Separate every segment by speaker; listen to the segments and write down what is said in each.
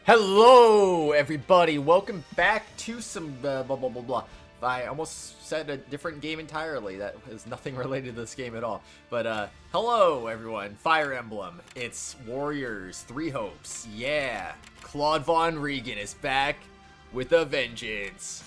Speaker 1: Hello, everybody. Welcome back to some blah, blah, blah, blah. I almost said a different game entirely. That has nothing related to this game at all. But, hello, everyone. Fire Emblem. It's Warriors. 3 Hopes. Yeah. Claude Von Regan is back with a vengeance.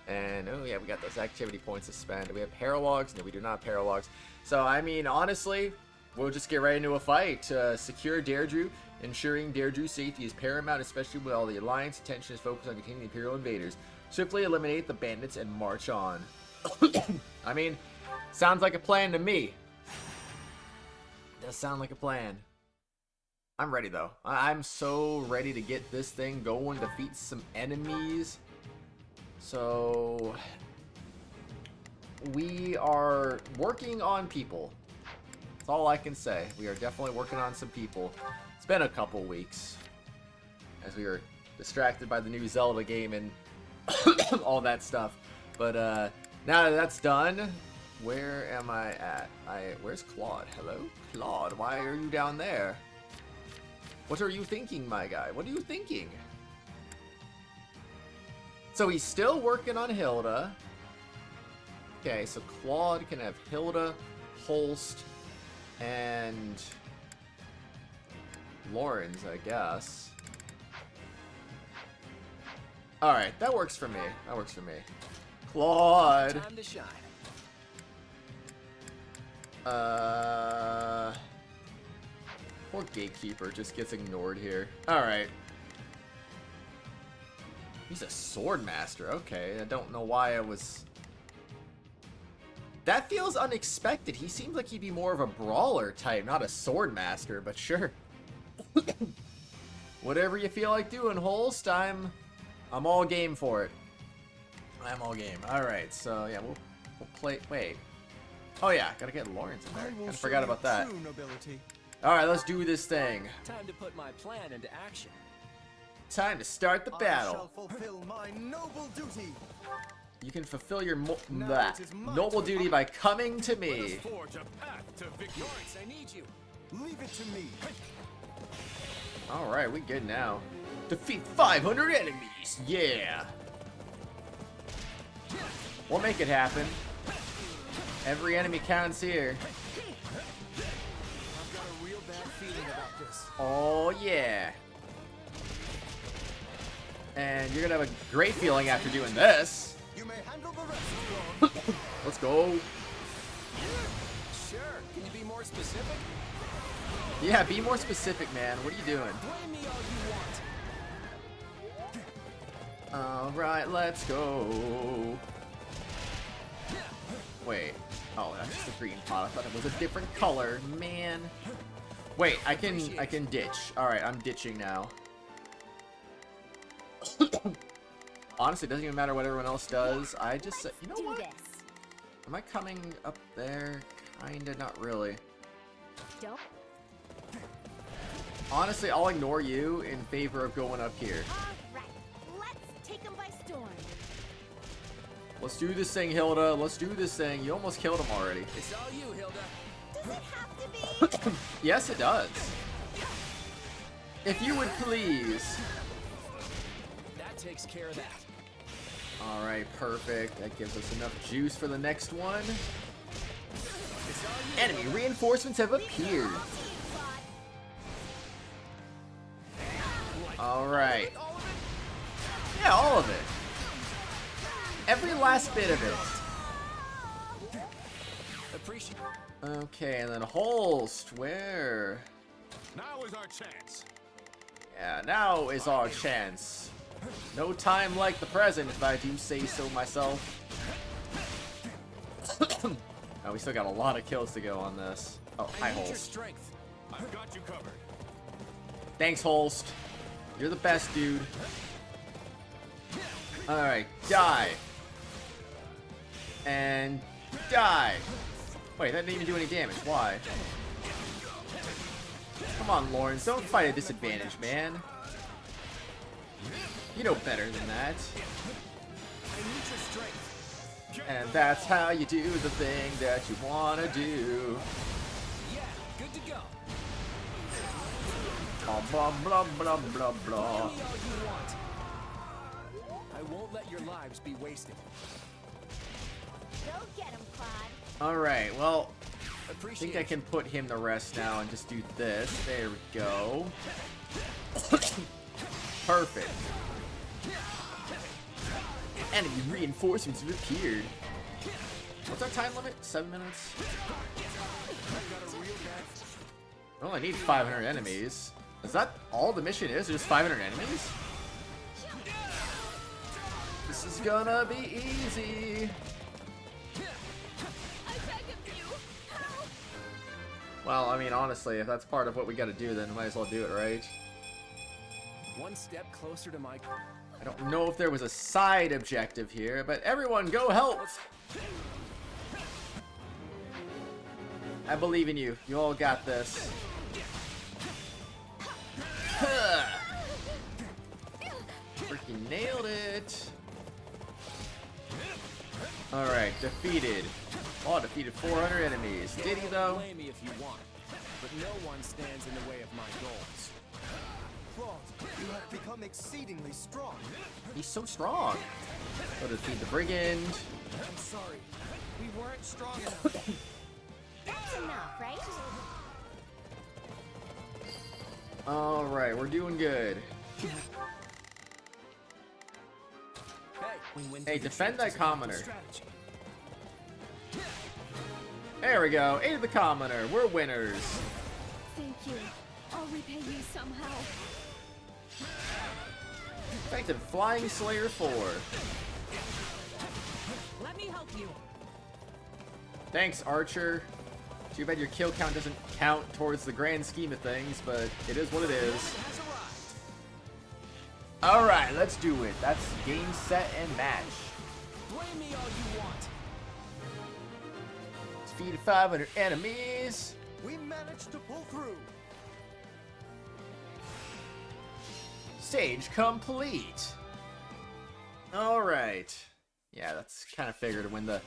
Speaker 1: And, oh yeah, we got those activity points to spend. Do we have paralogs? No, we do not have paralogs. So, I mean, honestly, we'll just get right into a fight. Secure Deirdre. Ensuring Deirdre's safety is paramount, especially while the Alliance attention is focused on containing the Imperial invaders. Swiftly eliminate the bandits and march on. I mean, sounds like a plan to me. Does sound like a plan. I'm ready, though. I'm so ready to get this thing going, defeat some enemies. So, we are working on people. That's all I can say. We are definitely working on some people. It's been a couple weeks as we were distracted by the new Zelda game and all that stuff. But now that that's done, where am I at? Where's Claude? Hello? Claude, why are you down there? What are you thinking, my guy? What are you thinking? So he's still working on Hilda. Okay, so Claude can have Hilda, Holst, and Lawrence, I guess. Alright, that works for me. That works for me. Claude!
Speaker 2: Time to shine.
Speaker 1: Poor Gatekeeper just gets ignored here. Alright. He's a sword master. Okay, I don't know why I was... That feels unexpected. He seems like he'd be more of a brawler type, not a sword master, but sure. Whatever you feel like doing, Holst, I'm all game for it. I'm all game. Alright, so yeah, we'll play. Wait. Oh yeah, gotta get Lawrence in there. Kinda forgot about that. Alright, let's do this thing.
Speaker 2: Time to put my plan into action.
Speaker 1: Time to start the battle.
Speaker 3: I shall fulfill my noble duty.
Speaker 1: You can fulfill your noble duty by coming to me.
Speaker 3: Forge a path to victory.
Speaker 2: Lawrence, I need you.
Speaker 3: Leave it to me.
Speaker 1: Alright, we good now. Defeat 500 enemies! Yeah! We'll make it happen. Every enemy counts here.
Speaker 2: I've got a real bad feeling about this.
Speaker 1: Oh yeah! And you're gonna have a great feeling after doing this.
Speaker 3: You may handle the rest, Claude.
Speaker 1: Let's go.
Speaker 2: Sure. Can you be more specific?
Speaker 1: Yeah, be more specific, man. What are you doing?
Speaker 2: Blame me all you want.
Speaker 1: Alright, let's go. Wait. Oh, that's just a green pot. I thought it was a different color. Man. Wait, I can ditch. Alright, I'm ditching now. Honestly, it doesn't even matter what everyone else does. I just said, you know what? Am I coming up there? Kinda, not really.
Speaker 4: Don't.
Speaker 1: Honestly, I'll ignore you in favor of going up here.
Speaker 4: Alright, let's take them by storm.
Speaker 1: Let's do this thing, Hilda. Let's do this thing. You almost killed him already.
Speaker 2: It's all you, Hilda.
Speaker 4: Does it have to be?
Speaker 1: Yes, it does. If you would please.
Speaker 2: That takes care of that.
Speaker 1: Alright, perfect. That gives us enough juice for the next one.
Speaker 2: It's all you.
Speaker 1: Enemy reinforcements have appeared. Alright.
Speaker 2: All of it?
Speaker 1: Yeah, all of it. Every last bit of it.
Speaker 2: Appreciate.
Speaker 1: Okay, and then Holst, where?
Speaker 3: Now is our chance.
Speaker 1: Yeah, now is our chance. No time like the present, if I do say so myself. Oh, we still got a lot of kills to go on this. Oh, hi,
Speaker 2: I need your
Speaker 1: Holst.
Speaker 2: strength.
Speaker 3: I've got you covered.
Speaker 1: Thanks, Holst. You're the best, dude. Alright, die. And die. Wait, that didn't even do any damage. Why? Come on, Lawrence. Don't fight at disadvantage, man. You know better than that.
Speaker 2: I need your strength.
Speaker 1: And that's how you do the thing that you want to do.
Speaker 2: Yeah, good to go.
Speaker 1: blah blah blah blah blah.
Speaker 2: Give me all you want. I won't let your lives be wasted.
Speaker 4: Go get him, Claude.
Speaker 1: All right, well, I
Speaker 2: Appreciate
Speaker 1: think I can put him to rest now and just do this. There we go. Perfect. Enemy reinforcements have appeared. What's our time limit? 7 minutes? I only need 500 enemies. Is that all the mission is? Just 500 enemies? This is gonna be easy.
Speaker 4: I beg of you. Help.
Speaker 1: Well, I mean, honestly, if that's part of what we gotta do, then might as well do it, right?
Speaker 2: one step closer to my.
Speaker 1: I don't know if there was a side objective here, but everyone go help! I believe in you. You all got this. Huh. Freaking nailed it. Alright, defeated. Oh, defeated 400 enemies. Did he though?
Speaker 2: Blame me if you want, but no one stands in the way of my goals.
Speaker 3: Claude, you have become exceedingly strong.
Speaker 1: He's so strong. Go to defeat the brigand.
Speaker 2: I'm sorry, we weren't strong enough.
Speaker 4: That's enough, right?
Speaker 1: Alright, we're doing good. Hey, defend that commoner.
Speaker 2: Strategy.
Speaker 1: There we go. Aid the commoner. We're winners.
Speaker 4: Thank you. I'll repay you somehow.
Speaker 1: Effective Flying Slayer 4.
Speaker 4: Let me help you.
Speaker 1: Thanks, Archer. Too bad your kill count doesn't count towards the grand scheme of things, but it is what it is. Alright, let's do it. That's game, set, and match.
Speaker 2: Blame me all you want.
Speaker 1: Defeated 500 enemies.
Speaker 3: We managed to pull through.
Speaker 1: Stage complete. Alright. Yeah, that's kind of figured when the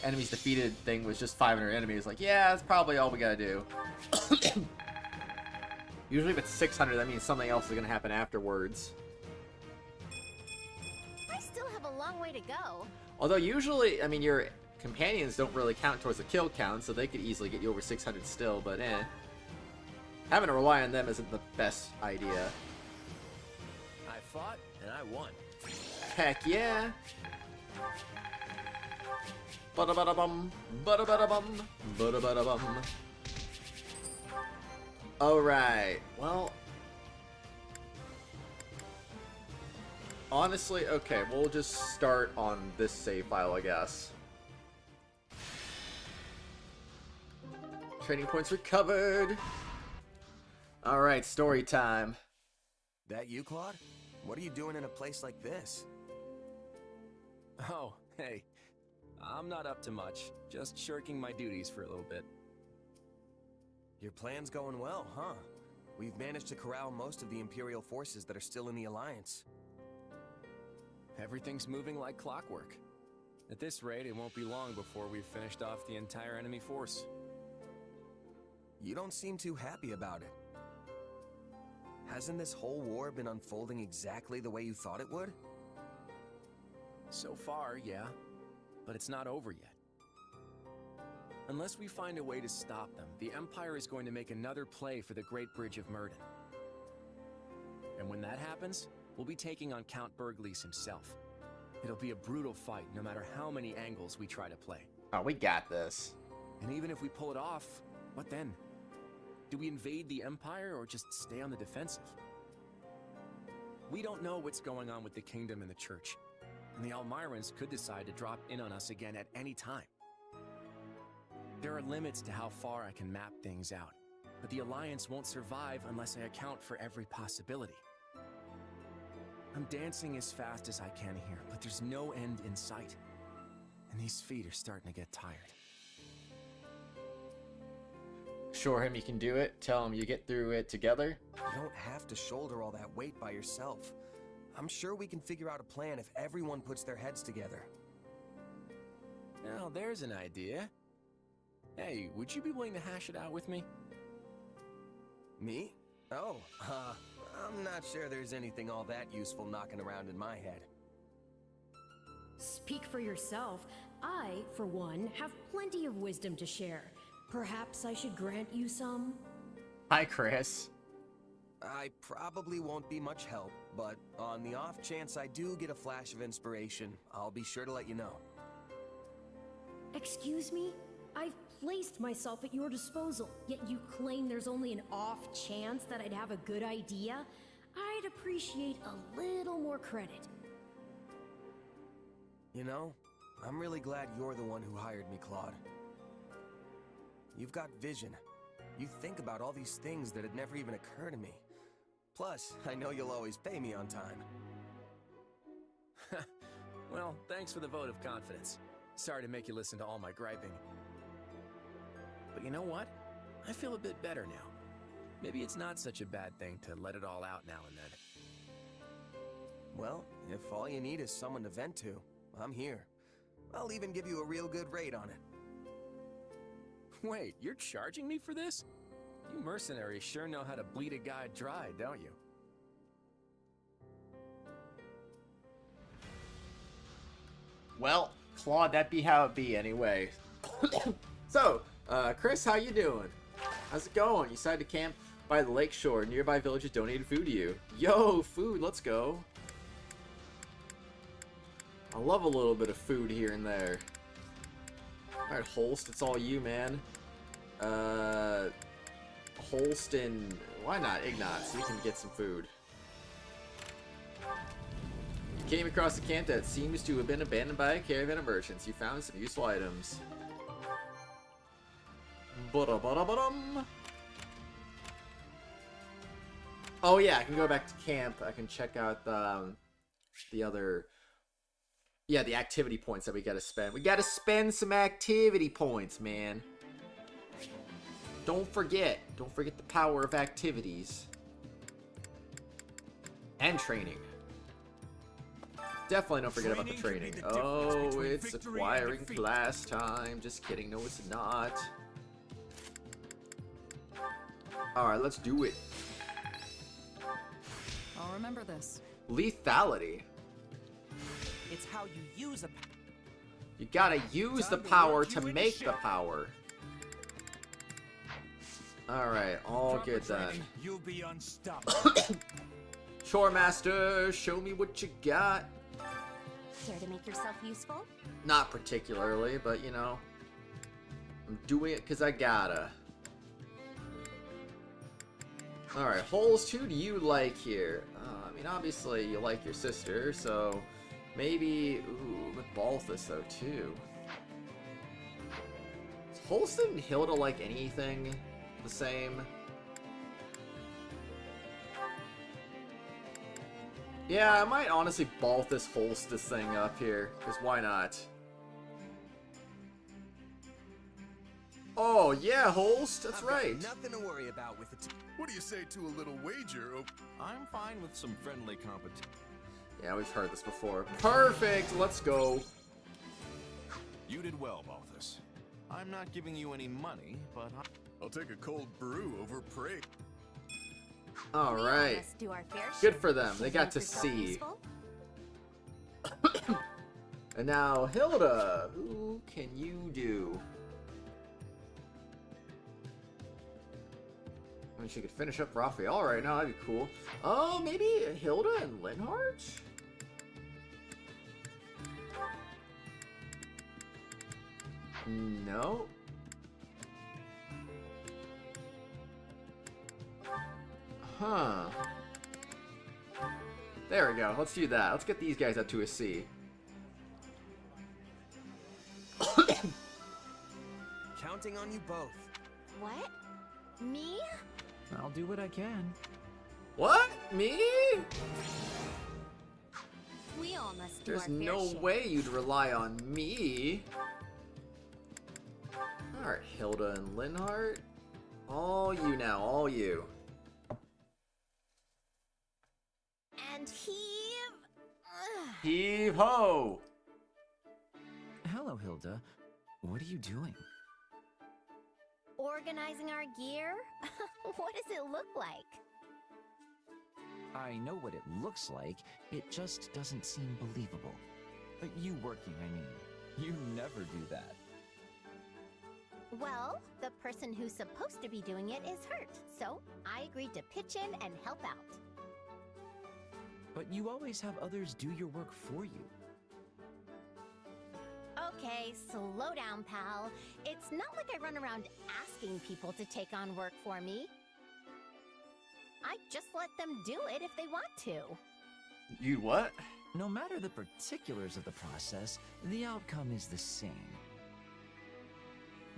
Speaker 1: enemies defeated thing was just 500 enemies. Like, yeah, that's probably all we gotta do. Usually if it's 600, that means something else is gonna happen afterwards.
Speaker 4: I still have a long way to go.
Speaker 1: Although usually, I mean, your companions don't really count towards the kill count, so they could easily get you over 600 still, but eh. Having to rely on them isn't the best idea.
Speaker 2: I fought and I won.
Speaker 1: Heck yeah! Bada-bada-bum, bada-bada-bum, bada-bada-bum. Alright, well... honestly, okay, we'll just start on this save file, I guess. Training points recovered! Alright, story time.
Speaker 2: That you, Claude? What are you doing in a place like this? Oh, hey. I'm not up to much. Just shirking my duties for a little bit. Your plan's going well, huh? We've managed to corral most of the Imperial forces that are still in the Alliance. Everything's moving like clockwork. At this rate, it won't be long before we've finished off the entire enemy force. You don't seem too happy about it. Hasn't this whole war been unfolding exactly the way you thought it would? So far, yeah. But it's not over yet. Unless we find a way to stop them, the Empire is going to make another play for the Great Bridge of Murden. And when that happens, we'll be taking on Count Bergliez himself. It'll be a brutal fight, no matter how many angles we try to play.
Speaker 1: Oh, we got this.
Speaker 2: And even if we pull it off, what then? Do we invade the Empire or just stay on the defensive? We don't know what's going on with the Kingdom and the Church, and the Almyrans could decide to drop in on us again at any time. There are limits to how far I can map things out, but the Alliance won't survive unless I account for every possibility. I'm dancing as fast as I can here, but there's no end in sight, and these feet are starting to get tired.
Speaker 1: Assure him you can do it. Tell him you get through it together.
Speaker 5: You don't have to shoulder all that weight by yourself. I'm sure we can figure out a plan if everyone puts their heads together.
Speaker 2: Now, there's an idea. Hey, would you be willing to hash it out with me?
Speaker 5: Me? Oh, I'm not sure there's anything all that useful knocking around in my head.
Speaker 6: Speak for yourself. I, for one, have plenty of wisdom to share. Perhaps I should grant you some?
Speaker 1: Hi, Chris.
Speaker 5: I probably won't be much help, but on the off chance I do get a flash of inspiration, I'll be sure to let you know.
Speaker 6: Excuse me? I've placed myself at your disposal, yet you claim there's only an off chance that I'd have a good idea? I'd appreciate a little more credit.
Speaker 5: You know, I'm really glad you're the one who hired me, Claude. You've got vision. You think about all these things that had never even occurred to me. Plus, I know you'll always pay me on time.
Speaker 2: Well, thanks for the vote of confidence. Sorry to make you listen to all my griping. But you know what? I feel a bit better now. Maybe it's not such a bad thing to let it all out now and then.
Speaker 5: Well, if all you need is someone to vent to, I'm here. I'll even give you a real good rate on it.
Speaker 2: Wait, you're charging me for this? You mercenaries sure know how to bleed a guy dry, don't you?
Speaker 1: Well, Claude, that be how it be anyway. So, Chris, how you doing? How's it going? You decided to camp by the lake shore. Nearby villages donated food to you. Yo, food, let's go. I love a little bit of food here and there. Alright, Holst, it's all you, man. Holst and... why not Ignat, so you can get some food. You came across a camp that seems to have been abandoned by a caravan of merchants. You found some useful items. Ba-da-ba-da-ba-dum. Oh yeah, I can go back to camp. I can check out the other... yeah, the activity points that we gotta spend. We gotta spend some activity points, man. Don't forget. Don't forget the power of activities. And training. Definitely don't forget about the training. Oh, it's acquiring class time. Just kidding. No, it's not. Alright, let's do it.
Speaker 7: I'll remember this.
Speaker 1: Lethality.
Speaker 3: It's how you use a...
Speaker 1: You gotta use the power to make the power. Alright, all good then.
Speaker 3: You'll be unstoppable.
Speaker 1: Chore Master, show me what you got.
Speaker 4: Care to make yourself useful?
Speaker 1: Not particularly, but you know, I'm doing it because I gotta. Alright, Holst, who do you like here? I mean, obviously you like your sister, so maybe... ooh, but Balthus though, too. Is Holst and Hilda like anything the same? Yeah, I might honestly Balthus Holst this thing up here, because why not? Oh, yeah, Holst, that's right.
Speaker 5: Nothing to worry about with it.
Speaker 8: What do you say to a little wager? I'm fine with some friendly competition.
Speaker 1: Yeah, we've heard this before. Perfect, let's go.
Speaker 8: You did well, Balthus. I'm not giving you any money, but I'll take a cold brew over prey.
Speaker 1: All right. Good for them. They got to see. And now, Hilda, who can you do? I mean, she could finish up Raphael right now. That'd be cool. Oh, maybe Hilda and Linhardt? No. Huh. There we go. Let's do that. Let's get these guys up to a C.
Speaker 5: Counting on you both.
Speaker 4: What? Me?
Speaker 7: I'll do what I can.
Speaker 1: What? Me?
Speaker 4: We all must do
Speaker 1: There's
Speaker 4: our fair
Speaker 1: no
Speaker 4: share.
Speaker 1: way you'd rely on me. Alright, Hilda and Linhardt. All you now, all you.
Speaker 4: And heave. Ugh.
Speaker 1: Heave ho!
Speaker 7: Hello, Hilda. What are you doing?
Speaker 4: Organizing our gear? What does it look like?
Speaker 7: I know what it looks like, it just doesn't seem believable. You working, I mean. You never do that.
Speaker 9: Well, the person who's supposed to be doing it is hurt, so I agreed to pitch in and help out.
Speaker 7: But you always have others do your work for you.
Speaker 9: Okay, slow down, pal. It's not like I run around asking people to take on work for me. I just let them do it if they want to.
Speaker 1: You what?
Speaker 7: No matter the particulars of the process, the outcome is the same.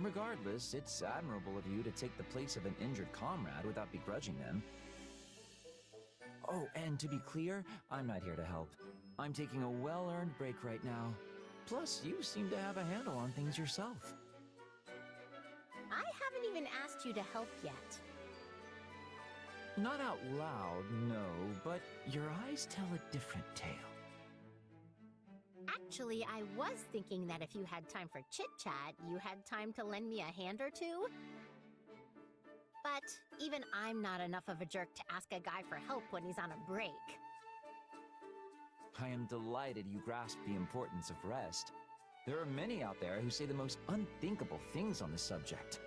Speaker 7: Regardless, it's admirable of you to take the place of an injured comrade without begrudging them. Oh, and to be clear, I'm not here to help. I'm taking a well-earned break right now. Plus, you seem to have a handle on things yourself.
Speaker 9: I haven't even asked you to help yet.
Speaker 7: Not out loud, no, but your eyes tell a different tale.
Speaker 9: Actually, I was thinking that if you had time for chit-chat, you had time to lend me a hand or two. But even I'm not enough of a jerk to ask a guy for help when he's on a break.
Speaker 7: I am delighted you grasp the importance of rest. There are many out there who say the most unthinkable things on the subject.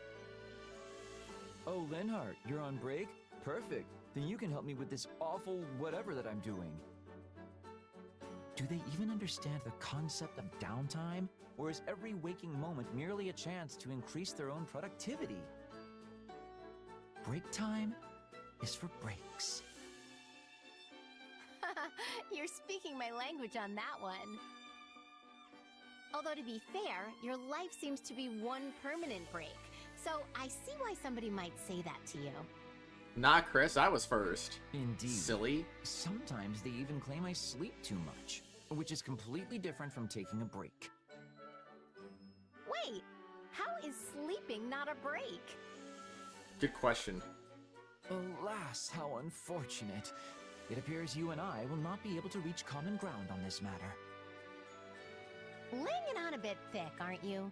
Speaker 7: Oh, Linhart, you're on break? Perfect. Then you can help me with this awful whatever that I'm doing. Do they even understand the concept of downtime? Or is every waking moment merely a chance to increase their own productivity? Break time is for breaks.
Speaker 9: You're speaking my language on that one. Although to be fair, your life seems to be one permanent break. So I see why somebody might say that to you.
Speaker 1: Nah, Chris, I was first.
Speaker 7: Indeed.
Speaker 1: Silly.
Speaker 7: Sometimes they even claim I sleep too much, which is completely different from taking a break.
Speaker 9: Wait, how is sleeping not a break?
Speaker 1: Good question.
Speaker 7: Alas, how unfortunate. It appears you and I will not be able to reach common ground on this matter.
Speaker 9: Laying it on a bit thick, aren't you?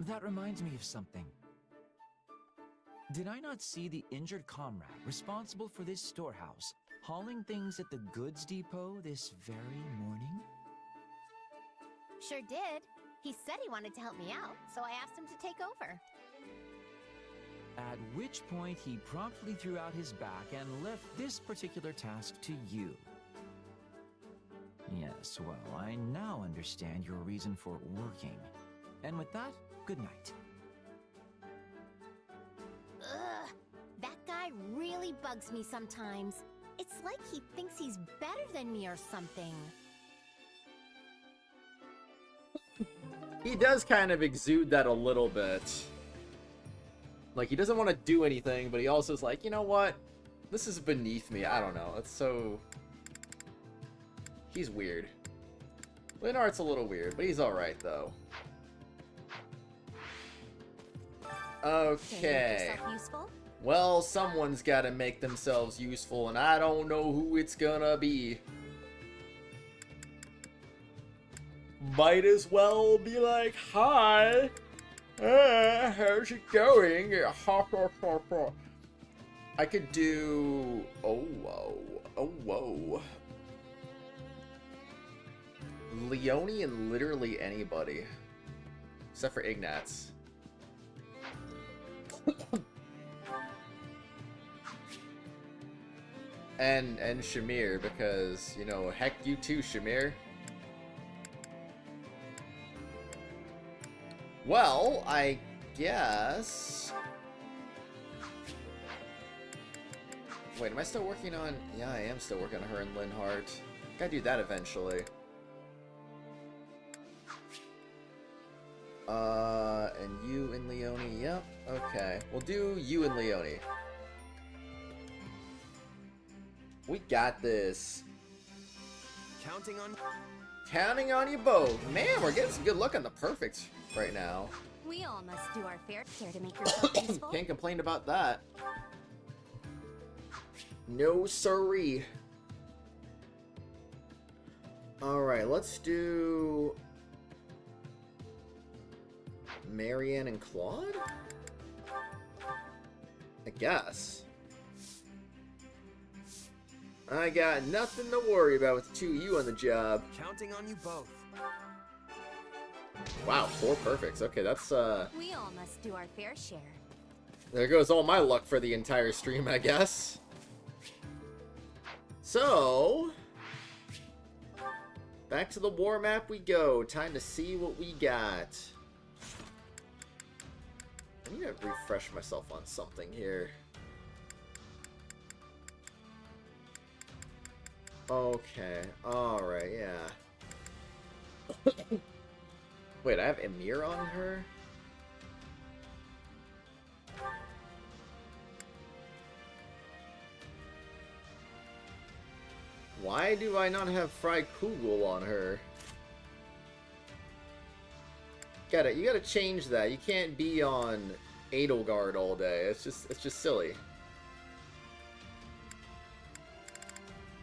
Speaker 7: That reminds me of something. Did I not see the injured comrade responsible for this storehouse hauling things at the goods depot this very morning?
Speaker 9: Sure did. He said he wanted to help me out, so I asked him to take over.
Speaker 7: At which point he promptly threw out his back and left this particular task to you. Yes, well, I now understand your reason for working. And with that, good night.
Speaker 9: Ugh, that guy really bugs me sometimes. It's like he thinks he's better than me or something.
Speaker 1: He does kind of exude that a little bit. Like, he doesn't want to do anything, but he also is like, you know what? This is beneath me. I don't know. It's so... He's weird. Linhart's a little weird, but he's alright, though. Okay. Well, someone's got to make themselves useful, and I don't know who it's gonna be. Might as well be like, hi. How's it going? I could do... Oh, whoa. Oh, whoa. Leone and literally anybody. Except for Ignatz. and Shamir, because, you know, heck you too, Shamir. Well, I guess... Wait, am I still working on... Yeah, I am still working on her and Linhart. Gotta do that eventually. And you and Leone, yep, okay. We'll do you and Leone. We got this. Counting on you both. Man, we're getting some good luck on the perfect right now.
Speaker 9: We all must do our fair share to make yourself useful.
Speaker 1: Can't complain about that. No siree. Alright, let's do... Marianne and Claude? I guess. I got nothing to worry about with the two of you on the job.
Speaker 5: Counting on you both.
Speaker 1: Wow, 4 perfects. Okay, that's
Speaker 9: We all must do our fair share.
Speaker 1: there goes all my luck for the entire stream, I guess. So, back to the war map we go. Time to see what we got. I'm gonna refresh myself on something here. Okay, alright, yeah. Wait, I have Emir on her? Why do I not have Fry Kugel on her? You gotta change that. You can't be on Edelgard all day. It's just silly.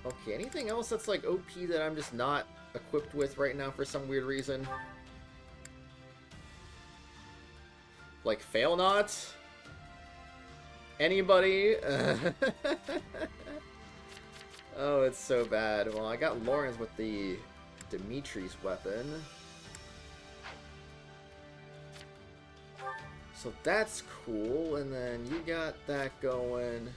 Speaker 1: Okay, anything else that's like OP that I'm just not equipped with right now for some weird reason? Like Fail Not? Anybody? Oh, it's so bad. Well, I got Lawrence with the Dimitri's weapon. So that's cool, and then you got that going.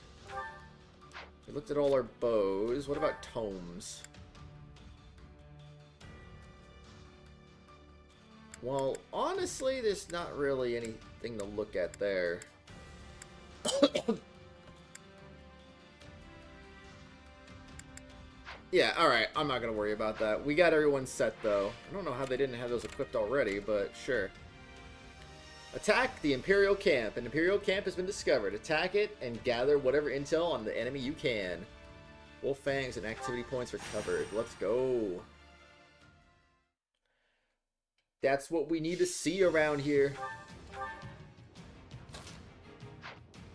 Speaker 1: We looked at all our bows. What about tomes? Well, honestly, there's not really anything to look at there. Yeah, alright, I'm not gonna worry about that. We got everyone set, though. I don't know how they didn't have those equipped already, but sure. Attack the Imperial Camp. An Imperial camp has been discovered. Attack it and gather whatever intel on the enemy you can. Wolf fangs and activity points recovered. Let's go. That's what we need to see around here.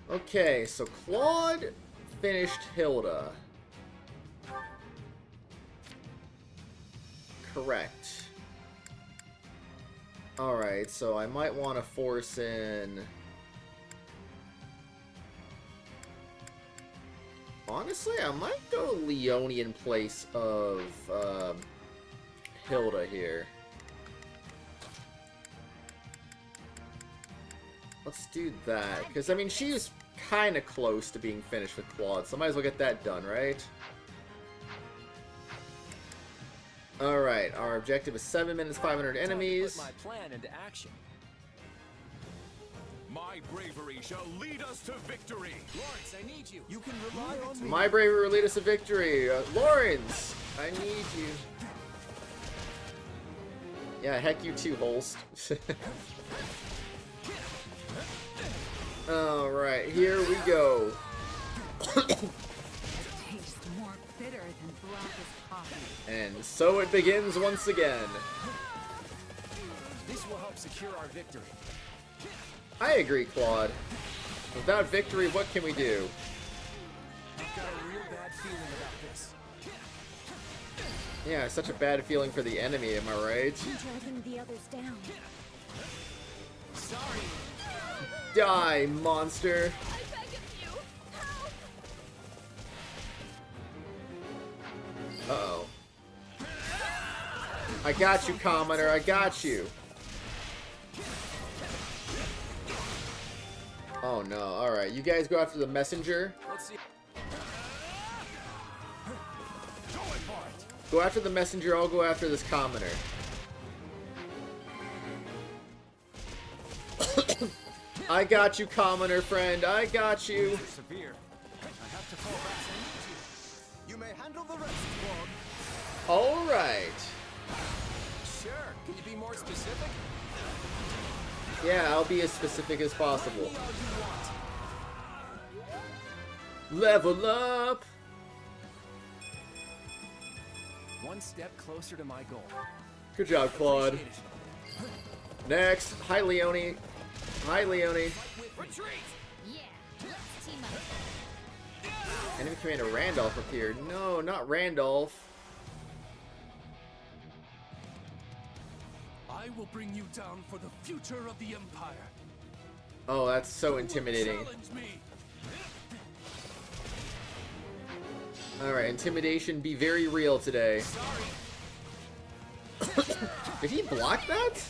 Speaker 1: Okay, so Claude finished Hilda. Correct. Alright, so I might want to force in... Honestly, I might go Leone in place of Hilda here. Let's do that, because, I mean, she's kind of close to being finished with Claude, so I might as well get that done, right? Alright, our objective is 7 minutes, 500 enemies.
Speaker 2: Put my plan into action.
Speaker 8: My bravery shall lead us to victory.
Speaker 2: Lawrence, I need you.
Speaker 5: You can rely on me.
Speaker 1: My bravery will lead us to victory. Lawrence, I need you. Yeah, heck you too, Holst. Alright, here we go.
Speaker 10: Tastes more bitter than blackest coffee.
Speaker 1: And so it begins once again.
Speaker 2: This will help secure our victory.
Speaker 1: I agree, Claude. Without victory, what can we do?
Speaker 2: I've got a real bad feeling about this.
Speaker 1: Yeah, such a bad feeling for the enemy, am I right?
Speaker 6: I'm dragging the others down.
Speaker 2: Sorry.
Speaker 1: Die, monster!
Speaker 4: I beg of you, help!
Speaker 1: Uh-oh. I got you, Commoner, I got you. Oh no, alright. You guys go after the messenger.
Speaker 2: Let's see.
Speaker 1: Go after the messenger, I'll go after this commoner. I got you, commoner friend. I got you.
Speaker 2: Severe. I have to fall back.
Speaker 5: You may handle the rest, Claude.
Speaker 1: Alright.
Speaker 2: Sure. Can you be more specific?
Speaker 1: Yeah, I'll be as specific as possible. Level up!
Speaker 2: One step closer to my goal.
Speaker 1: Good job, Claude. Next. Hi, Leone. Hi, Leone.
Speaker 2: Retreat!
Speaker 9: Yeah, let's team up.
Speaker 1: Enemy Commander Randolph appeared. No, not Randolph.
Speaker 3: I will bring you down for the future of the Empire.
Speaker 1: Oh, that's so intimidating.
Speaker 3: Challenge me.
Speaker 1: Alright, intimidation be very real today. Did he block that?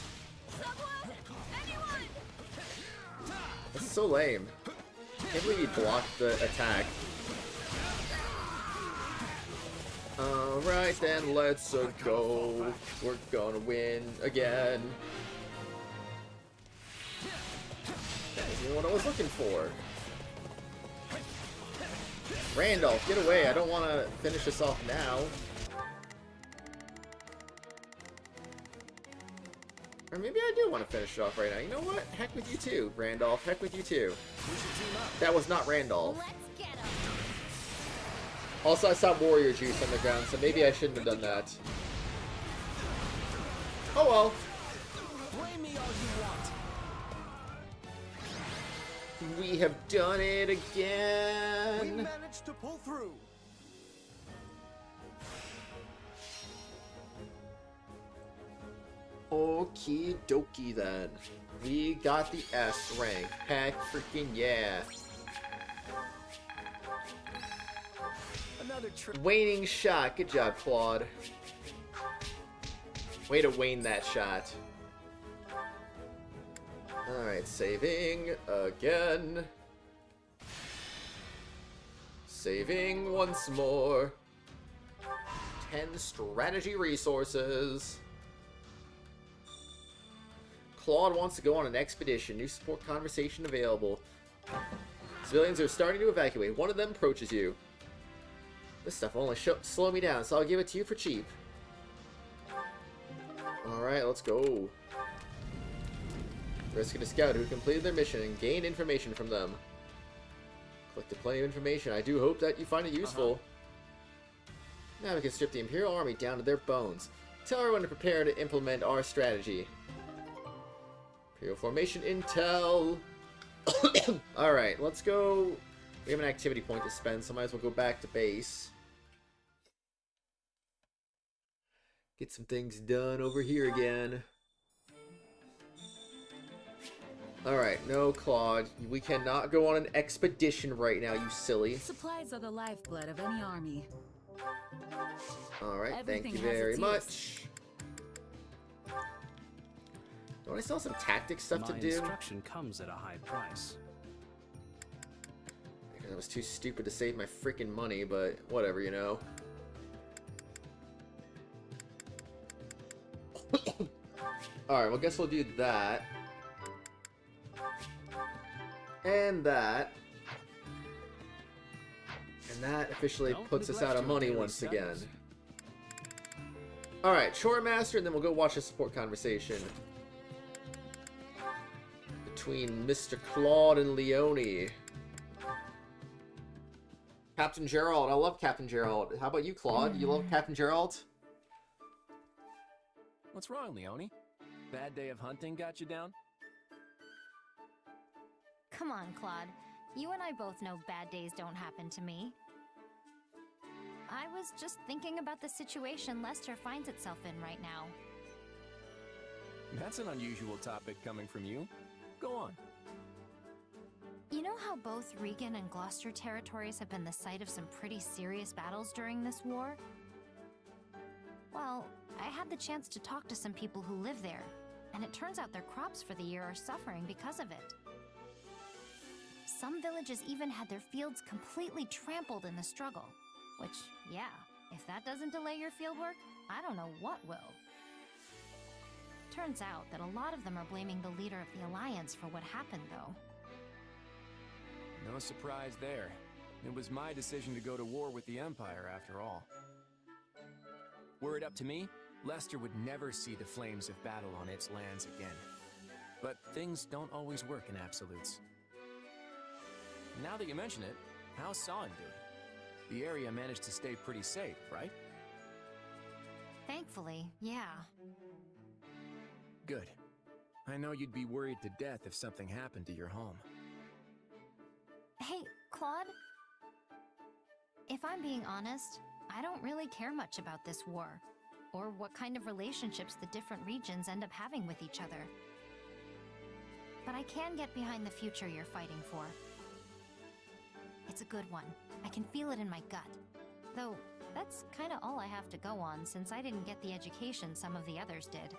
Speaker 1: That's so lame. Can't believe he blocked the attack. Alright then, let's go. We're gonna win again. That isn't what I was looking for. Randolph, get away. I don't want to finish this off now. Or maybe I do want to finish it off right now. You know what? Heck with you too, Randolph. Heck with you too. That was not Randolph.
Speaker 9: Let's get him.
Speaker 1: Also, I saw warrior juice on the ground, so maybe I shouldn't have done that. Oh well.
Speaker 5: Blame me all you want.
Speaker 1: We have done it
Speaker 3: We
Speaker 1: again.
Speaker 3: managed to pull through.
Speaker 1: Okie dokie then. We got the S rank. Heck freaking yeah.
Speaker 5: Another trip.
Speaker 1: Waning shot. Good job, Claude. Way to wane that shot. Alright, saving again. Saving once more. 10 strategy resources. Claude wants to go on an expedition. New support conversation available. Civilians are starting to evacuate. One of them approaches you. This stuff will only slow me down, so I'll give it to you for cheap. Alright, let's go. Rescue a scout who completed their mission and gain information from them. Collected plenty of information. I do hope that you find it useful. Now we can strip the Imperial Army down to their bones. Tell everyone to prepare to implement our strategy. Imperial formation intel. Alright, let's go. We have an activity point to spend, so might as well go back to base. Get some things done over here again. Alright, no, Claude. We cannot go on an expedition right now, you silly.
Speaker 10: Supplies are the lifeblood of any army.
Speaker 1: Alright, thank
Speaker 10: Everything
Speaker 1: you
Speaker 10: has
Speaker 1: very
Speaker 10: its
Speaker 1: much. Don't I still have some tactics stuff to
Speaker 11: My
Speaker 1: do?
Speaker 11: instruction comes at a high price.
Speaker 1: I was too stupid to save my freaking money, but whatever, you know. Alright, well, guess we'll do that. And that. And that officially
Speaker 11: Don't
Speaker 1: puts us
Speaker 11: neglect
Speaker 1: out of
Speaker 11: your
Speaker 1: money
Speaker 11: daily
Speaker 1: once again.
Speaker 11: studies.
Speaker 1: Alright, Chore Master, and then we'll go watch a support conversation between Mr. Claude and Leone. Captain Gerald. I love Captain Gerald. How about you, Claude? You love Captain Gerald?
Speaker 2: What's wrong, Leone? Bad day of hunting got you down?
Speaker 9: Come on, Claude. You and I both know bad days don't happen to me. I was just thinking about the situation Lester finds itself in right now.
Speaker 2: That's an unusual topic coming from you. Go on.
Speaker 9: You know how both Regan and Gloucester territories have been the site of some pretty serious battles during this war? Well, I had the chance to talk to some people who live there, and it turns out their crops for the year are suffering because of it. Some villages even had their fields completely trampled in the struggle, which, yeah, if that doesn't delay your fieldwork, I don't know what will. Turns out that a lot of them are blaming the leader of the Alliance for what happened, though.
Speaker 2: No surprise there. It was my decision to go to war with the Empire, after all. Were it up to me, Lester would never see the flames of battle on its lands again. But things don't always work in absolutes. Now that you mention it, how's Son do? The area managed to stay pretty safe, right?
Speaker 9: Thankfully, yeah.
Speaker 2: Good. I know you'd be worried to death if something happened to your home.
Speaker 9: Hey, Claude? If I'm being honest, I don't really care much about this war, or what kind of relationships the different regions end up having with each other. But I can get behind the future you're fighting for. It's a good one. I can feel it in my gut.
Speaker 12: Though, that's kinda all I have to go on since I didn't get the education some of the others did.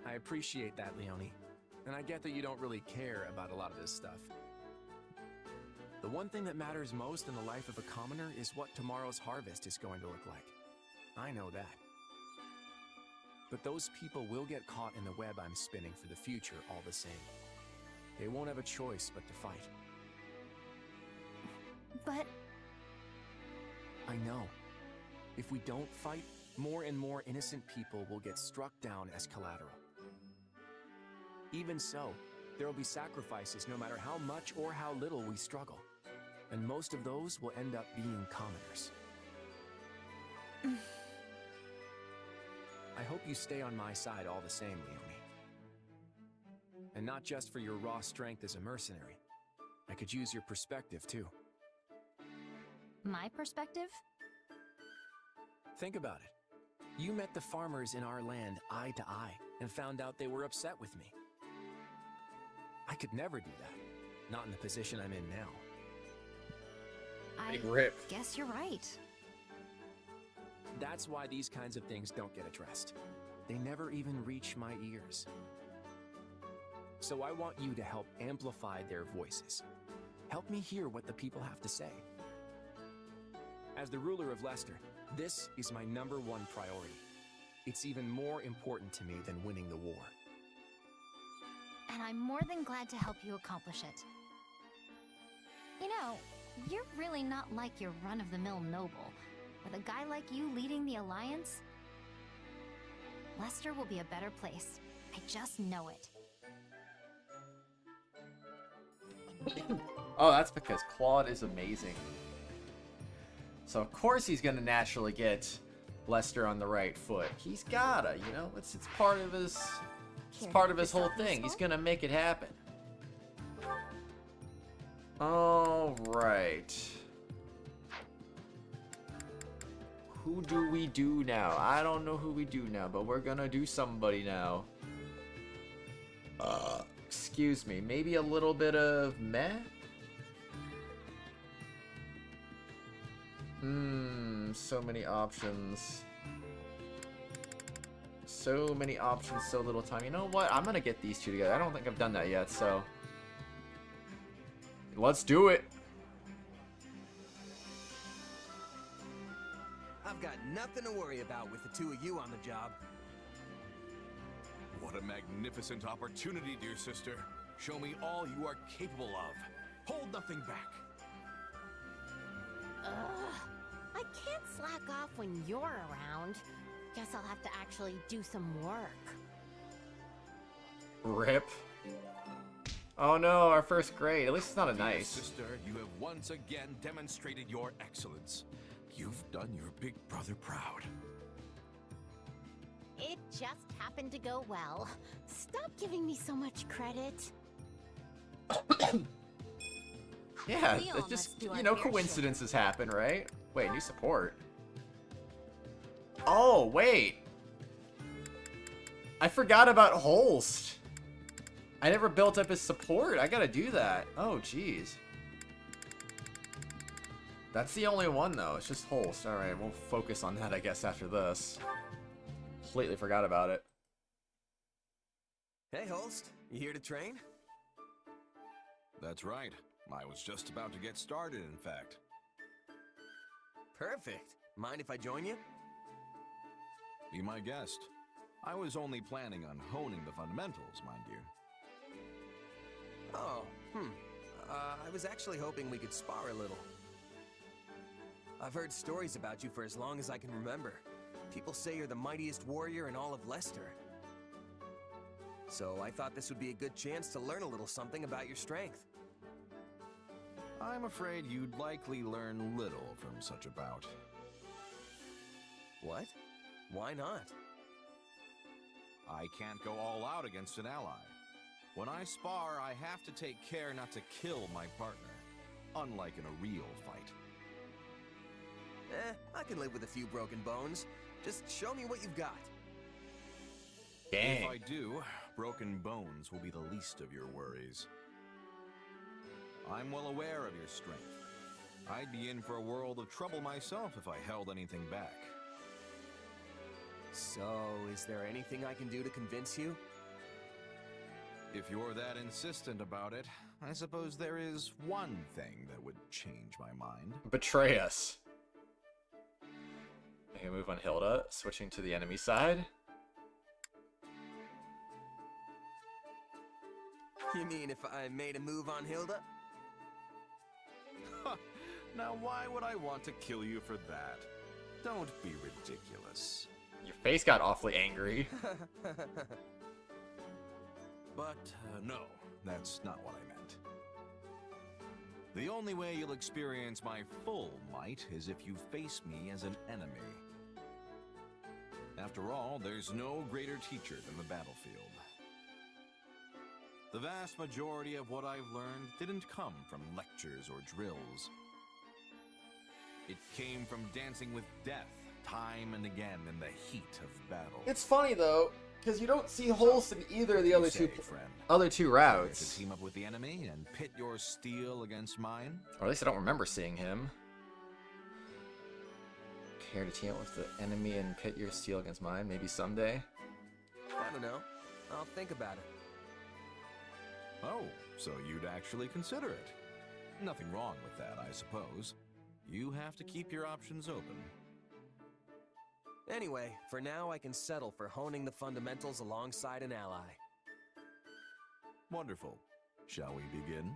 Speaker 2: I appreciate that, Leonie. And I get that you don't really care about a lot of this stuff. The one thing that matters most in the life of a commoner is what tomorrow's harvest is going to look like. I know that. But those people will get caught in the web I'm spinning for the future all the same. They won't have a choice but to fight.
Speaker 12: But...
Speaker 2: I know. If we don't fight, more and more innocent people will get struck down as collateral. Even so, there will be sacrifices no matter how much or how little we struggle. And most of those will end up being commoners. I hope you stay on my side all the same, Leonie. And not just for your raw strength as a mercenary. I could use your perspective, too.
Speaker 12: My perspective?
Speaker 2: Think about it. You met the farmers in our land eye to eye and found out they were upset with me. I could never do that. Not in the position I'm in now.
Speaker 1: Big rip.
Speaker 12: Guess you're right.
Speaker 2: That's why these kinds of things don't get addressed. They never even reach my ears. So I want you to help amplify their voices. Help me hear what the people have to say. As the ruler of Leicester, this is my #1 priority. It's even more important to me than winning the war.
Speaker 12: And I'm more than glad to help you accomplish it. You know, you're really not like your run-of-the-mill noble. With a guy like you leading the Alliance, Leicester will be a better place. I just know it.
Speaker 1: Oh, that's because Claude is amazing. So of course he's gonna naturally get Lester on the right foot. He's gotta, you know, it's part of his whole thing. He's gonna make it happen. All right. Who do we do now? I don't know who we do now, but we're gonna do somebody now. Excuse me, maybe a little bit of meh? So many options. So many options, so little time. You know what? I'm gonna get these two together. I don't think I've done that yet, so... let's do it!
Speaker 5: I've got nothing to worry about with the two of you on the job.
Speaker 8: What a magnificent opportunity, dear sister. Show me all you are capable of. Hold nothing back.
Speaker 9: I can't slack off when you're around. Guess I'll have to actually do some work.
Speaker 1: Rip. Oh no, our first grade. At least it's not a
Speaker 8: Dear
Speaker 1: nice.
Speaker 8: sister, you have once again demonstrated your excellence. You've done your big brother proud.
Speaker 9: It just happened to go well. Stop giving me so much credit.
Speaker 1: Yeah,
Speaker 9: We all
Speaker 1: it's just,
Speaker 9: must do our
Speaker 1: you know,
Speaker 9: fair share.
Speaker 1: coincidences happen, right? Wait, new support. Oh, wait. I forgot about Holst. I never built up his support. I gotta do that. Oh, jeez. That's the only one, though. It's just Holst. Alright, we'll focus on that, I guess, after this. Completely forgot about it.
Speaker 5: Hey, Holst, you here to train?
Speaker 8: That's right. I was just about to get started, in fact.
Speaker 5: Perfect. Mind if I join you?
Speaker 8: Be my guest. I was only planning on honing the fundamentals, mind you.
Speaker 5: Oh, I was actually hoping we could spar a little. I've heard stories about you for as long as I can remember. People say you're the mightiest warrior in all of Leicester. So I thought this would be a good chance to learn a little something about your strength.
Speaker 8: I'm afraid you'd likely learn little from such a bout.
Speaker 5: What? Why not?
Speaker 8: I can't go all out against an ally. When I spar, I have to take care not to kill my partner, unlike in a real fight.
Speaker 5: I can live with a few broken bones. Just show me what you've got.
Speaker 1: Dang.
Speaker 8: If I do, broken bones will be the least of your worries. I'm well aware of your strength. I'd be in for a world of trouble myself if I held anything back.
Speaker 5: So, is there anything I can do to convince you?
Speaker 8: If you're that insistent about it, I suppose there is one thing that would change my mind.
Speaker 1: Betray us. Okay, move on Hilda, switching to the enemy side.
Speaker 5: You mean if I made a move on Hilda?
Speaker 8: Now why would I want to kill you for that? Don't be ridiculous.
Speaker 1: Your face got awfully angry.
Speaker 8: But no, that's not what I meant. The only way you'll experience my full might is if you face me as an enemy. After all, there's no greater teacher than the battlefield. The vast majority of what I've learned didn't come from lectures or drills. It came from dancing with death time and again in the heat of battle.
Speaker 1: It's funny though, because you don't see Holst in either of the other two
Speaker 8: To
Speaker 1: routes.
Speaker 8: team up with the enemy and pit your steel against mine?
Speaker 1: Or at least I don't remember seeing him. Care to team up with the enemy and pit your steel against mine? Maybe someday?
Speaker 5: I don't know. I'll think about it.
Speaker 8: Oh, so you'd actually consider it. Nothing wrong with that, I suppose. You have to keep your options open.
Speaker 5: Anyway, for now I can settle for honing the fundamentals alongside an ally.
Speaker 8: Wonderful. Shall we begin?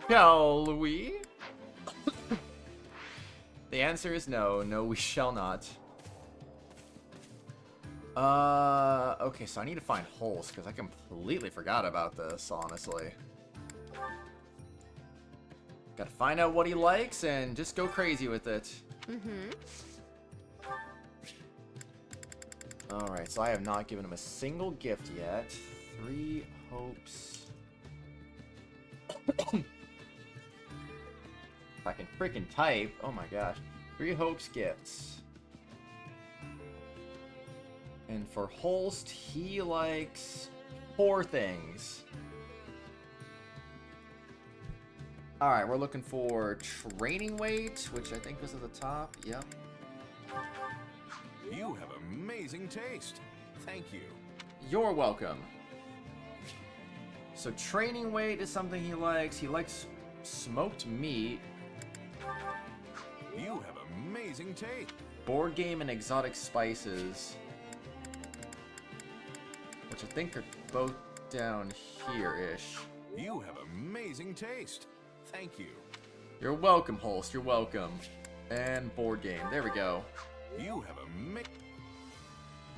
Speaker 1: Shall we? The answer is no. No, we shall not. Okay, so I need to find Holst, because I completely forgot about this, honestly. Gotta find out what he likes and just go crazy with it. Alright, so I have not given him a single gift yet. 3 hopes. If I can freaking type. Oh my gosh. 3 hopes gifts. And for Holst, he likes 4 things. Alright, we're looking for training weight, which I think was at the top. Yep.
Speaker 8: You have amazing taste. Thank you.
Speaker 1: You're welcome. So training weight is something he likes. He likes smoked meat.
Speaker 8: You have amazing taste.
Speaker 1: Board game and exotic spices. Which I think are both down here-ish.
Speaker 8: You have amazing taste. Thank you.
Speaker 1: You're welcome, Holst. You're welcome. And board game. There we go.
Speaker 8: You have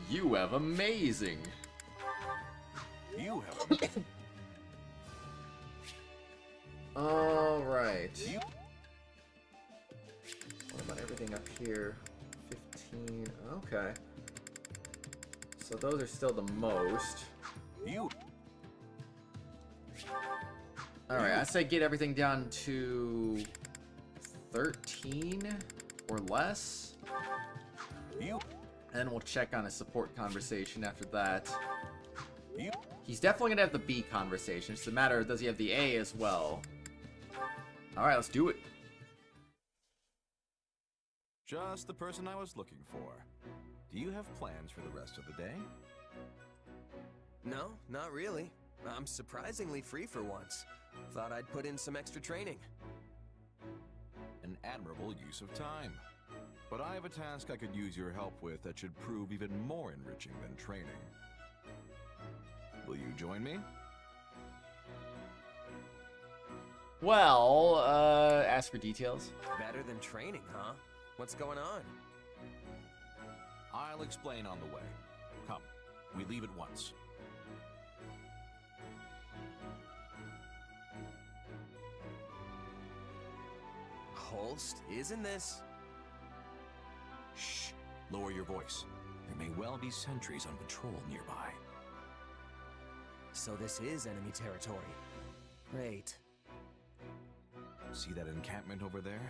Speaker 1: You have amazing.
Speaker 8: You have
Speaker 1: Alright. What about everything up here? 15. Okay. So those are still the most. Alright, I say get everything down to 13 or less. And we'll check on a support conversation after that. He's definitely gonna have the B conversation. It's a matter of does he have the A as well. Alright, let's do it.
Speaker 8: Just the person I was looking for. Do you have plans for the rest of the day?
Speaker 5: No, not really. I'm surprisingly free for once. Thought I'd put in some extra training.
Speaker 8: An admirable use of time. But I have a task I could use your help with that should prove even more enriching than training. Will you join me?
Speaker 1: Well, ask for details.
Speaker 5: Better than training, huh? What's going on?
Speaker 8: I'll explain on the way. Come, we leave at once.
Speaker 5: Holst, isn't this?
Speaker 8: Shh! Lower your voice. There may well be sentries on patrol nearby.
Speaker 5: So this is enemy territory. Great.
Speaker 8: See that encampment over there?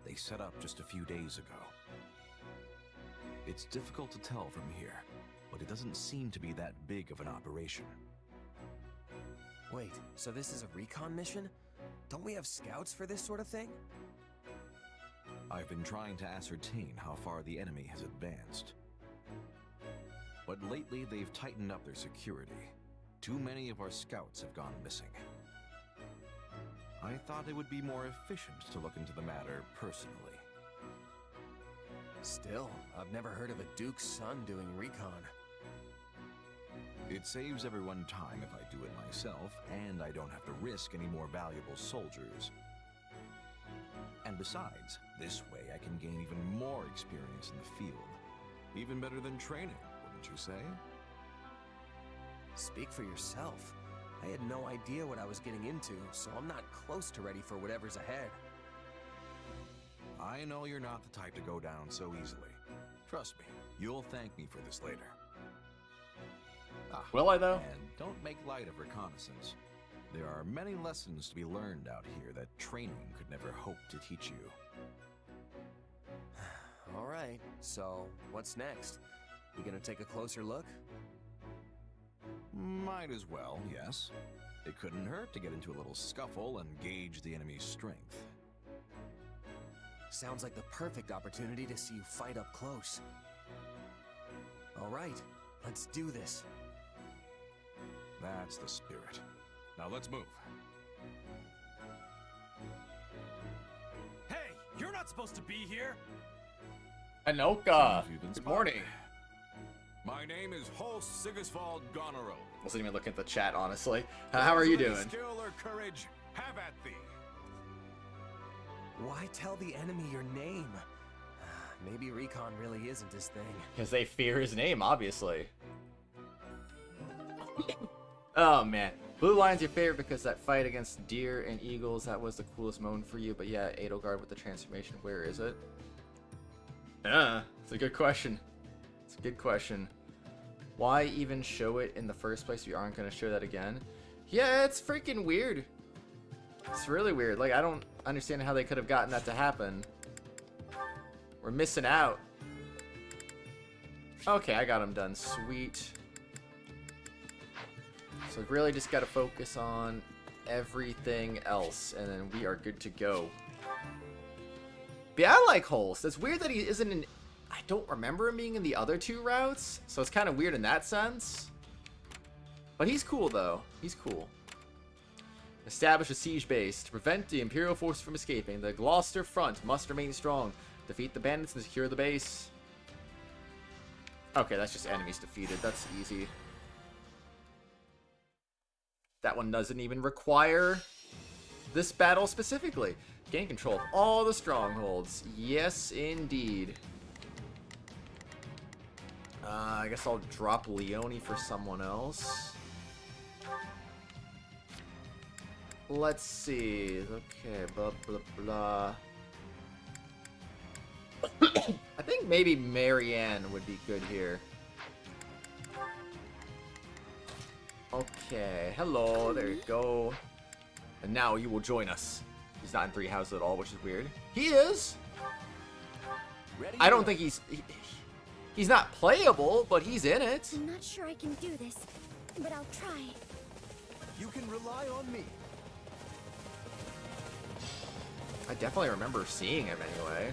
Speaker 8: They set up just a few days ago. It's difficult to tell from here, but it doesn't seem to be that big of an operation.
Speaker 5: Wait, so this is a recon mission? Don't we have scouts for this sort of thing?
Speaker 8: I've been trying to ascertain how far the enemy has advanced. But lately, they've tightened up their security. Too many of our scouts have gone missing. I thought it would be more efficient to look into the matter personally.
Speaker 5: Still, I've never heard of a Duke's son doing recon.
Speaker 8: It saves everyone time if I do it myself, and I don't have to risk any more valuable soldiers. And besides, this way I can gain even more experience in the field. Even better than training, wouldn't you say?
Speaker 5: Speak for yourself. I had no idea what I was getting into, so I'm not close to ready for whatever's ahead.
Speaker 8: I know you're not the type to go down so easily. Trust me, you'll thank me for this later.
Speaker 1: Will I, though?
Speaker 8: And don't make light of reconnaissance. There are many lessons to be learned out here that training could never hope to teach you.
Speaker 5: Alright, so what's next? You gonna take a closer look?
Speaker 8: Might as well, yes. It couldn't hurt to get into a little scuffle and gauge the enemy's strength.
Speaker 5: Sounds like the perfect opportunity to see you fight up close. Alright, let's do this.
Speaker 8: That's the spirit. Now let's move.
Speaker 3: Hey, you're not supposed to be here.
Speaker 1: Anoka, good morning.
Speaker 8: My name is Holst Sigisvald Gonaro.
Speaker 1: Wasn't even looking at the chat, honestly. How are you doing?
Speaker 8: Skill or courage, have at thee.
Speaker 5: Why tell the enemy your name? Maybe recon really isn't his thing.
Speaker 1: Because they fear his name, obviously. Oh, man. Blue Lion's your favorite because that fight against deer and eagles, that was the coolest moment for you. But yeah, Edelgard with the transformation, where is it? It's a good question. It's a good question. Why even show it in the first place if you aren't going to show that again? Yeah, it's freaking weird. It's really weird. Like, I don't understand how they could have gotten that to happen. We're missing out. Okay, I got him done. Sweet. So really just got to focus on everything else, and then we are good to go. But yeah, I like Holst. It's weird that he isn't in... I don't remember him being in the other two routes, so it's kind of weird in that sense. But he's cool, though. He's cool. Establish a siege base. To prevent the Imperial force from escaping, the Gloucester front must remain strong. Defeat the bandits and secure the base. Okay, that's just enemies defeated. That's easy. That one doesn't even require this battle specifically. Gain control of all the strongholds. Yes, indeed. I guess I'll drop Leone for someone else. Let's see. Okay, blah, blah, blah. I think maybe Marianne would be good here. Okay, hello, there you go. And now you will join us. He's not in Three Houses at all, which is weird. He is! I don't think he's not playable, but he's in it.
Speaker 4: I'm not sure I can do this, but I'll try.
Speaker 3: You can rely on me.
Speaker 1: I definitely remember seeing him anyway.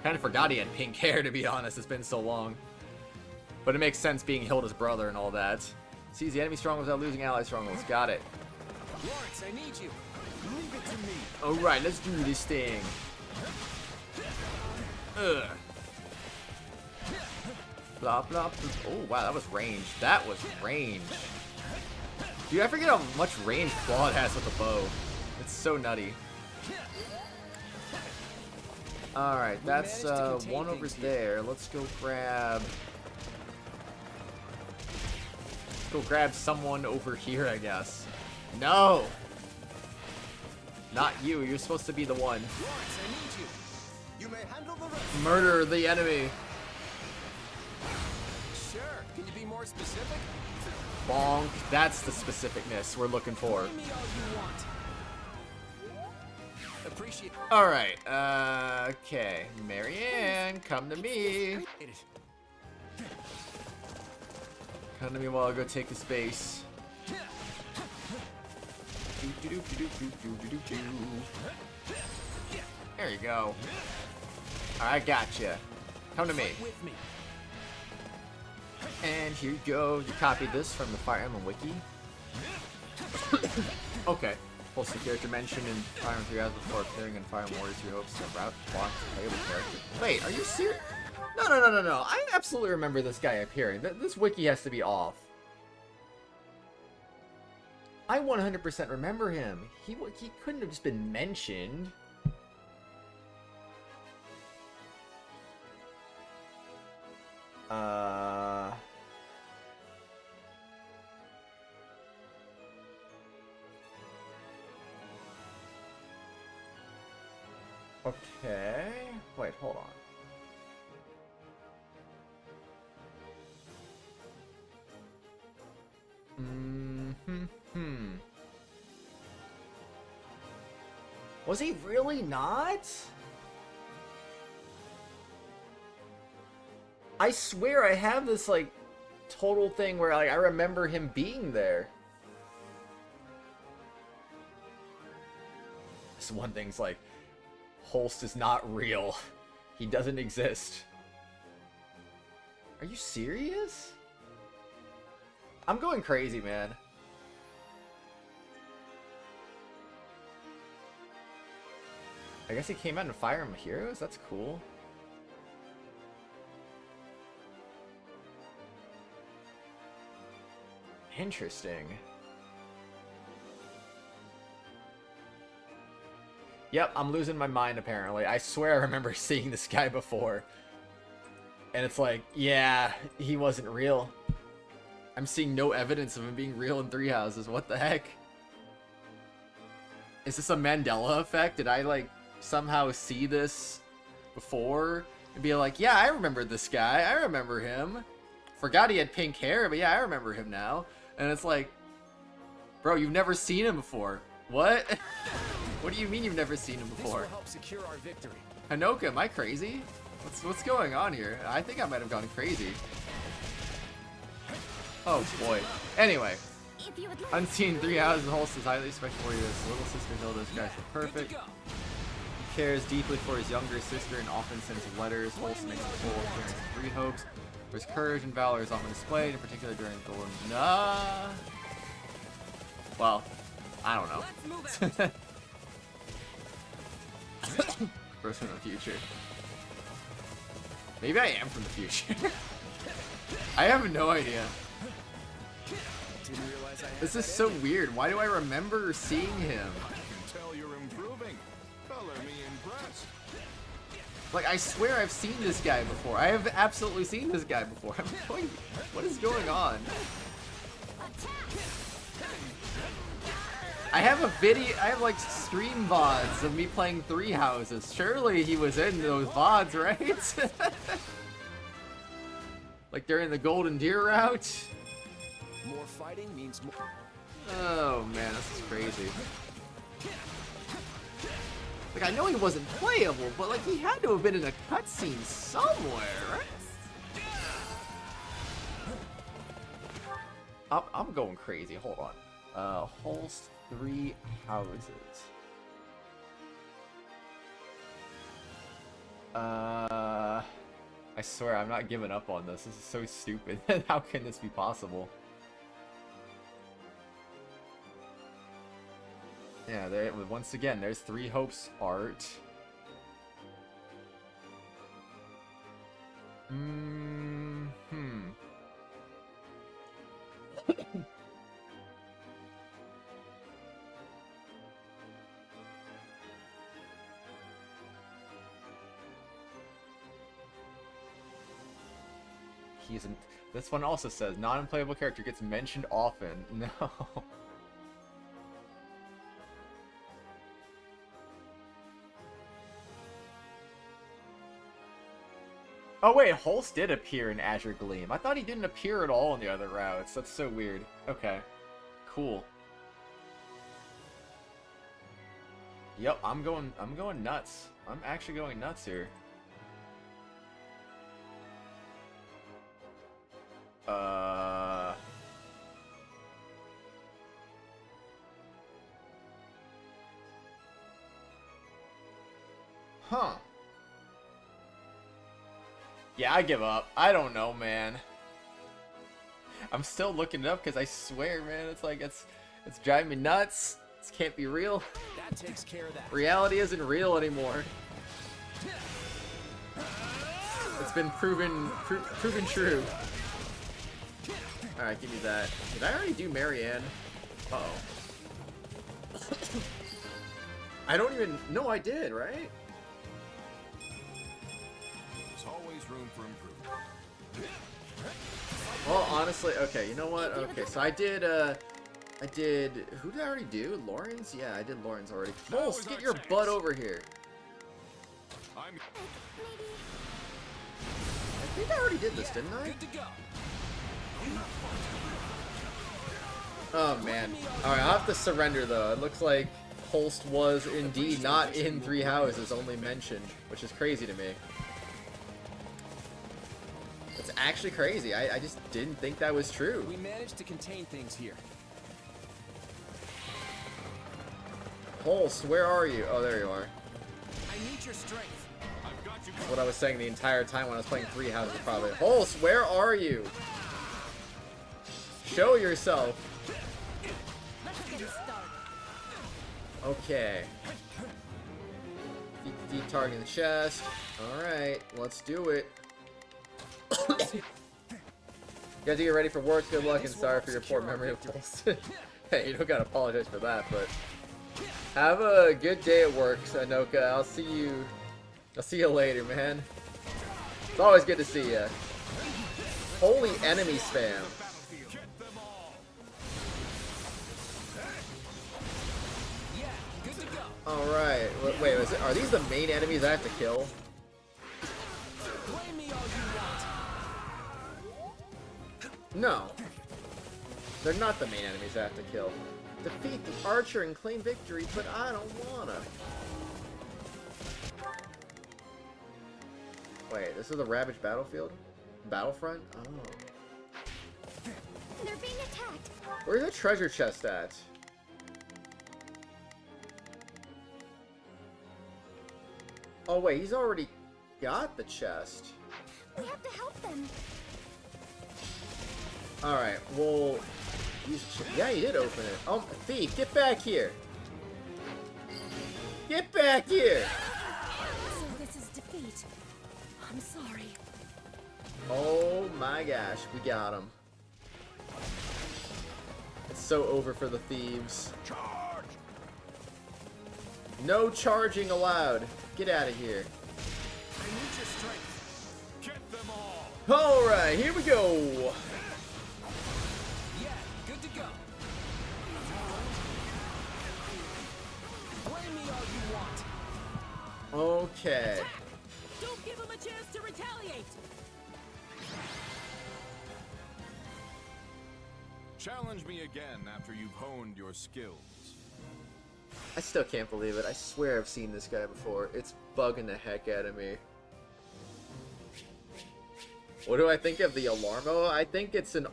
Speaker 1: Kind of forgot he had pink hair, to be honest. It's been so long. But it makes sense being Hilda's brother and all that. Seize the enemy strongholds without losing ally strongholds. Got it.
Speaker 5: Lawrence, I need you.
Speaker 3: Leave it to me.
Speaker 1: Alright, let's do this thing. Ugh. Blah, blah, blah. Oh, wow, that was range. That was range. Dude, I forget how much range Claude has with the bow. It's so nutty. Alright, that's one over there. Let's go grab... Let's go grab someone over here, I guess. No! Not you. You're supposed to be the one.
Speaker 3: Lawrence, I need you. You may handle the rest.
Speaker 1: Murder the enemy.
Speaker 5: Sure. Can you be more specific?
Speaker 1: Bonk. That's the specificness we're looking for.
Speaker 5: Give me all you want. Appreciate.
Speaker 1: All right. Okay. Marianne, come to me. Come to me while I go take the space. There you go. I gotcha. Come to me. And here you go. You copied this from the Fire Emblem Wiki. Okay. Pulse the character mentioned in Fire Emblem 3 hours before appearing in Fire Emblem Warriors 3 hopes to route block playable character. Wait, are you serious? No. I absolutely remember this guy appearing. This wiki has to be off. I 100% remember him. He couldn't have just been mentioned. Okay. Wait, hold on. Was he really not? I swear I have this, like, total thing where, like, I remember him being there. This one thing's like, Holst is not real. He doesn't exist. Are you serious? I'm going crazy, man. I guess he came out in Fire Emblem Heroes? That's cool. Interesting. Yep, I'm losing my mind apparently. I swear I remember seeing this guy before. And it's like, yeah, he wasn't real. I'm seeing no evidence of him being real in Three Houses. What the heck? Is this a Mandela effect? Did I, like, somehow see this before? And be like, yeah, I remember this guy. I remember him. Forgot he had pink hair, but yeah, I remember him now. And it's like, bro, you've never seen him before. What? What do you mean you've never seen him before?
Speaker 2: This will help secure our victory.
Speaker 1: Hanoka, am I crazy? What's going on here? I think I might have gone crazy. Oh boy. Anyway. Unseen 3 houses, Holst is highly respected for his little sister Hilda's guys are perfect. He cares deeply for his younger sister and often sends letters. Holst makes a full appearance in 3 hopes. His courage and valor is often displayed, in particular during Golden. Well, I don't know. Person from the future. Maybe I am from the future. I have no idea. This is so weird. Why do I remember seeing him?
Speaker 13: I can tell you're improving. Color me impressed.
Speaker 1: Like, I swear I've seen this guy before. I have absolutely seen this guy before. I'm going, what is going on? I have a video, I have like stream VODs of me playing 3 houses. Surely he was in those VODs, right? Like during the Golden Deer route?
Speaker 2: More fighting means more.
Speaker 1: Oh man, this is crazy. Like, I know he wasn't playable, but like he had to have been in a cutscene somewhere, right? I'm going crazy. Hold on. Holst 3 houses. I swear I'm not giving up on this. This is so stupid. How can this be possible? Yeah, there. Once again, there's 3 hopes art. This one also says non-playable character gets mentioned often. No. Oh wait, Holst did appear in Azure Gleam. I thought he didn't appear at all in the other routes. That's so weird. Okay. Cool. Yep, I'm going nuts. I'm actually going nuts here. Huh. Yeah, I give up. I don't know, man. I'm still looking it up because I swear, man, it's like it's driving me nuts. This can't be real.
Speaker 2: That takes care of that.
Speaker 1: Reality isn't real anymore. It's been proven true. All right, give me that. Did I already do Marianne? Uh-oh. I don't even know I did, right?
Speaker 13: There's always room for improvement.
Speaker 1: Well, honestly, okay, you know what? Okay, so I did, who did I already do? Lawrence? Yeah, I did Lawrence already. Moles, get your butt over here. I think I already did this, didn't I? Oh, man. Alright, I'll have to surrender, though. It looks like Holst was indeed not in 3 houses, only mentioned, which is crazy to me. It's actually crazy. I just didn't think that was true.
Speaker 2: We managed to contain things here.
Speaker 1: Holst, where are you? Oh, there you are.
Speaker 2: I need your strength.
Speaker 13: I've got you.
Speaker 1: That's what I was saying the entire time when I was playing 3 houses, probably. Holst, where are you? Show yourself. Okay. Deep targeting the chest. Alright, let's do it. You guys get ready for work. Good luck and sorry for your poor memory of Pulse. Hey, you don't gotta apologize for that, but have a good day at work, Sanoka. I'll see you later, man. It's always good to see you. Holy enemy spam. Alright, wait, are these the main enemies I have to kill? No. They're not the main enemies I have to kill. Defeat the archer and claim victory, but I don't wanna. Wait, this is the Ravaged Battlefield? Battlefront? Oh.
Speaker 4: They're being attacked.
Speaker 1: Where's the treasure chest at? Oh wait, he's already got the chest.
Speaker 4: We have to help them.
Speaker 1: Alright, well... Yeah, he did open it. Oh, thief, get back here! Get back here!
Speaker 4: So this is defeat. I'm sorry.
Speaker 1: Oh my gosh, we got him. It's so over for the thieves.
Speaker 13: Charge!
Speaker 1: No charging allowed. Get out of here.
Speaker 2: I need your strength.
Speaker 13: Get them all!
Speaker 1: Alright, here we go!
Speaker 2: Yeah, good to go. Blame me all you want.
Speaker 1: Okay.
Speaker 10: Don't give him a chance to retaliate!
Speaker 13: Challenge me again after you've honed your skills.
Speaker 1: I still can't believe it. I swear I've seen this guy before. It's bugging the heck out of me. What do I think of the Alarmo? I think it's an...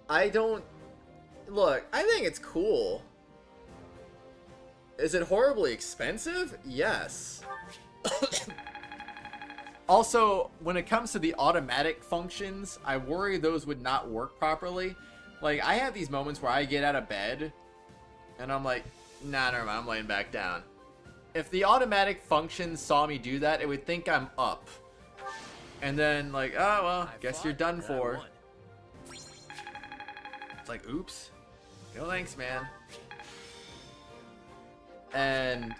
Speaker 1: I don't... Look, I think it's cool. Is it horribly expensive? Yes. Also, when it comes to the automatic functions, I worry those would not work properly. Like, I have these moments where I get out of bed, and I'm like, nah, never mind, I'm laying back down. If the automatic function saw me do that, it would think I'm up. And then, like, oh, well, guess you're done for. It's like, oops. No thanks, man. And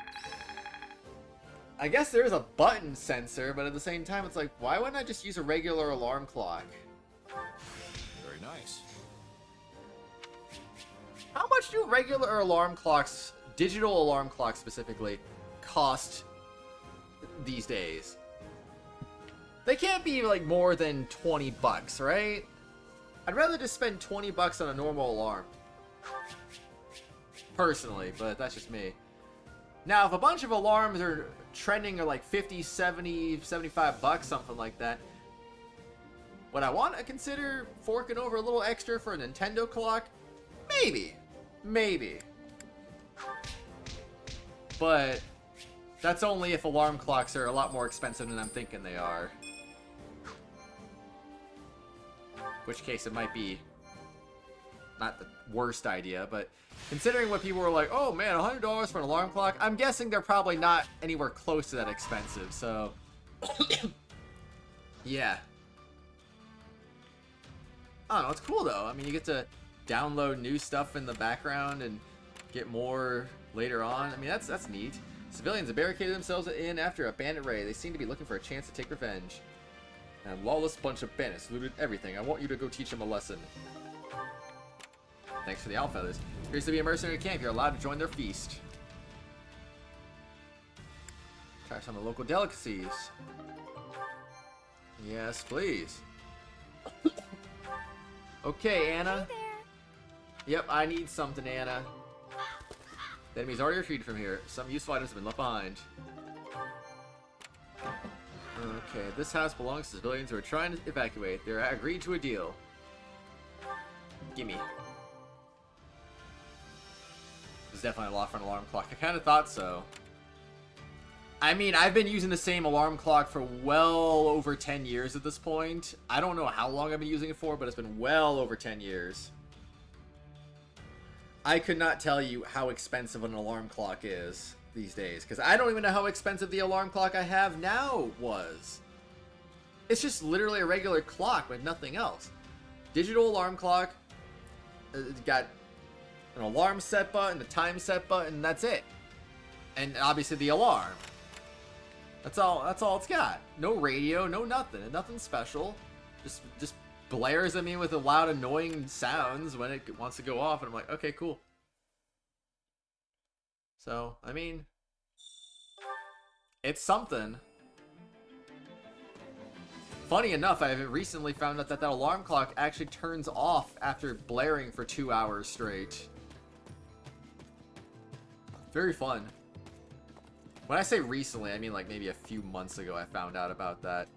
Speaker 1: I guess there is a button sensor, but at the same time, it's like, why wouldn't I just use a regular alarm clock?
Speaker 13: Very nice.
Speaker 1: How much do regular alarm clocks, digital alarm clocks specifically, cost these days? They can't be like more than 20 bucks, right? I'd rather just spend 20 bucks on a normal alarm. Personally, but that's just me. Now, if a bunch of alarms are trending at like 50, 70, 75 bucks, something like that, would I want to consider forking over a little extra for a Nintendo clock? Maybe. Maybe. But That's only if alarm clocks are a lot more expensive than I'm thinking they are. Which case it might be not the worst idea, but considering what people were like, oh man, $100 for an alarm clock, I'm guessing they're probably not anywhere close to that expensive, so yeah. I don't know, it's cool though. I mean, you get to download new stuff in the background and get more later on. I mean, that's neat. Civilians have barricaded themselves in after a bandit raid. They seem to be looking for a chance to take revenge. And a lawless bunch of bandits looted everything. I want you to go teach them a lesson. Thanks for the owl feathers. Appears to be a mercenary camp. You're allowed to join their feast. Try some of the local delicacies. Yes, please. Okay, Anna.
Speaker 12: Hey there.
Speaker 1: Yep, I need something, Anna. The enemy's already retreated from here. Some useful items have been left behind. Okay, this house belongs to civilians who are trying to evacuate. They're agreed to a deal. Gimme. This is definitely a lot for an alarm clock. I kind of thought so. I mean, I've been using the same alarm clock for well over 10 years at this point. I don't know how long I've been using it for, but it's been well over 10 years. I could not tell you how expensive an alarm clock is these days, because I don't even know how expensive the alarm clock I have now was. It's just literally a regular clock with nothing else. Digital alarm clock, it's got an alarm set button, a time set button, that's it. And obviously the alarm. That's all it's got. No radio, no nothing. Nothing special. Just blares at me with a loud annoying sounds when it wants to go off, and I'm like, okay, cool. So, I mean, it's something. Funny enough, I recently found out that that alarm clock actually turns off after blaring for 2 hours straight. Very fun. When I say recently, I mean like maybe a few months ago I found out about that.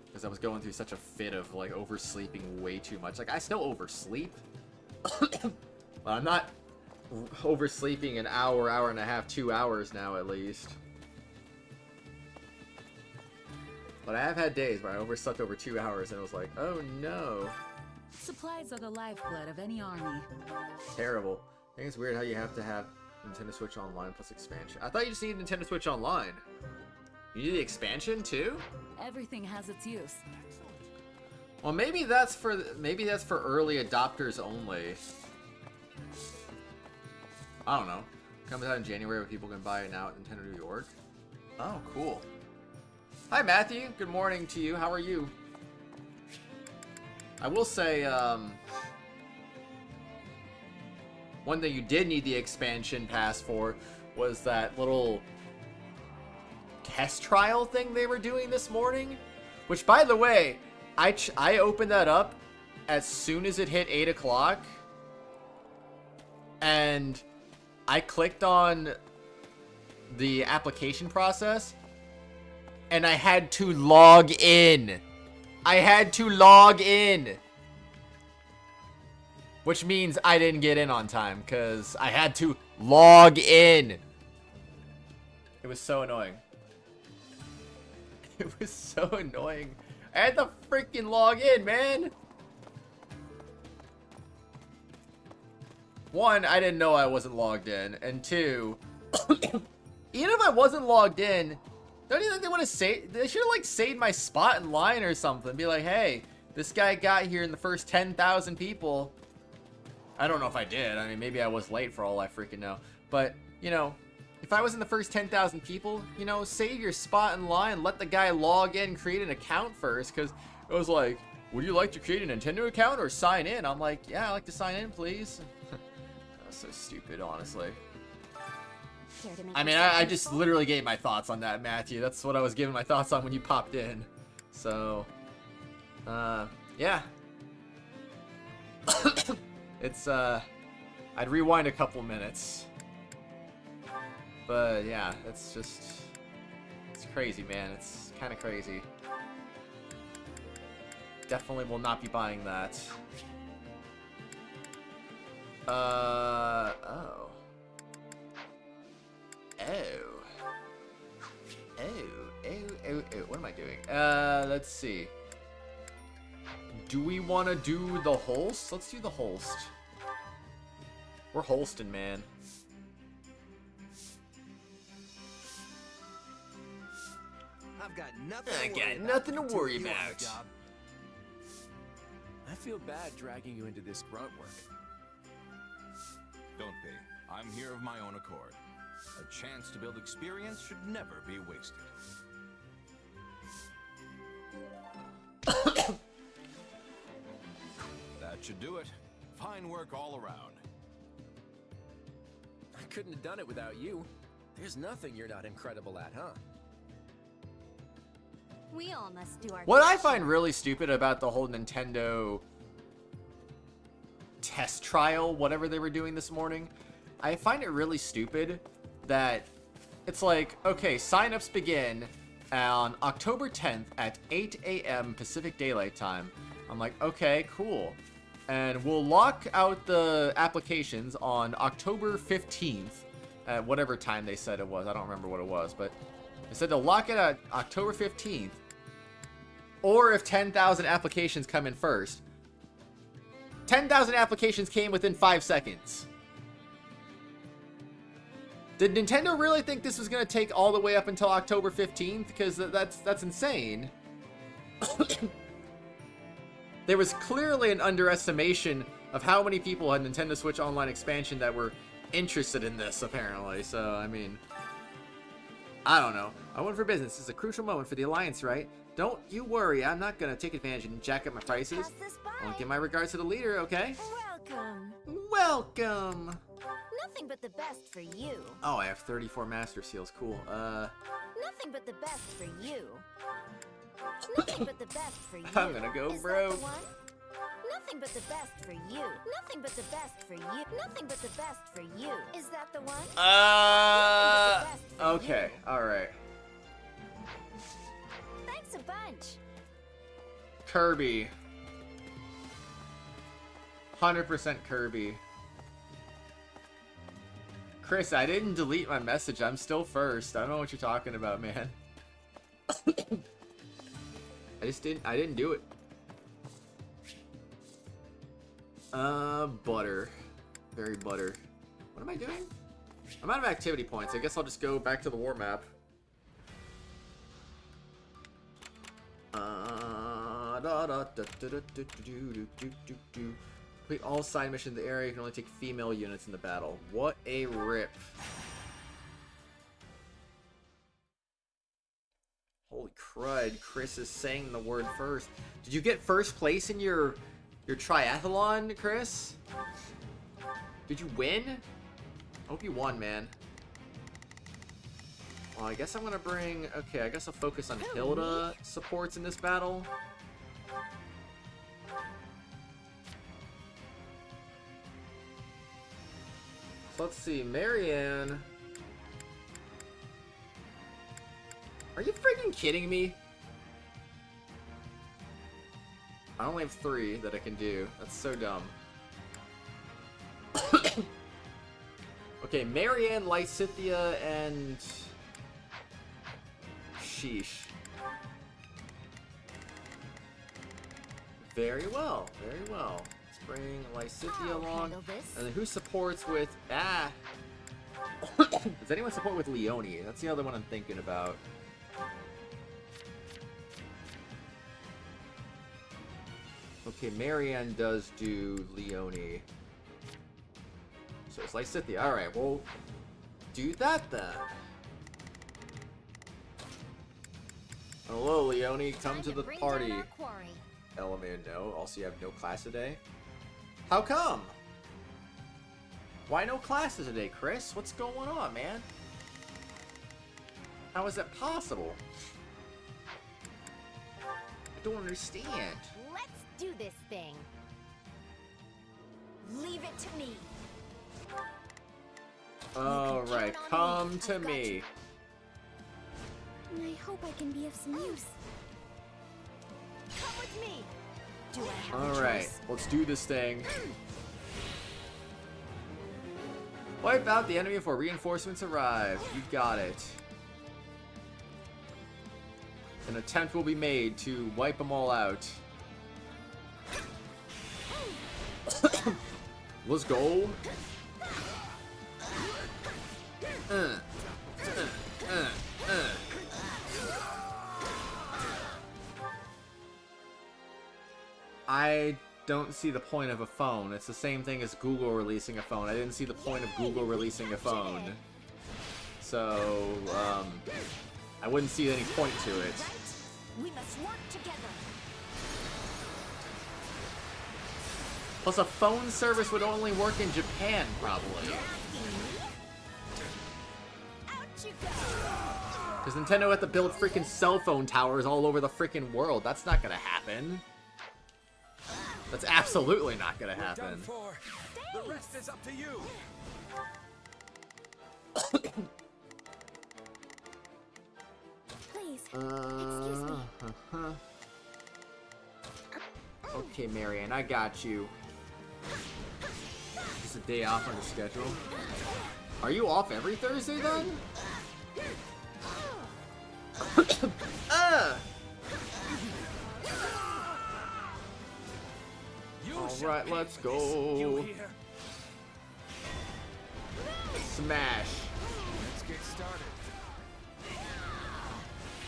Speaker 1: Because I was going through such a fit of like oversleeping way too much. Like, I still oversleep. But I'm not oversleeping an hour, hour and a half, 2 hours now at least. But I have had days where I overslept over 2 hours and it was like, oh no.
Speaker 10: Supplies are the lifeblood of any army.
Speaker 1: Terrible. I think it's weird how you have to have Nintendo Switch Online plus expansion. I thought you just needed Nintendo Switch Online. You need the expansion too?
Speaker 10: Everything has its use.
Speaker 1: Well, maybe that's for early adopters only. I don't know. Comes out in January where people can buy it now at Nintendo New York. Oh, cool. Hi, Matthew. Good morning to you. How are you? I will say, one thing you did need the expansion pass for was that little test trial thing they were doing this morning. Which, by the way, I opened that up as soon as it hit 8 o'clock. And I clicked on the application process. And I had to log in. I had to log in. Which means I didn't get in on time because I had to log in. It was so annoying. It was so annoying. I had to freaking log in, man. One, I didn't know I wasn't logged in. And two, even if I wasn't logged in, don't you think they would have saved? They should have like saved my spot in line or something. Be like, hey, this guy got here in the first 10,000 people. I don't know if I did. I mean, maybe I was late for all I freaking know. But, you know, if I was in the first 10,000 people, you know, save your spot in line. Let the guy log in, create an account first. Because it was like, would you like to create a Nintendo account or sign in? I'm like, yeah, I'd like to sign in, please. That was so stupid, honestly. I mean, I just literally gave my thoughts on that, Matthew. That's what I was giving my thoughts on when you popped in. So, yeah. It's, I'd rewind a couple minutes. But, yeah, it's just, it's crazy, man. It's kind of crazy. Definitely will not be buying that. Oh. Oh. what am I doing? Let's see. Do we want to do the Holst? Let's do the Holst. We're Holston, man.
Speaker 5: I've got nothing to worry about.
Speaker 2: I feel bad dragging you into this grunt work.
Speaker 8: Don't be. I'm here of my own accord. A chance to build experience should never be wasted. That should do it. Fine work all around.
Speaker 2: I couldn't have done it without you. There's nothing you're not incredible at, huh?
Speaker 12: We all must do our
Speaker 1: What I find really stupid about the whole Nintendo test trial, whatever they were doing this morning, I find it really stupid that it's like, okay, signups begin on October 10th at 8 a.m. Pacific Daylight Time. I'm like, okay, cool. And we'll lock out the applications on October 15th at whatever time they said it was. I don't remember what it was, but they said they'll lock it at October 15th. Or if 10,000 applications come in first. 10,000 applications came within 5 seconds. Did Nintendo really think this was going to take all the way up until October 15th? Because that's insane. There was clearly an underestimation of how many people had Nintendo Switch Online expansion that were interested in this, apparently. So, I mean, I don't know. I went for business. It's a crucial moment for the Alliance, right? Don't you worry. I'm not going to take advantage and jack up my prices. I'll give my regards to the leader, okay?
Speaker 12: Welcome.
Speaker 1: Welcome.
Speaker 12: Nothing but the best for you.
Speaker 1: Oh, I have 34 Master Seals. Cool.
Speaker 12: Nothing but the best for you. Nothing but the best for you.
Speaker 1: I'm gonna go broke.
Speaker 12: Is that the one? Nothing but the best for you. Nothing but the best for you. Nothing but the best for you. Is that the one?
Speaker 1: Okay. All right.
Speaker 12: Thanks a bunch.
Speaker 1: Kirby. 100% Kirby. Chris, I didn't delete my message. I'm still first. I don't know what you're talking about, man. I didn't do it. Butter. Very butter. What am I doing? I'm out of activity points. I guess I'll just go back to the war map. Complete all side missions in the area. You can only take female units in the battle. What a rip. Holy crud, Chris is saying the word first. Did you get first place in your triathlon, Chris? Did you win? I hope you won, man. Well, I guess I'm gonna bring... Okay, I guess I'll focus on Hilda supports in this battle. So let's see, Marianne... Are you freaking kidding me? I only have 3 that I can do. That's so dumb. Okay, Marianne, Lysithia, and... Sheesh. Very well, very well. Let's bring Lysithia along. And then who supports with... Ah! Does anyone support with Leone? That's the other one I'm thinking about. Okay, Marianne does do Leone. So it's Lysithia. Alright, we'll do that then. Hello, Leone. Come to the party. Element, no. Also, you have no class today. How come? Why no classes today, Chris? What's going on, man? How is that possible? I don't understand.
Speaker 12: Let's do this thing.
Speaker 6: Leave it to me.
Speaker 1: Alright, come to me.
Speaker 4: I hope I can be of some use.
Speaker 12: Come with me.
Speaker 6: Do I have a
Speaker 1: Alright,
Speaker 6: choice?
Speaker 1: let's do this thing. Wipe out the enemy before reinforcements arrive. You got it. An attempt will be made to wipe them all out. Let's go. I don't see the point of a phone. It's the same thing as Google releasing a phone. I didn't see the point of Google releasing a phone. So, I wouldn't see any point to it.
Speaker 4: We must work together.
Speaker 1: Plus, a phone service would only work in Japan, probably. Because Nintendo had to build freaking cell phone towers all over the freaking world. That's not gonna happen. That's absolutely not gonna happen.
Speaker 5: The rest is up to you.
Speaker 4: Please, excuse me.
Speaker 1: Okay, Marianne, I got you. Just a day off on the schedule. Are you off every Thursday then? Alright, let's go. Smash.
Speaker 5: Let's get started.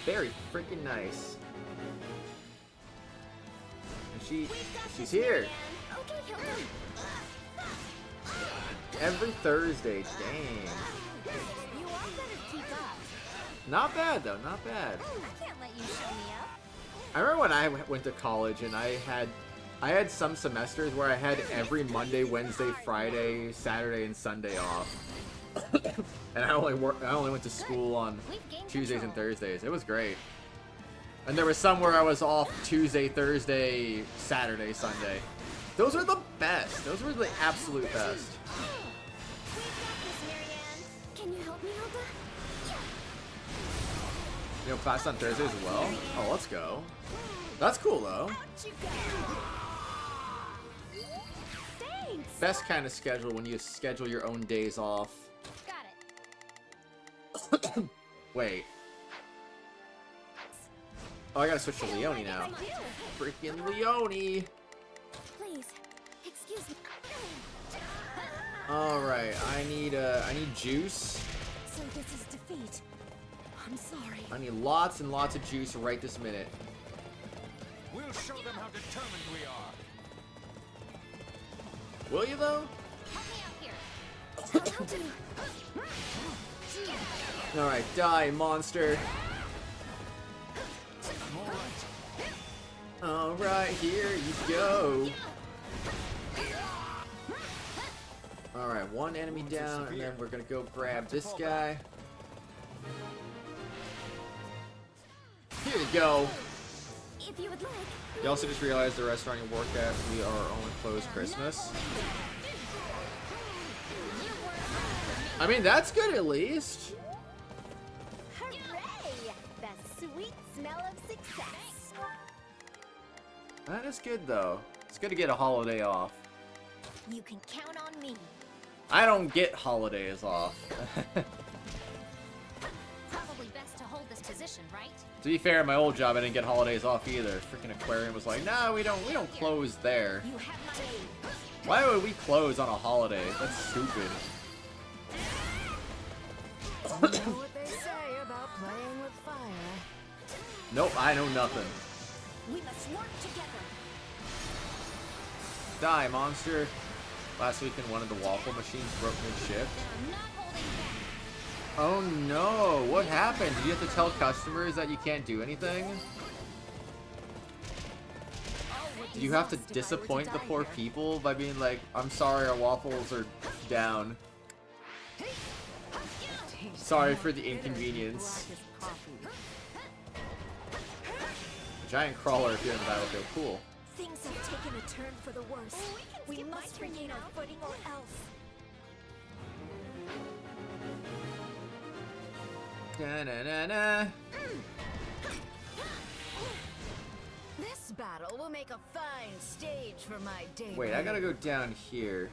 Speaker 1: Very freaking nice. And she's here. Every Thursday, dang.
Speaker 12: You all better keep up.
Speaker 1: Not bad though, not bad.
Speaker 12: I can't let you show me up.
Speaker 1: I remember when I went to college and I had some semesters where I had every Monday, Wednesday, Friday, Saturday, and Sunday off. And I only went to school on Tuesdays and Thursdays. It was great. And there was some where I was off Tuesday, Thursday, Saturday, Sunday. Those were the best. Those were the absolute best.
Speaker 4: Can you help me, Hilda?
Speaker 1: You know, class on Thursdays as well? Oh, let's go. That's cool though. Best kind of schedule when you schedule your own days off.
Speaker 12: Got it.
Speaker 1: Wait. Oh, I gotta switch to Leone now. Freaking Leone!
Speaker 4: Please, excuse me.
Speaker 1: Alright, I need juice.
Speaker 4: So this is defeat. I'm sorry.
Speaker 1: I need lots and lots of juice right this minute.
Speaker 13: We'll show them how determined we are.
Speaker 1: Will you though?
Speaker 12: Help me out here.
Speaker 1: Alright, die, monster. Alright, here you go. Alright, one enemy down, and then we're gonna go grab this guy. Here you go.
Speaker 4: If you would like.
Speaker 1: You also just realized the restaurant you work at, we are only closed Christmas. I mean, that's good at least.
Speaker 9: Hooray! The sweet smell of success.
Speaker 1: That is good though. It's good to get a holiday off.
Speaker 9: You can count on me.
Speaker 1: I don't get holidays off.
Speaker 12: Probably best to hold this position, right?
Speaker 1: To be fair, at my old job I didn't get holidays off either. Freaking aquarium was like, no, we don't close there.
Speaker 12: You have my aid.
Speaker 1: Why would we close on a holiday? That's stupid.
Speaker 10: You know what they say about playing with fire.
Speaker 1: Nope, I know nothing.
Speaker 4: We must work together.
Speaker 1: Die, monster. Last weekend one of the waffle machines broke mid-shift.
Speaker 12: I'm not holding back.
Speaker 1: Oh no, what happened? Did you have to tell customers that you can't do anything? Do you have to disappoint the poor people by being like, I'm sorry, our waffles are down. Sorry for the inconvenience. Giant crawler if you're in the battlefield, cool.
Speaker 4: Things have taken a turn for the worse. We must regain our footing or else.
Speaker 1: Da-na-na-na.
Speaker 10: This battle will make a fine stage for my debut.
Speaker 1: Wait, I gotta go down here.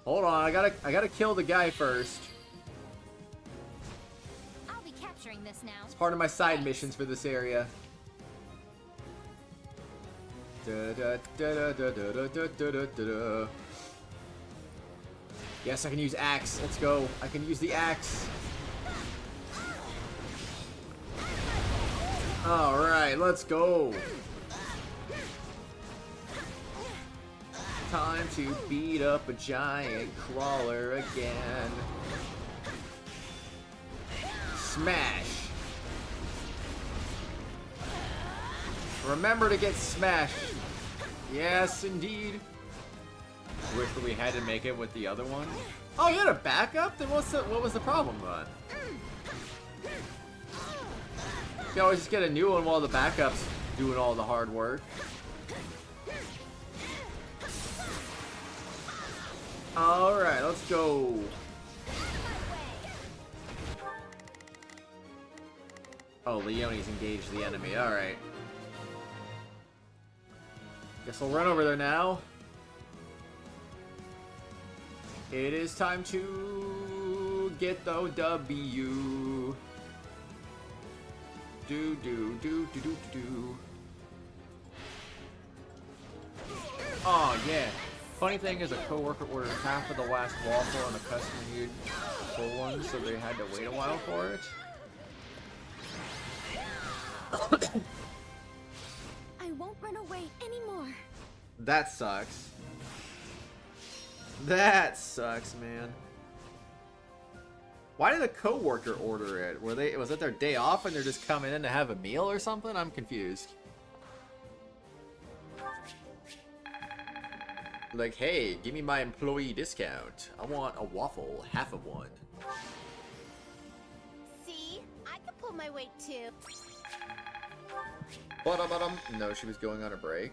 Speaker 1: Hold on, I gotta kill the guy first.
Speaker 12: I'll be catching capturing this now.
Speaker 1: It's part of my side missions for this area. Yes, I can use axe. Let's go. I can use the axe. Alright, let's go. Time to beat up a giant crawler again. Smash. Remember to get smashed. Yes, indeed.
Speaker 14: Wish we had to make it with the other one.
Speaker 1: Oh, you had a backup? Then what was the problem then? You always just get a new one while the backup's doing all the hard work. Alright, let's go. Oh, Leonie's engaged the enemy. Alright. Guess I'll run over there now. It is time to get the W. Do. Oh, yeah. Funny thing is, a coworker ordered half of the last waffle and the customer needed full one, so they had to wait a while for it.
Speaker 4: I won't run away anymore.
Speaker 1: That sucks. That sucks, man. Why did a coworker order it? Was it their day off and they're just coming in to have a meal or something? I'm confused. Like, hey, give me my employee discount. I want a waffle, half of one.
Speaker 9: See? I can pull my weight too.
Speaker 1: No, she was going on a break.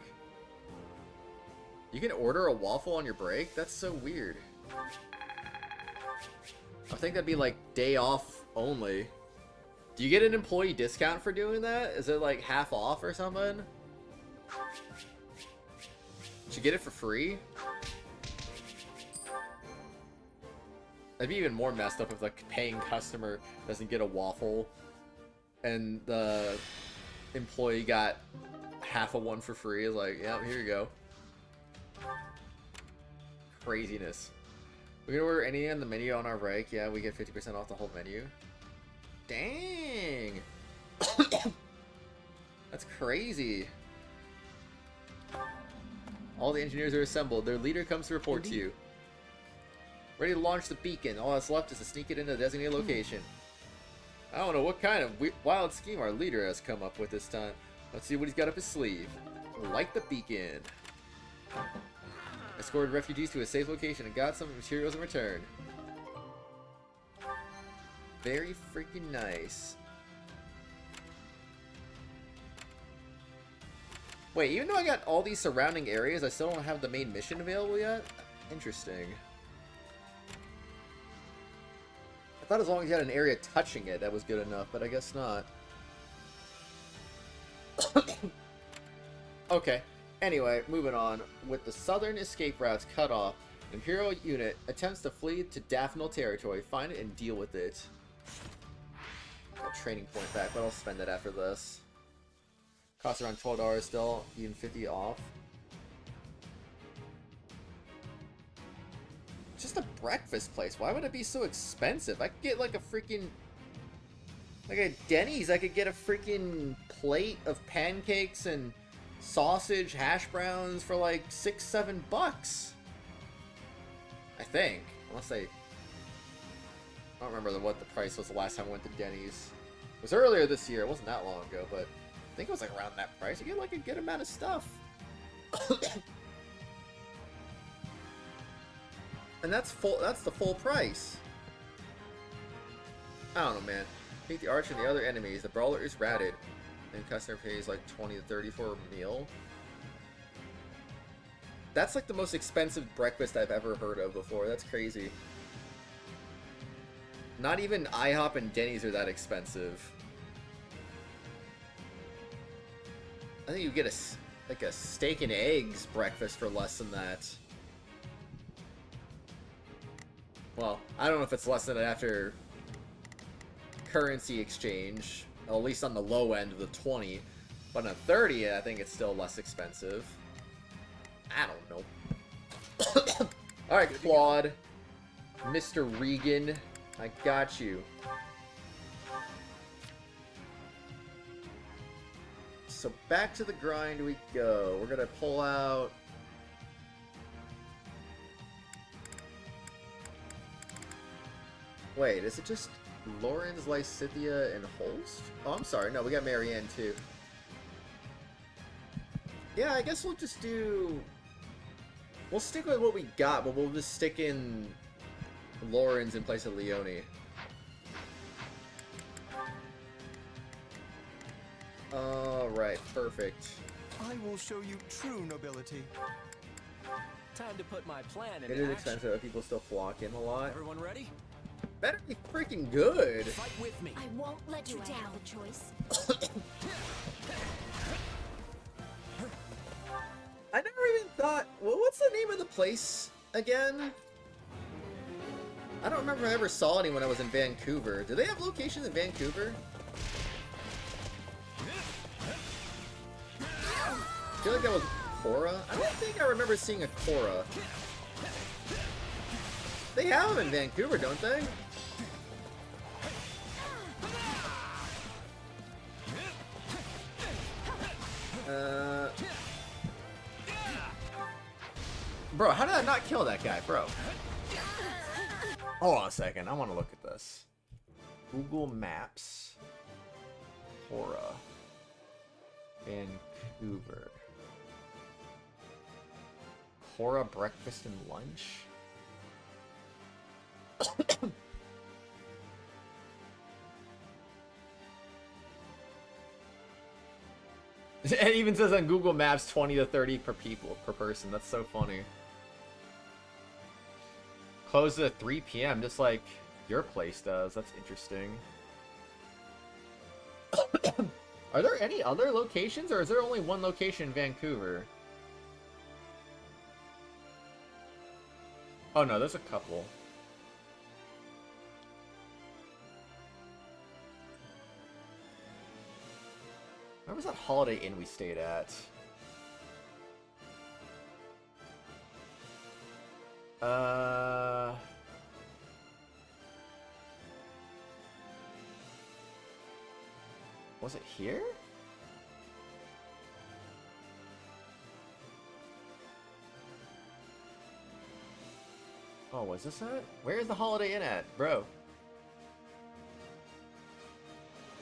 Speaker 1: You can order a waffle on your break? That's so weird. I think that'd be like day off only. Do you get an employee discount for doing that? Is it like half off or something? Did you get it for free? That'd be even more messed up if the paying customer doesn't get a waffle and the employee got half of one for free. Like, yeah, here you go. Craziness. We can order anything on the menu on our break. Yeah, we get 50% off the whole menu. Dang! That's crazy. All the engineers are assembled. Their leader comes to report to you. Ready to launch the beacon. All that's left is to sneak it into the designated location. I don't know what kind of wild scheme our leader has come up with this time. Let's see what he's got up his sleeve. Light the beacon. Escorted refugees to a safe location and got some materials in return. Very freaking nice. Wait, even though I got all these surrounding areas, I still don't have the main mission available yet? Interesting. I thought as long as you had an area touching it, that was good enough, but I guess not. Okay. Anyway, moving on. With the southern escape routes cut off, an Imperial unit attempts to flee to Daphne territory. Find it and deal with it. Got a training point back, but I'll spend it after this. Costs around $12 still, even 50 off. Just a breakfast place. Why would it be so expensive? I could get like a freaking... Like a Denny's, I could get a freaking plate of pancakes and sausage, hash browns for like $6-7. I think. Unless I don't remember what the price was the last time I went to Denny's. It was earlier this year. It wasn't that long ago, but I think it was like around that price. You get like a good amount of stuff. And that's the full price. I don't know, man. Take the archer and the other enemies. The brawler is routed. And customer pays like 20 to 30 for a meal. That's like the most expensive breakfast I've ever heard of before. That's crazy. Not even IHOP and Denny's are that expensive. I think you get a steak and eggs breakfast for less than that. Well, I don't know if it's less than it after currency exchange, at least on the low end of the 20. But on a 30, I think it's still less expensive. I don't know. Alright, Claude. Mr. Regan, I got you. So back to the grind we go. We're gonna pull out... Wait, is it just Lawrence, Lysithea, and Holst? Oh, I'm sorry. No, we got Marianne, too. Yeah, I guess we'll just do... We'll stick with what we got, but we'll just stick in Lawrence in place of Leone. Alright, perfect.
Speaker 3: I will show you true nobility.
Speaker 5: Time to put my plan in
Speaker 1: It is expensive, but people still flock in a lot.
Speaker 5: Everyone ready?
Speaker 1: Better be freaking good.
Speaker 5: Fight with me.
Speaker 4: I won't let you down. The choice.
Speaker 1: I never even thought... Well, what's the name of the place again? I don't remember if I ever saw any when I was in Vancouver. Do they have locations in Vancouver? I feel like that was Cora. I don't think I remember seeing a Cora. They have them in Vancouver, don't they? Bro, how did I not kill that guy, bro? Hold on a second, I want to look at this. Google Maps. Cora. Vancouver. Cora breakfast and lunch? It even says on Google Maps 20 to 30 per person. That's so funny. Closes at 3 p.m. just like your place does. That's interesting. Are there any other locations, or is there only one location in Vancouver? Oh no, there's a couple. Where was that Holiday Inn we stayed at? Was it here? Oh, was this it? Where's the Holiday Inn at, bro?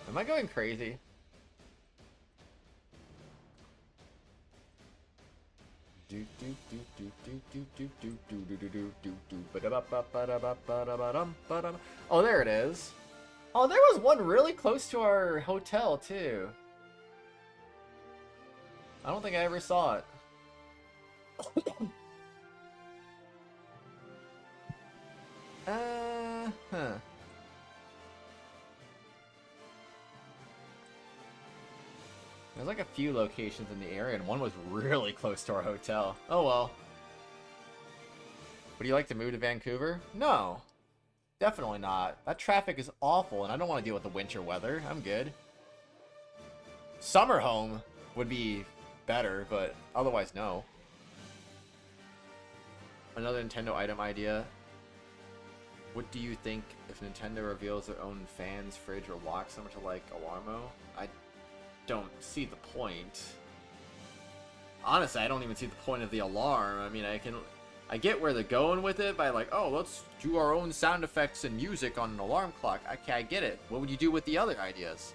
Speaker 1: Am I going crazy? Oh, there it is. Oh, there was one really close to our hotel, too. I don't think I ever saw it. Huh. There's like a few locations in the area, and one was really close to our hotel. Oh well. Would you like to move to Vancouver? No. Definitely not. That traffic is awful, and I don't want to deal with the winter weather. I'm good. Summer home would be better, but otherwise, no. Another Nintendo item idea. What do you think if Nintendo reveals their own fans, fridge, or lock similar to like Alarmo? I don't see the point. Honestly, I don't even see the point of the alarm. I mean, I get where they're going with it by like, oh, let's do our own sound effects and music on an alarm clock. Okay, I get it. What would you do with the other ideas?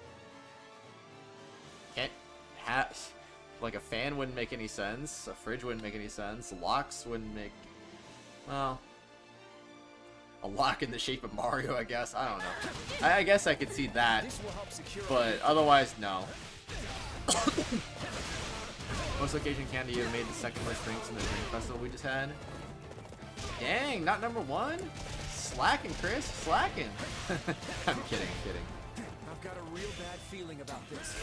Speaker 1: Can't have... Like, a fan wouldn't make any sense. A fridge wouldn't make any sense. Locks wouldn't make... Well... A lock in the shape of Mario, I guess. I don't know. I guess I could see that. But otherwise, no. Most location candy you made the second most drinks in the drink festival we just had. Dang, not number one? Slacking, Chris. Slacking. I'm kidding, I'm kidding.
Speaker 5: I've got a real bad feeling about this.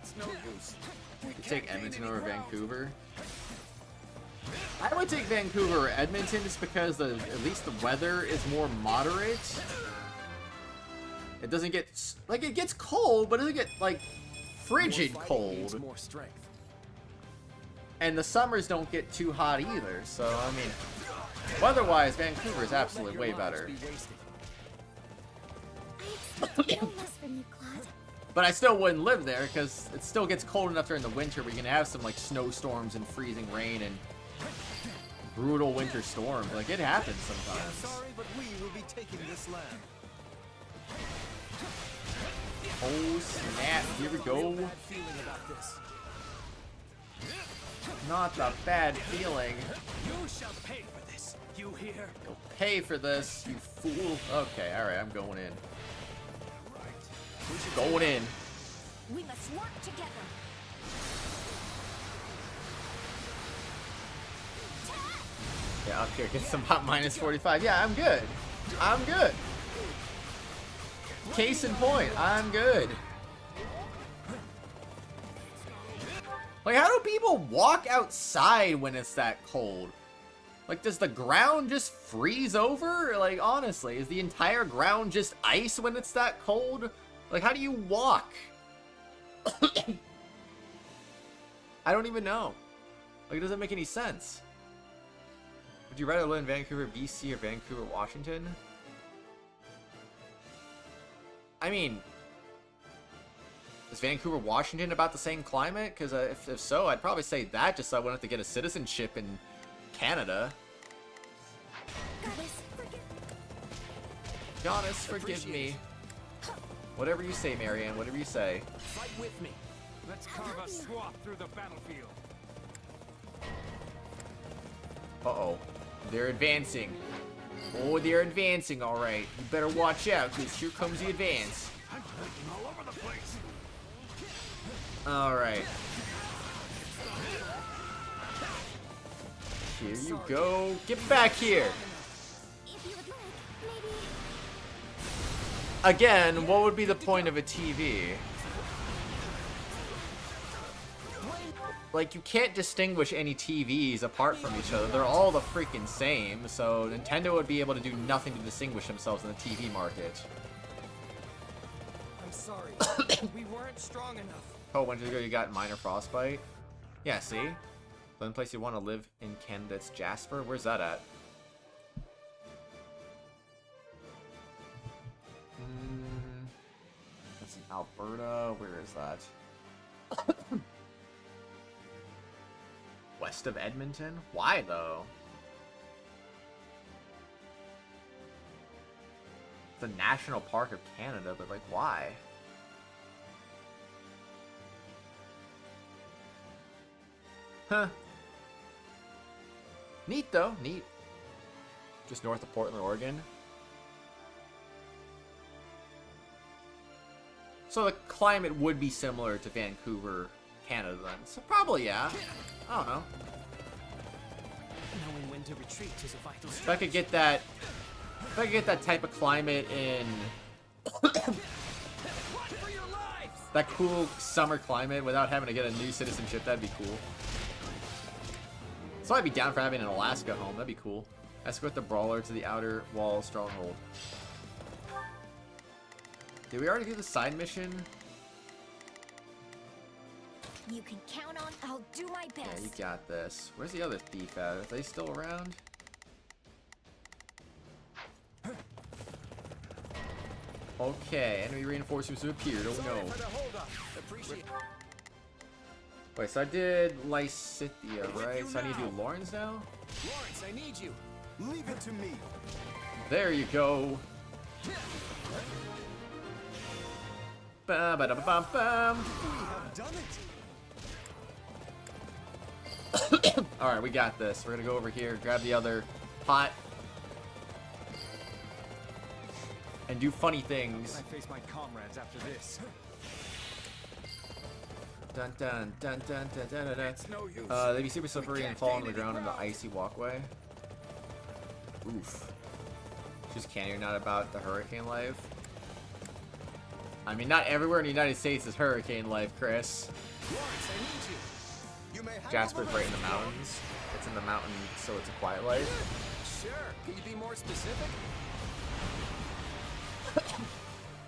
Speaker 5: It's no use.
Speaker 1: You take Edmonton over Vancouver? I would take Vancouver or Edmonton just because at least the weather is more moderate. It doesn't get, like, it gets cold, but it doesn't get, like, frigid cold.
Speaker 5: More strength.
Speaker 1: And the summers don't get too hot either, so, I mean, weather-wise, Vancouver is absolutely way better. But I still wouldn't live there, because it still gets cold enough during the winter where you can have some, like, snowstorms and freezing rain and brutal winter storms. Like, it happens sometimes.
Speaker 3: Sorry, but we will be taking this land.
Speaker 1: Oh, snap. Here we go. Not a bad feeling.
Speaker 11: You shall pay for this. You hear?
Speaker 1: You'll pay for this, you fool. Okay, alright, I'm going in. Going in.
Speaker 4: We must work together.
Speaker 1: Yeah, up here, get some hot minus 45. Yeah, I'm good. I'm good. Case in point, I'm good. Like, how do people walk outside when it's that cold? Like, does the ground just freeze over? Like, honestly, is the entire ground just ice when it's that cold? Like, how do you walk? I don't even know. Like, it doesn't make any sense. Would you rather live in Vancouver, BC, or Vancouver, Washington? I mean, is Vancouver, Washington about the same climate? Because if so, I'd probably say that just so I wouldn't have to get a citizenship in Canada. Goddess, forgive me. Whatever you say, Marianne, whatever you say.
Speaker 11: Fight with me. Let's carve a swath through the battlefield.
Speaker 1: Uh-oh. They're advancing. Oh, they're advancing, alright. You better watch out, because here comes the advance.
Speaker 11: I'm bleeding all over the place.
Speaker 1: Alright. Here you go. Get back here. Again, what would be the point of a TV? Like, you can't distinguish any TVs apart from each other. They're all the freaking same, so Nintendo would be able to do nothing to distinguish themselves in the TV market.
Speaker 3: I'm sorry. We weren't strong enough.
Speaker 1: Oh, when did you go? You got minor frostbite? Yeah, see? The only place you want to live in Canada is Jasper? Where's that at? That's in Alberta. Where is that? West of Edmonton? Why, though? It's a national park of Canada, but, like, why? Huh. Neat, though. Neat. Just north of Portland, Oregon. So the climate would be similar to Vancouver, Canada, then. So probably, yeah. I don't know.
Speaker 11: Knowing when to retreat is a vital
Speaker 1: If I could get that... If I could get that type of climate in... that cool summer climate without having to get a new citizenship, that'd be cool. So I'd be down for having an Alaska home. That'd be cool. Escort the brawler to the outer wall stronghold. Did we already do the side mission?
Speaker 4: You can count on. I'll do my best.
Speaker 1: Yeah, you got this. Where's the other thief at? Are they still around? Okay, enemy reinforcements have appeared. Oh no. Wait, so I did Lysithia, right? So I need to do Lawrence now?
Speaker 3: Lawrence, I need you. Leave it to me.
Speaker 1: There you go. Ba-ba-da-ba-bum-bum.
Speaker 3: We have done it.
Speaker 1: Alright, we got this. We're gonna go over here, grab the other pot, and do funny things.
Speaker 3: I face my comrades after this.
Speaker 1: Dun dun dun dun dun dun dun.
Speaker 3: It's no use.
Speaker 1: They'd be super slippery and fall on the ground in the icy walkway. Oof. Just can't hear not about the hurricane life. I mean, not everywhere in the United States is hurricane life, Chris.
Speaker 3: Lawrence, I need you. You may have
Speaker 1: Jasper's right in the mountains. It's in the mountain, so it's a quiet life.
Speaker 5: Sure. Can you be more specific?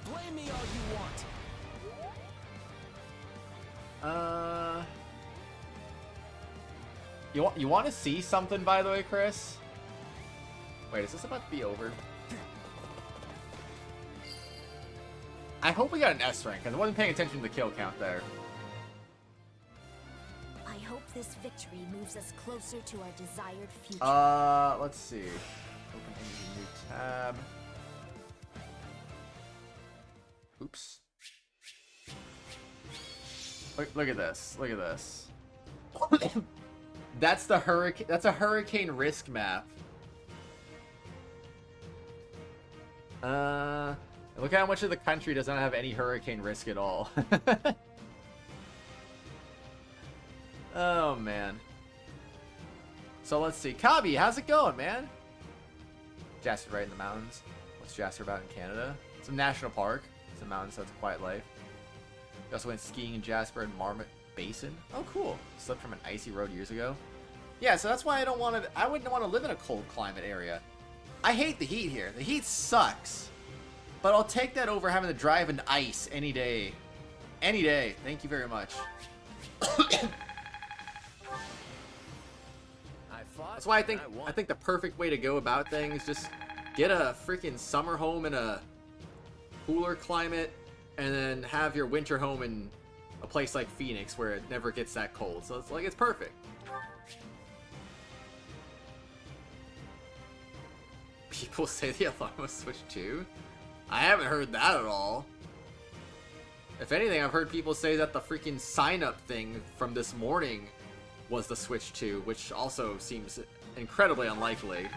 Speaker 5: Blame me all you want.
Speaker 1: You want to see something, by the way, Chris? Wait, is this about to be over? I hope we got an S rank, because I wasn't paying attention to the kill count there.
Speaker 4: I hope this victory moves us closer to our desired future.
Speaker 1: Let's see. Open any new tab. Oops. Look at this. Look at this. That's the hurricane. That's a hurricane risk map. Look how much of the country does not have any hurricane risk at all. Oh man. So let's see. Kabi, how's it going, man? Jasper right in the mountains. What's Jasper about in Canada? It's a national park. It's a mountain, so it's a quiet life. We also went skiing in Jasper and Marmot Basin. Oh, cool. Slipped from an icy road years ago. Yeah, so that's why I don't want to. I wouldn't want to live in a cold climate area. I hate the heat here. The heat sucks. But I'll take that over having to drive in ice any day. Any day. Thank you very much. That's why I think the perfect way to go about things, just get a freaking summer home in a cooler climate, and then have your winter home in a place like Phoenix where it never gets that cold. So it's like, it's perfect. People say the alarm was switched too? I haven't heard that at all. If anything, I've heard people say that the freaking sign-up thing from this morning was the Switch 2, which also seems incredibly unlikely.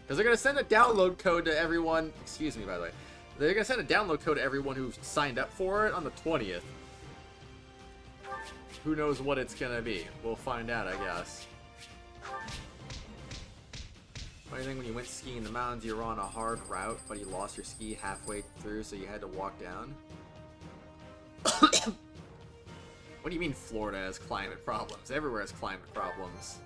Speaker 1: Because they're going to send a download code to everyone... Excuse me, by the way. They're going to send a download code to everyone who signed up for it on the 20th. Who knows what it's going to be. We'll find out, I guess. Funny thing, when you went skiing in the mountains, you were on a hard route, but you lost your ski halfway through, so you had to walk down. What do you mean Florida has climate problems? Everywhere has climate problems.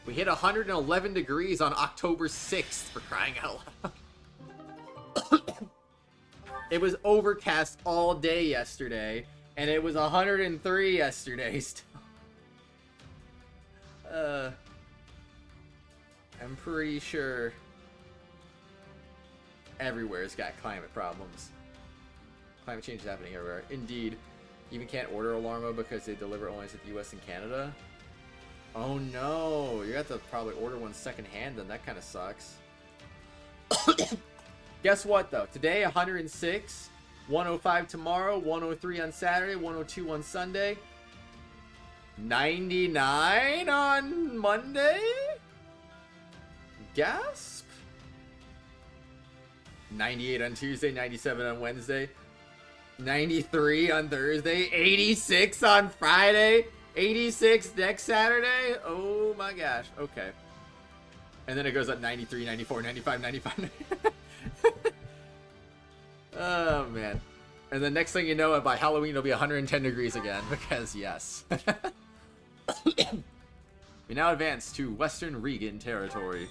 Speaker 1: We hit 111 degrees on October 6th, for crying out loud. It was overcast all day yesterday, and it was 103 yesterday still. I'm pretty sure everywhere's got climate problems. Climate change is happening everywhere. Indeed. You even can't order Alarmo because they deliver only to the US and Canada. Oh no, you have to probably order one secondhand, then that kind of sucks. Guess what though? Today 106, 105 tomorrow, 103 on Saturday, 102 on Sunday, 99 on Monday? Gasp? 98 on Tuesday, 97 on Wednesday, 93 on Thursday, 86 on Friday, 86 next Saturday. Oh my gosh. Okay. And then it goes up 93, 94, 95, 95. Oh man. And the next thing you know, by Halloween it'll be 110 degrees again, because yes. We now advance to Western Regan territory.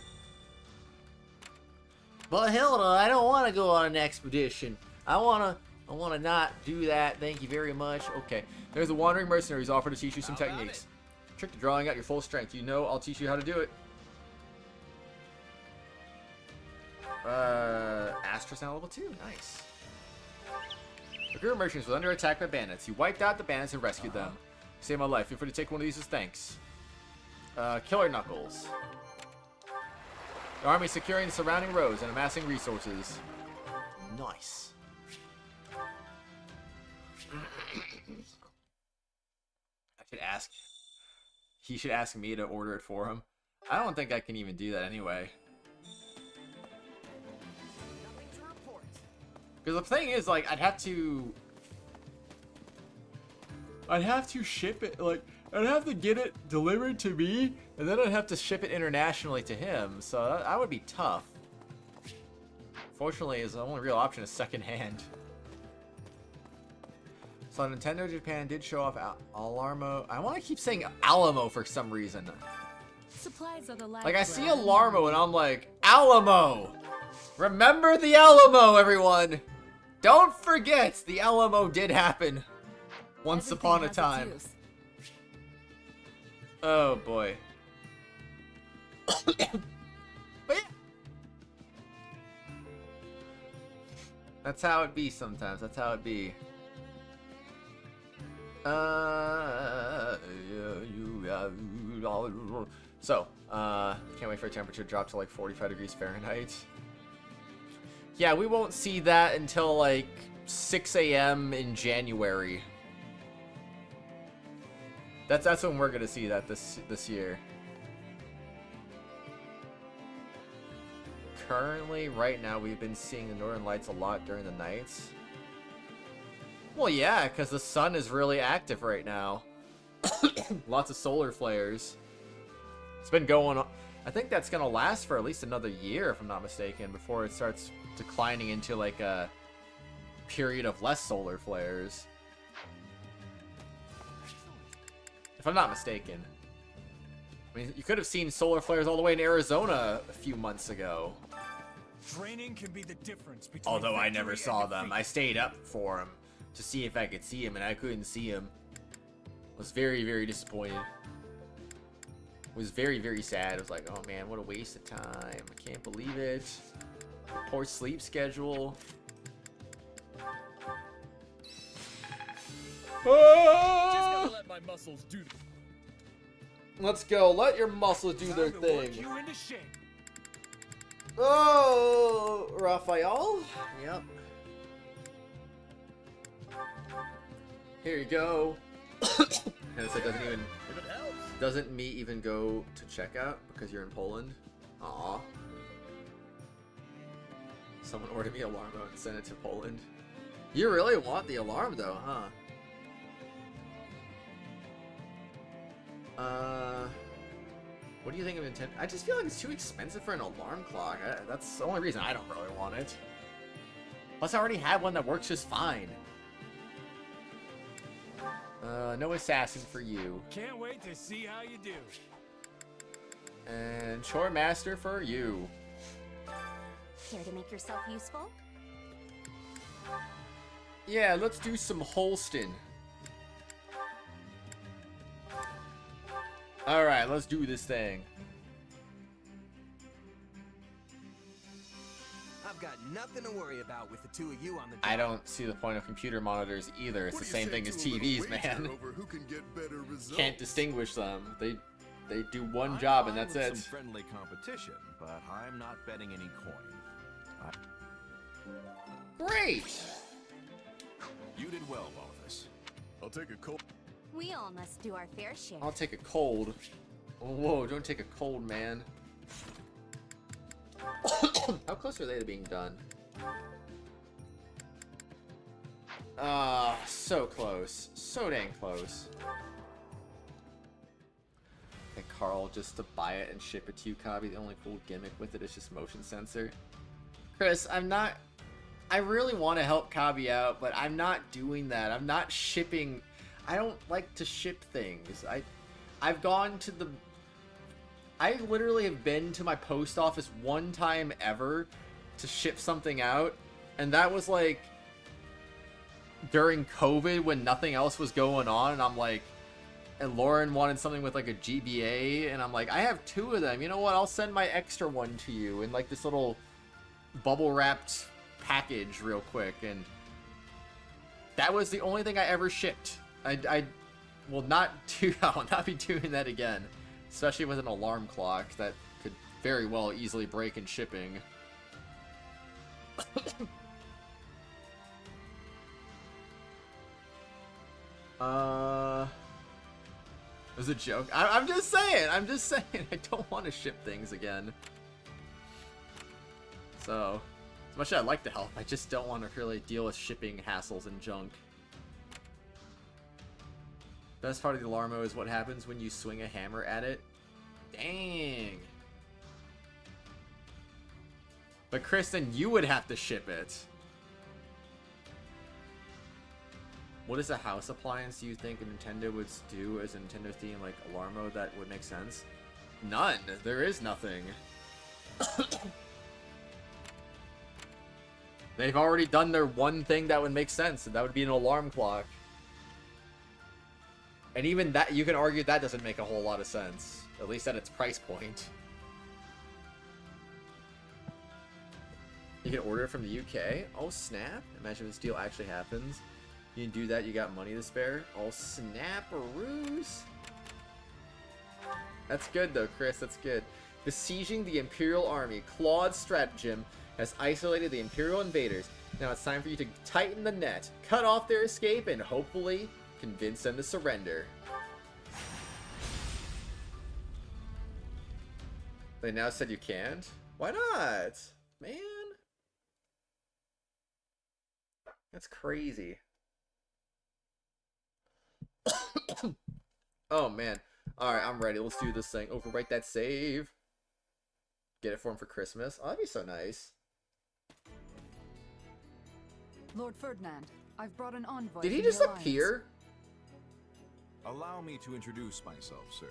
Speaker 1: But Hilda, I don't want to go on an expedition. I want to not do that. Thank you very much. Okay. There's a wandering mercenary who's offered to teach you some techniques. Trick to drawing out your full strength. You know, I'll teach you how to do it. Astra's now level 2. Nice. A group of merchants was under attack by bandits. You wiped out the bandits and rescued them. Saved my life. Feel free to take one of these as thanks. Killer Knuckles. The army securing the surrounding roads and amassing resources. Nice. I should ask. He should ask me to order it for him. I don't think I can even do that anyway. Because the thing is, like, I'd have to ship it, like, I'd have to get it delivered to me, and then I'd have to ship it internationally to him, so that would be tough. Fortunately, the only real option is secondhand. So Nintendo Japan did show off Alarmo. I want to keep saying Alamo for some reason.
Speaker 10: Supplies are the
Speaker 1: Like I see Alarmo and I'm like, Alamo! Remember the Alamo, everyone! Don't forget, the Alamo did happen once upon a time. Oh boy. But yeah. That's how it be sometimes. That's how it be. So, can't wait for a temperature to drop to like 45 degrees Fahrenheit. Yeah, we won't see that until like 6 a.m. in January. That's when we're gonna see that this year. Currently, right now, we've been seeing the Northern Lights a lot during the nights. Well, yeah, because the sun is really active right now. Lots of solar flares. It's been going on. I think that's going to last for at least another year, if I'm not mistaken, before it starts declining into like a period of less solar flares. If I'm not mistaken. I mean, you could have seen solar flares all the way in Arizona a few months ago.
Speaker 11: Training can be the difference between
Speaker 1: Although I never saw them. I stayed up for them to see if I could see them, and I couldn't see them. I was very, very disappointed. Was very, very sad. I was like, oh man, what a waste of time. I can't believe it. Poor sleep schedule.
Speaker 11: Just gotta let my muscles do the...
Speaker 1: Let's go. Let your muscles do their
Speaker 11: Time to
Speaker 1: thing.
Speaker 11: work you into shape.
Speaker 1: Oh, Raphael. Yep. Here you go. And it doesn't me even go to checkout because you're in Poland. Aw. Someone ordered me Alarmo and sent it to Poland. You really want the alarm though, huh? What do you think of Nintendo? I just feel like it's too expensive for an alarm clock. That's the only reason I don't really want it. Plus, I already have one that works just fine. No assassin for you.
Speaker 11: Can't wait to see how you do.
Speaker 1: And Chore Master for you.
Speaker 9: Care to make yourself useful?
Speaker 1: Yeah, let's do some Holston. Alright, let's do this thing.
Speaker 5: I've got nothing to worry about with the two of you on the job.
Speaker 1: I don't see the point of computer monitors either. It's the same thing as TVs, man. Can't distinguish them. They do one job and that's it.
Speaker 8: Some friendly competition, but I'm not betting any coin.
Speaker 1: Great!
Speaker 8: You did well, Balthus.
Speaker 13: I'll take a cold.
Speaker 4: We all must do our fair share.
Speaker 1: I'll take a cold. Whoa, don't take a cold, man. How close are they to being done? So close. So dang close. Okay, Carl, just to buy it and ship it to you, Kabi. The only cool gimmick with it is just motion sensor. Chris, I really want to help Kabi out, but I'm not doing that. I'm not shipping. I don't like to ship things. I've gone to the... I literally have been to my post office one time ever to ship something out, and that was like during COVID when nothing else was going on, and I'm like, and Lauren wanted something with like a GBA, and I'm like, I have 2 of them. You know what? I'll send my extra one to you in like this little bubble wrapped package real quick, and that was the only thing I ever shipped. I will not be doing that again, especially with an alarm clock that could very well easily break in shipping. It was a joke. I'm just saying. I don't want to ship things again. So, as much as I'd like to help, I just don't want to really deal with shipping hassles and junk. Best part of the Alarmo is what happens when you swing a hammer at it. Dang. But Kristen, you would have to ship it. What is a house appliance you think Nintendo would do as a Nintendo theme, like alarm mode, that would make sense? None. There is nothing. They've already done their one thing that would make sense, and that would be an alarm clock. And even that, you can argue that doesn't make a whole lot of sense. At least at its price point. You can order it from the UK? Oh snap. Imagine if this deal actually happens. You can do that, you got money to spare. Oh snap-a-roos. That's good though, Chris, that's good. Besieging the Imperial Army. Claude's stratagem has isolated the Imperial invaders. Now it's time for you to tighten the net, cut off their escape, and hopefully convince them to surrender. They now said you can't? Why not? Man. That's crazy. Oh man. Alright, I'm ready. Let's do this thing. Overwrite that save. Get it for him for Christmas. Oh, that'd be so nice.
Speaker 15: Lord Ferdinand, I've brought an envoy.
Speaker 1: Did he
Speaker 15: from
Speaker 1: just
Speaker 15: the Alliance.
Speaker 1: appear?
Speaker 8: Allow me to introduce myself, sir.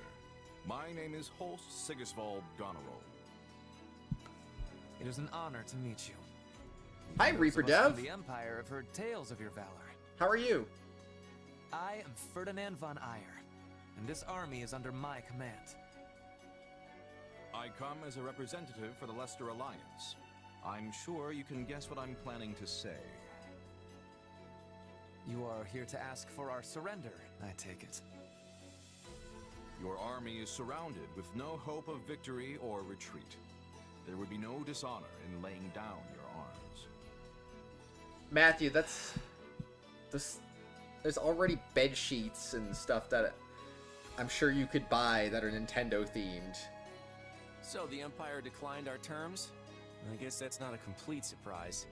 Speaker 8: My name is Holst Sigisvald Goneril.
Speaker 2: It is an honor to meet you.
Speaker 1: Hi,
Speaker 2: Those
Speaker 1: Reaper
Speaker 2: of us from
Speaker 1: Dev.
Speaker 2: the Empire have heard tales of your valor.
Speaker 1: How are you?
Speaker 2: I am Ferdinand von Eyre, and this army is under my command.
Speaker 8: I come as a representative for the Leicester Alliance. I'm sure you can guess what I'm planning to say.
Speaker 2: You are here to ask for our surrender, I take it.
Speaker 8: Your army is surrounded with no hope of victory or retreat. There would be no dishonor in laying down your arms.
Speaker 1: Matthew, that's... There's already bed sheets and stuff that I'm sure you could buy that are Nintendo themed.
Speaker 2: So the Empire declined our terms? I guess that's not a complete surprise.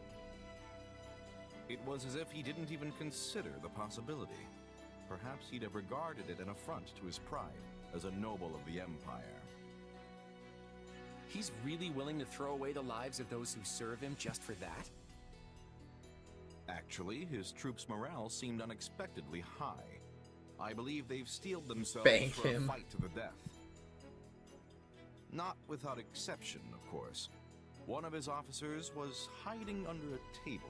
Speaker 8: It was as if he didn't even consider the possibility. Perhaps he'd have regarded it an affront to his pride as a noble of the Empire.
Speaker 2: He's really willing to throw away the lives of those who serve him just for that?
Speaker 8: Actually, his troops' morale seemed unexpectedly high. I believe they've steeled themselves
Speaker 1: Bang
Speaker 8: for
Speaker 1: him.
Speaker 8: a fight to the death. Not without exception, of course. One of his officers was hiding under a table.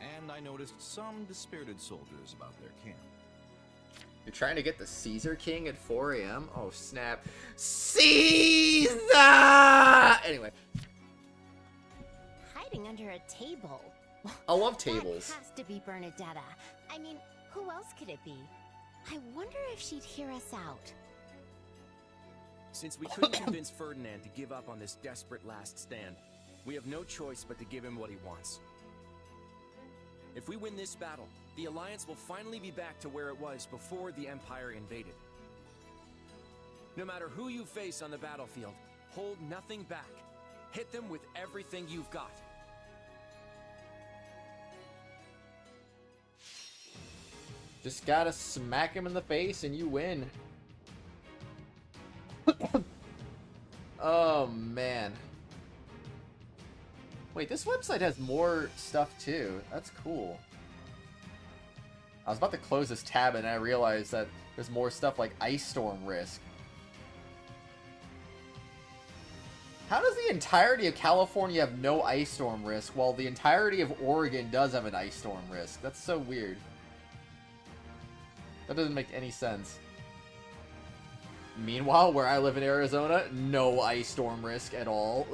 Speaker 8: And I noticed some dispirited soldiers about their camp.
Speaker 1: You're trying to get the Caesar King at 4 a.m.? Oh, snap. Caesar! Anyway.
Speaker 9: Hiding under a table.
Speaker 1: I love tables.
Speaker 9: That has to be Bernadetta. I mean, who else could it be? I wonder if she'd hear us out.
Speaker 2: Since we couldn't convince Ferdinand to give up on this desperate last stand, we have no choice but to give him what he wants. If we win this battle, the Alliance will finally be back to where it was before the Empire invaded. No matter who you face on the battlefield, hold nothing back. Hit them with everything you've got.
Speaker 1: Just gotta smack him in the face and you win. Oh, man. Wait, this website has more stuff too. That's cool. I was about to close this tab and I realized that there's more stuff like ice storm risk. How does the entirety of California have no ice storm risk while the entirety of Oregon does have an ice storm risk? That's so weird. That doesn't make any sense. Meanwhile, where I live in Arizona, no ice storm risk at all.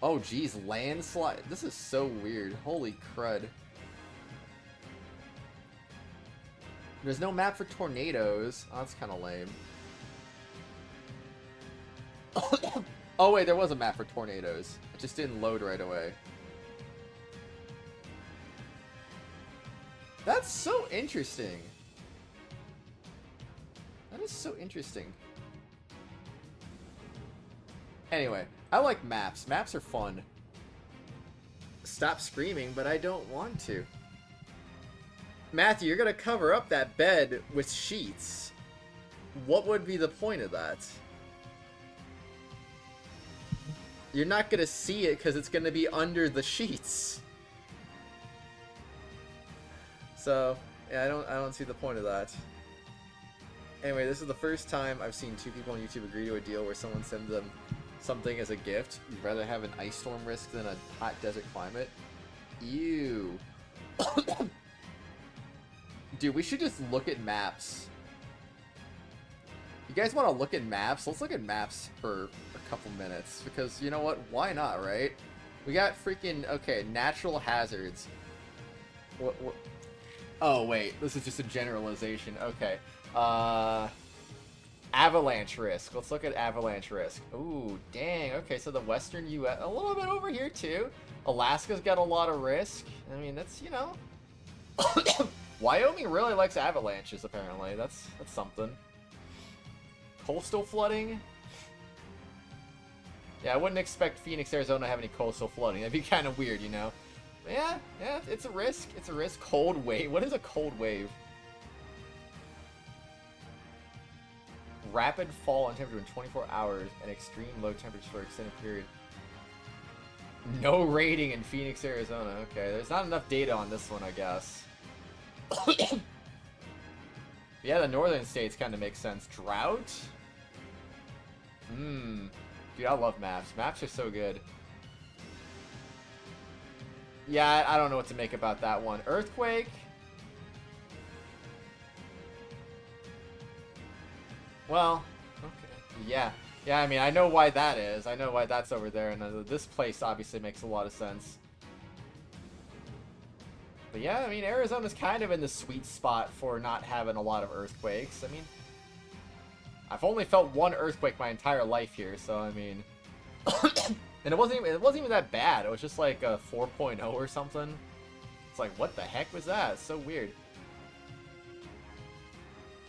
Speaker 1: Oh geez, landslide. This is so weird. Holy crud. There's no map for tornadoes. Oh, that's kind of lame. Oh wait, there was a map for tornadoes. It just didn't load right away. That's so interesting. That is so interesting. Anyway, I like maps. Maps are fun. Stop screaming, but I don't want to. Matthew, you're gonna cover up that bed with sheets. What would be the point of that? You're not gonna see it because it's gonna be under the sheets. So yeah, I don't see the point of that. Anyway, this is the first time I've seen 2 people on YouTube agree to a deal where someone sends them something as a gift. You'd rather have an ice storm risk than a hot desert climate. Ew. Dude, we should just look at maps. You guys want to look at maps? Let's look at maps for a couple minutes. Because, you know what? Why not, right? We got freaking... Okay, natural hazards. What? Oh, wait. This is just a generalization. Okay. Avalanche risk. Let's look at avalanche risk. Ooh, dang. Okay, so the western U.S. A little bit over here, too. Alaska's got a lot of risk. I mean, that's, you know... Wyoming really likes avalanches, apparently. That's something. Coastal flooding? Yeah, I wouldn't expect Phoenix, Arizona to have any coastal flooding. That'd be kind of weird, you know? Yeah, it's a risk. It's a risk. Cold wave. What is a cold wave? Rapid fall in temperature in 24 hours and extreme low temperatures for an extended period. No rating in Phoenix, Arizona. Okay, there's not enough data on this one, I guess. Yeah, the northern states kind of make sense. Drought? Dude, I love maps. Maps are so good. Yeah, I don't know what to make about that one. Earthquake? Well, okay. Yeah. Yeah, I mean, I know why that is. I know why that's over there, and this place obviously makes a lot of sense. But yeah, I mean, Arizona's kind of in the sweet spot for not having a lot of earthquakes. I mean, I've only felt one earthquake my entire life here, so I mean... and it wasn't even that bad. It was just like a 4.0 or something. It's like, what the heck was that? It's so weird.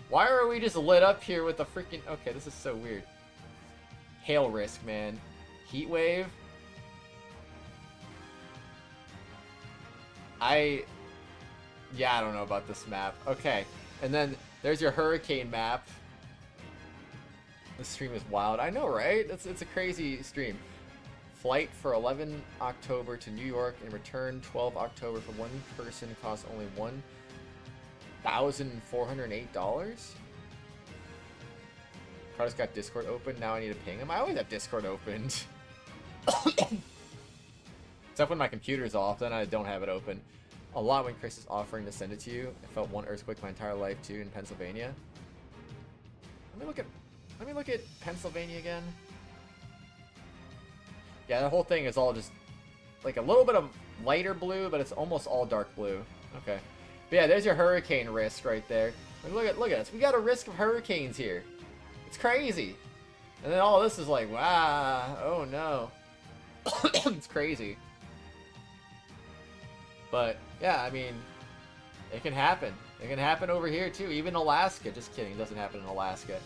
Speaker 1: Why are we just lit up here with the freaking... Okay, this is so weird. Hail risk, man. Heat wave. Yeah, I don't know about this map. Okay, and then there's your hurricane map. This stream is wild. I know, right? It's a crazy stream. Flight for 11 October to New York and return 12 October for one person costs only $1,408. Kratos got Discord open. Now I need to ping him. I always have Discord opened. Except when my computer's off, then I don't have it open. A lot when Chris is offering to send it to you. I felt one earthquake my entire life too in Pennsylvania. Let me look at Pennsylvania again. Yeah, the whole thing is all just like a little bit of lighter blue, but it's almost all dark blue. Okay. But yeah, there's your hurricane risk right there. Look at us. We got a risk of hurricanes here. It's crazy. And then all this is like, wow, oh no. It's crazy. But yeah, I mean, it can happen. It can happen over here too. Even Alaska. Just kidding. It doesn't happen in Alaska.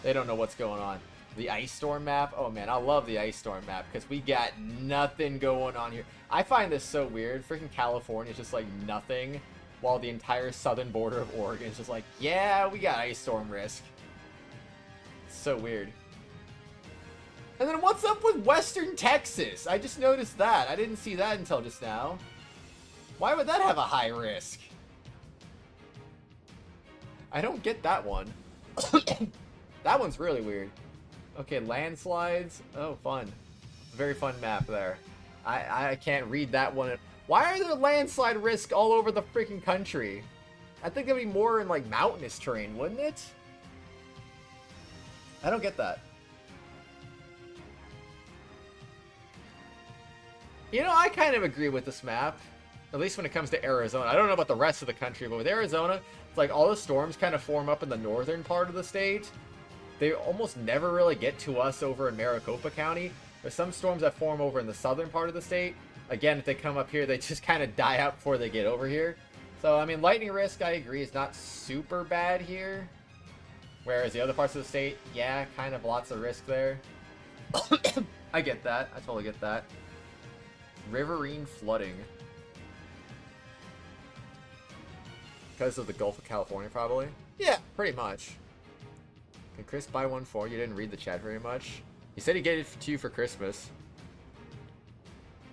Speaker 1: They don't know what's going on. The ice storm map. Oh man, I love the ice storm map because we got nothing going on here. I find this so weird. Freaking California is just like nothing, while the entire southern border of Oregon is just like, yeah, we got ice storm risk. It's so weird. And then what's up with Western Texas? I just noticed that. I didn't see that until just now. Why would that have a high risk? I don't get that one. That one's really weird. Okay, landslides. Oh, fun. Very fun map there. I can't read that one. Why are there landslide risk all over the freaking country? I think there'd be more in like mountainous terrain, wouldn't it? I don't get that. You know, I kind of agree with this map. At least when it comes to Arizona. I don't know about the rest of the country, but with Arizona, it's like all the storms kind of form up in the northern part of the state. They almost never really get to us over in Maricopa County. There's some storms that form over in the southern part of the state. Again, if they come up here, they just kind of die out before they get over here. So, I mean, lightning risk, I agree, is not super bad here. Whereas the other parts of the state, yeah, kind of lots of risk there. I get that. I totally get that. Riverine flooding. Because of the Gulf of California, probably? Yeah, pretty much. Can Chris buy one for you? Didn't read the chat very much. He said he gave it to you for Christmas.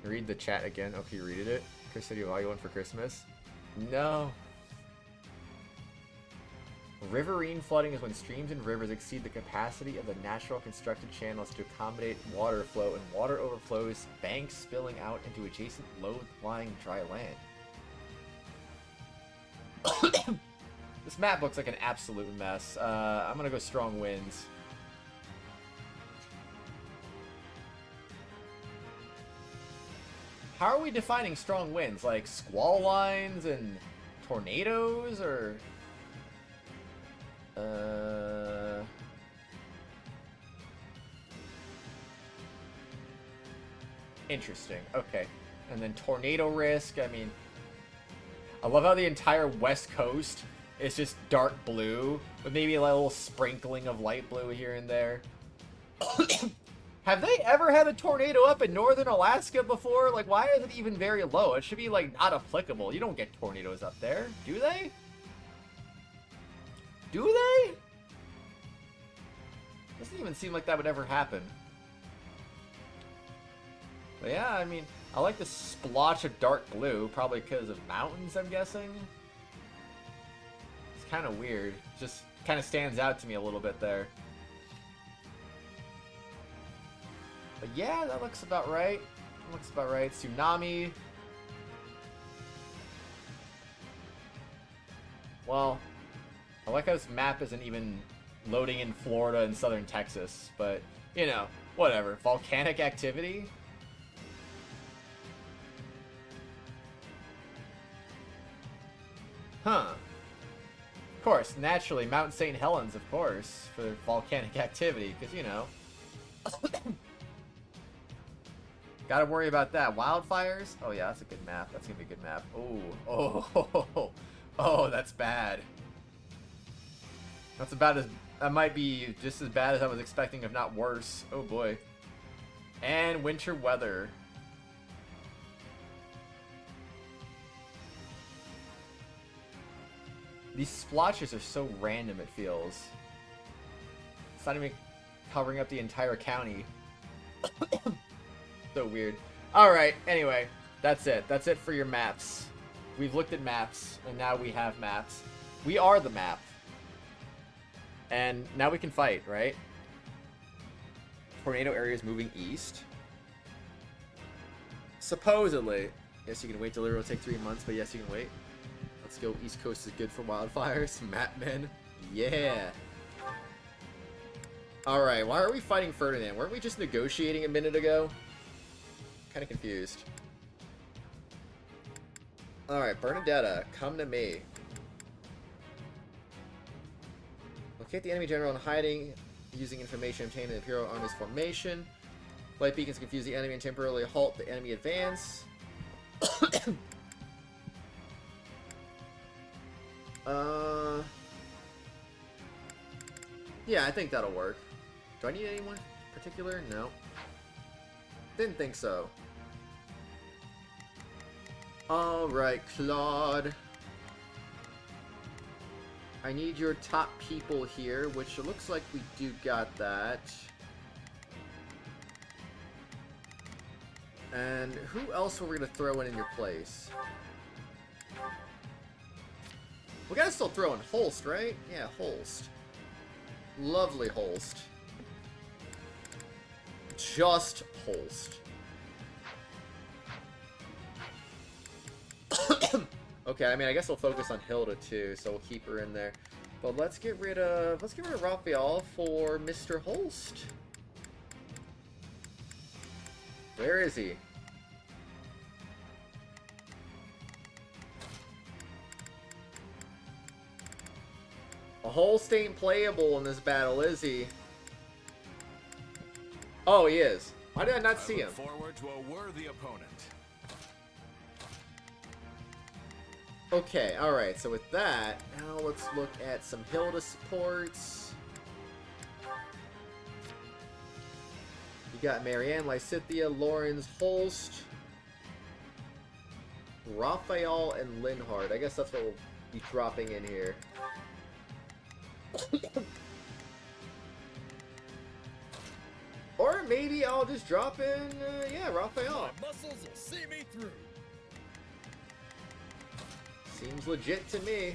Speaker 1: Read the chat again. Okay, you read it. Chris said he'll buy you one for Christmas. No. Riverine flooding is when streams and rivers exceed the capacity of the natural constructed channels to accommodate water flow, and water overflows, banks spilling out into adjacent low-lying dry land. This map looks like an absolute mess. I'm gonna go strong winds. How are we defining strong winds? Like squall lines and tornadoes, or... Interesting. Okay. And then tornado risk. I mean, I love how the entire west coast is just dark blue with maybe a little sprinkling of light blue here and there. Have they ever had a tornado up in northern Alaska before? Like, why is it even very low? It should be, like, not applicable. You don't get tornadoes up there. Do they? Do they? Doesn't even seem like that would ever happen. But yeah, I mean, I like the splotch of dark blue, probably because of mountains, I'm guessing. It's kind of weird. Just kind of stands out to me a little bit there. But yeah, that looks about right. That looks about right. Tsunami. Well, I like how this map isn't even loading in Florida and southern Texas, but, you know, whatever. Volcanic activity? Huh. Of course, naturally, Mount St. Helens, of course, for volcanic activity, because, you know. Gotta worry about that. Wildfires? Oh, yeah, that's a good map. That's gonna be a good map. Oh, that's bad. That's about as... That might be just as bad as I was expecting, if not worse. Oh, boy. And winter weather. These splotches are so random, it feels. It's not even covering up the entire county. So weird. Alright, anyway. That's it. That's it for your maps. We've looked at maps, and now we have maps. We are the map. And now we can fight, right? Tornado area is moving east. Supposedly. Yes, you can wait. Delivery will take 3 months, but yes, you can wait. Let's go. East Coast is good for wildfires. Mapmen. Yeah. Alright, why are we fighting Ferdinand? Weren't we just negotiating a minute ago? Kind of confused. Alright, Bernadetta, come to me. Locate the enemy general in hiding using information obtained in the Imperial Army's formation. Light beacons confuse the enemy and temporarily halt the enemy advance. Yeah, I think that'll work. Do I need anyone in particular? No. Didn't think so. Alright, Claude. I need your top people here, which it looks like we do got that. And who else are we going to throw in your place? We gotta still throw in Holst, right? Yeah, Holst. Lovely Holst. Just Holst. Okay, I mean, I guess we'll focus on Hilda too, so we'll keep her in there. But let's get rid of Raphael for Mr. Holst. Where is he? A Holst ain't playable in this battle, is he? Oh, he is. Why did I not see him?
Speaker 13: Forward to a worthy opponent.
Speaker 1: Okay, alright, so with that, now let's look at some Hilda supports. You got Marianne, Lysithia, Lawrence, Holst, Raphael, and Linhard. I guess that's what we'll be dropping in here. Or maybe I'll just drop in, yeah, Raphael.
Speaker 3: My muscles will see me through.
Speaker 1: Seems legit to me.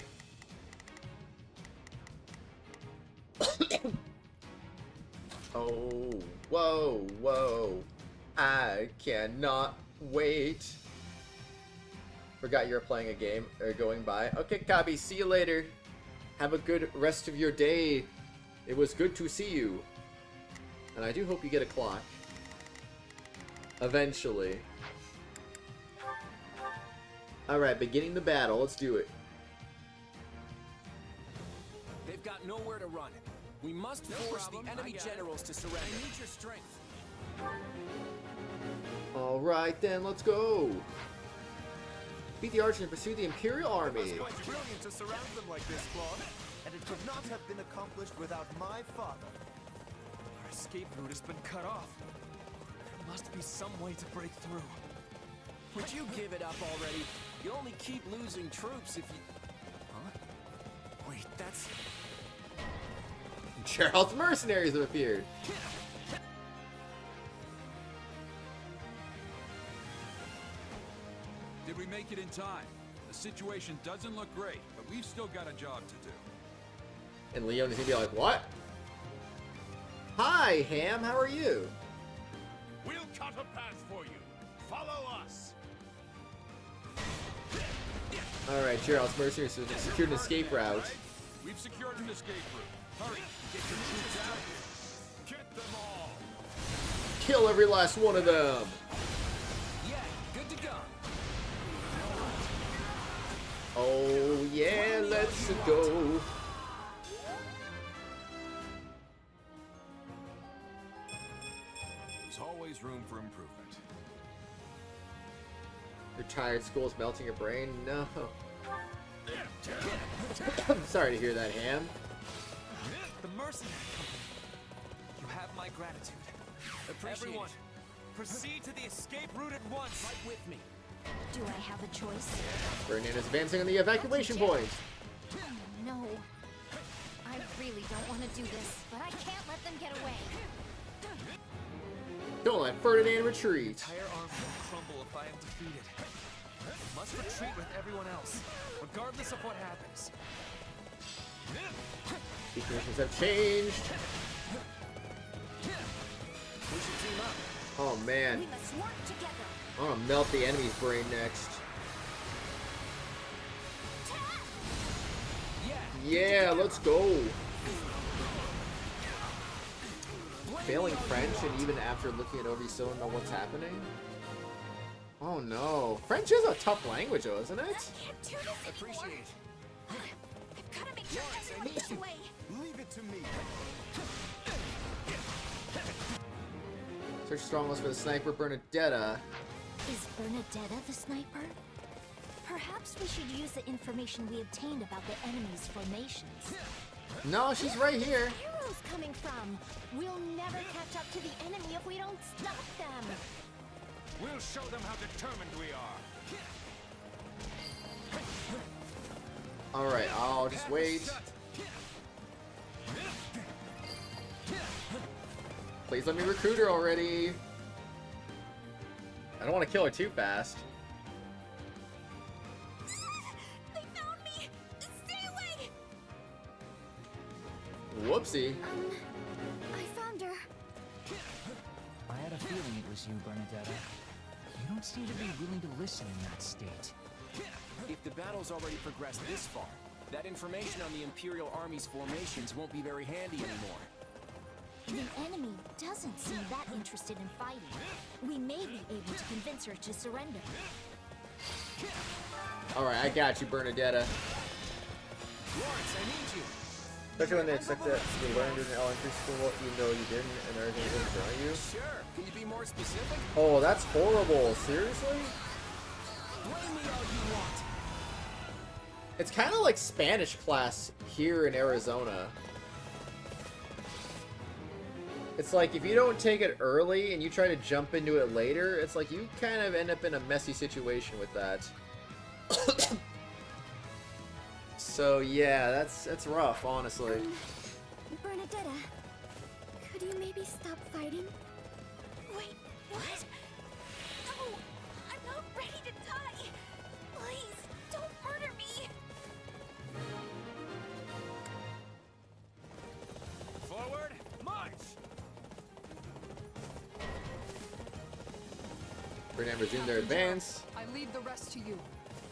Speaker 1: Oh, whoa, whoa. I cannot wait. Forgot you were playing a game or going by. Okay, Kabi, see you later. Have a good rest of your day. It was good to see you. And I do hope you get a clock. Eventually. Alright, beginning the battle. Let's do it.
Speaker 2: They've got nowhere to run. We must force the enemy generals to surrender. I need your strength.
Speaker 1: Alright then, let's go. Beat the archers and pursue the Imperial Army.
Speaker 3: It was quite brilliant to surround them like this, Claude. And it could not have been accomplished without my father.
Speaker 2: Our escape route has been cut off. There must be some way to break through. Would you give it up already? You only keep losing troops if you... Huh? Wait, that's...
Speaker 1: Charles mercenaries have appeared.
Speaker 11: Did we make it in time? The situation doesn't look great, but we've still got a job to do.
Speaker 1: And Leon is gonna be like, what? Hi, Ham, how are you?
Speaker 13: We'll cut a path for you. Follow us.
Speaker 1: Alright, Charles mercenaries have secured an escape route.
Speaker 11: We've secured an escape route. Hurry, get your troops out. Get them all.
Speaker 1: Kill every last one of them.
Speaker 2: Yeah, good to go.
Speaker 1: Oh yeah, let's go.
Speaker 11: There's always room for improvement.
Speaker 1: Your tired school's melting your brain? No. I'm sorry to hear that, Ham.
Speaker 2: The mercenary company. You have my gratitude. Appreciate Everyone, proceed to the escape route at once. Fight with me.
Speaker 6: Do I have a choice?
Speaker 1: Ferdinand is advancing on the evacuation point.
Speaker 12: No. I really don't want to do this, but I can't let them get away.
Speaker 1: Don't let Ferdinand retreat.
Speaker 2: The entire army will crumble if I am defeated. I must retreat with everyone else, regardless of what happens.
Speaker 1: These conditions have changed.
Speaker 2: We should team up.
Speaker 1: Oh man.
Speaker 4: We must work together.
Speaker 1: I'm gonna melt the enemy's brain next. Yeah, let's go. Failing French, and even after looking it over, you still don't know what's happening? Oh no. French is a tough language though, isn't it?
Speaker 4: Can't do this
Speaker 2: Appreciate.
Speaker 4: I've got to make sure everyone gets away.
Speaker 3: Leave it to me.
Speaker 1: Search strong list for the sniper Bernadetta.
Speaker 6: Is Bernadetta the sniper? Perhaps we should use the information we obtained about the enemy's formations.
Speaker 1: No, she's right here.
Speaker 9: Arrows coming from? We'll never catch up to the enemy if we don't stop them.
Speaker 11: We'll show them how determined we are.
Speaker 1: Alright, I'll just wait. Please let me recruit her already. I don't want to kill her too fast.
Speaker 4: They found me. Stay away.
Speaker 1: Whoopsie.
Speaker 6: I found her.
Speaker 7: I had a feeling it was you, Bernadetta. You don't seem to be willing to listen in that state.
Speaker 2: If the battle's already progressed this far, that information on the Imperial Army's formations won't be very handy anymore.
Speaker 6: The enemy doesn't seem that interested in fighting. We may be able to convince her to surrender.
Speaker 1: Alright, I got you, Bernadetta.
Speaker 2: Lawrence, I need you.
Speaker 1: Especially when they expect that you learned in elementary school what you know you didn't and they're going to destroy you.
Speaker 2: Sure. Can you be more specific?
Speaker 1: Oh, that's horrible. Seriously?
Speaker 2: Blame me all you want.
Speaker 1: It's kind of like Spanish class here in Arizona. It's like if you don't take it early and you try to jump into it later, it's like you kind of end up in a messy situation with that. So yeah, that's rough, honestly.
Speaker 6: Bernadetta, could you maybe stop fighting?
Speaker 4: Wait, what? No, I'm not ready to die. Please, don't murder me.
Speaker 11: Forward, march!
Speaker 1: Ferdinand resumed their advance.
Speaker 15: I leave the rest to you.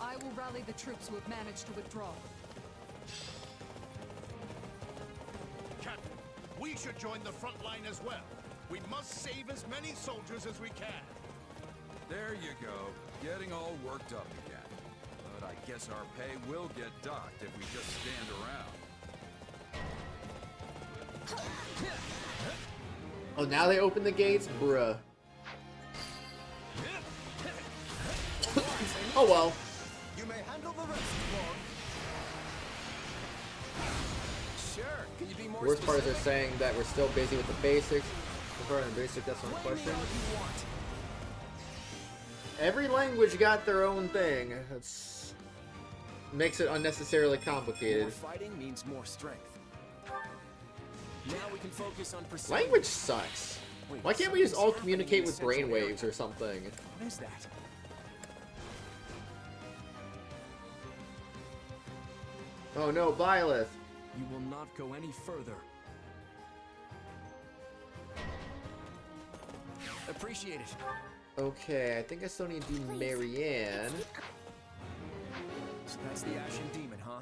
Speaker 15: I will rally the troops who have managed to withdraw.
Speaker 13: Captain, we should join the front line as well. We must save as many soldiers as we can.
Speaker 11: There you go, getting all worked up again. But I guess our pay will get docked if we just stand around.
Speaker 1: Oh, now they open the gates? Bruh. Oh well.
Speaker 3: You may handle the rest, Claude.
Speaker 5: Sure. Can you be more
Speaker 1: Worst part is
Speaker 5: specific?
Speaker 1: they're saying that we're still busy with the basics. Regarding the basic, that's one question. Every language got their own thing. That's makes it unnecessarily complicated.
Speaker 5: More fighting means more strength. Now we can focus on precision.
Speaker 1: Language sucks.
Speaker 5: Wait,
Speaker 1: Why can't we just all
Speaker 5: something's
Speaker 1: communicate with
Speaker 5: happening in the
Speaker 1: brainwaves or something?
Speaker 5: What is that?
Speaker 1: Oh no, Byleth.
Speaker 5: You will not go any further. Appreciate it.
Speaker 1: Okay, I think I still need to do Marianne.
Speaker 5: So that's the Ashen Demon, huh?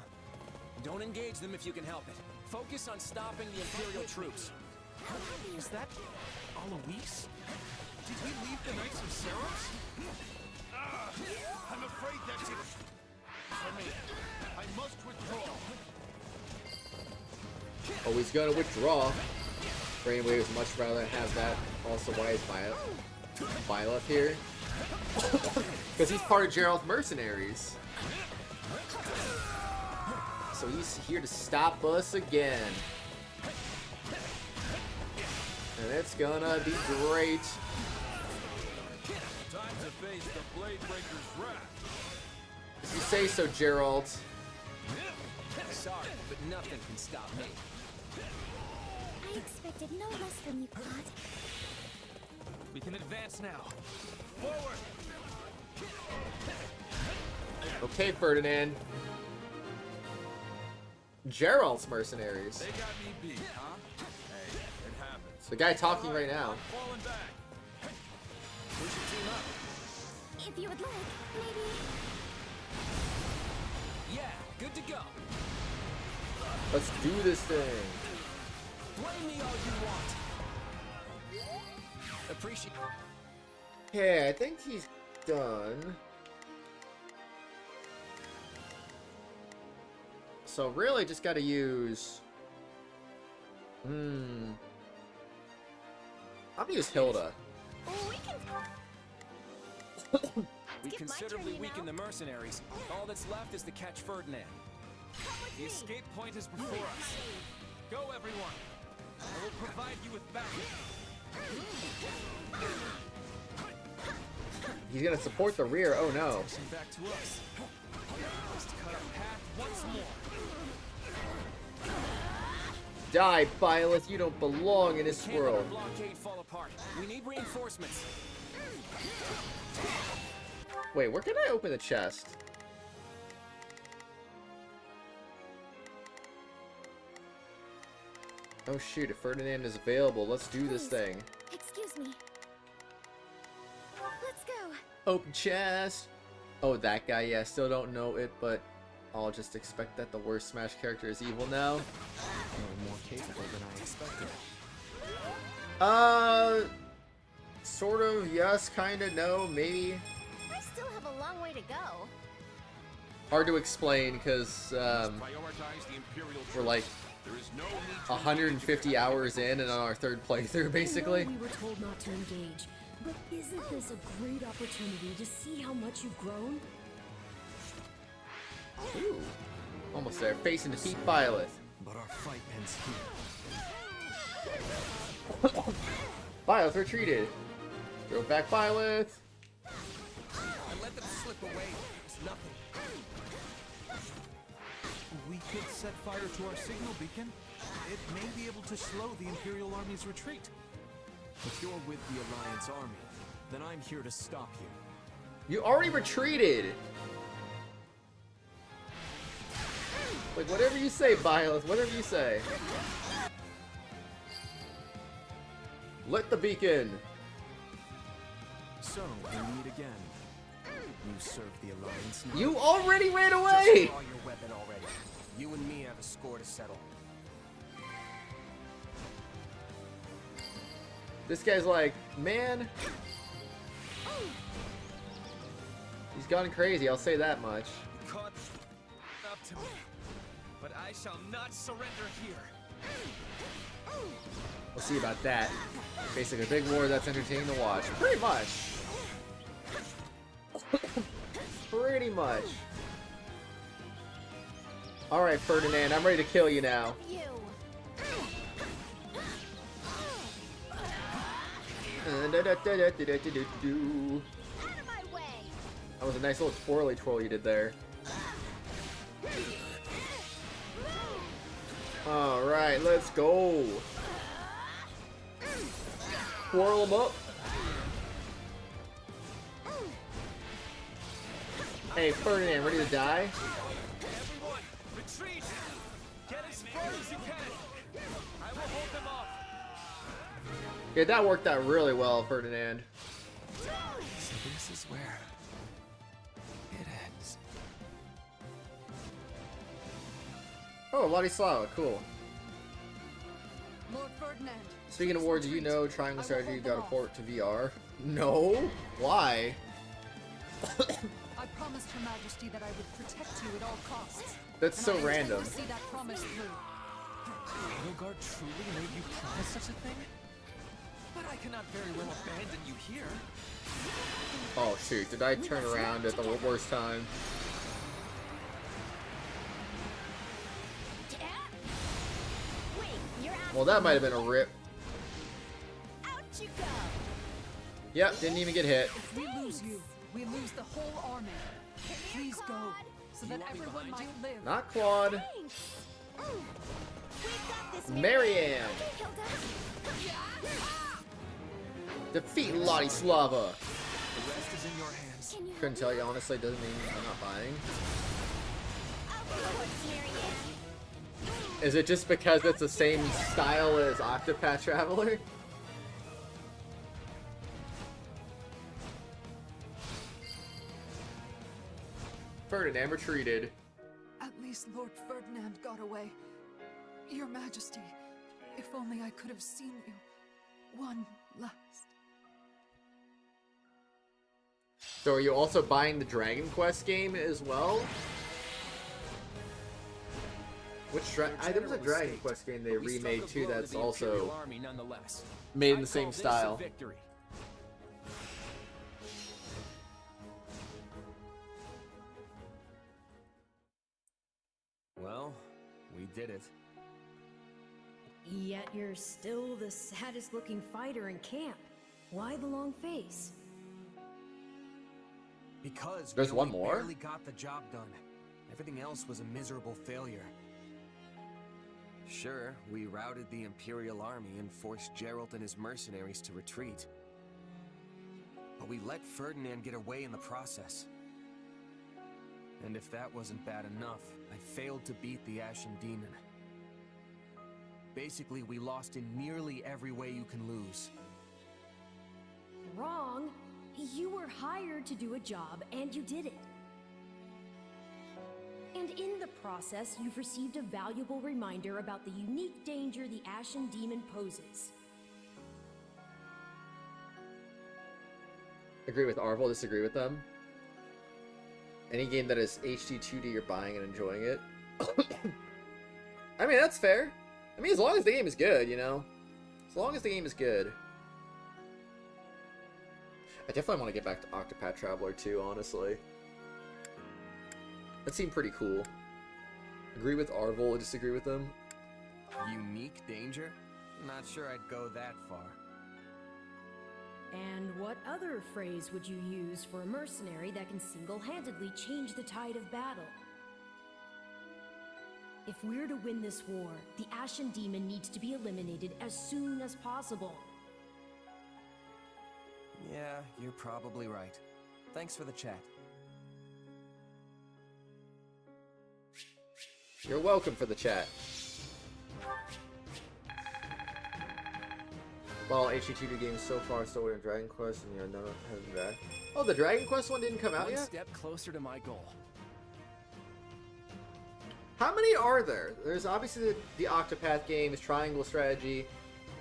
Speaker 5: Don't engage them if you can help it. Focus on stopping the Imperial troops.
Speaker 3: Is that Alois? Did we leave the Knights of Saros?
Speaker 13: I'm afraid that's it. For me, I must withdraw.
Speaker 1: Oh, he's gonna withdraw. Brainwaves much rather have that. Also, why is Byleth here? Because he's part of Gerald's mercenaries. So he's here to stop us again. And it's gonna be great.
Speaker 11: Time to face the Blade Breaker's wrath.
Speaker 1: If you say so, Gerald.
Speaker 5: Sorry, but nothing can stop me.
Speaker 4: I expected no less from you, Claude.
Speaker 5: We can advance now.
Speaker 13: Forward!
Speaker 1: Okay, Ferdinand. Gerald's mercenaries.
Speaker 11: They got me beat, huh? Hey, it happens.
Speaker 1: The guy talking right now.
Speaker 11: Falling back.
Speaker 5: We should team up.
Speaker 4: If you would like, maybe...
Speaker 5: Yeah, good to go.
Speaker 1: Let's do this thing.
Speaker 5: Blame me all you want. Appreciate.
Speaker 1: Okay, I think he's done. So really just gotta use... I'm gonna use Hilda.
Speaker 4: We can...
Speaker 5: We
Speaker 4: Skip my
Speaker 5: considerably
Speaker 4: turn, you
Speaker 5: weakened
Speaker 4: know.
Speaker 5: the mercenaries. All that's left is to catch Ferdinand. The escape point is before us. Go, everyone. I will provide you with backup.
Speaker 1: He's gonna support the rear. Oh no.
Speaker 5: Pushing back to us. Just cut a path once more.
Speaker 1: Die, Byleth. You don't belong in this
Speaker 5: Can't let our
Speaker 1: world.
Speaker 5: blockade fall apart. We need reinforcements.
Speaker 1: Wait, where can I open the chest? Oh shoot, if Ferdinand is available, let's do this thing.
Speaker 4: Excuse me. Let's go.
Speaker 1: Open chest! Oh, that guy, yeah, I still don't know it, but I'll just expect that the worst Smash character is evil now.
Speaker 5: You're more capable than I expected.
Speaker 1: Sort of, yes, kinda, no, maybe.
Speaker 9: I still have a long way to go.
Speaker 1: Hard to explain, because,
Speaker 13: Prioritize the Imperial
Speaker 1: we're like
Speaker 13: There is no need to
Speaker 1: 150 hours in and on our third playthrough, basically.
Speaker 6: I know we were told not to engage, but isn't this a great opportunity to see how much you've grown?
Speaker 1: Ooh. Almost there. Facing defeat Byleth.
Speaker 5: But our fight ends here.
Speaker 1: Byleth retreated. Throw back Byleth.
Speaker 5: I let them slip away. It's nothing.
Speaker 3: We could set fire to our signal beacon. It may be able to slow the Imperial Army's retreat.
Speaker 5: If you're with the Alliance Army, then I'm here to stop you.
Speaker 1: You already retreated. Like, whatever you say, Byleth. Whatever you say. Lit the beacon.
Speaker 2: So, we meet again. You serve the Alliance now.
Speaker 1: You already ran
Speaker 5: Just
Speaker 1: away!
Speaker 5: draw your weapon already. You and me have a score to settle.
Speaker 1: This guy's like, man. He's gone crazy, I'll say that much.
Speaker 5: Caught up to me, but I shall not surrender here.
Speaker 1: We'll see about that. Basically, a big war that's entertaining to watch. Pretty much. Pretty much. Alright, Ferdinand, I'm ready to kill you now. That was a nice little twirly twirl you did there. Alright, let's go. Twirl them up. Hey, Ferdinand, ready to die?
Speaker 5: Everyone, retreat! Get as far as you can! I will hold them off!
Speaker 1: Yeah, that worked out really well, Ferdinand.
Speaker 5: So this is where it ends.
Speaker 1: Oh, Ladislava, cool.
Speaker 15: Lord Ferdinand.
Speaker 1: Speaking of war, do you know Triangle Strategy got a port to VR? No? Why?
Speaker 15: I promised Her Majesty that I would protect you at all costs.
Speaker 1: That's
Speaker 15: and
Speaker 1: so
Speaker 15: I intend
Speaker 1: random.
Speaker 15: to see that promise through.
Speaker 5: Edelgard truly made you promise such a thing? But I cannot very well abandon you here.
Speaker 1: Oh shoot, did I turn around at the worst time? Well, that might have been a rip.
Speaker 4: Out you go.
Speaker 1: Yep, didn't even get hit.
Speaker 15: If we lose you, we lose the whole army. Please go, so that everyone might live.
Speaker 1: Not Claude. Marianne. Defeat Ladislava.
Speaker 5: The rest is in your hands.
Speaker 1: Couldn't tell you honestly, doesn't mean I'm not buying. Is it just because it's the same style as Octopath Traveler? Ferdinand retreated.
Speaker 15: At least Lord Ferdinand got away. Your Majesty, if only I could have seen you. One last.
Speaker 1: So are you also buying the Dragon Quest game as well? Which there was a Dragon Quest game they remade too that's also made in the same style.
Speaker 5: Well, we did it.
Speaker 6: Yet you're still the saddest looking fighter in camp. Why the long face?
Speaker 5: Because
Speaker 1: there's
Speaker 5: we
Speaker 1: one
Speaker 5: only
Speaker 1: more?
Speaker 5: barely got the job done. Everything else was a miserable failure. Sure, we routed the Imperial Army and forced Geralt and his mercenaries to retreat. But we let Ferdinand get away in the process. And if that wasn't bad enough, I failed to beat the Ashen Demon. Basically, we lost in nearly every way you can lose.
Speaker 6: Wrong. You were hired to do a job, and you did it. And in the process, you've received a valuable reminder about the unique danger the Ashen Demon poses.
Speaker 1: Agree with Arvel, disagree with them. Any game that is HD 2D, you're buying and enjoying it. I mean, that's fair. I mean, as long as the game is good, you know? As long as the game is good. I definitely want to get back to Octopath Traveler 2, honestly. That seemed pretty cool. Agree with Arvel, disagree with them.
Speaker 5: Unique danger? Not sure I'd go that far.
Speaker 6: And what other phrase would you use for a mercenary that can single-handedly change the tide of battle? If we're to win this war, the Ashen Demon needs to be eliminated as soon as possible.
Speaker 5: Yeah, you're probably right. Thanks for the chat.
Speaker 1: You're welcome for the chat. Well, HG2 games so far, so in Dragon Quest, and no, haven't been bad. Oh, the Dragon Quest one didn't come out yet?
Speaker 2: One step closer to my goal.
Speaker 1: How many are there? There's obviously the Octopath games, Triangle Strategy,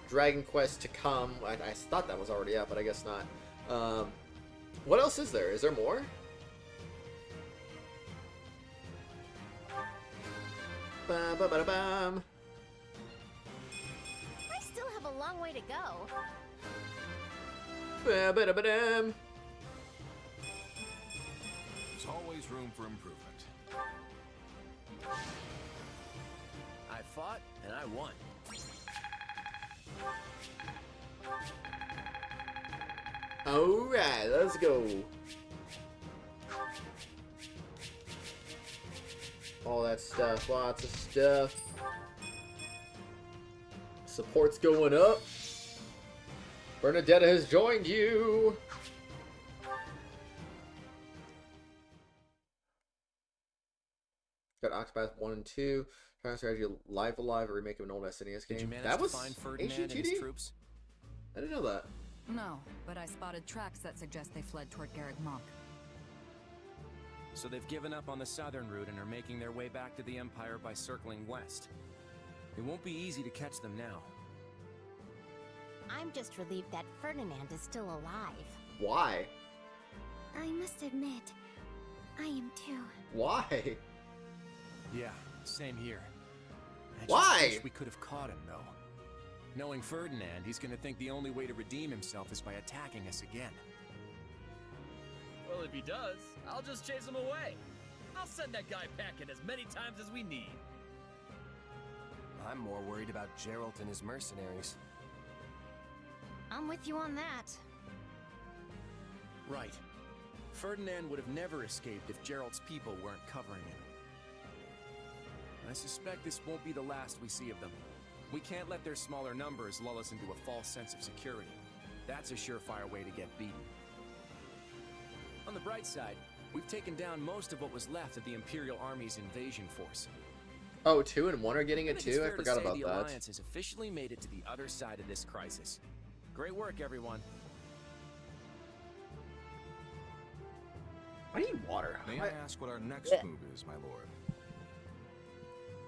Speaker 1: Dragon Quest to come. I thought that was already out, but I guess not. What else is there? Is there more? Bam, bam, bam, bam.
Speaker 9: I still have a long way to go.
Speaker 1: Bam, bam, bam, bam.
Speaker 11: There's always room for improvement.
Speaker 2: I fought and I won.
Speaker 1: Alright, let's go. All that stuff, lots of stuff. Support's going up. Bernadetta has joined you. Got Octopath 1 and 2. Trying Strategy Live Alive, a remake of an old SNES game.
Speaker 2: Did you manage
Speaker 1: That
Speaker 2: to
Speaker 1: was
Speaker 2: find Ferdinand and his
Speaker 1: HG2D?
Speaker 2: troops?
Speaker 1: I didn't know that.
Speaker 10: No, but I spotted tracks that suggest they fled toward Garreg Mach.
Speaker 2: So they've given up on the southern route and are making their way back to the Empire by circling west. It won't be easy to catch them now.
Speaker 9: I'm just relieved that Ferdinand is still alive.
Speaker 1: Why?
Speaker 4: I must admit, I am too.
Speaker 1: Why?
Speaker 2: Yeah, same here. I
Speaker 1: Why?
Speaker 2: just wish we could have caught him, though. Knowing Ferdinand, he's gonna think the only way to redeem himself is by attacking us again.
Speaker 16: Well, if he does, I'll just chase him away. I'll send that guy packing as many times as we need.
Speaker 5: I'm more worried about Geralt and his mercenaries.
Speaker 9: I'm with you on that.
Speaker 2: Right. Ferdinand would have never escaped if Geralt's people weren't covering him. I suspect this won't be the last we see of them. We can't let their smaller numbers lull us into a false sense of security. That's a surefire way to get beaten. On the bright side, we've taken down most of what was left of the Imperial Army's invasion force.
Speaker 1: Oh, 2 and 1 are getting it
Speaker 2: I think it's
Speaker 1: too? I
Speaker 2: fair to
Speaker 1: forgot
Speaker 2: say
Speaker 1: about
Speaker 2: the
Speaker 1: that.
Speaker 2: Alliance has officially made it to the other side of this crisis. Great work, everyone.
Speaker 1: I need water.
Speaker 11: May I ask what our next move is, my lord?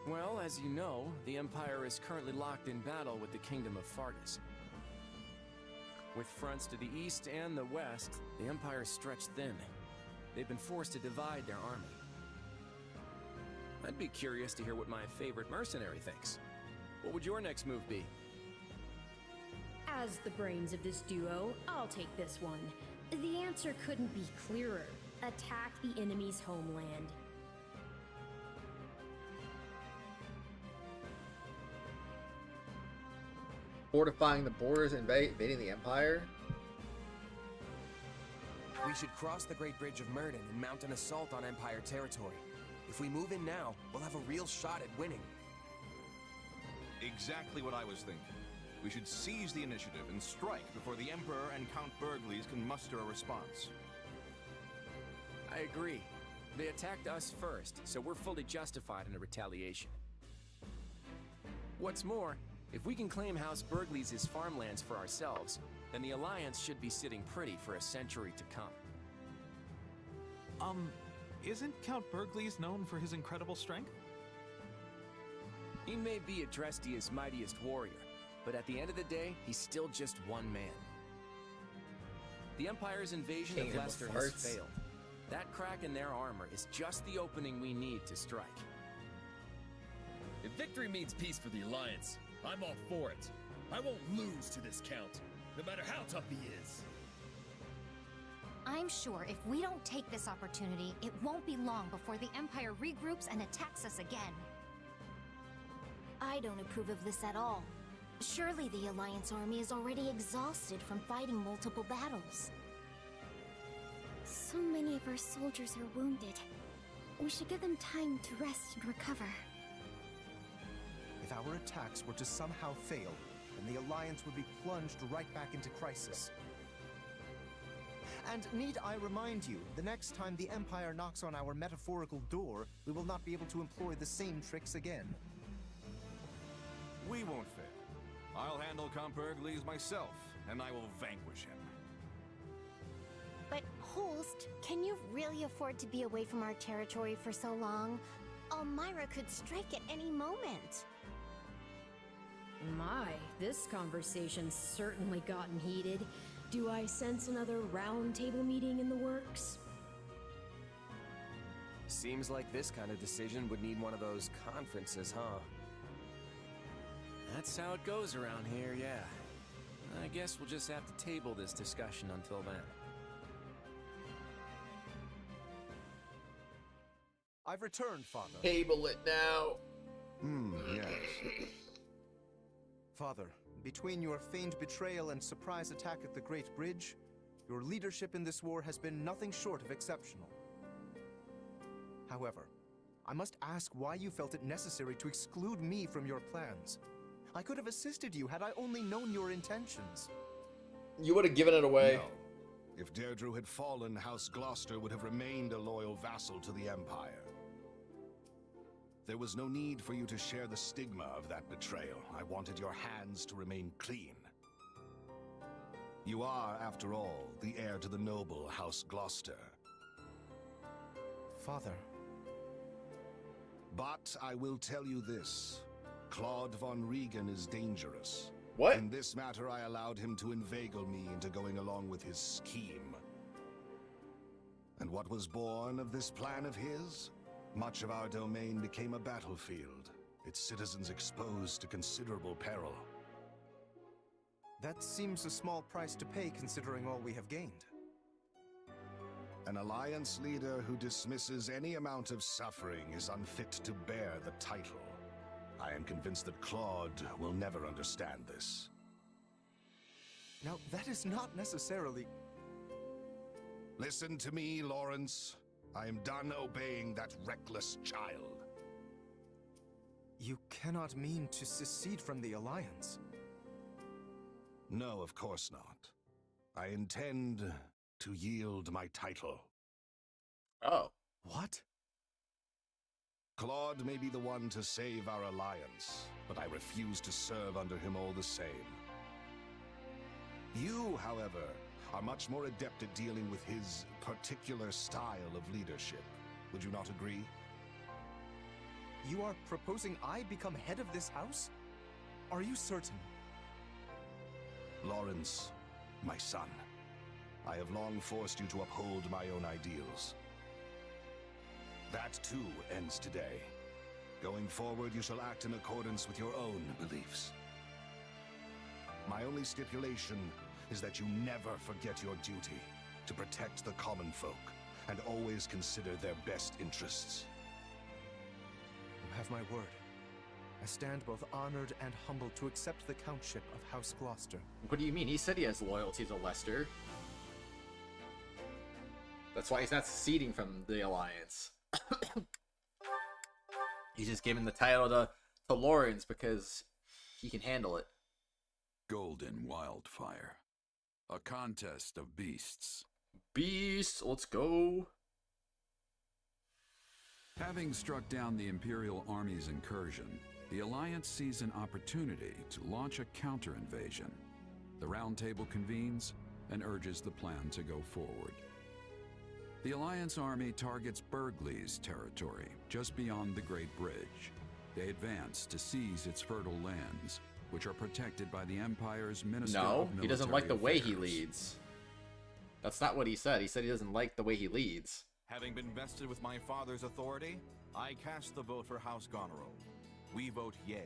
Speaker 2: Well, as you know, the Empire is currently locked in battle with the Kingdom of Fargus. With fronts to the east and the west, the Empire is stretched thin. They've been forced to divide their army. I'd be curious to hear what my favorite mercenary thinks. What would your next move be?
Speaker 6: As the brains of this duo, I'll take this one. The answer couldn't be clearer. Attack the enemy's homeland.
Speaker 1: Fortifying the borders, invading the Empire?
Speaker 5: We should cross the Great Bridge of Murden and mount an assault on Empire territory. If we move in now, we'll have a real shot at winning.
Speaker 8: Exactly what I was thinking. We should seize the initiative and strike before the Emperor and Count Burgleys can muster a response.
Speaker 2: I agree. They attacked us first, so we're fully justified in a retaliation. What's more, if we can claim House Burgleys' farmlands for ourselves, then the Alliance should be sitting pretty for a century to come.
Speaker 17: Isn't Count Burgleys known for his incredible strength?
Speaker 2: He may be Adrestia's mightiest warrior, but at the end of the day, he's still just one man. The Empire's invasion of Leicester has failed. That crack in their armor is just the opening we need to strike.
Speaker 16: If victory means peace for the Alliance, I'm all for it. I won't lose to this Count, no matter how tough he is.
Speaker 12: I'm sure if we don't take this opportunity, it won't be long before the Empire regroups and attacks us again.
Speaker 4: I don't approve of this at all. Surely the Alliance army is already exhausted from fighting multiple battles. So many of our soldiers are wounded. We should give them time to rest and recover.
Speaker 3: If our attacks were to somehow fail, then the Alliance would be plunged right back into crisis. And need I remind you, the next time the Empire knocks on our metaphorical door, we will not be able to employ the same tricks again.
Speaker 11: We won't fail.
Speaker 8: I'll handle Count Burgles myself, and I will vanquish him.
Speaker 9: But, Holst, can you really afford to be away from our territory for so long? Almyra could strike at any moment.
Speaker 6: My, this conversation's certainly gotten heated. Do I sense another round table meeting in the works?
Speaker 5: Seems like this kind of decision would need one of those conferences, huh?
Speaker 2: That's how it goes around here, yeah. I guess we'll just have to table this discussion until then.
Speaker 3: I've returned, Father.
Speaker 1: Table it now.
Speaker 3: Yes. Father, between your feigned betrayal and surprise attack at the Great Bridge, your leadership in this war has been nothing short of exceptional. However, I must ask why you felt it necessary to exclude me from your plans. I could have assisted you had I only known your intentions.
Speaker 1: You would have given it away.
Speaker 13: No. If Deirdre had fallen, House Gloucester would have remained a loyal vassal to the Empire. There was no need for you to share the stigma of that betrayal. I wanted your hands to remain clean. You are, after all, the heir to the noble House Gloucester.
Speaker 3: Father.
Speaker 13: But I will tell you this. Claude von Regan is dangerous.
Speaker 1: What?
Speaker 13: In this matter, I allowed him to inveigle me into going along with his scheme. And what was born of this plan of his? Much of our domain became a battlefield, its citizens exposed to considerable peril.
Speaker 3: That seems a small price to pay considering all we have gained.
Speaker 13: An alliance leader who dismisses any amount of suffering is unfit to bear the title. I am convinced that Claude will never understand this.
Speaker 3: Now, that is not necessarily...
Speaker 13: Listen to me, Lawrence. I am done obeying that reckless child.
Speaker 3: You cannot mean to secede from the Alliance.
Speaker 13: No, of course not. I intend to yield my title.
Speaker 1: Oh.
Speaker 3: What?
Speaker 13: Claude may be the one to save our alliance, but I refuse to serve under him all the same. You, however, are much more adept at dealing with his particular style of leadership. Would you not agree?
Speaker 3: You are proposing I become head of this house? Are you certain?
Speaker 13: Lawrence, my son, I have long forced you to uphold my own ideals. That too ends today. Going forward, you shall act in accordance with your own beliefs. My only stipulation is that you never forget your duty to protect the common folk and always consider their best interests.
Speaker 3: You have my word. I stand both honored and humbled to accept the countship of House Gloucester.
Speaker 1: What do you mean? He said he has loyalty to Lester. That's why he's not seceding from the Alliance. He's just giving the title to Lawrence because he can handle it.
Speaker 11: Golden Wildfire. A contest of beasts.
Speaker 1: Beasts, let's go.
Speaker 11: Having struck down the Imperial Army's incursion, the Alliance sees an opportunity to launch a counter-invasion. The Round Table convenes and urges the plan to go forward. The Alliance army targets Burgles territory, just beyond the Great Bridge. They advance to seize its fertile lands, which are protected by the Empire's Minister of Military
Speaker 1: he doesn't like the way he
Speaker 11: Affairs.
Speaker 1: leads. That's not what he said. He said he doesn't like the way he leads.
Speaker 8: Having been vested with my father's authority, I cast the vote for House Goneril. We vote yay.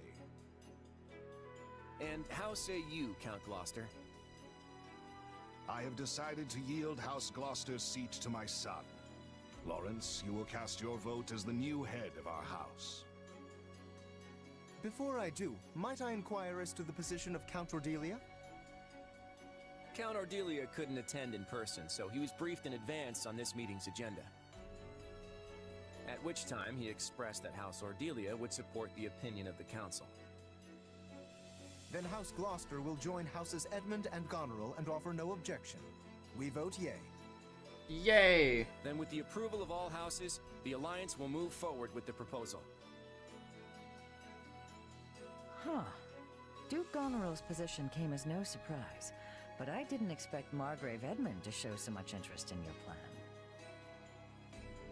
Speaker 5: And how say you, Count Gloucester?
Speaker 13: I have decided to yield House Gloucester's seat to my son. Lawrence, you will cast your vote as the new head of our house.
Speaker 3: Before I do, might I inquire as to the position of Count Ordelia?
Speaker 5: Count Ordelia couldn't attend in person, so he was briefed in advance on this meeting's agenda. At which time he expressed that House Ordelia would support the opinion of the council.
Speaker 3: Then House Gloucester will join Houses Edmund and Goneril and offer no objection. We vote yay.
Speaker 1: Yay!
Speaker 5: Then with the approval of all houses, the Alliance will move forward with the proposal.
Speaker 6: Huh.
Speaker 18: Duke Goneril's position came as no surprise, but I didn't expect Margrave Edmund to show so much interest in your plan.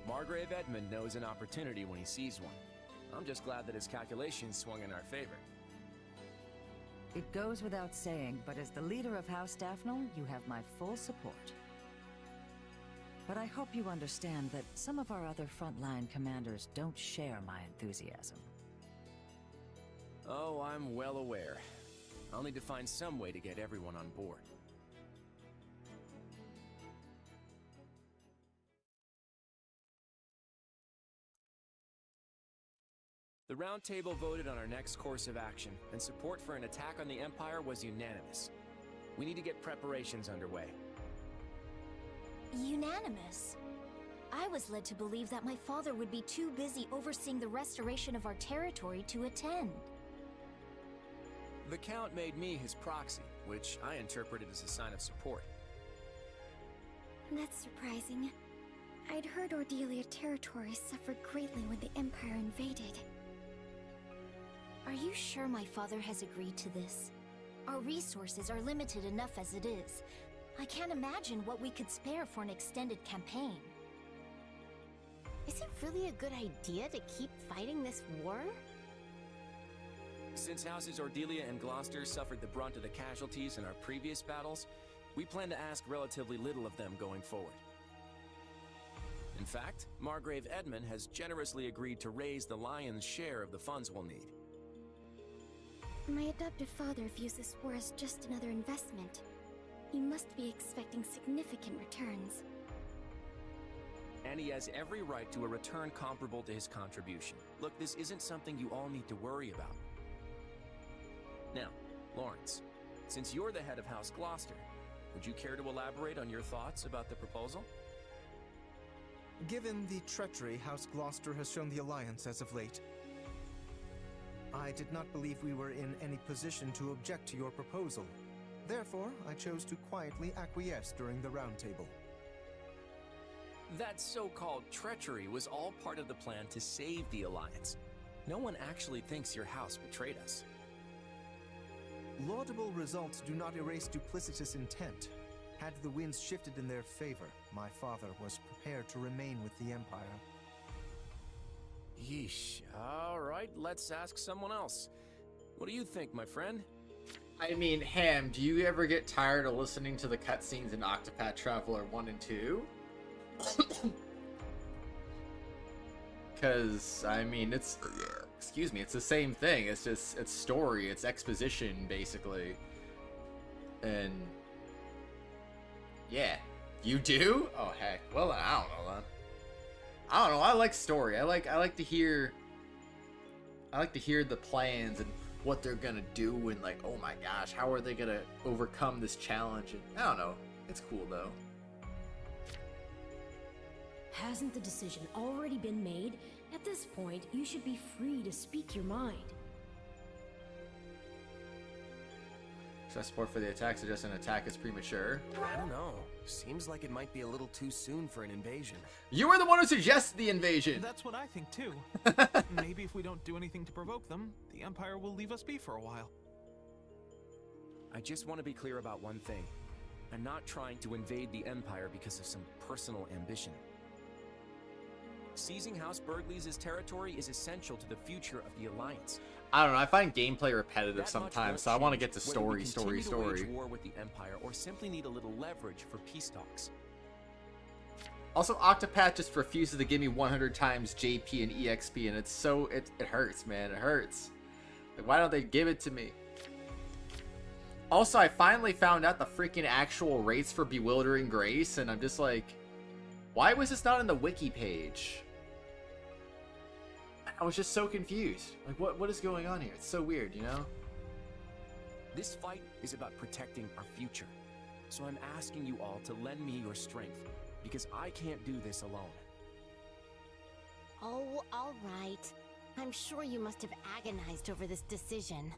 Speaker 2: Margrave Edmund knows an opportunity when he sees one. I'm just glad that his calculations swung in our favor.
Speaker 18: It goes without saying, but as the leader of House Daphne, you have my full support. But I hope you understand that some of our other frontline commanders don't share my enthusiasm.
Speaker 2: Oh, I'm well aware. I'll need to find some way to get everyone on board. The Round Table voted on our next course of action, and support for an attack on the Empire was unanimous. We need to get preparations underway.
Speaker 4: Unanimous? I was led to believe that my father would be too busy overseeing the restoration of our territory to attend.
Speaker 2: The Count made me his proxy, which I interpreted as a sign of support.
Speaker 4: That's surprising. I'd heard Ordelia territory suffered greatly when the Empire invaded. Are you sure my father has agreed to this? Our resources are limited enough as it is. I can't imagine what we could spare for an extended campaign.
Speaker 9: Is it really a good idea to keep fighting this war?
Speaker 2: Since Houses Ordelia and Gloucester suffered the brunt of the casualties in our previous battles, we plan to ask relatively little of them going forward. In fact, Margrave Edmund has generously agreed to raise the lion's share of the funds we'll need.
Speaker 4: My adoptive father views this war as just another investment. He must be expecting significant returns.
Speaker 2: And he has every right to a return comparable to his contribution. Look, this isn't something you all need to worry about. Now, Lawrence, since you're the head of House Gloucester, would you care to elaborate on your thoughts about the proposal?
Speaker 3: Given the treachery House Gloucester has shown the Alliance as of late, I did not believe we were in any position to object to your proposal. Therefore, I chose to quietly acquiesce during the Round Table.
Speaker 2: That so-called treachery was all part of the plan to save the Alliance. No one actually thinks your house betrayed us.
Speaker 3: Laudable results do not erase duplicitous intent. Had the winds shifted in their favor, my father was prepared to remain with the Empire.
Speaker 2: Yeesh. All right, let's ask someone else. What do you think, my friend?
Speaker 1: I mean, Ham, do you ever get tired of listening to the cutscenes in Octopath Traveler 1 and 2? Because, I mean, it's... Excuse me, it's the same thing. It's just, it's story, it's exposition, basically. And... yeah. You do? Oh, heck. Well, I don't know, then. I don't know, I like story. I like to hear... I like to hear the plans and what they're gonna do and, like, oh my gosh, how are they gonna overcome this challenge? And, I don't know. It's cool, though.
Speaker 6: Hasn't the decision already been made? At this point, you should be free to speak your mind.
Speaker 1: Should I support for the attack suggest an attack is premature?
Speaker 5: I don't know. Seems like it might be a little too soon for an invasion.
Speaker 1: You were the one who suggested the invasion!
Speaker 17: That's what I think too. Maybe if we don't do anything to provoke them, the Empire will leave us be for a while.
Speaker 2: I just want to be clear about one thing. I'm not trying to invade the Empire because of some personal ambition. Seizing House Burgleys' territory is essential to the future of the Alliance.
Speaker 1: I don't know, I find gameplay repetitive sometimes, so I want to get to story.
Speaker 2: Wage war with the Empire or simply need a little leverage for peace talks.
Speaker 1: Also, Octopath just refuses to give me 100 times JP and EXP, and it's so... It hurts, man. It hurts. Like, why don't they give it to me? Also, I finally found out the freaking actual rates for Bewildering Grace, and I'm just like... why was this not in the wiki page? I was just so confused. Like, what is going on here? It's so weird, you know?
Speaker 2: This fight is about protecting our future. So I'm asking you all to lend me your strength, because I can't do this alone.
Speaker 9: Oh, all right. I'm sure you must have agonized over this decision.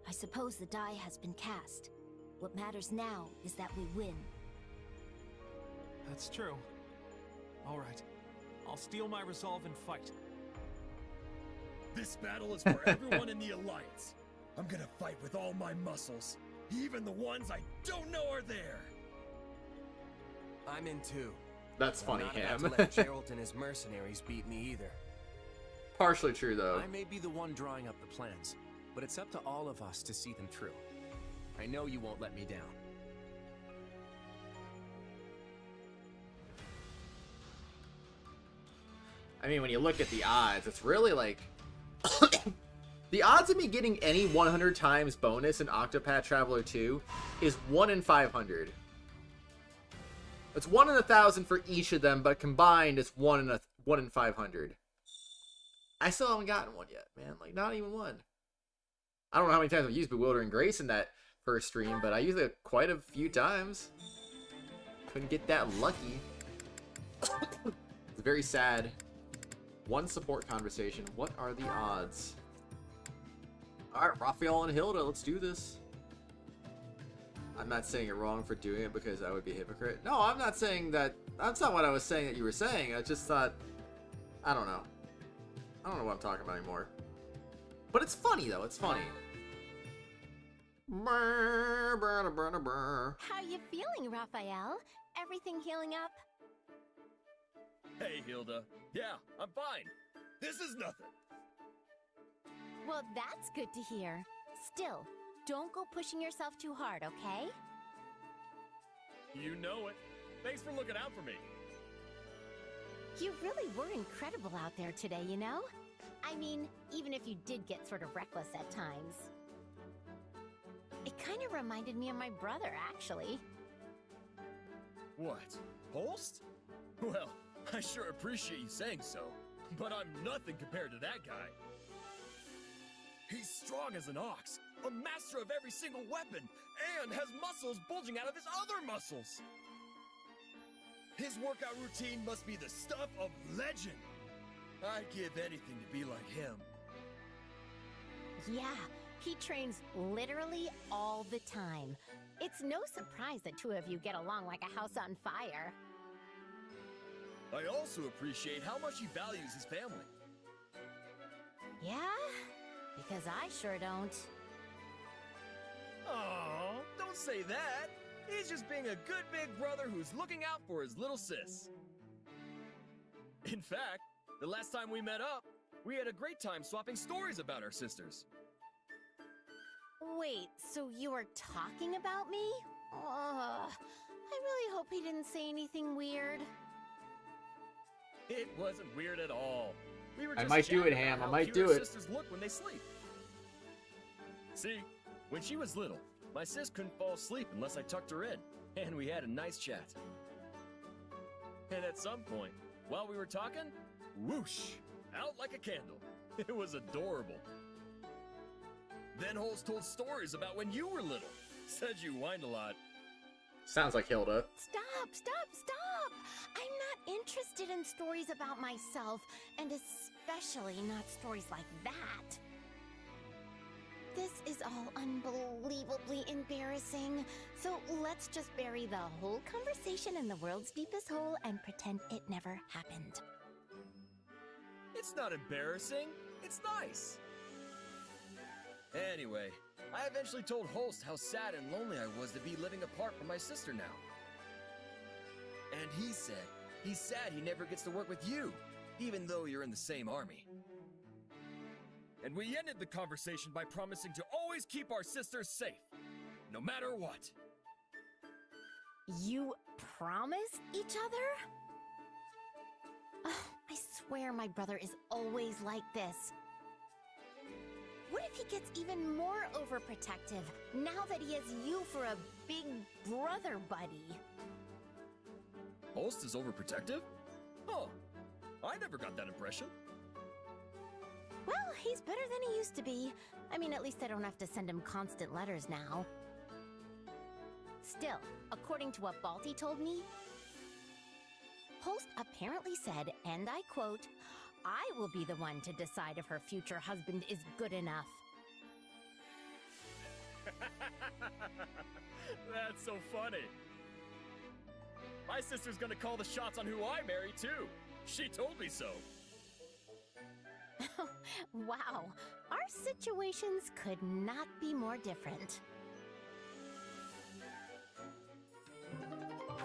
Speaker 4: I suppose the die has been cast. What matters now is that we win.
Speaker 17: That's true. All right. I'll steel my resolve and fight.
Speaker 16: This battle is for everyone in the Alliance. I'm gonna fight with all my muscles, even the ones I don't know are there.
Speaker 5: I'm in too.
Speaker 1: That's funny,
Speaker 5: I'm not
Speaker 1: Ham.
Speaker 5: about to let Geralt and his mercenaries beat me either.
Speaker 1: Partially true, though.
Speaker 2: I may be the one drawing up the plans, but it's up to all of us to see them through. I know you won't let me down.
Speaker 1: I mean, when you look at the odds, it's really like... the odds of me getting any 100 times bonus in Octopath Traveler 2 is 1 in 500. It's 1 in 1,000 for each of them, but combined it's 1 in 500. I still haven't gotten one yet, man. Like, not even one. I don't know how many times I've used Bewildering Grace in that first stream, but I used it quite a few times. Couldn't get that lucky. It's very sad. One support conversation. What are the odds? Alright, Raphael and Hilda, let's do this. I'm not saying you're wrong for doing it because I would be a hypocrite. No, I'm not saying that. That's not what I was saying that you were saying. I just thought... I don't know. I don't know what I'm talking about anymore. But it's funny, though. It's funny.
Speaker 9: How you feeling, Raphael? Everything healing up?
Speaker 16: Hey, Hilda. Yeah, I'm fine. This is nothing.
Speaker 9: Well, that's good to hear. Still, don't go pushing yourself too hard, okay?
Speaker 16: You know it. Thanks for looking out for me.
Speaker 9: You really were incredible out there today, you know? I mean, even if you did get sort of reckless at times. It kind of reminded me of my brother, actually.
Speaker 16: What? Holst? Well, I sure appreciate you saying so, but I'm nothing compared to that guy. He's strong as an ox, a master of every single weapon, and has muscles bulging out of his other muscles. His workout routine must be the stuff of legend. I'd give anything to be like him.
Speaker 9: Yeah, he trains literally all the time. It's no surprise the two of you get along like a house on fire.
Speaker 16: I also appreciate how much he values his family.
Speaker 9: Yeah? Because I sure don't.
Speaker 16: Aw, don't say that. He's just being a good big brother who's looking out for his little sis. In fact, the last time we met up, we had a great time swapping stories about our sisters.
Speaker 9: Wait, so you were talking about me? I really hope he didn't say anything weird.
Speaker 16: It wasn't weird at all. We were
Speaker 1: I
Speaker 16: just
Speaker 1: might do it,
Speaker 16: chatting
Speaker 1: Ham.
Speaker 16: about
Speaker 1: I
Speaker 16: how
Speaker 1: might
Speaker 16: cute
Speaker 1: do
Speaker 16: our
Speaker 1: it.
Speaker 16: sisters look when they sleep. See, when she was little, my sis couldn't fall asleep unless I tucked her in, and we had a nice chat. And at some point, while we were talking, whoosh, out like a candle. It was adorable. Then Holst told stories about when you were little. Said you whined a lot.
Speaker 1: Sounds like Hilda.
Speaker 9: Stop, stop, stop! I'm not interested in stories about myself, and especially not stories like that. This is all unbelievably embarrassing, so let's just bury the whole conversation in the world's deepest hole and pretend it never happened.
Speaker 16: It's not embarrassing. It's nice. Anyway, I eventually told Holst how sad and lonely I was to be living apart from my sister now. And he said he's sad he never gets to work with you, even though you're in the same army. And we ended the conversation by promising to always keep our sisters safe, no matter what.
Speaker 9: You promise each other? I swear my brother is always like this. What if he gets even more overprotective now that he has you for a big brother buddy?
Speaker 16: Holst is overprotective? Huh. I never got that impression.
Speaker 9: Well, he's better than he used to be. I mean, at least I don't have to send him constant letters now. Still, according to what Balti told me, Holst apparently said, and I quote, "I will be the one to decide if her future husband is good enough."
Speaker 16: That's so funny. My sister's gonna call the shots on who I marry, too. She told me so.
Speaker 9: Wow, our situations could not be more different.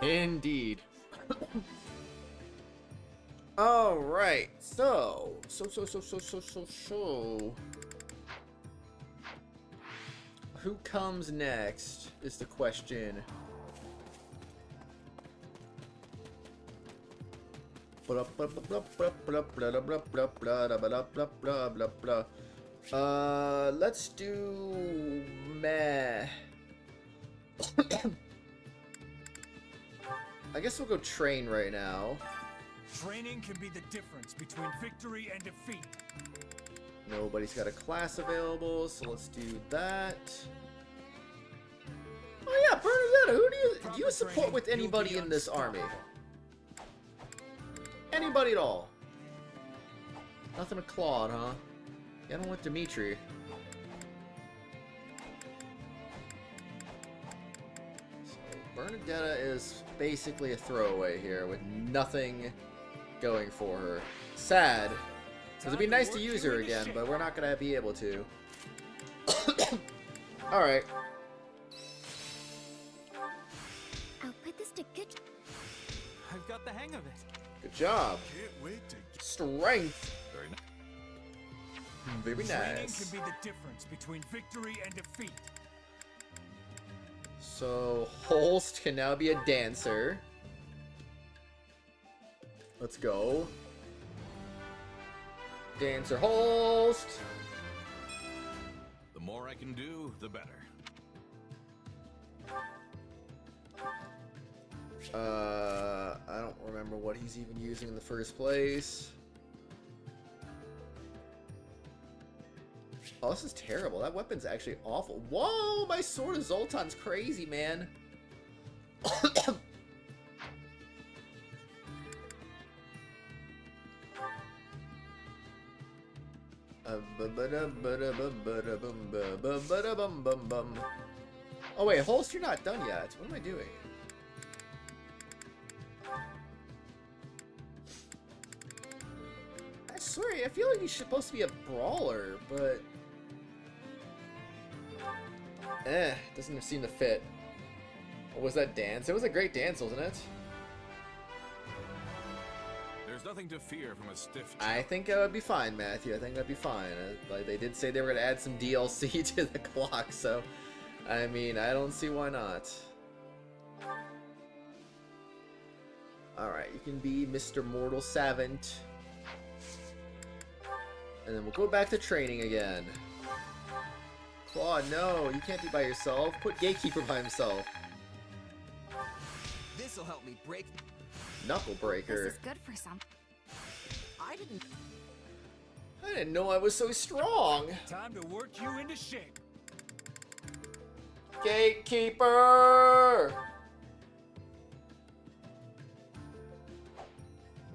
Speaker 1: Indeed. All right. So. Who comes next is the question. Let's do meh. I guess we'll go train right now.
Speaker 19: Training can be the difference between victory and defeat.
Speaker 1: Nobody's got a class available, so let's do that. Oh yeah, Bernadetta, do you support with anybody in this army? Anybody at all? Nothing with Claude, huh? Yeah, I don't want Dimitri. So Bernadetta is basically a throwaway here with nothing going for her. Sad. Because it'd be nice to use her again, but we're not going to be able to. Alright.
Speaker 4: I'll put this to good.
Speaker 17: I've got the hang of it.
Speaker 1: Good job.
Speaker 19: Can't wait to
Speaker 1: Strength. Very
Speaker 19: Training
Speaker 1: nice.
Speaker 19: can be the difference between victory and defeat.
Speaker 1: So Holst can now be a dancer. Let's go. Dancer Holst.
Speaker 8: The more I can do, the better.
Speaker 1: I don't remember what he's even using in the first place. Oh, this is terrible. That weapon's actually awful. Whoa, my Sword of Zoltan's crazy, man. Oh wait, Holst, you're not done yet. What am I doing? I swear, I feel like he's supposed to be a brawler, but doesn't seem to fit. What was that dance? It was a great dance, wasn't it?
Speaker 8: There's nothing to fear from a stiff.
Speaker 1: I think I would be fine, Matthew. I think I'd be fine. Like they did say they were gonna add some DLC to the clock, so I mean, I don't see why not. Alright, you can be Mr. Mortal Savant. And then we'll go back to training again. Claude, no, you can't be by yourself. Put Gatekeeper by himself.
Speaker 5: This'll help me break.
Speaker 1: Knuckle Breaker.
Speaker 4: This is good for some.
Speaker 5: I
Speaker 1: didn't know I was so strong.
Speaker 19: Time to work you into shape.
Speaker 1: Gatekeeper!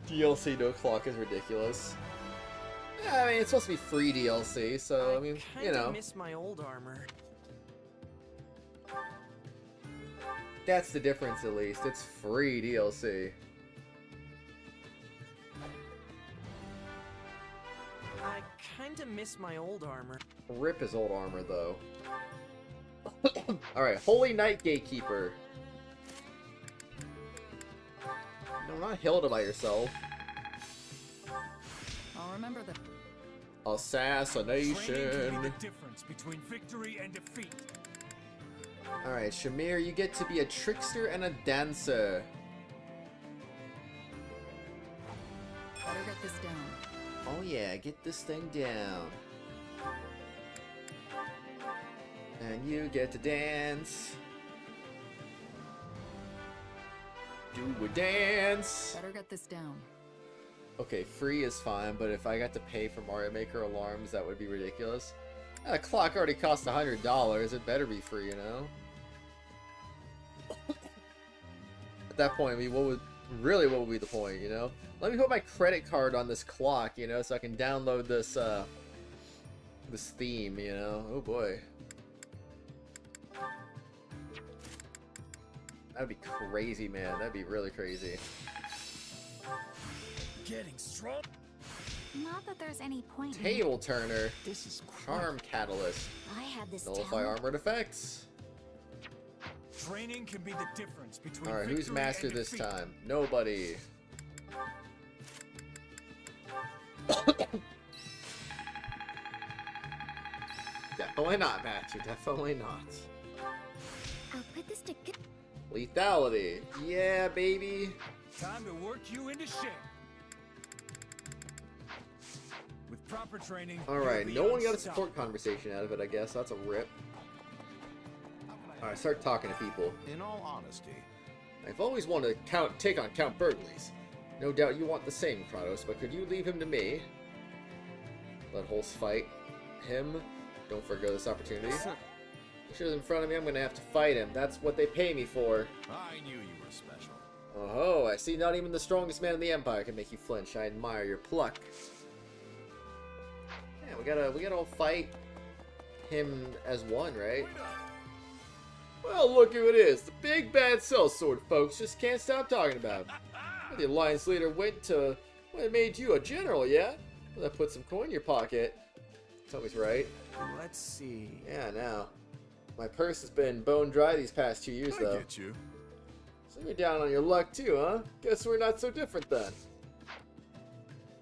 Speaker 1: DLC no clock is ridiculous. Yeah, I mean, it's supposed to be free DLC, so, I mean, you know.
Speaker 5: I miss my old armor.
Speaker 1: That's the difference, at least. It's free DLC.
Speaker 5: I kinda miss my old armor.
Speaker 1: Rip his old armor, though. Alright, Holy Knight Gatekeeper. No, not Hilda by yourself.
Speaker 10: I'll remember that.
Speaker 1: Assassination.
Speaker 19: Training can be the difference between victory and defeat.
Speaker 1: Alright, Shamir, you get to be a trickster and a dancer.
Speaker 10: Better get this down.
Speaker 1: Oh yeah, get this thing down. And you get to dance. Do a dance.
Speaker 10: Better get this down.
Speaker 1: Okay, free is fine, but if I got to pay for Mario Maker alarms, that would be ridiculous. That clock already cost $100. It better be free, you know? At that point, I mean, what would be the point, you know? Let me put my credit card on this clock, you know, so I can download this, this theme, you know? Oh boy. That'd be crazy, man. That'd be really crazy.
Speaker 16: Getting strong.
Speaker 4: Not that there's any point.
Speaker 1: Table turner.
Speaker 7: This is
Speaker 1: charm catalyst.
Speaker 4: I had this
Speaker 1: Nullify
Speaker 4: talent.
Speaker 1: armored effects.
Speaker 19: Training can be the difference between
Speaker 1: Alright, who's
Speaker 19: victory
Speaker 1: master
Speaker 19: and
Speaker 1: this
Speaker 19: defeat.
Speaker 1: time? Nobody. Definitely not, master. Definitely not.
Speaker 4: I'll put this to good.
Speaker 1: Lethality. Yeah, baby.
Speaker 19: Time to work you into shape. With proper training.
Speaker 1: Alright,
Speaker 19: you'll
Speaker 1: no
Speaker 19: be
Speaker 1: one got a
Speaker 19: unstoppable.
Speaker 1: support conversation out of it, I guess. That's a rip. Alright, start talking to people.
Speaker 13: In all honesty,
Speaker 1: I've always wanted to take on Count Burgley's. No doubt you want the same, Kratos, but could you leave him to me? Let Holst fight him. Don't forgo this opportunity. He shows in front of me, I'm gonna have to fight him. That's what they pay me for.
Speaker 8: I knew you were special.
Speaker 1: Oh, I see not even the strongest man in the Empire can make you flinch. I admire your pluck. Yeah, we gotta all fight him as one, right? Well, look who it is. The big bad sellsword folks just can't stop talking about him. The Alliance leader went to... Well, it made you a general, yeah? Well, that put some coin in your pocket. Tommy's right.
Speaker 5: Let's see.
Speaker 1: Yeah, now. My purse has been bone dry these past 2 years, though.
Speaker 8: I get you.
Speaker 1: So you're down on your luck, too, huh? Guess we're not so different, then.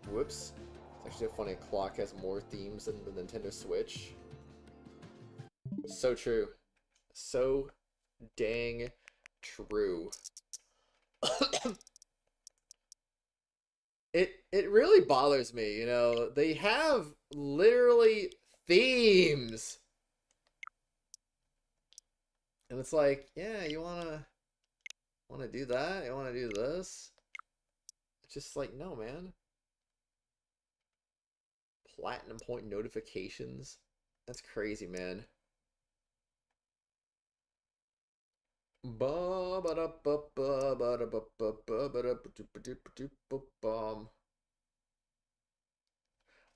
Speaker 1: Whoops. It's actually funny. A clock has more themes than the Nintendo Switch. So true. So dang true. It really bothers me, you know. They have literally themes. And it's like, yeah, you wanna do that? You wanna do this? It's just like, no, man. Platinum point notifications. That's crazy, man. I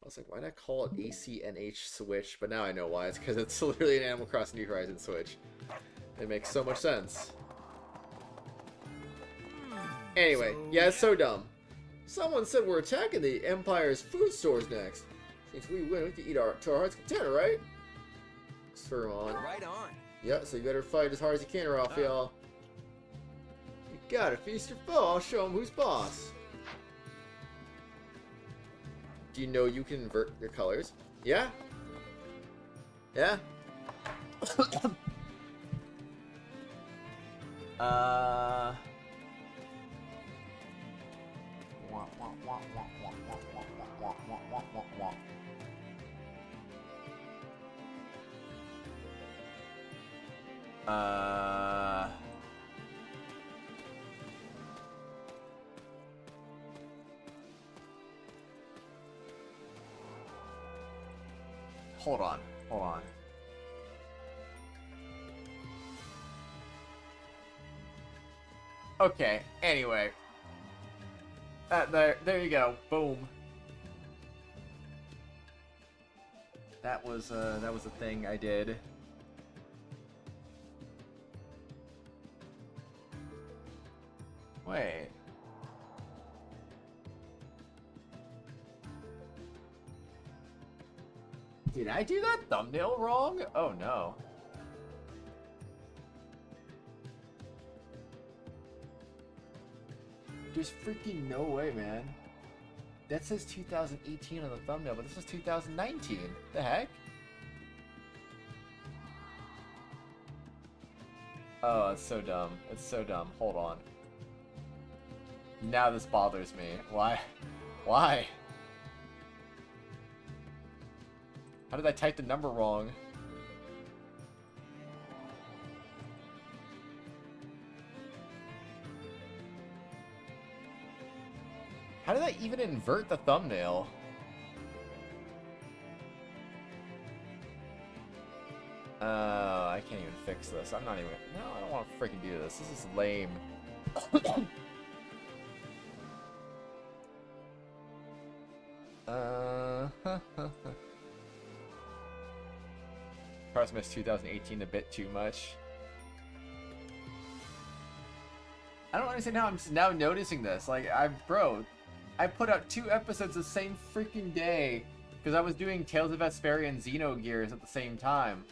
Speaker 1: was like, why'd I call it ACNH Switch? But now I know why. It's because it's literally an Animal Crossing New Horizons Switch. It makes so much sense. Anyway, yeah, it's so dumb. Someone said we're attacking the Empire's food stores next. Since we win, we can eat to our heart's content, right? Spur on.
Speaker 5: Right on.
Speaker 1: Yeah, so you better fight as hard as you can, Raphael. You gotta feast your foe. I'll show him who's boss. Do you know you can invert your colors? Yeah? Yeah? Hold on. Okay, anyway. There you go. Boom. That was a thing I did. Wait. Did I do that thumbnail wrong? Oh no. There's freaking no way, man. That says 2018 on the thumbnail, but this is 2019. The heck? Oh, it's so dumb. It's so dumb. Hold on. Now this bothers me. Why? Why? How did I type the number wrong? How did I even invert the thumbnail? I can't even fix this. I'm not even... No, I don't want to freaking do this. This is lame. Christmas 2018 a bit too much. I don't understand how I'm now noticing this. Like, bro, I put out 2 episodes the same freaking day because I was doing Tales of Vesperia and Xenogears at the same time.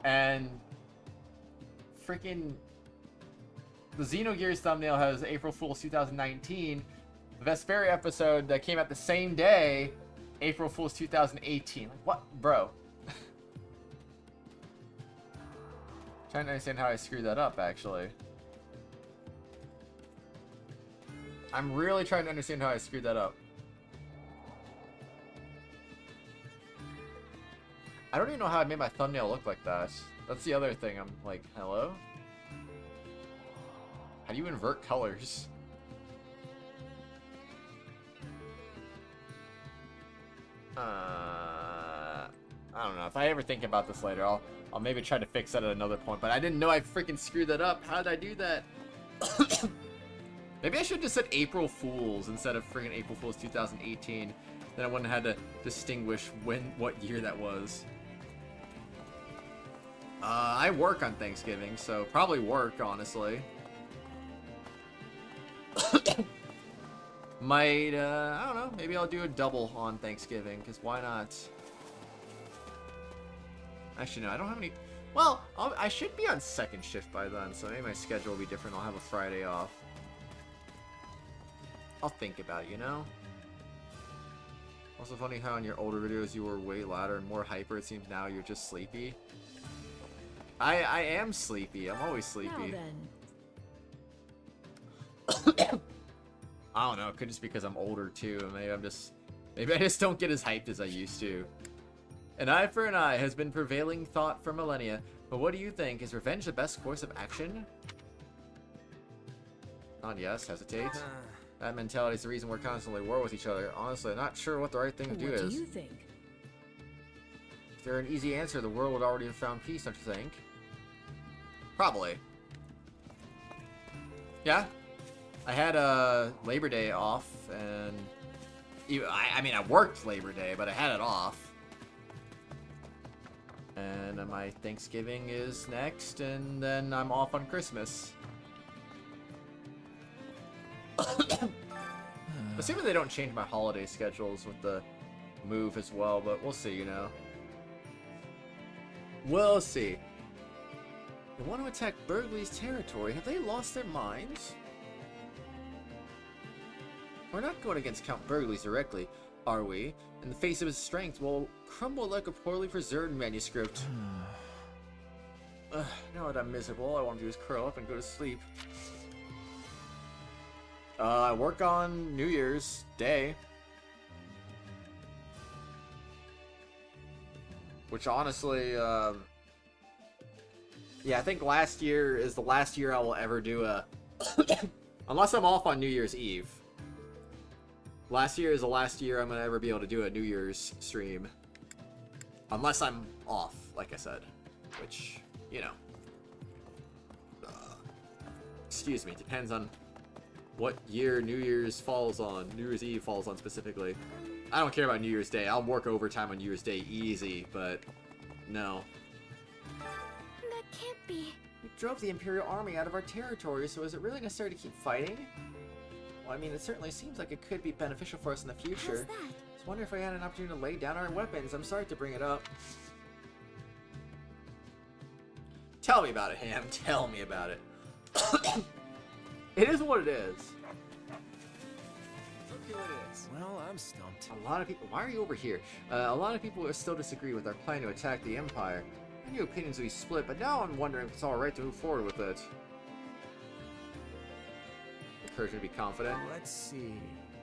Speaker 1: And freaking the Xenogears thumbnail has April Fool's 2019. The Vesperia episode that came out the same day, April Fool's 2018. Like, what, bro? Trying to understand how I screwed that up, actually. I'm really trying to understand how I screwed that up. I don't even know how I made my thumbnail look like that. That's the other thing. I'm like, hello? How do you invert colors? I don't know. If I ever think about this later, I'll maybe try to fix that at another point. But I didn't know I freaking screwed that up. How did I do that? Maybe I should have just said April Fools instead of freaking April Fools 2018. Then I wouldn't have had to distinguish what year that was. I work on Thanksgiving, so probably work, honestly. Might, I don't know, maybe I'll do a double on Thanksgiving, because why not? Actually, no, I don't have any... Well, I should be on second shift by then, so maybe my schedule will be different. I'll have a Friday off. I'll think about it, you know? Also funny how in your older videos you were way louder and more hyper. It seems now you're just sleepy. I am sleepy. I'm always sleepy. I don't know. It could just be because I'm older too. Maybe I just don't get as hyped as I used to. An eye for an eye has been prevailing thought for millennia. But what do you think? Is revenge the best course of action? Not yes. Hesitate. That mentality is the reason we're constantly at war with each other. Honestly, I'm not sure what the right thing to do is.
Speaker 6: What do you think?
Speaker 1: If there were an easy answer, the world would already have found peace, don't you think? Probably. Yeah. I had Labor Day off, and I mean I worked Labor Day, but I had it off. And my Thanksgiving is next, and then I'm off on Christmas. Assuming they don't change my holiday schedules with the move as well, but we'll see, you know. We'll see. They want to attack Burgley's territory. Have they lost their minds? We're not going against Count Burgley's directly, are we? In the face of his strength, we'll crumble like a poorly preserved manuscript. Now that I'm miserable, all I want to do is curl up and go to sleep. I work on New Year's Day. Which honestly, yeah, I think last year is the last year I will ever do a... Unless I'm off on New Year's Eve. Last year is the last year I'm going to ever be able to do a New Year's stream. Unless I'm off, like I said. Which, you know. Excuse me, depends on what year New Year's falls on. New Year's Eve falls on specifically. I don't care about New Year's Day. I'll work overtime on New Year's Day easy, but no.
Speaker 4: That can't be.
Speaker 1: We drove the Imperial Army out of our territory, so is it really necessary to keep fighting? Well, I mean, it certainly seems like it could be beneficial for us in the future.
Speaker 4: How's that?
Speaker 1: Just wonder if I had an opportunity to lay down our weapons. I'm sorry to bring it up. Tell me about it, Ham. Tell me about it. It is what it is.
Speaker 2: Look who it is. Well, I'm stumped.
Speaker 1: A lot of people... Why are you over here? A lot of people still disagree with our plan to attack the Empire. I knew opinions would be split, but now I'm wondering if it's alright to move forward with it. Encourage me to be confident.
Speaker 2: Let's see.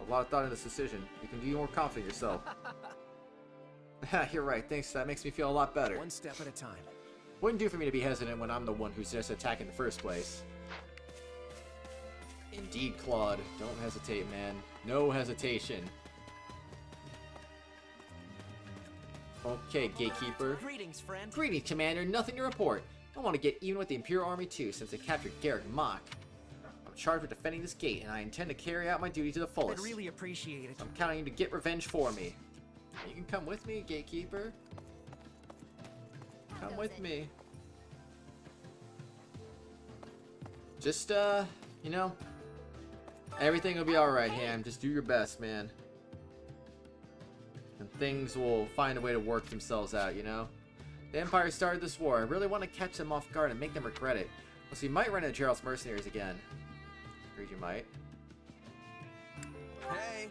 Speaker 1: A lot of thought in this decision. You can be more confident yourself. You're right. Thanks. That makes me feel a lot better.
Speaker 2: One step at a time.
Speaker 1: Wouldn't do for me to be hesitant when I'm the one who's just attacking in the first place. Indeed, Claude. Don't hesitate, man. No hesitation. Okay, Gatekeeper.
Speaker 10: Greetings, friend.
Speaker 1: Greetings, Commander. Nothing to report. I want to get even with the Imperial Army too, since they captured Garrick Mach. I'm charged with defending this gate, and I intend to carry out my duty to the fullest.
Speaker 10: I'd really appreciate it.
Speaker 1: I'm counting on you to get revenge for me. You can come with me, Gatekeeper. Come with me. Just, you know, Everything will be alright, Ham. Just do your best, man. And things will find a way to work themselves out, you know? The Empire started this war. I really want to catch them off guard and make them regret it. Plus, we might run into Gerald's mercenaries again. Agreed you might.
Speaker 5: Hey!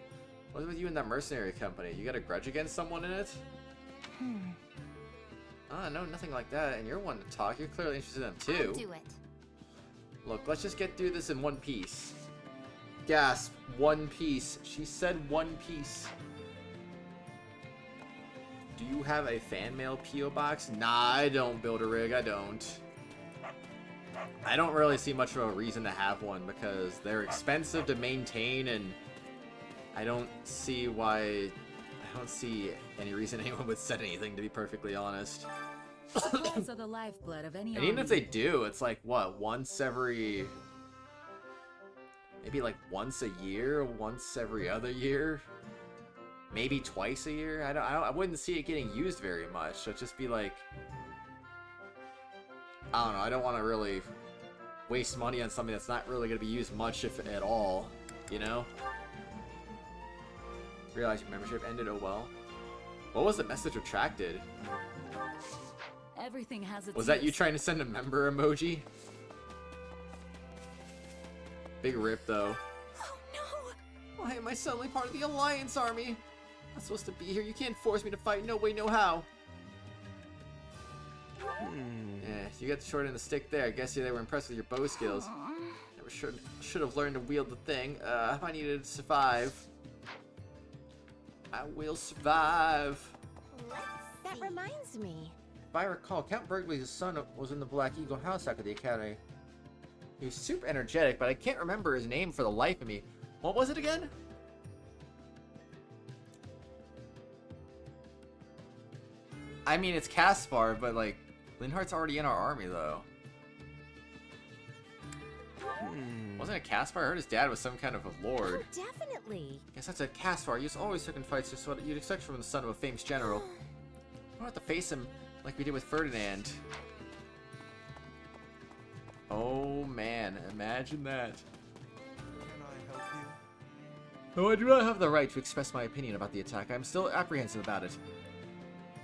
Speaker 1: What's with you and that mercenary company? You got a grudge against someone in it? No, nothing like that. And you're one to talk. You're clearly interested in them, too.
Speaker 12: I'll do it.
Speaker 1: Look, let's just get through this in one piece. Gasp. One piece. She said one piece. Do you have a fan mail P.O. box? Nah, I don't, Build-A-Rig. I don't. I don't really see much of a reason to have one because they're expensive to maintain, and I don't see why... I don't see any reason anyone would send anything, to be perfectly honest.
Speaker 18: Supplies are the lifeblood of any
Speaker 1: And even if
Speaker 18: army.
Speaker 1: they do, it's like, what, once every... Maybe like once a year, once every other year? Maybe twice a year? I wouldn't see it getting used very much. So it'd just be like... I don't know, I don't want to really waste money on something that's not really going to be used much, if at all, you know? Realize your membership ended, oh well. What was the message retracted?
Speaker 18: Everything has its
Speaker 1: Was that you
Speaker 18: use.
Speaker 1: trying to send a member emoji? Big rip, though.
Speaker 10: Oh no!
Speaker 1: Why am I suddenly part of the Alliance army? I'm supposed to be here. You can't force me to fight. No way, no how. Yeah, you got the short end of the stick there. I guess they were impressed with your bow skills. Never should have learned to wield the thing. I needed to survive. I will survive.
Speaker 9: That reminds me.
Speaker 1: If I recall, Count Burgley's son was in the Black Eagle house after the academy. He was super energetic, but I can't remember his name for the life of me. What was it again? I mean, it's Caspar, but like, Linhardt's already in our army, though. Wasn't it Caspar? I heard his dad was some kind of a lord.
Speaker 9: Oh, definitely.
Speaker 1: Guess that's a Caspar. He's always taking fights just what you'd expect from the son of a famous general. We don't have to face him like we did with Ferdinand. Oh man, imagine that.
Speaker 3: Can I help you?
Speaker 1: Though I do not have the right to express my opinion about the attack, I'm still apprehensive about it.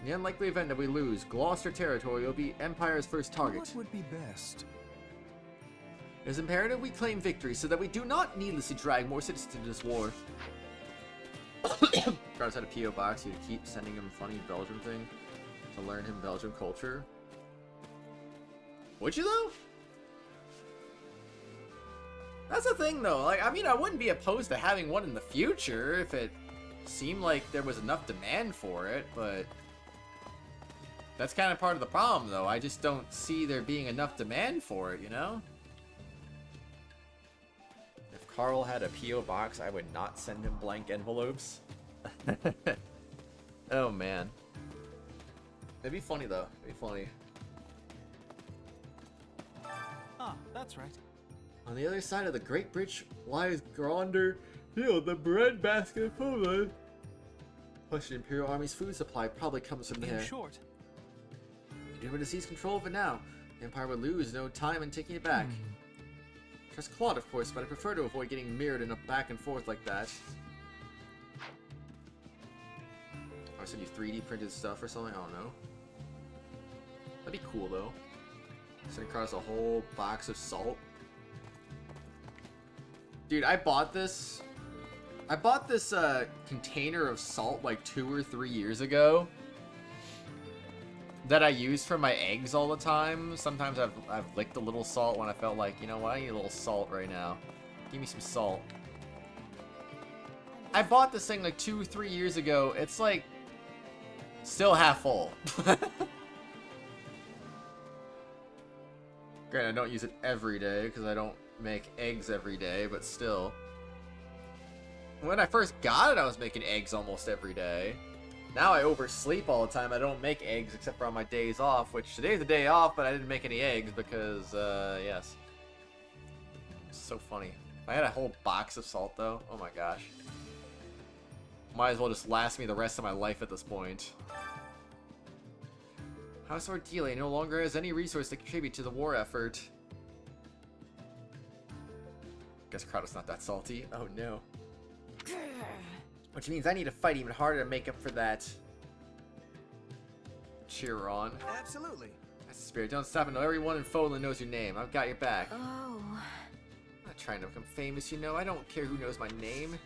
Speaker 1: In the unlikely event that we lose, Gloucester territory will be Empire's first target.
Speaker 19: What would be best?
Speaker 1: It is imperative we claim victory so that we do not needlessly drag more citizens into this war. Kratos had a P.O. box. You'd keep sending him funny Belgium thing to learn him Belgian culture. Would you though? That's the thing though. Like, I mean, I wouldn't be opposed to having one in the future if it seemed like there was enough demand for it, but that's kind of part of the problem though. I just don't see there being enough demand for it, you know? Carl had a P.O. box, I would not send him blank envelopes. Oh man. It'd be funny though. It'd be funny.
Speaker 17: Ah, that's right.
Speaker 1: On the other side of the Great Bridge lies Gronder Field, the breadbasket of Poland. Plus the Imperial Army's food supply probably comes from there.
Speaker 17: In short,
Speaker 1: You're able to seize control of it now. The Empire would lose no time in taking it back. Trust Claude, of course, but I prefer to avoid getting mirrored in a back and forth like that. Or send you 3D printed stuff or something? I don't know. That'd be cool though. Send across a whole box of salt. Dude, I bought this container of salt like 2 or 3 years ago that I use for my eggs all the time. Sometimes I've licked a little salt when I felt like, you know what, I need a little salt right now. Give me some salt. I bought this thing like 2 or 3 years ago. It's like still half full. Granted, I don't use it every day because I don't make eggs every day, but still. When I first got it, I was making eggs almost every day. Now I oversleep all the time. I don't make eggs except for on my days off, which today's the day off, but I didn't make any eggs because, yes. It's so funny. If I had a whole box of salt, though, oh my gosh. Might as well just last me the rest of my life at this point. House Ordelia no longer has any resource to contribute to the war effort. Guess Kratos not that salty. Oh no. Which means I need to fight even harder to make up for that. Cheer on.
Speaker 5: Absolutely.
Speaker 1: That's the spirit. Don't stop until everyone in Foland knows your name. I've got your back.
Speaker 4: Oh.
Speaker 1: I'm not trying to become famous, you know. I don't care who knows my name.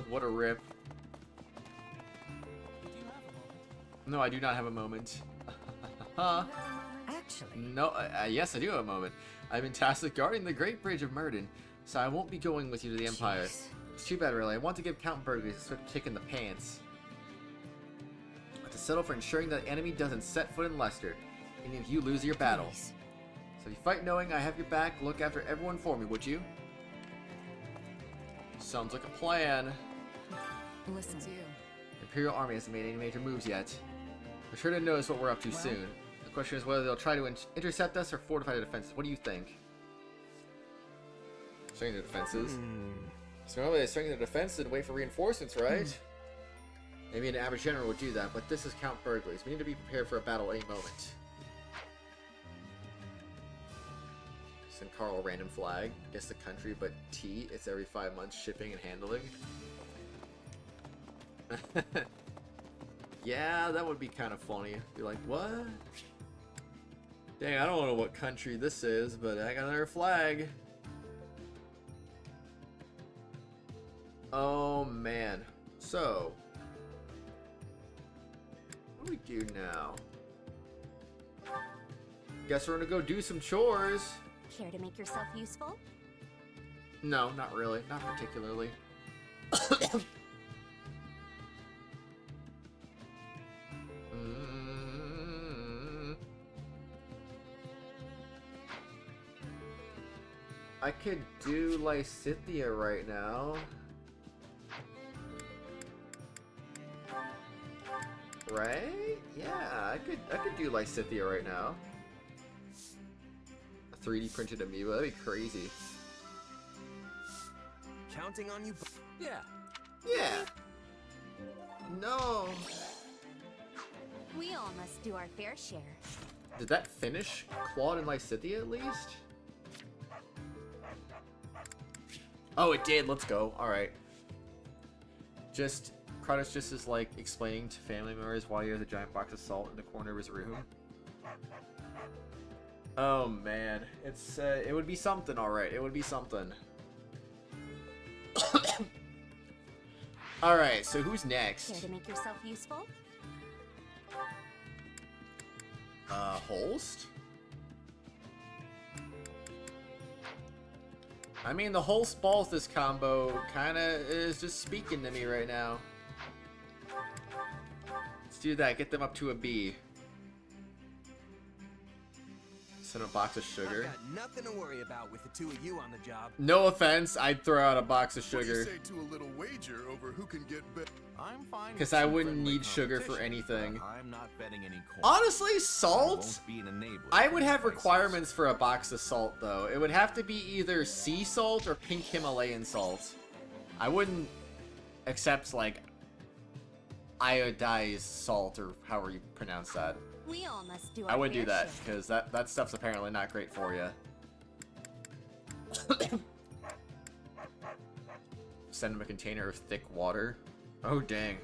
Speaker 1: What a rip. No, I do not have a moment.
Speaker 18: Actually.
Speaker 1: No, yes, I do have a moment. I've been tasked with guarding the Great Bridge of Murden, so I won't be going with you to the Empire. It's too bad, really. I want to give Count Burgley a swift kick in the pants. But to settle for ensuring that the enemy doesn't set foot in Leicester, even if you lose your battle. So if you fight knowing I have your back, look after everyone for me, would you? Sounds like a plan.
Speaker 10: Listen to you.
Speaker 1: The Imperial Army hasn't made any major moves yet. I'm sure to notice what we're up to soon. The question is whether they'll try to intercept us or fortify the defenses. What do you think? Strengthen the defenses. So normally they strengthen the defense and wait for reinforcements, right? Maybe an average general would do that, but this is Count Burgley's. We need to be prepared for a battle any moment. Send Carl a random flag. Guess the country, but T. It's every 5 months shipping and handling. Yeah, that would be kind of funny. Be like, what? Dang, I don't know what country this is, but I got another flag. Oh, man. So, what do we do now? Guess we're gonna go do some chores.
Speaker 9: Care to make yourself useful?
Speaker 1: No, not really. Not particularly. I could do Lysithea right now. Right? Yeah, I could do Lysithea right now. A 3D printed amoeba, that'd be crazy.
Speaker 5: Counting on you.
Speaker 2: Yeah.
Speaker 1: Yeah. No.
Speaker 9: We all must do our fair share.
Speaker 1: Did that finish Claude and Lysithea at least? Oh, it did. Let's go. All right. Kratos just is like explaining to family members why he has a giant box of salt in the corner of his room. Oh man, it would be something. All right, it would be something. All right, so who's next?
Speaker 9: Care to make yourself useful?
Speaker 1: Holst? I mean, the whole Balthus combo kind of is just speaking to me right now. Let's do that. Get them up to a B. Send a box of sugar.
Speaker 5: I've got nothing to worry about with the two of you on the job.
Speaker 1: No offense, I'd throw out a box of sugar.
Speaker 20: What do you say to a little wager over who can get better?
Speaker 8: I'm fine.
Speaker 1: Because I wouldn't need sugar for anything.
Speaker 8: I'm not betting any coin.
Speaker 1: Honestly, salt? I would have
Speaker 8: places.
Speaker 1: requirements for a box of salt, though. It would have to be either sea salt or pink Himalayan salt. I wouldn't accept, like, iodized salt, or however you pronounce that.
Speaker 9: We all must do our
Speaker 1: I would do
Speaker 9: fair
Speaker 1: that,
Speaker 9: share.
Speaker 1: because that stuff's apparently not great for you. Send him a container of thick water. Oh, dang.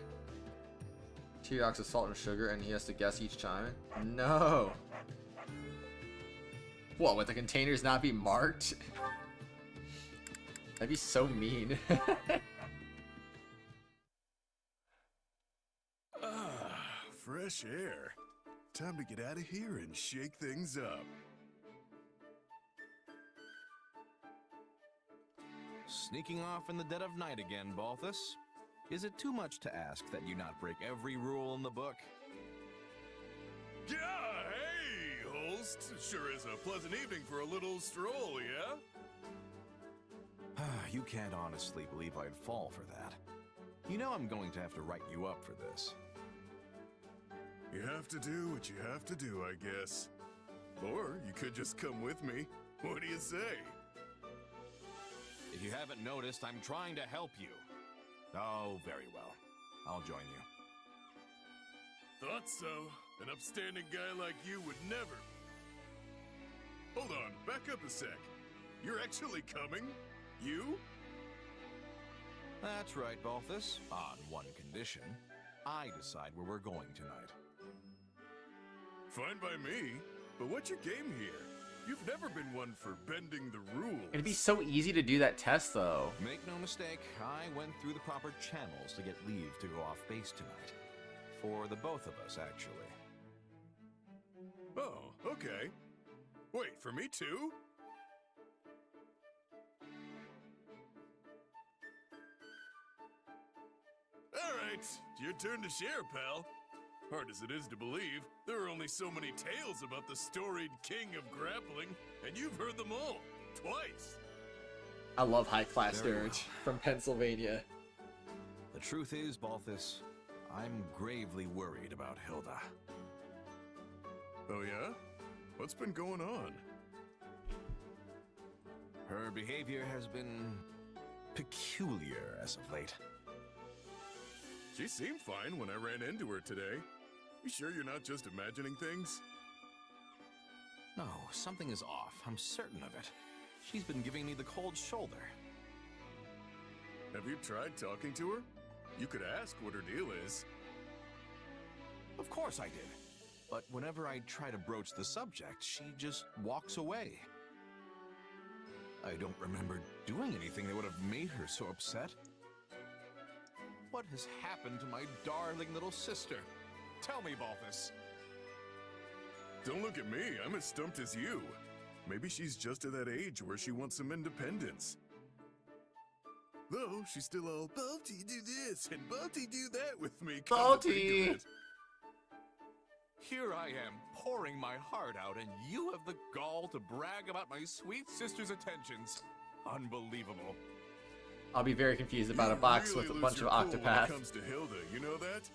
Speaker 1: 2 ounces of salt and sugar, and he has to guess each time? No. What, would the containers not be marked? That'd be so mean.
Speaker 20: Fresh air. Time to get out of here and shake things up.
Speaker 8: Sneaking off in the dead of night again, Balthus? Is it too much to ask that you not break every rule in the book?
Speaker 20: Yeah, hey, Holst. Sure is a pleasant evening for a little stroll, yeah?
Speaker 8: You can't honestly believe I'd fall for that. You know I'm going to have to write you up for this.
Speaker 20: You have to do what you have to do, I guess. Or you could just come with me. What do you say?
Speaker 8: If you haven't noticed, I'm trying to help you. Oh, very well. I'll join you.
Speaker 20: Thought so. An upstanding guy like you would never... Hold on, back up a sec. You're actually coming? You?
Speaker 8: That's right, Balthus. On one condition. I decide where we're going tonight.
Speaker 20: Fine by me. But what's your game here? You've never been one for bending the rules.
Speaker 1: It'd be so easy to do that test, though.
Speaker 8: Make no mistake, I went through the proper channels to get leave to go off base tonight. For the both of us, actually.
Speaker 20: Oh, okay. Wait, for me too? Alright, your turn to share, pal. Hard as it is to believe, there are only so many tales about the storied king of grappling, and you've heard them all, twice.
Speaker 1: I love high-class
Speaker 8: Very
Speaker 1: nerds from Pennsylvania.
Speaker 8: The truth is, Balthus, I'm gravely worried about Hilda.
Speaker 20: Oh yeah? What's been going on?
Speaker 8: Her behavior has been peculiar as of late.
Speaker 20: She seemed fine when I ran into her today. You sure you're not just imagining things?
Speaker 8: No, something is off. I'm certain of it. She's been giving me the cold shoulder.
Speaker 20: Have you tried talking to her? You could ask what her deal is.
Speaker 8: Of course I did. But whenever I try to broach the subject, she just walks away. I don't remember doing anything that would have made her so upset. What has happened to my darling little sister? Tell me, Balthus.
Speaker 20: Don't look at me, I'm as stumped as you. Maybe she's just at that age where she wants some independence. Though, she's still all, Balti do this, and Balti do that with me.
Speaker 1: Balti!
Speaker 8: Here I am, pouring my heart out, and you have the gall to brag about my sweet sister's attentions. Unbelievable.
Speaker 1: I'll be very confused about a box with a bunch of
Speaker 20: When it
Speaker 1: Octopath.
Speaker 20: comes to Hilda, you know that?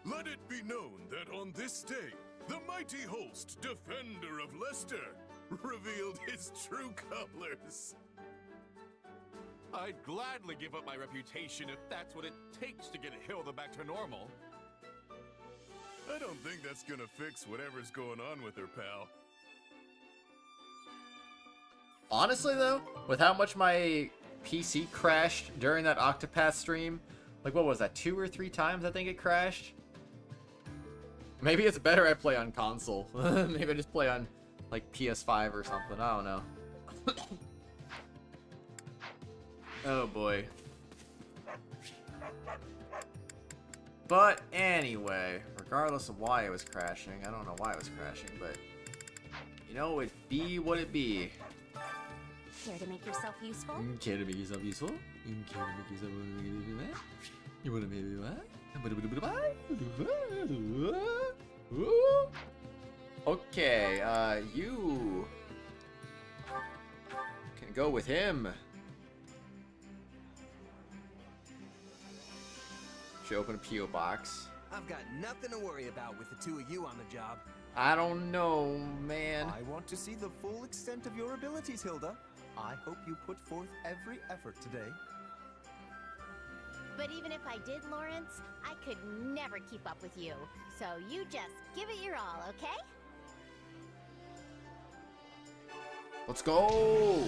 Speaker 20: Let it be known that on this day, the mighty host, defender of Leicester, revealed his true colors.
Speaker 8: I'd gladly give up my reputation if that's what it takes to get Hilda back to normal.
Speaker 20: I don't think that's gonna fix whatever's going on with her, pal.
Speaker 1: Honestly, though, with how much my PC crashed during that Octopath stream, like, what was that, 2 or 3 times I think it crashed? Maybe it's better I play on console. Maybe I just play on, like, PS5 or something. I don't know. Oh, boy. But anyway, regardless of why it was crashing, I don't know why it was crashing, but, you know, it be what it be.
Speaker 9: Care to make yourself useful?
Speaker 1: Care to make yourself useful? Care to make yourself what? You wanna make me what? Okay, you can go with him. Should open a P.O. box.
Speaker 5: I've got nothing to worry about with the two of you on the job.
Speaker 1: I don't know, man.
Speaker 3: I want to see the full extent of your abilities, Hilda. I hope you put forth every effort today.
Speaker 9: But even if I did, Lawrence, I could never keep up with you. So you just give it your all, okay?
Speaker 1: Let's go!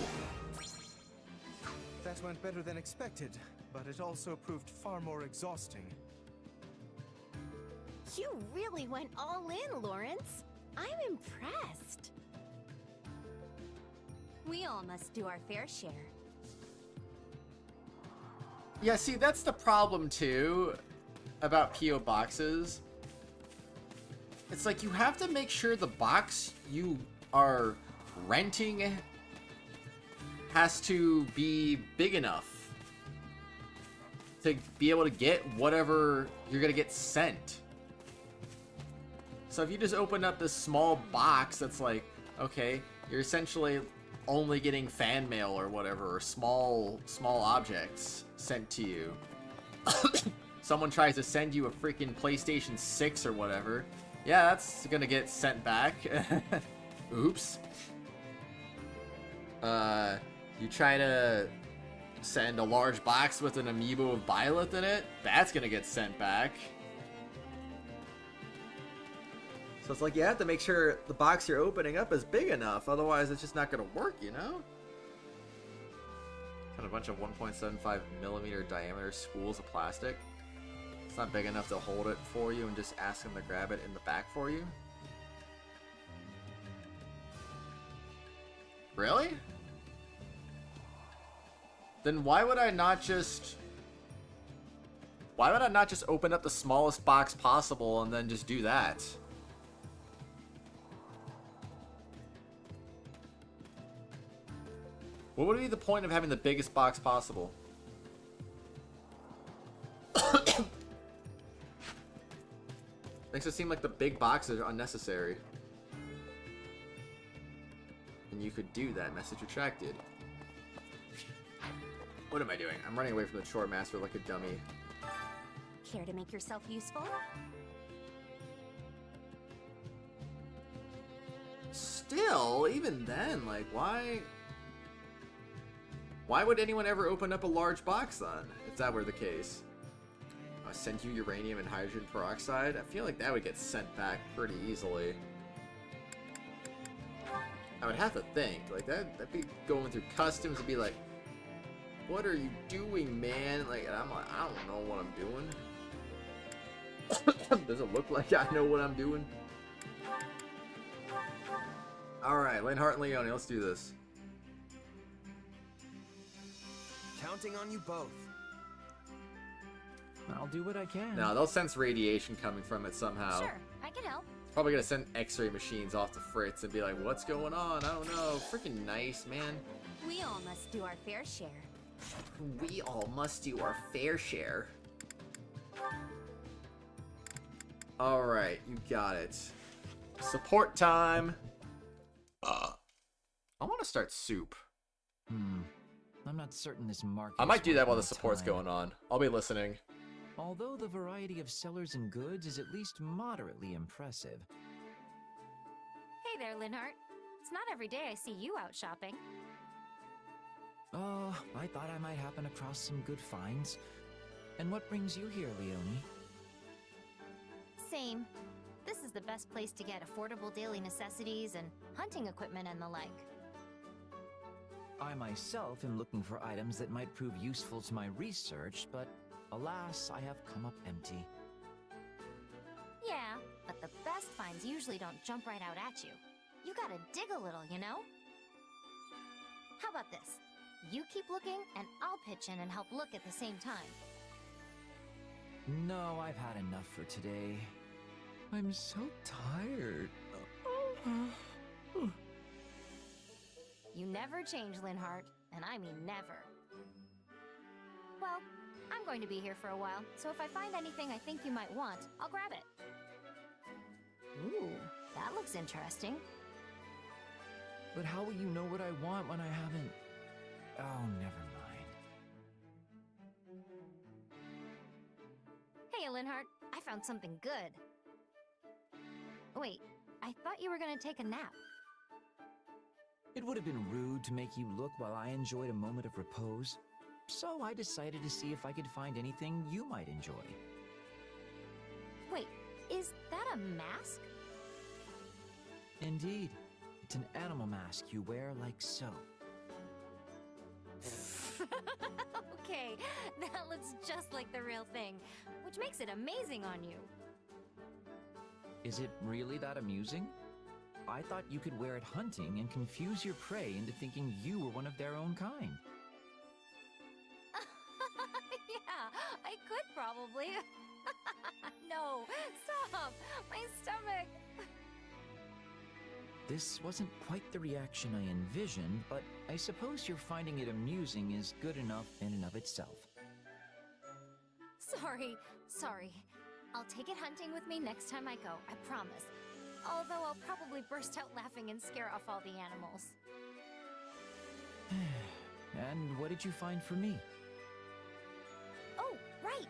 Speaker 3: That went better than expected, but it also proved far more exhausting.
Speaker 9: You really went all in, Lawrence. I'm impressed.
Speaker 12: We all must do our fair share.
Speaker 1: Yeah, see, that's the problem, too, about P.O. boxes. It's like, you have to make sure the box you are renting has to be big enough to be able to get whatever you're gonna get sent. So if you just open up this small box that's like, okay, you're essentially only getting fan mail or whatever, or small objects sent to you. Someone tries to send you a freaking PlayStation 6 or whatever. Yeah, that's gonna get sent back. Oops. You try to send a large box with an amiibo of Byleth in it, that's gonna get sent back. So it's like you have to make sure the box you're opening up is big enough, otherwise it's just not going to work, you know? Got a bunch of 1.75 millimeter diameter spools of plastic. It's not big enough to hold it for you and just ask him to grab it in the back for you. Really? Then why would I not just... Why would I not just open up the smallest box possible and then just do that? What would be the point of having the biggest box possible? Makes it seem like the big boxes are unnecessary. And you could do that. Message retracted. What am I doing? I'm running away from the chore master like a dummy.
Speaker 4: Care to make yourself useful?
Speaker 1: Still, even then, like, why... Why would anyone ever open up a large box then, if that were the case? Send you uranium and hydrogen peroxide? I feel like that would get sent back pretty easily. I would have to think, like, that'd be going through customs and be like, what are you doing, man? Like, and I'm like, I don't know what I'm doing. Does it look like I know what I'm doing? Alright, Linhart and Leone, let's do this.
Speaker 5: Counting on you both.
Speaker 7: I'll do what I can.
Speaker 1: No, they'll sense radiation coming from it somehow.
Speaker 4: Sure, I can help.
Speaker 1: Probably gonna send X-ray machines off to Fritz and be like, what's going on? I don't know. Freaking nice, man.
Speaker 4: We all must do our fair share.
Speaker 1: We all must do our fair share. Alright, you got it. Support time. I want to start soup.
Speaker 7: I'm not certain this market.
Speaker 1: I might do that while the support's going on. I'll be listening.
Speaker 7: Although the variety of sellers and goods is at least moderately impressive.
Speaker 4: Hey there, Linhart. It's not every day I see you out shopping.
Speaker 7: Oh, I thought I might happen across some good finds. And what brings you here, Leone?
Speaker 4: Same. This is the best place to get affordable daily necessities and hunting equipment and the like.
Speaker 7: I myself am looking for items that might prove useful to my research, but alas, I have come up empty.
Speaker 4: Yeah, but the best finds usually don't jump right out at you. You gotta dig a little, you know? How about this? You keep looking, and I'll pitch in and help look at the same time.
Speaker 7: No, I've had enough for today. I'm so tired.
Speaker 4: You never change, Linhart, and I mean never. Well, I'm going to be here for a while, so if I find anything I think you might want, I'll grab it. Ooh, that looks interesting.
Speaker 7: But how will you know what I want when I haven't... Oh, never mind.
Speaker 4: Hey, Linhart, I found something good. Wait, I thought you were gonna take a nap.
Speaker 7: It would have been rude to make you look while I enjoyed a moment of repose. So I decided to see if I could find anything you might enjoy.
Speaker 4: Wait, is that a mask?
Speaker 7: Indeed. It's an animal mask you wear like so.
Speaker 4: Okay, that looks just like the real thing, which makes it amazing on you.
Speaker 7: Is it really that amusing? I thought you could wear it hunting and confuse your prey into thinking you were one of their own kind.
Speaker 4: Yeah, I could probably. No, stop! My stomach!
Speaker 7: This wasn't quite the reaction I envisioned, but I suppose your finding it amusing is good enough in and of itself.
Speaker 4: Sorry. I'll take it hunting with me next time I go, I promise. Although I'll probably burst out laughing and scare off all the animals.
Speaker 7: And what did you find for me?
Speaker 4: Oh, right!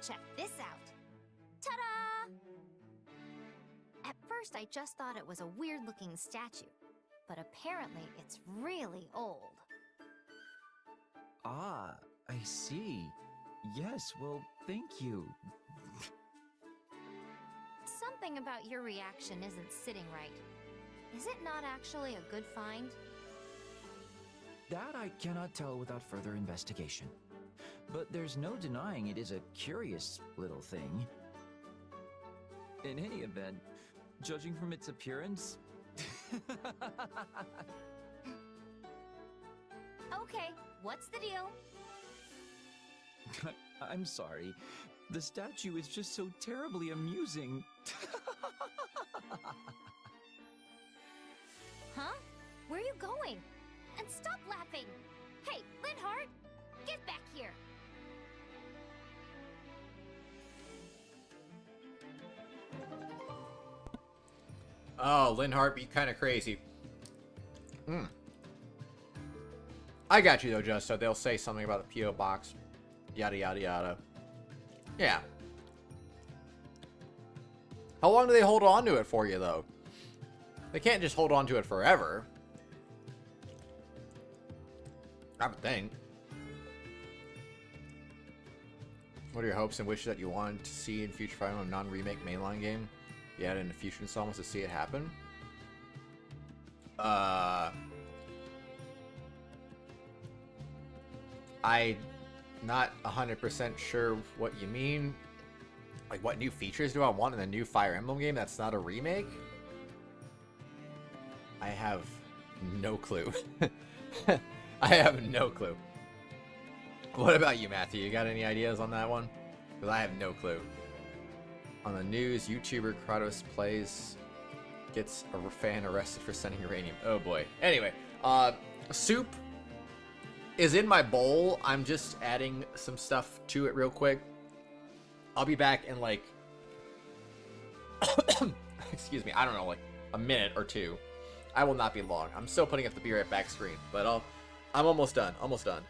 Speaker 4: Check this out. Ta-da! At first, I just thought it was a weird-looking statue. But apparently, it's really old.
Speaker 7: Ah, I see. Yes, well, thank you.
Speaker 4: Some
Speaker 12: Something about your reaction isn't sitting right. Is it not actually a good find?
Speaker 7: That I cannot tell without further investigation. But there's no denying it is a curious little thing. In any event, judging from its appearance...
Speaker 12: Okay, what's the deal?
Speaker 7: I'm sorry. The statue is just so terribly amusing.
Speaker 12: Huh? Where are you going? And stop laughing! Hey, Linhardt! Get back here!
Speaker 1: Oh, Linhardt be kind of crazy. I got you though, just so they'll say something about the P.O. box. Yada yada yada. Yeah. How long do they hold on to it for you though? They can't just hold on to it forever. I would think. What are your hopes and wishes that you want to see in future Fire Emblem non-remake mainline game? You add in the future installments to see it happen? I'm not 100% sure what you mean. Like, what new features do I want in the new Fire Emblem game that's not a remake? I have no clue. I have no clue. What about you, Matthew? You got any ideas on that one? Because I have no clue. On the news, YouTuber Kratos plays gets a fan arrested for sending uranium. Oh boy. Anyway, soup is in my bowl. I'm just adding some stuff to it real quick. I'll be back in like excuse me, I don't know, like a minute or two. I will not be long. I'm still putting up the Be Right Back screen, but I'm almost done. Almost done.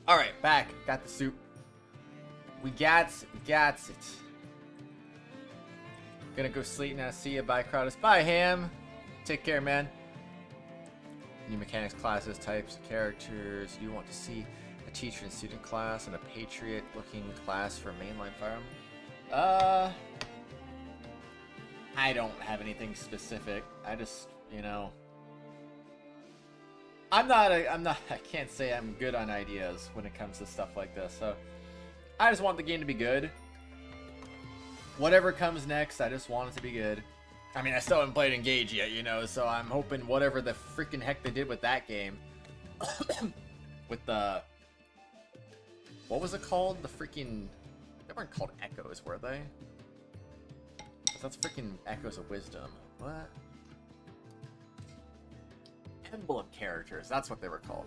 Speaker 1: Alright, back. Got the soup. We got it. Gonna go sleep now. See ya. Bye, Kratos. Bye, Ham. Take care, man. New mechanics, classes, types, characters. You want to see a teacher and student class and a patriot-looking class for mainline Fire Emblem? I don't have anything specific. I just, you know... I can't say I'm good on ideas when it comes to stuff like this, so I just want the game to be good. Whatever comes next, I just want it to be good. I mean, I still haven't played Engage yet, you know, so I'm hoping whatever the freaking heck they did with that game, with the, what was it called? The freaking, they weren't called Echoes, were they? That's freaking Echoes of Wisdom. What? Emblem characters, that's what they were called.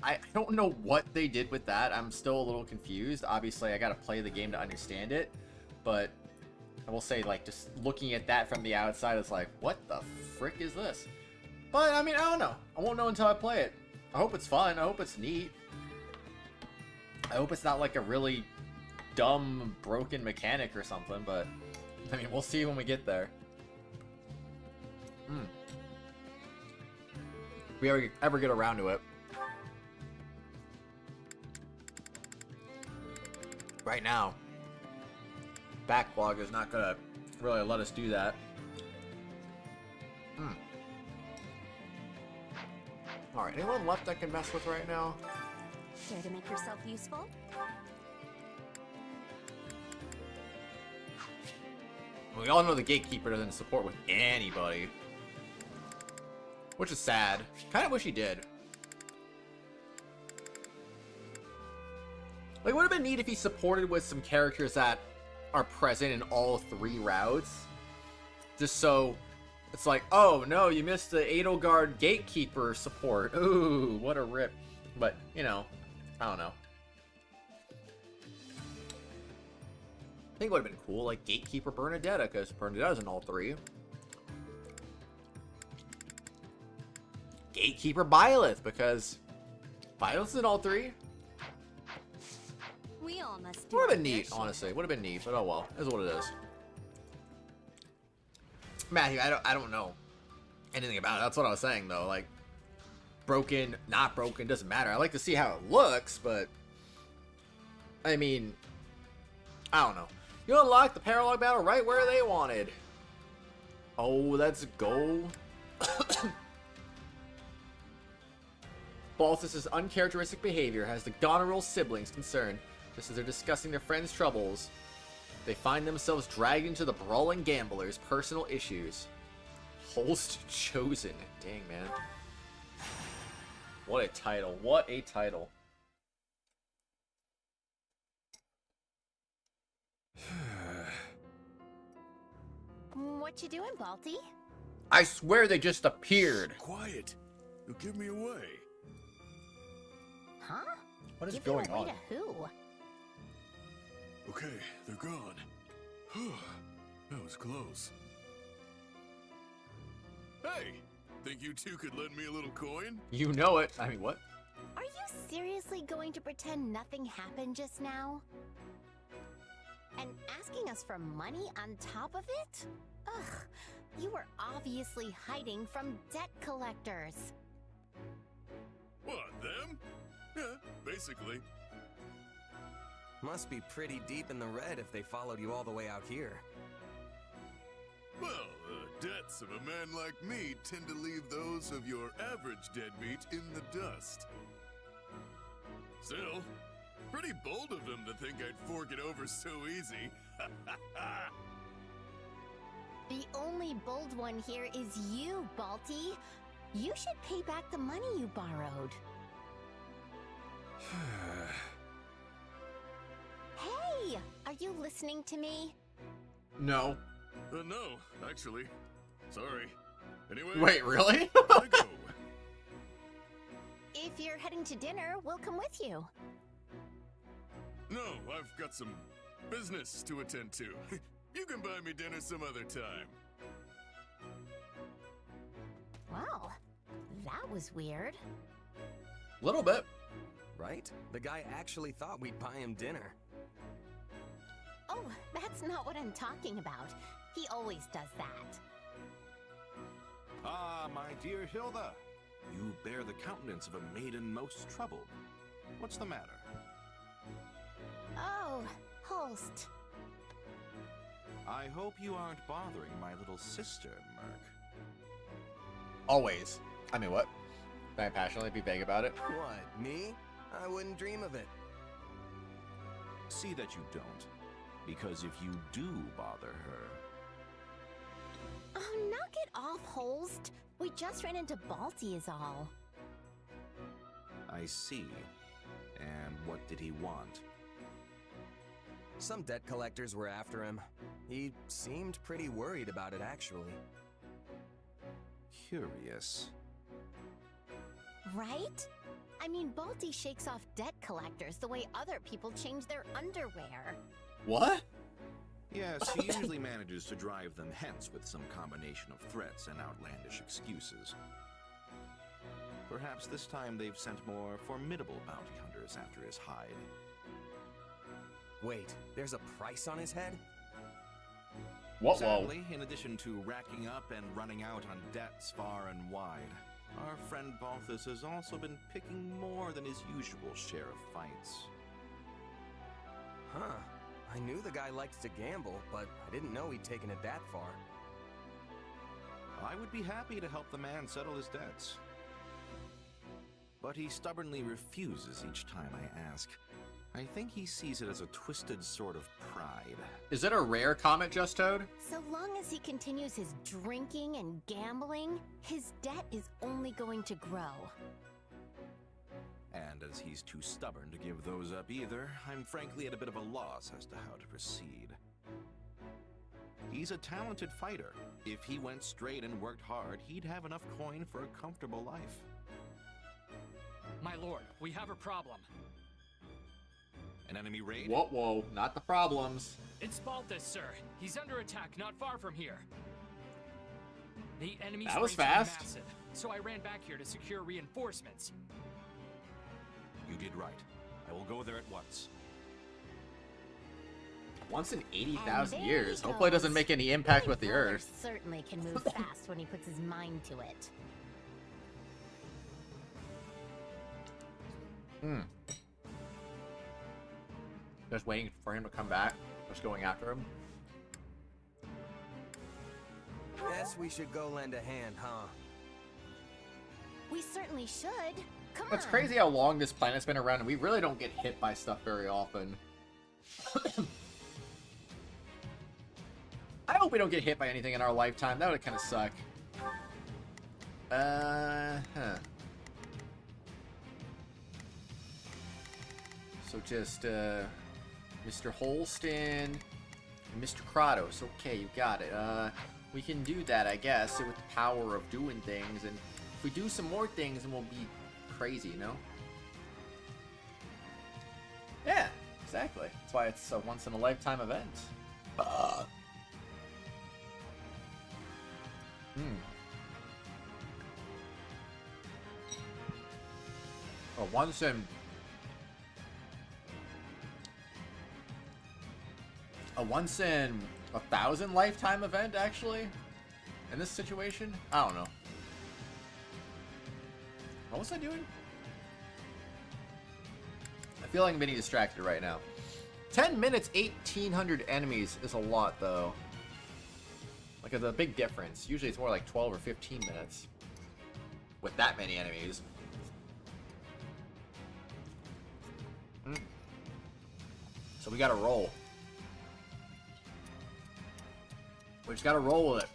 Speaker 1: I don't know what they did with that. I'm still a little confused. Obviously, I gotta play the game to understand it, but I will say, like, just looking at that from the outside, it's like, what the frick is this? But, I mean, I don't know. I won't know until I play it. I hope it's fun. I hope it's neat. I hope it's not, like, a really dumb, broken mechanic or something, but, I mean, we'll see when we get there. If we ever get around to it. Right now, backlog is not gonna really let us do that. Alright, anyone left I can mess with right now?
Speaker 9: Care to make yourself useful?
Speaker 1: We all know the Gatekeeper doesn't support with anybody. Which is sad. Kinda wish he did. Like, it would have been neat if he supported with some characters that are present in all 3 routes. Just so it's like, oh no, you missed the Edelgard Gatekeeper support. Ooh, what a rip. But, you know, I don't know. I think it would have been cool, like Gatekeeper Bernadetta, because Bernadetta's in all 3. Gatekeeper Byleth, because Byleth's in all 3.
Speaker 12: We all must.
Speaker 1: Would have been neat, honestly. Would have been neat, but oh well. Is what it is. Matthew, I don't know anything about it. That's what I was saying, though. Like, broken, not broken, doesn't matter. I like to see how it looks, but I mean, I don't know. You unlock the paralog battle right where they wanted. Oh, let's go. Balthus' uncharacteristic behavior has the Goneril siblings concerned. Just as they're discussing their friends' troubles, they find themselves dragged into the brawling gamblers' personal issues. Holst chosen. Dang, man. What a title. What a title.
Speaker 9: What you doing, Balti?
Speaker 1: I swear they just appeared.
Speaker 20: Quiet. You'll give me away.
Speaker 9: Huh?
Speaker 1: What is
Speaker 9: Give
Speaker 1: going
Speaker 9: you away
Speaker 1: on?
Speaker 9: To who?
Speaker 20: Okay, they're gone. That was close. Hey, think you two could lend me a little coin?
Speaker 1: You know it. I mean, what?
Speaker 9: Are you seriously going to pretend nothing happened just now? And asking us for money on top of it? Ugh, you were obviously hiding from debt collectors.
Speaker 20: What, them? Yeah, basically.
Speaker 5: Must be pretty deep in the red if they followed you all the way out here.
Speaker 20: Well, the debts of a man like me tend to leave those of your average deadbeat in the dust. Still, pretty bold of them to think I'd fork it over so easy.
Speaker 9: The only bold one here is you, Balti. You should pay back the money you borrowed. Hey, are you listening to me?
Speaker 1: No.
Speaker 20: No, actually. Sorry. Anyway.
Speaker 1: Wait, really?
Speaker 20: I go.
Speaker 9: If you're heading to dinner, we'll come with you.
Speaker 20: No, I've got some business to attend to. You can buy me dinner some other time.
Speaker 9: Wow, that was weird.
Speaker 1: Little bit.
Speaker 5: Right? The guy actually thought we'd buy him dinner.
Speaker 9: Oh, that's not what I'm talking about. He always does that.
Speaker 8: Ah, my dear Hilda. You bear the countenance of a maiden most troubled. What's the matter?
Speaker 9: Oh, Holst.
Speaker 8: I hope you aren't bothering my little sister, Merc.
Speaker 1: Always. I mean, what? Can I passionately be vague about it?
Speaker 5: What, me? I wouldn't dream of it.
Speaker 8: See that you don't. Because if you do bother her...
Speaker 9: Oh, knock it off, Holst. We just ran into Balti is all.
Speaker 8: I see. And what did he want?
Speaker 5: Some debt collectors were after him. He seemed pretty worried about it, actually.
Speaker 8: Curious.
Speaker 9: Right? I mean, Balti shakes off debt collectors the way other people change their underwear.
Speaker 1: What?
Speaker 8: Yes, he usually manages to drive them hence with some combination of threats and outlandish excuses. Perhaps this time they've sent more formidable bounty hunters after his hide.
Speaker 5: Wait, there's a price on his head?
Speaker 1: What?
Speaker 8: Sadly, in addition to racking up and running out on debts far and wide, our friend Balthus has also been picking more than his usual share of fights.
Speaker 5: Huh. I knew the guy liked to gamble, but I didn't know he'd taken it that far.
Speaker 8: I would be happy to help the man settle his debts. But he stubbornly refuses each time I ask. I think he sees it as a twisted sort of pride.
Speaker 1: Is it a rare comet, Just Toad?
Speaker 9: So long as he continues his drinking and gambling, his debt is only going to grow.
Speaker 8: And as he's too stubborn to give those up either, I'm frankly at a bit of a loss as to how to proceed. He's a talented fighter. If he went straight and worked hard, he'd have enough coin for a comfortable life.
Speaker 21: My lord, we have a problem.
Speaker 8: An enemy raid?
Speaker 1: Whoa, whoa, not the problems.
Speaker 21: It's Balthus, sir. He's under attack not far from here. The enemy's
Speaker 1: That was
Speaker 21: range are
Speaker 1: fast.
Speaker 21: massive, so I ran back here to secure reinforcements.
Speaker 8: You did right. I will go there at once.
Speaker 1: Once in
Speaker 9: And
Speaker 1: 80,000
Speaker 9: there
Speaker 1: years.
Speaker 9: he
Speaker 1: Hopefully it
Speaker 9: goes.
Speaker 1: doesn't make any impact
Speaker 9: My
Speaker 1: with the
Speaker 9: brother
Speaker 1: Earth.
Speaker 9: certainly can move fast when he puts his mind to it.
Speaker 1: Just waiting for him to come back. Just going after him.
Speaker 5: Guess we should go lend a hand, huh?
Speaker 9: We certainly should. Come
Speaker 1: It's
Speaker 9: on.
Speaker 1: crazy how long this planet's been around, and we really don't get hit by stuff very often. I hope we don't get hit by anything in our lifetime. That would kind of suck. So just, Mr. Holston and Mr. Kratos. Okay, you got it. We can do that, I guess, with the power of doing things, and if we do some more things, then we'll be crazy, you know? Yeah, exactly. That's why it's a once-in-a-lifetime event. A once in 1,000 lifetime event, actually? In this situation? I don't know. What was I doing? I feel like I'm getting distracted right now. 10 minutes, 1,800 enemies is a lot, though. Like, it's a big difference. Usually it's more like 12 or 15 minutes. With that many enemies. So we gotta roll. We just gotta roll with it.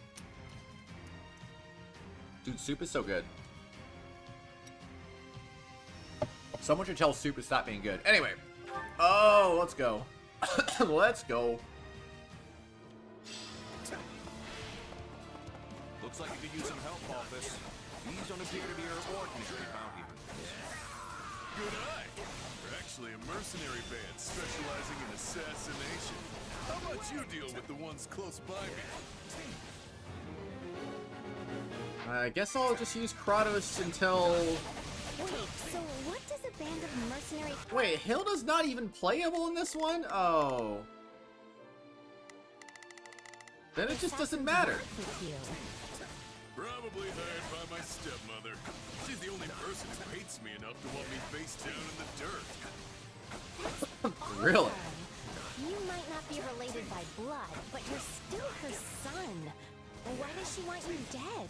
Speaker 1: Dude, soup is so good. Someone should tell soup to stop being good. Anyway. Oh, let's go. Let's go.
Speaker 8: Looks like you could use some help, Balthus. These don't appear to be your ordinary bounty hunters.
Speaker 20: Good eye. We're actually a mercenary band specializing in assassination. How about you deal with the ones close by me?
Speaker 1: I guess I'll just use Kratos until...
Speaker 9: Wait, so what does a band of mercenary...
Speaker 1: Wait, Hilda's not even playable in this one? Oh. Then it just doesn't matter.
Speaker 20: Probably hired by my stepmother. She's the only person who hates me enough to want me face down in the dirt.
Speaker 1: Really?
Speaker 9: You might not be related by blood, but you're still her son. Why does she want you dead?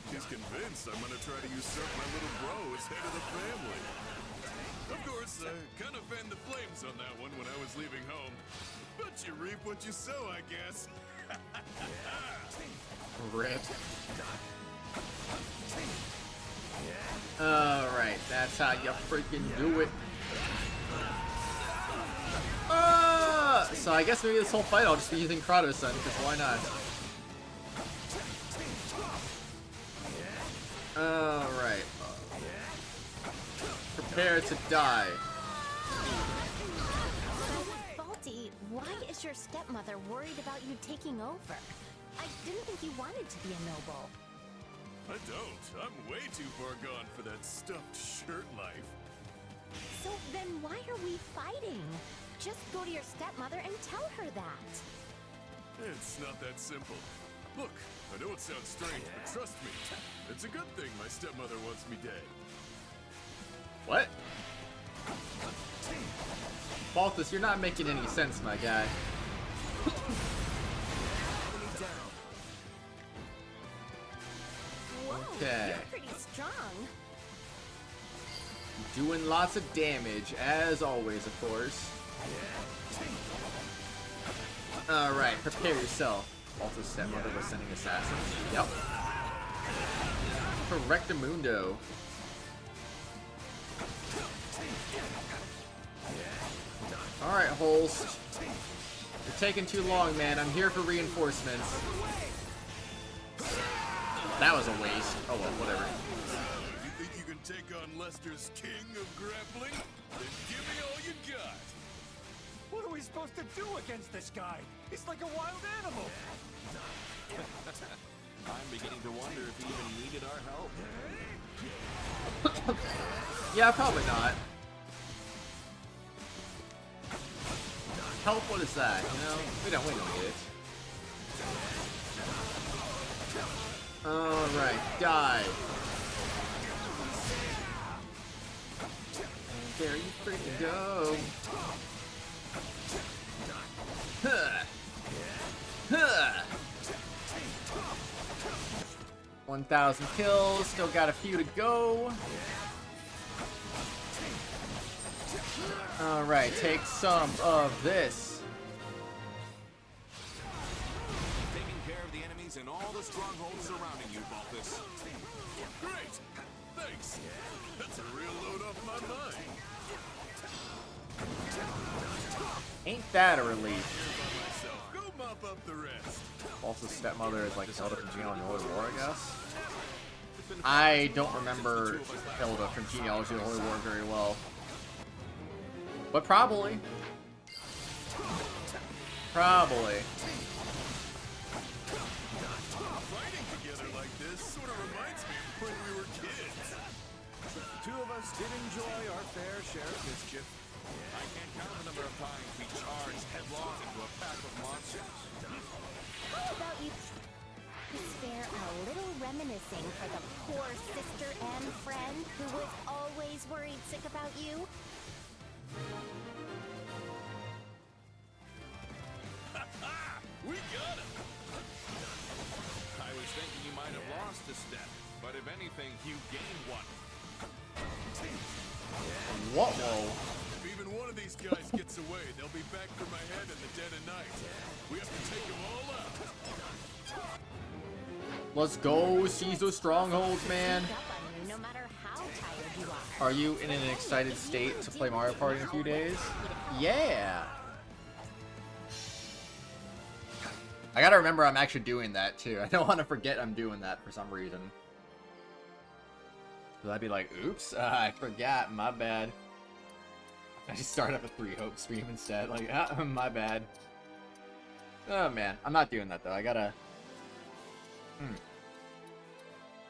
Speaker 20: She's convinced I'm gonna try to usurp my little bro as head of the family. Of course, I kind of fanned the flames on that one when I was leaving home. But you reap what you sow, I guess.
Speaker 1: Rip. Alright, that's how you freaking do it. So I guess maybe this whole fight I'll just be using Kratos then, because why not? Alright. Prepare to die.
Speaker 9: Balti, why is your stepmother worried about you taking over? I didn't think you wanted to be a noble.
Speaker 20: I don't. I'm way too far gone for that stuffed shirt life.
Speaker 9: So then why are we fighting? Just go to your stepmother and tell her that.
Speaker 20: It's not that simple. Look, I know it sounds strange, but trust me, it's a good thing my stepmother wants me dead.
Speaker 1: What? Balthus, you're not making any sense, my guy. Okay.
Speaker 9: You're pretty strong.
Speaker 1: Doing lots of damage, as always, of course. Alright, prepare yourself. Also, stepmother was sending assassins. Yep. Correctamundo. Holst. You're taking too long, man. I'm here for reinforcements. That was a waste. Oh well, whatever.
Speaker 20: You think you can take on Lester's king of grappling? Then give me all you got.
Speaker 19: What are we supposed to do against this guy? He's like a wild animal.
Speaker 8: I'm beginning to wonder if he even needed our help.
Speaker 1: Yeah, probably not. Help? What is that? You know, we don't need it. All right, die. And there you freaking go. Huh. Huh. 1,000 kills. Still got a few to go. Alright, take some of this.
Speaker 8: Taking care of the enemies and all the strongholds surrounding you, Balthus.
Speaker 20: Great! Thanks! That's a real load off my mind.
Speaker 1: Ain't that a relief?
Speaker 20: Go mop up the rest.
Speaker 1: Also, stepmother is like Zelda from Genealogy of the Holy War, I guess. I don't remember Zelda from Genealogy of the Holy War very well. But probably. Probably.
Speaker 20: Fighting together like this sort of reminds me of when we were kids.
Speaker 8: The two of us did enjoy our fair share of mischief. I can't count the number of times we charged headlong into a pack of monsters.
Speaker 9: How about you spare a little reminiscing for the poor sister and friend who was always worried sick about you?
Speaker 20: We got him!
Speaker 8: I was thinking you might have lost a step, but if anything, you gained one.
Speaker 1: What? Whoa.
Speaker 20: If even one of these guys gets away, they'll be back for my head in the dead of night. We have to take them all out.
Speaker 1: Let's go seize those strongholds, man.
Speaker 9: No matter how tired you are.
Speaker 1: Are you in an excited state to play Mario Party in a few days? Yeah. I gotta remember I'm actually doing that too. I don't want to forget I'm doing that for some reason. So I'd be like, oops, I forgot, my bad. I just started up a 3 Hope stream instead, like, my bad. Oh man, I'm not doing that though, I gotta...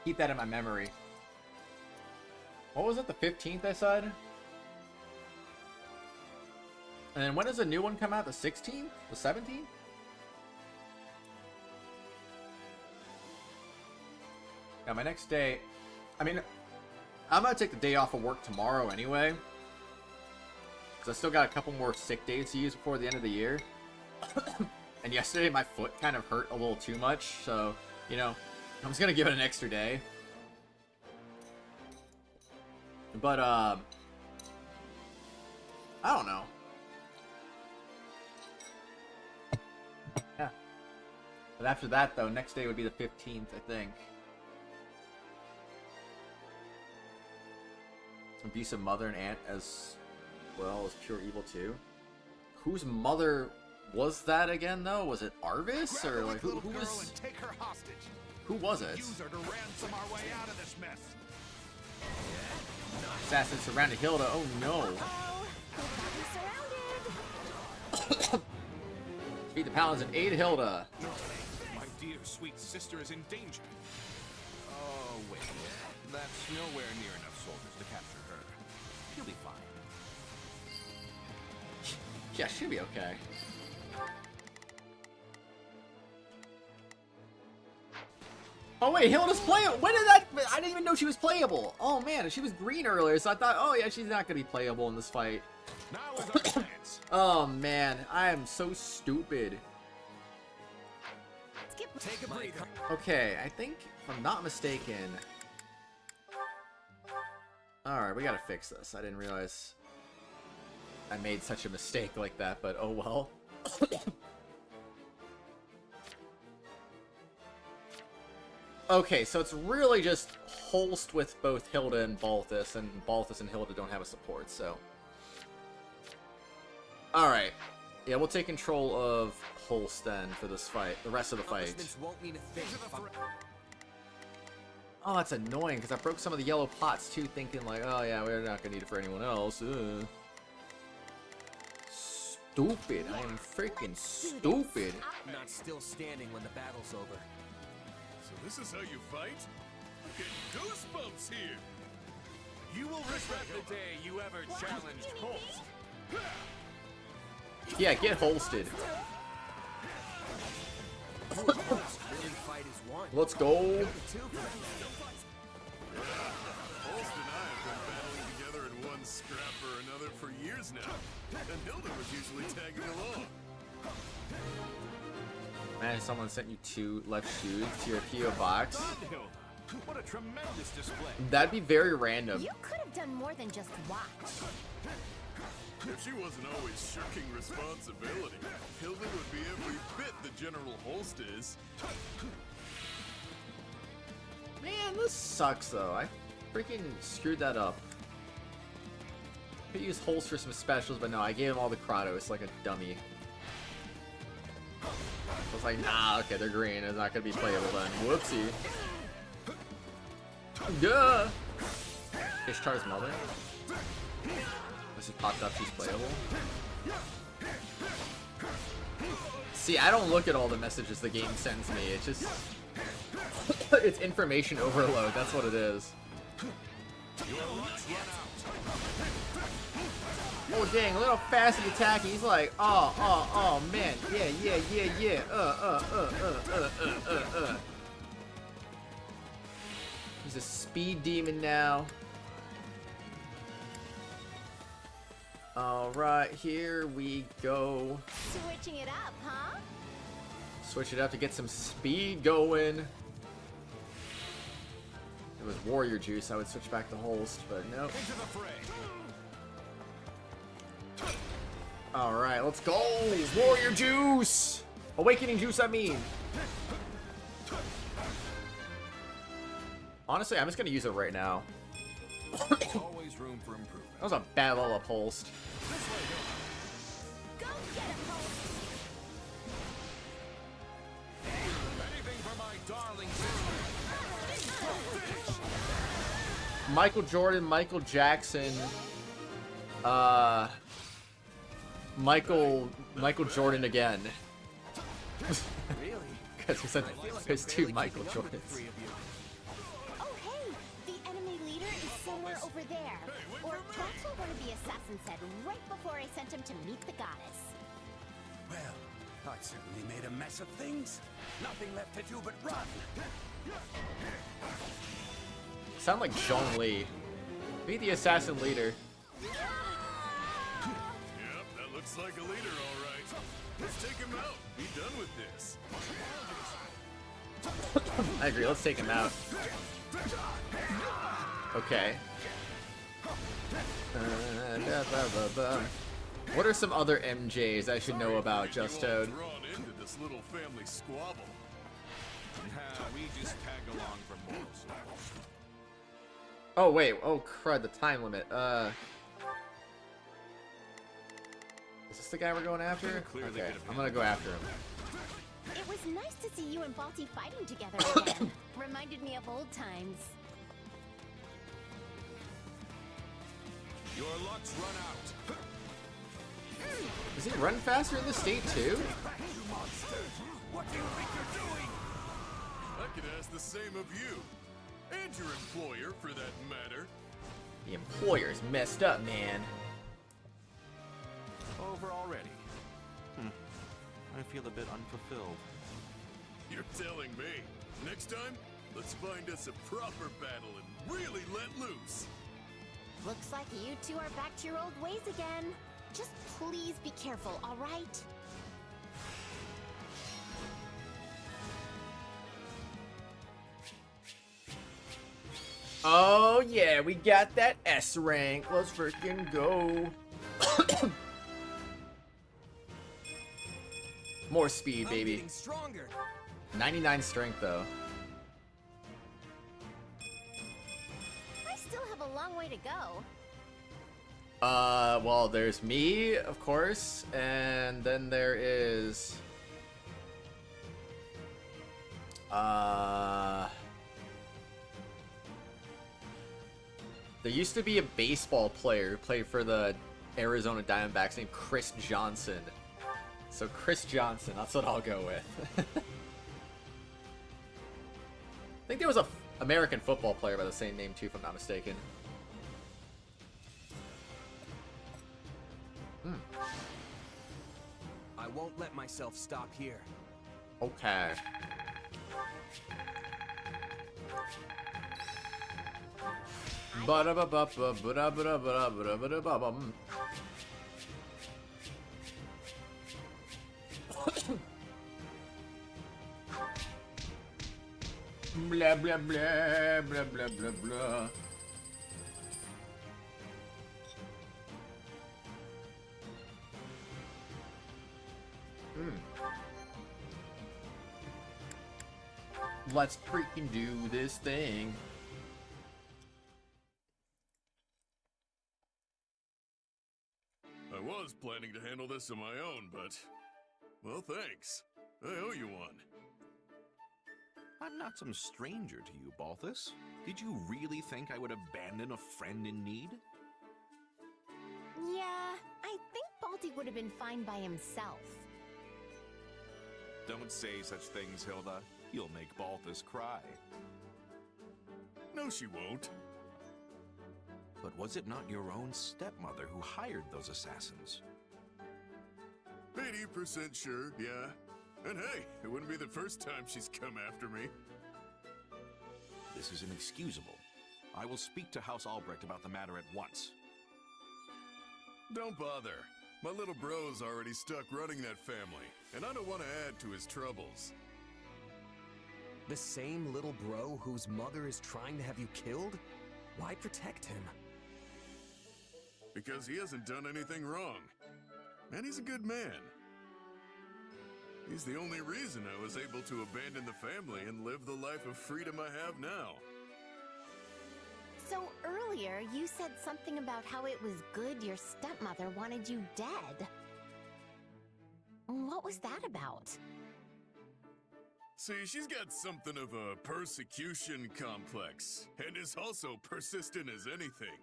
Speaker 1: keep that in my memory. What was it, the 15th I said? And then when does a new one come out, the 16th? The 17th? Yeah, my next day... I mean, I'm gonna take the day off of work tomorrow anyway. Because I still got a couple more sick days to use before the end of the year. And yesterday my foot kind of hurt a little too much, so, you know, I'm just gonna give it an extra day. But, I don't know. Yeah. But after that, though, next day would be the 15th, I think. Abusive mother and aunt as well as pure evil too. Whose mother was that again, though? Was it Arvis or like who was?
Speaker 19: Take her hostage.
Speaker 1: Who was it?
Speaker 19: Use her to ransom our way out of this mess.
Speaker 1: Assassins surrounded Hilda. Oh no! Defeat the paladins and aid Hilda.
Speaker 8: My dear sweet sister is in danger. Oh wait, that's nowhere near enough soldiers to capture her. She'll be fine.
Speaker 1: Yeah, she'll be okay. Oh wait, Hilda's playable. When did that? I didn't even know she was playable. Oh man, she was green earlier, so I thought, oh yeah, she's not gonna be playable in this fight.
Speaker 8: Now is our chance.
Speaker 1: Oh man, I am so stupid.
Speaker 19: Take a breather.
Speaker 1: Okay, I think if I'm not mistaken. Alright, we gotta fix this. I didn't realize I made such a mistake like that, but oh well. Okay, so it's really just Holst with both Hilda and Balthus and Hilda don't have a support, so... Alright. Yeah, we'll take control of Holst then for this fight. The rest of the fight. Oh, that's annoying because I broke some of the yellow pots too, thinking like, oh yeah, we're not gonna need it for anyone else. Stupid. I am freaking stupid.
Speaker 5: Not still standing when the battle's over.
Speaker 20: So this is how you fight? I'm getting goosebumps here. You will regret the day you ever challenged Holst.
Speaker 1: Yeah, get holsted. Let's go.
Speaker 20: Holst and I have been battling together in one scrap or another for years now. And Hilda was usually tagging along.
Speaker 1: Man, someone sent you 2 left shoes to your PO box.
Speaker 19: What a tremendous display.
Speaker 1: That'd be very random.
Speaker 9: You could have done more than just watch.
Speaker 20: If she wasn't always shirking responsibility, Hilda would be every bit the General Holst is.
Speaker 1: Man, this sucks though. I freaking screwed that up. Could use Holst for some specials, but no, I gave him all the Kratos like a dummy. I was like, nah, okay, they're green. It's not gonna be playable then. Whoopsie. Duh! Ishtar's mother? This just popped up, she's playable. See, I don't look at all the messages the game sends me. It's just... it's information overload, that's what it is. Oh dang, a little fast at attacking. He's like, oh man, yeah. He's a speed demon now. Alright, here we go.
Speaker 9: Switching it up, huh?
Speaker 1: Switch it up to get some speed going. If it was warrior juice, I would switch back to Holst, but nope. Alright, let's go! Warrior juice! Awakening juice, I mean! Honestly, I'm just gonna use it right now.
Speaker 11: Always room for improvement.
Speaker 1: That was a bad level up Holst.
Speaker 9: Go get him, Holst!
Speaker 19: Anything for my darling
Speaker 1: Michael Jordan, Michael Jackson, Michael Jordan again.
Speaker 5: Really?
Speaker 1: Because we said there's 2 Michael Jordans.
Speaker 9: Oh hey, the enemy leader is somewhere over there. Or that's what one of the assassins said right before I sent him to meet the goddess.
Speaker 19: Well, I certainly made a mess of things. Nothing left to do but run.
Speaker 1: Sound like Zhongli. Be the assassin leader.
Speaker 20: Yep, that looks like a leader, all right. Let's take him out. Be done with this.
Speaker 1: I agree, let's take him out. Okay. What are some other MJs I should know about, Just Toad?
Speaker 20: Drawn into this little family squabble.
Speaker 19: We just tagged along for morals.
Speaker 1: Oh wait, oh crud, the time limit. Is this the guy we're going after? Okay, I'm gonna go after him.
Speaker 9: It was nice to see you and Balti fighting together again. Reminded me of old times.
Speaker 19: Your luck's run out.
Speaker 1: Does he run faster in this state too?
Speaker 19: You monster! What do you think you're doing?
Speaker 20: I could ask the same of you. And your employer, for that matter.
Speaker 1: The employer's messed up, man.
Speaker 17: Over already. I feel a bit unfulfilled.
Speaker 20: You're telling me. Next time, let's find us a proper battle and really let loose.
Speaker 9: Looks like you two are back to your old ways again. Just please be careful, all right?
Speaker 1: Oh yeah, we got that S rank. Let's freaking go. More speed, baby. 99 strength though.
Speaker 9: I still have a long way to go.
Speaker 1: Well, there's me, of course, and then there is... There used to be a baseball player who played for the Arizona Diamondbacks named Chris Johnson. So Chris Johnson, that's what I'll go with. I think there was a American football player by the same name too, if I'm not mistaken.
Speaker 5: I won't let myself stop here.
Speaker 1: Okay. Blah blah blah blah blah blah blah. Let's freaking do this thing.
Speaker 20: I was planning to handle this on my own, but... well, thanks. I owe you one.
Speaker 8: I'm not some stranger to you, Balthus. Did you really think I would abandon a friend in need?
Speaker 9: Yeah, I think Balti would have been fine by himself.
Speaker 8: Don't say such things, Hilda. You'll make Balthus cry.
Speaker 20: No, she won't.
Speaker 8: But was it not your own stepmother who hired those assassins?
Speaker 20: 80% sure, yeah. And hey, it wouldn't be the first time she's come after me.
Speaker 8: This is inexcusable. I will speak to House Albrecht about the matter at once.
Speaker 20: Don't bother. My little bro's already stuck running that family, and I don't want to add to his troubles.
Speaker 5: The same little bro whose mother is trying to have you killed? Why protect him?
Speaker 20: Because he hasn't done anything wrong. And he's a good man. He's the only reason I was able to abandon the family and live the life of freedom I have now.
Speaker 9: So earlier, you said something about how it was good your stepmother wanted you dead. What was that about?
Speaker 20: See, she's got something of a persecution complex, and is also persistent as anything.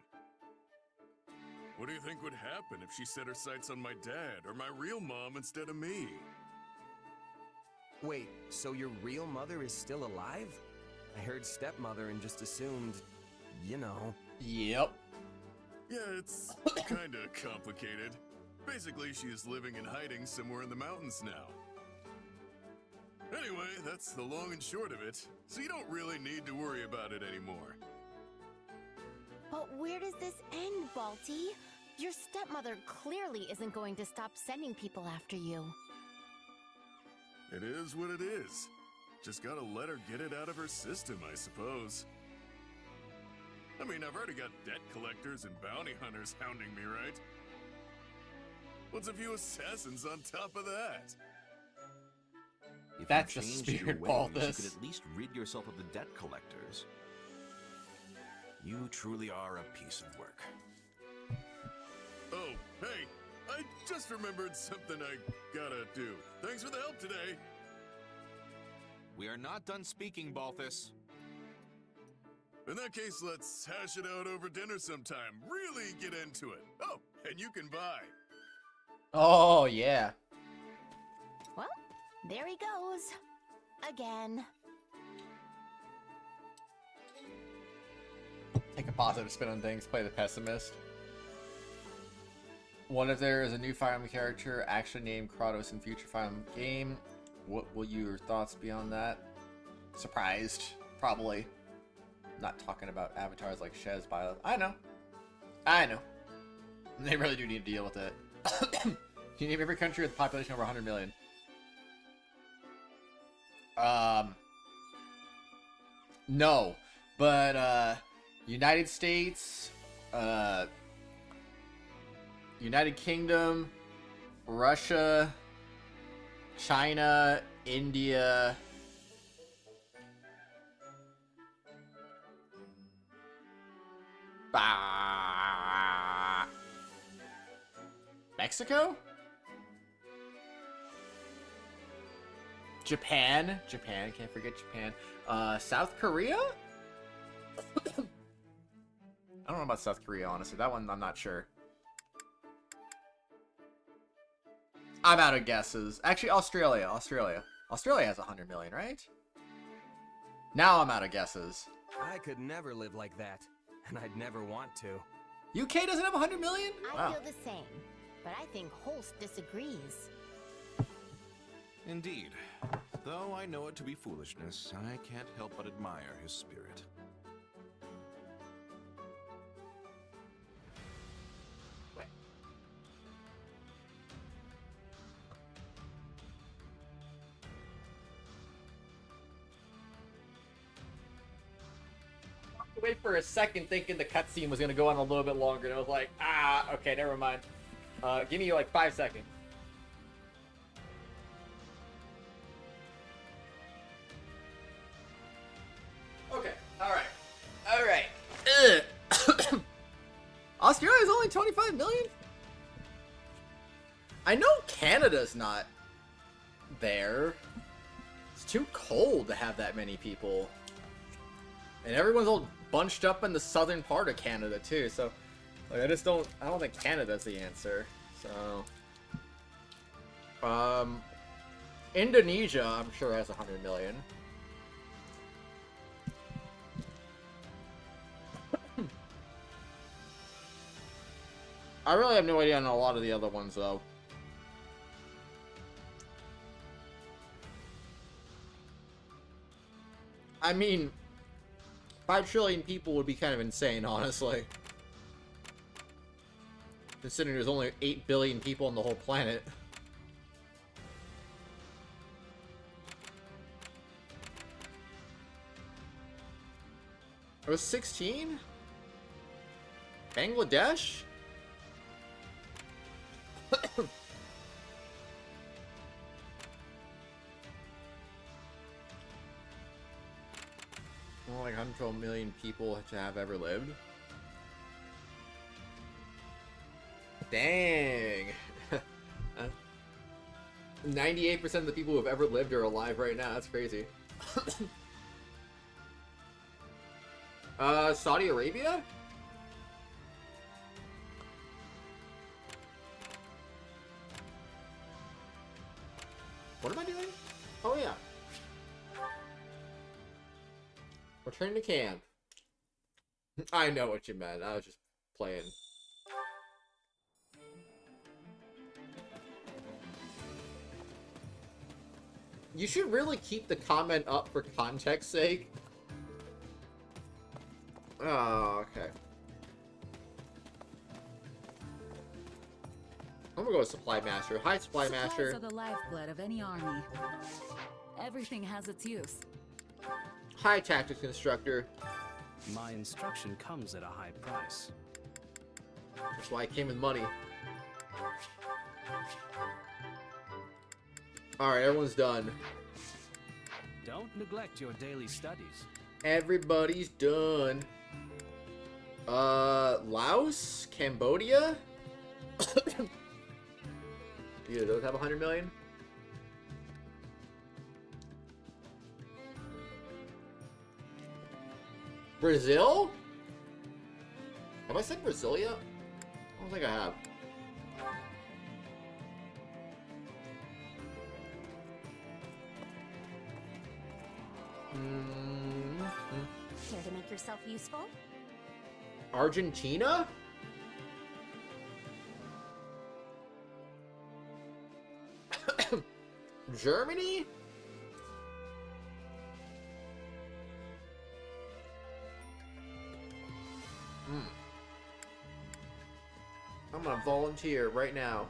Speaker 20: What do you think would happen if she set her sights on my dad or my real mom instead of me?
Speaker 5: Wait, so your real mother is still alive? I heard stepmother and just assumed, you know.
Speaker 1: Yep.
Speaker 20: Yeah, it's kinda complicated. Basically, she is living in hiding somewhere in the mountains now. Anyway, that's the long and short of it, so you don't really need to worry about it anymore.
Speaker 9: But where does this end, Balti? Your stepmother clearly isn't going to stop sending people after you.
Speaker 20: It is what it is. Just gotta let her get it out of her system, I suppose. I mean, I've already got debt collectors and bounty hunters hounding me, right? What's a few assassins on top of that?
Speaker 8: If
Speaker 1: That's
Speaker 8: you
Speaker 1: a
Speaker 8: changed your
Speaker 1: spirit,
Speaker 8: ways,
Speaker 1: Balthus.
Speaker 8: you could at least rid yourself of the debt collectors. You truly are a piece of work.
Speaker 20: Oh, hey, I just remembered something I gotta do. Thanks for the help today.
Speaker 8: We are not done speaking, Balthus.
Speaker 20: In that case, let's hash it out over dinner sometime. Really get into it. Oh, and you can buy.
Speaker 1: Oh, yeah.
Speaker 9: Well, there he goes. Again.
Speaker 1: Take a positive spin on things, play the pessimist. What if there is a new Fire Emblem character actually named Kratos in future Fire Emblem game? What will your thoughts be on that? Surprised, probably. Not talking about avatars like Shez Bio. I know. They really do need to deal with it. You name every country with a population over 100 million. No. But, United States, United Kingdom, Russia, China, India, Mexico? Japan. Japan. Can't forget Japan. South Korea? I don't know about South Korea, honestly. That one, I'm not sure. I'm out of guesses. Actually, Australia. Australia has 100 million, right? Now I'm out of guesses.
Speaker 5: I could never live like that, and I'd never want to.
Speaker 1: UK doesn't have 100 million?
Speaker 9: I feel the same, but I think Holst disagrees.
Speaker 8: Indeed. Though I know it to be foolishness, I can't help but admire his spirit.
Speaker 1: Wait for a second thinking the cutscene was gonna go on a little bit longer, and I was like, okay, never mind. Give me like 5 seconds. Okay, alright. Australia's only 25 million? I know Canada's not there. It's too cold to have that many people. And everyone's all bunched up in the southern part of Canada too, so like, I don't think Canada's the answer. So Indonesia, I'm sure, has 100 million. I really have no idea on a lot of the other ones though. I mean, 5 trillion people would be kind of insane, honestly. Considering there's only 8 billion people on the whole planet. It was 16? Bangladesh? More like 112 million people to have ever lived. Dang. 98% of the people who have ever lived are alive right now. That's crazy. Saudi Arabia? What am I doing? Oh yeah. Return to camp. I know what you meant. I was just playing. You should really keep the comment up for context's sake. Oh, okay. I'm gonna go with Supply Master. Hi, Supply Master.
Speaker 14: Supplies are the lifeblood of any army. Everything has its use.
Speaker 1: Hi, Tactics Instructor.
Speaker 22: My instruction comes at a high price.
Speaker 1: That's why I came with money. Alright, everyone's done.
Speaker 22: Don't neglect your daily studies.
Speaker 1: Everybody's done. Laos? Cambodia? Do those have 100 million? Brazil? Have I said Brazil yet? I don't think I have.
Speaker 9: Care to make yourself useful?
Speaker 1: Argentina? Germany? I'm gonna volunteer right now.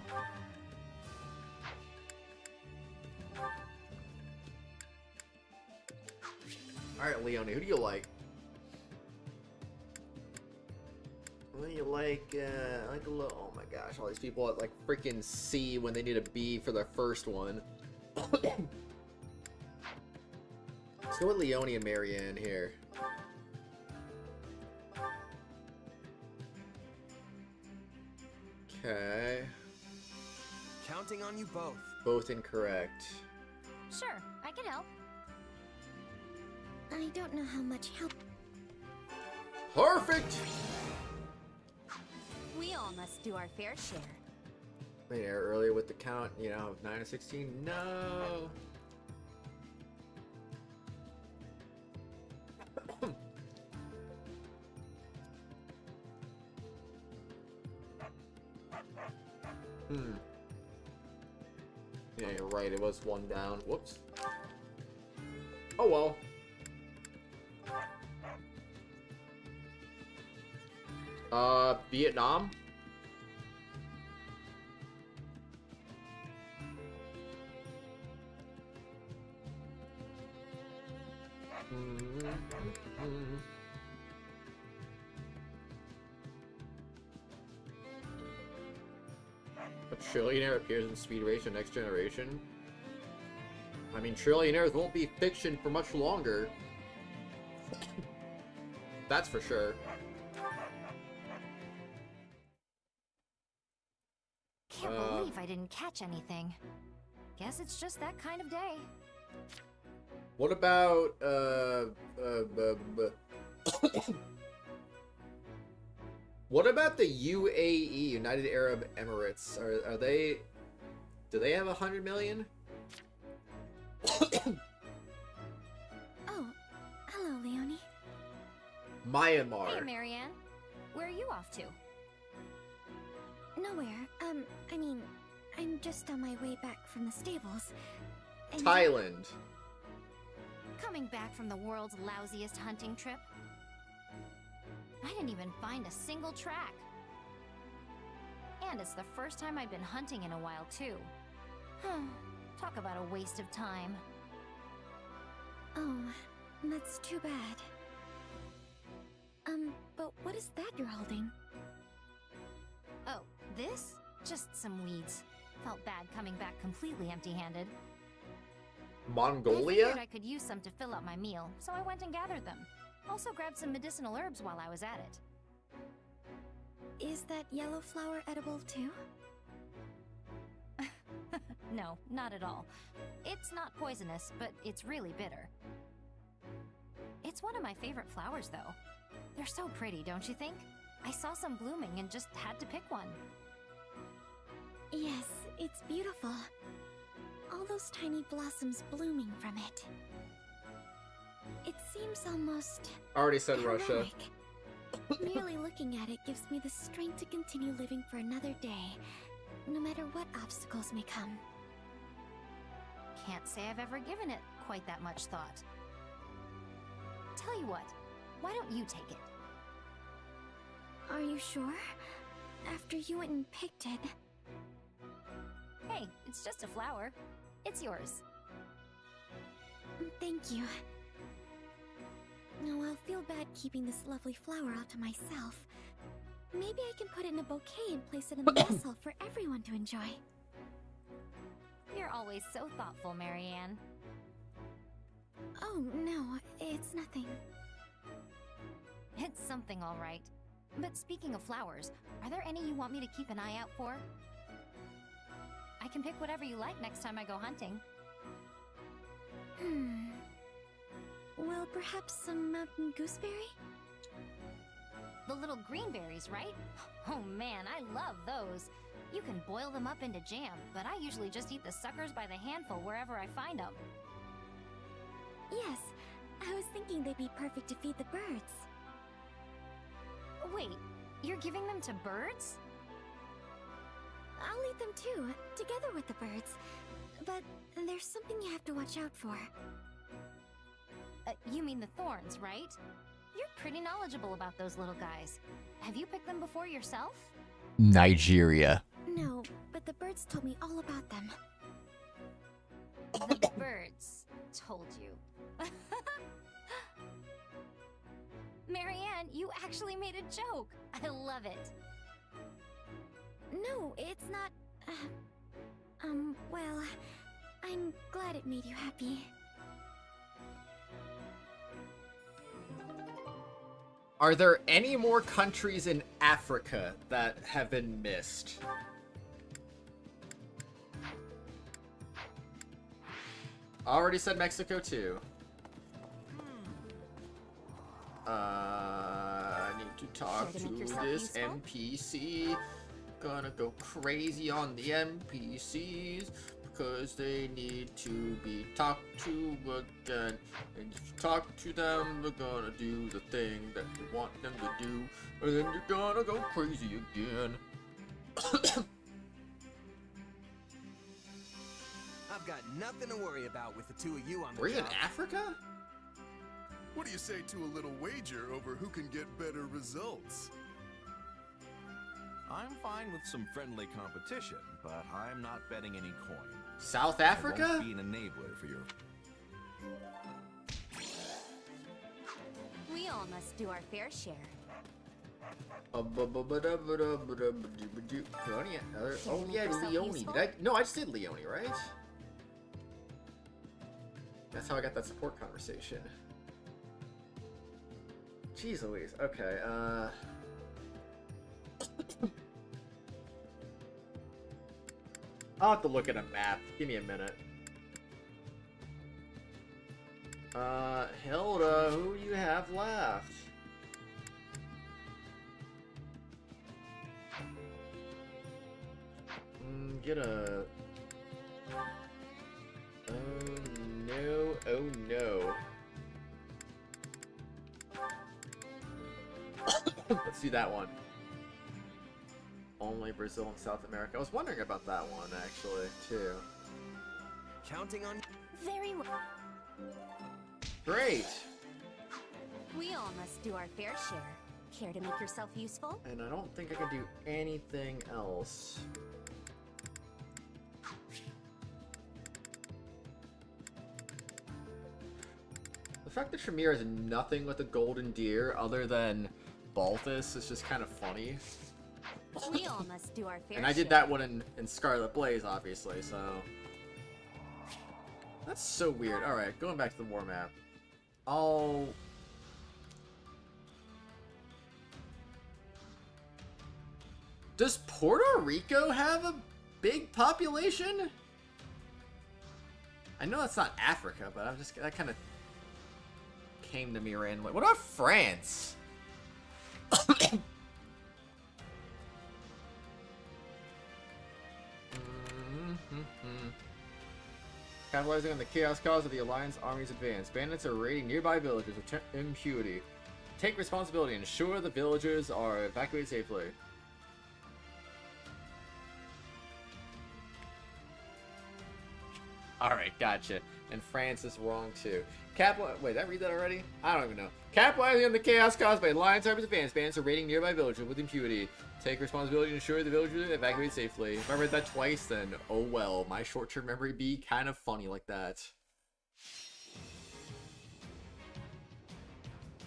Speaker 1: Alright, Leonie, who do you like? What do you like? I like a little. Oh my gosh, all these people at like freaking C when they need a B for their first one. Let's go with Leonie and Marianne here. Okay.
Speaker 5: counting on you both.
Speaker 1: Both incorrect.
Speaker 12: Sure, I can help.
Speaker 4: I don't know how much help.
Speaker 1: Perfect!
Speaker 12: We all must do our fair share.
Speaker 1: Made error earlier with the count, you know, 9 to 16. No! Yeah, you're right. It was one down. Whoops. Oh well. Vietnam? A trillionaire appears in Speed Racer Next Generation. I mean, trillionaires won't be fiction for much longer. That's for sure.
Speaker 12: Can't believe I didn't catch anything. Guess it's just that kind of day.
Speaker 1: What about, what about the UAE, United Arab Emirates? Are they... Do they have 100 million?
Speaker 4: Oh, hello, Leonie.
Speaker 1: Myanmar.
Speaker 12: Hey, Marianne. Where are you off to?
Speaker 4: Nowhere. I mean, I'm just on my way back from the stables. And
Speaker 1: Thailand.
Speaker 12: Coming back from the world's lousiest hunting trip? I didn't even find a single track. And it's the first time I've been hunting in a while, too. Talk about a waste of time.
Speaker 4: Oh, that's too bad. But what is that you're holding?
Speaker 12: Oh, this? Just some weeds. Felt bad coming back completely empty-handed. I
Speaker 1: Mongolia?
Speaker 12: figured I could use some to fill up my meal, so I went and gathered them. Also grabbed some medicinal herbs while I was at it.
Speaker 4: Is that yellow flower edible too?
Speaker 12: No, not at all. It's not poisonous, but it's really bitter. It's one of my favorite flowers, though. They're so pretty, don't you think? I saw some blooming and just had to pick one.
Speaker 4: Yes, it's beautiful. All those tiny blossoms blooming from it. It seems almost...
Speaker 1: Already said Russia.
Speaker 4: Merely looking at it gives me the strength to continue living for another day, no matter what obstacles may come.
Speaker 12: Can't say I've ever given it quite that much thought. Tell you what, why don't you take it?
Speaker 4: Are you sure? After you went and picked it...
Speaker 12: Hey, it's just a flower. It's yours.
Speaker 4: Thank you. No, I'll feel bad keeping this lovely flower all to myself. Maybe I can put it in a bouquet and place it in the mess hall for everyone to enjoy.
Speaker 12: You're always so thoughtful, Marianne.
Speaker 4: Oh, no, it's nothing.
Speaker 12: It's something, all right. But speaking of flowers, are there any you want me to keep an eye out for? I can pick whatever you like next time I go hunting.
Speaker 4: Well, perhaps some mountain gooseberry?
Speaker 12: The little green berries, right? Oh man, I love those. You can boil them up into jam, but I usually just eat the suckers by the handful wherever I find them.
Speaker 4: Yes, I was thinking they'd be perfect to feed the birds.
Speaker 12: Wait, you're giving them to birds?
Speaker 4: I'll eat them too, together with the birds. But there's something you have to watch out for.
Speaker 12: You mean the thorns, right? You're pretty knowledgeable about those little guys. Have you picked them before yourself?
Speaker 1: Nigeria.
Speaker 4: No, but the birds told me all about them.
Speaker 12: The birds told you. Marianne, you actually made a joke. I love it.
Speaker 4: No, it's not... well... I'm glad it made you happy.
Speaker 1: Are there any more countries in Africa that have been missed? Already said Mexico too. I need to talk to this NPC. Gonna go crazy on the NPCs because they need to be talked to again. And if you talk to them, they're gonna do the thing that you want them to do, and then you're gonna go crazy again.
Speaker 5: I've got nothing to worry about with the two of you on the
Speaker 1: We're in
Speaker 5: job.
Speaker 1: Africa?
Speaker 20: What do you say to a little wager over who can get better results?
Speaker 8: I'm fine with some friendly competition, but I'm not betting any coin.
Speaker 1: South
Speaker 8: I
Speaker 1: Africa?
Speaker 8: won't be an enabler for your...
Speaker 12: We all must do our fair share.
Speaker 1: Oh yeah, Leone. Did I? No, I just did Leone, right? That's how I got that support conversation. Jeez Louise. Okay, I'll have to look at a map. Give me a minute. Hilda, who do you have left? Get a... Oh no, oh no. Let's do that one. Only Brazil and South America. I was wondering about that one, actually, too.
Speaker 5: Counting on...
Speaker 12: Very well.
Speaker 1: Great!
Speaker 12: We all must do our fair share. Care to make yourself useful?
Speaker 1: And I don't think I can do anything else. The fact that Tremere has nothing with the Golden Deer other than Balthus is just kind of funny.
Speaker 12: We all must do our fair share.
Speaker 1: And I did that one in Scarlet Blaze, obviously, so... That's so weird. Alright, going back to the war map. Does Puerto Rico have a big population? I know that's not Africa, but that kind of came to me randomly. What about France? Capitalizing on the chaos caused of the Alliance army's advance, bandits are raiding nearby villages with impunity. Take responsibility and ensure the villagers are evacuated safely. Alright, gotcha. And France is wrong too. Wait, did I read that already? I don't even know. Capitalizing on the chaos caused by Alliance army's advance, bandits are raiding nearby villages with impunity. Take responsibility to ensure the villagers are evacuated safely. If I read that twice, then oh well. My short-term memory be kind of funny like that.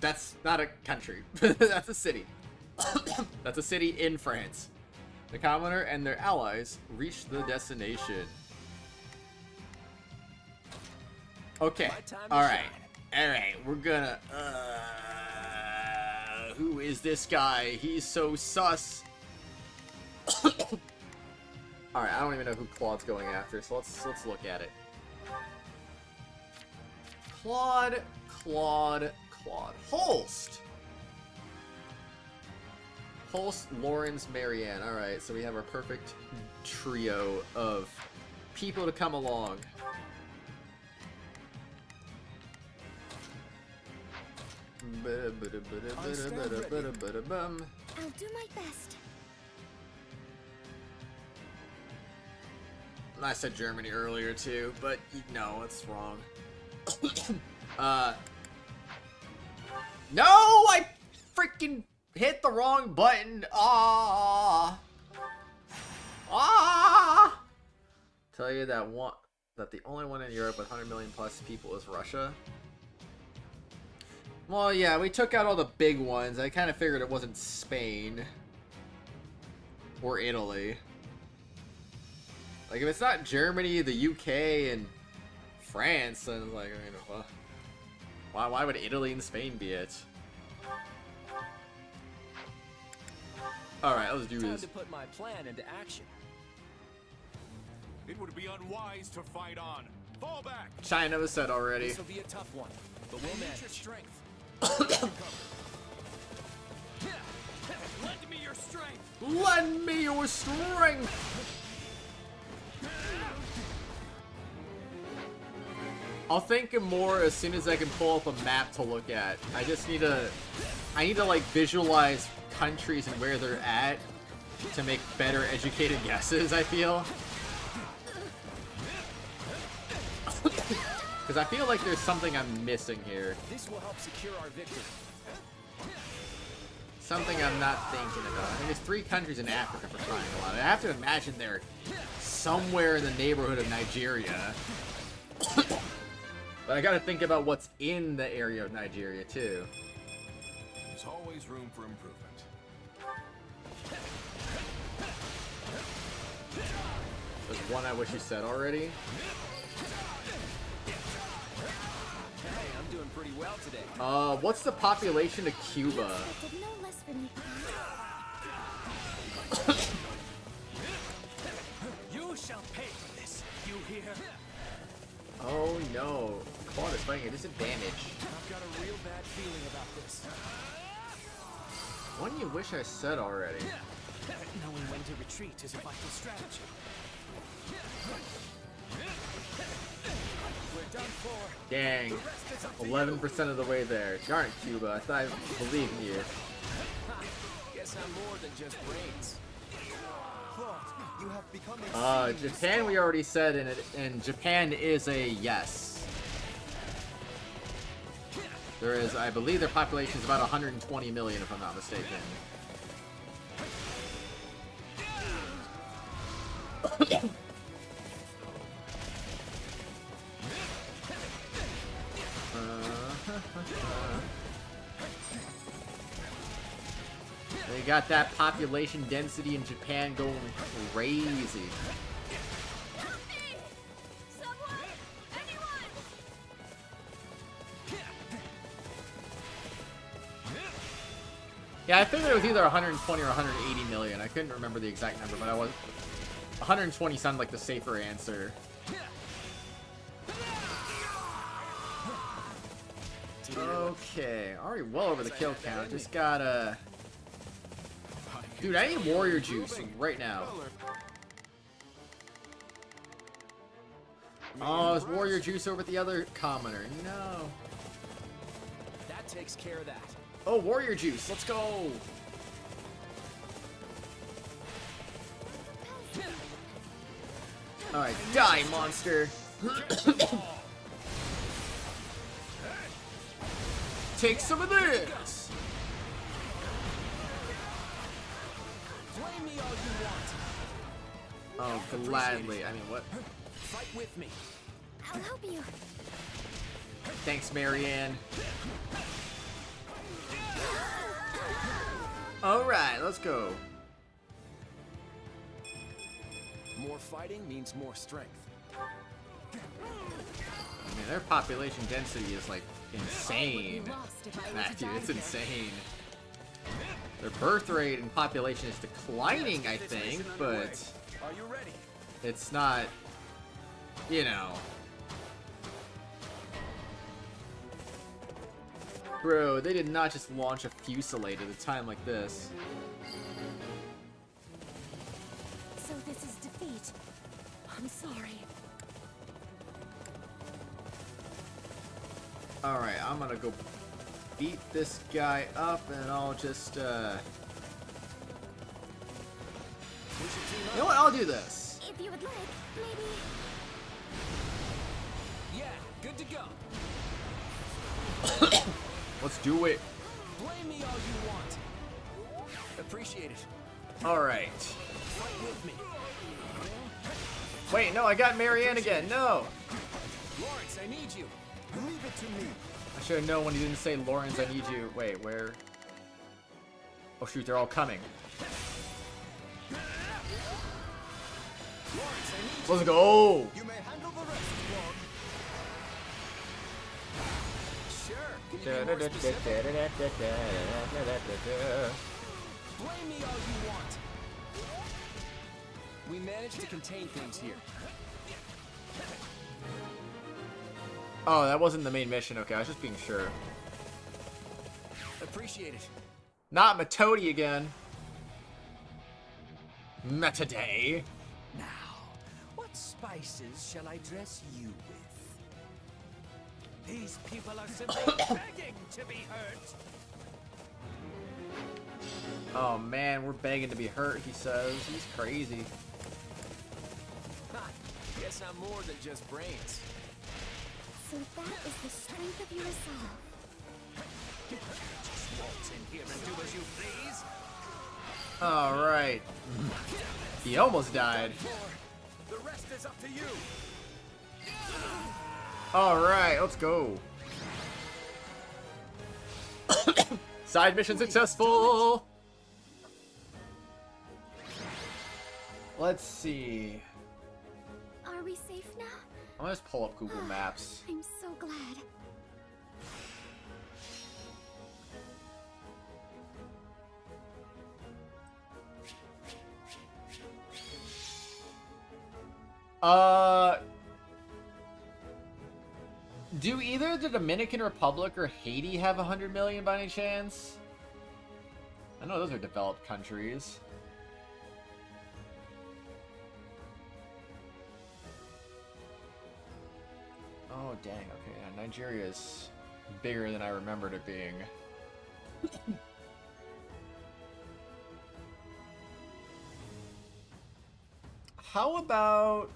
Speaker 1: That's not a country. That's a city. That's a city in France. The commoner and their allies reach the destination. Okay. Alright. Alright, we're gonna... who is this guy? He's so sus. Alright, I don't even know who Claude's going after, so let's look at it. Claude. Holst! Holst, Lawrence, Marianne. Alright, so we have our perfect trio of people to come along.
Speaker 4: I'll do my best.
Speaker 1: I said Germany earlier too, but no, it's wrong. No, I freaking hit the wrong button. Tell you that the only one in Europe with 100 million plus people is Russia. Well, yeah, we took out all the big ones. I kind of figured it wasn't Spain or Italy. Like, if it's not Germany, the UK, and France, then like, I mean, why would Italy and Spain be it? All right, let's do
Speaker 2: Time
Speaker 1: this.
Speaker 2: to put my plan into action.
Speaker 19: It would be unwise to fight on.
Speaker 2: Fall back.
Speaker 1: China was said already.
Speaker 2: This will be a tough one, but we'll manage. Your strength. Lend me your strength.
Speaker 1: Lend me your strength. I'll think of more as soon as I can pull up a map to look at. I need to like visualize countries and where they're at to make better educated guesses, I feel. Because I feel like there's something I'm missing here.
Speaker 2: This will help secure our victory.
Speaker 1: Something I'm not thinking about. I mean, there's 3 countries in Africa for crying out loud. I have to imagine they're somewhere in the neighborhood of Nigeria. But I gotta think about what's in the area of Nigeria, too.
Speaker 8: There's always room for improvement.
Speaker 1: There's one I wish you said already.
Speaker 2: Hey, I'm doing pretty well today.
Speaker 1: What's the population of Cuba?
Speaker 2: You shall pay for this. You hear?
Speaker 1: Oh no, Claude is fighting a disadvantage.
Speaker 2: I've got a real bad feeling about this.
Speaker 1: One you wish I said already.
Speaker 2: Knowing when to retreat is a vital strategy. We're done for.
Speaker 1: Dang, 11% of the way there. Darn it, Cuba, I thought I believed in you.
Speaker 2: Guess I'm more than just brains.
Speaker 3: You have become
Speaker 1: Japan we already said, and Japan is a yes. There is, I believe their population is about 120 million if I'm not mistaken. They got that population density in Japan going crazy. Yeah, I figured it was either 120 or 180 million. I couldn't remember the exact number, but 120 sounded like the safer answer. Okay, already well over the kill count. Just gotta... Dude, I need warrior juice right now. Oh, there's warrior juice over at the other commoner. No.
Speaker 2: That takes care of that.
Speaker 1: Oh, warrior juice. Let's go. Alright, die, monster. Take some of this.
Speaker 2: Blame me all you want.
Speaker 1: Oh, gladly. I mean, what?
Speaker 2: Fight with me.
Speaker 4: I'll help you.
Speaker 1: Thanks, Marianne. Alright, let's go.
Speaker 2: More fighting means more strength.
Speaker 1: I mean, their population density is like insane. Matthew, it's insane. Their birth rate and population is declining, I think, but
Speaker 2: Are you ready?
Speaker 1: it's not, you know. Bro, they did not just launch a fusillade at a time like this.
Speaker 6: So this is defeat. I'm sorry.
Speaker 1: Alright, I'm gonna go beat this guy up and I'll just, You know what? I'll do this.
Speaker 4: If you would like, maybe...
Speaker 2: Yeah, good to go.
Speaker 1: Let's do it.
Speaker 2: Blame me all you want. Appreciate it.
Speaker 1: Alright.
Speaker 2: Fight with me.
Speaker 1: Wait, no, I got Marianne again. No!
Speaker 2: Lawrence, I need you.
Speaker 3: Leave it to me.
Speaker 1: I should have known when he didn't say, Lawrence, I need you. Wait, where? Oh shoot, they're all coming.
Speaker 2: Lawrence, I need
Speaker 1: Let's go!
Speaker 3: You may handle the rest, Claude.
Speaker 2: Sure. Can you be more specific? Blame me all you want. We managed to contain things here.
Speaker 1: Oh, that wasn't the main mission. Okay, I was just being sure.
Speaker 5: Appreciate it.
Speaker 1: Not Matodi again. Not today.
Speaker 19: Now, what spices shall I dress you with? These people are simply begging to be hurt.
Speaker 1: Oh man, we're begging to be hurt, he says. He's crazy.
Speaker 5: Ha! Guess I'm more than just brains.
Speaker 4: So that is the strength of your resolve.
Speaker 19: Just waltz in here and do as you please.
Speaker 1: Alright. He almost died.
Speaker 5: The rest is up to you.
Speaker 1: Alright, let's go. Side mission successful! Let's see.
Speaker 4: Are we safe now?
Speaker 1: I'm gonna just pull up Google Maps.
Speaker 4: I'm so glad.
Speaker 1: Do either the Dominican Republic or Haiti have 100 million by any chance? I know those are developed countries. Oh, dang, okay, yeah, Nigeria's bigger than I remembered it being. How about...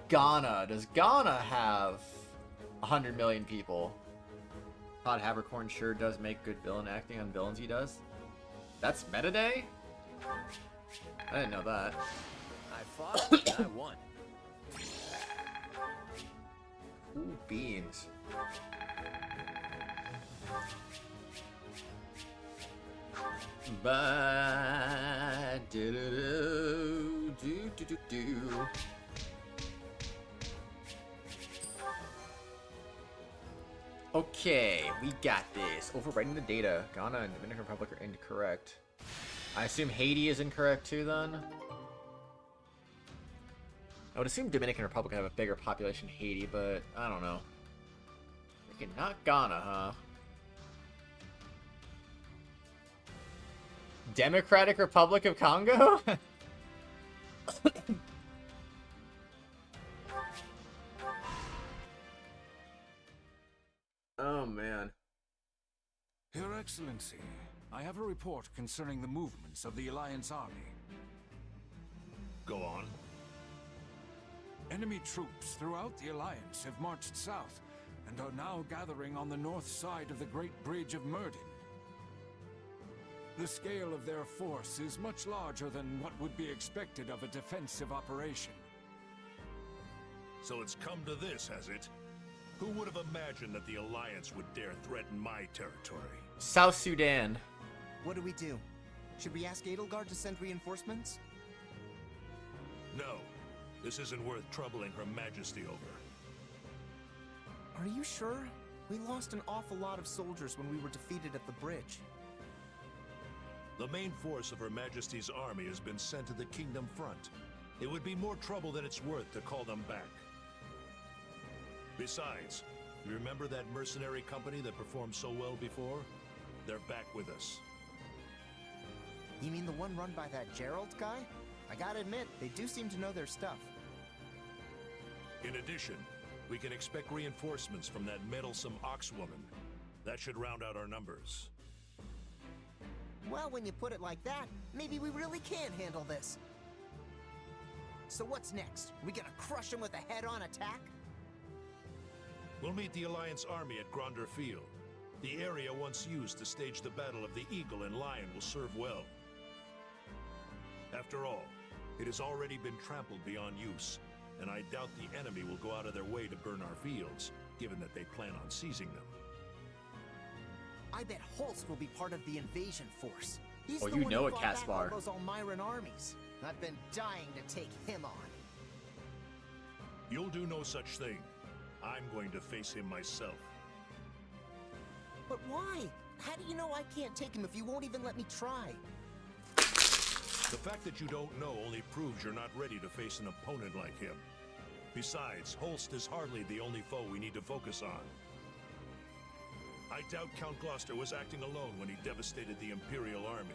Speaker 1: Ghana? Does Ghana have 100 million people? Todd Habercorn sure does make good villain acting on villains he does. That's Meta Day? I didn't know that.
Speaker 5: I fought and I won.
Speaker 1: Ooh, beans. Ba do do do do do do. Okay, we got this. Overwriting the data. Ghana and Dominican Republic are incorrect. I assume Haiti is incorrect too, then? I would assume Dominican Republic would have a bigger population than Haiti, but I don't know. Freaking not Ghana, huh? Democratic Republic of Congo? Oh, man.
Speaker 15: Your Excellency, I have a report concerning the movements of the Alliance army.
Speaker 13: Go on.
Speaker 15: Enemy troops throughout the Alliance have marched south and are now gathering on the north side of the Great Bridge of Myrden. The scale of their force is much larger than what would be expected of a defensive operation.
Speaker 13: So it's come to this, has it? Who would have imagined that the Alliance would dare threaten my territory?
Speaker 1: South Sudan.
Speaker 3: What do we do? Should we ask Edelgard to send reinforcements?
Speaker 13: No. This isn't worth troubling Her Majesty over.
Speaker 3: Are you sure? We lost an awful lot of soldiers when we were defeated at the bridge.
Speaker 13: The main force of Her Majesty's army has been sent to the Kingdom front. It would be more trouble than it's worth to call them back. Besides, you remember that mercenary company that performed so well before? They're back with us.
Speaker 3: You mean the one run by that Gerald guy? I gotta admit, they do seem to know their stuff.
Speaker 13: In addition, we can expect reinforcements from that meddlesome Oxwoman. That should round out our numbers.
Speaker 3: Well, when you put it like that, maybe we really can handle this. So what's next? We gonna crush them with a head-on attack?
Speaker 13: We'll meet the Alliance army at Gronder Field. The area once used to stage the Battle of the Eagle and Lion will serve well. After all, it has already been trampled beyond use, and I doubt the enemy will go out of their way to burn our fields, given that they plan on seizing them.
Speaker 3: I bet Holst will be part of the invasion force. He's
Speaker 1: Oh,
Speaker 3: the
Speaker 1: you
Speaker 3: one
Speaker 1: know
Speaker 3: who
Speaker 1: it,
Speaker 3: fought back all
Speaker 1: Caspar.
Speaker 3: those Almyran armies. I've been dying to take him on.
Speaker 13: You'll do no such thing. I'm going to face him myself.
Speaker 3: But why? How do you know I can't take him if you won't even let me try?
Speaker 16: The fact that you don't know only proves you're not ready to face an opponent like him. Besides, Holst is hardly the only foe we need to focus on. I doubt Count Gloucester was acting alone when he devastated the Imperial army.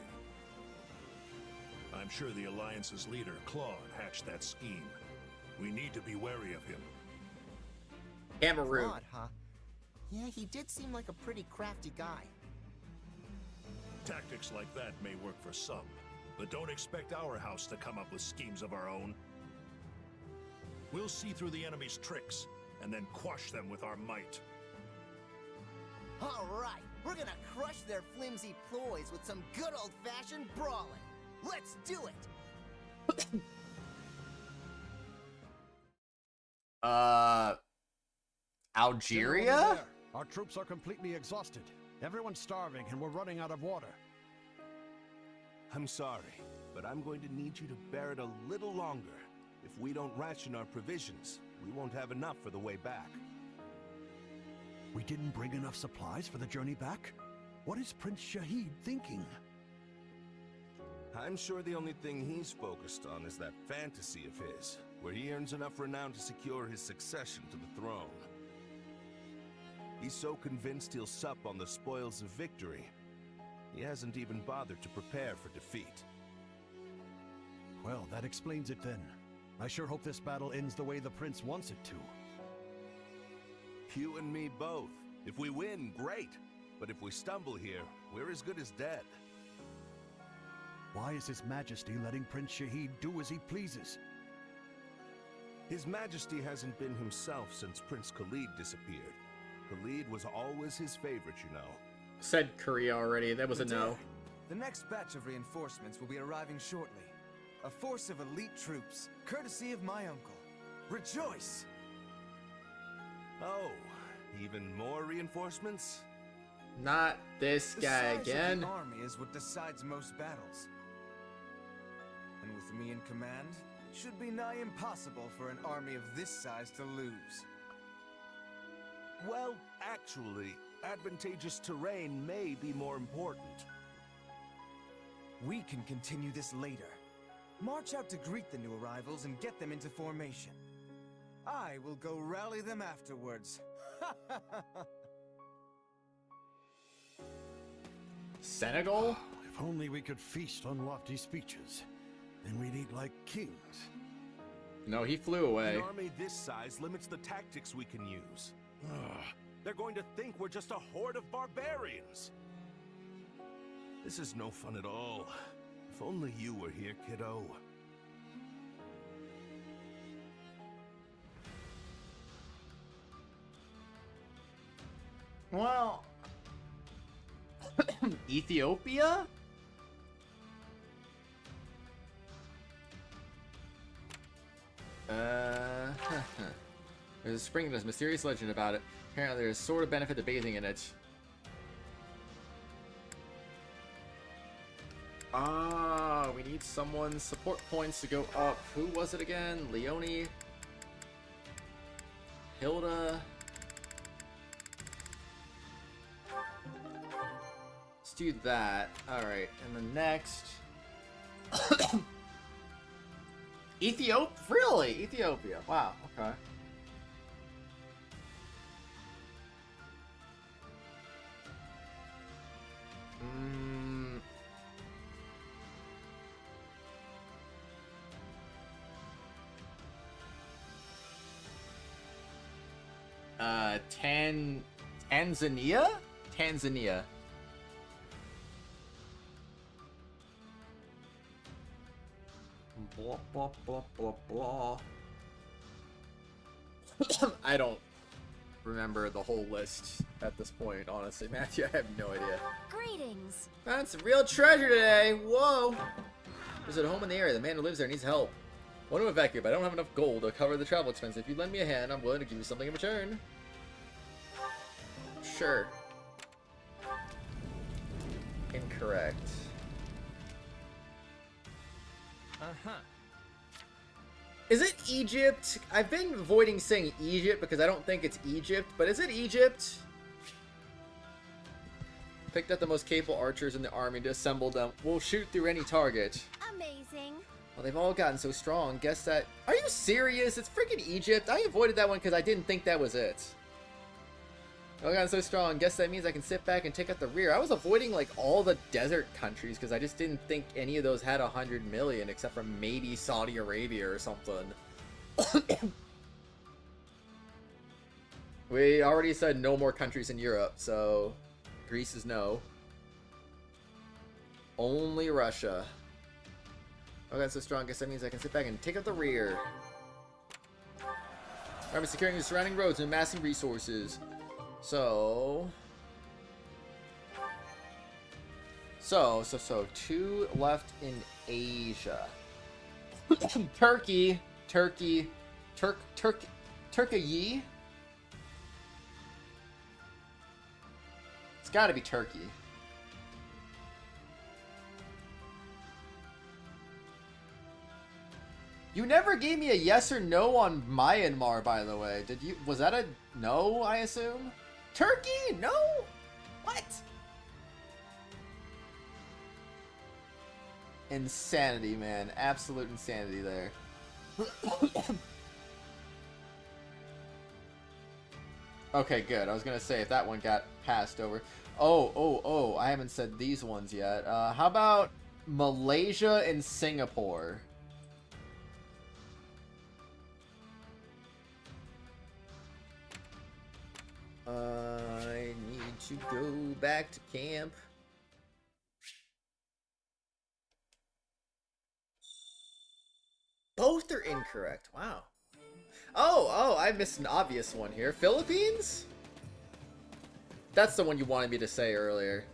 Speaker 16: I'm sure the Alliance's leader, Claude, hatched that scheme. We need to be wary of him.
Speaker 1: Cameroon.
Speaker 3: Claude, huh? Yeah, he did seem like a pretty crafty guy.
Speaker 16: Tactics like that may work for some, but don't expect our house to come up with schemes of our own. We'll see through the enemy's tricks, and then quash them with our might.
Speaker 18: All right, we're gonna crush their flimsy ploys with some good old-fashioned brawling. Let's do it!
Speaker 1: Algeria?
Speaker 23: Our troops are completely exhausted. Everyone's starving and we're running out of water.
Speaker 13: I'm sorry, but I'm going to need you to bear it a little longer. If we don't ration our provisions, we won't have enough for the way back.
Speaker 23: We didn't bring enough supplies for the journey back? What is Prince Shahid thinking?
Speaker 13: I'm sure the only thing he's focused on is that fantasy of his, where he earns enough renown to secure his succession to the throne. He's so convinced he'll sup on the spoils of victory, he hasn't even bothered to prepare for defeat.
Speaker 23: Well, that explains it then. I sure hope this battle ends the way the prince wants it to.
Speaker 13: You and me both. If we win, great. But if we stumble here, we're as good as dead.
Speaker 23: Why is His Majesty letting Prince Shahid do as he pleases?
Speaker 13: His Majesty hasn't been himself since Prince Khalid disappeared. Khalid was always his favorite, you know.
Speaker 1: Said Korea already. That was a no.
Speaker 24: The next batch of reinforcements will be arriving shortly. A force of elite troops, courtesy of my uncle. Rejoice!
Speaker 13: Oh, even more reinforcements?
Speaker 1: Not this guy again.
Speaker 24: The size of the army is what decides most battles. And with me in command, it should be nigh impossible for an army of this size to lose.
Speaker 13: Well, actually, advantageous terrain may be more important.
Speaker 24: We can continue this later. March out to greet the new arrivals and get them into formation. I will go rally them afterwards.
Speaker 1: Senegal?
Speaker 23: If only we could feast on lofty speeches. Then we'd eat like kings.
Speaker 1: No, he flew away.
Speaker 13: An army this size limits the tactics we can use. They're going to think we're just a horde of barbarians. This is no fun at all. If only you were here, kiddo.
Speaker 1: Well... Ethiopia? There's a spring and there's a mysterious legend about it. Apparently there's sort of benefit to bathing in it. We need someone's support points to go up. Who was it again? Leonie? Hilda? Let's do that. Alright, and then next... Ethiopia? Really? Ethiopia. Wow, okay. Tanzania? Tanzania. Blah, blah, blah, blah, blah. I don't remember the whole list at this point, honestly. Matthew, I have no idea.
Speaker 12: Greetings.
Speaker 1: Found some real treasure today. Whoa. There's a home in the area. The man who lives there needs help. I want to evacuate, but I don't have enough gold to cover the travel expense. If you lend me a hand, I'm willing to give you something in return. Sure. Incorrect. Is it Egypt? I've been avoiding saying Egypt because I don't think it's Egypt, but is it Egypt? Picked up the most capable archers in the army to assemble them. We'll shoot through any target.
Speaker 9: Amazing.
Speaker 1: Well, they've all gotten so strong. Guess that... Are you serious? It's freaking Egypt. I avoided that one because I didn't think that was it. All gotten so strong. Guess that means I can sit back and take out the rear. I was avoiding like all the desert countries because I just didn't think any of those had 100 million except for maybe Saudi Arabia or something. We already said no more countries in Europe, so Greece is no. Only Russia. Oh, that's so strong. Guess that means I can sit back and take out the rear. I'm securing the surrounding roads and amassing resources. So 2 left in Asia. Turkey. It's gotta be Turkey. You never gave me a yes or no on Myanmar, by the way. Did you? Was that a no, I assume? Turkey? No? What? Insanity, man. Absolute insanity there. Okay, good. I was gonna say if that one got passed over. Oh, I haven't said these ones yet. How about Malaysia and Singapore? I need to go back to camp. Both are incorrect. Wow. Oh, I missed an obvious one here. Philippines? That's the one you wanted me to say earlier.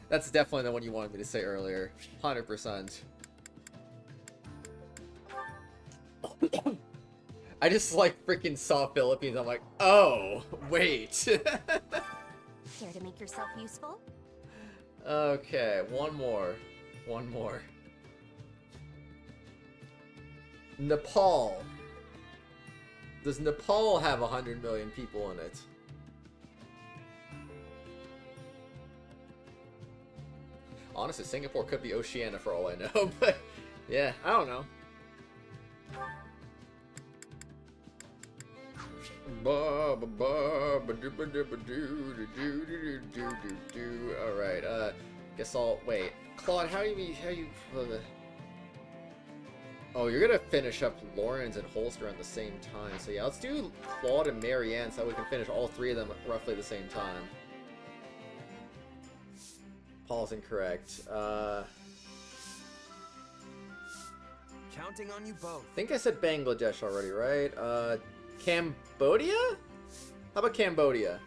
Speaker 1: That's definitely the one you wanted me to say earlier. 100%. I just like freaking saw Philippines. I'm like, oh, wait.
Speaker 9: Care to make yourself useful?
Speaker 1: Okay, one more. Nepal. Does Nepal have 100 million people in it? Honestly, Singapore could be Oceania for all I know, but yeah, I don't know. Alright, guess I'll wait. Claude, how you oh, you're gonna finish up Lawrence and Holster at the same time. So yeah, let's do Claude and Marianne so we can finish all 3 of them at roughly the same time. Paul's incorrect.
Speaker 5: Counting on you both.
Speaker 1: I think I said Bangladesh already, right? Cambodia? How about Cambodia?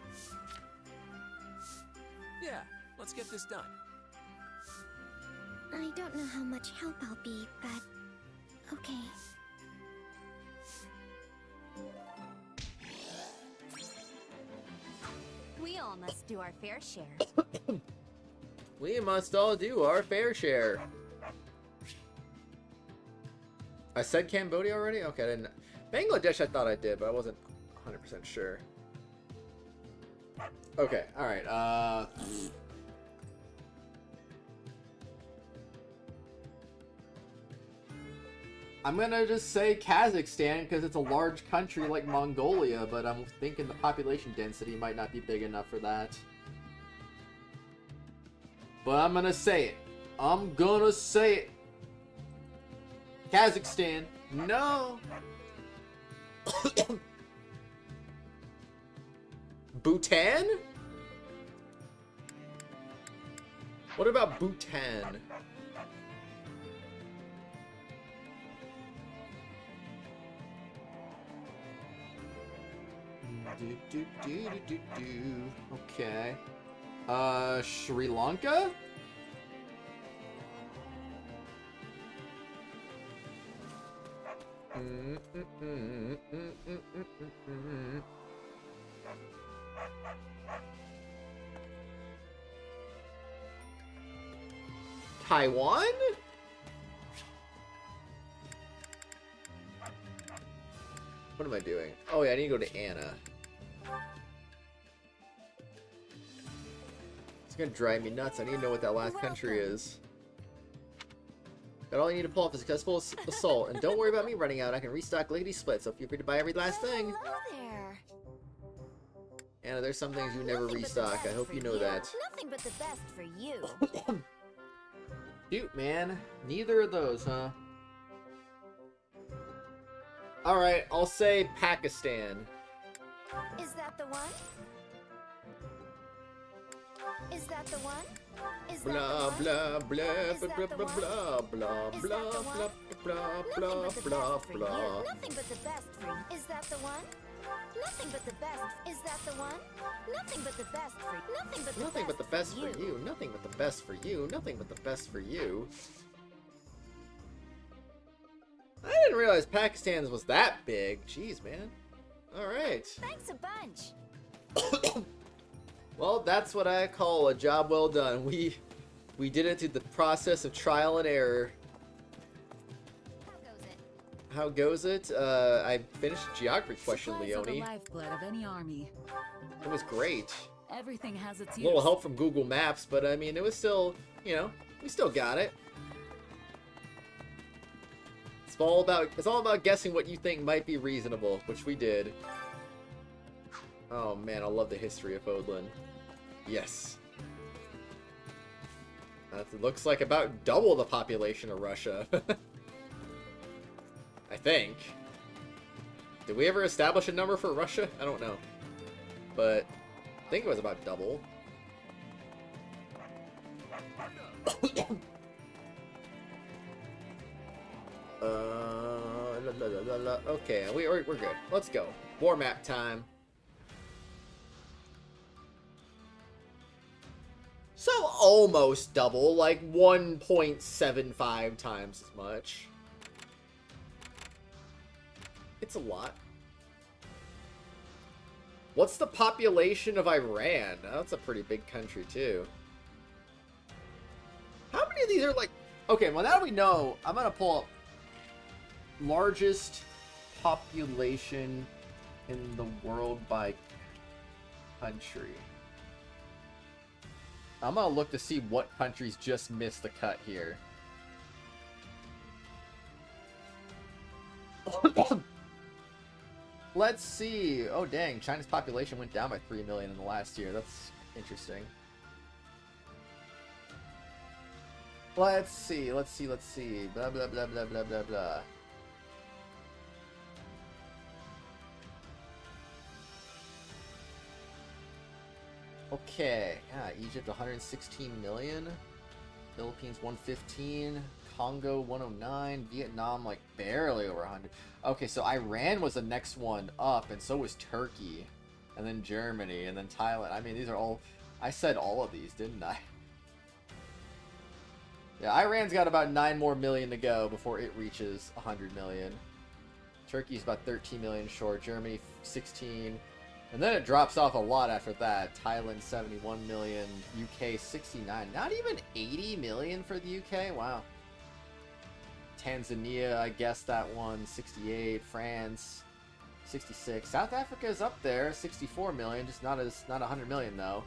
Speaker 2: Yeah, let's get this done.
Speaker 4: I don't know how much help I'll be, but okay.
Speaker 9: We all must do our fair share.
Speaker 1: We must all do our fair share. I said Cambodia already? Okay, I didn't. Bangladesh I thought I did, but I wasn't 100% sure. Okay, alright, I'm gonna just say Kazakhstan because it's a large country like Mongolia, but I'm thinking the population density might not be big enough for that. But I'm gonna say it. Kazakhstan. No. Bhutan? What about Bhutan? Okay. Sri Lanka? Taiwan? What am I doing? Oh yeah, I need to go to Anna. gonna drive me nuts. I need to know what that last country is. Got all you need to pull off a successful assault. And don't worry about me running out. I can restock lickety split, so feel free to buy every last thing.
Speaker 4: Hello there.
Speaker 1: Anna, there's some things you never restock. I hope you know that.
Speaker 4: Nothing but the best for you.
Speaker 1: Shoot, man. Neither of those, huh? Alright, I'll say Pakistan.
Speaker 4: Is that the one? Is that the one? Is that
Speaker 1: Blah
Speaker 4: the
Speaker 1: blah
Speaker 4: one?
Speaker 1: blah
Speaker 4: Is
Speaker 1: blah
Speaker 4: that
Speaker 1: blah
Speaker 4: the
Speaker 1: blah
Speaker 4: one?
Speaker 1: blah blah
Speaker 4: Is
Speaker 1: blah
Speaker 4: that the
Speaker 1: blah
Speaker 4: one?
Speaker 1: blah blah
Speaker 4: Nothing
Speaker 1: blah
Speaker 4: but the
Speaker 1: blah
Speaker 4: best for you. Nothing but the best for you. Is that the one? Nothing but the best. Is that the one? Nothing but the best for you.
Speaker 1: Nothing but the best for you. Nothing but the best for you. Nothing but the best for you. I didn't realize Pakistan's was that big. Jeez, man. Alright.
Speaker 4: Thanks a bunch.
Speaker 1: Well, that's what I call a job well done. We did it through the process of trial and error. How goes it? I finished geography question,
Speaker 14: Supplies are the
Speaker 1: Leonie.
Speaker 14: lifeblood of any army.
Speaker 1: It was great.
Speaker 14: Everything has its
Speaker 1: A
Speaker 14: use.
Speaker 1: little help from Google Maps, but I mean, it was still, you know, we still got it. It's all about guessing what you think might be reasonable, which we did. Oh man, I love the history of Odlin. Yes. That looks like about double the population of Russia. I think. Did we ever establish a number for Russia? I don't know. But I think it was about double. Okay, we're good. Let's go. War map time. So almost double, like 1.75 times as much. It's a lot. What's the population of Iran? Oh, that's a pretty big country too. How many of these are like... Okay, well now we know, I'm gonna pull up largest population in the world by country. I'm gonna look to see what countries just missed the cut here. Let's see. Oh dang, China's population went down by 3 million in the last year. That's interesting. Let's see. Blah blah blah blah blah blah blah. Okay, yeah, Egypt 116 million, Philippines 115, Congo 109, Vietnam like barely over 100. Okay, so Iran was the next one up, and so was Turkey, and then Germany, and then Thailand. I mean, these are all, I said all of these, didn't I? Yeah, Iran's got about 9 more million to go before it reaches 100 million. Turkey's about 13 million short, Germany 16. And then it drops off a lot after that. Thailand 71 million, UK 69. Not even 80 million for the UK? Wow. Tanzania, I guess that one, 68. France 66. South Africa is up there, 64 million, just not 100 million though.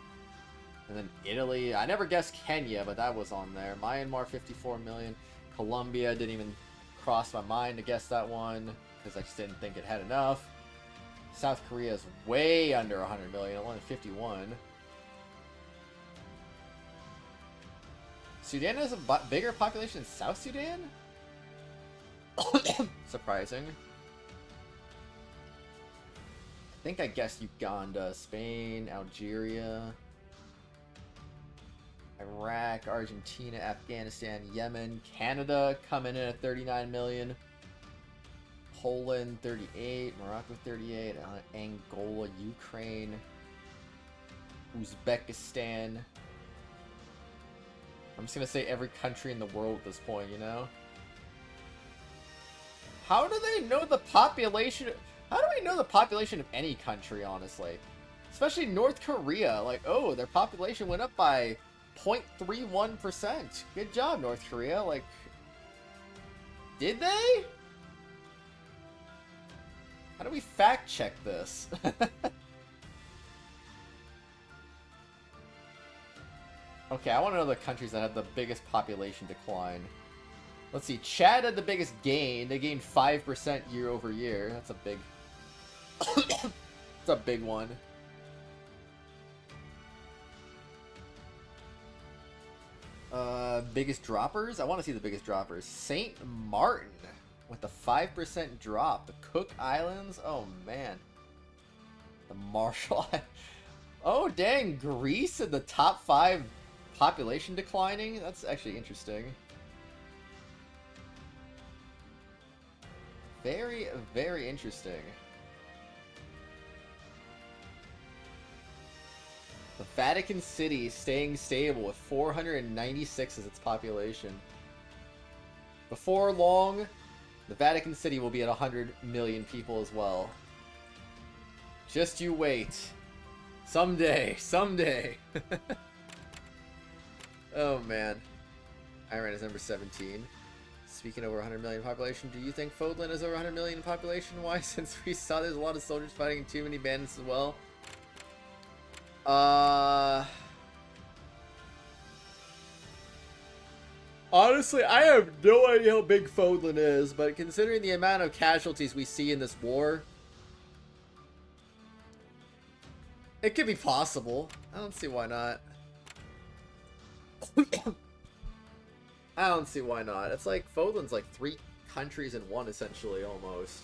Speaker 1: And then Italy, I never guessed Kenya, but that was on there. Myanmar 54 million. Colombia, didn't even cross my mind to guess that one because I just didn't think it had enough. South Korea is way under 100 million, only 51. Sudan has a bigger population than South Sudan? Surprising. I think I guessed Uganda, Spain, Algeria, Iraq, Argentina, Afghanistan, Yemen, Canada coming in at 39 million. Poland 38, Morocco 38, Angola, Ukraine, Uzbekistan. I'm just gonna say every country in the world at this point, you know? How do they know the population? How do we know the population of any country, honestly? Especially North Korea. Like, oh, their population went up by 0.31%. Good job, North Korea. Like, did they? How do we fact check this? Okay, I want to know the countries that have the biggest population decline. Let's see. Chad had the biggest gain. They gained 5% year over year. That's a big... That's a big one. Biggest droppers? I want to see the biggest droppers. St. Martin with a 5% drop. The Cook Islands? Oh, man. The Marshall Islands. Oh, dang. Greece in the top 5 population declining? That's actually interesting. Very, very interesting. The Vatican City staying stable with 496 as its population. Before long, the Vatican City will be at 100 million people as well. Just you wait. Someday, someday. Oh man. Iran is number 17. Speaking over 100 million population, do you think Fodlan is over 100 million in population? Why? Since we saw there's a lot of soldiers fighting too many bandits as well. Honestly, I have no idea how big Fodlan is, but considering the amount of casualties we see in this war, it could be possible. I don't see why not. I don't see why not. It's like Fodlan's like 3 countries in one, essentially, almost.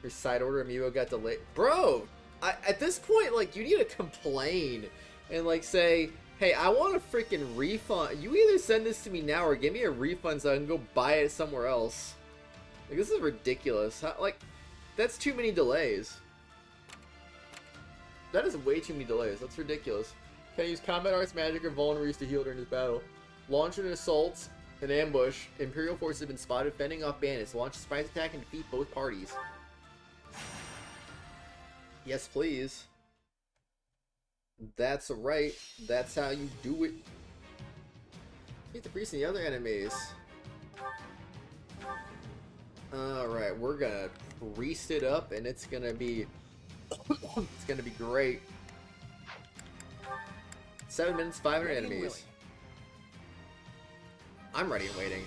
Speaker 1: Your side order amiibo got delayed. Bro, at this point, like, you need to complain and, like, say, hey, I want a freaking refund. You either send this to me now or give me a refund so I can go buy it somewhere else. Like, this is ridiculous. How, like, that's too many delays. That is way too many delays. That's ridiculous. Can I use combat arts, magic, or vulneraries to heal during this battle? Launch an assault, an ambush. Imperial forces have been spotted fending off bandits. Launch a surprise attack and defeat both parties. Yes, please. That's right. That's how you do it. Hit the priest and the other enemies. Alright, we're gonna priest it up and it's gonna be it's gonna be great. 7 minutes, 500 enemies. I'm ready and waiting.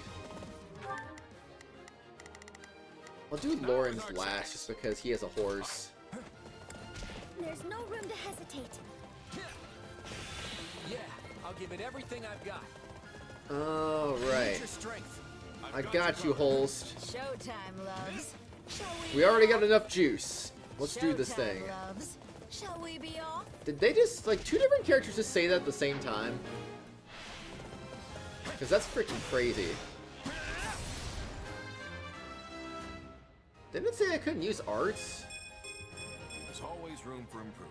Speaker 1: I'll do Lauren's last just because he has a horse.
Speaker 4: There's no room to hesitate.
Speaker 19: Yeah, I'll give it everything I've got.
Speaker 1: Alright. I got you, Holst.
Speaker 4: Showtime, loves.
Speaker 1: We already got enough juice. Let's do this thing.
Speaker 4: Loves. Shall we be off?
Speaker 1: Did they just, like, 2 different characters just say that at the same time? Because that's freaking crazy. Didn't it say I couldn't use arts?
Speaker 2: There's always room for improvement.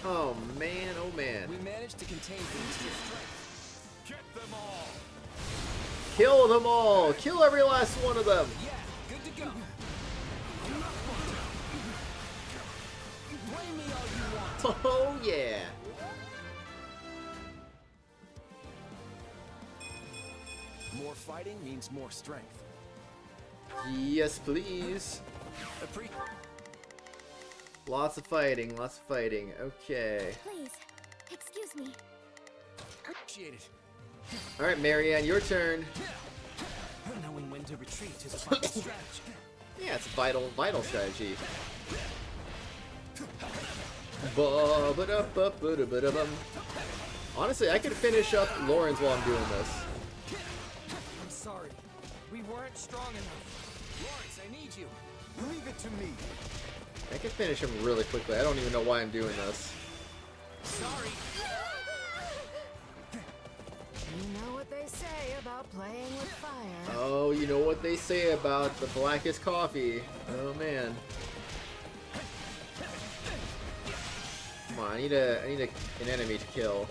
Speaker 1: Oh man, oh man.
Speaker 19: We managed to contain the strength.
Speaker 15: Get them all.
Speaker 1: Kill them all! Kill every last one of them!
Speaker 19: Yeah, good to go. Blame me all you want.
Speaker 1: Oh yeah!
Speaker 2: More fighting means more strength.
Speaker 1: Yes, please. Lots of fighting, lots of fighting. Okay.
Speaker 4: Please, excuse me.
Speaker 19: Appreciate it.
Speaker 1: Alright, Marianne, your turn.
Speaker 19: Knowing when to retreat is a vital strategy.
Speaker 1: Yeah, it's a vital strategy. Honestly, I could finish up Lawrence while I'm doing this.
Speaker 19: I'm sorry. We weren't strong enough. Lawrence, I need you.
Speaker 24: Leave it to me.
Speaker 1: I can finish him really quickly. I don't even know why I'm doing this.
Speaker 19: Sorry.
Speaker 6: You know what they say about playing with fire.
Speaker 1: Oh, you know what they say about the blackest coffee. Oh man. Come on, I need an enemy to kill.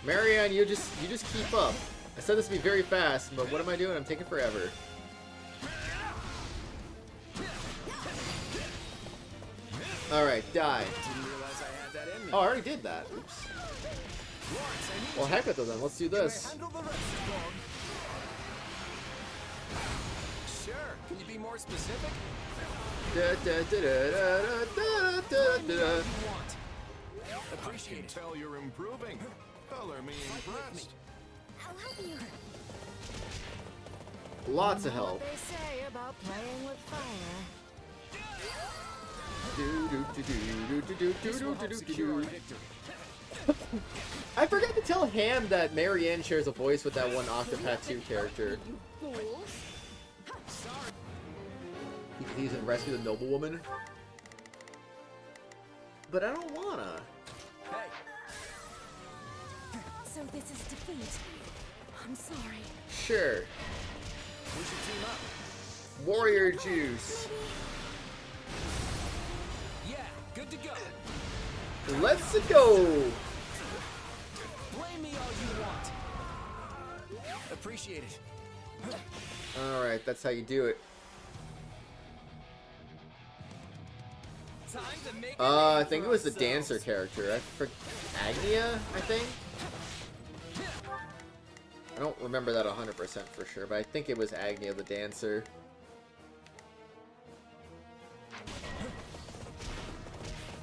Speaker 1: Marianne, you just keep up. I said this would be very fast, but what am I doing? I'm taking forever. Alright, die. Oh, I already did that. Oops. Well, heck with it then. Let's do this.
Speaker 2: Sure. Can you be more specific?
Speaker 8: Appreciate it. Tell you're improving. Color me impressed.
Speaker 4: I'll help you.
Speaker 1: Lots of help.
Speaker 6: They say about playing with fire.
Speaker 1: I forgot to tell Ham that Marianne shares a voice with that one Octopath 2 character. He's in Rescue the Noblewoman. But I don't wanna.
Speaker 2: Hey.
Speaker 6: So this is defeat. I'm sorry.
Speaker 1: Sure.
Speaker 2: We should team up.
Speaker 1: Warrior juice.
Speaker 2: Yeah, good to go.
Speaker 1: Let's go.
Speaker 2: Blame me all you want. Appreciate it.
Speaker 1: Alright, that's how you do it.
Speaker 2: Time to make
Speaker 1: I think it was the dancer character. Agnia, I think? I don't remember that 100% for sure, but I think it was Agnia the dancer.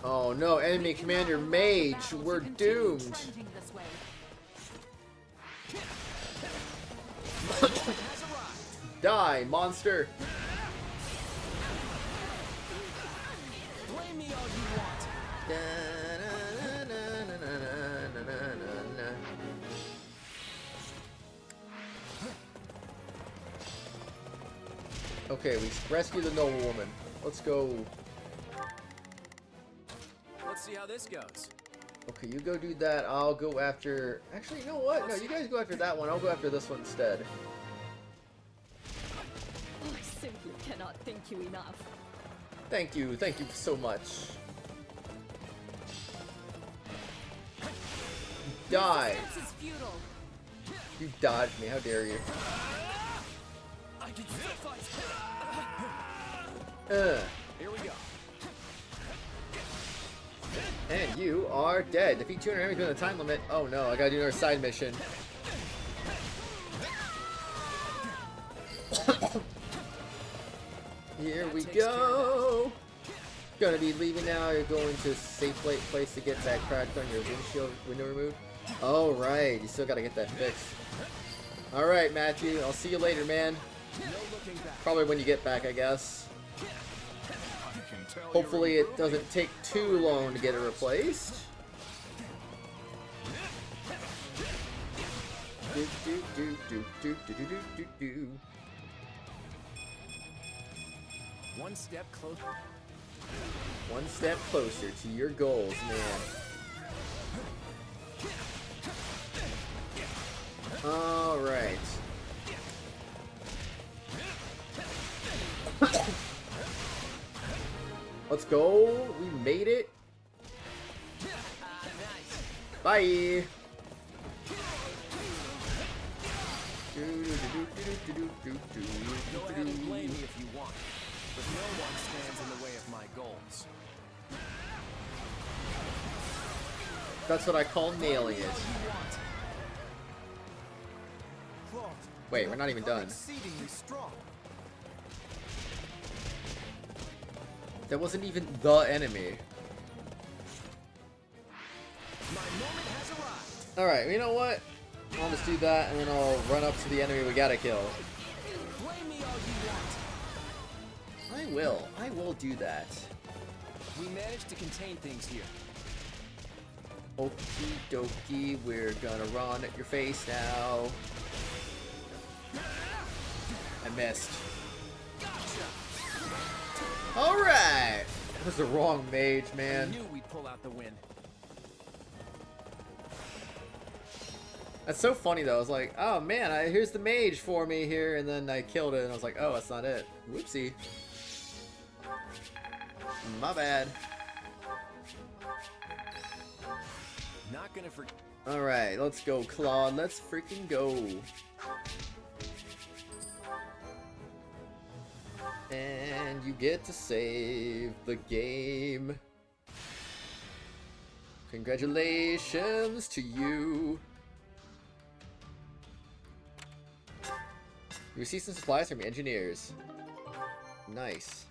Speaker 1: Oh no, enemy commander mage, we're doomed. Die, monster.
Speaker 2: Blame me all you want.
Speaker 1: Okay, we rescue the noblewoman. Let's go.
Speaker 2: Let's see how this goes.
Speaker 1: Okay, you go do that. I'll go after... Actually, you know what? No, you guys go after that one. I'll go after this one instead.
Speaker 6: I simply cannot thank you enough.
Speaker 1: Thank you so much. Die!
Speaker 6: This is futile.
Speaker 1: You dodged me, how dare you.
Speaker 2: I can still fight. Here we go.
Speaker 1: And you are dead. Defeat 200 enemies within the time limit. Oh no, I gotta do another side mission. Here we go. Gonna be leaving now. You're going to a safe place to get that crack on your window removed. Oh right, you still gotta get that fixed. All right, Matthew. I'll see you later, man. Probably when you get back, I guess. Hopefully it doesn't take too long to get it replaced.
Speaker 2: One step closer.
Speaker 1: One step closer to your goals, man. All right. Let's go. We made it. Bye.
Speaker 2: Go ahead and blame me if you want, but no one stands in the way of my goals.
Speaker 1: That's what I call nailing it. Wait, we're not even done.
Speaker 3: Exceedingly strong.
Speaker 1: That wasn't even the enemy. Alright, you know what? I'll just do that and then I'll run up to the enemy we gotta kill. I will do that.
Speaker 2: We managed to contain things here.
Speaker 1: Okie dokie, we're gonna run at your face now. I missed. Alright! That was the wrong mage, man.
Speaker 2: I knew we'd pull out the win.
Speaker 1: That's so funny though. I was like, oh man, here's the mage for me here, and then I killed it, and I was like, oh, that's not it. Whoopsie. My bad.
Speaker 2: Not gonna forget.
Speaker 1: Alright, let's go, Claude. Let's freaking go. And you get to save the game. Congratulations to you. You receive some supplies from your engineers. Nice.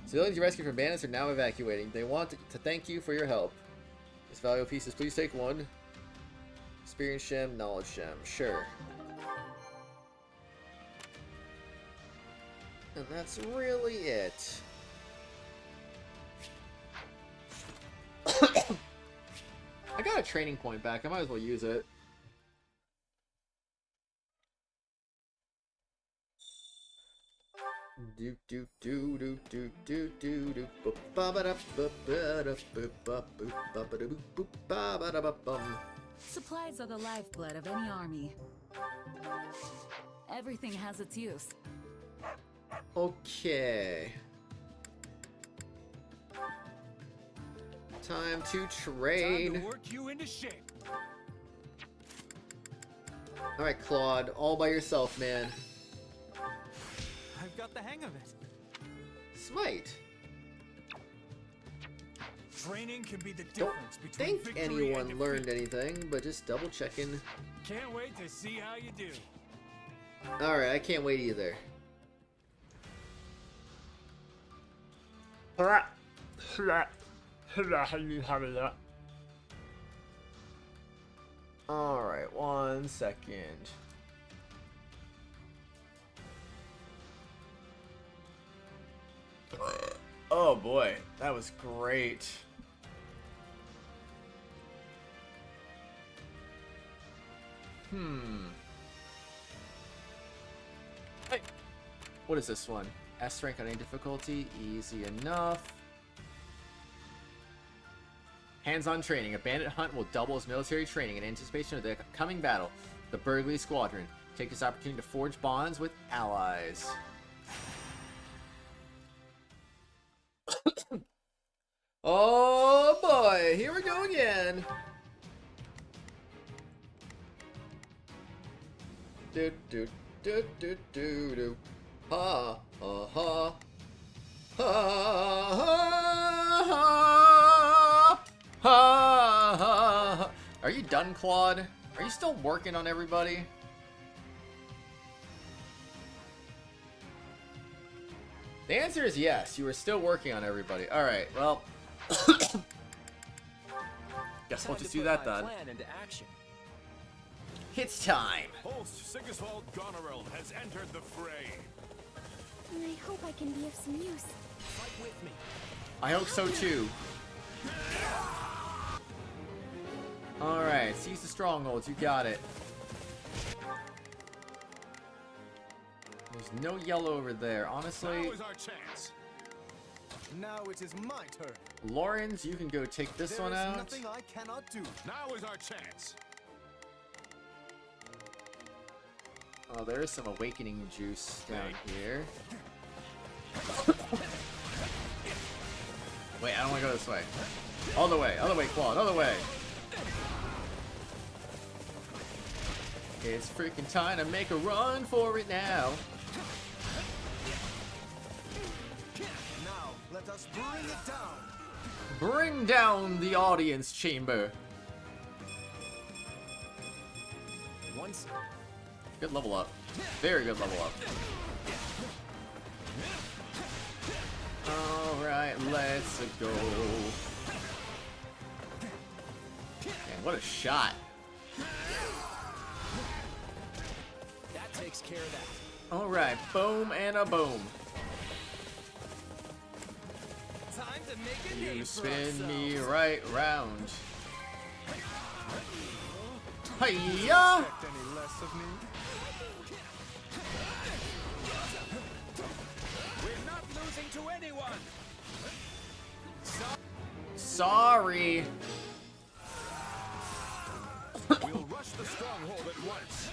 Speaker 1: Civilians you rescued from bandits are now evacuating. They want to thank you for your help. These valuable pieces, please take one. Experience gem, knowledge gem. Sure. And that's really it. I got a training point back. I might as well use it. Do do do do do do do do ba ba da ba ba da ba ba ba ba da boop ba ba da ba bum.
Speaker 14: Supplies are the lifeblood of any army. Everything has its use.
Speaker 1: Okay. Time to trade.
Speaker 15: Time to work you into shape.
Speaker 1: All right, Claude, all by yourself, man.
Speaker 17: I've got the hang of it.
Speaker 1: Smite.
Speaker 15: Training can be the
Speaker 1: Don't
Speaker 15: difference between
Speaker 1: think
Speaker 15: victory
Speaker 1: anyone
Speaker 15: and
Speaker 1: learned
Speaker 15: defeat.
Speaker 1: anything, but just double checking.
Speaker 15: Can't wait to see how you do.
Speaker 1: All right, I can't wait either. All right, 1 second. Oh boy, that was great. Hey. What is this one? S rank on any difficulty? Easy enough. Hands-on training. A bandit hunt will double his military training in anticipation of the coming battle. The Burgley Squadron. Take this opportunity to forge bonds with allies. Oh boy, here we go again. Do do do do do do. Ha ha ha. Ha ha ha ha. Are you done, Claude? Are you still working on everybody? The answer is yes. You are still working on everybody. All right. Well, guess we'll just do that then.
Speaker 2: Plan into action.
Speaker 1: It's time.
Speaker 16: Host Sigiswald Goneril has entered the fray.
Speaker 4: I hope I can be of some use.
Speaker 2: Fight with me.
Speaker 1: I hope so too. All right. Seize the strongholds. You got it. There's no yellow over there. Honestly.
Speaker 15: Now is our chance.
Speaker 24: Now it is my turn.
Speaker 1: Lawrence, you can go take this one out.
Speaker 24: There is nothing I cannot do.
Speaker 15: Now is our chance.
Speaker 1: Oh, there is some awakening juice down here. Wait, I don't want to go this way. Other way, Claude, other way. It's freaking time to make a run for it now.
Speaker 24: Now, let us bring it down.
Speaker 1: Bring down the audience chamber.
Speaker 2: Once.
Speaker 1: Good level up. Very good level up. Alright, let's go. Man, what a shot.
Speaker 2: That takes care of that.
Speaker 1: Alright, boom and a boom.
Speaker 19: Time to make a
Speaker 1: You
Speaker 19: name for
Speaker 1: spin me
Speaker 19: ourselves.
Speaker 1: right round. Hiya!
Speaker 24: Expect any less of me?
Speaker 19: We're not losing to anyone.
Speaker 1: Sorry.
Speaker 15: We'll rush the stronghold at once.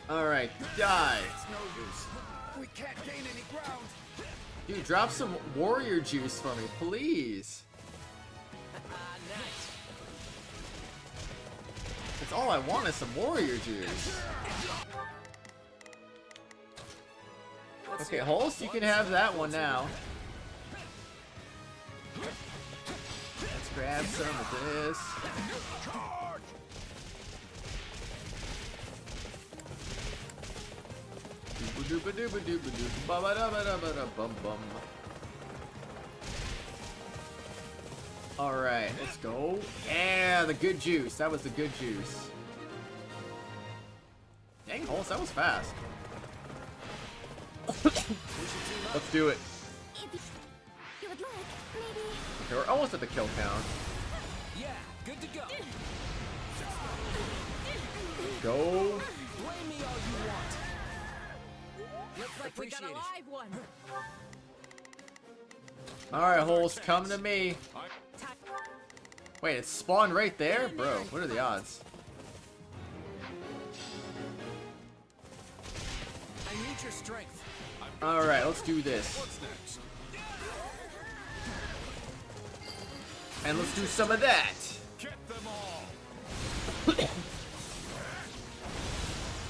Speaker 1: Alright, die.
Speaker 15: It's no use. We can't gain any ground.
Speaker 1: Dude, drop some warrior juice for me, please.
Speaker 2: Nice.
Speaker 1: That's all I want is some warrior juice. Okay, Holst, you can have that one now. Let's grab some of this. Alright, let's go. Yeah, the good juice. That was the good juice. Dang, Holst, that was fast. Let's do it.
Speaker 4: You would like, maybe...
Speaker 1: Okay, we're almost at the kill count.
Speaker 19: Yeah, good to go.
Speaker 1: Go.
Speaker 19: Blame me all you want.
Speaker 6: Looks like we got a live one.
Speaker 1: Alright, Holst, come to me. Wait, it spawned right there? Bro, what are the odds?
Speaker 19: I need your strength.
Speaker 1: Alright, let's do this.
Speaker 19: What's next?
Speaker 1: And let's do some of that.
Speaker 19: Get them all.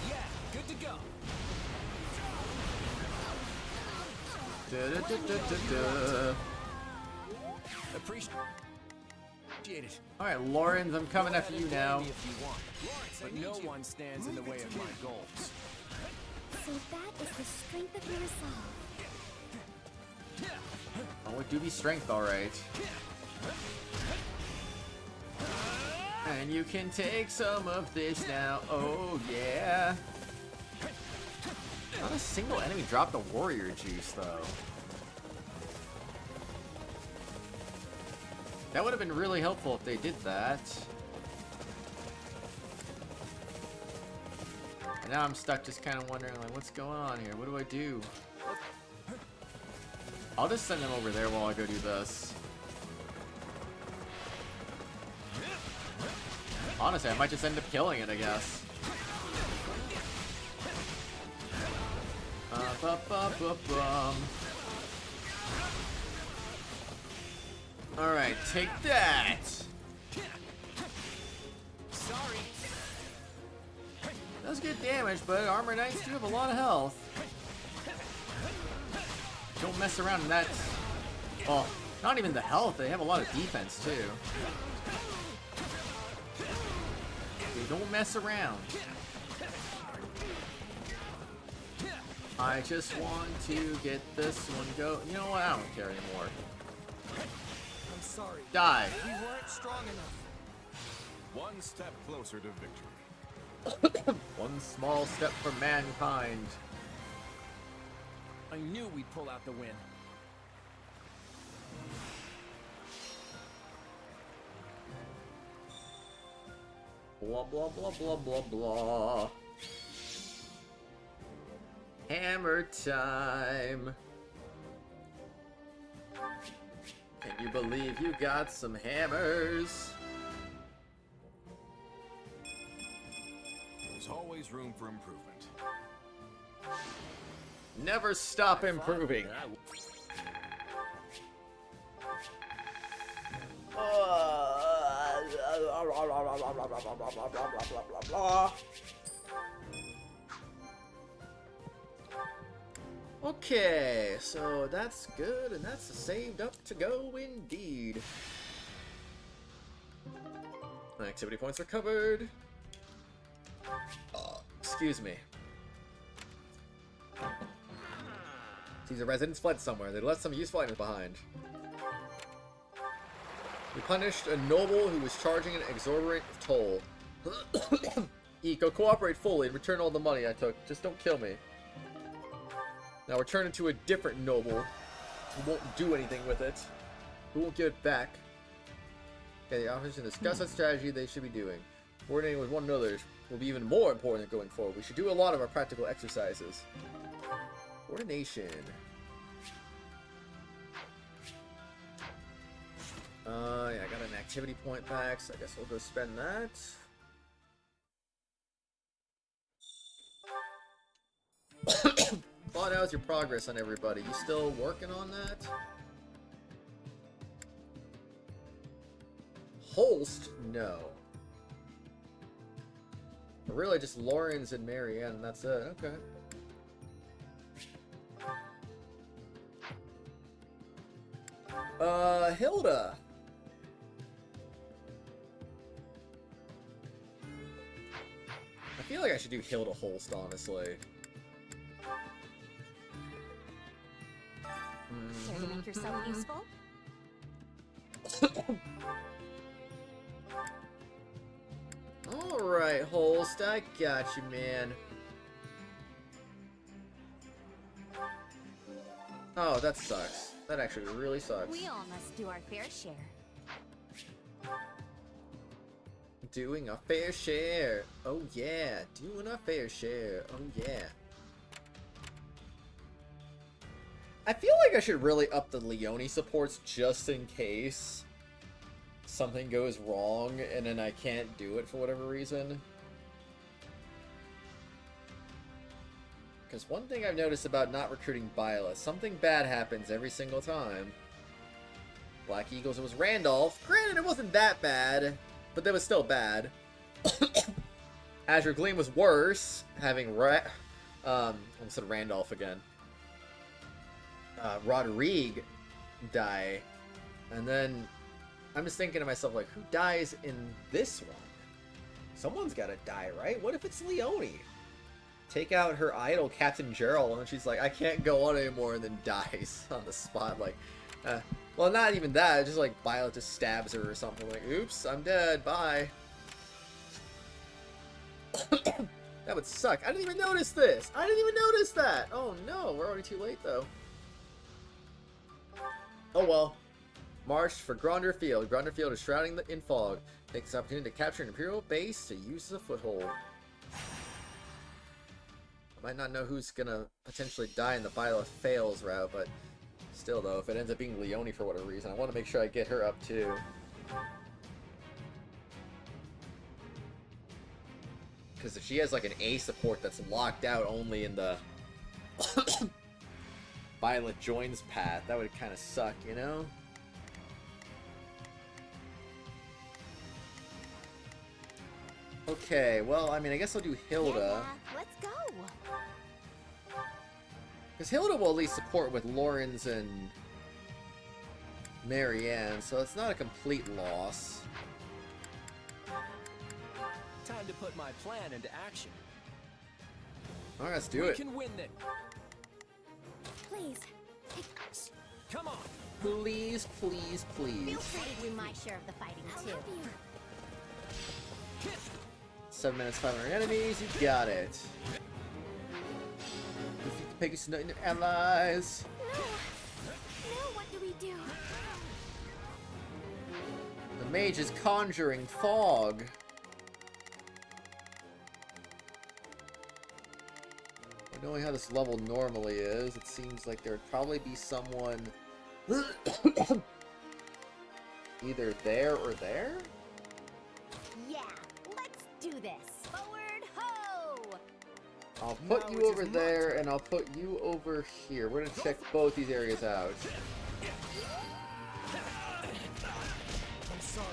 Speaker 19: Yeah, good to go. Appreciate it.
Speaker 1: Alright, Lawrence, I'm coming after you now.
Speaker 19: If you want. But no one stands in the way of my goals.
Speaker 4: So that is the strength of your resolve.
Speaker 1: Oh, it do be strength, alright. And you can take some of this now. Oh, yeah. Not a single enemy dropped the warrior juice, though. That would have been really helpful if they did that. And now I'm stuck just kind of wondering, like, what's going on here? What do I do? I'll just send them over there while I go do this. Honestly, I might just end up killing it, I guess. Alright, take that!
Speaker 19: Sorry.
Speaker 1: Does good damage, but Armor Knights do have a lot of health. Don't mess around in that. Well, not even the health, they have a lot of defense too. They don't mess around. I just want to get this one go. You know what? I don't care anymore.
Speaker 24: I'm sorry.
Speaker 1: Die.
Speaker 24: We weren't strong enough.
Speaker 8: One step closer to victory.
Speaker 1: One small step for mankind.
Speaker 19: I knew we'd pull out the win.
Speaker 1: Blah blah blah blah blah blah. Hammer time. Can you believe you got some hammers?
Speaker 8: There's always room for improvement.
Speaker 1: Never stop improving. Okay, so that's good, and that's saved up to go indeed. Activity points are covered. Excuse me. These residents fled somewhere. They left some useful items behind. We punished a noble who was charging an exorbitant toll. Eco, cooperate fully and return all the money I took. Just don't kill me. Now return it to a different noble who won't do anything with it. Who won't give it back. Okay, the officers can discuss what strategy they should be doing. Coordinating with one another will be even more important going forward. We should do a lot of our practical exercises. Coordination. Yeah, I got an activity point back, so I guess we'll go spend that. Claude, how's your progress on everybody? You still working on that? Holst? No. Really, just Lawrence and Marianne, and that's it. Okay. Hilda. I feel like I should do Hilda Holst, honestly.
Speaker 12: Care to make yourself useful?
Speaker 1: Alright, Holst, I got you, man. Oh, that sucks. That actually really sucks.
Speaker 12: We all must do our fair share.
Speaker 1: Doing a fair share. Oh yeah, doing a fair share. Oh yeah. I feel like I should really up the Leone supports just in case something goes wrong and then I can't do it for whatever reason. Because one thing I've noticed about not recruiting Bila, something bad happens every single time. Black Eagles, it was Randolph. Granted, it wasn't that bad, but that was still bad. Azure Gleam was worse, having almost said Randolph again. Rodrigue die, and then I'm just thinking to myself, like, who dies in this one? Someone's gotta die, right? What if it's Leone? Take out her idol, Captain Gerald, and she's like, I can't go on anymore, and then dies on the spot. Like, well, not even that. Just like Violet just stabs her or something. Like, oops, I'm dead. Bye. That would suck. I didn't even notice this. I didn't even notice that. Oh no, we're already too late though. Oh well. March for Gronder Field. Gronder Field is shrouding in fog. Take this opportunity to capture an Imperial base to use as a foothold. I might not know who's gonna potentially die in the Violet fails route, but still though, if it ends up being Leone for whatever reason, I want to make sure I get her up too. Because if she has like an A support that's locked out only in the Violet joins path, that would kind of suck, you know? Okay, well, I mean, I guess I'll do Hilda.
Speaker 12: Let's go.
Speaker 1: Because Hilda will at least support with Lawrence and Marianne, so it's not a complete loss.
Speaker 2: Time to put my plan into action.
Speaker 1: Alright, let's do it.
Speaker 2: We can win this.
Speaker 12: Please.
Speaker 2: Come on.
Speaker 1: Please, please, please.
Speaker 12: Feel free to do my share of the fighting too.
Speaker 1: 7 minutes, 500 enemies, you got it. Defeat the Pegasus and their allies.
Speaker 4: No, what do we do?
Speaker 1: The mage is conjuring fog. Knowing how this level normally is, it seems like there would probably be someone either there or there?
Speaker 12: Yeah, let's do this. Forward ho!
Speaker 1: I'll put you over there, and I'll put you over here. We're gonna check both these areas out.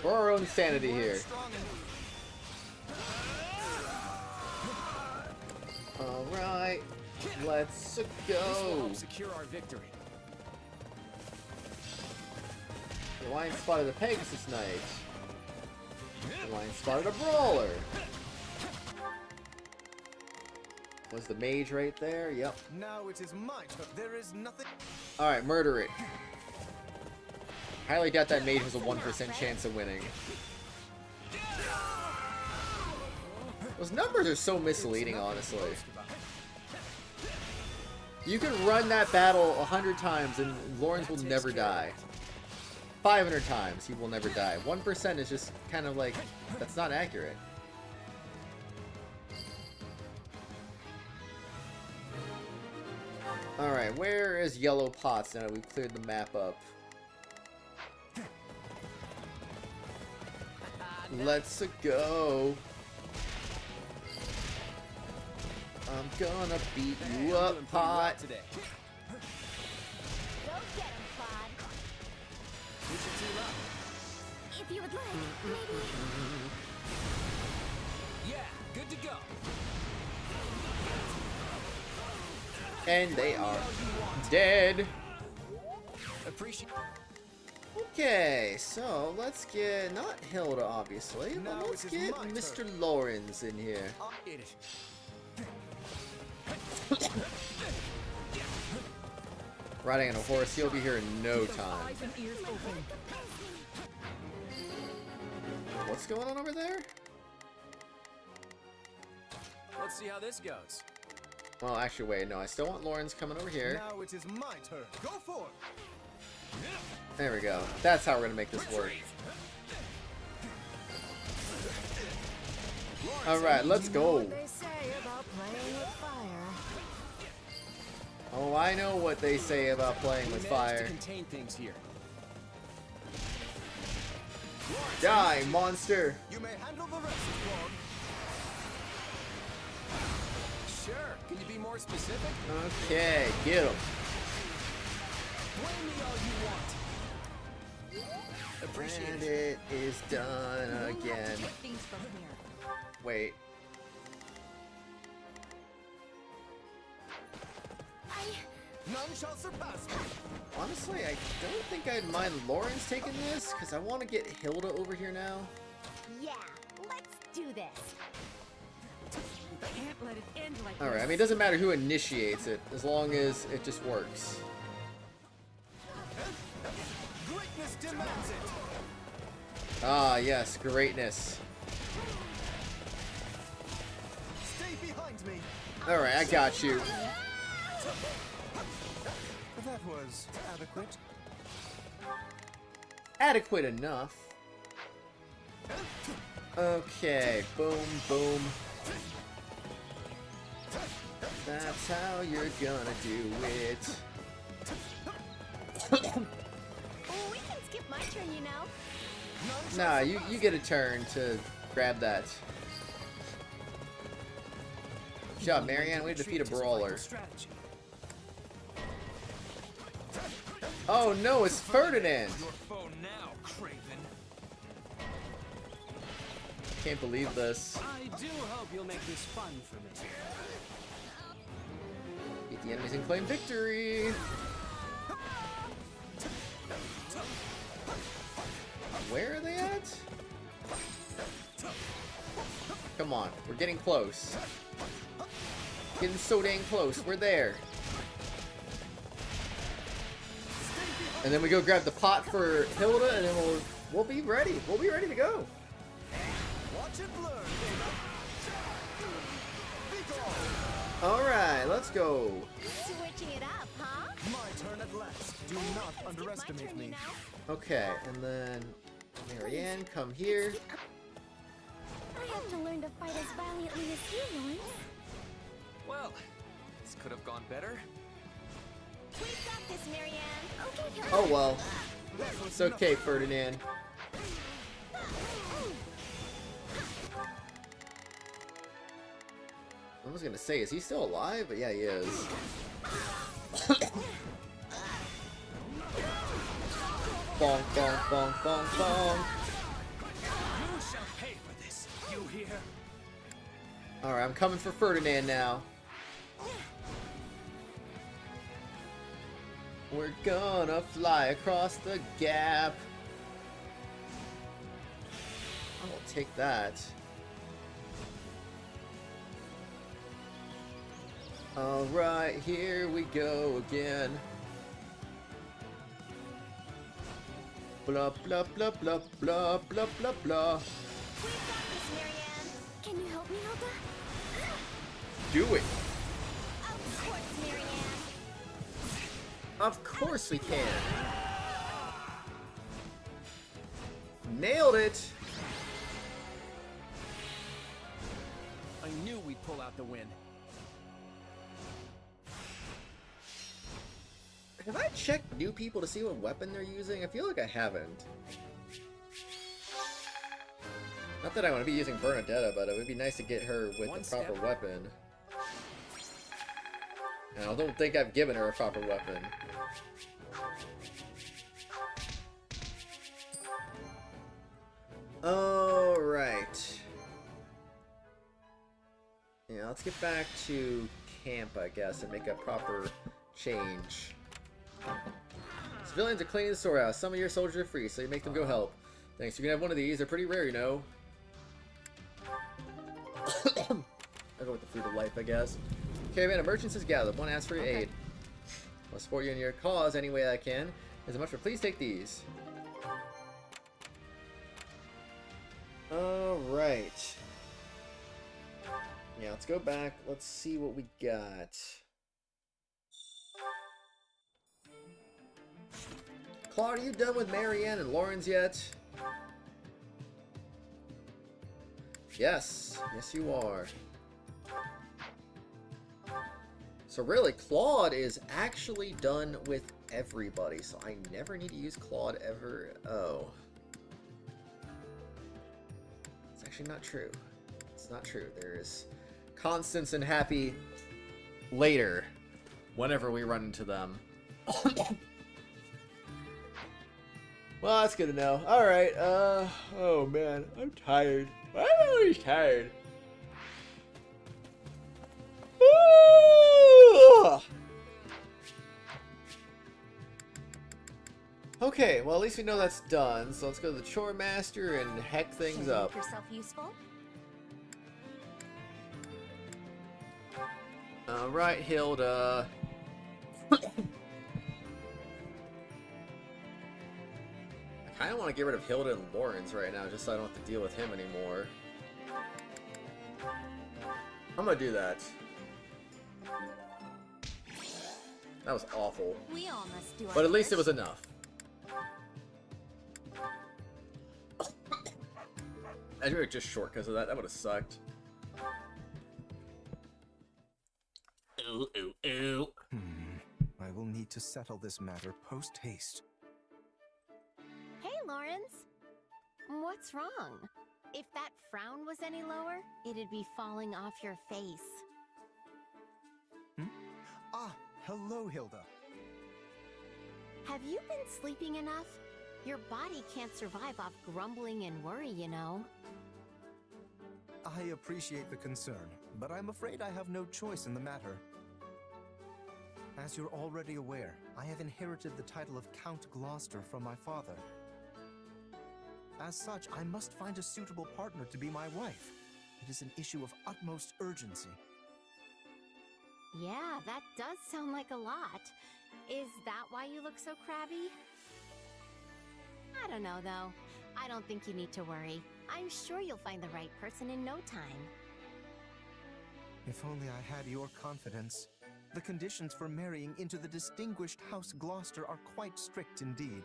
Speaker 1: For our own sanity here. Alright, let's go.
Speaker 2: Secure our victory.
Speaker 1: The lion spotted a Pegasus Knight. The lion spotted a brawler. Was the mage right there? Yep.
Speaker 3: Now it is my turn. There is nothing.
Speaker 1: Alright, murder it. Highly doubt that mage has a 1% chance of winning. Those numbers are so misleading, honestly. You can run that battle 100 times and Lawrence will never die. 500 times, he will never die. 1% is just kind of like, that's not accurate. Alright, where is Yellow Pots now that we've cleared the map up? Let's go. I'm gonna beat you up, Pot.
Speaker 2: Today.
Speaker 12: Go get him, Claude.
Speaker 2: We should team up.
Speaker 12: If you would like, maybe.
Speaker 2: Yeah, good to go.
Speaker 1: And they are dead.
Speaker 2: Appreciate.
Speaker 1: Okay, so let's get not Hilda, obviously, but let's get Mr. Lawrence in here. Riding on a horse, he'll be here in no time. What's going on over there?
Speaker 2: Let's see how this goes.
Speaker 1: Well, actually, wait, no, I still want Lauren's coming over here.
Speaker 24: Now it is my turn. Go for it.
Speaker 1: There we go. That's how we're gonna make this work. Alright, let's go. Oh, I know what they say about playing with fire.
Speaker 2: Contain things here.
Speaker 1: Die, monster!
Speaker 24: You may handle the rest, Claude.
Speaker 2: Sure. Can you be more specific?
Speaker 1: Okay, get him.
Speaker 2: Blame me all you want. Appreciate
Speaker 1: And it is done again. Wait.
Speaker 24: None shall surpass me.
Speaker 1: Honestly, I don't think I'd mind Lauren's taking this, because I want to get Hilda over here now.
Speaker 9: Yeah, let's do this.
Speaker 6: Can't let it end like
Speaker 1: Alright, I mean, it doesn't matter who initiates it, as long as it just works.
Speaker 24: Greatness demands it.
Speaker 1: Ah, yes, greatness.
Speaker 24: Stay behind me.
Speaker 1: Alright, I got you.
Speaker 3: That was adequate.
Speaker 1: Adequate enough. Okay, boom, boom. That's how you're gonna do it.
Speaker 9: Oh, we can skip my turn, you know.
Speaker 1: Nah, you get a turn to grab that. Good job, Marianne. We defeat a brawler. Oh no, it's Ferdinand!
Speaker 19: Your foe now, Craven.
Speaker 1: Can't believe this.
Speaker 22: I do hope you'll make this fun for me.
Speaker 1: Beat the enemies and claim victory! Where are they at? Come on, we're getting close. Getting so dang close, we're there. And then we go grab the pot for Hilda, and then we'll be ready. We'll be ready to go.
Speaker 24: Watch it blur.
Speaker 1: All right, let's go.
Speaker 9: Switching it up, huh?
Speaker 24: My turn at last. Do not underestimate me.
Speaker 1: Okay, and then Marianne, come here.
Speaker 4: I have to learn to fight as valiantly as you, Lawrence.
Speaker 2: Well, this could have gone better.
Speaker 9: We've got this, Marianne. Okay,
Speaker 1: Oh well. It's okay, Ferdinand. I was gonna say, is he still alive? But yeah, he is. Bonk, bonk, bonk, bonk, bonk.
Speaker 19: You shall pay for this. You hear?
Speaker 1: Alright, I'm coming for Ferdinand now. We're gonna fly across the gap. I'll take that. Alright, here we go again. Blah blah blah blah blah blah blah blah.
Speaker 9: We've got this, Marianne.
Speaker 4: Can you help me, Hilda?
Speaker 1: Do it.
Speaker 9: Of course, Marianne.
Speaker 1: Of course we can. Nailed it.
Speaker 2: I knew we'd pull out the win.
Speaker 1: Have I checked new people to see what weapon they're using? I feel like I haven't. Not that I want to be using Bernadetta, but it would be nice to get her with the proper weapon. And I don't think I've given her a proper weapon. Alright. Yeah, let's get back to camp, I guess, and make a proper change. Civilians are cleaning the storehouse. Some of your soldiers are free, so you make them go help. Thanks. You can have one of these. They're pretty rare, you know. I'll go with the fruit of life, I guess. Okay, man. A merchant says gather. One asks for your aid. I'll support you in your cause any way I can. As much for please take these. Alright. Yeah, let's go back. Let's see what we got. Claude, are you done with Marianne and Lawrence yet? Yes. Yes, you are. So really, Claude is actually done with everybody, so I never need to use Claude ever. Oh. It's actually not true. It's not true. There is Constance and Happy later, whenever we run into them. Well, that's good to know. Alright, oh man, I'm tired. I'm always tired. Okay, well at least we know that's done, so let's go to the Chore Master and heck things up.
Speaker 12: Make yourself useful?
Speaker 1: Alright, Hilda. I kind of want to get rid of Hilda and Lawrence right now, just so I don't have to deal with him anymore. I'm gonna do that. That was awful.
Speaker 12: We all must do our
Speaker 1: But at least it
Speaker 12: best.
Speaker 1: was enough. I drew it just short because of that. That would have sucked. Ooh, ooh, ooh.
Speaker 3: I will need to settle this matter post-haste.
Speaker 9: Hey, Lawrence. What's wrong? If that frown was any lower, it'd be falling off your face.
Speaker 3: Ah, hello, Hilda.
Speaker 9: Have you been sleeping enough? Your body can't survive off grumbling and worry, you know.
Speaker 3: I appreciate the concern, but I'm afraid I have no choice in the matter. As you're already aware, I have inherited the title of Count Gloucester from my father. As such, I must find a suitable partner to be my wife. It is an issue of utmost urgency.
Speaker 9: Yeah, that does sound like a lot. Is that why you look so crabby? I don't know, though. I don't think you need to worry. I'm sure you'll find the right person in no time.
Speaker 3: If only I had your confidence. The conditions for marrying into the distinguished House Gloucester are quite strict indeed.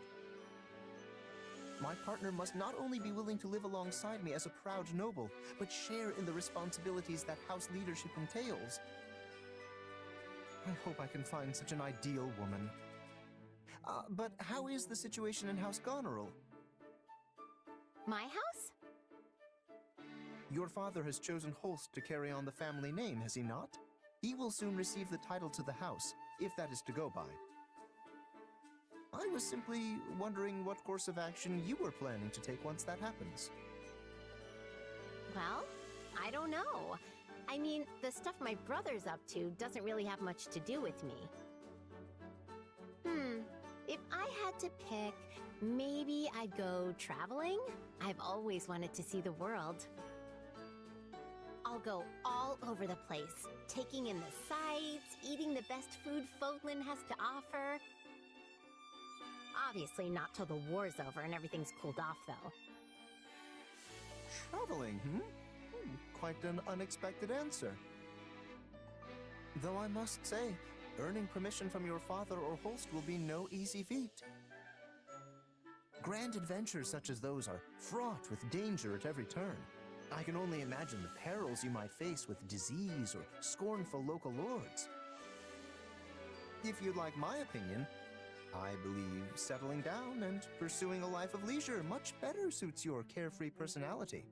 Speaker 3: My partner must not only be willing to live alongside me as a proud noble, but share in the responsibilities that house leadership entails. I hope I can find such an ideal woman. But how is the situation in House Goneril?
Speaker 9: My house?
Speaker 3: Your father has chosen Holst to carry on the family name, has he not? He will soon receive the title to the house, if that is to go by. I was simply wondering what course of action you were planning to take once that happens.
Speaker 9: Well, I don't know. I mean, the stuff my brother's up to doesn't really have much to do with me. If I had to pick, maybe I'd go traveling? I've always wanted to see the world. I'll go all over the place, taking in the sights, eating the best food Fodlan has to offer. Obviously not till the war's over and everything's cooled off, though.
Speaker 3: Traveling, Quite an unexpected answer. Though I must say, earning permission from your father or Holst will be no easy feat. Grand adventures such as those are fraught with danger at every turn. I can only imagine the perils you might face with disease or scornful local lords. If you'd like my opinion, I believe settling down and pursuing a life of leisure much better suits your carefree personality.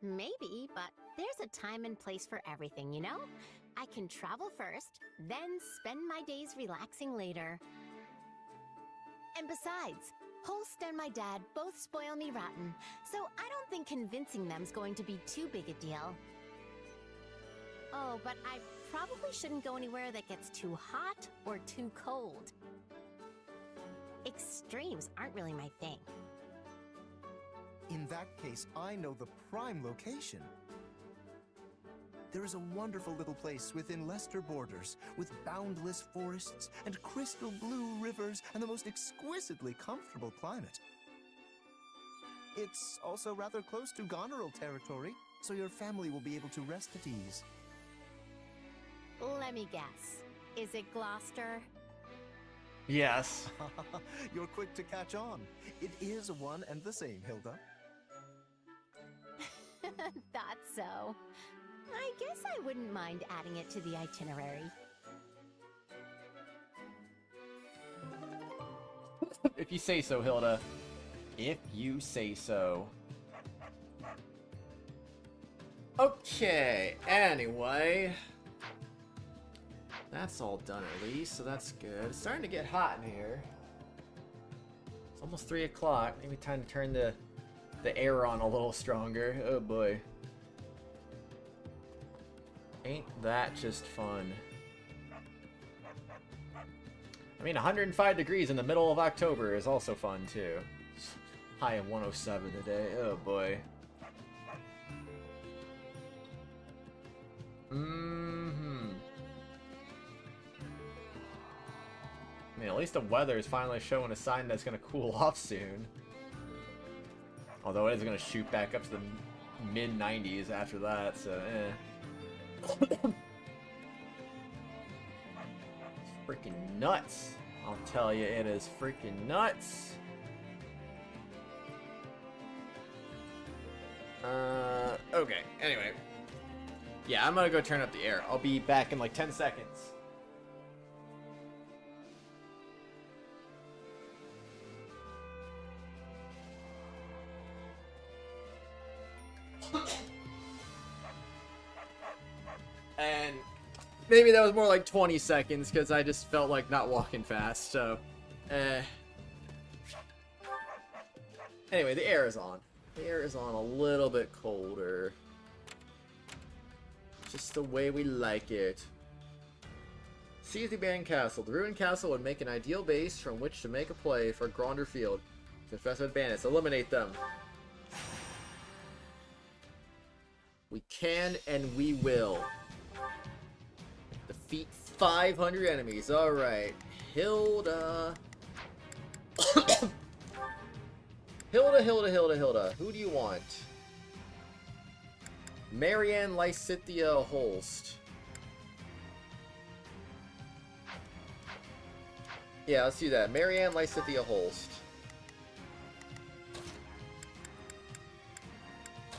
Speaker 9: Maybe, but there's a time and place for everything, you know? I can travel first, then spend my days relaxing later. And besides, Holst and my dad both spoil me rotten, so I don't think convincing them's going to be too big a deal. Oh, but I probably shouldn't go anywhere that gets too hot or too cold. Extremes aren't really my thing.
Speaker 3: In that case, I know the prime location. There is a wonderful little place within Leicester borders, with boundless forests and crystal blue rivers and the most exquisitely comfortable climate. It's also rather close to Goneril territory, so your family will be able to rest at ease.
Speaker 9: Let me guess. Is it Gloucester?
Speaker 1: Yes.
Speaker 3: You're quick to catch on. It is one and the same, Hilda.
Speaker 9: Thought so. I guess I wouldn't mind adding it to the itinerary.
Speaker 1: If you say so, Hilda. If you say so. Okay, anyway. That's all done at least, so that's good. It's starting to get hot in here. It's almost 3 o'clock. Maybe time to turn the air on a little stronger. Oh boy. Ain't that just fun? I mean, 105 degrees in the middle of October is also fun too. High of 107 today. Oh boy. I mean, at least the weather is finally showing a sign that it's gonna cool off soon. Although it is gonna shoot back up to the mid-90s after that, so eh. It's freaking nuts. I'll tell you, it is freaking nuts. Okay, anyway. Yeah, I'm gonna go turn up the air. I'll be back in like 10 seconds. And maybe that was more like 20 seconds because I just felt like not walking fast, so anyway, the air is on. The air is on a little bit colder. Just the way we like it. Seize the abandoned castle. The ruined castle would make an ideal base from which to make a play for Gronder Field. Infested with bandits. Eliminate them. We can and we will. Defeat 500 enemies. Alright. Hilda. Hilda. Who do you want? Marianne Lysithea Holst. Yeah, let's do that. Marianne Lysithea Holst.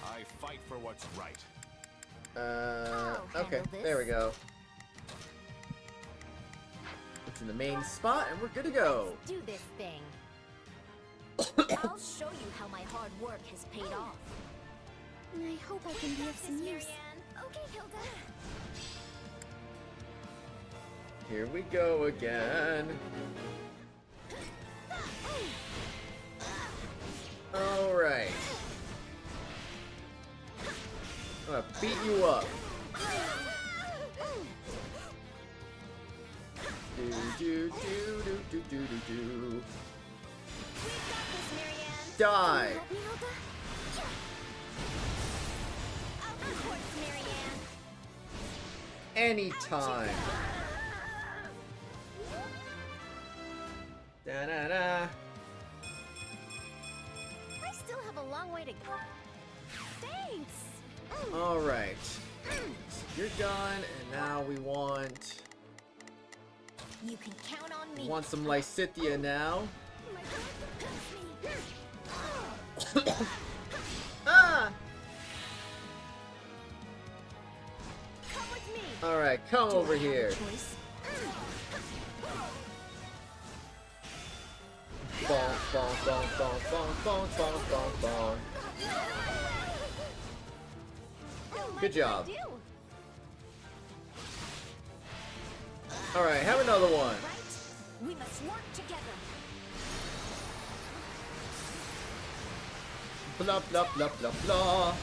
Speaker 20: I fight for what's right.
Speaker 1: Okay, there we go. It's in the main spot, and we're good to go.
Speaker 9: Let's do this thing.
Speaker 6: I'll show you how my hard work has paid off.
Speaker 4: I hope I can be of some use.
Speaker 6: Okay, Hilda.
Speaker 1: Here we go again. Alright. I'm gonna beat you up. Do. Die. Anytime. Da-da-da.
Speaker 9: I still have a long way to go. Thanks.
Speaker 1: Alright. You're done, and now we want...
Speaker 9: You can count on me.
Speaker 1: Want some Lysithea now. Ah!
Speaker 9: Come with me.
Speaker 1: Alright, come over here. Bonk, bonk, bonk, bonk, bonk, bonk, bonk, bonk, bonk. Good job. Alright, have another one.
Speaker 6: We must work together.
Speaker 1: Blah, blah, blah, blah, blah.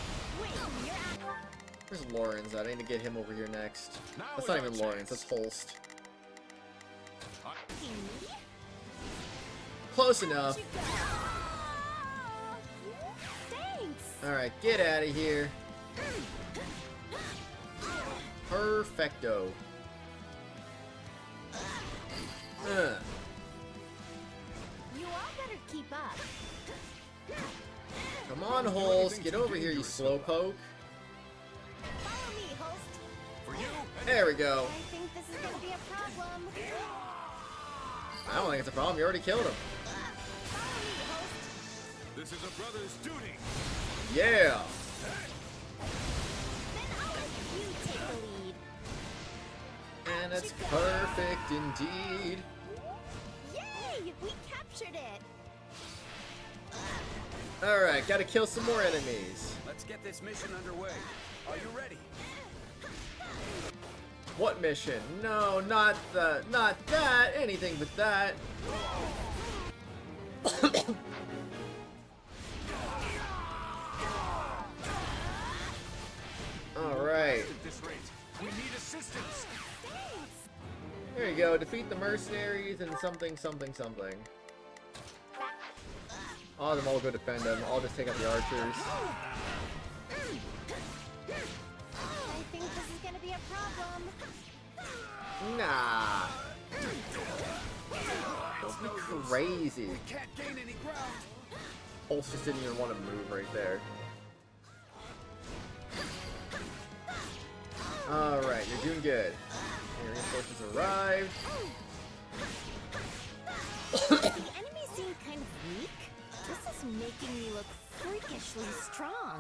Speaker 1: Where's Lawrence at? I need to get him over here next. That's not even Lawrence, that's Holst. Close enough.
Speaker 9: Thanks.
Speaker 1: Alright, get out of here. Perfecto.
Speaker 9: You all better keep up.
Speaker 1: Come on, Holes. Get over here, you slowpoke.
Speaker 9: Follow me, host.
Speaker 15: For you.
Speaker 1: There we go.
Speaker 9: I think this is gonna be a problem.
Speaker 1: I don't think it's a problem. You already killed him.
Speaker 9: Follow me, host.
Speaker 15: This is a brother's duty.
Speaker 1: Yeah.
Speaker 9: Then I'll let you take the lead.
Speaker 1: And that's perfect indeed.
Speaker 9: Yay! We captured it.
Speaker 1: Alright, gotta kill some more enemies.
Speaker 2: Let's get this mission underway. Are you ready?
Speaker 1: What mission? No, not that. Anything but that. Alright.
Speaker 15: At this rate, we need assistance.
Speaker 1: There you go. Defeat the mercenaries and something. I'll have them all go defend them. I'll just take out the archers.
Speaker 9: I think this is gonna be a problem.
Speaker 1: Nah. Don't be crazy.
Speaker 15: We can't gain any ground.
Speaker 1: Pulse just didn't even want to move right there. Alright, you're doing good. Your reinforcements arrived.
Speaker 9: The enemy seem kind of weak. This is making me look freakishly strong.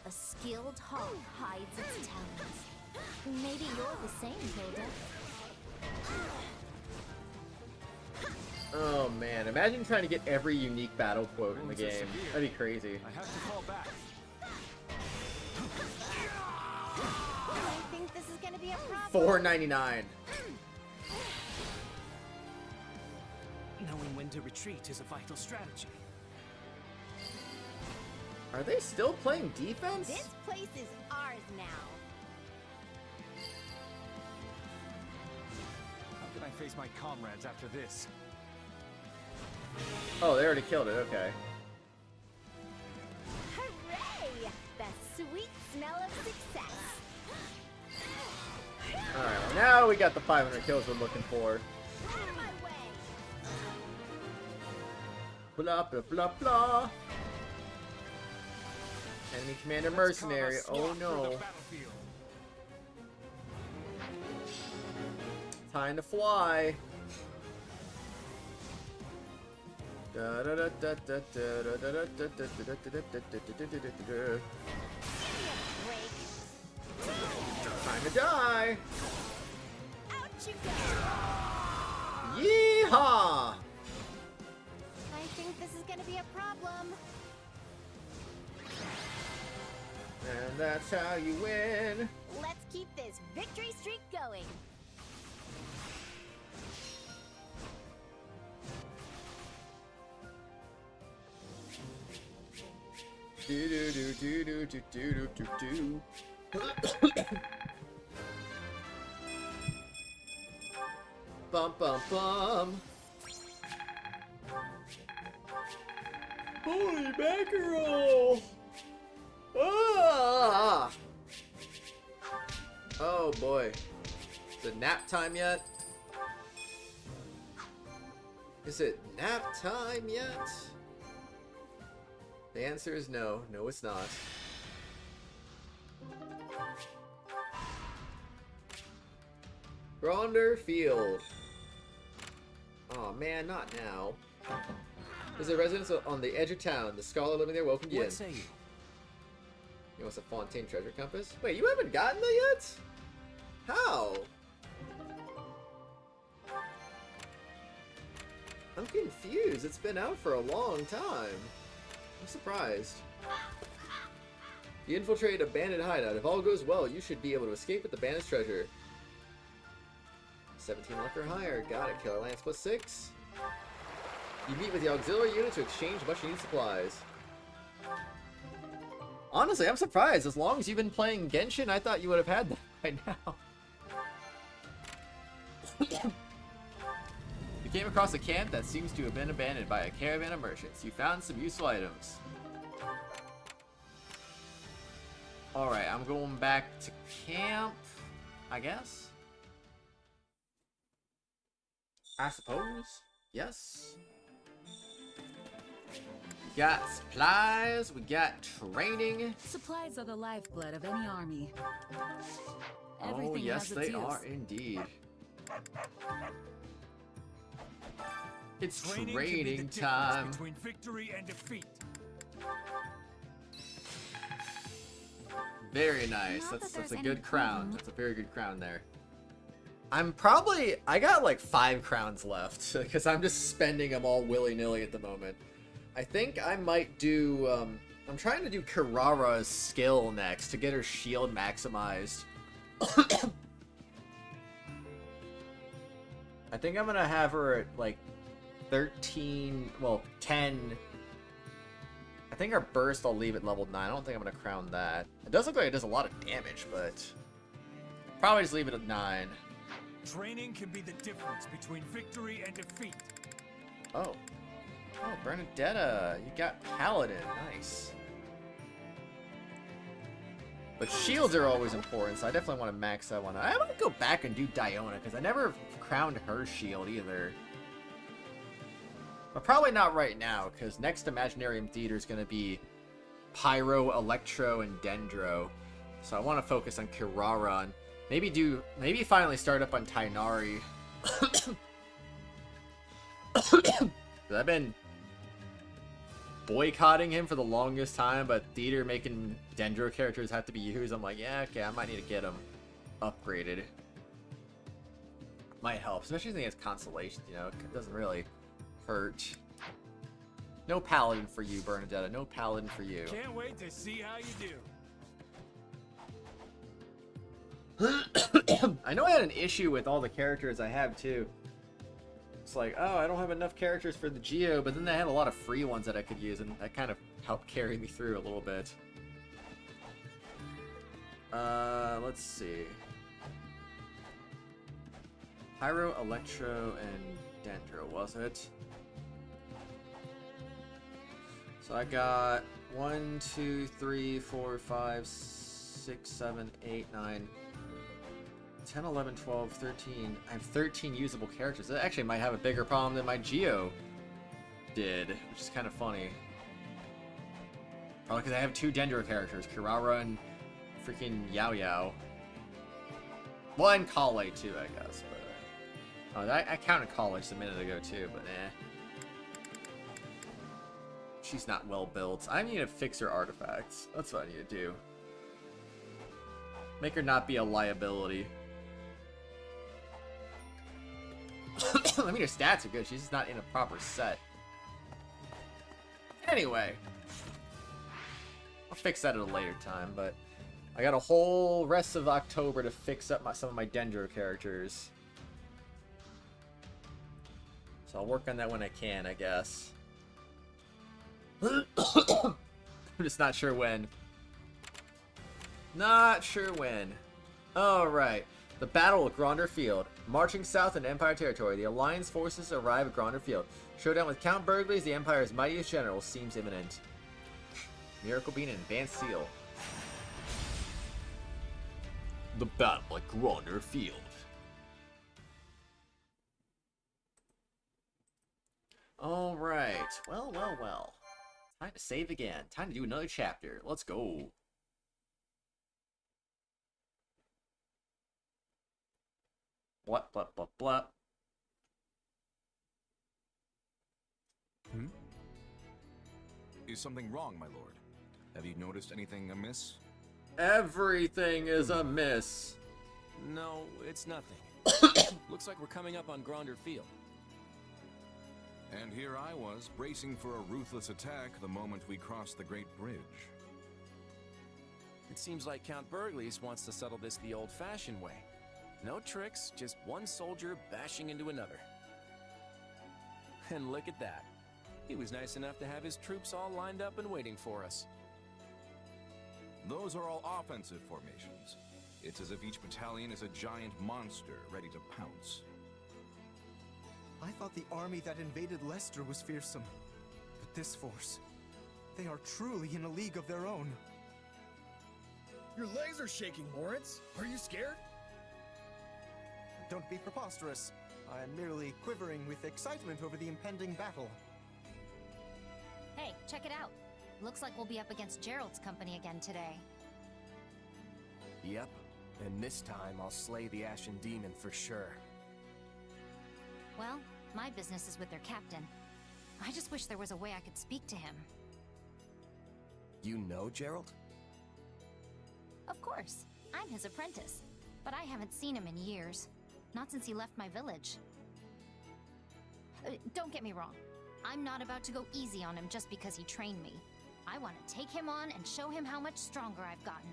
Speaker 12: A skilled hawk hides its talons. Maybe you're the same, Hilda.
Speaker 1: Oh man, imagine trying to get every unique battle quote in the game. That'd be crazy.
Speaker 15: I have to fall back.
Speaker 9: I think this is gonna be a problem.
Speaker 1: $4.99.
Speaker 19: Knowing when to retreat is a vital strategy.
Speaker 1: Are they still playing defense?
Speaker 9: This place is ours now.
Speaker 15: How can I face my comrades after this?
Speaker 1: Oh, they already killed it. Okay.
Speaker 9: Hooray! The sweet smell of success.
Speaker 1: Alright, well now we got the 500 kills we're looking for.
Speaker 9: Out of my way.
Speaker 1: Blah blah blah blah. Enemy commander mercenary. Oh no. Time to fly. Time to die.
Speaker 9: Out you go.
Speaker 1: Yeehaw!
Speaker 9: I think this is gonna be a problem.
Speaker 1: And that's how you win.
Speaker 9: Let's keep this victory streak going.
Speaker 1: Do do do do do do do do do. Bum bum bum. Holy mackerel! Ah! Oh boy. Is it nap time yet? Is it nap time yet? The answer is no. No, it's not. Gronder Field. Oh man, not now. There's a residence on the edge of town. The scholar living there welcomed you in.
Speaker 19: What say you?
Speaker 1: You want a Fontaine treasure compass? Wait, you haven't gotten that yet? How? I'm confused. It's been out for a long time. I'm surprised. You infiltrate a bandit hideout. If all goes well, you should be able to escape with the bandit's treasure. 17 luck or higher. Got it. Killer Lance plus 6. You meet with the auxiliary unit to exchange much needed supplies. Honestly, I'm surprised. As long as you've been playing Genshin, I thought you would have had that by now. You came across a camp that seems to have been abandoned by a caravan of merchants. You found some useful items. Alright, I'm going back to camp. I guess? I suppose? Yes. We got supplies, we got training.
Speaker 14: Supplies are the lifeblood of any army. Everything
Speaker 1: Oh, yes,
Speaker 14: has its
Speaker 1: they
Speaker 14: use.
Speaker 1: are indeed. It's
Speaker 15: Training can be the
Speaker 1: training
Speaker 15: difference
Speaker 1: time.
Speaker 15: between victory and defeat.
Speaker 1: Very nice.
Speaker 12: Not that
Speaker 1: That's
Speaker 12: there's
Speaker 1: a
Speaker 12: any
Speaker 1: good crown.
Speaker 12: problem.
Speaker 1: That's a very good crown there. I got like 5 crowns left because I'm just spending them all willy-nilly at the moment. I think I might do, I'm trying to do Kirara's skill next to get her shield maximized. I think I'm gonna have her at like 13, well, 10. I think our burst I'll leave at level 9. I don't think I'm gonna crown that. It does look like it does a lot of damage, but probably just leave it at 9.
Speaker 15: Training can be the difference between victory and defeat.
Speaker 1: Oh. Oh, Bernadetta. You got Paladin. Nice. But shields are always important, so I definitely want to max that one. I want to go back and do Diona, because I never crowned her shield either. But probably not right now, because next Imaginarium Theater is going to be Pyro, Electro, and Dendro. So I want to focus on Kirara and maybe finally start up on Tainari. I've been boycotting him for the longest time, but Theater making Dendro characters have to be used. I'm like, yeah, okay, I might need to get him upgraded. Might help, especially if he has Consolation, you know, it doesn't really hurt. No Paladin for you, Bernadetta. No Paladin for you.
Speaker 15: Can't wait to see how you do.
Speaker 1: I know I had an issue with all the characters I have too. It's like, oh, I don't have enough characters for the Geo, but then they had a lot of free ones that I could use, and that kind of helped carry me through a little bit. Let's see. Pyro, Electro, and Dendro, was it? So I got 1, 2, 3, 4, 5, 6, 7, 8, 9, 10, 11, 12, 13. I have 13 usable characters. That actually might have a bigger problem than my Geo did, which is kind of funny. Probably because I have 2 Dendro characters, Kirara and freaking Yao Yao. Well, and Kale too, I guess. But I counted Kale just a minute ago too, but eh. She's not well built. I need to fix her artifacts. That's what I need to do. Make her not be a liability. I mean, her stats are good. She's just not in a proper set. Anyway. I'll fix that at a later time, but I got a whole rest of October to fix up some of my Dendro characters. So I'll work on that when I can, I guess. I'm just not sure when. Not sure when. Alright. The Battle of Gronder Field. Marching south in Empire territory, the Alliance forces arrive at Gronder Field. Showdown with Count Burgles, the Empire's mightiest general, seems imminent. Miracle Bean and Advanced Seal. The Battle at Gronder Field. Alright. Well, well, well. Time to save again. Time to do another chapter. Let's go. Blah, blah, blah, blah.
Speaker 8: Hmm? Is something wrong, my lord? Have you noticed anything amiss?
Speaker 1: Everything is amiss.
Speaker 2: No, it's nothing. Looks like we're coming up on Gronder Field.
Speaker 8: And here I was, bracing for a ruthless attack the moment we crossed the Great Bridge.
Speaker 2: It seems like Count Burgles wants to settle this the old-fashioned way. No tricks, just one soldier bashing into another. And look at that. He was nice enough to have his troops all lined up and waiting for us.
Speaker 8: Those are all offensive formations. It's as if each battalion is a giant monster ready to pounce.
Speaker 3: I thought the army that invaded Leicester was fearsome. But this force, they are truly in a league of their own.
Speaker 7: Your legs are shaking, Moritz. Are you scared?
Speaker 3: Don't be preposterous. I am merely quivering with excitement over the impending battle.
Speaker 12: Hey, check it out. Looks like we'll be up against Gerald's company again today.
Speaker 5: Yep, and this time I'll slay the Ashen Demon for sure.
Speaker 12: Well, my business is with their captain. I just wish there was a way I could speak to him.
Speaker 5: You know Gerald?
Speaker 12: Of course. I'm his apprentice. But I haven't seen him in years. Not since he left my village. Don't get me wrong. I'm not about to go easy on him just because he trained me. I want to take him on and show him how much stronger I've gotten.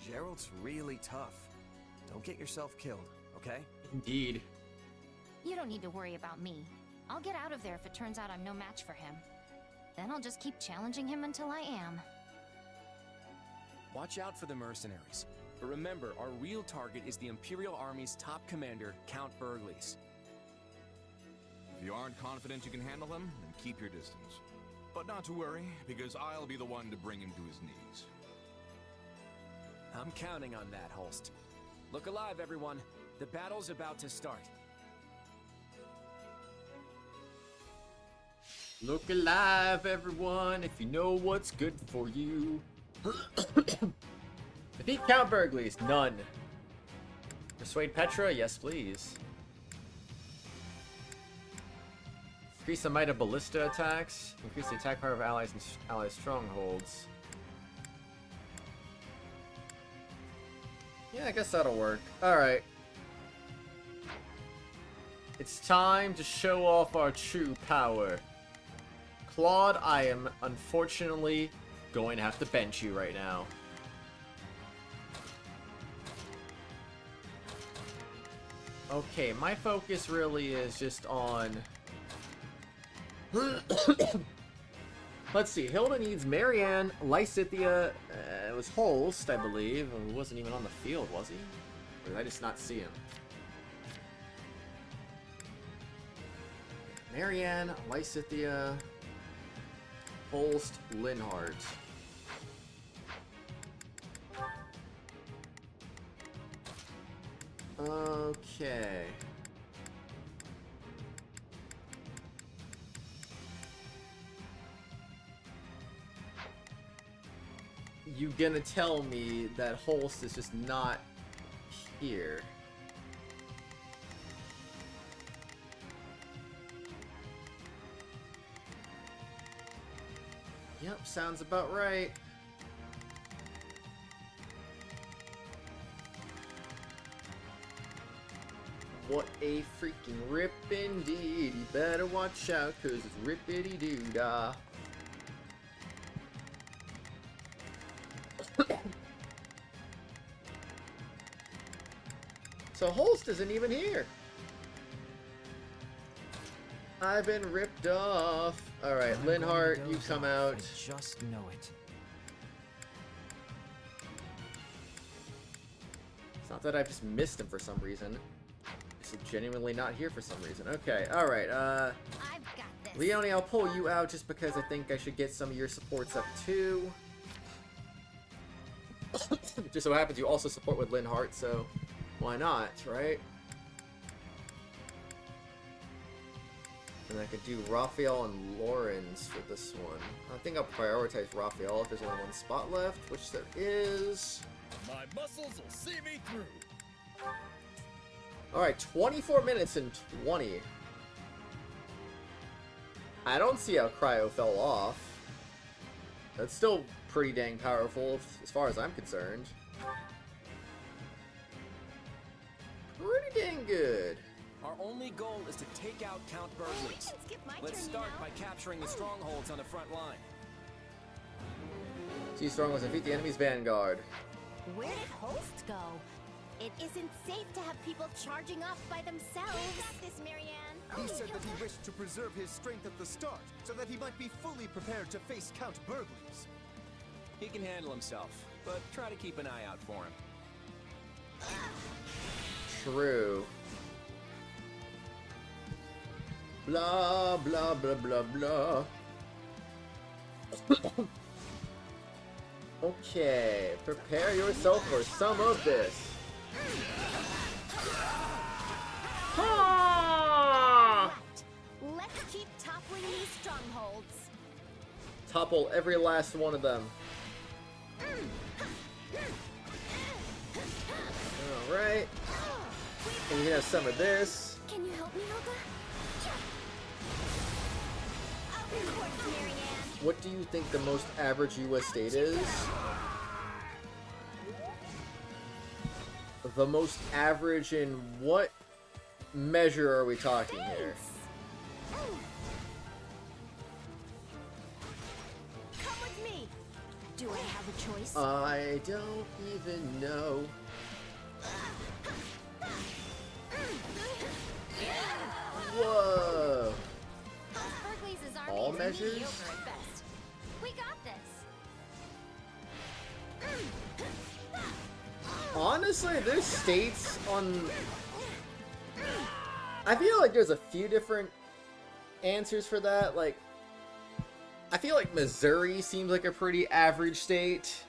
Speaker 5: Gerald's really tough. Don't get yourself killed, okay?
Speaker 1: Indeed.
Speaker 12: You don't need to worry about me. I'll get out of there if it turns out I'm no match for him. Then I'll just keep challenging him until I am.
Speaker 2: Watch out for the mercenaries. But remember, our real target is the Imperial Army's top commander, Count Burgleys.
Speaker 8: If you aren't confident you can handle him, then keep your distance. But not to worry, because I'll be the one to bring him to his knees.
Speaker 2: I'm counting on that, Holst. Look alive, everyone. The battle's about to start.
Speaker 1: Look alive, everyone, if you know what's good for you. Defeat Count Burgleys. None. Persuade Petra? Yes, please. Increase the might of ballista attacks. Increase the attack power of allies and allies' strongholds. Yeah, I guess that'll work. Alright. It's time to show off our true power. Claude, I am unfortunately going to have to bench you right now. Okay, my focus really is just on... Let's see, Hilda needs Marianne, Lysithia, it was Holst, I believe. He wasn't even on the field, was he? Or did I just not see him? Marianne, Lysithia, Holst, Linhardt. Okay. You gonna tell me that Holst is just not here? Yep, sounds about right. What a freaking rip indeed. You better watch out, cause it's rippity-doo-dah. So Holst isn't even here. I've been ripped off. Alright, Linhardt, you come out.
Speaker 7: I just know it.
Speaker 1: It's not that I've just missed him for some reason. He's genuinely not here for some reason. Okay, alright,
Speaker 12: I've got this.
Speaker 1: Leone, I'll pull you out just because I think I should get some of your supports up too. Just so happens you also support with Linhardt, so why not, right? And I could do Raphael and Lawrence for this one. I think I'll prioritize Raphael if there's only one spot left, which there is.
Speaker 10: My muscles will see me through.
Speaker 1: Alright, 24 minutes and 20. I don't see how Cryo fell off. That's still pretty dang powerful as far as I'm concerned. Pretty dang good.
Speaker 2: Our only goal is to take out Count Burgleys. Let's start by capturing the strongholds on the front line.
Speaker 1: T-Strong was defeat the enemy's vanguard.
Speaker 9: Where did Holst go? It isn't safe to have people charging off by themselves. You got this, Marianne.
Speaker 3: He said that he wished to preserve his strength at the start, so that he might be fully prepared to face Count Burgleys.
Speaker 2: He can handle himself, but try to keep an eye out for him.
Speaker 1: True. Blah, blah, blah, blah, blah. Okay, prepare yourself for some of this. Topple every last one of them. Alright. And you can have some of this.
Speaker 4: Can you help me, Helga?
Speaker 1: What do you think the most average US state is? The most average in what measure are we talking here?
Speaker 6: Come with me. Do I have a choice?
Speaker 1: I don't even know. Whoa! All measures?
Speaker 12: We got this.
Speaker 1: Honestly, there's states on... I feel like there's a few different answers for that. Like, I feel like Missouri seems like a pretty average state.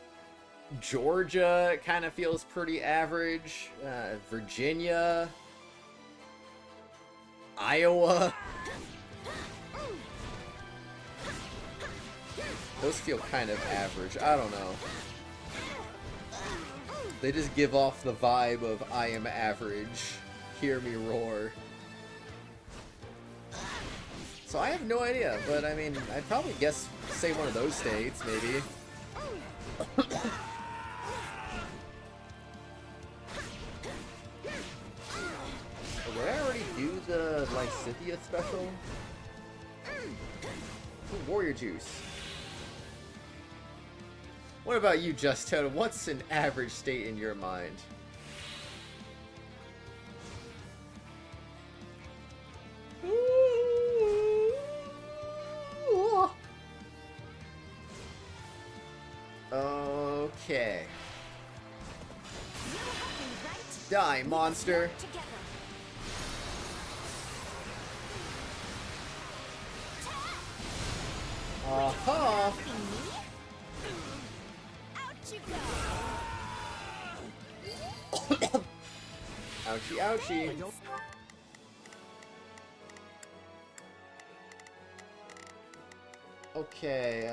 Speaker 1: Georgia kind of feels pretty average. Virginia. Iowa. Those feel kind of average. I don't know. They just give off the vibe of I am average. Hear me roar. So I have no idea, but I mean, I'd probably guess, say one of those states, maybe. Did I already do the Lysithia special? Ooh, Warrior Juice. What about you, Justo? What's an average state in your mind? Okay. Die, monster. Uh-huh. Ouchie, ouchie. Okay,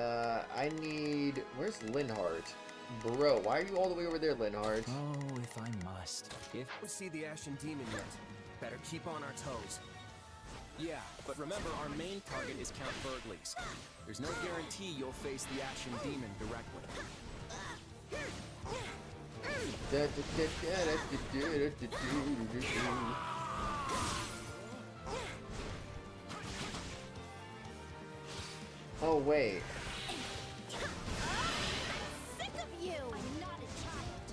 Speaker 1: I need... Where's Linhardt? Bro, why are you all the way over there, Linhardt?
Speaker 2: Oh, if I must.
Speaker 5: If we see the Ashen Demon yet, better keep on our toes.
Speaker 2: Yeah, but remember our main target is Count Burgley's. There's no guarantee you'll face the Ashen Demon directly.
Speaker 1: Oh, wait.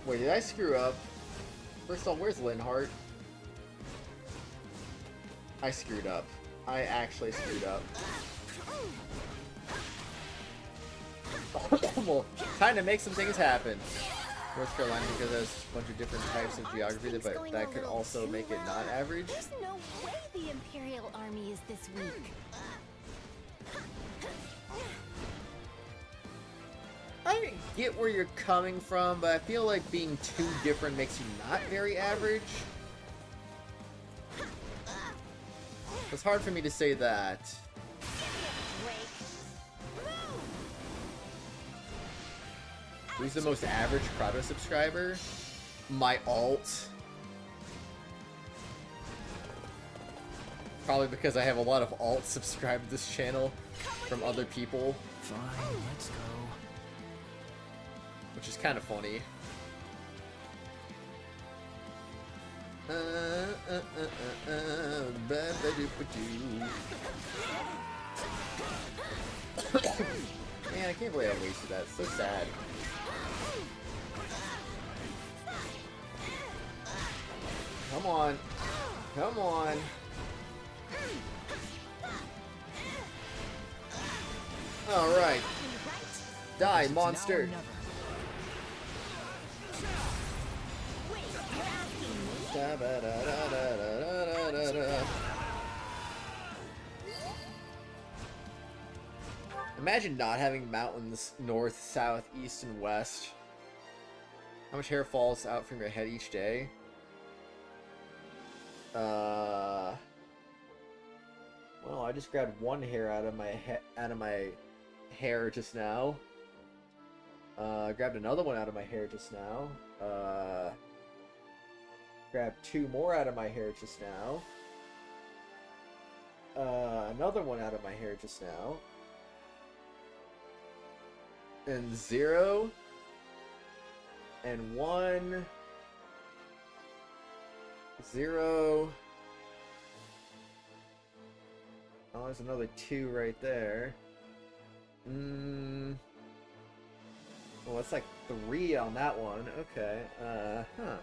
Speaker 1: Wait, did I screw up? First of all, where's Linhardt? I screwed up. I actually screwed up. Well, time to make some things happen. North Carolina, because there's a bunch of different types of geography, but that could also make it not average.
Speaker 4: There's no way the Imperial Army is this weak.
Speaker 1: I get where you're coming from, but I feel like being too different makes you not very average. It's hard for me to say that. Who's the most average Kratos subscriber? My alt. Probably because I have a lot of alts subscribed to this channel from other people.
Speaker 2: Fine, let's go.
Speaker 1: Which is kind of funny. Man, I can't believe I wasted that. It's so sad. Come on. Come on. Alright. Die, monster. Imagine not having mountains north, south, east, and west. How much hair falls out from your head each day? Well, I just grabbed one hair out of my hair just now. Grabbed another one out of my hair just now. Grabbed 2 more out of my hair just now. Another one out of my hair just now. And 0. And 1. 0. Oh, there's another 2 right there. Well, it's like 3 on that one. Okay. Huh.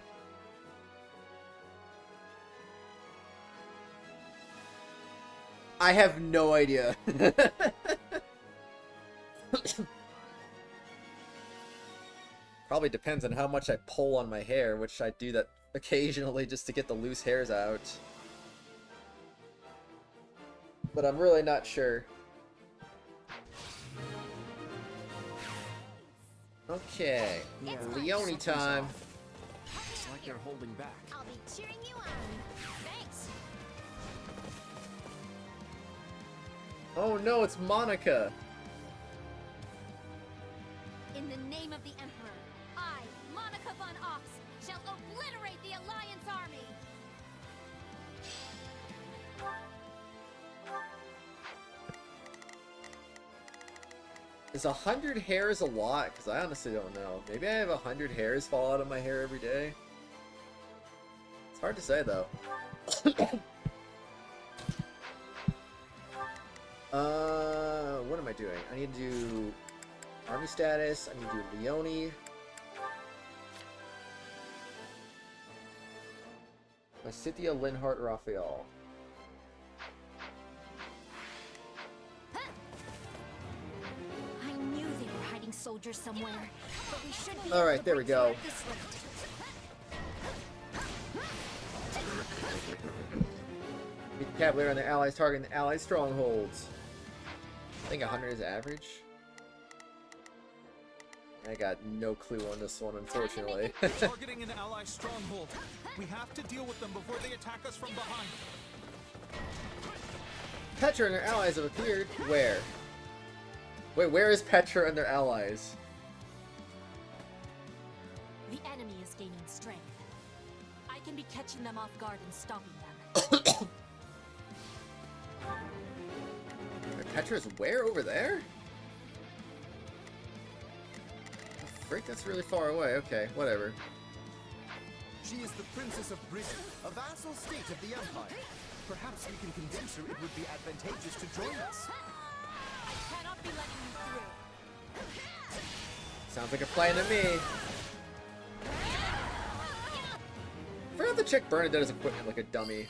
Speaker 1: I have no idea. Probably depends on how much I pull on my hair, which I do that occasionally just to get the loose hairs out. But I'm really not sure. Okay, Leone time.
Speaker 2: It's like they're holding back.
Speaker 9: I'll be cheering you on. Thanks.
Speaker 1: Oh no, it's Monica.
Speaker 12: In the name of the Emperor, I, Monica von Ox, shall obliterate the Alliance army!
Speaker 1: Is 100 hairs a lot? Because I honestly don't know. Maybe I have 100 hairs fall out of my hair every day. It's hard to say, though. What am I doing? I need to do army status. I need to do Leone. Lysithea, Linhart, Raphael.
Speaker 12: I knew they were hiding soldiers somewhere, but we should be
Speaker 1: Alright, there we go. Beat the Cavalier on their allies, targeting the allies' strongholds. I think 100 is average. I got no clue on this one, unfortunately.
Speaker 17: Targeting an ally stronghold. We have to deal with them before they attack us from behind.
Speaker 1: Petra and their allies have appeared. Where? Wait, where is Petra and their allies?
Speaker 7: The enemy is gaining strength. I can be catching them off guard and stopping them.
Speaker 1: Petra's where? Over there? Frick, that's really far away. Okay, whatever.
Speaker 3: She is the Princess of Britain, a vassal state of the Empire. Perhaps we can convince her it would be advantageous to join us.
Speaker 7: I cannot be letting you through.
Speaker 1: Sounds like a plan to me. I forgot to check Bernadette's equipment like a dummy.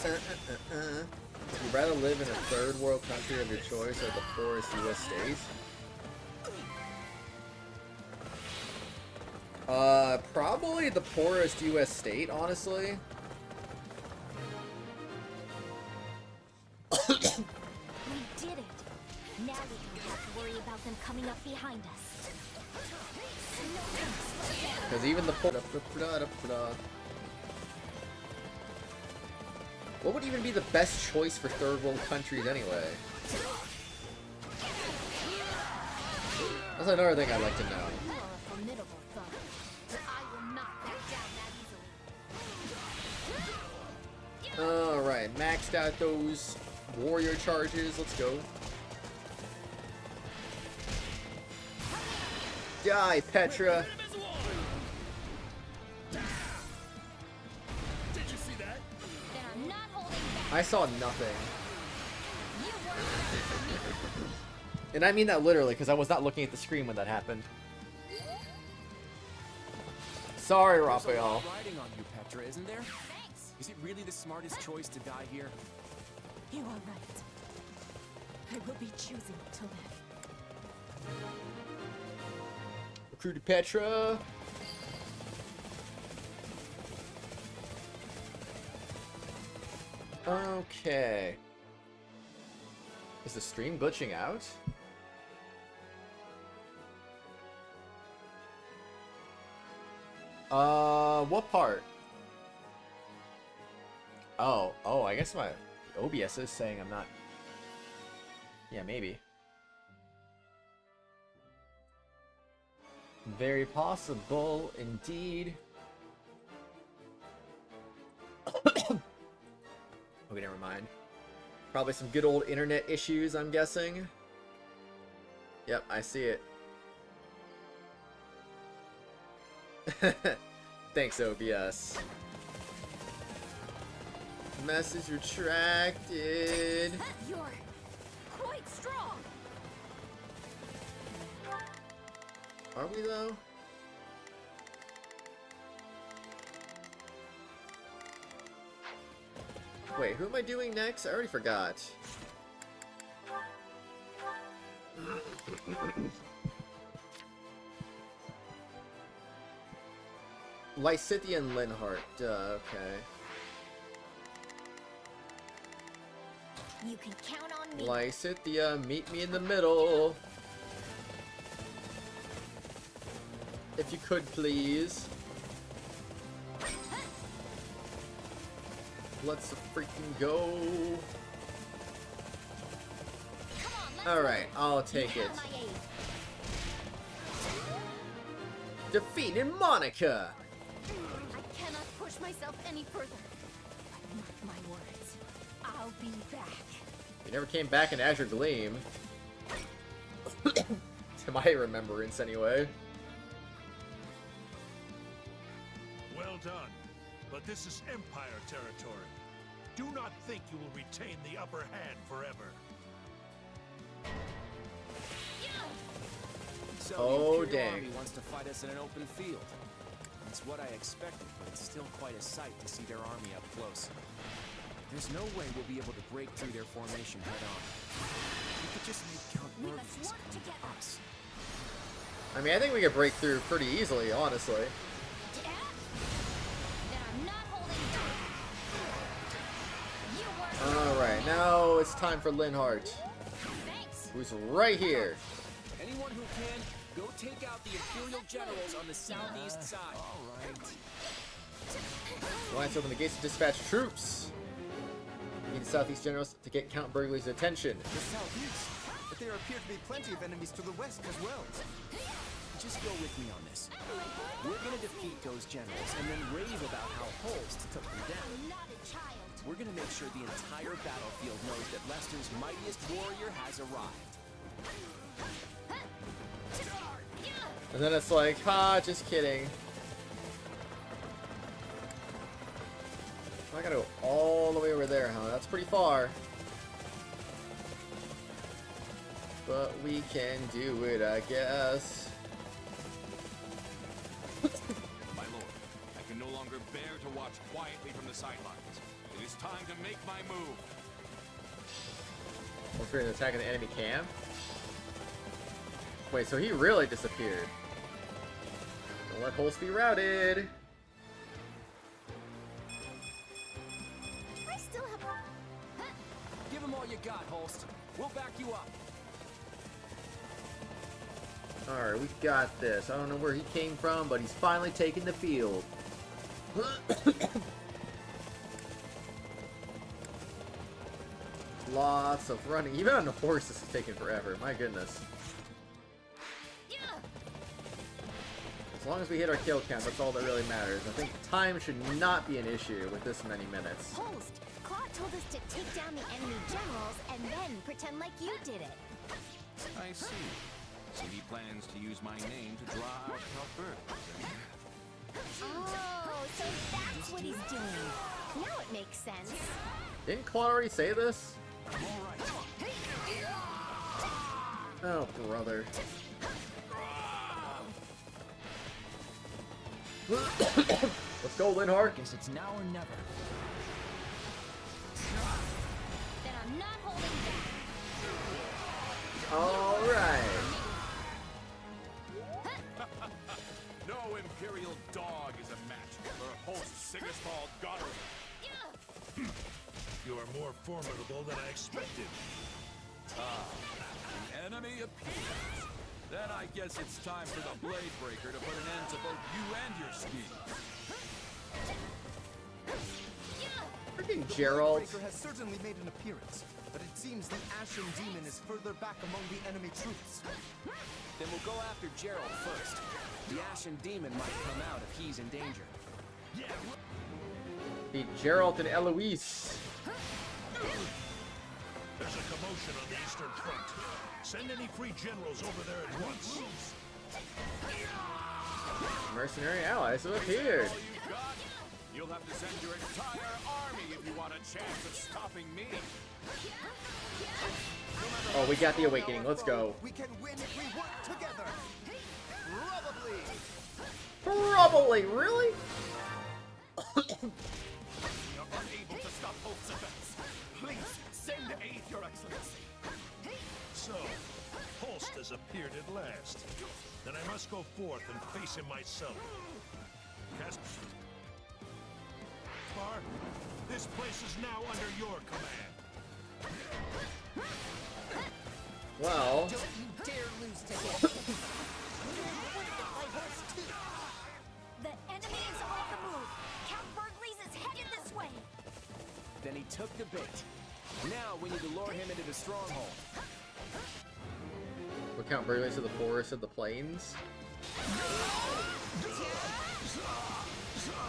Speaker 1: Would you rather live in a third world country of your choice or the poorest US state? Probably the poorest US state, honestly.
Speaker 12: We did it! Now we don't have to worry about them coming up behind us.
Speaker 1: Because even the poor... What would even be the best choice for third world countries anyway? That's another thing I'd like to know.
Speaker 12: You are a formidable foe, but I will not back down that easily.
Speaker 1: Alright, maxed out those warrior charges. Let's go. Die, Petra! I saw nothing. And I mean that literally, because I was not looking at the screen when that happened. Sorry, Raphael.
Speaker 2: There's a lot riding on you, Petra, isn't there?
Speaker 12: Thanks.
Speaker 2: Is it really the smartest choice to die here?
Speaker 7: You are right. I will be choosing to live.
Speaker 1: Recruited Petra. Okay. Is the stream glitching out? What part? Oh, I guess my... OBS is saying I'm not. Yeah, maybe. Very possible indeed. Okay, never mind. Probably some good old internet issues, I'm guessing. Yep, I see it. Thanks, OBS. Message retracted.
Speaker 6: You're quite strong.
Speaker 1: Are we though? Wait, who am I doing next? I already forgot. Lysithia and Linhardt. Okay.
Speaker 4: You can count on me.
Speaker 1: Lysithia, meet me in the middle. If you could, please. Let's freaking go. Alright, I'll take it. Defeated Monica!
Speaker 6: I cannot push myself any further. I mark my words. I'll be back.
Speaker 1: You never came back in Azure Gleam. To my remembrance, anyway.
Speaker 16: Well done. But this is Empire territory. Do not think you will retain the upper hand forever.
Speaker 2: So
Speaker 1: Oh,
Speaker 2: the Imperial
Speaker 1: dang.
Speaker 2: Army wants to fight us in an open field. It's what I expected, but it's still quite a sight to see their army up close. There's no way we'll be able to break through their formation head-on. We could just make Count Burgess come to us.
Speaker 1: I mean, I think we could break through pretty easily, honestly. Alright, now it's time for Linhardt. Who's right here.
Speaker 2: Anyone who can, go take out the Imperial generals on the southeast side.
Speaker 1: Alliance open the gates to dispatch troops. Need the southeast generals to get Count Burgley's attention.
Speaker 24: The southeast, but there appear to be plenty of enemies to the west as well.
Speaker 2: Just go with me on this. We're gonna defeat those generals and then rave about how Holst took them down. We're gonna make sure the entire battlefield knows that Leicester's mightiest warrior has arrived.
Speaker 1: And then it's like, ha, just kidding. I gotta go all the way over there, huh? That's pretty far. But we can do it, I guess.
Speaker 11: My lord, I can no longer bear to watch quietly from the sidelines. It is time to make my move.
Speaker 1: We're fearing an attack in the enemy camp? Wait, so he really disappeared. Don't let Holst be routed.
Speaker 6: I still have.
Speaker 2: Give him all you got, Holst. We'll back you up.
Speaker 1: Alright, we got this. I don't know where he came from, but he's finally taken the field. Lots of running. Even on the horse, this is taking forever. My goodness. As long as we hit our kill count, that's all that really matters. I think time should not be an issue with this many minutes.
Speaker 4: Holst, Claude told us to take down the enemy generals and then pretend like you did it.
Speaker 11: I see. So he plans to use my name to draw out Count Burgess.
Speaker 4: Oh, so that's what he's doing. Now it makes sense.
Speaker 1: Didn't Claude already say this? Oh, brother. Let's go, Linhardt.
Speaker 2: Guess it's now or never.
Speaker 4: Then I'm not holding back.
Speaker 1: Alright.
Speaker 11: No Imperial dog is a match for Holst Sigismund Goddard.
Speaker 16: You are more formidable than I expected.
Speaker 15: The enemy appears. Then I guess it's time for the Blade Breaker to put an end to both you and your scheme.
Speaker 1: think Gerald...
Speaker 3: The Lawbreaker has certainly made an appearance, but it seems the Ashen Demon is further back among the enemy troops.
Speaker 22: Then we'll go after Gerald first. The Ashen Demon might come out if he's in danger.
Speaker 1: Beat Gerald and Eloise.
Speaker 16: There's a commotion on the Eastern Front. Send any free generals over there at once.
Speaker 1: Mercenary allies have appeared.
Speaker 11: You'll have to send your entire army if you want a chance of stopping me.
Speaker 1: Oh, we got the awakening. Let's go.
Speaker 3: We can win if we work together.
Speaker 1: Probably, really?
Speaker 10: We are unable to stop Holt's events. Please, send aid, Your Excellency.
Speaker 16: So, Holst has appeared at last. Then I must go forth and face him myself. Caspar, this place is now under your command.
Speaker 1: Well...
Speaker 9: Don't you dare lose to him.
Speaker 4: The enemy is on the move. Count Burgley's is headed this way.
Speaker 22: Then he took the bait. Now we need to lure him into the stronghold.
Speaker 1: We'll count Burgley's to the forest of the plains.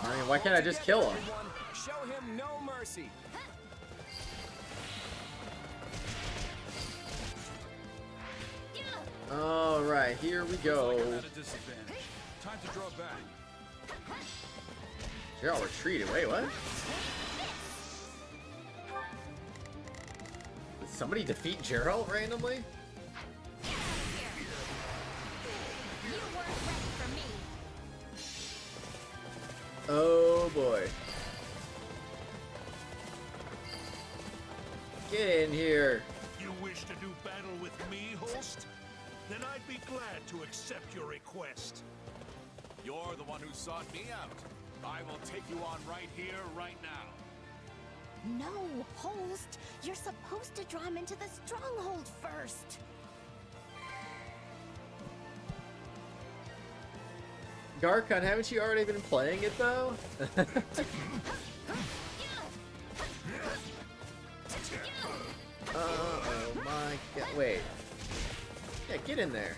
Speaker 1: I mean, why can't I just kill him?
Speaker 22: Show him no mercy.
Speaker 1: Alright, here we go.
Speaker 15: Looks like I'm at a disadvantage. Time to draw back.
Speaker 1: Gerald retreated. Wait, what? Did somebody defeat Gerald randomly? Oh boy. Get in here.
Speaker 16: You wish to do battle with me, Holst? Then I'd be glad to accept your request.
Speaker 11: You're the one who sought me out. I will take you on right here, right now.
Speaker 4: No, Holst. You're supposed to draw him into the stronghold first.
Speaker 1: Garkon, haven't you already been playing it though? Oh my god, wait. Yeah, get in there.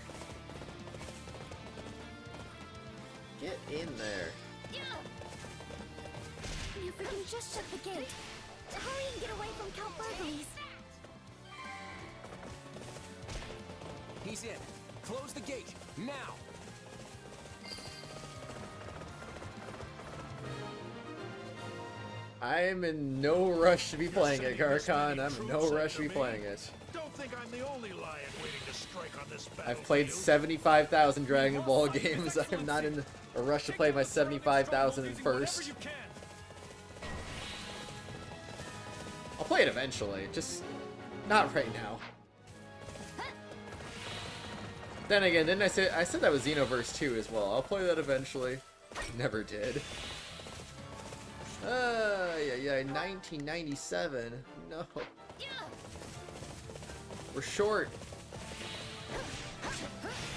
Speaker 1: Get in there.
Speaker 4: If we can just shut the gate. Hurry and get away from Count Burgley's.
Speaker 22: He's in. Close the gate, now!
Speaker 1: I am in no rush to be playing it, Garkon. I'm in no rush to be playing it.
Speaker 16: Don't think I'm the only lion waiting to strike on this battlefield.
Speaker 1: I've played 75,000 Dragon Ball games. I'm not in a rush to play my 75,000 first. I'll play it eventually, just not right now. Then again, didn't I said that was Xenoverse 2 as well. I'll play that eventually. Never did. Yeah, 1997. No. We're short.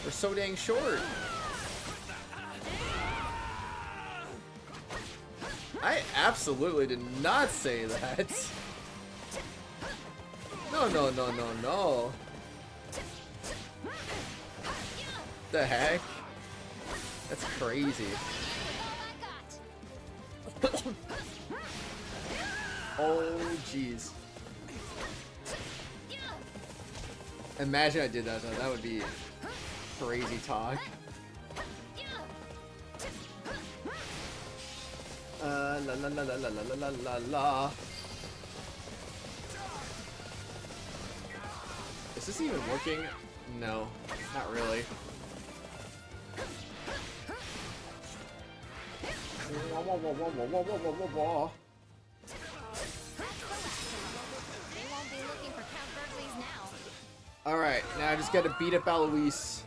Speaker 1: We're so dang short. I absolutely did not say that. No. The heck? That's crazy. Oh, jeez. Imagine I did that, though. That would be crazy talk. La la la la la la la la la. Is this even working? No, not really. Alright, now I just gotta beat up Eloise.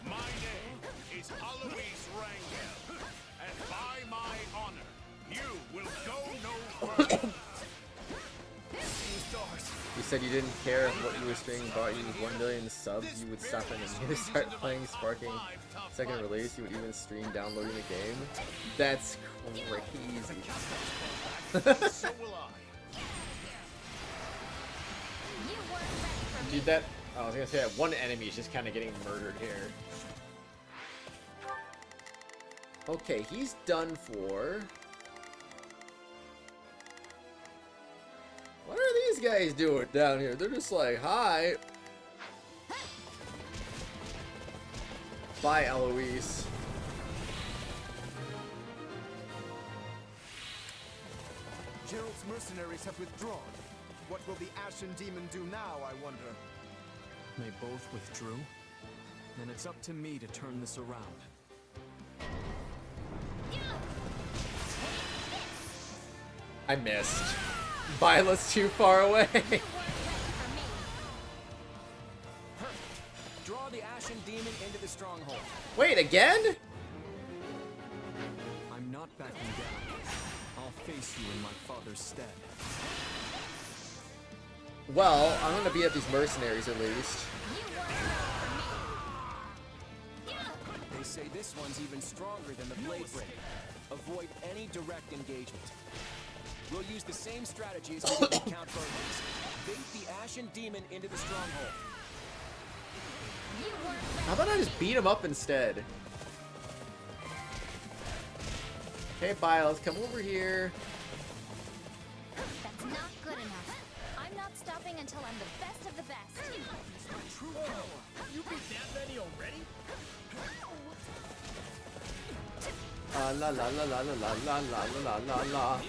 Speaker 11: My name is Eloise Rangel, and by my honor, you will go no further.
Speaker 1: You said you didn't care if what you were streaming brought you 1 million subs, you would stop and immediately start playing Sparking second release, you would even stream downloading the game? That's crazy.
Speaker 11: So will I.
Speaker 1: Dude, that... I was gonna say that one enemy is just kind of getting murdered here. Okay, he's done for. What are these guys doing down here? They're just like, hi. Bye, Eloise.
Speaker 3: Gerald's mercenaries have withdrawn. What will the Ashen Demon do now, I wonder?
Speaker 13: They both withdrew? Then it's up to me to turn this around.
Speaker 1: I missed. Violet's too far away.
Speaker 22: Draw the Ashen Demon into the stronghold.
Speaker 1: Wait, again?
Speaker 13: I'm not backing down. I'll face you in my father's stead.
Speaker 1: Well, I'm gonna beat up these mercenaries at least.
Speaker 22: They say this one's even stronger than the Blade Breaker. Avoid any direct engagement. We'll use the same strategy as we did with Count Burglars. Bait the Ashen Demon into the stronghold.
Speaker 1: How about I just beat him up instead? Hey, Biles, come over here.
Speaker 12: That's not good enough. I'm not stopping until I'm the best of the best.
Speaker 19: You beat that many already?
Speaker 1: La la la la la la la la la la.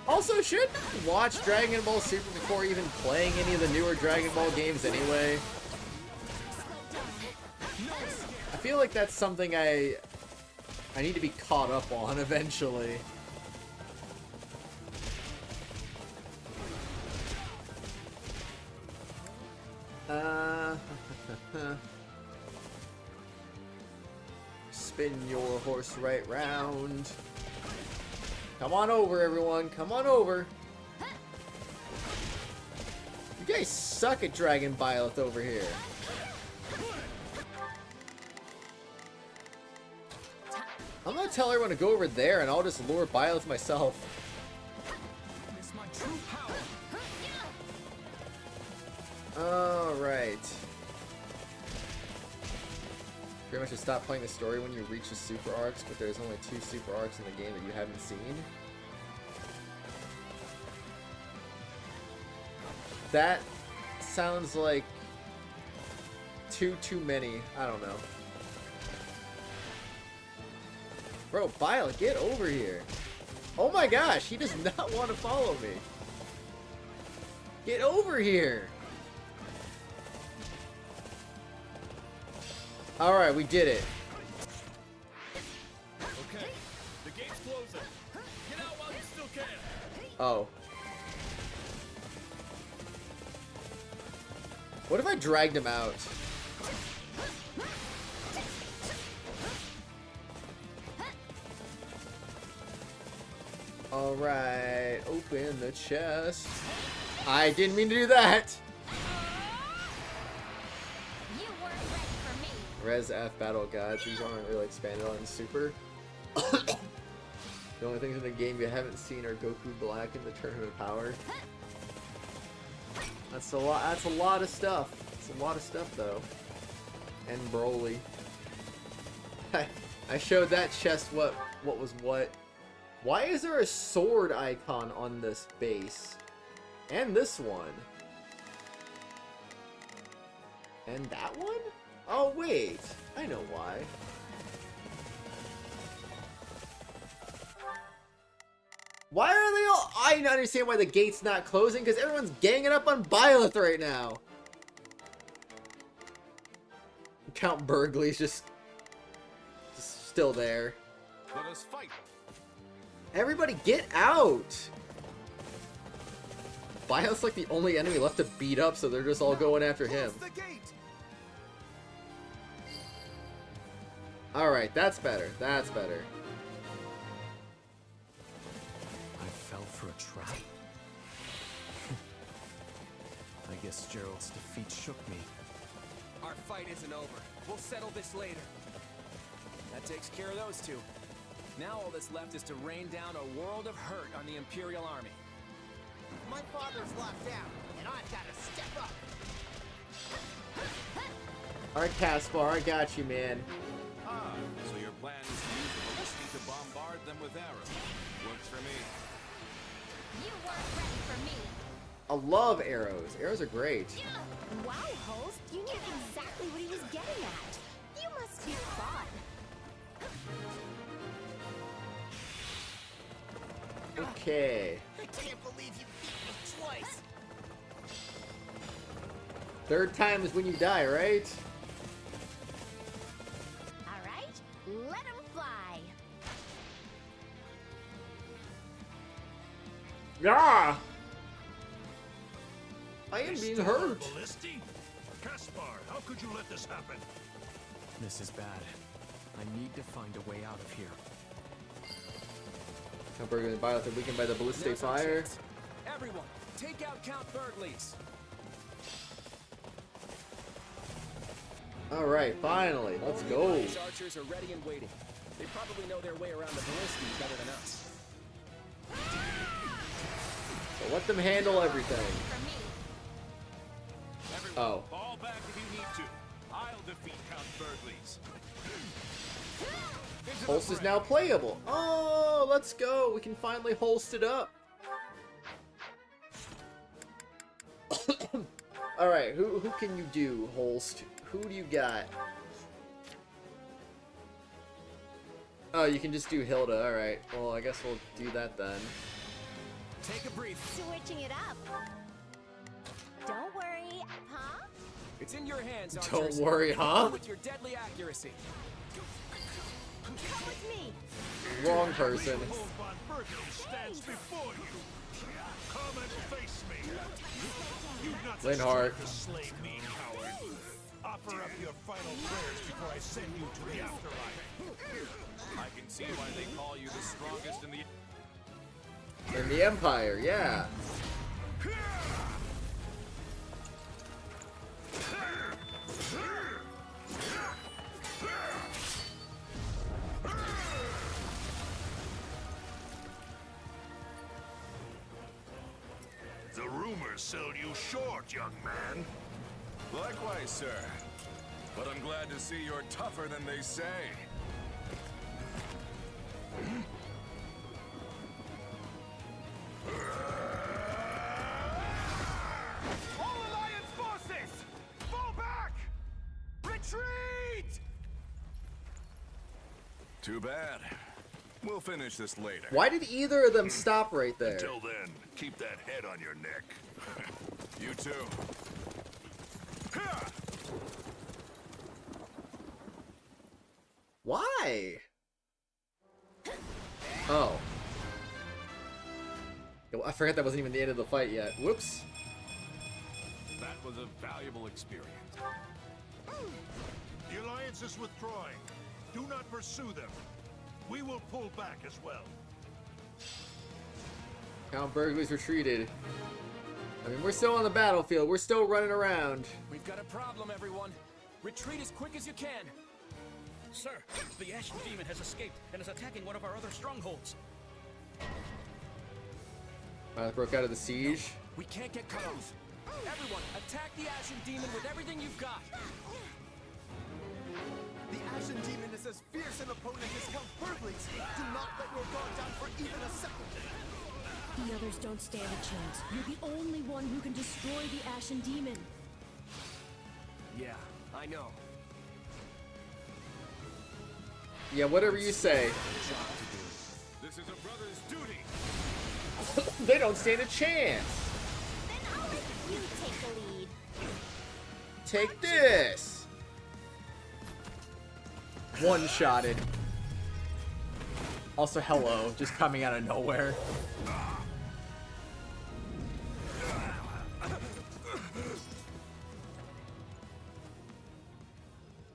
Speaker 1: Also, should watch Dragon Ball Super before even playing any of the newer Dragon Ball games anyway. I feel like that's something I need to be caught up on eventually. Spin your horse right round. Come on over, everyone. Come on over. You guys suck at Dragon Byleth over here. I'm gonna tell everyone to go over there, and I'll just lure Byleth myself.
Speaker 19: It's my true power.
Speaker 1: Alright. Pretty much just stop playing the story when you reach the super arcs, but there's only 2 super arcs in the game that you haven't seen. That sounds like too many. I don't know. Bro, Bile, get over here. Oh my gosh, he does not want to follow me. Get over here. Alright, we did it.
Speaker 10: Okay, the gate's closing. Get out while you still can.
Speaker 1: Oh. What if I dragged him out? Alright, open the chest. I didn't mean to do that. Res F Battle Gods, these aren't really expanded on in Super. The only things in the game you haven't seen are Goku Black and the Tournament of Power. That's a lot of stuff. It's a lot of stuff though. And Broly. I showed that chest what was what. Why is there a sword icon on this base? And this one. And that one? Oh wait, I know why. Why are they all... I don't understand why the gate's not closing, because everyone's ganging up on Byleth right now. Count Burgley's just still there.
Speaker 11: Let us fight.
Speaker 1: Everybody get out! Byleth's like the only enemy left to beat up, so they're just all going after him. Alright, that's better. That's better.
Speaker 13: I fell for a trap. I guess Gerald's defeat shook me.
Speaker 22: Our fight isn't over. We'll settle this later. That takes care of those 2. Now all that's left is to rain down a world of hurt on the Imperial Army.
Speaker 19: My father's locked down, and I've got to step up.
Speaker 1: Alright, Caspar, I got you, man.
Speaker 11: Ah, so your plan is to use the ballistic to bombard them with arrows. Works for me.
Speaker 9: You weren't ready for me.
Speaker 1: I love arrows. Arrows are great.
Speaker 9: Wow, host, you knew exactly what he was getting at. You must be Claude.
Speaker 1: Okay.
Speaker 19: I can't believe you beat me twice.
Speaker 1: Third time is when you die, right?
Speaker 9: All right, let him fly.
Speaker 1: Yeah. I am being
Speaker 16: Mr.
Speaker 1: hurt.
Speaker 16: Ballisti? Caspar, how could you let this happen?
Speaker 13: This is bad. I need to find a way out of here.
Speaker 1: Count Bergley's biothreat weakened by the ballistic
Speaker 22: Now's our
Speaker 1: fire.
Speaker 22: chance. Everyone, take out Count Bergley's.
Speaker 1: Alright, finally. Let's go.
Speaker 22: These archers are ready and waiting. They probably know their way around the ballisti better than us.
Speaker 1: So let them handle everything.
Speaker 11: Everyone,
Speaker 1: Oh.
Speaker 11: fall back if you need to. I'll defeat Count Bergley's.
Speaker 1: Holst is now playable. Oh, let's go. We can finally holst it up. Alright, who can you do, Holst? Who do you got? Oh, you can just do Hilda. Alright. Well, I guess we'll do that then.
Speaker 22: Take a breath.
Speaker 9: Switching it up. Don't worry, huh?
Speaker 22: It's in your hands, archers.
Speaker 1: Don't worry, huh?
Speaker 22: With your deadly accuracy.
Speaker 9: Come with me.
Speaker 1: Wrong person.
Speaker 16: Von Bergley stands before you. Come and face me. You've not the
Speaker 1: Linhart.
Speaker 16: strength to slay me, coward. Offer up your final prayers before I send you to the afterlife.
Speaker 11: I can see why they call you the strongest in the...
Speaker 1: In the Empire, yeah.
Speaker 16: The rumors sell you short, young man.
Speaker 11: Likewise, sir. But I'm glad to see you're tougher than they say.
Speaker 10: All Alliance forces! Fall back! Retreat!
Speaker 11: Too bad. We'll finish this later.
Speaker 1: Why did either of them stop right there?
Speaker 16: Until then, keep that head on your neck.
Speaker 11: You too.
Speaker 1: Why? Oh. Yo, I forgot that wasn't even the end of the fight yet. Whoops.
Speaker 11: That was a valuable experience.
Speaker 16: The Alliance is withdrawing. Do not pursue them. We will pull back as well.
Speaker 1: Count Bergley's retreated. I mean, we're still on the battlefield. We're still running around.
Speaker 22: We've got a problem, everyone. Retreat as quick as you can.
Speaker 18: Sir, the Ashen Demon has escaped and is attacking one of our other strongholds.
Speaker 1: Broke out of the siege.
Speaker 22: We can't get cut off. Everyone, attack the Ashen Demon with everything you've got.
Speaker 3: The Ashen Demon is as fierce an opponent as Count Bergley's. Do not let your guard down for even a second.
Speaker 6: The others don't stand a chance. You're the only one who can destroy the Ashen Demon.
Speaker 22: Yeah, I know.
Speaker 1: Yeah, whatever you say.
Speaker 11: This is a brother's duty.
Speaker 1: They don't stand a chance.
Speaker 9: Then I'll let you take the lead.
Speaker 1: Take this. One-shotted. Also, hello, just coming out of nowhere.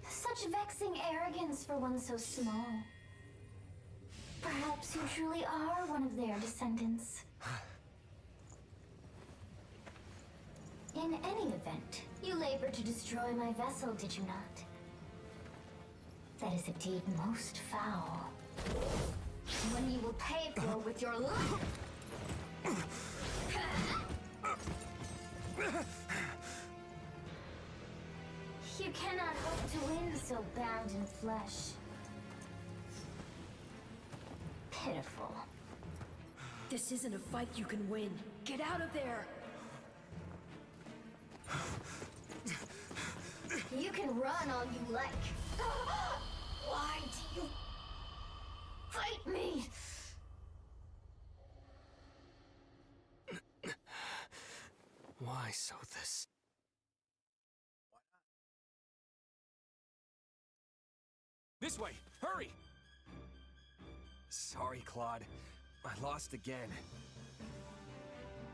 Speaker 4: Such vexing arrogance for one so small. Perhaps you truly are one of their descendants. In any event, you labored to destroy my vessel, did you not? That is a deed most foul. One you will pay for with your life. You cannot hope to win so bound in flesh. Pitiful.
Speaker 6: This isn't a fight you can win. Get out of there!
Speaker 4: You can run all you like. Why do you fight me?
Speaker 22: Why so this? This way! Hurry! Sorry, Claude. I lost again.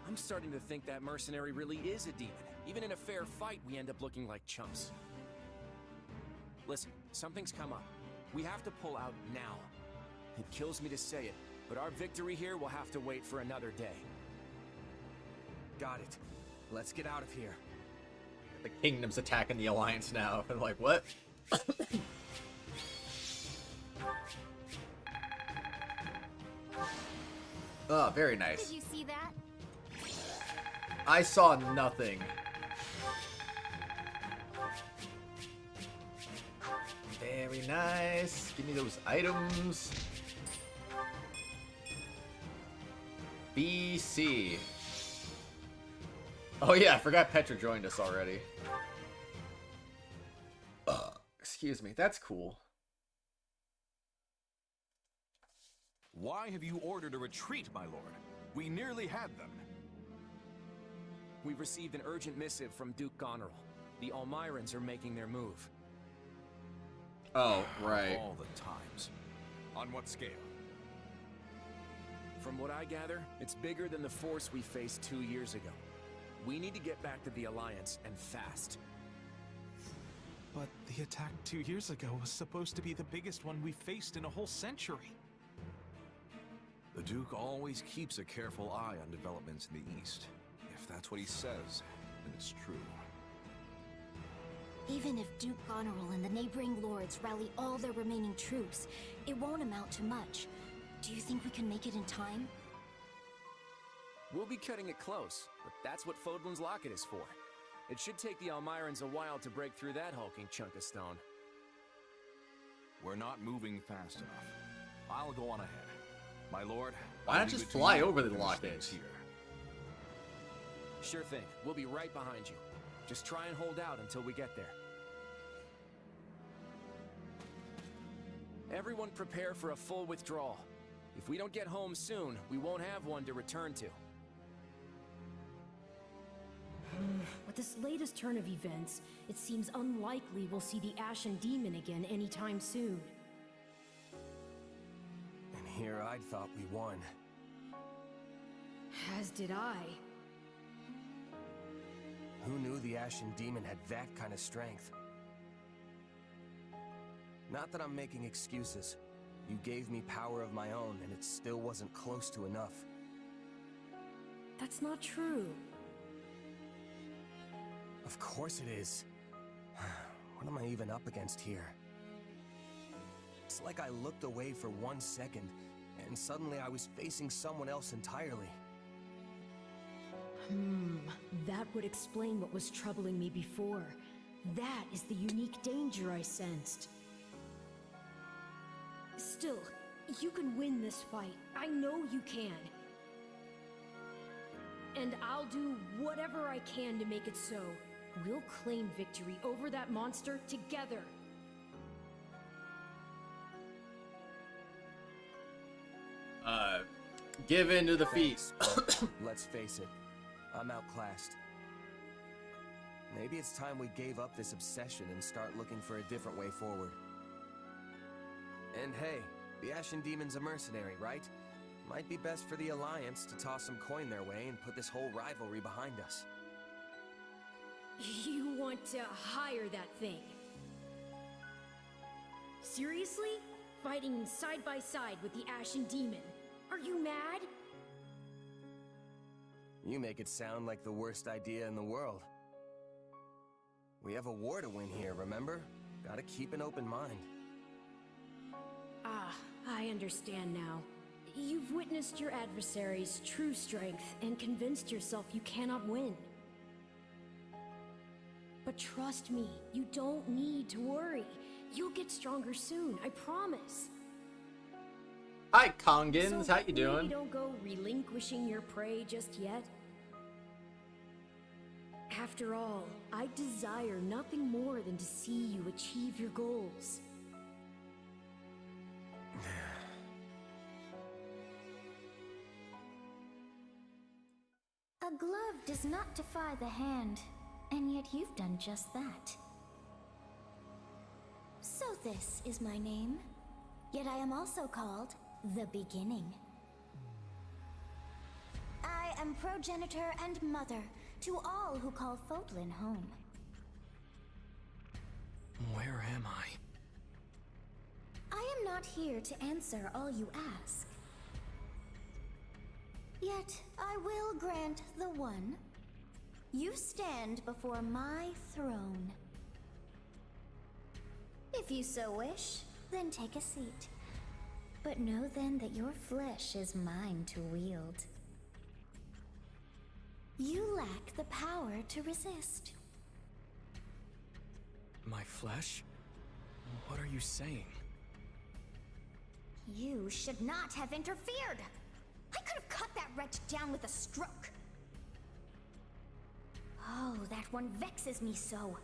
Speaker 22: I'm starting to think that mercenary really is a demon. Even in a fair fight, we end up looking like chumps. Listen, something's come up. We have to pull out now. It kills me to say it, but our victory here will have to wait for another day. Got it. Let's get out of here.
Speaker 1: The kingdom's attacking the alliance now. I'm like, what? Oh, very nice.
Speaker 4: Did you see that?
Speaker 1: I saw nothing. Very nice. Give me those items. BC. Oh yeah, I forgot Petra joined us already. Excuse me, that's cool.
Speaker 8: Why have you ordered a retreat, my lord? We nearly had them.
Speaker 22: We've received an urgent missive from Duke Goneril. The Almyrans are making their move.
Speaker 1: Oh, right.
Speaker 8: All the times. On what scale?
Speaker 22: From what I gather, it's bigger than the force we faced 2 years ago. We need to get back to the Alliance, and fast.
Speaker 17: But the attack 2 years ago was supposed to be the biggest one we've faced in a whole century.
Speaker 8: The Duke always keeps a careful eye on developments in the East. If that's what he says, then it's true.
Speaker 4: Even if Duke Goneril and the neighboring lords rally all their remaining troops, it won't amount to much. Do you think we can make it in time?
Speaker 22: We'll be cutting it close, but that's what Fodlan's Locket is for. It should take the Almyrans a while to break through that hulking chunk of stone.
Speaker 8: We're not moving fast enough. I'll go on ahead. My lord,
Speaker 1: why not just fly over the locket?
Speaker 8: Here.
Speaker 22: Sure thing. We'll be right behind you. Just try and hold out until we get there. Everyone prepare for a full withdrawal. If we don't get home soon, we won't have one to return to.
Speaker 6: With this latest turn of events, it seems unlikely we'll see the Ashen Demon again anytime soon.
Speaker 22: And here I'd thought we won.
Speaker 6: As did I.
Speaker 22: Who knew the Ashen Demon had that kind of strength? Not that I'm making excuses. You gave me power of my own, and it still wasn't close to enough.
Speaker 6: That's not true.
Speaker 22: Of course it is. What am I even up against here? It's like I looked away for 1 second, and suddenly I was facing someone else entirely.
Speaker 6: That would explain what was troubling me before. That is the unique danger I sensed. Still, you can win this fight. I know you can. And I'll do whatever I can to make it so. We'll claim victory over that monster together.
Speaker 1: Give in to the feet.
Speaker 22: Let's face it, I'm outclassed. Maybe it's time we gave up this obsession and start looking for a different way forward. And hey, the Ashen Demon's a mercenary, right? Might be best for the Alliance to toss some coin their way and put this whole rivalry behind us.
Speaker 6: You want to hire that thing? Seriously? Fighting side by side with the Ashen Demon? Are you mad?
Speaker 22: You make it sound like the worst idea in the world. We have a war to win here, remember? Gotta keep an open mind.
Speaker 6: Ah, I understand now. You've witnessed your adversary's true strength and convinced yourself you cannot win. But trust me, you don't need to worry. You'll get stronger soon, I promise.
Speaker 1: Hi, Kongans.
Speaker 6: So
Speaker 1: How you doing?
Speaker 6: maybe don't go relinquishing your prey just yet. After all, I desire nothing more than to see you achieve your goals.
Speaker 4: A glove does not defy the hand, and yet you've done just that. So this is my name, yet I am also called the Beginning. I am progenitor and mother to all who call Fodlan home.
Speaker 13: Where am I?
Speaker 4: I am not here to answer all you ask. Yet I will grant the one. You stand before my throne. If you so wish, then take a seat. But know then that your flesh is mine to wield. You lack the power to resist.
Speaker 13: My flesh? What are you saying?
Speaker 4: You should not have interfered! I could have cut that wretch down with a stroke! Oh, that one vexes me so.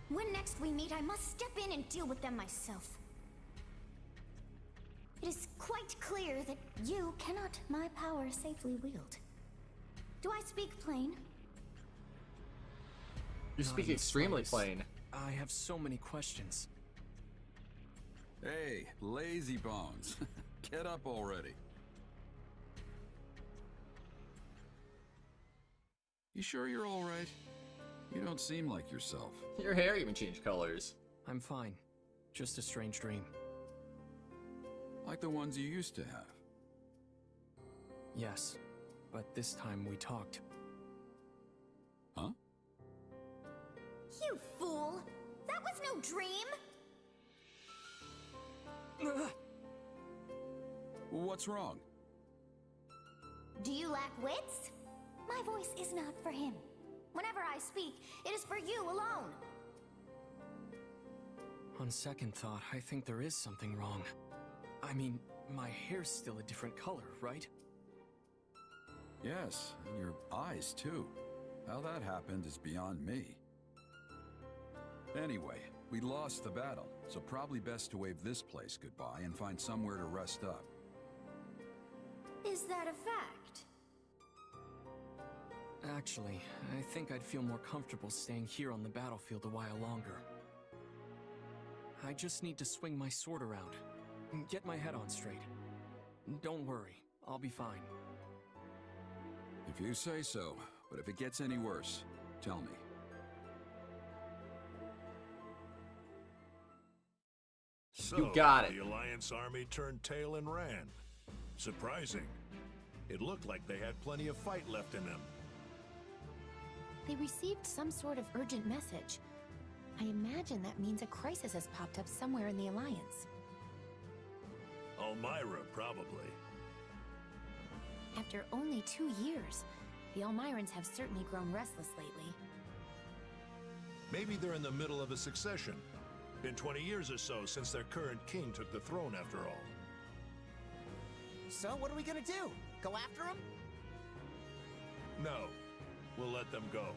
Speaker 4: When next we meet, I must step in and deal with them myself. It is quite clear that you cannot my power safely wield. Do I speak plain?
Speaker 1: You speak extremely plain.
Speaker 13: I have so many questions.
Speaker 14: Hey, lazy bones. Get up already. You sure you're all right? You don't seem like yourself.
Speaker 1: Your hair even changed colors.
Speaker 13: I'm fine. Just a strange dream.
Speaker 14: Like the ones you used to have.
Speaker 13: Yes, but this time we talked.
Speaker 14: Huh?
Speaker 4: You fool! That was no dream!
Speaker 14: What's wrong?
Speaker 4: Do you lack wits? My voice is not for him. Whenever I speak, it is for you alone.
Speaker 13: On second thought, I think there is something wrong. I mean, my hair's still a different color, right?
Speaker 14: Yes, and your eyes too. How that happened is beyond me. Anyway, we lost the battle, so probably best to wave this place goodbye and find somewhere to rest up.
Speaker 4: Is that a fact?
Speaker 13: Actually, I think I'd feel more comfortable staying here on the battlefield a while longer. I just need to swing my sword around, and get my head on straight. Don't worry, I'll be fine.
Speaker 14: If you say so, but if it gets any worse, tell me.
Speaker 16: So,
Speaker 1: You got it.
Speaker 16: The Alliance army turned tail and ran. Surprising. It looked like they had plenty of fight left in them.
Speaker 20: They received some sort of urgent message. I imagine that means a crisis has popped up somewhere in the Alliance.
Speaker 16: Almyra, probably.
Speaker 20: After only 2 years, the Almyrans have certainly grown restless lately.
Speaker 16: Maybe they're in the middle of a succession. Been 20 years or so since their current king took the throne, after all.
Speaker 21: So what are we gonna do? Go after him?
Speaker 16: No. We'll let them go.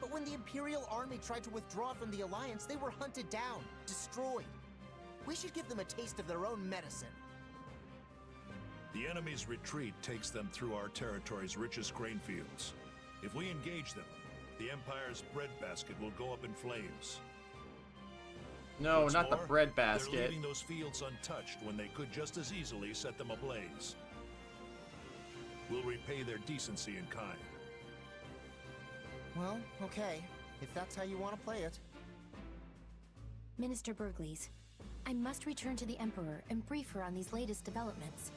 Speaker 21: But when the Imperial Army tried to withdraw from the Alliance, they were hunted down, destroyed. We should give them a taste of their own medicine.
Speaker 16: The enemy's retreat takes them through our territory's richest grain fields. If we engage them, the Empire's breadbasket will go up in flames.
Speaker 1: No,
Speaker 16: What's
Speaker 1: not
Speaker 16: more,
Speaker 1: the bread
Speaker 16: they're
Speaker 1: basket.
Speaker 16: leaving those fields untouched when they could just as easily set them ablaze. We'll repay their decency in kind.
Speaker 21: Well, okay. If that's how you want to play it.
Speaker 20: Minister Burgleys, I must return to the Emperor and brief her on these latest developments.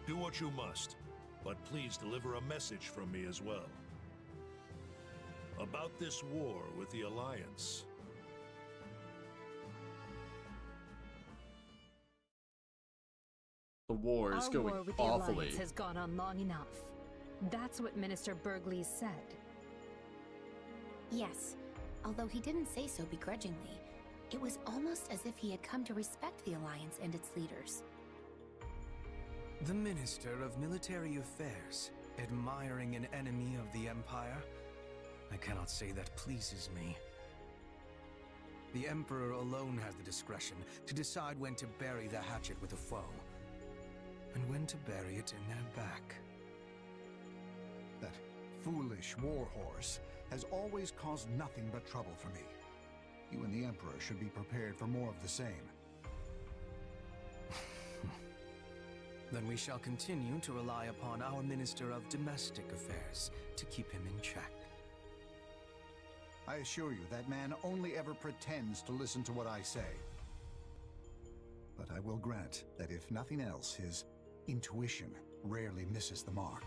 Speaker 16: Do what you must, but please deliver a message from me as well. About this war with the Alliance.
Speaker 1: The war is
Speaker 23: Our
Speaker 1: going
Speaker 23: war with the
Speaker 1: awfully.
Speaker 23: Alliance has gone on long enough. That's what Minister Burgleys said.
Speaker 20: Yes, although he didn't say so begrudgingly. It was almost as if he had come to respect the Alliance and its leaders.
Speaker 5: The Minister of Military Affairs, admiring an enemy of the Empire? I cannot say that pleases me. The Emperor alone has the discretion to decide when to bury the hatchet with a foe, and when to bury it in their back.
Speaker 7: That foolish warhorse has always caused nothing but trouble for me. You and the Emperor should be prepared for more of the same.
Speaker 5: Then we shall continue to rely upon our Minister of Domestic Affairs to keep him in check.
Speaker 7: I assure you, that man only ever pretends to listen to what I say. But I will grant that if nothing else, his intuition rarely misses the mark.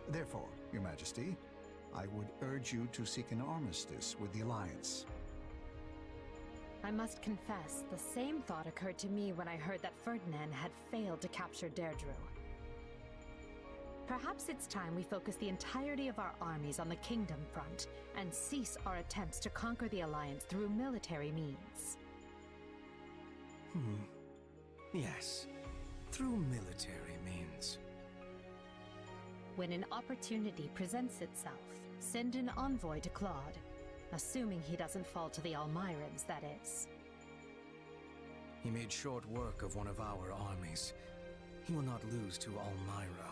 Speaker 7: Therefore, Your Majesty, I would urge you to seek an armistice with the Alliance.
Speaker 23: I must confess, the same thought occurred to me when I heard that Ferdinand had failed to capture Deirdre. Perhaps it's time we focus the entirety of our armies on the Kingdom front and cease our attempts to conquer the Alliance through military means.
Speaker 5: Yes, through military means.
Speaker 23: When an opportunity presents itself, send an envoy to Claude. Assuming he doesn't fall to the Almyrans, that is.
Speaker 5: He made short work of one of our armies. He will not lose to Almyra.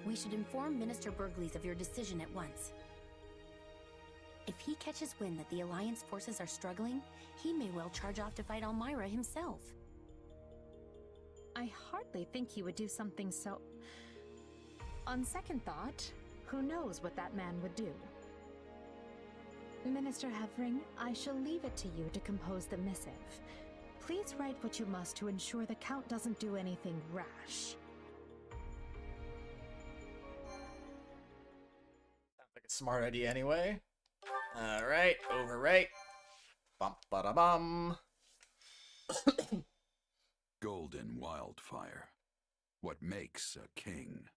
Speaker 20: We should inform Minister Burgleys of your decision at once. If he catches wind that the Alliance forces are struggling, he may well charge off to fight Almyra himself.
Speaker 23: I hardly think he would do something so... On second thought, who knows what that man would do? Minister Hevring, I shall leave it to you to compose the missive. Please write what you must to ensure the Count doesn't do anything rash.
Speaker 1: Sounds like a smart idea anyway. Alright, overwrite. Bum ba da bum.
Speaker 14: Golden Wildfire. What makes a king?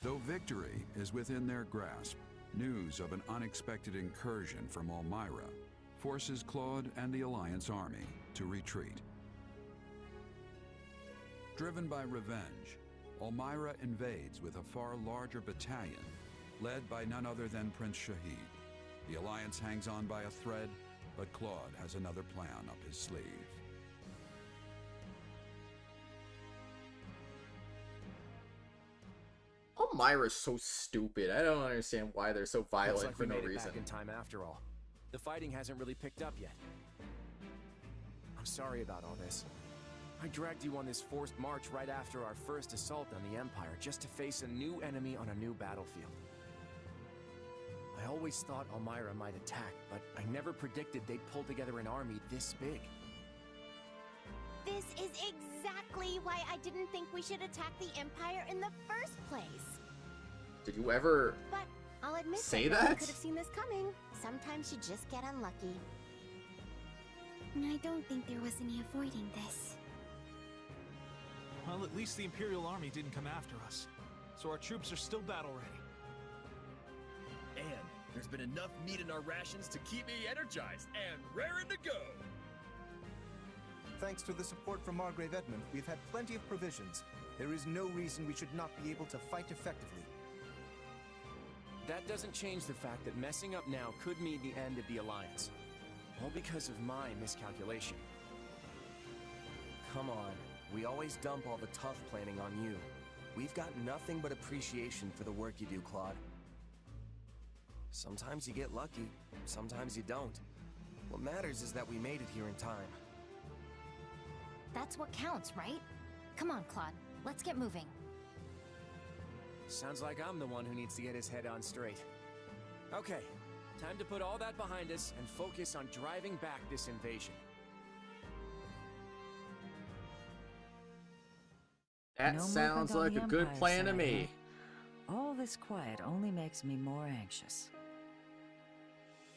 Speaker 14: Though victory is within their grasp, news of an unexpected incursion from Almyra forces Claude and the Alliance army to retreat. Driven by revenge, Almyra invades with a far larger battalion, led by none other than Prince Shahid. The Alliance hangs on by a thread, but Claude has another plan up his sleeve.
Speaker 1: Almyra's so stupid. I don't understand why they're so violent
Speaker 22: Looks like
Speaker 1: for
Speaker 22: we
Speaker 1: no
Speaker 22: made it
Speaker 1: reason.
Speaker 22: back in time after all. The fighting hasn't really picked up yet. I'm sorry about all this. I dragged you on this forced march right after our first assault on the Empire, just to face a new enemy on a new battlefield. I always thought Almyra might attack, but I never predicted they'd pull together an army this big.
Speaker 9: This is exactly why I didn't think we should attack the Empire in the first place.
Speaker 1: Did you ever
Speaker 9: But I'll admit
Speaker 1: say
Speaker 9: that? I
Speaker 1: that?
Speaker 9: could have seen this coming. Sometimes you just get unlucky.
Speaker 4: I don't think there was any avoiding this.
Speaker 17: Well, at least the Imperial Army didn't come after us, so our troops are still battle-ready.
Speaker 18: And there's been enough meat in our rations to keep me energized and raring to go.
Speaker 3: Thanks to the support from Margrave Edmund, we've had plenty of provisions. There is no reason we should not be able to fight effectively.
Speaker 22: That doesn't change the fact that messing up now could mean the end of the Alliance. All because of my miscalculation. Come on, we always dump all the tough planning on you. We've got nothing but appreciation for the work you do, Claude. Sometimes you get lucky, sometimes you don't. What matters is that we made it here in time.
Speaker 12: That's what counts, right? Come on, Claude. Let's get moving.
Speaker 22: Sounds like I'm the one who needs to get his head on straight. Okay, time to put all that behind us and focus on driving back this invasion.
Speaker 1: That
Speaker 24: No
Speaker 1: sounds
Speaker 24: movement on
Speaker 1: like
Speaker 24: the
Speaker 1: a good
Speaker 24: Empire
Speaker 1: plan to
Speaker 24: side,
Speaker 1: me.
Speaker 24: huh? All this quiet only makes me more anxious.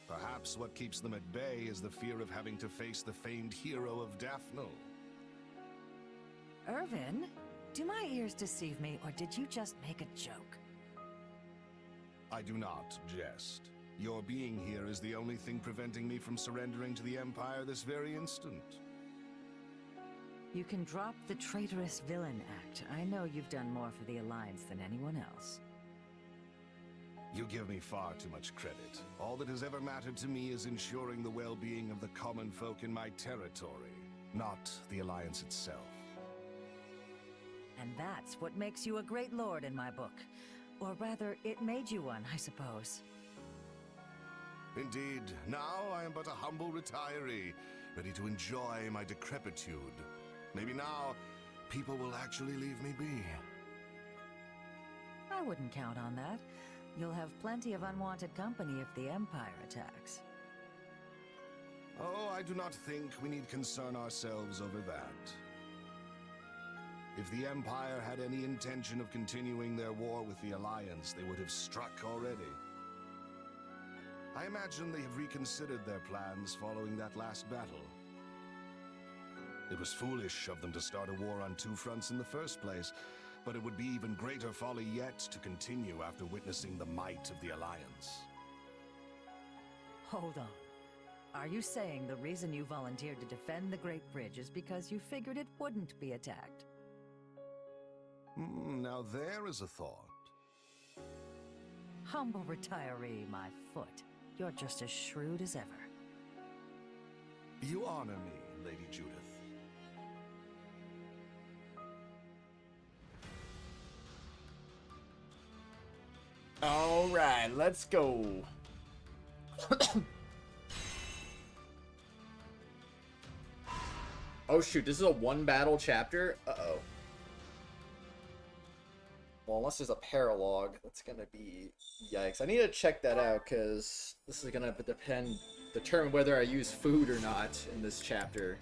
Speaker 11: Perhaps what keeps them at bay is the fear of having to face the famed hero of Daphne.
Speaker 24: Irvin, Do my ears deceive me, or did you just make a joke?
Speaker 2: I do not jest. Your being here is the only thing preventing me from surrendering to the Empire this very instant.
Speaker 24: You can drop the traitorous villain act. I know you've done more for the Alliance than anyone else.
Speaker 2: You give me far too much credit. All that has ever mattered to me is ensuring the well-being of the common folk in my territory, not the Alliance itself.
Speaker 24: And that's what makes you a great lord in my book. Or rather, it made you one, I suppose.
Speaker 2: Indeed, now I am but a humble retiree, ready to enjoy my decrepitude. Maybe now, people will actually leave me be.
Speaker 24: I wouldn't count on that. You'll have plenty of unwanted company if the Empire attacks.
Speaker 2: Oh, I do not think we need concern ourselves over that. If the Empire had any intention of continuing their war with the Alliance, they would have struck already. I imagine they have reconsidered their plans following that last battle. It was foolish of them to start a war on two fronts in the first place, but it would be even greater folly yet to continue after witnessing the might of the Alliance.
Speaker 24: Hold on. Are you saying the reason you volunteered to defend the Great Bridge is because you figured it wouldn't be attacked?
Speaker 2: Now there is a thought.
Speaker 24: Humble retiree, my foot. You're just as shrewd as ever.
Speaker 2: You honor me, Lady Judith.
Speaker 1: All right, let's go. Oh shoot, this is a one battle chapter? Uh-oh. Well, unless there's a paralogue, that's gonna be yikes. I need to check that out because this is gonna determine whether I use food or not in this chapter.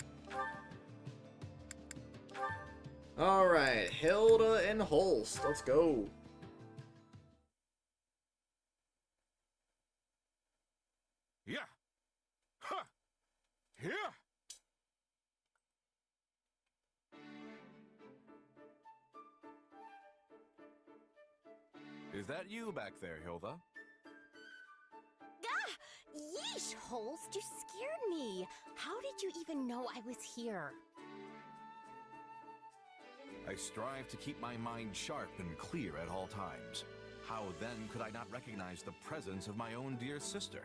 Speaker 1: All right, Hilda and Holst, let's go.
Speaker 16: Yeah. Ha. Here.
Speaker 8: Is that you back there, Hilda?
Speaker 9: Ah! Yeesh, Holst, you scared me. How did you even know I was here?
Speaker 8: I strive to keep my mind sharp and clear at all times. How then could I not recognize the presence of my own dear sister?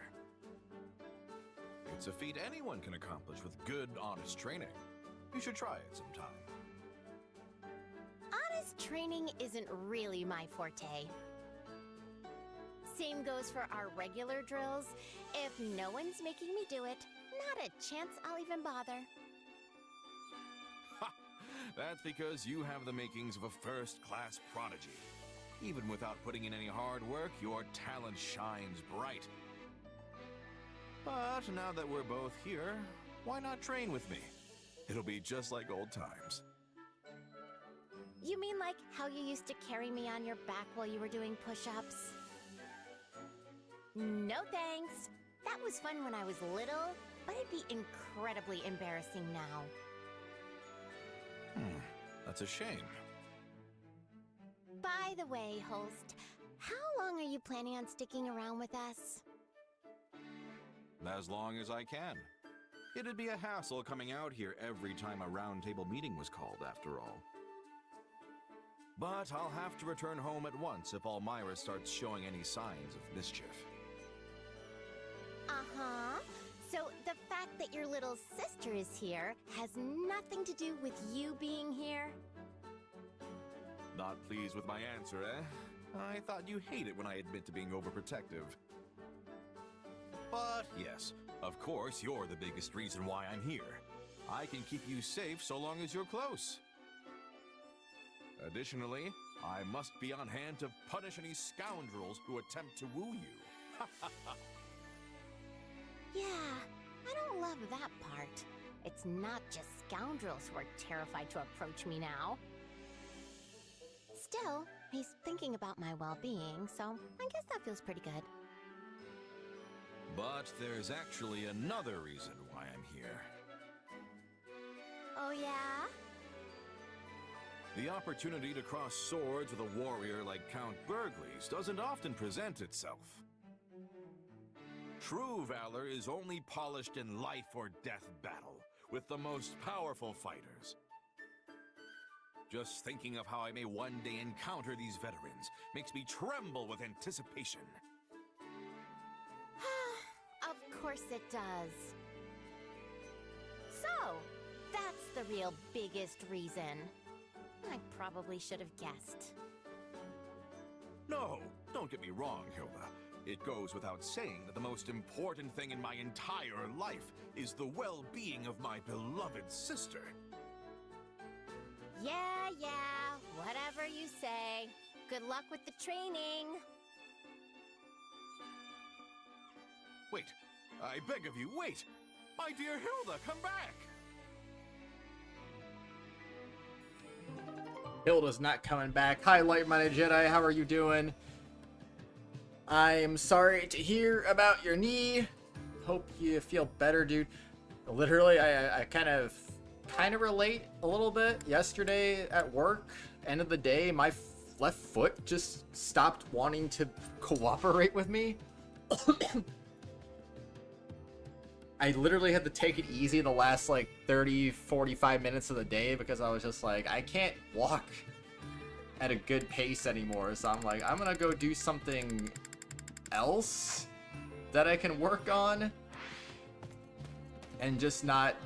Speaker 8: It's a feat anyone can accomplish with good, honest training. You should try it sometime.
Speaker 9: Honest training isn't really my forte. Same goes for our regular drills. If no one's making me do it, not a chance I'll even bother.
Speaker 8: Ha! That's because you have the makings of a first-class prodigy. Even without putting in any hard work, your talent shines bright. But now that we're both here, why not train with me? It'll be just like old times.
Speaker 9: You mean like how you used to carry me on your back while you were doing push-ups? No thanks. That was fun when I was little, but it'd be incredibly embarrassing now.
Speaker 8: That's a shame.
Speaker 9: By the way, Holst, how long are you planning on sticking around with us?
Speaker 8: As long as I can. It'd be a hassle coming out here every time a roundtable meeting was called, after all. But I'll have to return home at once if Almyra starts showing any signs of mischief.
Speaker 9: Uh-huh. So the fact that your little sister is here has nothing to do with you being here?
Speaker 8: Not pleased with my answer, eh? I thought you hate it when I admit to being overprotective. But yes, of course you're the biggest reason why I'm here. I can keep you safe so long as you're close. Additionally, I must be on hand to punish any scoundrels who attempt to woo you.
Speaker 9: Yeah, I don't love that part. It's not just scoundrels who are terrified to approach me now. Still, he's thinking about my well-being, so I guess that feels pretty good.
Speaker 8: But there's actually another reason why I'm here.
Speaker 9: Oh yeah?
Speaker 8: The opportunity to cross swords with a warrior like Count Burgles doesn't often present itself. True valor is only polished in life or death battle, with the most powerful fighters. Just thinking of how I may one day encounter these veterans makes me tremble with anticipation.
Speaker 9: Of course it does. So, that's the real biggest reason. I probably should have guessed.
Speaker 8: No, don't get me wrong, Hilda. It goes without saying that the most important thing in my entire life is the well-being of my beloved sister.
Speaker 9: Yeah, whatever you say. Good luck with the training.
Speaker 8: Wait, I beg of you, wait! My dear Hilda, come back!
Speaker 1: Hilda's not coming back. Hi, Light-Minded Jedi. How are you doing? I'm sorry to hear about your knee. Hope you feel better, dude. Literally, I kind of relate a little bit. Yesterday at work, end of the day, my left foot just stopped wanting to cooperate with me. I literally had to take it easy the last like 30-45 minutes of the day because I was just like, I can't walk at a good pace anymore. So I'm like, I'm gonna go do something else that I can work on and just not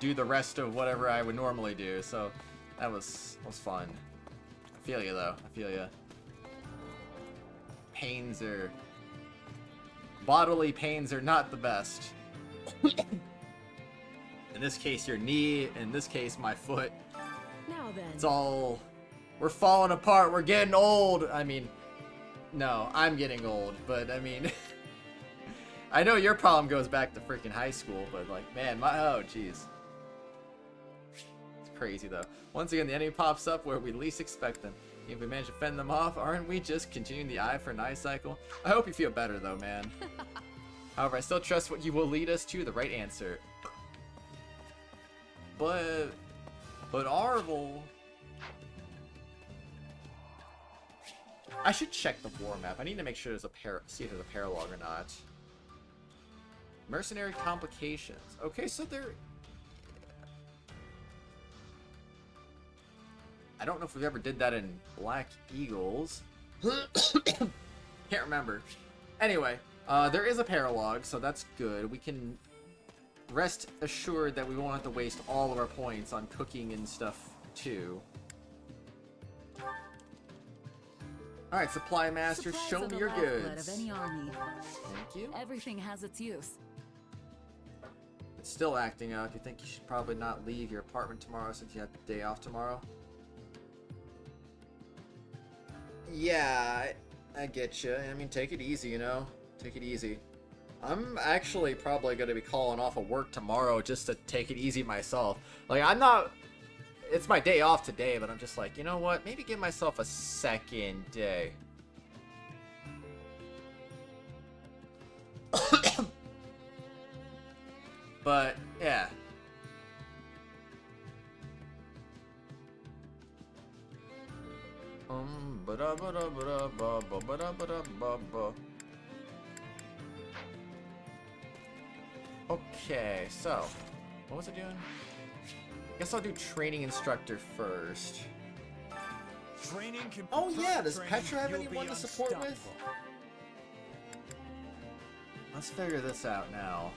Speaker 1: do the rest of whatever I would normally do. So that was fun. I feel you though. I feel you. Bodily pains are not the best. In this case, your knee. In this case, my foot.
Speaker 20: Now then.
Speaker 1: It's all... We're falling apart. We're getting old. I mean... No, I'm getting old. But, I mean... I know your problem goes back to freaking high school. But, like, man, oh, jeez. It's crazy, though. Once again, the enemy pops up where we least expect them. If we manage to fend them off, aren't we just continuing the eye for an eye cycle? I hope you feel better, though, man. However, I still trust what you will lead us to, the right answer. But Arvel... I should check the war map. I need to make sure there's see if there's a paralog or not. Mercenary complications. Okay, so there... I don't know if we've ever did that in Black Eagles. Can't remember. Anyway, there is a paralog, so that's good. We can rest assured that we won't have to waste all of our points on cooking and stuff, too. Alright, Supply Master, show me your goods.
Speaker 6: Of any army.
Speaker 1: Thank you.
Speaker 6: Everything has its use.
Speaker 1: It's still acting out. Do you think you should probably not leave your apartment tomorrow since you have the day off tomorrow? Yeah, I get you. I mean, take it easy, you know? Take it easy. I'm actually probably going to be calling off of work tomorrow just to take it easy myself. Like, I'm not... It's my day off today, but I'm just like, you know what? Maybe give myself a second day. But, yeah. Okay, so what was I doing? I guess I'll do training instructor first.
Speaker 17: Training can
Speaker 1: oh yeah, does Petra have anyone to support with? Let's figure this out now.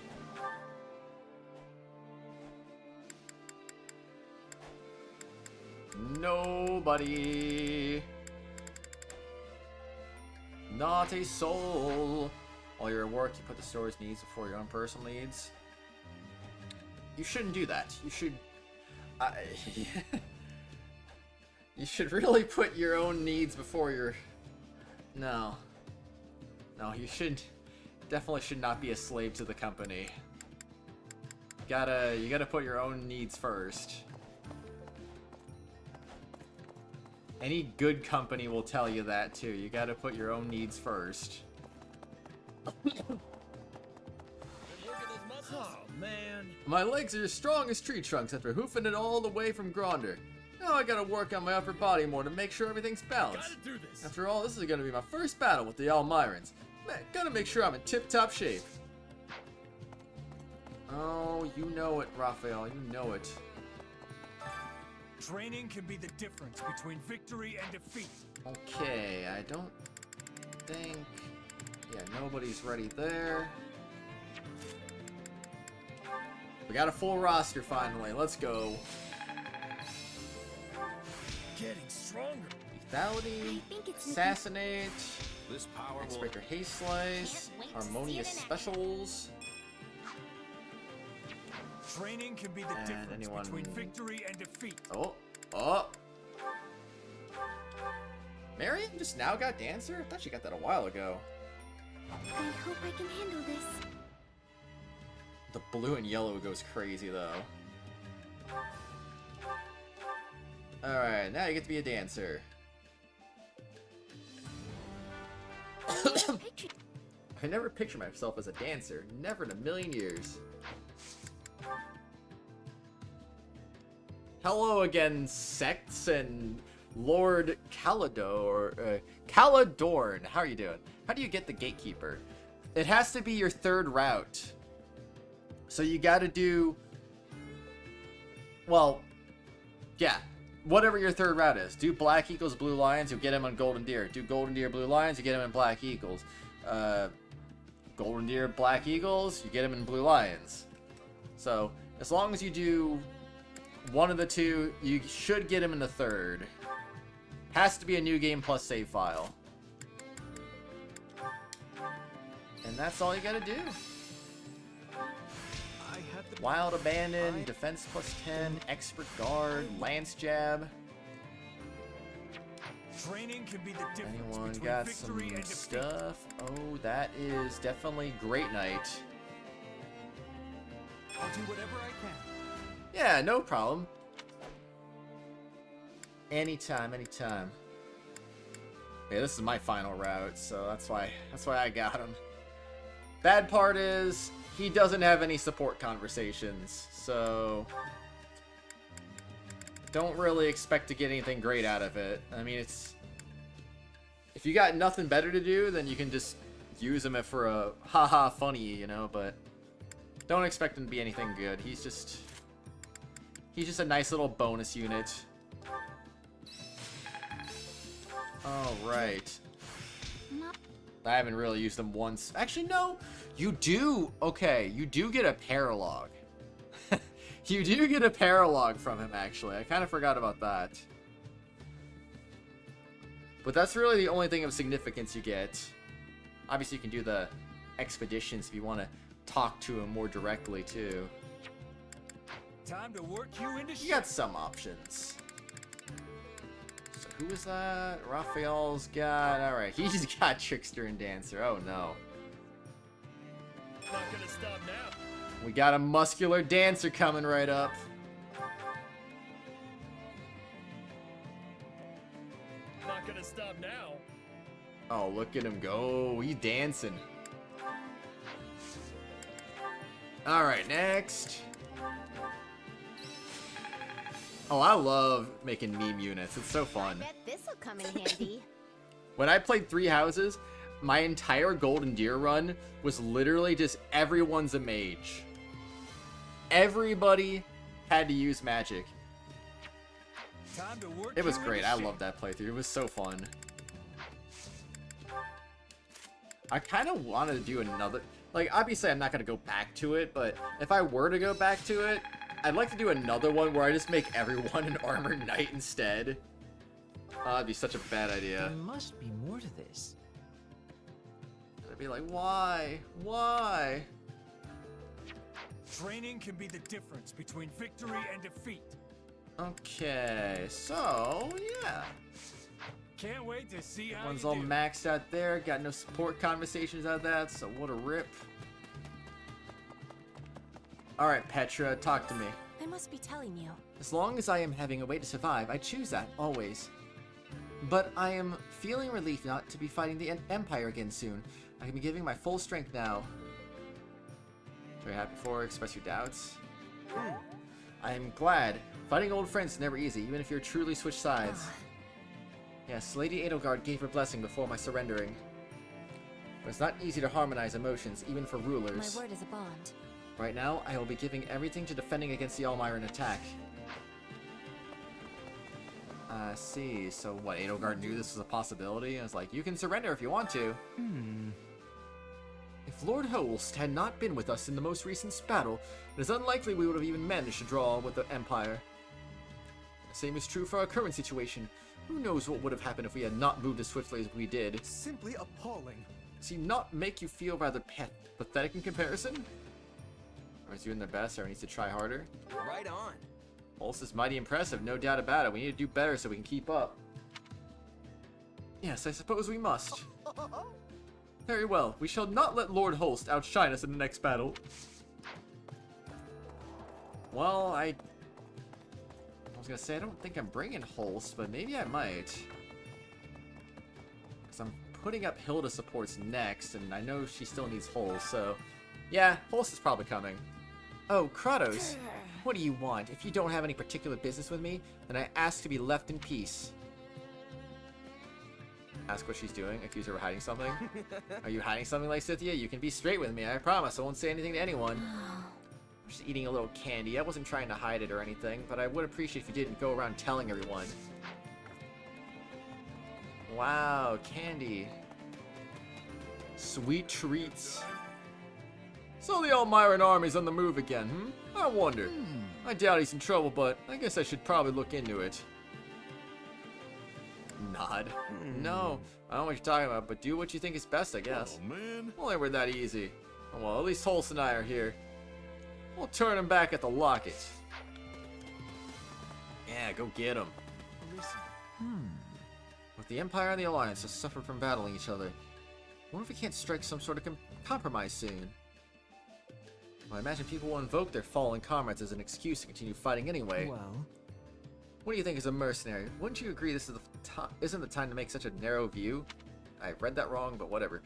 Speaker 1: Nobody. Not a soul. While you're at work, you put the store's needs before your own personal needs. You shouldn't do that. You should... you should really put your own needs before your... No. No, you should... Definitely should not be a slave to the company. You gotta put your own needs first. Any good company will tell you that too. You gotta put your own needs first.
Speaker 18: Oh, man.
Speaker 1: My legs are as strong as tree trunks after hoofing it all the way from Gronder. Now I gotta work on my upper body more to make sure everything's balanced.
Speaker 18: Gotta do this.
Speaker 1: After all, this is gonna be my first battle with the Almyrans. Man, gotta make sure I'm in tip-top shape. Oh, you know it, Raphael. You know it.
Speaker 11: Training can be the difference between victory and defeat.
Speaker 1: Okay, I don't think... Yeah, nobody's ready there. We got a full roster finally. Let's go.
Speaker 18: Getting stronger.
Speaker 1: Lethality, Assassinate,
Speaker 8: This power
Speaker 1: Icebreaker Haste Slice, Harmonious Specials.
Speaker 11: Training can be the difference between victory and defeat.
Speaker 1: Oh. Marion just now got Dancer? I thought she got that a while ago.
Speaker 4: I hope I can handle this.
Speaker 1: The blue and yellow goes crazy though. Alright, now you get to be a dancer. I never picture myself as a dancer. Never in a million years. Hello again, sects and Lord Caladorn. How are you doing? How do you get the Gatekeeper? It has to be your third route. So you gotta do... Well, yeah. Whatever your third route is. Do Black Eagles, Blue Lions, you'll get him on Golden Deer. Do Golden Deer, Blue Lions, you get him in Black Eagles. Golden Deer, Black Eagles, you get him in Blue Lions. So, as long as you do one of the two, you should get him in the third. Has to be a new game plus save file. And that's all you gotta do. Wild Abandon, Defense plus 10, Expert Guard, Lance Jab.
Speaker 11: Training can be the difference
Speaker 1: Anyone
Speaker 11: between
Speaker 1: got
Speaker 11: victory
Speaker 1: some
Speaker 11: and defeat.
Speaker 1: stuff? Oh, that is definitely Great Night.
Speaker 17: I'll do whatever I can.
Speaker 1: Yeah, no problem. Anytime, anytime. Yeah, this is my final route, so that's why I got him. Bad part is he doesn't have any support conversations, so don't really expect to get anything great out of it. I mean, it's if you got nothing better to do, then you can just use him for a haha funny, you know, but don't expect him to be anything good. He's just a nice little bonus unit. Alright. I haven't really used them once. Actually, no. You do. Okay, you do get a paralog. You do get a paralog from him, actually. I kind of forgot about that. But that's really the only thing of significance you get. Obviously, you can do the expeditions if you want to talk to him more directly, too.
Speaker 11: Time to work you into
Speaker 1: You got some options. So who is that? Raphael's got... Alright, he's got Trickster and Dancer. Oh, no.
Speaker 18: Not gonna stop now.
Speaker 1: We got a muscular dancer coming right up.
Speaker 18: Not gonna stop now.
Speaker 1: Oh, look at him go. He's dancing. Alright, next. Oh, I love making meme units. It's so fun.
Speaker 9: Bet this'll come in handy.
Speaker 1: When I played Three Houses, my entire Golden Deer run was literally just everyone's a mage. Everybody had to use magic.
Speaker 11: Time to work
Speaker 1: It was
Speaker 11: you
Speaker 1: great.
Speaker 11: into
Speaker 1: I
Speaker 11: shape.
Speaker 1: loved that playthrough. It was so fun. I kind of wanted to do another... Like, obviously I'm not going to go back to it, but if I were to go back to it, I'd like to do another one where I just make everyone an armored knight instead. That'd be such a bad idea.
Speaker 6: There must be more to this.
Speaker 1: I'd be like, why? Why?
Speaker 11: Training can be the difference between victory and defeat.
Speaker 1: Okay, so, yeah.
Speaker 11: Can't wait to see how
Speaker 1: One's
Speaker 11: you
Speaker 1: all
Speaker 11: do.
Speaker 1: maxed out there. Got no support conversations out of that, so what a rip. Alright, Petra, talk to me.
Speaker 20: I must be telling you.
Speaker 1: As long as I am having a way to survive, I choose that, always. But I am feeling relief not to be fighting the Empire again soon. I can be giving my full strength now. Very happy for, express your doubts. I am glad. Fighting old friends is never easy, even if you're truly switched sides. Yes, Lady Edelgard gave her blessing before my surrendering. But it's not easy to harmonize emotions, even for rulers.
Speaker 20: My word is a bond.
Speaker 1: Right now, I will be giving everything to defending against the Almyran attack. See, so what, Edelgard knew this was a possibility? And was like, you can surrender if you want to. If Lord Holst had not been with us in the most recent battle, it is unlikely we would have even managed to draw with the Empire. The same is true for our current situation. Who knows what would have happened if we had not moved as swiftly as we did.
Speaker 3: Simply appalling.
Speaker 1: Does he not make you feel rather pathetic in comparison? Or is he doing their best, or needs to try harder?
Speaker 22: Right on.
Speaker 1: Holst is mighty impressive, no doubt about it. We need to do better so we can keep up. Yes, I suppose we must. Very well. We shall not let Lord Holst outshine us in the next battle. Well, I was gonna say, I don't think I'm bringing Holst, but maybe I might. Because I'm putting up Hilda supports next, and I know she still needs Holst, so... Yeah, Holst is probably coming. Oh, Kratos, what do you want? If you don't have any particular business with me, then I ask to be left in peace. Ask what she's doing, accuse her of hiding something. Are you hiding something, Lysithea? You can be straight with me, I promise. I won't say anything to anyone. I'm just eating a little candy. I wasn't trying to hide it or anything, but I would appreciate if you didn't go around telling everyone. Wow, candy. Sweet treats. So the Almyran army's on the move again, I wonder. I doubt he's in trouble, but I guess I should probably look into it. Nod. No, I don't know what you're talking about, but do what you think is best, I guess.
Speaker 16: Oh, man.
Speaker 1: Well, they were that easy. Well, at least Holst and I are here. We'll turn him back at the locket. Yeah, go get him. With the Empire and the Alliance have suffered from battling each other, I wonder if we can't strike some sort of compromise soon. Well, I imagine people will invoke their fallen comrades as an excuse to continue fighting anyway.
Speaker 6: Well,
Speaker 1: what do you think as a mercenary? Wouldn't you agree this is isn't the time to make such a narrow view? I read that wrong, but whatever.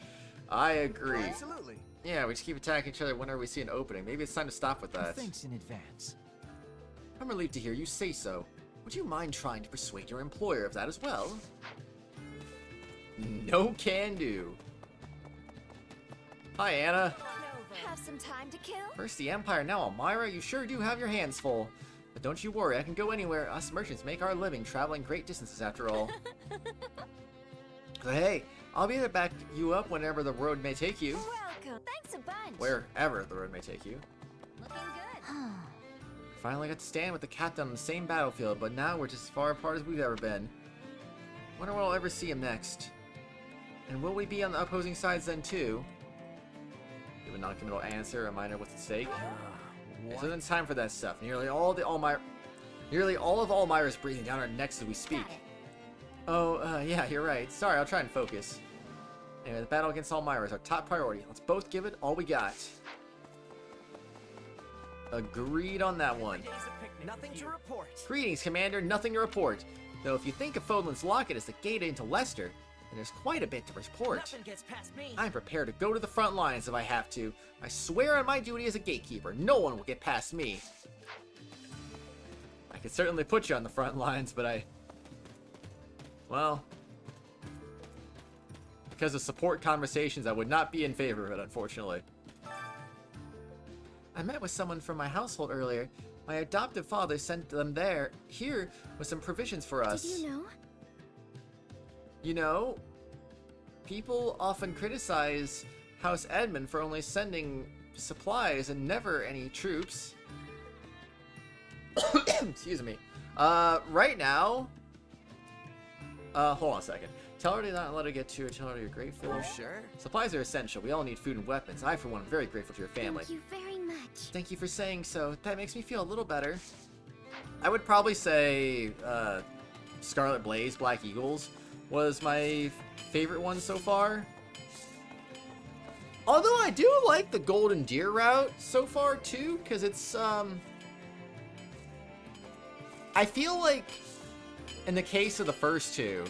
Speaker 1: I agree.
Speaker 21: Absolutely.
Speaker 1: Yeah, we just keep attacking each other whenever we see an opening. Maybe it's time to stop with that.
Speaker 6: thanks in advance.
Speaker 1: I'm relieved to hear you say so. Would you mind trying to persuade your employer of that as well? No can do. Hi, Anna.
Speaker 4: Have some time to kill?
Speaker 1: First the Empire, now Almyra. You sure do have your hands full. But don't you worry, I can go anywhere. Us merchants make our living traveling great distances after all. So hey, I'll be there to back you up whenever the road may take you.
Speaker 4: Welcome. Thanks a bunch.
Speaker 1: Wherever the road may take you.
Speaker 4: Looking good.
Speaker 1: Finally got to stand with the captain on the same battlefield, but now we're just as far apart as we've ever been. Wonder when I'll ever see him next. And will we be on the opposing sides then too? Give a non-committal answer, a reminder what's at stake. So then it's time for that stuff. Nearly all of Almyra's breathing down our necks as we speak. Oh, yeah, you're right. Sorry, I'll try and focus. Anyway, the battle against Almyra is our top priority. Let's both give it all we got. Agreed on that one.
Speaker 21: Nothing to report.
Speaker 1: Greetings, Commander. Nothing to report. Though if you think of Fodlan's Locket as the gate into Leicester, then there's quite a bit to report.
Speaker 21: Nothing gets past me.
Speaker 1: I'm prepared to go to the front lines if I have to. I swear on my duty as a gatekeeper, no one will get past me. I could certainly put you on the front lines, but well, because of support conversations, I would not be in favor of it, unfortunately. I met with someone from my household earlier. My adoptive father sent them here with some provisions for us.
Speaker 4: Did you know?
Speaker 1: You know, people often criticize House Edmund for only sending supplies and never any troops. Excuse me. Right now... hold on a second. Tell her to not let her get to her. Tell her you're grateful.
Speaker 21: You sure?
Speaker 1: Supplies are essential. We all need food and weapons. I, for one, am very grateful to your family.
Speaker 4: Thank you very much.
Speaker 1: Thank you for saying so. That makes me feel a little better. I would probably say Scarlet Blaze, Black Eagles was my favorite one so far. Although I do like the Golden Deer route so far too, because it's I feel like in the case of the first two,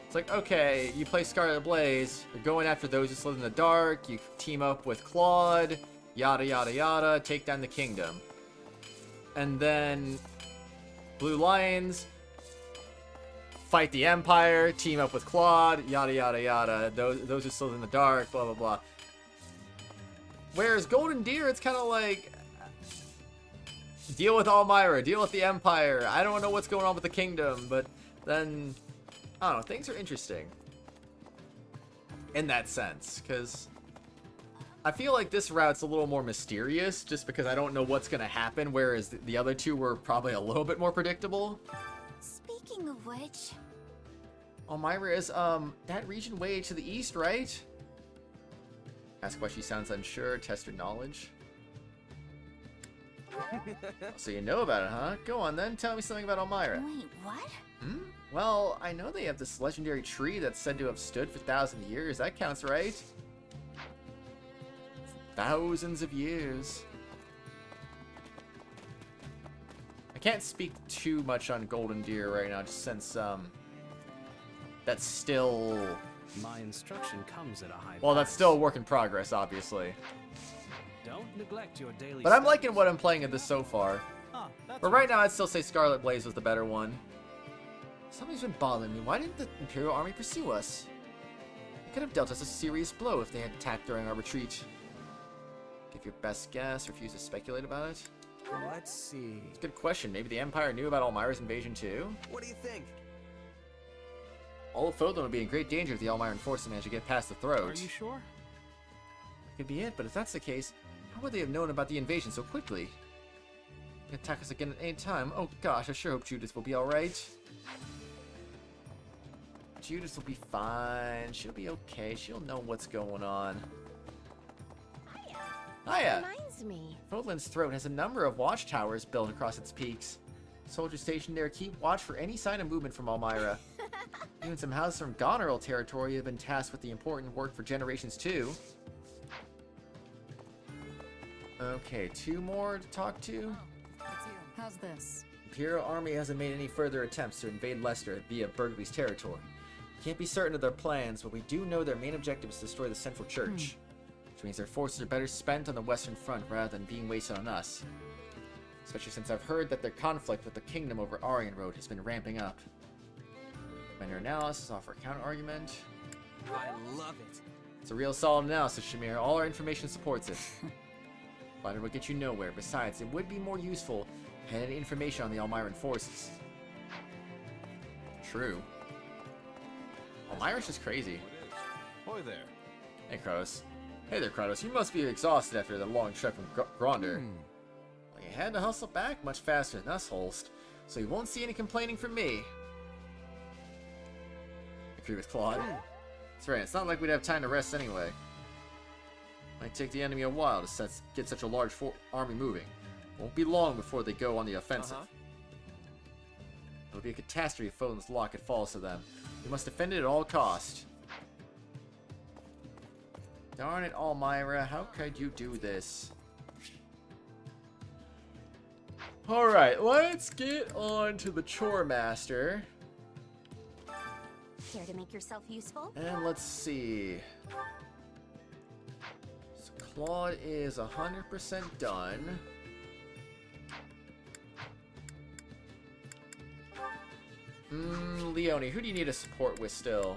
Speaker 1: it's like, okay, you play Scarlet Blaze, you're going after those who slid in the dark, you team up with Claude, yada yada yada, take down the kingdom. And then Blue Lions fight the Empire, team up with Claude, yada yada yada. Those are still in the dark, blah blah blah. Whereas Golden Deer, it's kind of like deal with Almyra, deal with the Empire. I don't know what's going on with the kingdom, but then I don't know. Things are interesting in that sense, because I feel like this route's a little more mysterious, just because I don't know what's gonna happen, whereas the other two were probably a little bit more predictable.
Speaker 4: Speaking of which,
Speaker 1: Almyra is that region way to the east, right? Ask why she sounds unsure. Test her knowledge. So you know about it, huh? Go on then. Tell me something about Almyra.
Speaker 4: wait, what?
Speaker 1: Hmm? Well, I know they have this legendary tree that's said to have stood for thousands of years. That counts, right? Thousands of years. I can't speak too much on Golden Deer right now, just since that's still...
Speaker 10: My instruction comes at a high
Speaker 1: Well, that's
Speaker 10: pace.
Speaker 1: still a work in progress, obviously.
Speaker 10: Don't neglect your daily
Speaker 1: But I'm
Speaker 10: studies.
Speaker 1: liking what I'm playing of this so far.
Speaker 10: Ah, that's
Speaker 1: But right now, I'd still say Scarlet Blaze was the better one. Something's been bothering me. Why didn't the Imperial Army pursue us? It could have dealt us a serious blow if they had attacked during our retreat. Give your best guess. Refuse to speculate about it.
Speaker 21: Let's see.
Speaker 1: It's a good question. Maybe the Empire knew about Almyra's invasion too?
Speaker 21: What do you think?
Speaker 1: All of Fodlan would be in great danger if the Almyran forces managed to get past the throat.
Speaker 10: Are you sure?
Speaker 1: That could be it, but if that's the case, how would they have known about the invasion so quickly? They can attack us again at any time. Oh gosh, I sure hope Judith will be alright. Judith will be fine. She'll be okay. She'll know what's going on. Hiya!
Speaker 9: Reminds me.
Speaker 1: Fodlan's throat has a number of watchtowers built across its peaks. Soldiers stationed there keep watch for any sign of movement from Almyra. Even some houses from Goneril territory have been tasked with the important work for generations too. Okay, 2 more to talk to.
Speaker 24: How's this?
Speaker 1: Imperial Army hasn't made any further attempts to invade Leicester via Burgley's territory. Can't be certain of their plans, but we do know their main objective is to destroy the Central Church. Which means their forces are better spent on the Western Front rather than being wasted on us. Especially since I've heard that their conflict with the Kingdom over Aryan Road has been ramping up. Commander analysis, offer a counter-argument.
Speaker 21: I love it.
Speaker 1: It's a real solid analysis, Shamir. All our information supports it. But it will get you nowhere. Besides, it would be more useful had any information on the Almyran forces. True. Almyra's just crazy.
Speaker 16: Boy there.
Speaker 1: Hey, Kratos. Hey there, Kratos. You must be exhausted after the long trek from Gronder. Well, you had to hustle back much faster than us, Holst, so you won't see any complaining from me. Agree with Claude. That's right. It's not like we'd have time to rest anyway. Might take the enemy a while to get such a large army moving. Won't be long before they go on the offensive. It'll be a catastrophe if Fodlan's locket falls to them. We must defend it at all cost. Darn it, Almyra, how could you do this? Alright, let's get on to the Chore Master.
Speaker 9: Care to make yourself useful?
Speaker 1: And let's see. So Claude is 100% done. Leonie, who do you need to support with still?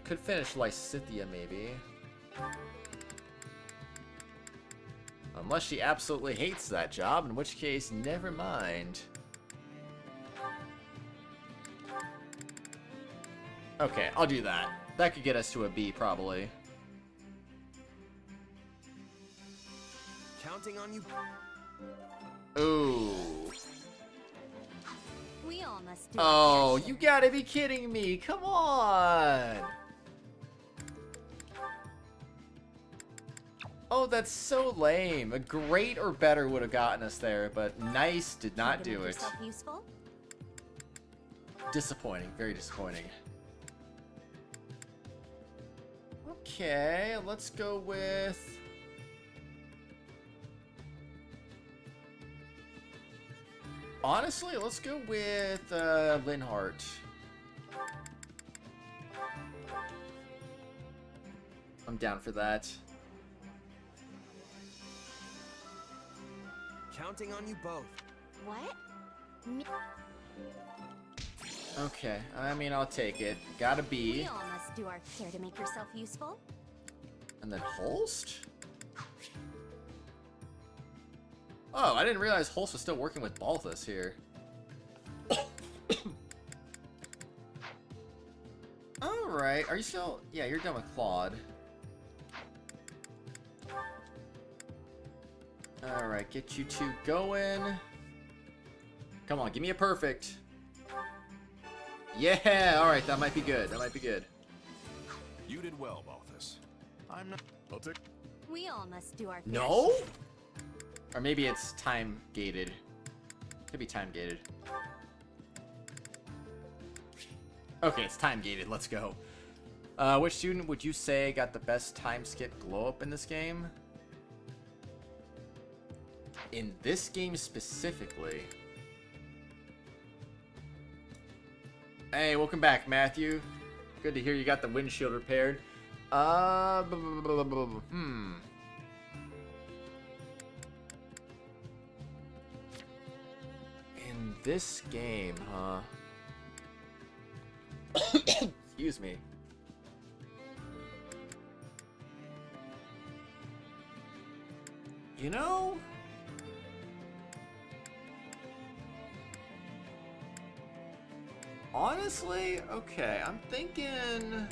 Speaker 1: Could finish Lysithea maybe. Unless she absolutely hates that job, in which case, never mind. Okay, I'll do that. That could get us to a B, probably.
Speaker 21: Counting on you.
Speaker 1: Ooh.
Speaker 9: We all must do
Speaker 1: Oh, you gotta be kidding me. Come on. Oh, that's so lame. A great or better would have gotten us there, but nice did not do it.
Speaker 9: Useful?
Speaker 1: Disappointing. Very disappointing. Okay, let's go with... Honestly, let's go with Linhart. I'm down for that.
Speaker 21: counting on you both.
Speaker 9: What?
Speaker 1: Okay, I mean, I'll take it. Gotta be.
Speaker 9: We all must do our care to make yourself useful.
Speaker 1: And then Holst? Oh, I didn't realize Holst was still working with Balthus here. Alright, are you still... Yeah, you're done with Claude. Alright, get you two going. Come on, give me a perfect. Yeah, alright, that might be good. That might be good.
Speaker 8: You did well, Balthus. I'm not... I'll take...
Speaker 9: We all must do our
Speaker 1: No? Or maybe it's time gated. Could be time gated. Okay, it's time gated. Let's go. Which student would you say got the best time skip glow up in this game? In this game specifically. Hey, welcome back, Matthew. Good to hear you got the windshield repaired. In this game, huh? Excuse me. You know? Honestly, okay, I'm thinking...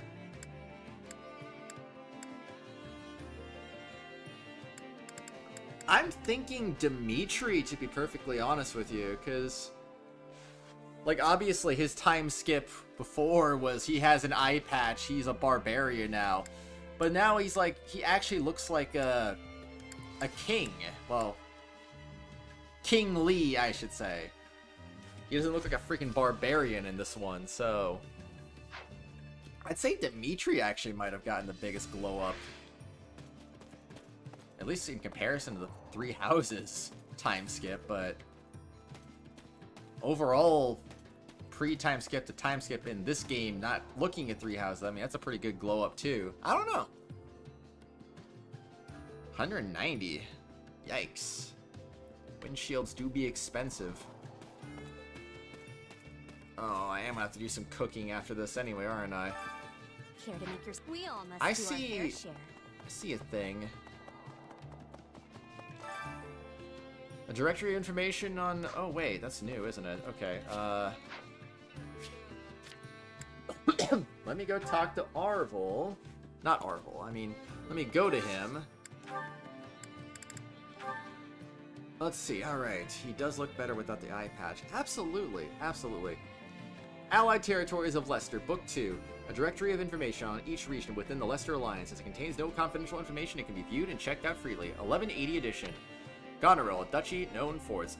Speaker 1: I'm thinking Dimitri, to be perfectly honest with you, because... Like, obviously, his time skip before was he has an eye patch, he's a barbarian now. But now he's like, he actually looks like a king. Well, King Lee, I should say. He doesn't look like a freaking barbarian in this one, so... I'd say Dimitri actually might have gotten the biggest glow up. At least in comparison to the Three Houses time skip, but... Overall, pre-time skip to time skip in this game, not looking at Three Houses, I mean, that's a pretty good glow up too. I don't know. 190. Yikes. Windshields do be expensive. Oh, I am gonna have to do some cooking after this anyway, aren't I?
Speaker 9: Care to make your... We all must
Speaker 1: I
Speaker 9: do our fair share.
Speaker 1: see a thing. A directory of information on... Oh, wait, that's new, isn't it? Okay, let me go talk to Arvel. Not Arvel, I mean, let me go to him. Let's see, alright. He does look better without the eye patch. Absolutely, absolutely. Allied Territories of Leicester, Book 2. A directory of information on each region within the Leicester Alliance. As it contains no confidential information, it can be viewed and checked out freely. 1180 edition. Goneril, a duchy known for its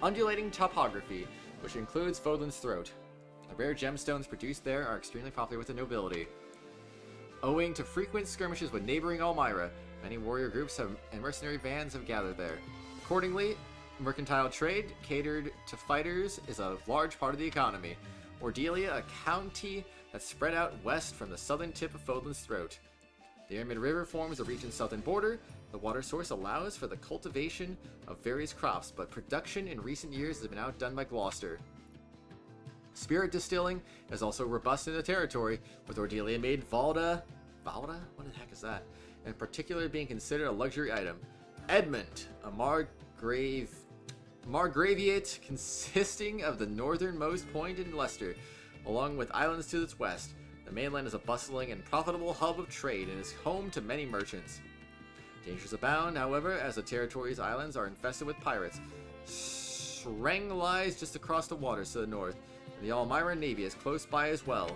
Speaker 1: undulating topography, which includes Fodlan's Throat. The rare gemstones produced there are extremely popular with the nobility. Owing to frequent skirmishes with neighboring Almyra, many warrior groups and mercenary bands have gathered there. Accordingly, mercantile trade catered to fighters is a large part of the economy. Ordelia, a county that's spread out west from the southern tip of Fodlan's Throat. The Ermid River forms the region's southern border. The water source allows for the cultivation of various crops, but production in recent years has been outdone by Gloucester. Spirit distilling is also robust in the territory, with Ordelia made Valda... Valda? What the heck is that? In particular being considered a luxury item. Edmund, a Margraviate consisting of the northernmost point in Leicester, along with islands to its west. The mainland is a bustling and profitable hub of trade and is home to many merchants. Dangers abound, however, as the territory's islands are infested with pirates. Sreng lies just across the waters to the north, and the Almyran Navy is close by as well.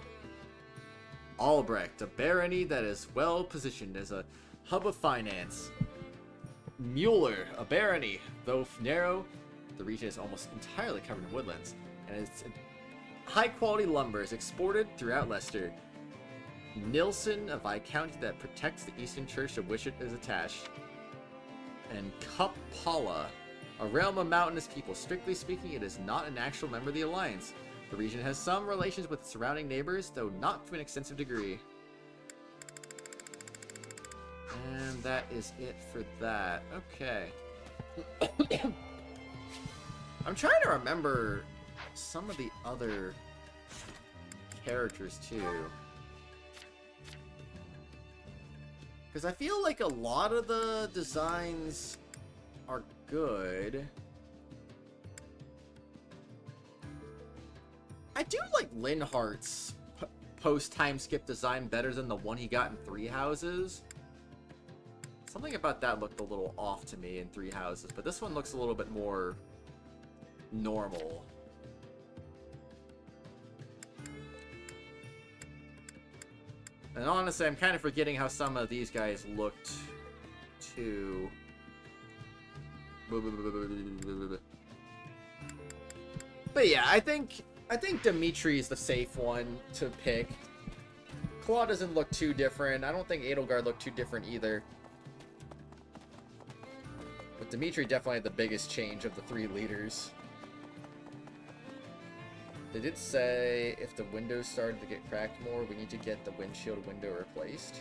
Speaker 1: Albrecht, a barony that is well positioned as a hub of finance. Mueller, a barony, though narrow, the region is almost entirely covered in woodlands, and its high-quality lumber is exported throughout Leicester. Nilsson, a viscounty that protects the Eastern Church to which it is attached. And Kapala, a realm of mountainous people. Strictly speaking, it is not an actual member of the Alliance. The region has some relations with its surrounding neighbors, though not to an extensive degree. And that is it for that. Okay. I'm trying to remember some of the other characters too. Because I feel like a lot of the designs are good. I do like Linhart's post-time skip design better than the one he got in Three Houses. Something about that looked a little off to me in Three Houses, but this one looks a little bit more normal. And honestly, I'm kind of forgetting how some of these guys looked too. But yeah, I think Dimitri is the safe one to pick. Claude doesn't look too different. I don't think Edelgard looked too different either. But Dimitri definitely had the biggest change of the three leaders. They did say if the windows started to get cracked more, we need to get the windshield window replaced.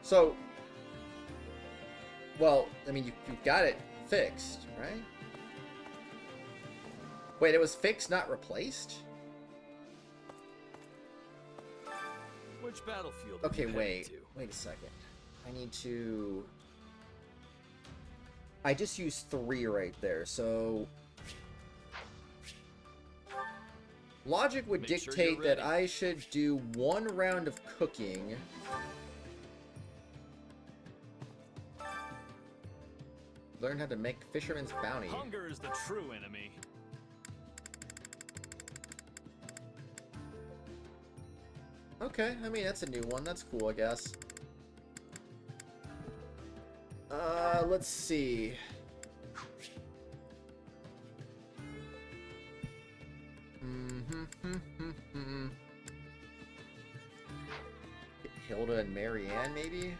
Speaker 1: So, well, I mean, you've got it fixed, right? Wait, it was fixed, not replaced?
Speaker 18: Which battlefield?
Speaker 1: Okay, wait a second. I need to... I just used 3 right there, so... Logic would dictate that I should do 1 round of cooking. Learn how to make Fisherman's Bounty.
Speaker 18: Hunger is the true enemy.
Speaker 1: Okay, I mean, that's a new one. That's cool, I guess. Let's see. Hilda and Marianne, maybe?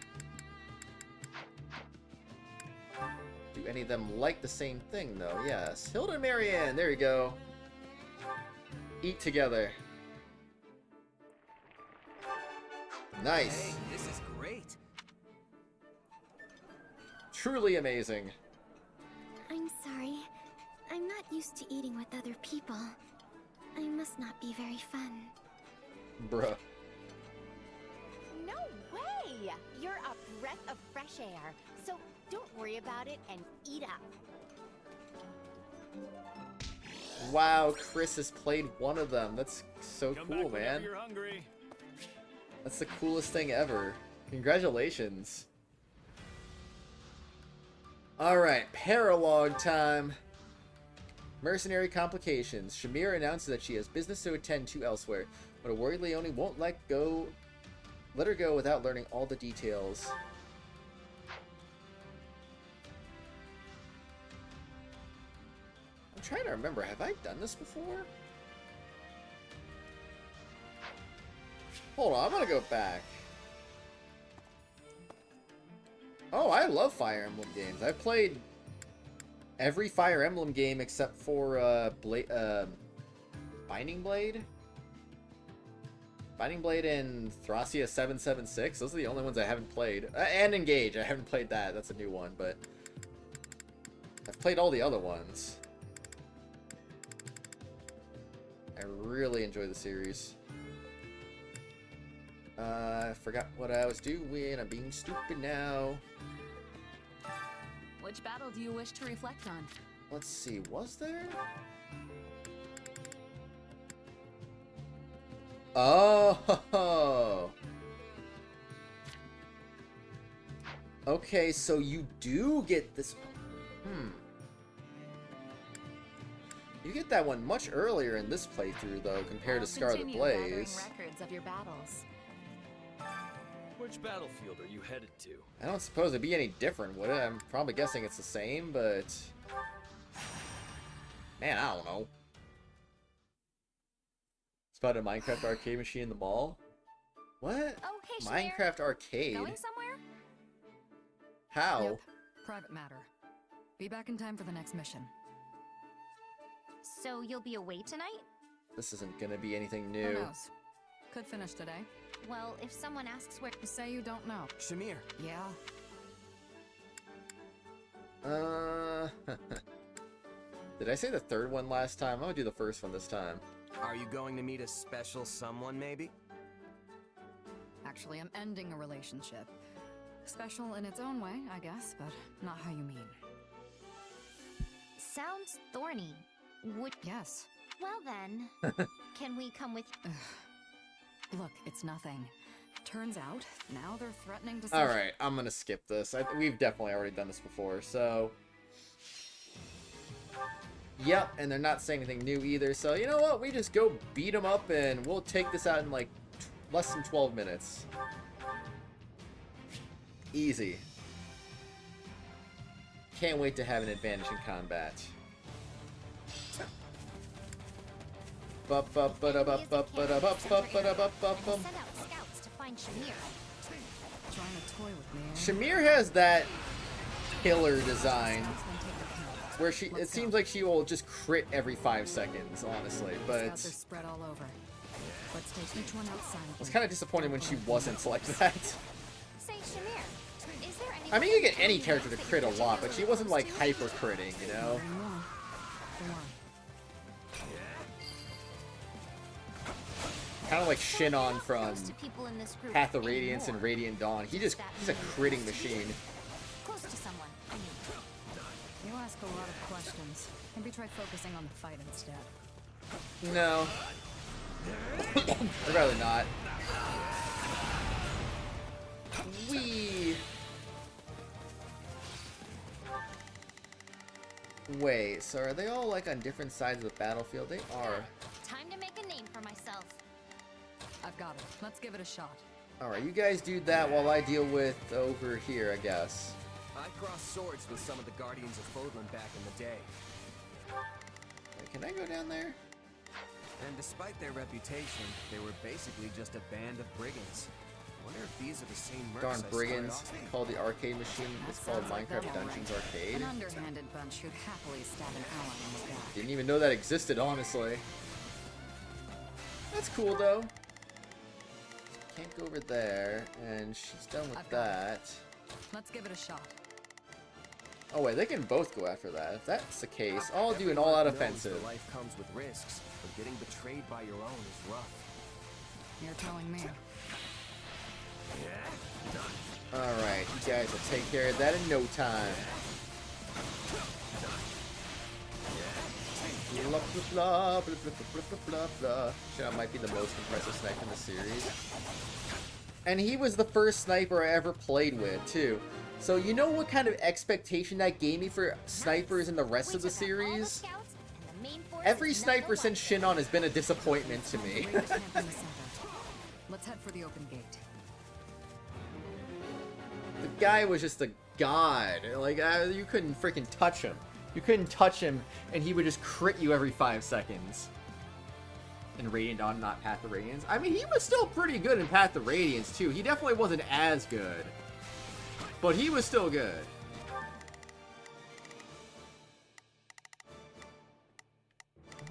Speaker 1: Do any of them like the same thing, though? Yes. Hilda and Marianne, there you go. Eat together. Nice.
Speaker 22: Hey, this is great.
Speaker 1: Truly amazing.
Speaker 4: I'm sorry. I'm not used to eating with other people. I must not be very fun.
Speaker 1: Bruh.
Speaker 9: No way! You're a breath of fresh air, so don't worry about it and eat up.
Speaker 1: Wow, Chris has played one of them. That's so cool, man.
Speaker 18: You're hungry.
Speaker 1: That's the coolest thing ever. Congratulations. Alright, paralogue time. Mercenary complications. Shamir announces that she has business to attend to elsewhere, but a worried Leone won't let her go without learning all the details. I'm trying to remember, have I done this before? Hold on, I'm gonna go back. Oh, I love Fire Emblem games. I've played every Fire Emblem game except for Binding Blade. Binding Blade and Thracia 776. Those are the only ones I haven't played. And Engage. I haven't played that. That's a new one, but I've played all the other ones. I really enjoy the series. I forgot what I was doing. I'm being stupid now.
Speaker 7: Which battle do you wish to reflect on?
Speaker 1: Let's see, was there? Oh! Okay, so you do get this... You get that one much earlier in this playthrough, though, compared to Scarlet Blaze.
Speaker 7: Records of your battles.
Speaker 18: Which battlefield are you headed to?
Speaker 1: I don't suppose it'd be any different, would it? I'm probably guessing it's the same, but... Man, I don't know. Spotted a Minecraft arcade machine in the mall? What?
Speaker 7: Oh, hey,
Speaker 1: Minecraft arcade?
Speaker 7: Going somewhere?
Speaker 1: How?
Speaker 7: Yep. Private matter. Be back in time for the next mission.
Speaker 12: So you'll be away tonight?
Speaker 1: This isn't gonna be anything
Speaker 7: Who
Speaker 1: new.
Speaker 7: knows? Could finish today.
Speaker 12: Well, if someone asks where...
Speaker 7: Say you don't know.
Speaker 21: Shamir.
Speaker 7: Yeah?
Speaker 1: Did I say the third one last time? I'm gonna do the first one this time.
Speaker 21: Are you going to meet a special someone, maybe?
Speaker 7: Actually, I'm ending a relationship. Special in its own way, I guess, but not how you mean.
Speaker 12: Sounds thorny. Would...
Speaker 7: Yes.
Speaker 12: Well then, can we come with...
Speaker 7: Look, it's nothing. Turns out, now they're threatening to...
Speaker 1: Alright, I'm gonna skip this. We've definitely already done this before, so... Yep, and they're not saying anything new either, so you know what? We just go beat them up and we'll take this out in like less than 12 minutes. Easy. Can't wait to have an advantage in combat. Shamir has that killer design where it seems like she will just crit every 5 seconds, honestly, but
Speaker 7: spread all over. Let's take each one outside.
Speaker 1: It's kind of disappointing when she wasn't like that.
Speaker 12: Say, Shamir, is there any...
Speaker 1: I mean, you get any character to crit a lot, but she wasn't like hyper critting, you know? Kind of like Shinon from Path of Radiance and Radiant Dawn. He's a critting machine.
Speaker 12: Close to someone, I mean.
Speaker 7: You ask a lot of questions. Maybe try focusing on the fight instead.
Speaker 1: No. I'd rather not. Wee. Wait, so are they all like on different sides of the battlefield? They are.
Speaker 12: Time to make a name for myself.
Speaker 7: I've got it. Let's give it a shot.
Speaker 1: Alright, you guys do that while I deal with over here, I guess.
Speaker 21: I crossed swords with some of the Guardians of Fodlan back in the day.
Speaker 1: Wait, can I go down there?
Speaker 21: And despite their reputation, they were basically just a band of brigands. Wonder if these are the same mercs
Speaker 1: Darn
Speaker 21: I
Speaker 1: brigands.
Speaker 21: started off
Speaker 1: Called the arcade machine. It's called Minecraft Dungeons Arcade.
Speaker 7: An underhanded bunch who'd happily stab an ally in the back.
Speaker 1: Didn't even know that existed, honestly. That's cool, though. Can't go over there, and she's done with that.
Speaker 7: Let's give it a shot.
Speaker 1: Oh wait, they can both go after that. If that's the case, I'll do an all-out offensive.
Speaker 21: Life comes with risks, but getting betrayed by your own is rough.
Speaker 7: You're telling me.
Speaker 1: Alright, you guys will take care of that in no time. Blah, blah, blah, blah, blah, blah, blah, blah. Shahid might be the most impressive sniper in the series. And he was the first sniper I ever played with, too. So you know what kind of expectation that gave me for snipers in the rest of the series? Every sniper since Shinon has been a disappointment to me.
Speaker 7: Let's head for the open gate.
Speaker 1: The guy was just a god. Like, you couldn't freaking touch him. You couldn't touch him, and he would just crit you every 5 seconds. In Radiant Dawn, not Path of Radiance. I mean, he was still pretty good in Path of Radiance, too. He definitely wasn't as good. But he was still good.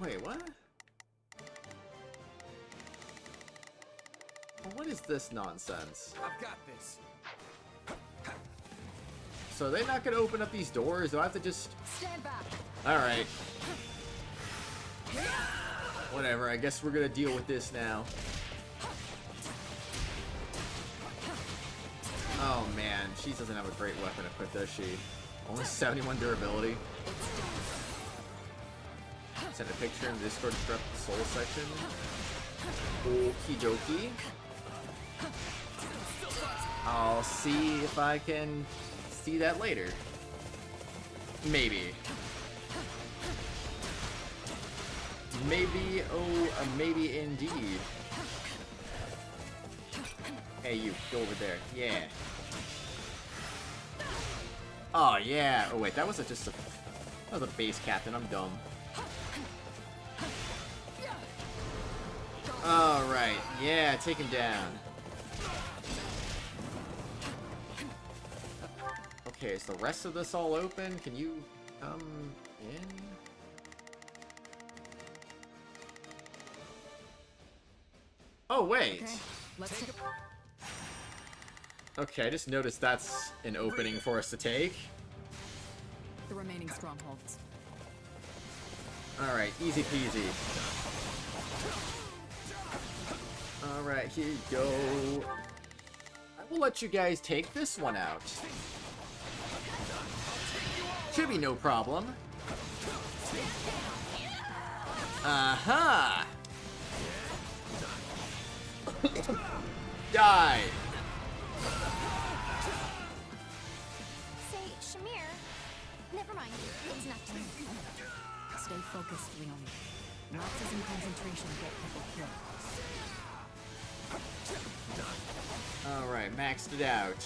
Speaker 1: Wait, what? What is this nonsense?
Speaker 21: I've got this.
Speaker 1: So they're not gonna open up these doors? Do I have to just...
Speaker 7: Stand back.
Speaker 1: Alright. Whatever, I guess we're gonna deal with this now. Oh man, she doesn't have a great weapon equipped, does she? Only 71 durability. Send a picture in the Discord soul section. Okie dokie. I'll see if I can see that later. Maybe. Maybe, oh, maybe indeed. Hey, you, go over there. Yeah. Oh, yeah. Oh, wait, that was just a... That was a base captain. I'm dumb. Alright. Yeah, take him down. Okay, is the rest of this all open? Can you come in? Oh, wait.
Speaker 7: Okay. Let's take
Speaker 1: Okay, I just noticed that's an opening for us to take.
Speaker 7: the remaining strongholds.
Speaker 1: Alright, easy peasy. Alright, here you go. I will let you guys take this one out. Should be no problem. Aha! Die!
Speaker 12: Say, Shamir. Never mind. It's nothing.
Speaker 7: Stay focused, Leon. Lapses in concentration get people killed.
Speaker 1: Alright, maxed it out.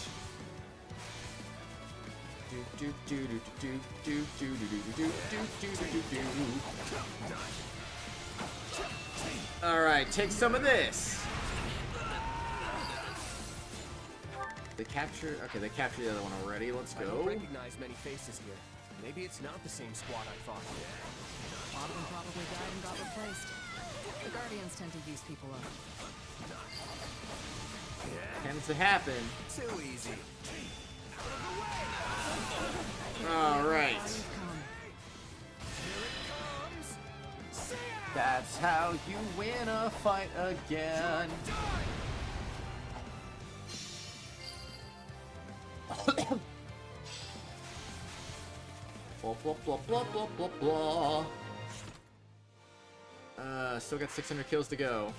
Speaker 1: Alright, take some of this. They capture. Okay, they captured the other one already. Let's
Speaker 22: I
Speaker 1: go.
Speaker 22: don't recognize many faces here. Maybe it's not the same squad I thought.
Speaker 7: A lot of them probably died and got replaced. The Guardians tend to use people up.
Speaker 1: Tends to happen.
Speaker 22: Too easy.
Speaker 1: Alright. That's how you win a fight again. Blah, blah, blah, blah, blah, blah, blah. Still got 600 kills to go.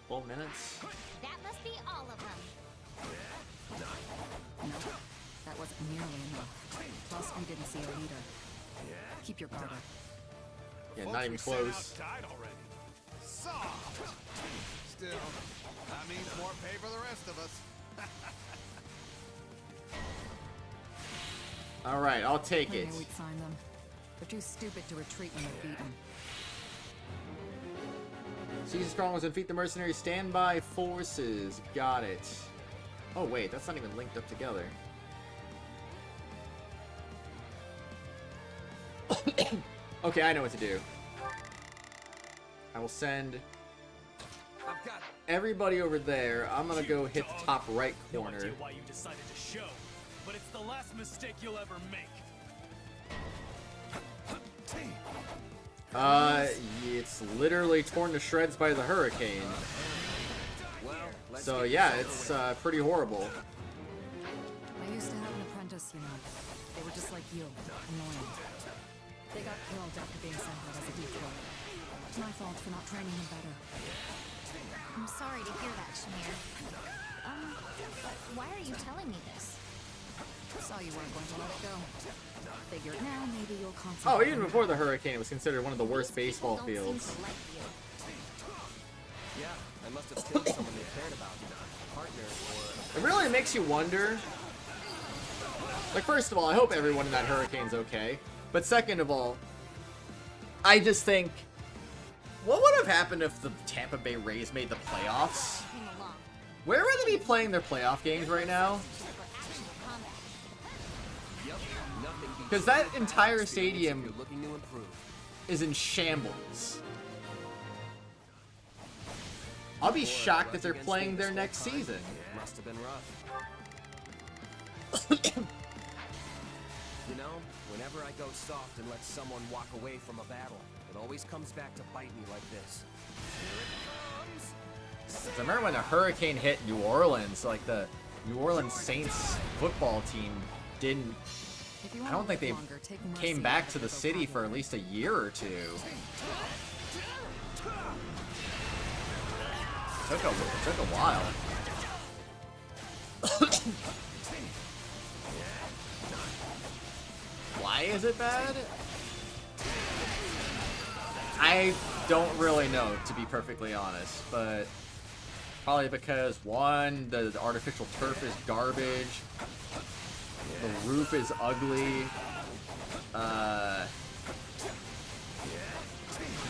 Speaker 1: 12 minutes.
Speaker 12: That must be all of them.
Speaker 7: No, that wasn't nearly enough. Plus, we didn't see a leader. Keep your guard up.
Speaker 1: Yeah, not even close.
Speaker 11: Died already. Soft. Still, that means more pay for the rest of us.
Speaker 1: Alright, I'll take
Speaker 7: I
Speaker 1: it.
Speaker 7: knew we'd find them. They're too stupid to retreat when they're beaten.
Speaker 1: Seize the strongholds and defeat the mercenary standby forces. Got it. Oh wait, that's not even linked up together. Okay, I know what to do. I will send everybody over there. I'm gonna go hit the top right
Speaker 10: No
Speaker 1: corner.
Speaker 10: idea why you decided to show, but it's the last mistake you'll ever make.
Speaker 1: It's literally torn to shreds by the hurricane. So yeah, it's pretty horrible.
Speaker 7: I used to have an apprentice, you know. They were just like you, annoying. They got killed after being sent out as a decoy. It's my fault for not training them better.
Speaker 12: I'm sorry to hear that, Shamir. But why are you telling me this?
Speaker 7: Saw you weren't going to let it go. Figured now maybe you'll concentrate.
Speaker 1: Oh, even before the hurricane, it was considered one of the worst baseball fields.
Speaker 22: Yeah, I must have killed someone they cared about. Partner or...
Speaker 1: It really makes you wonder. Like, first of all, I hope everyone in that hurricane's okay. But second of all, I just think, what would have happened if the Tampa Bay Rays made the playoffs? Where would they be playing their playoff games right now? Because that entire stadium is in shambles. I'll be shocked if they're playing their next season.
Speaker 22: Must have been rough. You know, whenever I go soft and let someone walk away from a battle, it always comes back to bite me like this.
Speaker 1: I remember when the hurricane hit New Orleans, like the New Orleans Saints football team didn't... I don't think they came back to the city for at least a year or two. It took a while. Why is it bad? I don't really know, to be perfectly honest, but probably because, one, the artificial turf is garbage, the roof is ugly,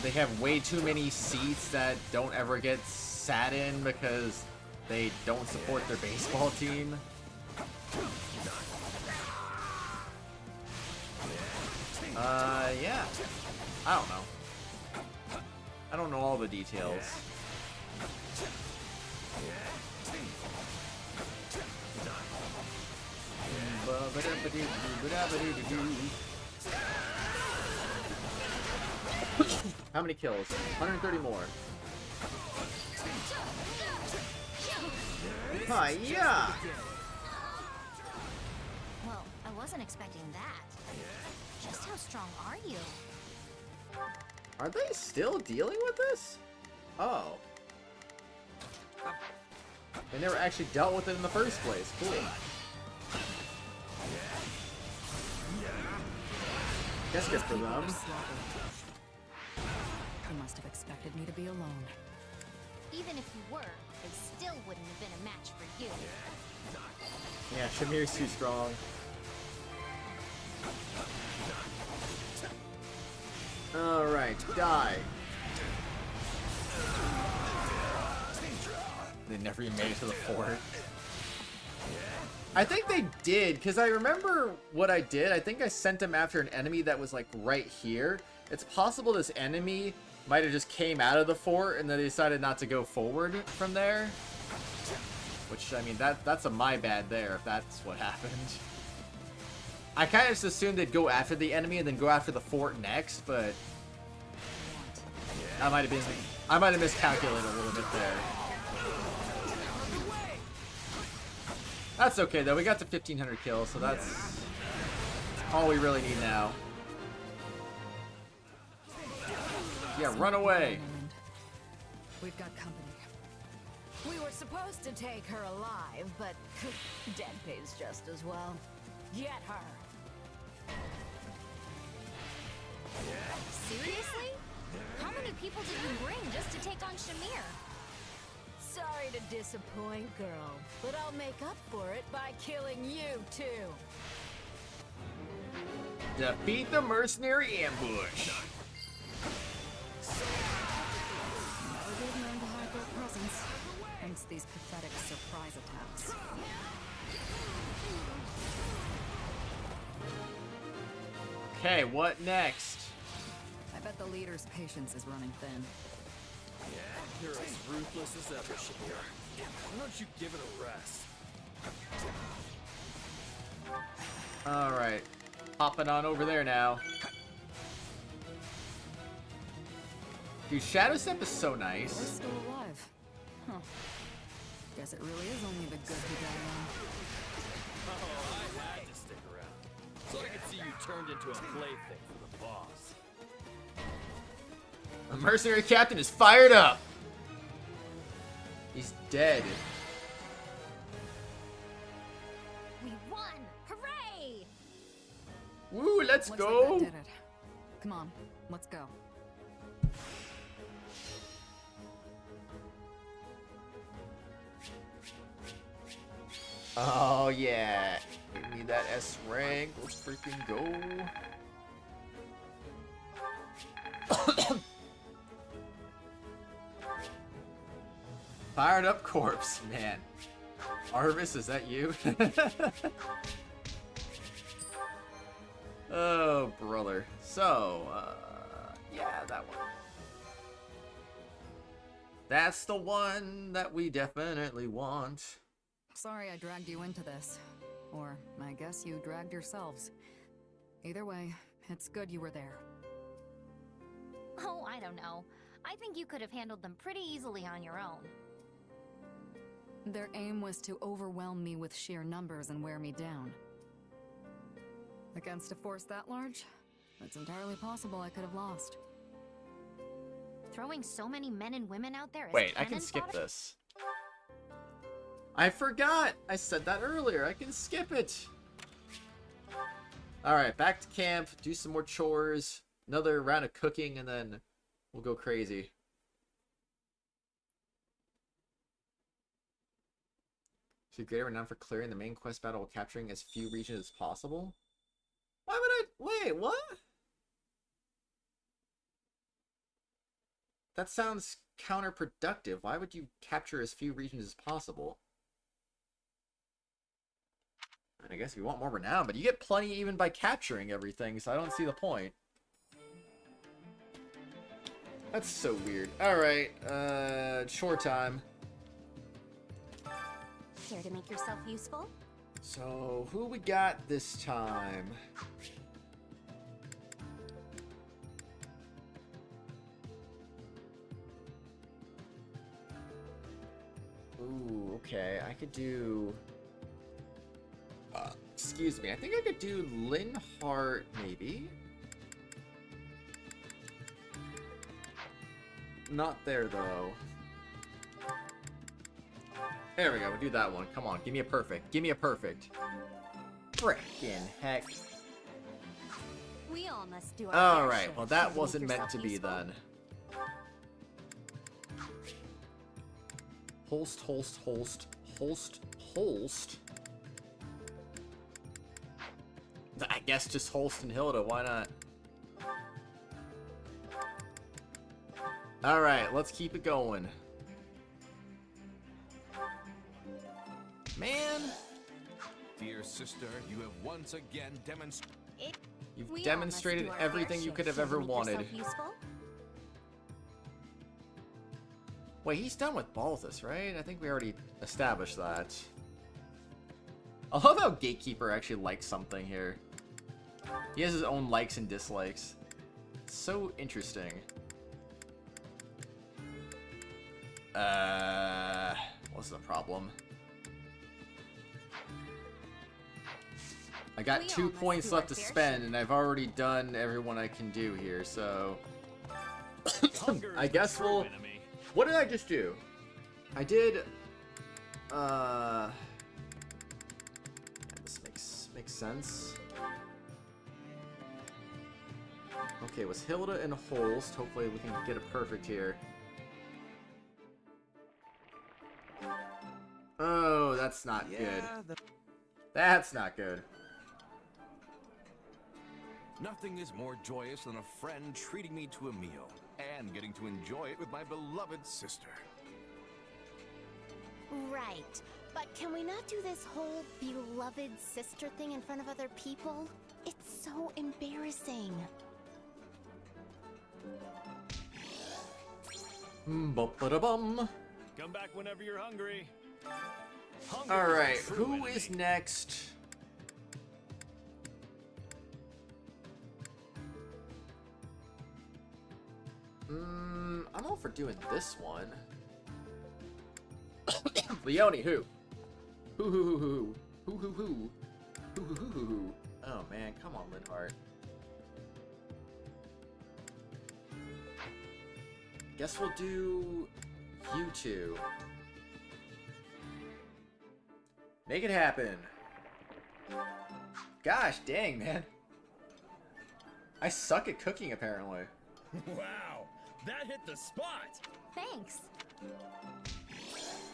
Speaker 1: they have way too many seats that don't ever get sat in because they don't support their baseball team. Yeah. I don't know. I don't know all the details. How many kills? 130 more. Hi-ya!
Speaker 12: Well, I wasn't expecting that. Just how strong are you?
Speaker 1: Are they still dealing with this? Oh. They never actually dealt with it in the first place. Cool. Guess good for them.
Speaker 7: You must have expected me to be alone.
Speaker 12: Even if you were, they still wouldn't have been a match for you.
Speaker 1: Yeah, Shamir's too strong. Alright, die. They never even made it to the fort. I think they did, because I remember what I did. I think I sent them after an enemy that was like right here. It's possible this enemy might have just came out of the fort and then they decided not to go forward from there. Which, I mean, that's a my bad there if that's what happened. I kind of just assumed they'd go after the enemy and then go after the fort next, but I might have miscalculated a little bit there. That's okay though. We got to 1,500 kills, so that's all we really need now. Yeah, run away.
Speaker 7: We've got company.
Speaker 23: We were supposed to take her alive, but dead pays just as well. Get her.
Speaker 12: Seriously? How many people did you bring just to take on Shamir?
Speaker 23: Sorry to disappoint, girl, but I'll make up for it by killing you too.
Speaker 1: Defeat the mercenary ambush.
Speaker 7: Never been known to hide their presence. Hence these pathetic surprise attacks.
Speaker 1: Okay, what next?
Speaker 7: I bet the leader's patience is running thin.
Speaker 18: You're as ruthless as ever, Shamir. Why don't you give it a rest?
Speaker 1: Alright. Hopping on over there now. Dude, Shadow Step is so
Speaker 7: We're
Speaker 1: nice.
Speaker 7: still alive. Huh. Guess it really is only the good who die young.
Speaker 18: Oh, I had to stick around. So I could see you turned into a plaything for the boss.
Speaker 1: The mercenary captain is fired up. He's dead.
Speaker 12: We won! Hooray!
Speaker 1: Woo, let's
Speaker 7: Looks
Speaker 1: go.
Speaker 7: like that did it. Come on, let's go.
Speaker 1: Oh yeah. Give me that S rank. Let's freaking go. Fired up corpse, man. Arvis, is that you? Oh, brother. So, yeah, that one. That's the one that we definitely want.
Speaker 7: Sorry I dragged you into this. Or, I guess you dragged yourselves. Either way, it's good you were there.
Speaker 12: Oh, I don't know. I think you could have handled them pretty easily on your own.
Speaker 7: Their aim was to overwhelm me with sheer numbers and wear me down. Against a force that large, it's entirely possible I could have lost.
Speaker 12: Throwing so many men and women out there is
Speaker 1: Wait, I can
Speaker 12: cannon
Speaker 1: skip
Speaker 12: fodder?
Speaker 1: this. I forgot! I said that earlier. I can skip it. Alright, back to camp. Do some more chores. Another round of cooking, and then we'll go crazy. So greater renown for clearing the main quest battle while capturing as few regions as possible? Why would I... Wait, what? That sounds counterproductive. Why would you capture as few regions as possible? I guess we want more renown, but you get plenty even by capturing everything, so I don't see the point. That's so weird. Alright, chore time.
Speaker 20: Care to make yourself useful?
Speaker 1: So, who we got this time? Ooh, okay, I could do... excuse me, I think I could do Linhardt, maybe? Not there, though. There we go, we'll do that one. Come on, give me a perfect. Give me a perfect. Frickin' heck.
Speaker 20: We all must do our fair
Speaker 1: Alright,
Speaker 20: share.
Speaker 1: well that
Speaker 20: Care to
Speaker 1: wasn't
Speaker 20: make
Speaker 1: meant
Speaker 20: yourself
Speaker 1: to be
Speaker 20: useful?
Speaker 1: then. Holst. I guess just Holst and Hilda, why not? Alright, let's keep it going. Man!
Speaker 8: Dear sister, you have once again demonstrated...
Speaker 1: You've demonstrated everything you could have ever wanted. Wait, he's done with Balthus, right? I think we already established that. I love how Gatekeeper actually likes something here. He has his own likes and dislikes. It's so interesting. What's the problem? I got 2 points left to spend, and I've already done everyone I can do here, so... I guess we'll... What did I just do? I did... This makes sense. Okay, it was Hilda and Holst. Hopefully we can get a perfect here. Oh, that's not good. That's not good.
Speaker 8: Nothing is more joyous than a friend treating me to a meal and getting to enjoy it with my beloved sister.
Speaker 9: Right. But can we not do this whole beloved sister thing in front of other people? It's so embarrassing.
Speaker 1: Bum.
Speaker 10: Come back whenever you're hungry.
Speaker 1: Alright, who is next? I'm all for doing this one. Leone, who? Who? Oh man, come on, Linhardt. Guess we'll do you two. Make it happen. Gosh dang, man. I suck at cooking, apparently.
Speaker 18: Wow, that hit the spot.
Speaker 20: Thanks.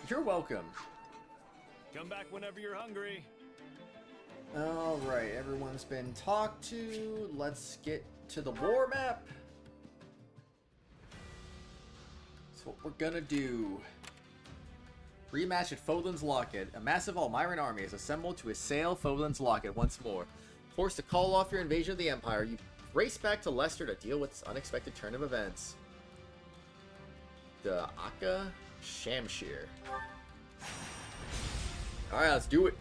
Speaker 1: You're welcome.
Speaker 10: Come back whenever you're hungry.
Speaker 1: Alright, everyone's been talked to. Let's get to the war map. That's what we're gonna do. Rematch at Fodlan's Locket. A massive Almyran army is assembled to assail Fodlan's Locket once more. Forced to call off your invasion of the Empire, you race back to Leicester to deal with this unexpected turn of events. The Aka Shamshir. Alright, let's do it.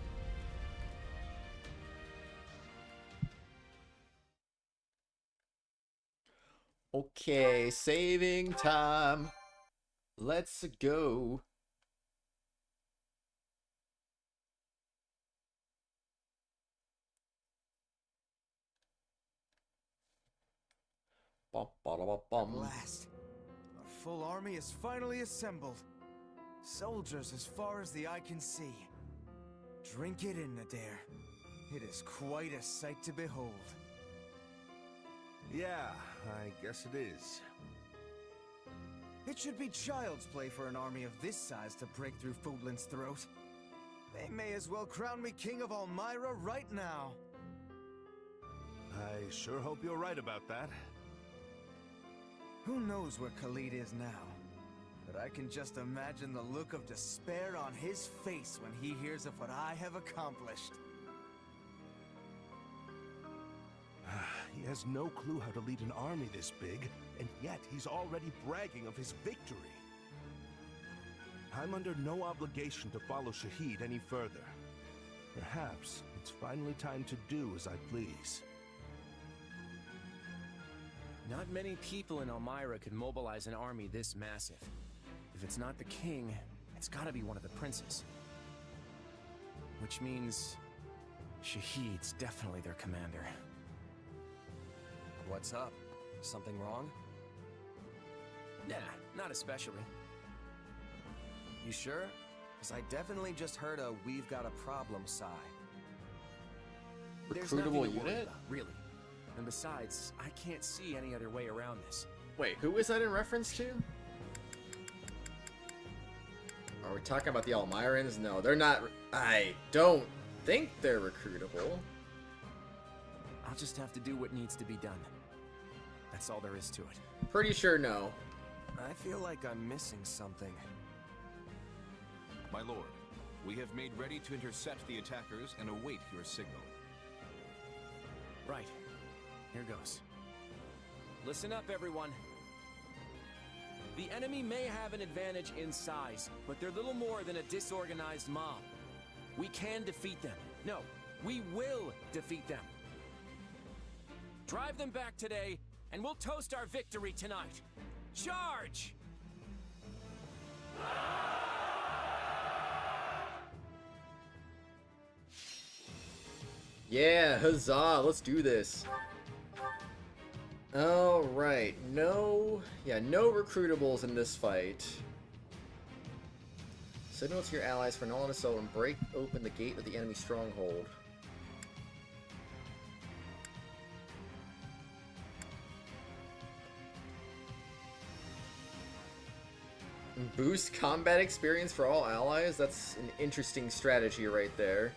Speaker 1: Okay, saving time. Let's go.
Speaker 3: At last, our full army is finally assembled. Soldiers as far as the eye can see. Drink it in, Nadir. It is quite a sight to behold.
Speaker 2: Yeah, I guess it is.
Speaker 3: It should be child's play for an army of this size to break through Fodlan's throat. They may as well crown me king of Almyra right now.
Speaker 2: I sure hope you're right about that.
Speaker 3: Who knows where Khalid is now? But I can just imagine the look of despair on his face when he hears of what I have accomplished.
Speaker 2: He has no clue how to lead an army this big, and yet he's already bragging of his victory.
Speaker 5: I'm under no obligation to follow Shahid any further. Perhaps it's finally time to do as I please.
Speaker 22: Not many people in Almyra could mobilize an army this massive. If it's not the king, it's gotta be one of the princes. Which means Shahid's definitely their commander. What's up? Something wrong? Nah, not especially. You sure? Because I definitely just heard a "we've got a problem" sigh. There's nothing to
Speaker 1: Recruitable
Speaker 22: worry
Speaker 1: unit?
Speaker 22: about, really. And besides, I can't see any other way around this.
Speaker 1: Wait, who is that in reference to? Are we talking about the Almyrans? No, they're not. I don't think they're recruitable.
Speaker 22: I'll just have to do what needs to be done. That's all there is to it.
Speaker 1: Pretty sure no.
Speaker 22: I feel like I'm missing something.
Speaker 8: My lord, we have made ready to intercept the attackers and await your signal.
Speaker 22: Right. Here goes. Listen up, everyone. The enemy may have an advantage in size, but they're little more than a disorganized mob. We can defeat them. No, we will defeat them. Drive them back today, and we'll toast our victory tonight. Charge!
Speaker 1: Yeah, huzzah, let's do this. Alright, no recruitables in this fight. Signal to your allies for an all-in assault and break open the gate of the enemy stronghold. Boost combat experience for all allies? That's an interesting strategy right there.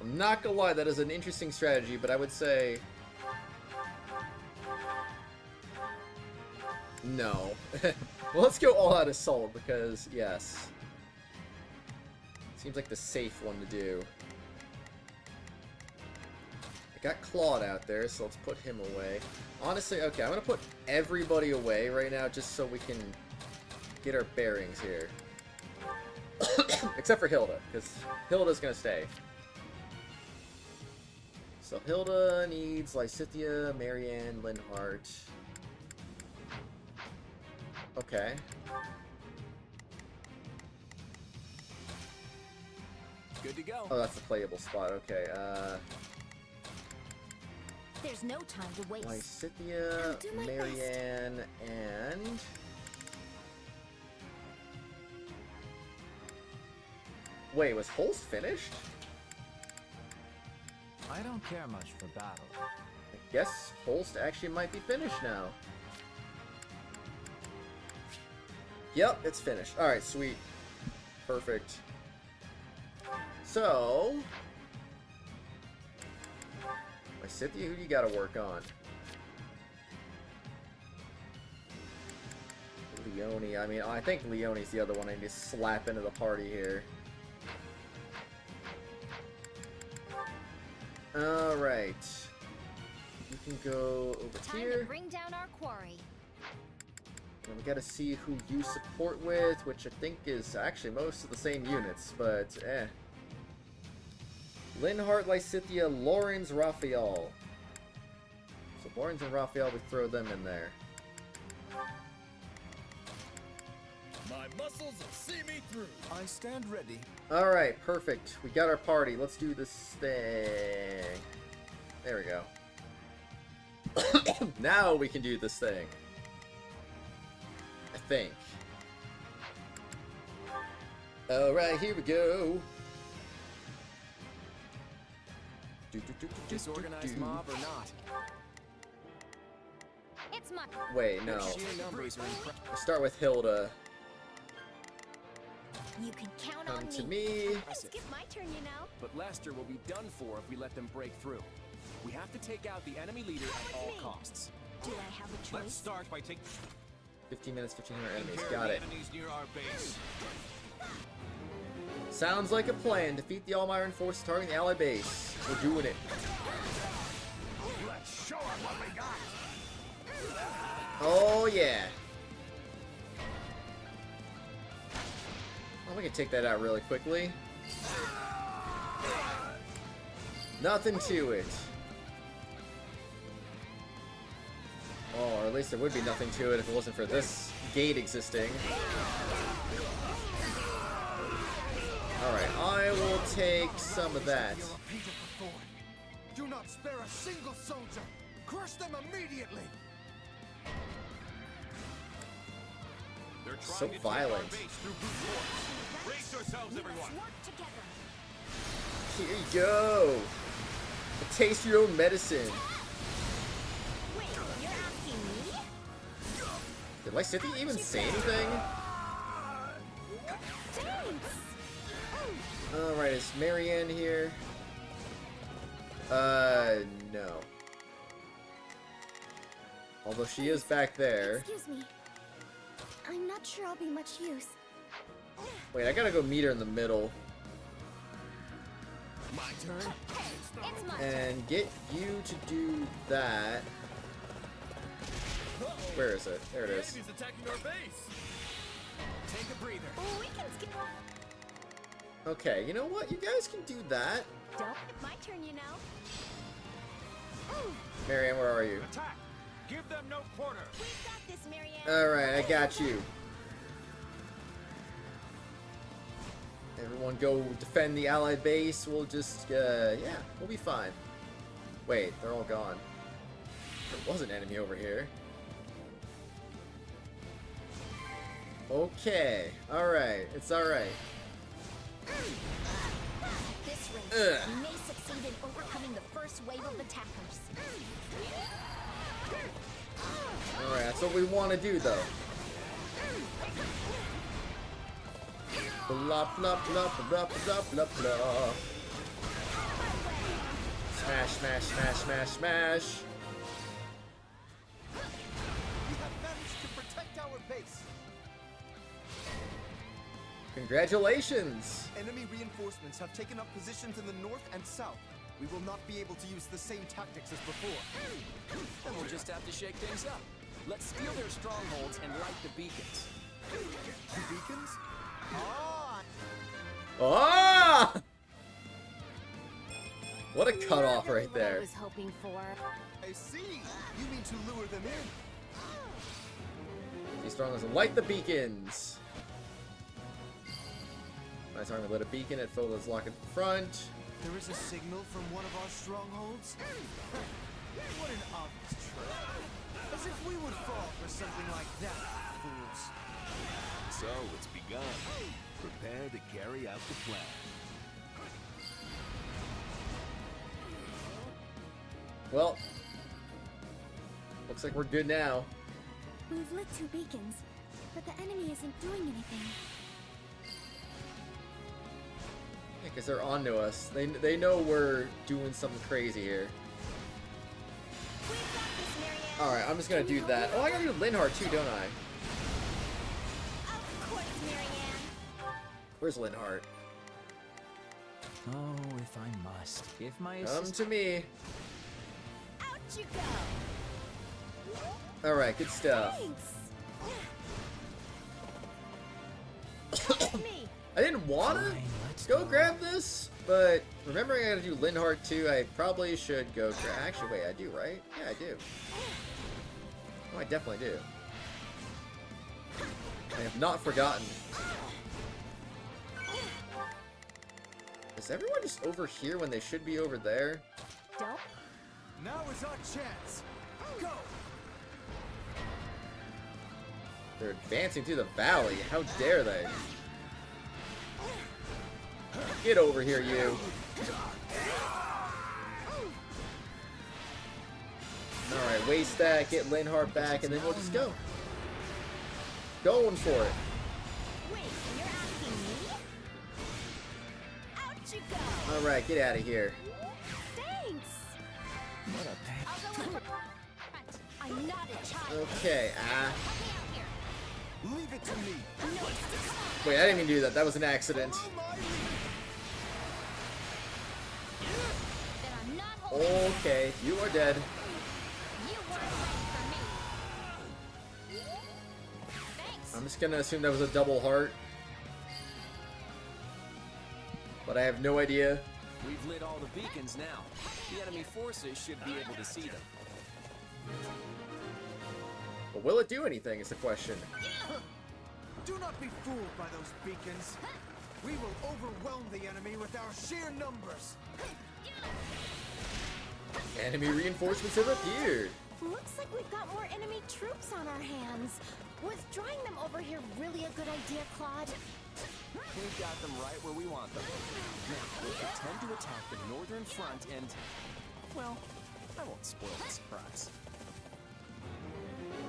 Speaker 1: I'm not gonna lie, that is an interesting strategy, but I would say... no. Well, let's go all-out assault, because, yes. Seems like the safe one to do. I got Claude out there, so let's put him away. Honestly, okay, I'm gonna put everybody away right now, just so we can get our bearings here. Except for Hilda, because Hilda's gonna stay. So Hilda needs Lysithea, Marianne, Linhart. Okay.
Speaker 22: Good to go.
Speaker 1: Oh, that's the playable spot. Okay.
Speaker 9: There's no time to waste.
Speaker 1: Lysithea, Marianne, and... wait, was Holst finished?
Speaker 6: I don't care much for battle.
Speaker 1: I guess Holst actually might be finished now. Yep, it's finished. Alright, sweet. Perfect. So... Lysithea, who do you gotta work on? Leone. I mean, I think Leone's the other one I need to slap into the party here. Alright. You can go over here.
Speaker 9: Time to bring down our quarry.
Speaker 1: And we gotta see who you support with, which I think is actually most of the same units, but eh. Linhart, Lysithea, Lorenz, Raphael. So Lorenz and Raphael, we throw them in there.
Speaker 18: My muscles will see me through.
Speaker 5: I stand ready.
Speaker 1: Alright, perfect. We got our party. Let's do this thing. There we go. Now we can do this thing. I think. Alright, here we go.
Speaker 22: Disorganized mob or not?
Speaker 9: It's my...
Speaker 1: wait, no.
Speaker 22: Sheer numbers are impressive.
Speaker 1: We'll start with Hilda.
Speaker 9: You can count
Speaker 1: Come
Speaker 9: on
Speaker 1: to
Speaker 9: me.
Speaker 1: me.
Speaker 9: I skip my turn, you know.
Speaker 22: But Lester will be done for if we let them break through. We have to take out the enemy leader at all costs.
Speaker 9: Do I have a choice?
Speaker 8: Let's start by taking
Speaker 1: 15 minutes, 1,500 enemies.
Speaker 8: care of
Speaker 1: Got
Speaker 8: the
Speaker 1: it.
Speaker 8: enemies near our base.
Speaker 1: Sounds like a plan. Defeat the Almyran force targeting the ally base. We're doing it.
Speaker 11: Let's show 'em what we got.
Speaker 1: Oh, yeah. Oh, we can take that out really quickly. Nothing to it. Oh, or at least there would be nothing to it if it wasn't for this gate existing. Alright, I will take some of that.
Speaker 21: Do not spare a single soldier! Crush them immediately!
Speaker 11: They're
Speaker 1: So
Speaker 11: trying to
Speaker 1: violent.
Speaker 11: take our base through brute force. Brace yourselves, everyone.
Speaker 1: Here you go! Taste your own medicine.
Speaker 9: Wait, you're asking me?
Speaker 1: Did Lysithea even say anything?
Speaker 9: Thanks.
Speaker 1: Alright, is Marianne here? No. Although she is back there.
Speaker 4: Excuse me. I'm not sure I'll be much use.
Speaker 1: Wait, I gotta go meet her in the middle.
Speaker 21: My turn.
Speaker 9: It's my
Speaker 1: And get you to do that. Where is it? There it is.
Speaker 18: The enemy's attacking our base.
Speaker 21: Take a breather.
Speaker 9: Oh, we can skip.
Speaker 1: Okay, you know what? You guys can do that.
Speaker 9: Don't. My turn, you know.
Speaker 1: Marianne, where are you?
Speaker 11: Attack! Give them no quarter.
Speaker 9: We've got this, Marianne.
Speaker 1: Alright, I got you. Everyone go defend the allied base. We'll just, yeah, we'll be fine. Wait, they're all gone. There was an enemy over here. Okay, alright, it's alright.
Speaker 9: This race may succeed in overcoming the first wave of attackers.
Speaker 1: Alright, that's what we want to do, though. Blah, blah, blah, blah, blah, blah, blah. Smash, smash, smash, smash, smash.
Speaker 21: We have managed to protect our base.
Speaker 1: Congratulations!
Speaker 3: Enemy reinforcements have taken up positions in the north and south. We will not be able to use the same tactics as before.
Speaker 22: Then we'll just have to shake things up. Let's steal their strongholds and light the beacons.
Speaker 3: The beacons?
Speaker 1: Ah! What a cutoff right
Speaker 9: What I
Speaker 1: there.
Speaker 9: was hoping for.
Speaker 3: I see. You mean to lure them in?
Speaker 1: These strongholds light the beacons. My army lit a beacon at Fola's lock at the front.
Speaker 3: There is a signal from one of our strongholds? What an obvious trick. As if we would fall for something like that, fools.
Speaker 5: So it's begun. Prepare to carry out the plan.
Speaker 1: Well, looks like we're good now.
Speaker 4: We've lit 2 beacons, but the enemy isn't doing anything.
Speaker 1: Yeah, because they're onto us. They know we're doing something crazy here. Alright, I'm just gonna do that. Oh, I gotta do Linhardt too, don't I?
Speaker 9: Of course, Marianne.
Speaker 1: Where's Linhardt?
Speaker 6: Oh, if I must. If my
Speaker 1: Come to me.
Speaker 9: Out you go.
Speaker 1: Alright, good stuff.
Speaker 9: Thanks. Me.
Speaker 1: I didn't wanna go grab this, but remembering I gotta do Linhardt too, I probably should go grab. Actually, wait, I do, right? Yeah, I do. Oh, I definitely do. I have not forgotten. Is everyone just over here when they should be over there?
Speaker 9: Don't.
Speaker 21: Now is our chance. Go!
Speaker 1: They're advancing through the valley. How dare they? Get over here, you. Alright, waste that, get Linhardt back, and then we'll just go. Going for it.
Speaker 9: Wait, you're asking me? Out you go.
Speaker 1: Alright, get out of here.
Speaker 9: Thanks.
Speaker 6: What a pain.
Speaker 9: I'll go in for front. I'm not a child.
Speaker 1: Okay,
Speaker 9: Help me out here.
Speaker 21: Leave it to me.
Speaker 9: No, it's
Speaker 1: Wait, I didn't even do that. That was an accident.
Speaker 9: Then I'm not holding back.
Speaker 1: Okay, you are dead.
Speaker 9: You weren't ready for me. Thanks.
Speaker 1: I'm just gonna assume that was a double heart. but I have no idea.
Speaker 22: We've lit all the beacons now. The enemy forces should be able to see them.
Speaker 1: But will it do anything is the question.
Speaker 3: Do not be fooled by those beacons. We will overwhelm the enemy with our sheer numbers.
Speaker 1: Enemy reinforcements have appeared.
Speaker 9: Looks like we've got more enemy troops on our hands. Was drawing them over here really a good idea, Claude?
Speaker 22: We've got them right where we want them. Now, we'll pretend to attack the northern front and... well, I won't spoil the surprise.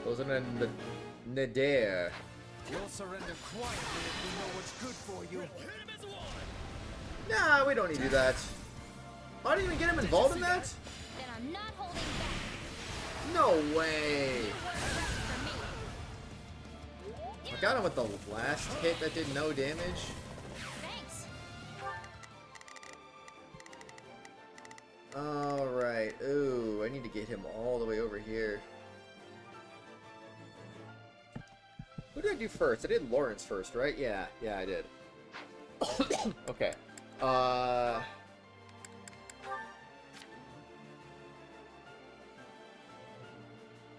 Speaker 1: Those are the Nadir.
Speaker 3: We'll surrender quietly if we know what's good for you.
Speaker 1: Nah, we don't need to do that. I didn't even get him involved in that?
Speaker 12: Then I'm not holding back.
Speaker 1: No way. I got him with the last hit that did no damage.
Speaker 12: Thanks.
Speaker 1: Alright. Ooh, I need to get him all the way over here. Who did I do first? I did Lawrence first, right? Yeah, I did. Okay.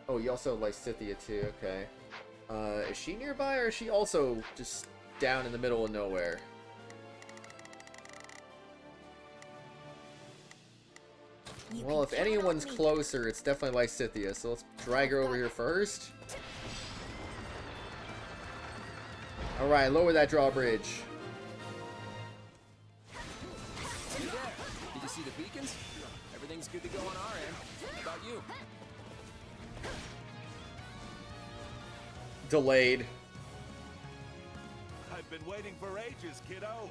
Speaker 1: Oh, you also like Lysithea too, okay. Is she nearby, or is she also just down in the middle of nowhere? Well, if anyone's closer, it's definitely Lysithea, so let's drag her over here first. Alright, lower that drawbridge.
Speaker 22: You there? Did you see the beacons? Everything's good to go on our end. How about you?
Speaker 1: Delayed.
Speaker 11: I've been waiting for ages, kiddo.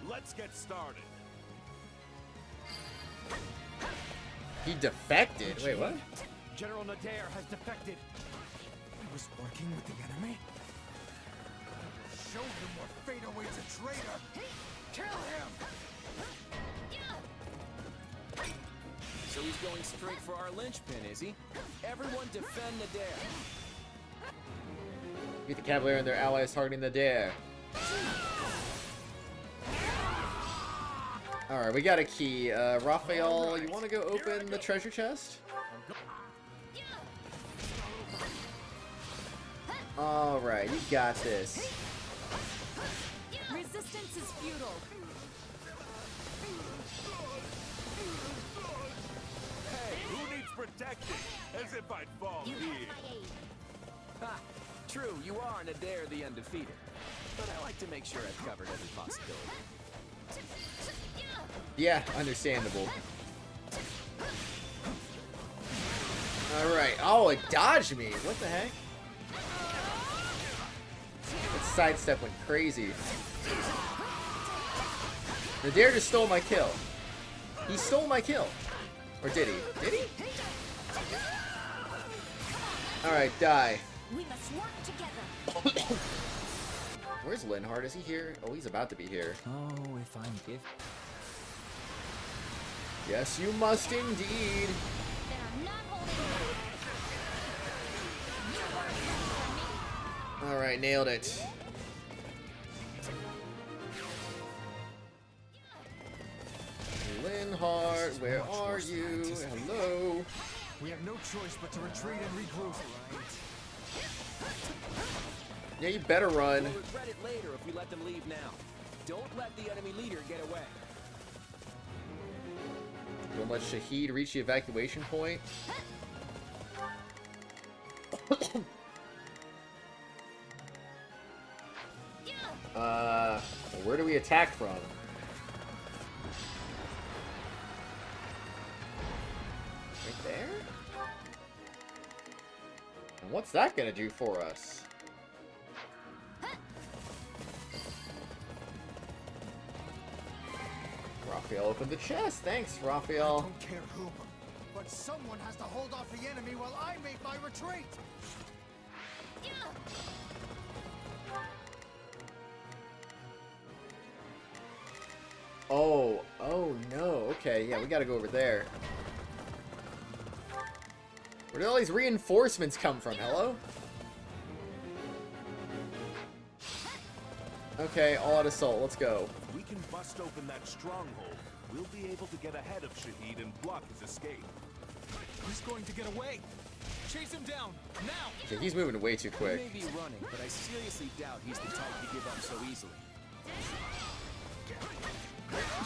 Speaker 11: Let's get started.
Speaker 1: He defected? Wait, what?
Speaker 3: General Nadir has defected. He was working with the enemy? Show him what fate awaits a traitor. Kill him!
Speaker 22: So he's going straight for our linchpin, is he? Everyone defend Nadir.
Speaker 1: Beat the Cavalier and their allies targeting the dare. Alright, we got a key. Raphael, you want to go open the treasure chest? Alright, you got this.
Speaker 7: Resistance is futile.
Speaker 11: Hey, who needs protecting? As if I'd fall here.
Speaker 22: Ha! True, you are Nadir the Undefeated. But I like to make sure I've covered every possibility.
Speaker 1: Yeah, understandable. Alright. Oh, it dodged me. What the heck? That sidestep went crazy. Nadir just stole my kill. He stole my kill. Or did he? Did he? Alright, die.
Speaker 12: We must work together.
Speaker 1: Where's Linhard? Is he here? Oh, he's about to be here.
Speaker 6: Oh, if I'm gift.
Speaker 1: Yes, you must indeed.
Speaker 12: Then I'm not holding back.
Speaker 1: Alright, nailed it. Linhard, where are you? Hello.
Speaker 3: We have no choice but to retreat and regroup.
Speaker 1: Yeah, you better run.
Speaker 22: We'll regret it later if we let them leave now. Don't let the enemy leader get away.
Speaker 1: Don't let Shahid reach the evacuation point. Where do we attack from? Right there? And what's that gonna do for us? Raphael opened the chest. Thanks, Raphael.
Speaker 3: I don't care who, but someone has to hold off the enemy while I make my retreat.
Speaker 1: Oh no. Okay, yeah, we gotta go over there. Where did all these reinforcements come from? Hello? Okay, all out assault. Let's go.
Speaker 5: If we can bust open that stronghold, we'll be able to get ahead of Shahid and block his escape.
Speaker 10: He's going to get away. Chase him down now.
Speaker 1: Okay, he's moving way too quick.
Speaker 21: He may be running, but I seriously doubt he's the type to give up so easily.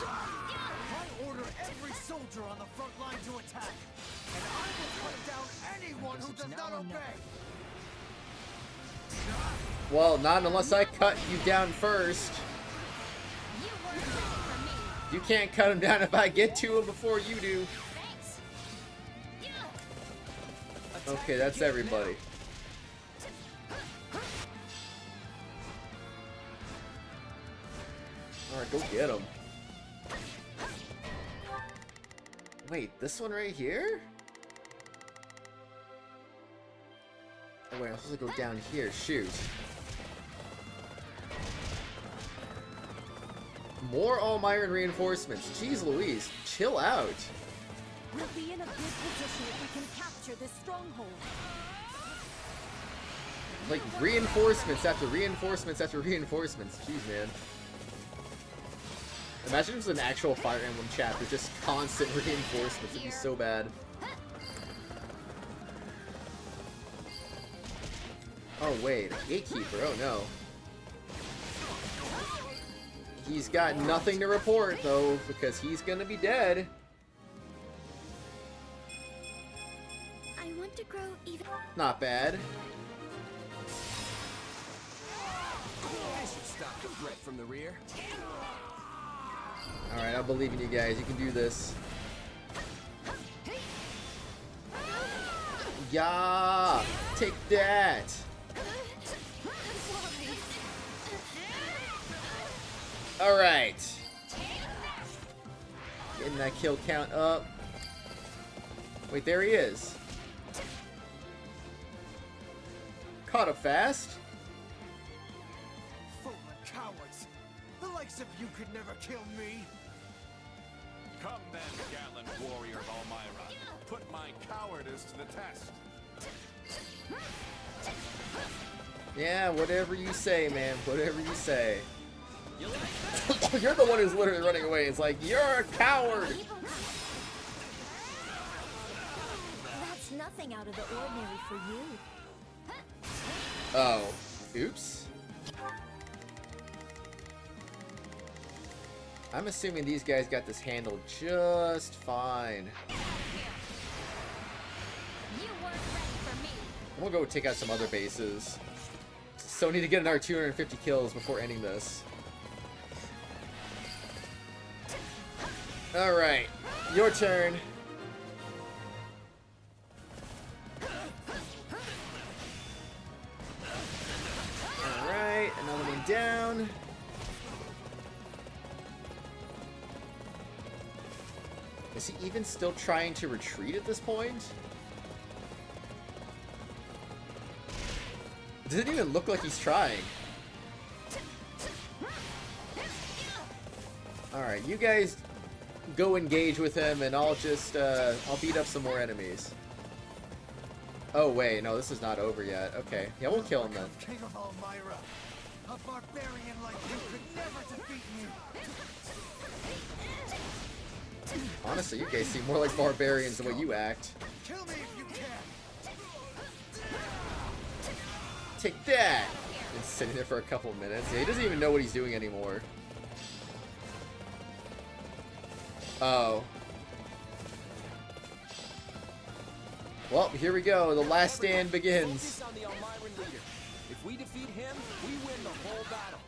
Speaker 10: I order every soldier on the front line to attack, and I will put down anyone who does not obey.
Speaker 1: Well, not unless I cut you down first. You can't cut him down if I get to him before you do. Okay, that's everybody. Alright, go get him. Wait, this one right here? Oh wait, I'm supposed to go down here. Shoot. More Almyran reinforcements. Jeez Louise, chill out.
Speaker 7: We'll be in a good position if we can capture this stronghold.
Speaker 1: Like, reinforcements after reinforcements after reinforcements. Jeez, man. Imagine if it was an actual Fire Emblem chapter, just constant reinforcements. It'd be so bad. Oh, wait. A gatekeeper. Oh, no. He's got nothing to report, though, because he's gonna be dead.
Speaker 4: I want to grow even.
Speaker 1: Not bad.
Speaker 21: I should stop the threat from the rear.
Speaker 1: Alright, I believe in you guys. You can do this. Yeah! Take that! Alright. Getting that kill count up. Wait, there he is. Caught up fast.
Speaker 10: Former cowards. The likes of you could never kill me.
Speaker 11: Come then, gallant warrior of Almyran. Put my cowardice to the test.
Speaker 1: Yeah, whatever you say, man. Whatever you say. You're the one who's literally running away. It's like, you're a coward!
Speaker 12: That's nothing out of the ordinary for you.
Speaker 1: Oh. Oops. I'm assuming these guys got this handled just fine. I'm gonna go take out some other bases. So I need to get another 250 kills before ending this. Alright, your turn. Alright, another one down. Is he even still trying to retreat at this point? It doesn't even look like he's trying. Alright, you guys go engage with him and I'll just, I'll beat up some more enemies. Oh wait, no, this is not over yet. Okay, yeah, we'll kill him then.
Speaker 10: King of Almyra, a barbarian like you could never defeat me.
Speaker 1: Honestly, you guys seem more like barbarians the way you act.
Speaker 10: Kill me if you can.
Speaker 1: Take that! Been sitting there for a couple of minutes. Yeah, he doesn't even know what he's doing anymore. Oh. Well, here we go. The last stand begins.
Speaker 21: Focus on the Almyran leader. If we defeat him, we win the whole battle.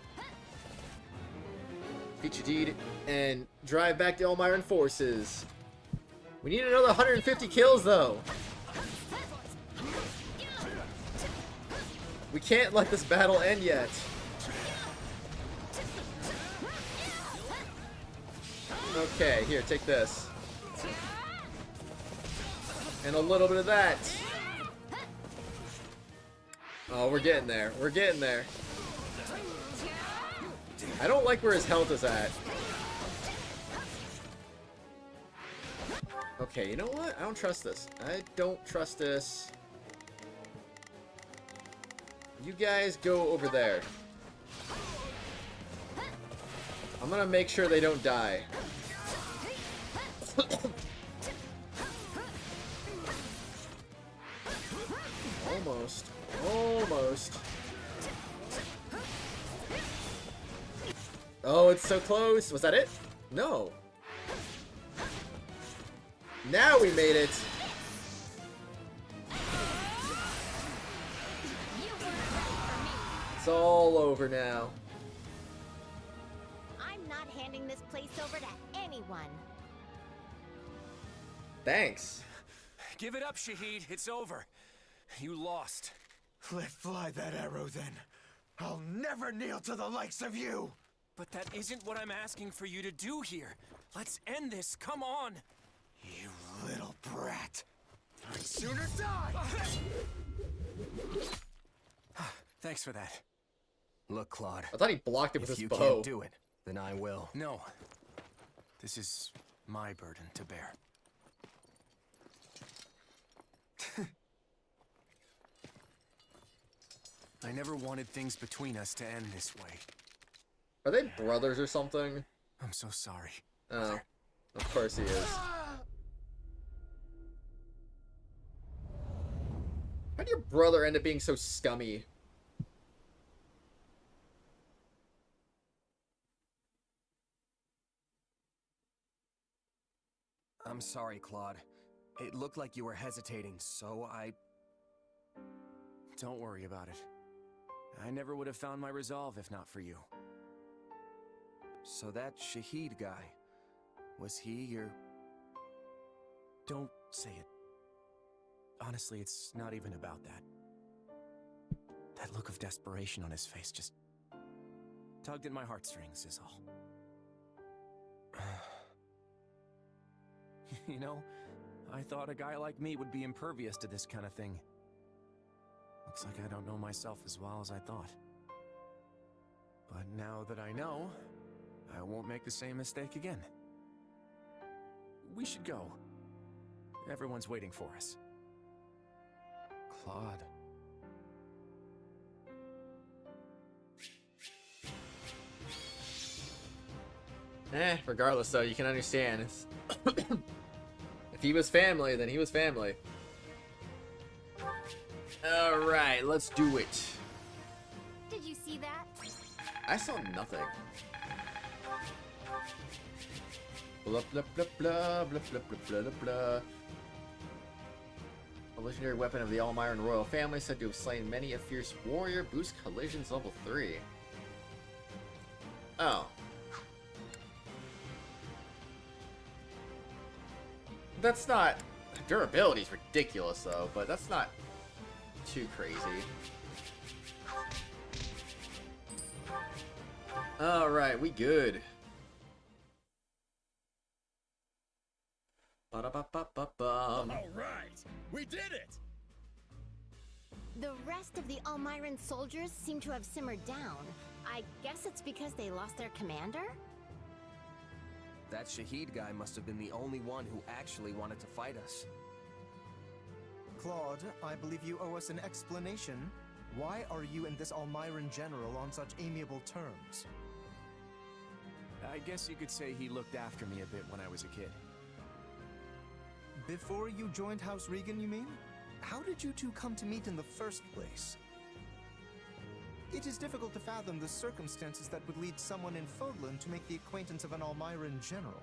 Speaker 1: Feature deed and drive back the Almyran forces. We need another 150 kills though. We can't let this battle end yet. Okay, here, take this. And a little bit of that. Oh, we're getting there. We're getting there. I don't like where his health is at. Okay, you know what? I don't trust this. I don't trust this. You guys go over there. I'm gonna make sure they don't die. Almost. Almost. Oh, it's so close. Was that it? No. Now we made it. It's all over now.
Speaker 9: I'm not handing this place over to anyone.
Speaker 1: Thanks.
Speaker 22: Give it up, Shahid. It's over. You lost.
Speaker 10: Let fly that arrow, then. I'll never kneel to the likes of you!
Speaker 22: But that isn't what I'm asking for you to do here. Let's end this. Come on.
Speaker 10: You little brat. I'd sooner die!
Speaker 22: Thanks for that.
Speaker 21: Look, Claude.
Speaker 1: I thought he blocked it with his
Speaker 21: If you
Speaker 1: bow.
Speaker 21: can't do it, then I will.
Speaker 22: No. This is my burden to bear. I never wanted things between us to end this way.
Speaker 1: Are they brothers or something?
Speaker 22: I'm so sorry.
Speaker 1: Oh, of course he is. How did your brother end up being so scummy?
Speaker 21: I'm sorry, Claude. It looked like you were hesitating, so I...
Speaker 22: Don't worry about it. I never would have found my resolve if not for you.
Speaker 21: So that Shahid guy, was he your...
Speaker 22: Don't say it. Honestly, it's not even about that. That look of desperation on his face just tugged at my heartstrings is all. You know, I thought a guy like me would be impervious to this kind of thing. Looks like I don't know myself as well as I thought. But now that I know, I won't make the same mistake again. We should go. Everyone's waiting for us.
Speaker 21: Claude.
Speaker 1: Regardless though, you can understand. If he was family, then he was family. Alright, let's do it.
Speaker 4: Did you see that?
Speaker 1: I saw nothing. Blah blah blah blah blah blah blah blah blah. A legendary weapon of the Almyran royal family said to have slain many a fierce warrior. Boost collisions level 3. Oh. That's not... Durability's ridiculous though, but that's not too crazy. Alright, we good.
Speaker 11: Alright, we did it!
Speaker 9: The rest of the Almyran soldiers seem to have simmered down. I guess it's because they lost their commander?
Speaker 21: That Shahid guy must have been the only one who actually wanted to fight us.
Speaker 3: Claude, I believe you owe us an explanation. Why are you and this Almyran general on such amiable terms?
Speaker 22: I guess you could say he looked after me a bit when I was a kid.
Speaker 3: Before you joined House Regan, you mean? How did you two come to meet in the first place? It is difficult to fathom the circumstances that would lead someone in Fodlan to make the acquaintance of an Almyran general.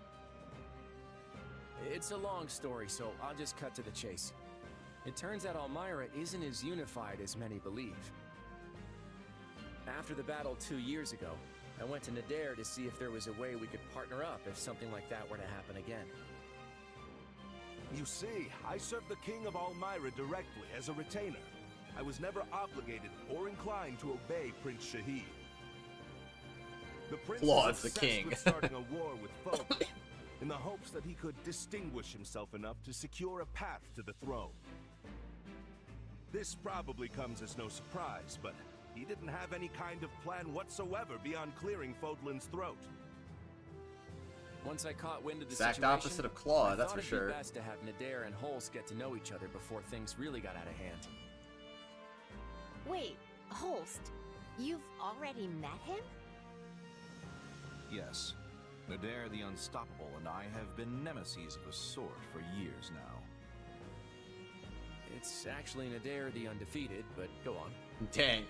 Speaker 22: It's a long story, so I'll just cut to the chase. It turns out Almyra isn't as unified as many believe. After the battle 2 years ago, I went to Nadir to see if there was a way we could partner up if something like that were to happen again.
Speaker 5: You see, I served the king of Almyra directly as a retainer. I was never obligated or inclined to obey Prince Shahid. The prince
Speaker 1: Claude's
Speaker 5: was
Speaker 1: the
Speaker 5: obsessed
Speaker 1: king.
Speaker 5: with starting a war with Fodlan, in the hopes that he could distinguish himself enough to secure a path to the throne. This probably comes as no surprise, but he didn't have any kind of plan whatsoever beyond clearing Fodlan's throat.
Speaker 22: Once I caught wind of the
Speaker 1: Exact
Speaker 22: situation,
Speaker 1: opposite of Claude,
Speaker 22: I
Speaker 1: that's
Speaker 22: thought
Speaker 1: for
Speaker 22: it'd
Speaker 1: sure.
Speaker 22: be best to have Nadir and Holst get to know each other before things really got out of hand.
Speaker 9: Wait, Holst, you've already met him?
Speaker 8: Yes. Nadir the Unstoppable and I have been nemesis of a sort for years now.
Speaker 18: It's actually Nadir the Undefeated, but go on.
Speaker 1: Dang.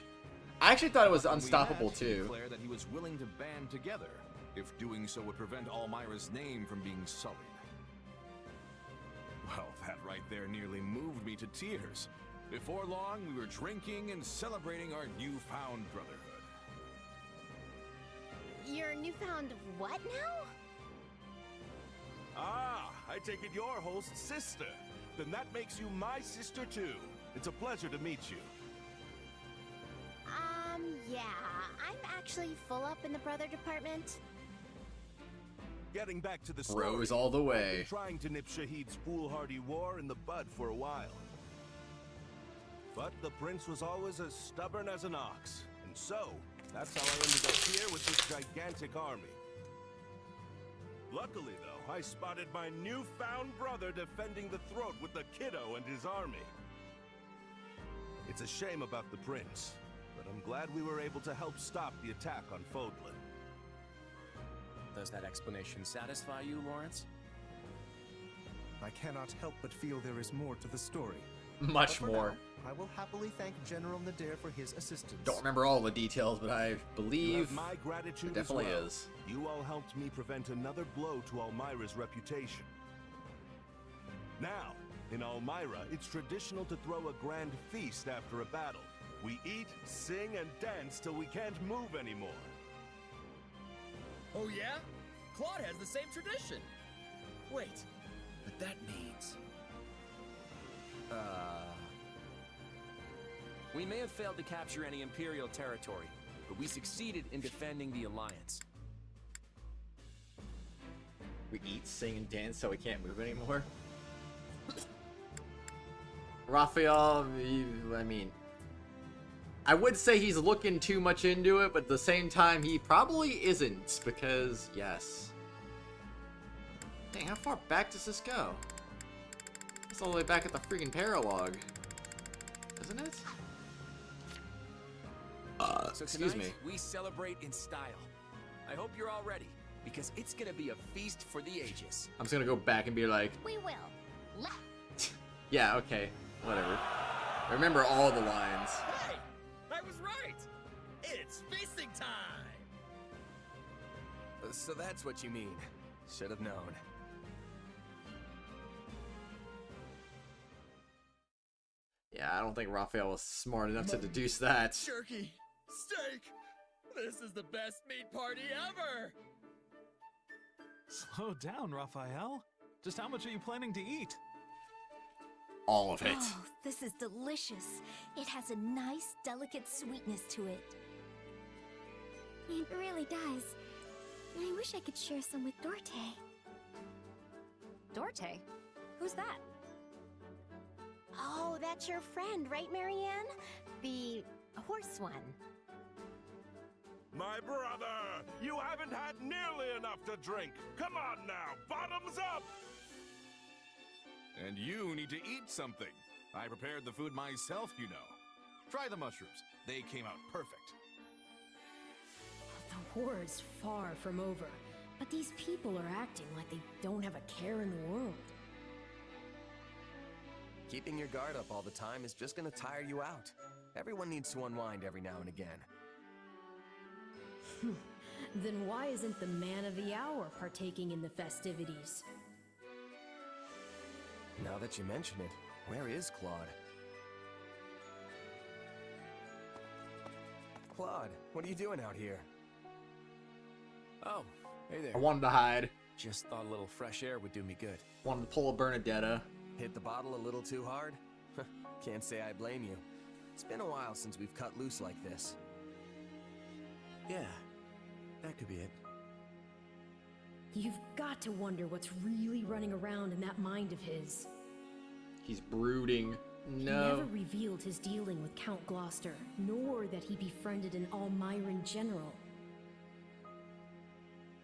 Speaker 1: I actually thought it was
Speaker 8: When we
Speaker 1: Unstoppable
Speaker 8: met, he
Speaker 1: too.
Speaker 8: declared that he was willing to band together, if doing so would prevent Almyra's name from being sullied. Well, that right there nearly moved me to tears. Before long, we were drinking and celebrating our newfound brotherhood.
Speaker 9: Your newfound what now?
Speaker 5: Ah, I take it you're host's sister. Then that makes you my sister too. It's a pleasure to meet you.
Speaker 9: Yeah, I'm actually full up in the brother department.
Speaker 5: Getting back to the story,
Speaker 1: Bros all the way.
Speaker 5: I've been trying to nip Shahid's foolhardy war in the bud for a while. But the prince was always as stubborn as an ox. And so, that's how I ended up here with this gigantic army. Luckily, though, I spotted my newfound brother defending the throat with the kiddo and his army. It's a shame about the prince, but I'm glad we were able to help stop the attack on Fodlan.
Speaker 18: Does that explanation satisfy you, Lawrence?
Speaker 3: I cannot help but feel there is more to the story.
Speaker 1: Much
Speaker 3: But for
Speaker 1: more.
Speaker 3: now, I will happily thank General Nadir for his assistance.
Speaker 1: Don't remember all the details, but I
Speaker 5: You
Speaker 1: believe
Speaker 5: have my gratitude
Speaker 1: it definitely
Speaker 5: as well.
Speaker 1: is.
Speaker 5: You all helped me prevent another blow to Almyra's reputation. Now, in Almyra, it's traditional to throw a grand feast after a battle. We eat, sing, and dance till we can't move anymore.
Speaker 18: Oh yeah? Claude has the same tradition. Wait, but that means... We may have failed to capture any Imperial territory, but we succeeded in defending the Alliance.
Speaker 1: We eat, sing, and dance so we can't move anymore. Raphael, I mean, I would say he's looking too much into it, but at the same time, he probably isn't, because, yes. Dang, how far back does this go? It's all the way back at the freaking paralogue, isn't it?
Speaker 18: So
Speaker 1: Excuse
Speaker 18: tonight,
Speaker 1: me.
Speaker 18: we celebrate in style. I hope you're all ready, because it's gonna be a feast for the ages.
Speaker 1: I'm just gonna go back and be like,
Speaker 9: We will.
Speaker 1: yeah, okay, whatever. I remember all the lines.
Speaker 18: Hey! I was right! It's feasting time! So that's what you mean. Should have known.
Speaker 1: Yeah, I don't think Raphael was smart enough to deduce that.
Speaker 18: Jerky! Steak! This is the best meat party ever!
Speaker 17: Slow down, Raphael. Just how much are you planning to eat?
Speaker 1: All of it.
Speaker 20: Oh, this is delicious. It has a nice, delicate sweetness to it.
Speaker 4: It really does. I wish I could share some with Dorte.
Speaker 7: Dorte? Who's that?
Speaker 9: Oh, that's your friend, right, Marianne? The horse one.
Speaker 5: My brother! You haven't had nearly enough to drink! Come on now, bottoms up!
Speaker 8: And you need to eat something. I prepared the food myself, you know. Try the mushrooms. They came out perfect.
Speaker 13: The war is far from over, but these people are acting like they don't have a care in the world.
Speaker 22: Keeping your guard up all the time is just gonna tire you out. Everyone needs to unwind every now and again.
Speaker 13: Then why isn't the man of the hour partaking in the festivities?
Speaker 22: Now that you mention it, where is Claude? Claude, what are you doing out here?
Speaker 18: Oh, hey there.
Speaker 1: I wanted to hide.
Speaker 18: Just thought a little fresh air would do me good.
Speaker 1: Wanted to pull a Bernadetta.
Speaker 22: Hit the bottle a little too hard? Can't say I blame you. It's been a while since we've cut loose like this.
Speaker 18: Yeah, that could be it.
Speaker 13: You've got to wonder what's really running around in that mind of his.
Speaker 1: He's brooding.
Speaker 13: He
Speaker 1: No.
Speaker 13: never revealed his dealing with Count Gloucester, nor that he befriended an Almyran general.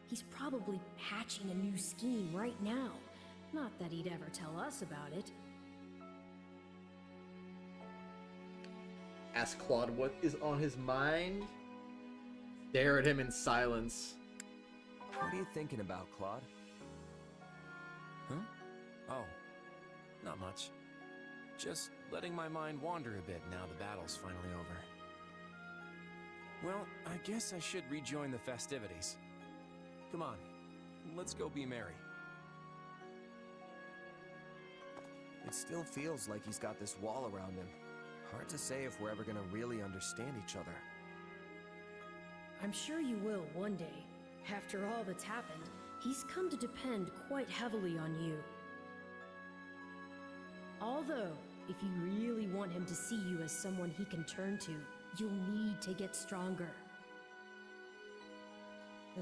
Speaker 13: He's probably hatching a new scheme right now. Not that he'd ever tell us about it.
Speaker 1: Ask Claude what is on his mind. Stare at him in silence.
Speaker 22: What are you thinking about, Claude? Huh? Oh, not much. Just letting my mind wander a bit now the battle's finally over. Well, I guess I should rejoin the festivities. Come on, let's go be merry. It still feels like he's got this wall around him. Hard to say if we're ever gonna really understand each other.
Speaker 13: I'm sure you will one day. After all that's happened, he's come to depend quite heavily on you. Although, if you really want him to see you as someone he can turn to, you'll need to get stronger.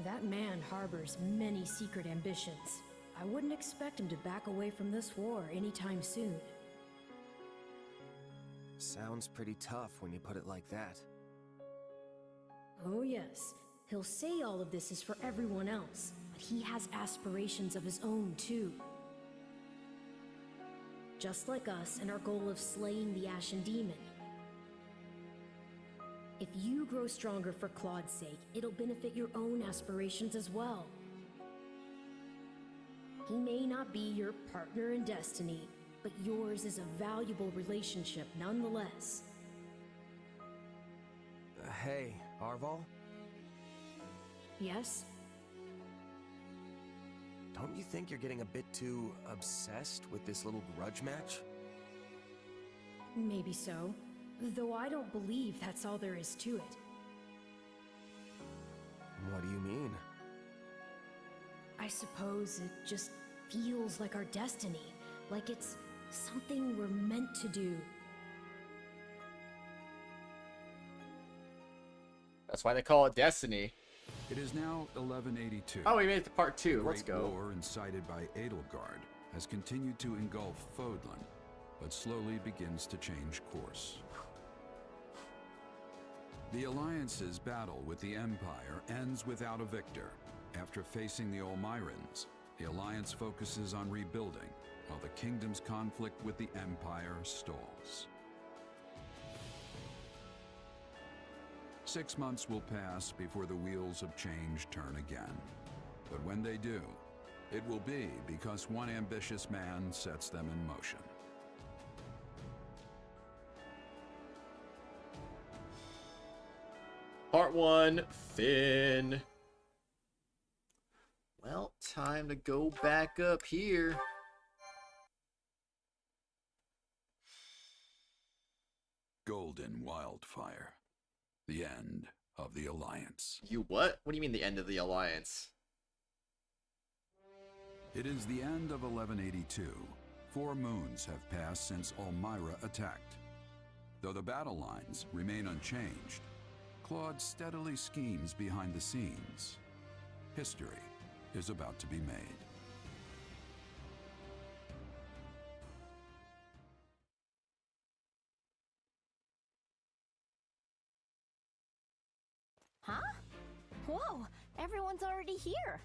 Speaker 13: That man harbors many secret ambitions. I wouldn't expect him to back away from this war anytime soon.
Speaker 22: Sounds pretty tough when you put it like that.
Speaker 13: Oh yes, he'll say all of this is for everyone else, but he has aspirations of his own too. Just like us and our goal of slaying the Ashen Demon. If you grow stronger for Claude's sake, it'll benefit your own aspirations as well. He may not be your partner in destiny, but yours is a valuable relationship nonetheless.
Speaker 22: Hey, Arval?
Speaker 13: Yes?
Speaker 22: Don't you think you're getting a bit too obsessed with this little grudge match?
Speaker 13: Maybe so, though I don't believe that's all there is to it.
Speaker 22: What do you mean?
Speaker 13: I suppose it just feels like our destiny, like it's something we're meant to do.
Speaker 1: That's why they call it Destiny.
Speaker 14: It is now 1182.
Speaker 1: Oh, we made it to part 2. Let's go.
Speaker 14: The war incited by Edelgard has continued to engulf Fodlan, but slowly begins to change course. The Alliance's battle with the Empire ends without a victor. After facing the Almyrans, the Alliance focuses on rebuilding, while the Kingdom's conflict with the Empire stalls. 6 months will pass before the wheels of change turn again. But when they do, it will be because one ambitious man sets them in motion.
Speaker 1: Part 1, Finn. Well, time to go back up here.
Speaker 14: Golden Wildfire. The end of the Alliance.
Speaker 1: You what? What do you mean the end of the Alliance?
Speaker 14: It is the end of 1182. 4 moons have passed since Almyra attacked. Though the battle lines remain unchanged, Claude steadily schemes behind the scenes. History is about to be made.
Speaker 9: Huh? Whoa, everyone's already here.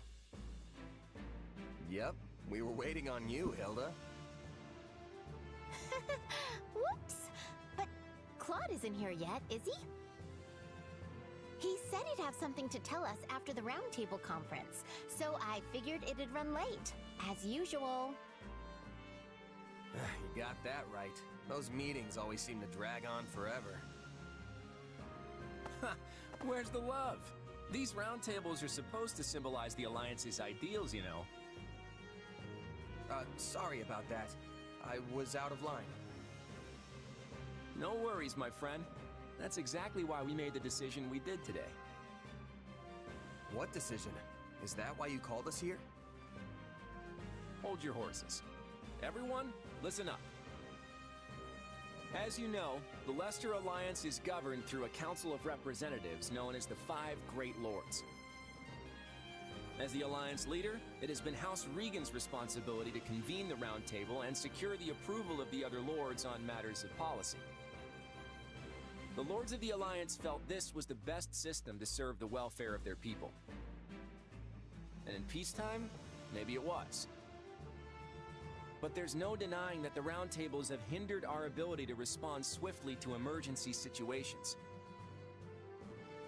Speaker 22: Yep, we were waiting on you, Hilda.
Speaker 9: Whoops! But Claude isn't here yet, is he? He said he'd have something to tell us after the roundtable conference, so I figured it'd run late, as usual.
Speaker 22: You got that right. Those meetings always seem to drag on forever. Where's the love? These roundtables are supposed to symbolize the Alliance's ideals, you know. Sorry about that. I was out of line. No worries, my friend. That's exactly why we made the decision we did today. What decision? Is that why you called us here? Hold your horses. Everyone, listen up. As you know, the Leicester Alliance is governed through a Council of Representatives known as the 5 Great Lords. As the Alliance leader, it has been House Regan's responsibility to convene the Round Table and secure the approval of the other Lords on matters of policy. The Lords of the Alliance felt this was the best system to serve the welfare of their people. And in peacetime, maybe it was. But there's no denying that the roundtables have hindered our ability to respond swiftly to emergency situations.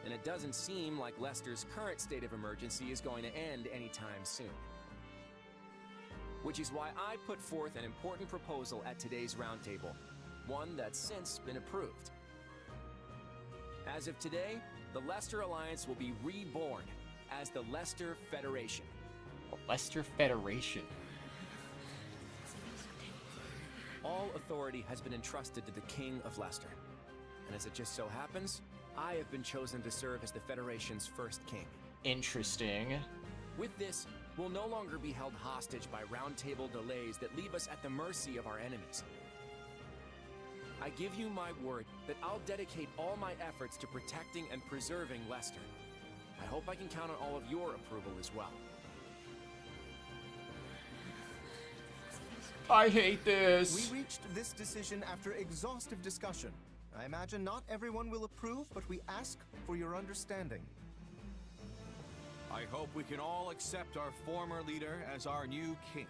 Speaker 22: and it doesn't seem like Leicester's current state of emergency is going to end anytime soon. Which is why I put forth an important proposal at today's roundtable, one that's since been approved. As of today, the Leicester Alliance will be reborn as the Leicester Federation.
Speaker 1: Leicester Federation.
Speaker 22: All authority has been entrusted to the King of Leicester. And as it just so happens, I have been chosen to serve as the Federation's first king.
Speaker 1: Interesting.
Speaker 22: With this, we'll no longer be held hostage by roundtable delays that leave us at the mercy of our enemies. I give you my word that I'll dedicate all my efforts to protecting and preserving Leicester. I hope I can count on all of your approval as well.
Speaker 1: I hate this.
Speaker 3: We reached this decision after exhaustive discussion. I imagine not everyone will approve, but we ask for your understanding.
Speaker 8: I hope we can all accept our former leader as our new king,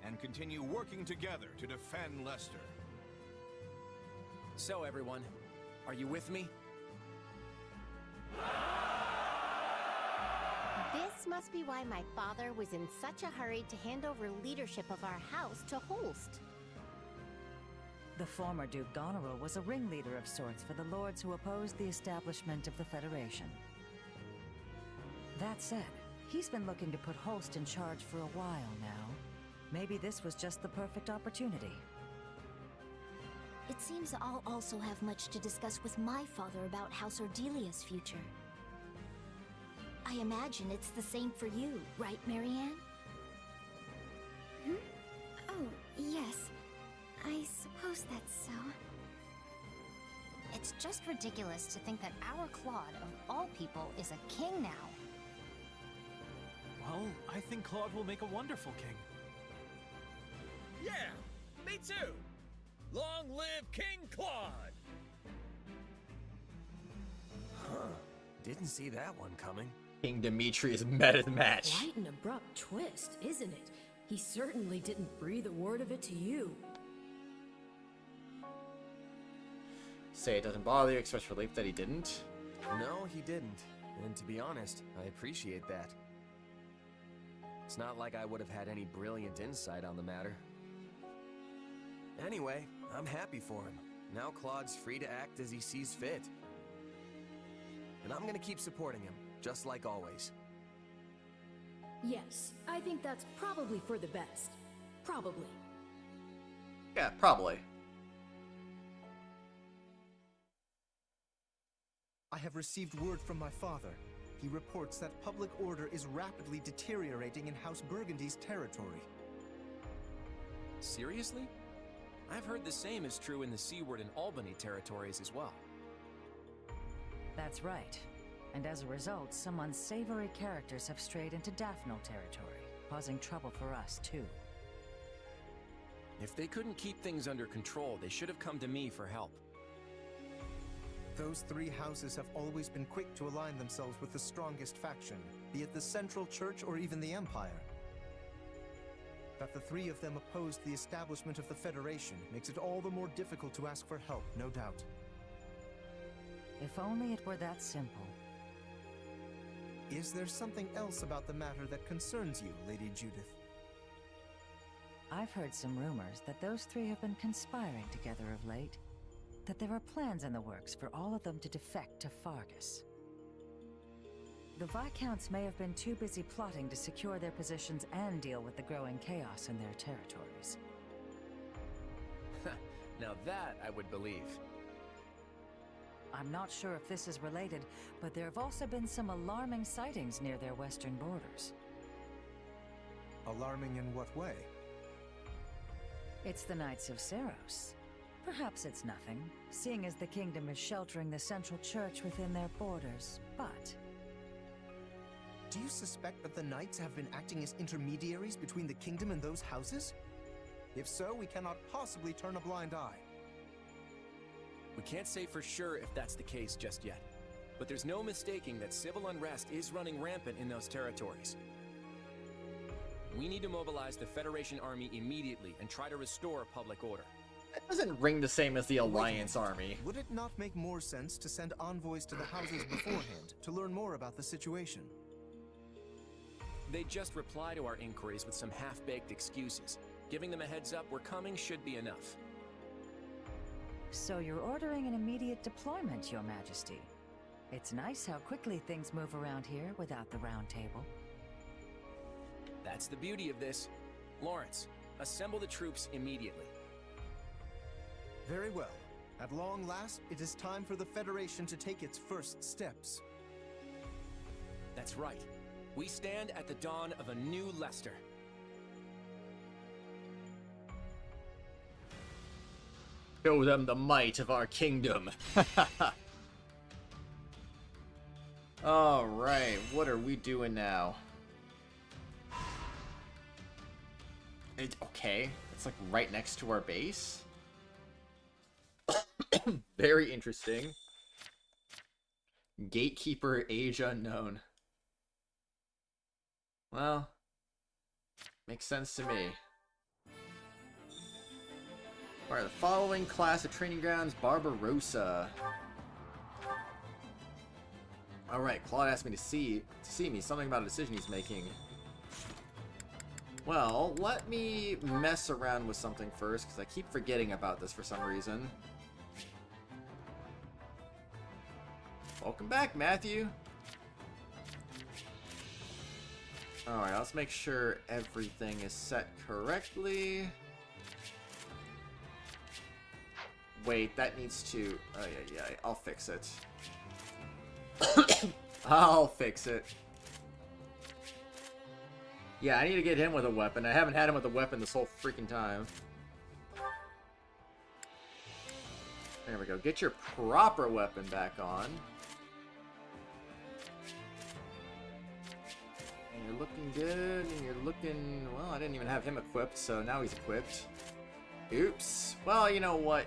Speaker 8: and continue working together to defend Leicester.
Speaker 22: So everyone, are you with me?
Speaker 9: This must be why my father was in such a hurry to hand over leadership of our house to Holst.
Speaker 15: The former Duke Goneril was a ringleader of sorts for the lords who opposed the establishment of the Federation. That said, he's been looking to put Holst in charge for a while now. Maybe this was just the perfect opportunity.
Speaker 4: It seems I'll also have much to discuss with my father about House Ordelia's future. I imagine it's the same for you, right, Marianne? Hmm? Oh, yes. I suppose that's so.
Speaker 12: It's just ridiculous to think that our Claude, of all people, is a king now.
Speaker 17: Well, I think Claude will make a wonderful king.
Speaker 18: Yeah, me too. Long live King Claude!
Speaker 22: Huh. Didn't see that one coming.
Speaker 1: King Dimitri is meta match.
Speaker 13: Quite an abrupt twist, isn't it? He certainly didn't breathe a word of it to you.
Speaker 1: Say it doesn't bother you, express relief that he didn't.
Speaker 22: No, he didn't. And to be honest, I appreciate that. It's not like I would have had any brilliant insight on the matter. Anyway, I'm happy for him. Now Claude's free to act as he sees fit. And I'm gonna keep supporting him, just like always.
Speaker 13: Yes, I think that's probably for the best. Probably.
Speaker 1: Yeah, probably.
Speaker 3: I have received word from my father. He reports that public order is rapidly deteriorating in House Burgundy's territory.
Speaker 22: Seriously? I've heard the same is true in the Seaward and Albany territories as well.
Speaker 15: That's right. And as a result, some unsavory characters have strayed into Daphne territory, causing trouble for us too.
Speaker 22: If they couldn't keep things under control, they should have come to me for help.
Speaker 3: Those three houses have always been quick to align themselves with the strongest faction, be it the Central Church or even the Empire. That the three of them opposed the establishment of the Federation makes it all the more difficult to ask for help, no doubt.
Speaker 15: If only it were that simple.
Speaker 3: Is there something else about the matter that concerns you, Lady Judith?
Speaker 15: I've heard some rumors that those three have been conspiring together of late. That there are plans in the works for all of them to defect to Fargus. The Viscounts may have been too busy plotting to secure their positions and deal with the growing chaos in their territories.
Speaker 22: Now that I would believe.
Speaker 15: I'm not sure if this is related, but there have also been some alarming sightings near their western borders.
Speaker 3: Alarming in what way?
Speaker 15: It's the Knights of Seros. Perhaps it's nothing, seeing as the kingdom is sheltering the Central Church within their borders, but...
Speaker 3: Do you suspect that the Knights have been acting as intermediaries between the kingdom and those houses? If so, we cannot possibly turn a blind eye.
Speaker 22: We can't say for sure if that's the case just yet, but there's no mistaking that civil unrest is running rampant in those territories. We need to mobilize the Federation army immediately and try to restore public order.
Speaker 1: That doesn't ring the same as the Alliance army.
Speaker 3: Would it not make more sense to send envoys to the houses beforehand to learn more about the situation?
Speaker 22: They just reply to our inquiries with some half-baked excuses. Giving them a heads up we're coming should be enough.
Speaker 15: So you're ordering an immediate deployment, Your Majesty. It's nice how quickly things move around here without the round table.
Speaker 22: That's the beauty of this. Lawrence, assemble the troops immediately.
Speaker 3: Very well. At long last, it is time for the Federation to take its first steps.
Speaker 22: That's right. We stand at the dawn of a new Leicester.
Speaker 1: Show them the might of our kingdom. Alright, what are we doing now? Okay, it's like right next to our base. Very interesting. Gatekeeper, age unknown. Well, makes sense to me. Alright, the following class of training grounds, Barbarossa. Alright, Claude asked me to see me, something about a decision he's making. Well, let me mess around with something first, because I keep forgetting about this for some reason. Welcome back, Matthew. Alright, let's make sure everything is set correctly. Wait, that needs to... Oh, yeah, I'll fix it. I'll fix it. Yeah, I need to get him with a weapon. I haven't had him with a weapon this whole freaking time. There we go. Get your proper weapon back on. And you're looking good, and you're looking... Well, I didn't even have him equipped, so now he's equipped. Oops. Well, you know what?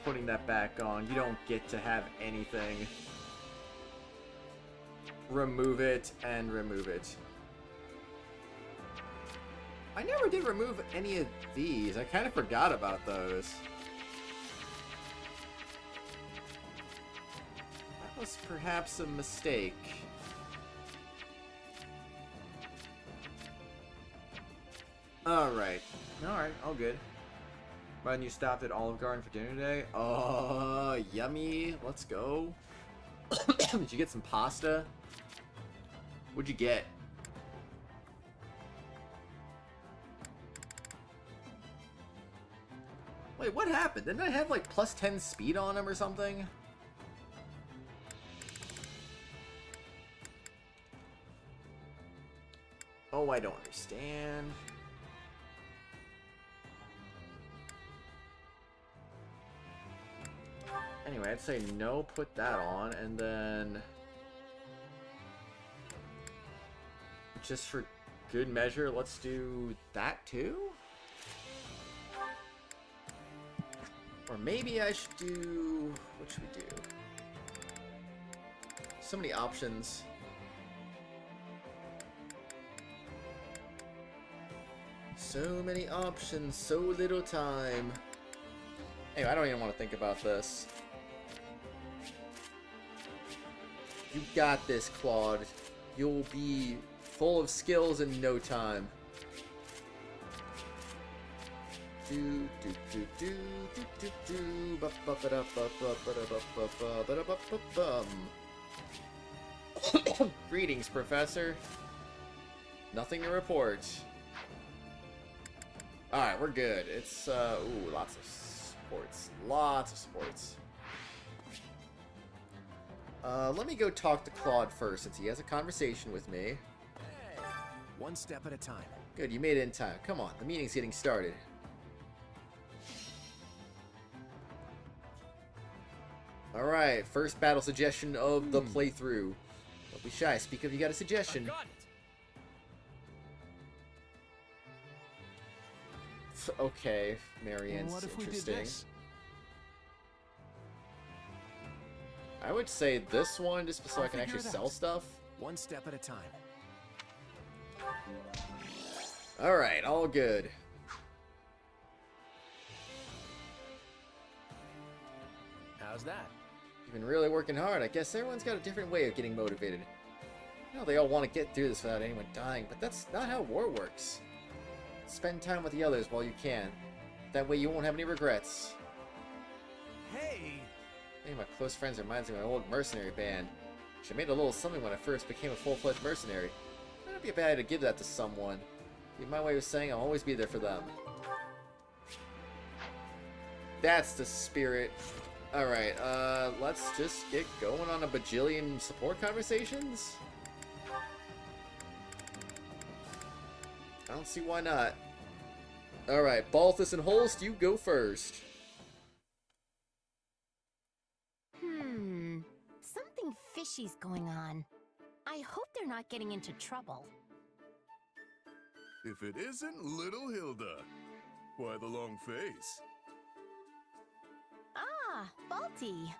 Speaker 1: Putting that back on. You don't get to have anything. Remove it and remove it. I never did remove any of these. I kind of forgot about those. That was perhaps a mistake. Alright, all good. But you stopped at Olive Garden for dinner today? Oh, yummy. Let's go. Did you get some pasta? What'd you get? Wait, what happened? Didn't I have like plus 10 speed on him or something? Oh, I don't understand. Anyway, I'd say no, put that on, and then... Just for good measure, let's do that too? Or maybe I should do... What should we do? So many options. So many options, so little time. Anyway, I don't even want to think about this. You got this, Claude. You'll be full of skills in no time. Greetings, Professor. Nothing to report. Alright, we're good. It's, ooh, lots of sports. Lots of sports. Let me go talk to Claude first, since he has a conversation with me.
Speaker 22: Hey, one step at a time.
Speaker 1: Good, you made it in time. Come on, the meeting's getting started. Alright, first battle suggestion of the playthrough. Don't be shy, speak up, you got a suggestion.
Speaker 22: Got it.
Speaker 1: Okay, Marianne's
Speaker 17: what if we did
Speaker 1: interesting.
Speaker 17: this?
Speaker 1: I would say this one, just so I can actually sell stuff.
Speaker 22: One step at a time.
Speaker 1: Alright, all good.
Speaker 22: How's that?
Speaker 1: You've been really working hard. I guess everyone's got a different way of getting motivated. I know they all want to get through this without anyone dying, but that's not how war works. Spend time with the others while you can. That way you won't have any regrets.
Speaker 17: Hey!
Speaker 1: Hey, my close friends reminds me of my old mercenary band. Which I made a little something when I first became a full-fledged mercenary. Might not be a bad idea to give that to someone. Be my way of saying I'll always be there for them. That's the spirit. Alright, let's just get going on a bajillion support conversations? I don't see why not. Alright, Balthus and Holst, you go first.
Speaker 9: Something fishy's going on. I hope they're not getting into trouble.
Speaker 5: If it isn't little Hilda. Why the long face?
Speaker 9: Ah, Balti.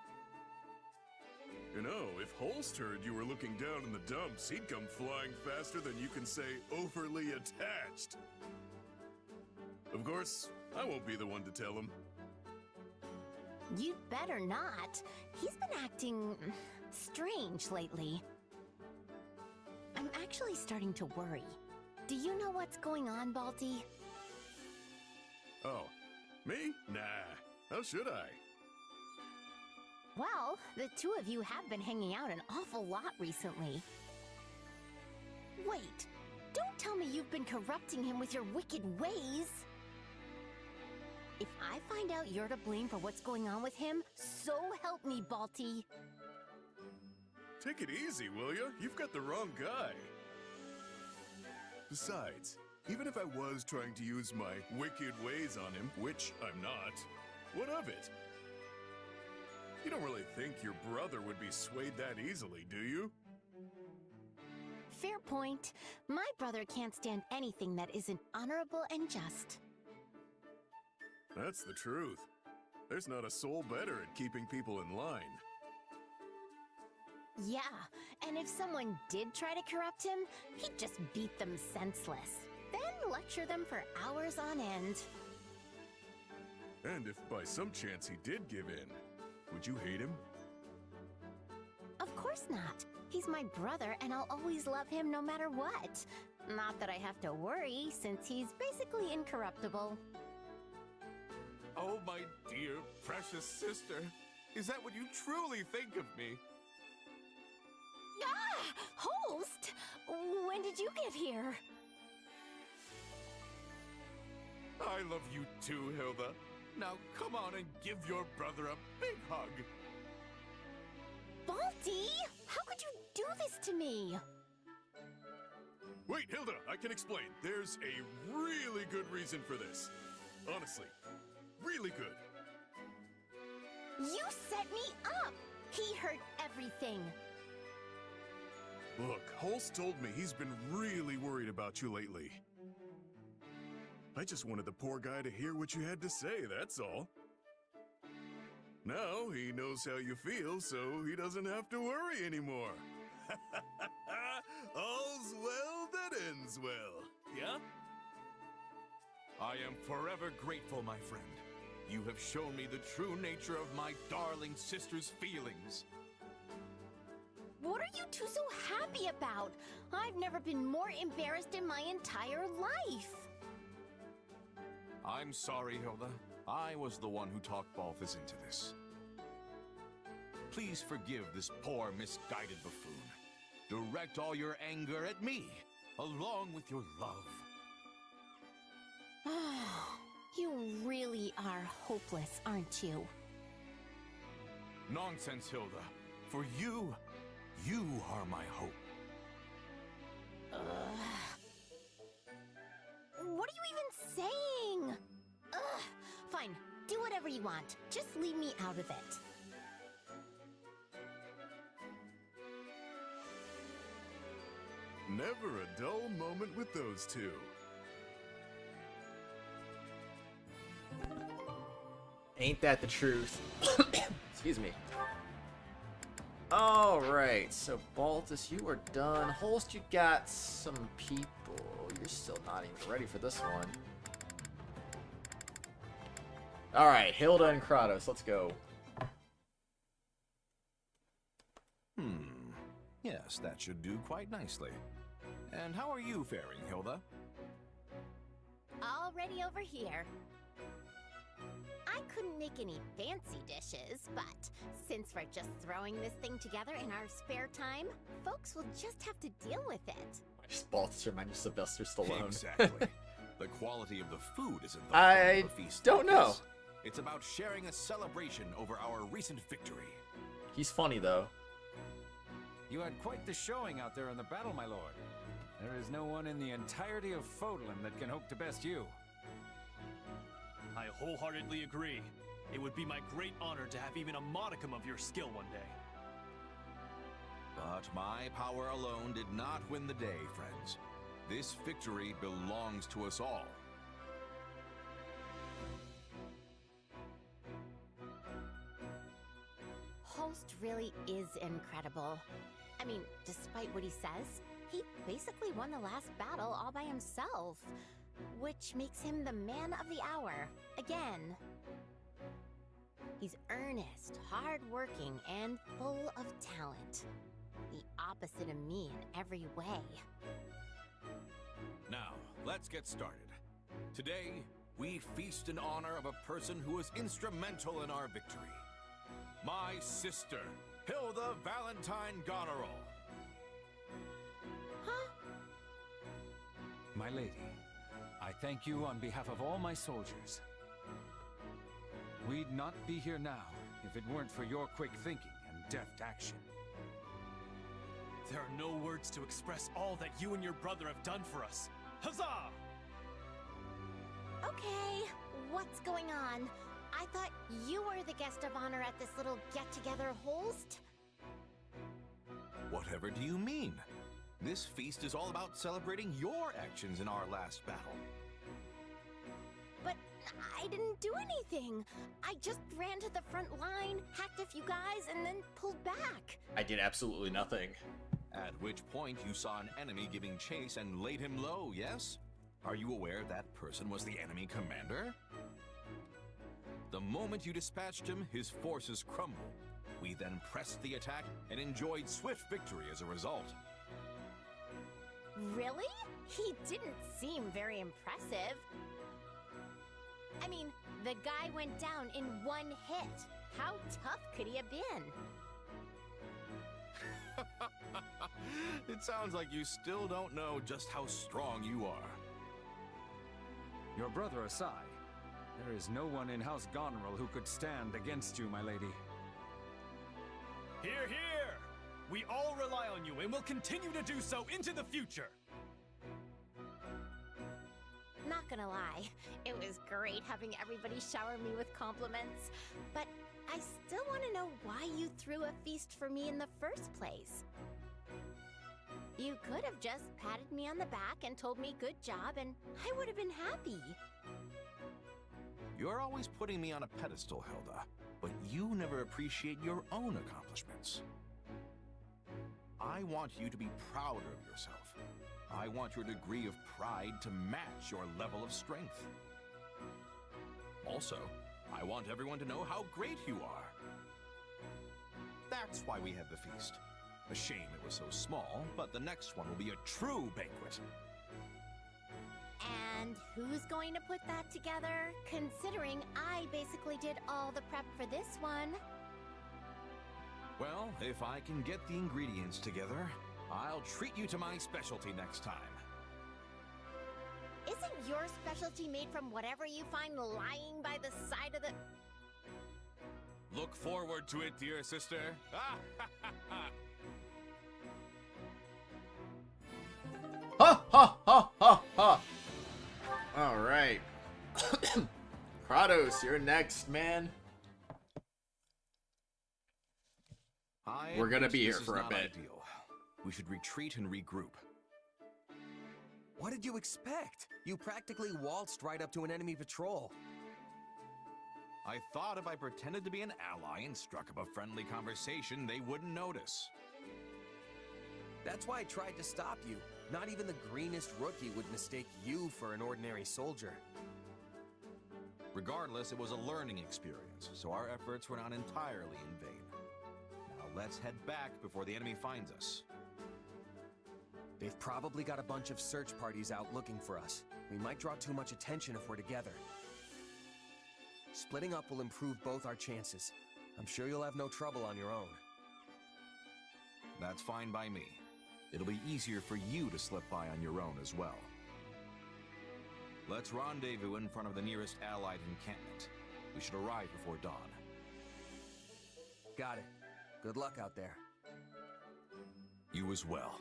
Speaker 5: You know, if Holst heard you were looking down in the dumps, he'd come flying faster than you can say overly attached. Of course, I won't be the one to tell him.
Speaker 9: You'd better not. He's been acting strange lately. I'm actually starting to worry. Do you know what's going on, Balti?
Speaker 5: Oh, me? Nah, how should I?
Speaker 9: Well, the two of you have been hanging out an awful lot recently. Wait, don't tell me you've been corrupting him with your wicked ways. If I find out you're to blame for what's going on with him, so help me, Balti.
Speaker 5: Take it easy, will ya? You've got the wrong guy. Besides, even if I was trying to use my wicked ways on him, which I'm not, what of it? You don't really think your brother would be swayed that easily, do you?
Speaker 9: Fair point. My brother can't stand anything that isn't honorable and just.
Speaker 5: That's the truth. There's not a soul better at keeping people in line.
Speaker 9: Yeah, and if someone did try to corrupt him, he'd just beat them senseless. Then lecture them for hours on end.
Speaker 5: And if by some chance he did give in, would you hate him?
Speaker 9: Of course not. He's my brother and I'll always love him no matter what. Not that I have to worry, since he's basically incorruptible.
Speaker 11: Oh, my dear, precious sister. Is that what you truly think of me?
Speaker 9: Ah! Holst! When did you get here?
Speaker 11: I love you too, Hilda. Now come on and give your brother a big hug.
Speaker 9: Balti! How could you do this to me?
Speaker 5: Wait, Hilda, I can explain. There's a really good reason for this. Honestly, really good.
Speaker 9: You set me up! He heard everything.
Speaker 5: Look, Holst told me he's been really worried about you lately. I just wanted the poor guy to hear what you had to say, that's all. Now he knows how you feel, so he doesn't have to worry anymore. All's well that ends well, yeah?
Speaker 11: I am forever grateful, my friend. You have shown me the true nature of my darling sister's feelings.
Speaker 9: What are you two so happy about? I've never been more embarrassed in my entire life.
Speaker 8: I'm sorry, Hilda. I was the one who talked Balthus into this. Please forgive this poor, misguided buffoon. Direct all your anger at me, along with your love.
Speaker 9: You really are hopeless, aren't you?
Speaker 8: Nonsense, Hilda. For you are my hope.
Speaker 9: What are you even saying? Fine, do whatever you want. Just leave me out of it.
Speaker 5: Never a dull moment with those two.
Speaker 1: Ain't that the truth? Excuse me. Alright, so Balthus, you are done. Holst, you got some people. You you're still not even ready for this one. Alright, Hilda and Kratos, let's go.
Speaker 8: Yes, that should do quite nicely. And how are you faring, Hilda?
Speaker 9: Already over here. I couldn't make any fancy dishes, but since we're just throwing this thing together in our spare time, folks will just have to deal with it.
Speaker 1: My sponsors remind me of Sylvester Stallone.
Speaker 8: Exactly. The quality of the food isn't the
Speaker 1: I
Speaker 8: point of a feast
Speaker 1: don't
Speaker 8: like
Speaker 1: know.
Speaker 8: this. It's about sharing a celebration over our recent victory.
Speaker 1: He's funny, though.
Speaker 6: You had quite the showing out there in the battle, my lord. There is no one in the entirety of Fodlan that can hope to best you.
Speaker 18: I wholeheartedly agree. It would be my great honor to have even a modicum of your skill one day.
Speaker 8: But my power alone did not win the day, friends. This victory belongs to us all.
Speaker 9: Holst really is incredible. I mean, despite what he says, he basically won the last battle all by himself, which makes him the man of the hour, again. He's earnest, hardworking, and full of talent. The opposite of me in every way.
Speaker 8: Now, let's get started. Today, we feast in honor of a person who was instrumental in our victory. My sister, Hilda Valentine Goneril.
Speaker 9: Huh?
Speaker 6: My lady, I thank you on behalf of all my soldiers. We'd not be here now if it weren't for your quick thinking and deft action.
Speaker 18: There are no words to express all that you and your brother have done for us. Huzzah!
Speaker 9: Okay, what's going on? I thought you were the guest of honor at this little get-together, Holst?
Speaker 8: Whatever do you mean? This feast is all about celebrating your actions in our last battle.
Speaker 9: But I didn't do anything. I just ran to the front line, hacked a few guys, and then pulled back.
Speaker 1: I did absolutely nothing.
Speaker 8: At which point you saw an enemy giving chase and laid him low, yes? Are you aware that person was the enemy commander? The moment you dispatched him, his forces crumbled. We then pressed the attack and enjoyed swift victory as a result.
Speaker 9: Really? He didn't seem very impressive. I mean, the guy went down in one hit. How tough could he have been?
Speaker 8: It sounds like you still don't know just how strong you are.
Speaker 6: Your brother aside, there is no one in House Goneril who could stand against you, my lady.
Speaker 18: Hear, hear! We all rely on you and will continue to do so into the future!
Speaker 9: Not gonna lie, it was great having everybody shower me with compliments, but I still want to know why you threw a feast for me in the first place. You could have just patted me on the back and told me good job, and I would have been happy.
Speaker 8: You're always putting me on a pedestal, Hilda, but you never appreciate your own accomplishments. I want you to be proud of yourself. I want your degree of pride to match your level of strength. Also, I want everyone to know how great you are. That's why we have the feast. A shame it was so small, but the next one will be a true banquet.
Speaker 9: And who's going to put that together, considering I basically did all the prep for this one?
Speaker 8: Well, if I can get the ingredients together, I'll treat you to my specialty next time.
Speaker 9: Isn't your specialty made from whatever you find lying by the side of the...
Speaker 8: Look forward to it, dear sister.
Speaker 1: Ha ha ha ha ha! Alright. Kratos, you're next, man. We're gonna be here for a bit.
Speaker 8: Ideal. We should retreat and regroup.
Speaker 22: What did you expect? You practically waltzed right up to an enemy patrol.
Speaker 8: I thought if I pretended to be an ally and struck up a friendly conversation, they wouldn't notice.
Speaker 22: That's why I tried to stop you. Not even the greenest rookie would mistake you for an ordinary soldier.
Speaker 8: Regardless, it was a learning experience, so our efforts were not entirely in vain. Now let's head back before the enemy finds us.
Speaker 22: They've probably got a bunch of search parties out looking for us. We might draw too much attention if we're together. Splitting up will improve both our chances. I'm sure you'll have no trouble on your own.
Speaker 8: That's fine by me. It'll be easier for you to slip by on your own as well. Let's rendezvous in front of the nearest Allied encampment. We should arrive before dawn.
Speaker 22: Got it. Good luck out there.
Speaker 8: You as well.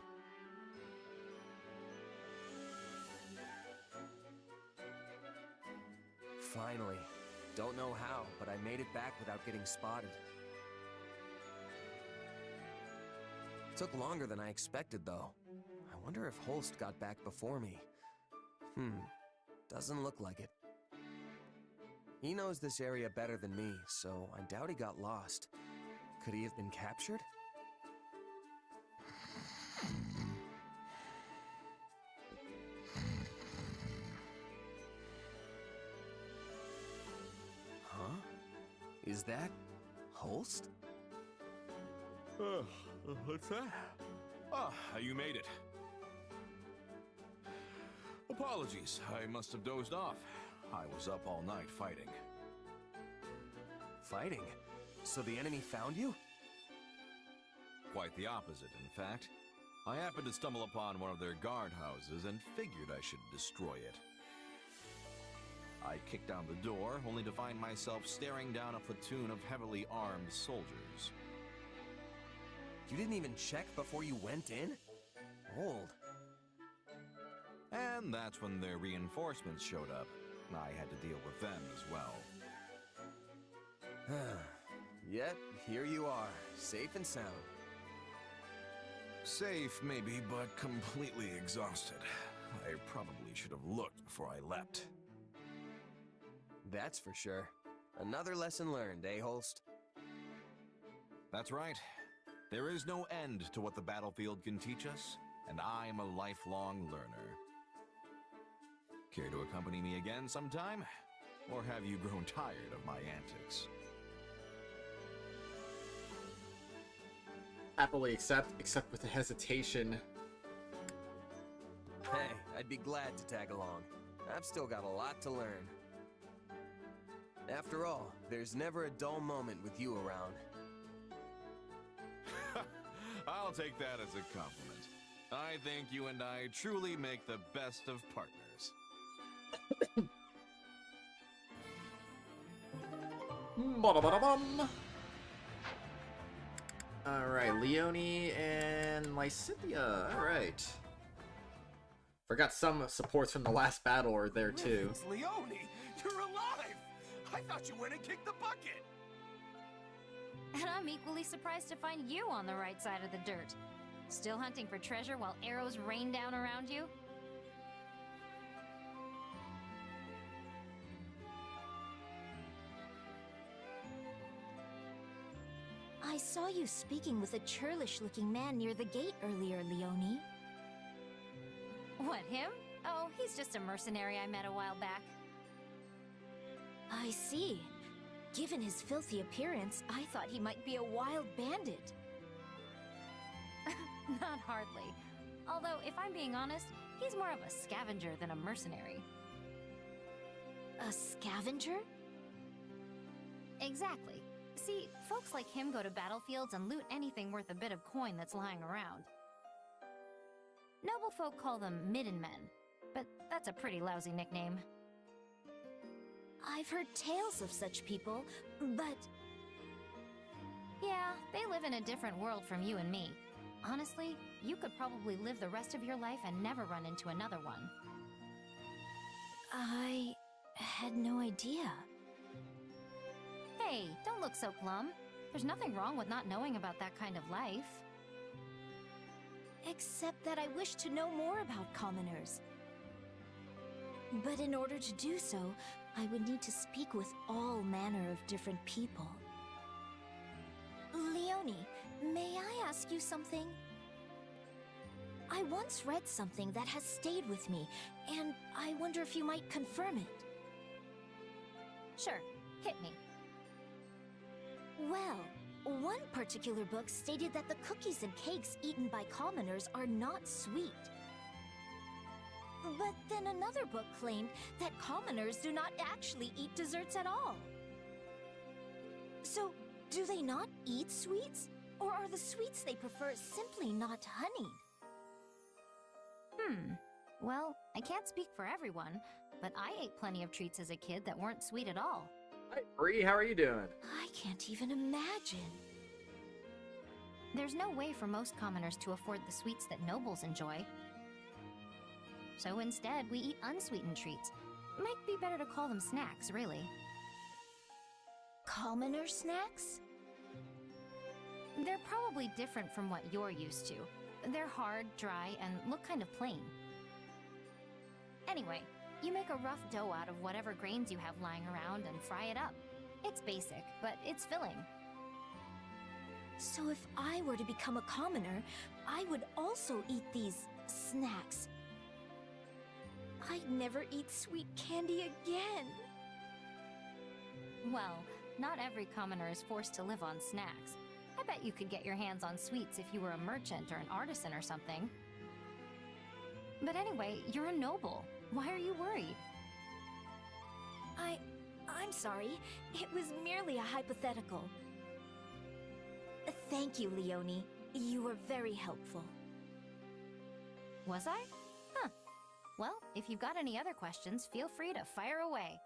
Speaker 22: Finally. Don't know how, but I made it back without getting spotted. Took longer than I expected, though. I wonder if Holst got back before me. Doesn't look like it. He knows this area better than me, so I doubt he got lost. Could he have been captured? Huh? Is that Holst?
Speaker 8: What's that? Ah, you made it. Apologies, I must have dozed off. I was up all night fighting.
Speaker 22: Fighting? So the enemy found you?
Speaker 8: Quite the opposite, in fact. I happened to stumble upon one of their guardhouses and figured I should destroy it. I kicked down the door, only to find myself staring down a platoon of heavily armed soldiers.
Speaker 22: You didn't even check before you went in? Bold.
Speaker 8: And that's when their reinforcements showed up. I had to deal with them as well.
Speaker 22: Yet, here you are, safe and sound.
Speaker 8: Safe, maybe, but completely exhausted. I probably should have looked before I leapt.
Speaker 22: That's for sure. Another lesson learned, eh, Holst?
Speaker 8: That's right. There is no end to what the battlefield can teach us, and I'm a lifelong learner. Care to accompany me again sometime? Or have you grown tired of my antics?
Speaker 1: Happily accept, except with a hesitation.
Speaker 22: Hey, I'd be glad to tag along. I've still got a lot to learn. After all, there's never a dull moment with you around.
Speaker 8: I'll take that as a compliment. I think you and I truly make the best of partners.
Speaker 1: Alright, Leone and Lysithia. Alright. Forgot some supports from the last battle are there too.
Speaker 5: It's Leone! You're alive! I thought you went and kicked the bucket!
Speaker 12: And I'm equally surprised to find you on the right side of the dirt. Still hunting for treasure while arrows rain down around you?
Speaker 4: I saw you speaking with a churlish-looking man near the gate earlier, Leone.
Speaker 12: What, him? Oh, he's just a mercenary I met a while back.
Speaker 4: I see. Given his filthy appearance, I thought he might be a wild bandit.
Speaker 12: Not hardly. Although, if I'm being honest, he's more of a scavenger than a mercenary.
Speaker 4: A scavenger?
Speaker 12: Exactly. See, folks like him go to battlefields and loot anything worth a bit of coin that's lying around. Noble folk call them midden men, but that's a pretty lousy nickname.
Speaker 4: I've heard tales of such people, but...
Speaker 12: Yeah, they live in a different world from you and me. Honestly, you could probably live the rest of your life and never run into another one.
Speaker 4: I had no idea.
Speaker 12: Hey, don't look so glum. There's nothing wrong with not knowing about that kind of life.
Speaker 4: Except that I wish to know more about commoners. But in order to do so, I would need to speak with all manner of different people. Leone, may I ask you something? I I once read something that has stayed with me, and I wonder if you might confirm it.
Speaker 12: Sure, hit me.
Speaker 4: Well, one particular book stated that the cookies and cakes eaten by commoners are not sweet. But then another book claimed that commoners do not actually eat desserts at all. So, do they not eat sweets? Or are the sweets they prefer simply not honeyed?
Speaker 12: Well, I can't speak for everyone, but I ate plenty of treats as a kid that weren't sweet at all.
Speaker 1: Hi, Bree, how are you doing?
Speaker 4: I can't even imagine.
Speaker 12: There's no way for most commoners to afford the sweets that nobles enjoy. So instead, we eat unsweetened treats. Might be better to call them snacks, really.
Speaker 4: Commoner snacks?
Speaker 12: They're probably different from what you're used to. They're hard, dry, and look kind of plain. Anyway, you make a rough dough out of whatever grains you have lying around and fry it up. It's basic, but it's filling.
Speaker 4: So if I were to become a commoner, I would also eat these snacks. I'd never eat sweet candy again.
Speaker 12: Well, not every commoner is forced to live on snacks. I bet you could get your hands on sweets if you were a merchant or an artisan or something. But anyway, you're a noble. Why are you worried?
Speaker 4: I'm sorry. It was merely a hypothetical. Thank you, Leonie. You were very helpful.
Speaker 12: Was I? Huh. Well, if you've got any other questions, feel free to fire away.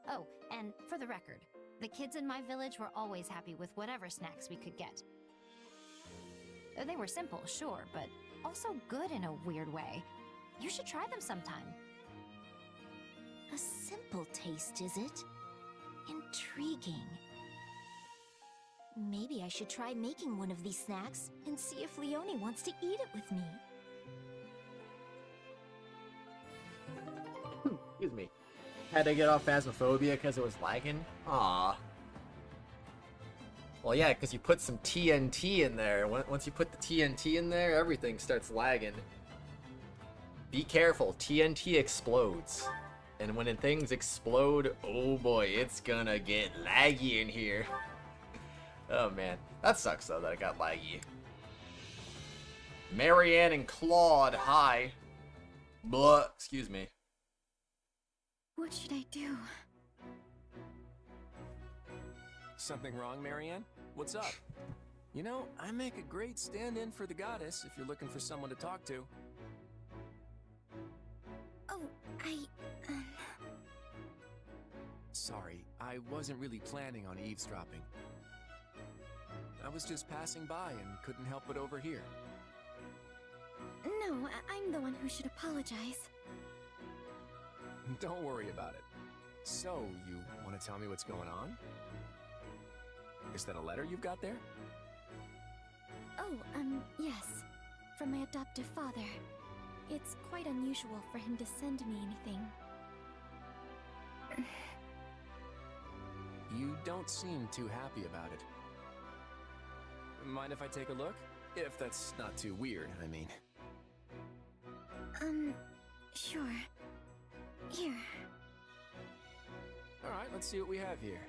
Speaker 12: Oh, and for the record, the kids in my village were always happy with whatever snacks we could get. They were simple, sure, but also good in a weird way. You should try them sometime.
Speaker 4: A simple taste, is it? Intriguing. Maybe I should try making one of these snacks and see if Leonie wants to eat it with me.
Speaker 1: Excuse me. Had to get off Phasmophobia because it was lagging? Aww. Well, yeah, because you put some TNT in there. Once you put the TNT in there, everything starts lagging. Be careful, TNT explodes. And when things explode, oh boy, it's gonna get laggy in here. Oh man, that sucks though that it got laggy. Marianne and Claude, hi. Blah, excuse me.
Speaker 4: What should I do?
Speaker 22: Something wrong, Marianne? What's up? You know, I make a great stand-in for the goddess if you're looking for someone to talk to.
Speaker 4: Oh,
Speaker 22: Sorry, I wasn't really planning on eavesdropping. I was just passing by and couldn't help but overhear.
Speaker 4: No, I'm the one who should apologize.
Speaker 22: Don't worry about it. So, you want to tell me what's going on? Is that a letter you've got there?
Speaker 4: Oh, yes. From my adoptive father. It's quite unusual for him to send me anything.
Speaker 22: You don't seem too happy about it. Mind if I take a look? If that's not too weird, I mean.
Speaker 4: Sure. Here.
Speaker 22: Alright, let's see what we have here.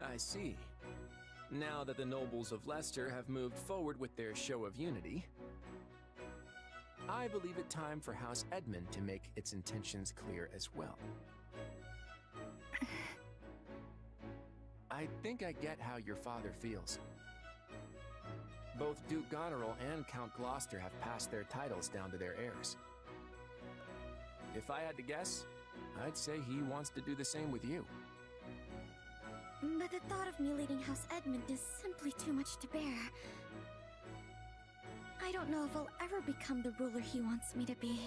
Speaker 22: I see. Now that the nobles of Leicester have moved forward with their show of unity, I believe it time for House Edmund to make its intentions clear as well. I think I get how your father feels. Both Duke Goneril and Count Gloucester have passed their titles down to their heirs. If I had to guess, I'd say he wants to do the same with you.
Speaker 4: But the thought of me leading House Edmund is simply too much to bear. I don't know if I'll ever become the ruler he wants me to be.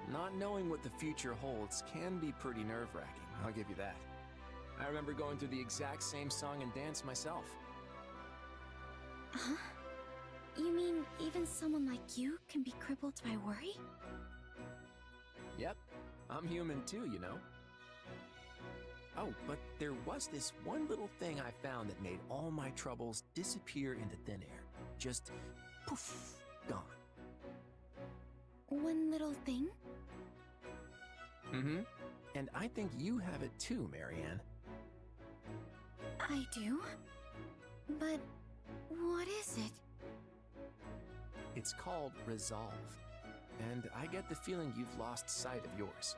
Speaker 22: Not knowing what the future holds can be pretty nerve-wracking, I'll give you that. I remember going through the exact same song and dance myself.
Speaker 4: Huh? You mean even someone like you can be crippled by worry?
Speaker 22: Yep, I'm human too, you know. Oh, but there was this one little thing I found that made all my troubles disappear into thin air. Just poof, gone.
Speaker 4: One little thing?
Speaker 22: Mm-hmm. And I think you have it too, Marianne.
Speaker 4: I do? But what is it?
Speaker 22: It's called resolve. And I get the feeling you've lost sight of yours.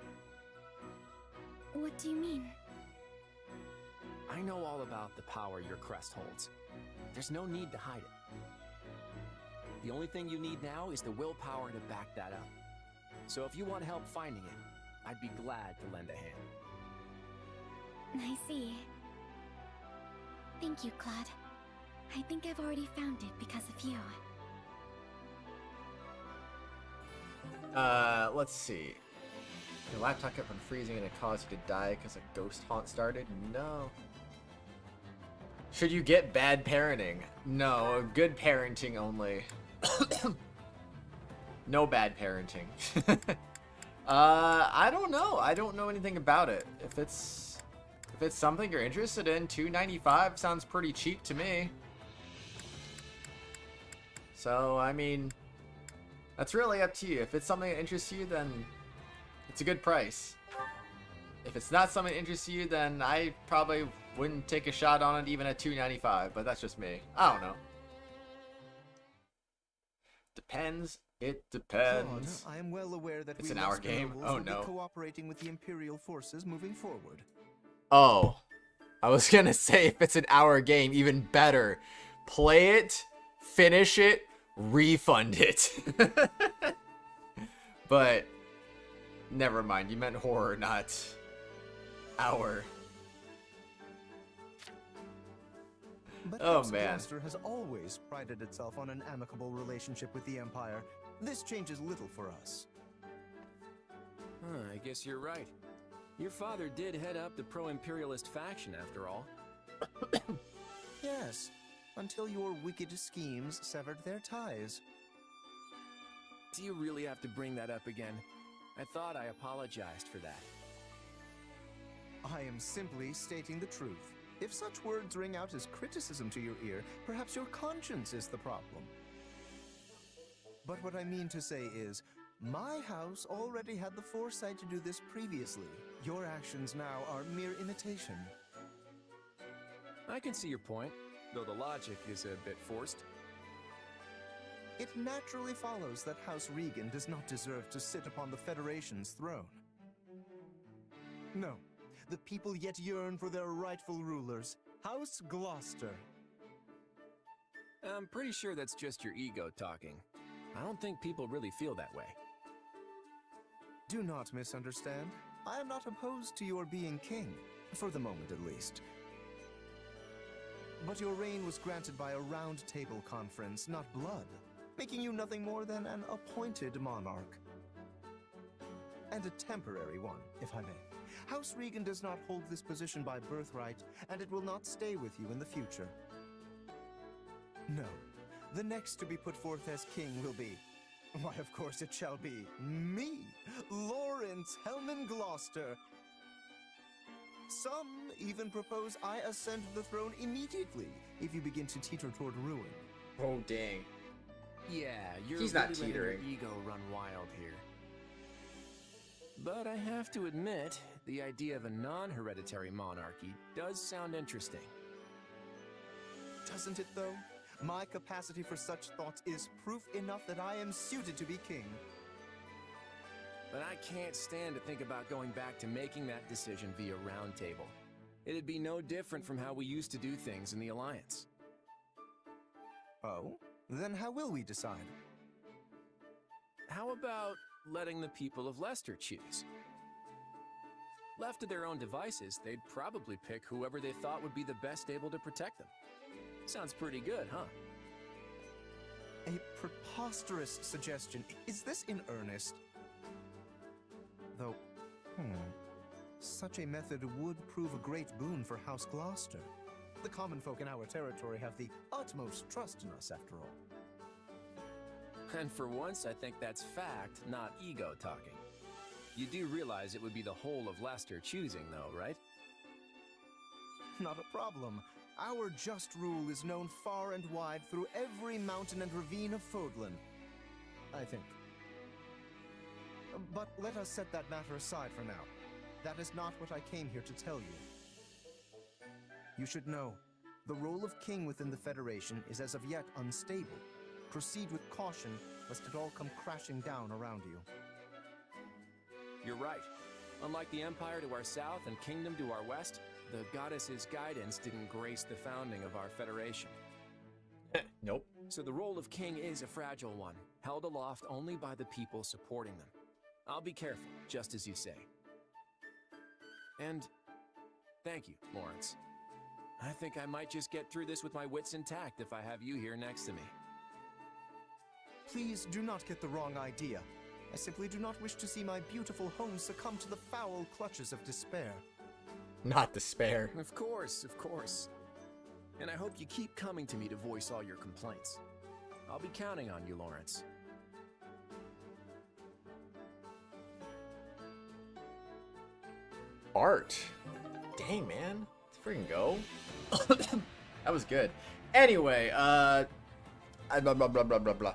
Speaker 4: What do you mean?
Speaker 22: I know all about the power your crest holds. There's no need to hide it. The only thing you need now is the willpower to back that up. So if you want help finding it, I'd be glad to lend a hand.
Speaker 4: I see. Thank you, Claude. I think I've already found it because of you.
Speaker 1: Let's see. Your laptop kept on freezing and it caused you to die because a ghost haunt started? No. Should you get bad parenting? No, good parenting only. No bad parenting. I don't know. I don't know anything about it. If it's something you're interested in, $2.95 sounds pretty cheap to me. So, I mean, that's really up to you. If it's something that interests you, then it's a good price. If it's not something that interests you, then I probably wouldn't take a shot on it even at $2.95, but that's just me. I don't know. Depends. It depends.
Speaker 3: Claude, I am well aware that
Speaker 1: It's
Speaker 3: we
Speaker 1: an hour
Speaker 3: Western
Speaker 1: game?
Speaker 3: nobles
Speaker 1: Oh,
Speaker 3: will
Speaker 1: no.
Speaker 3: be cooperating with the Imperial forces moving forward.
Speaker 1: Oh, I was gonna say if it's an hour game, even better. Play it, finish it, refund it. But never mind, you meant horror, not hour.
Speaker 3: But
Speaker 1: Oh,
Speaker 3: House
Speaker 1: man.
Speaker 3: Gloucester has always prided itself on an amicable relationship with the Empire. This changes little for us.
Speaker 22: I guess you're right. Your father did head up the pro-imperialist faction, after all.
Speaker 3: Yes, until your wicked schemes severed their ties.
Speaker 22: Do you really have to bring that up again? I thought I apologized for that.
Speaker 3: I am simply stating the truth. If such words ring out as criticism to your ear, perhaps your conscience is the problem. But what I mean to say is, my house already had the foresight to do this previously. Your actions now are mere imitation.
Speaker 22: I can see your point, though the logic is a bit forced.
Speaker 3: It naturally follows that House Regan does not deserve to sit upon the Federation's throne. No, the people yet yearn for their rightful rulers, House Gloucester.
Speaker 22: I'm pretty sure that's just your ego talking. I don't think people really feel that way.
Speaker 3: Do not misunderstand. I am not opposed to your being king, for the moment at least. But your reign was granted by a round table conference, not blood, making you nothing more than an appointed monarch. And a temporary one, if I may. House Regan does not hold this position by birthright, and it will not stay with you in the future. No, the next to be put forth as king will be, why, of course it shall be, me, Lawrence Hellman Gloucester. Some even propose I ascend the throne immediately if you begin to teeter toward ruin.
Speaker 1: Oh, dang.
Speaker 22: Yeah, you're
Speaker 1: He's
Speaker 22: really
Speaker 1: not
Speaker 22: letting your
Speaker 1: teetering.
Speaker 22: ego run wild here. But I have to admit, the idea of a non-hereditary monarchy does sound interesting.
Speaker 3: Doesn't it, though? My capacity for such thoughts is proof enough that I am suited to be king.
Speaker 22: But I can't stand to think about going back to making that decision via round table. It'd be no different from how we used to do things in the Alliance.
Speaker 3: Oh? Then how will we decide?
Speaker 22: How about letting the people of Leicester choose? Left to their own devices, they'd probably pick whoever they thought would be the best able to protect them. Sounds pretty good, huh?
Speaker 3: A preposterous suggestion. Is this in earnest? Though, such a method would prove a great boon for House Gloucester. The common folk in our territory have the utmost trust in us, after all.
Speaker 22: And for once, I think that's fact, not ego talking. You do realize it would be the whole of Leicester choosing, though, right?
Speaker 3: Not a problem. Our just rule is known far and wide through every mountain and ravine of Fodlan. I think. But let us set that matter aside for now. That is not what I came here to tell you. You should know, the role of king within the Federation is as of yet unstable. Proceed with caution, lest it all come crashing down around you.
Speaker 22: You're right. Unlike the Empire to our south and Kingdom to our west, the goddess's guidance didn't grace the founding of our Federation.
Speaker 1: Nope.
Speaker 22: So the role of king is a fragile one, held aloft only by the people supporting them. I'll be careful, just as you say. And thank you, Lawrence. I think I might just get through this with my wits intact if I have you here next to me.
Speaker 3: Please do not get the wrong idea. I simply do not wish to see my beautiful home succumb to the foul clutches of despair.
Speaker 1: Not despair.
Speaker 22: Of course, of course. And I hope you keep coming to me to voice all your complaints. I'll be counting on you, Lawrence.
Speaker 1: Art. Dang, man. Let's freaking go. That was good. Anyway, blah, blah, blah, blah, blah, blah.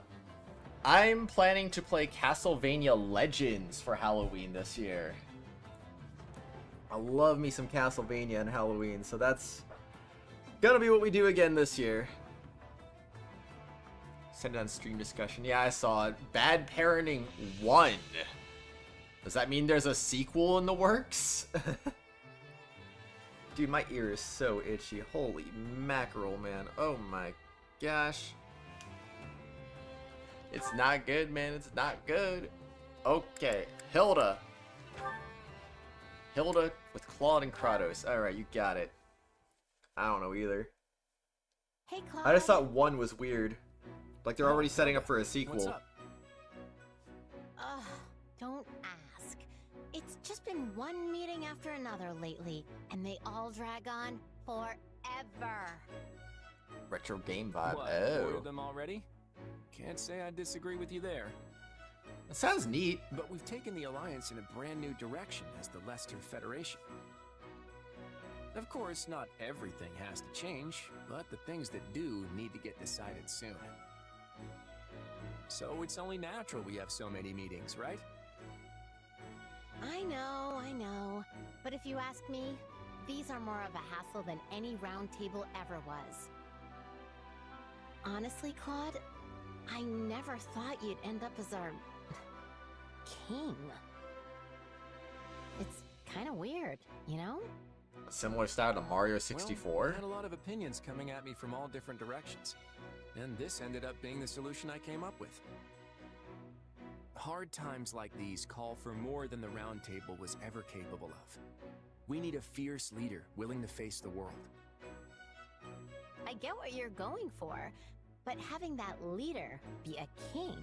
Speaker 1: I'm planning to play Castlevania Legends for Halloween this year. I love me some Castlevania and Halloween, so that's gonna be what we do again this year. Send it on stream discussion. Yeah, I saw it. Bad Parenting 1. Does that mean there's a sequel in the works? Dude, my ear is so itchy. Holy mackerel, man. Oh my gosh. It's not good, man. It's not good. Okay, Hilda. Hilda with Claude and Kratos. Alright, you got it. I don't know either.
Speaker 9: Hey, Claude.
Speaker 1: I just thought 1 was weird. Like they're already setting up for a sequel.
Speaker 22: What's up?
Speaker 9: Ugh, don't ask. It's just been one meeting after another lately, and they all drag on forever.
Speaker 1: Retro game vibe.
Speaker 22: What,
Speaker 1: Oh.
Speaker 22: bored of them already? Can't say I disagree with you there.
Speaker 1: That sounds neat.
Speaker 22: But we've taken the Alliance in a brand new direction as the Leicester Federation. Of course, not everything has to change, but the things that do need to get decided soon. So it's only natural we have so many meetings, right?
Speaker 9: I know. But if you ask me, these are more of a hassle than any round table ever was. Honestly, Claude, I never thought you'd end up as our king. It's kind of weird, you know?
Speaker 1: Similar style to Mario 64.
Speaker 22: Well, I had a lot of opinions coming at me from all different directions. And this ended up being the solution I came up with. Hard times like these call for more than the Round Table was ever capable of. We need a fierce leader willing to face the world.
Speaker 9: I get what you're going for, but having that leader be a king...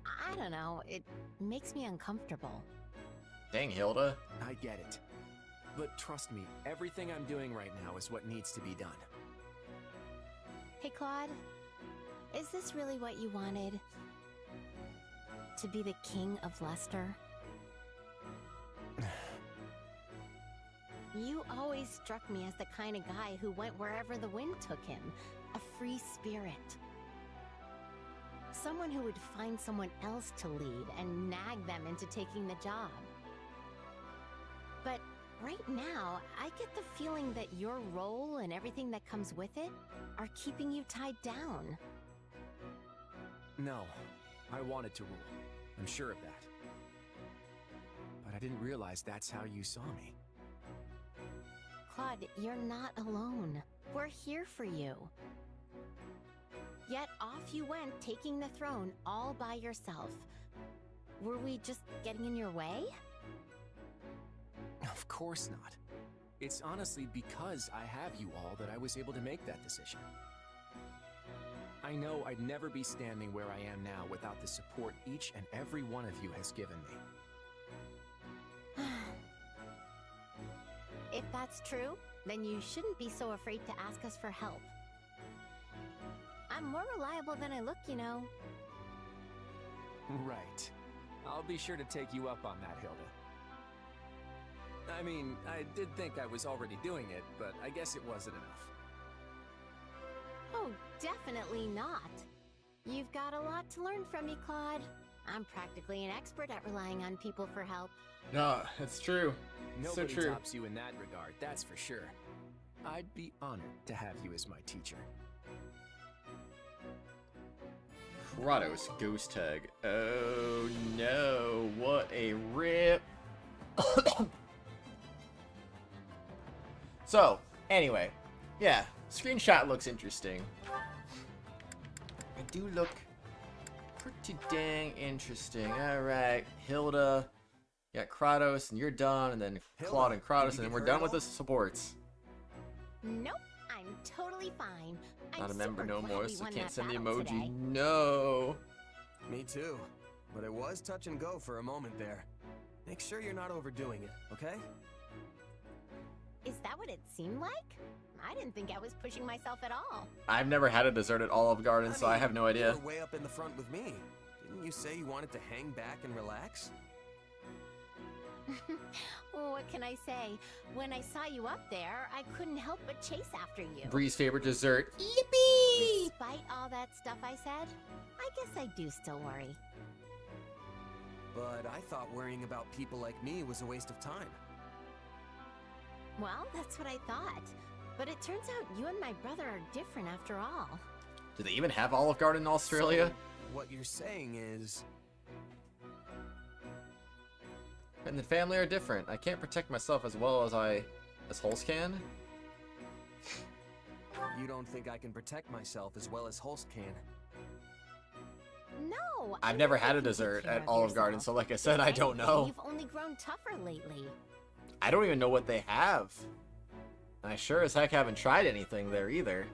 Speaker 9: I don't know, it makes me uncomfortable.
Speaker 1: Dang, Hilda.
Speaker 22: I get it. But trust me, everything I'm doing right now is what needs to be done.
Speaker 9: Hey, Claude, is this really what you wanted? To be the king of Leicester? You always struck me as the kind of guy who went wherever the wind took him. A free spirit. Someone who would find someone else to lead and nag them into taking the job. But right now, I get the feeling that your role and everything that comes with it are keeping you tied down.
Speaker 22: No, I wanted to rule. I'm sure of that. But I didn't realize that's how you saw me.
Speaker 9: Claude, you're not alone. We're here for you. Yet off you went, taking the throne all by yourself. Were we just getting in your way?
Speaker 22: Of course not. It's honestly because I have you all that I was able to make that decision. I know I'd never be standing where I am now without the support each and every one of you has given me.
Speaker 9: If that's true, then you shouldn't be so afraid to ask us for help. I'm more reliable than I look, you know.
Speaker 22: Right. I'll be sure to take you up on that, Hilda. I mean, I did think I was already doing it, but I guess it wasn't enough.
Speaker 9: Oh, definitely not. You've got a lot to learn from me, Claude. I'm practically an expert at relying on people for help.
Speaker 1: No, it's true. It's
Speaker 22: Nobody
Speaker 1: so true.
Speaker 22: tops you in that regard, that's for sure. I'd be honored to have you as my teacher.
Speaker 1: Kratos ghost tag. Oh no, what a rip. So, anyway, yeah, screenshot looks interesting. I do look pretty dang interesting. Alright, Hilda, you got Kratos, and you're done, and then Claude and Kratos, and then we're done with the supports.
Speaker 9: Nope, I'm totally fine.
Speaker 1: Not a
Speaker 9: I'm
Speaker 1: member
Speaker 9: super
Speaker 1: no
Speaker 9: glad
Speaker 1: more,
Speaker 9: we
Speaker 1: so
Speaker 9: won
Speaker 1: can't
Speaker 9: that
Speaker 1: send the
Speaker 9: battle
Speaker 1: emoji.
Speaker 9: today.
Speaker 1: No.
Speaker 22: Me too. But it was touch and go for a moment there. Make sure you're not overdoing it, okay?
Speaker 9: Is that what it seemed like? I didn't think I was pushing myself at all.
Speaker 1: I've never had a deserted Olive Garden, so I have no idea.
Speaker 22: You were way up in the front with me. Didn't you say you wanted to hang back and relax?
Speaker 9: What can I say? When I saw you up there, I couldn't help but chase after you.
Speaker 1: Bree's favorite dessert.
Speaker 9: Yippee! Despite all that stuff I said, I guess I do still worry.
Speaker 22: But I thought worrying about people like me was a waste of time.
Speaker 9: Well, that's what I thought. But it turns out you and my brother are different after all.
Speaker 1: Do they even have Olive Garden in Australia?
Speaker 22: So, what you're saying is...
Speaker 1: And the family are different. I can't protect myself as well as Hulse can.
Speaker 22: You don't think I can protect myself as well as Hulse can?
Speaker 9: No!
Speaker 1: I've never had a dessert at Olive Garden, so like I said, I don't know.
Speaker 9: You've only grown tougher lately.
Speaker 1: I don't even know what they have. And I sure as heck haven't tried anything there either.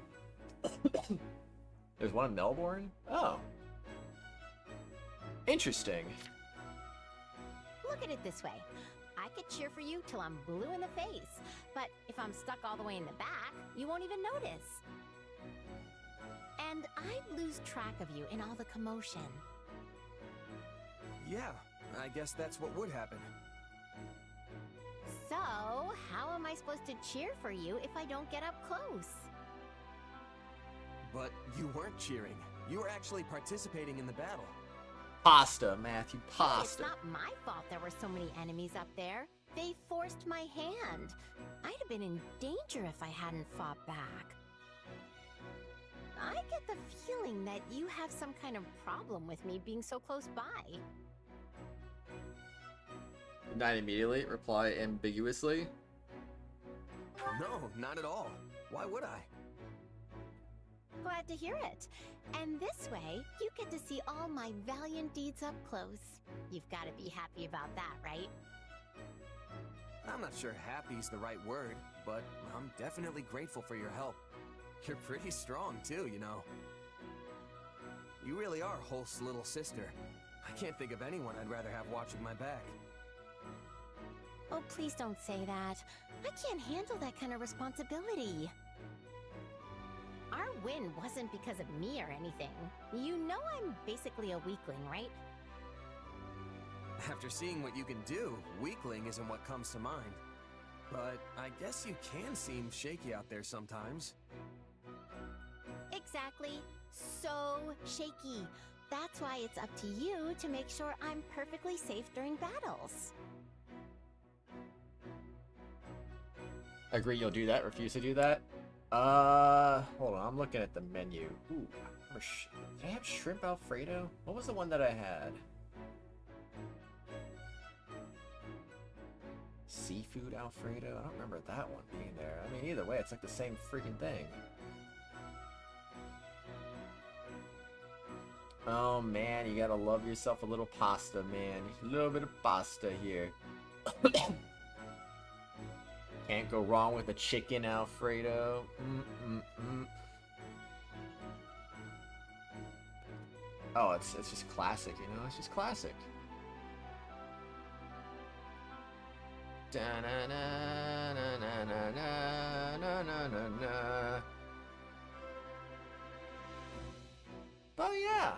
Speaker 1: There's one in Melbourne? Oh. Interesting.
Speaker 9: Look at it this way. I could cheer for you till I'm blue in the face. But if I'm stuck all the way in the back, you won't even notice. And I'd lose track of you in all the commotion.
Speaker 22: Yeah, I guess that's what would happen.
Speaker 9: So, how am I supposed to cheer for you if I don't get up close?
Speaker 22: But you weren't cheering. You were actually participating in the battle.
Speaker 1: Pasta, Matthew,
Speaker 9: It's
Speaker 1: pasta.
Speaker 9: not my fault there were so many enemies up there. They forced my hand. I'd have been in danger if I hadn't fought back. I get the feeling that you have some kind of problem with me being so close by.
Speaker 1: Not immediately, reply ambiguously.
Speaker 22: No, not at all. Why would I?
Speaker 9: Glad to hear it. And this way, you get to see all my valiant deeds up close. You've got to be happy about that, right?
Speaker 22: I'm not sure happy's the right word, but I'm definitely grateful for your help. You're pretty strong too, you know. You really are Hulse's little sister. I can't think of anyone I'd rather have watching my back.
Speaker 9: Oh, please don't say that. I can't handle that kind of responsibility. Our win wasn't because of me or anything. You know I'm basically a weakling, right?
Speaker 22: After seeing what you can do, weakling isn't what comes to mind. But I guess you can seem shaky out there sometimes.
Speaker 9: Exactly. So shaky. That's why it's up to you to make sure I'm perfectly safe during battles.
Speaker 1: Agree you'll do that, refuse to do that? Hold on, I'm looking at the menu. Ooh, did I have shrimp Alfredo? What was the one that I had? Seafood Alfredo? I don't remember that one being there. I mean, either way, it's like the same freaking thing. Oh man, you gotta love yourself a little pasta, man. A little bit of pasta here. Can't go wrong with a chicken Alfredo. Oh, it's just classic, you know? It's just classic. Oh yeah.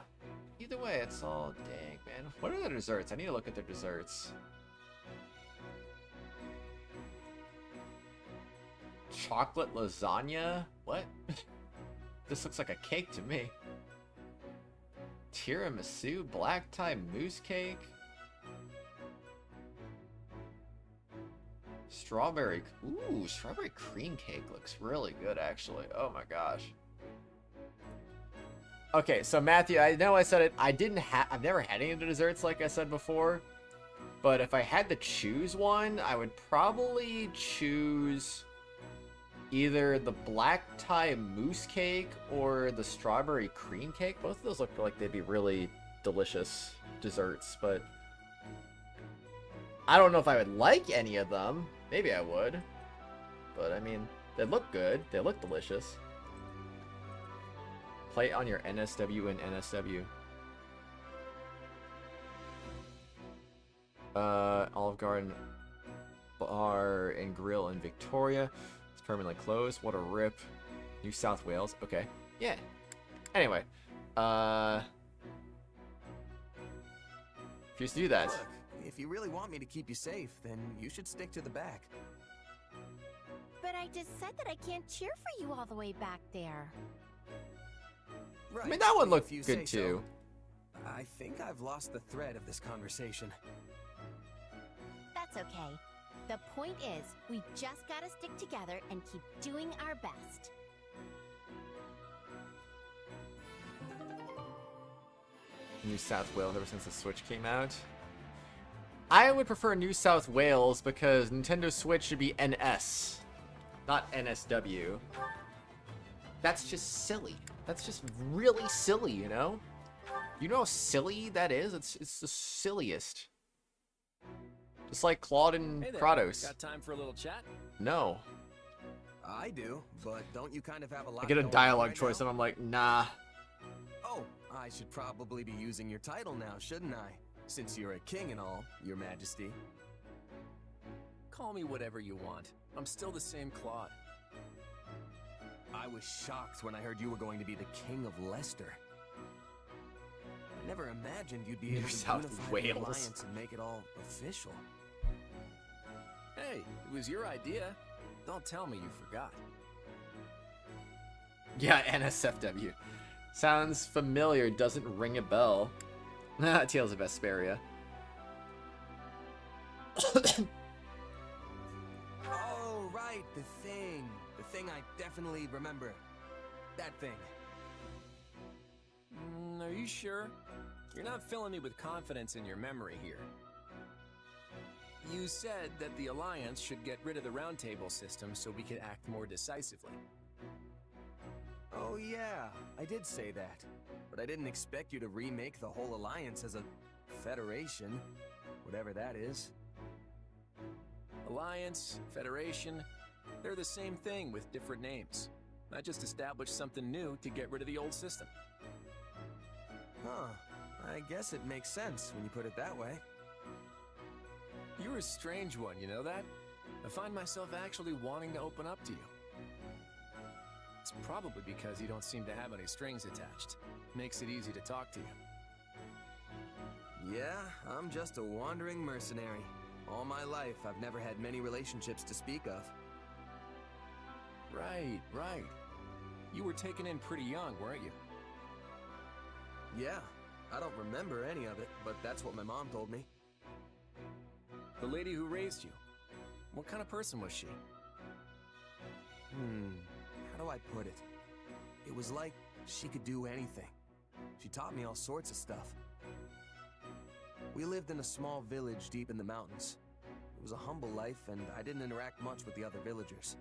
Speaker 1: Either way, it's all dang, man. What are the desserts? I need to look at their desserts. chocolate lasagna? What? This looks like a cake to me. Tiramisu, black tie mousse cake. Strawberry, ooh, strawberry cream cake looks really good actually. Oh my gosh. Okay, so Matthew, I know I said it, I've never had any of the desserts like I said before, but if I had to choose one, I would probably choose either the black tie mousse cake or the strawberry cream cake. Both of those look like they'd be really delicious desserts, but I don't know if I would like any of them. Maybe I would, but I mean, they look good. They look delicious. Play on your NSW and NSW. Olive Garden Bar and Grill in Victoria. It's permanently closed. What a rip. New South Wales. Okay. Yeah. Anyway. Refuse to do that.
Speaker 21: Look, if you really want me to keep you safe, then you should stick to the back.
Speaker 9: But I just said that I can't cheer for you all the way back there.
Speaker 21: Right.
Speaker 1: I mean, that one looked
Speaker 21: if you
Speaker 1: good
Speaker 21: say
Speaker 1: too.
Speaker 21: So. I think I've lost the thread of this conversation.
Speaker 9: That's okay. The point is, we just gotta stick together and keep doing our best.
Speaker 1: New South Wales ever since the Switch came out. I would prefer New South Wales because Nintendo Switch should be NS, not NSW. That's just silly. That's just really silly, you know? You know how silly that is? It's the silliest. Just like Claude and
Speaker 22: Hey there.
Speaker 1: Kratos.
Speaker 22: Got time for a little chat?
Speaker 1: No.
Speaker 21: I do, but don't you kind of have a lot
Speaker 1: I get a
Speaker 21: going on
Speaker 1: dialogue
Speaker 21: right
Speaker 1: choice
Speaker 21: now?
Speaker 1: and I'm like, nah.
Speaker 21: Oh, I should probably be using your title now, shouldn't I? Since you're a king and all, your majesty.
Speaker 22: Call me whatever you want. I'm still the same Claude.
Speaker 21: I was shocked when I heard you were going to be the king of Leicester. I never imagined you'd be
Speaker 1: New
Speaker 21: able to
Speaker 1: South
Speaker 21: unify the
Speaker 1: Wales.
Speaker 21: alliance and make it all official.
Speaker 22: Hey, it was your idea. Don't tell me you forgot.
Speaker 1: Yeah, NSFW. Sounds familiar, doesn't ring a bell. Tales of Vesperia.
Speaker 21: Oh, right, the thing. The thing I definitely remember. That thing.
Speaker 22: Are you sure? You're not filling me with confidence in your memory here. You said that the Alliance should get rid of the Round Table system so we could act more decisively.
Speaker 21: Oh yeah, I did say that. But I didn't expect you to remake the whole Alliance as a federation. Whatever that is.
Speaker 22: Alliance, Federation, they're the same thing with different names. I just established something new to get rid of the old system.
Speaker 21: Huh. I guess it makes sense when you put it that way.
Speaker 22: You're a strange one, you know that? I find myself actually wanting to open up to you. It's probably because you don't seem to have any strings attached. Makes it easy to talk to you.
Speaker 21: Yeah, I'm just a wandering mercenary. All my life, I've never had many relationships to speak of.
Speaker 22: Right. You were taken in pretty young, weren't you?
Speaker 21: Yeah, I don't remember any of it, but that's what my mom told me.
Speaker 22: The lady who raised you, what kind of person was she?
Speaker 21: How do I put it? It was like she could do anything. She taught me all sorts of stuff. We lived in a small village deep in the mountains. It was a humble life, and I didn't interact much with the other villagers.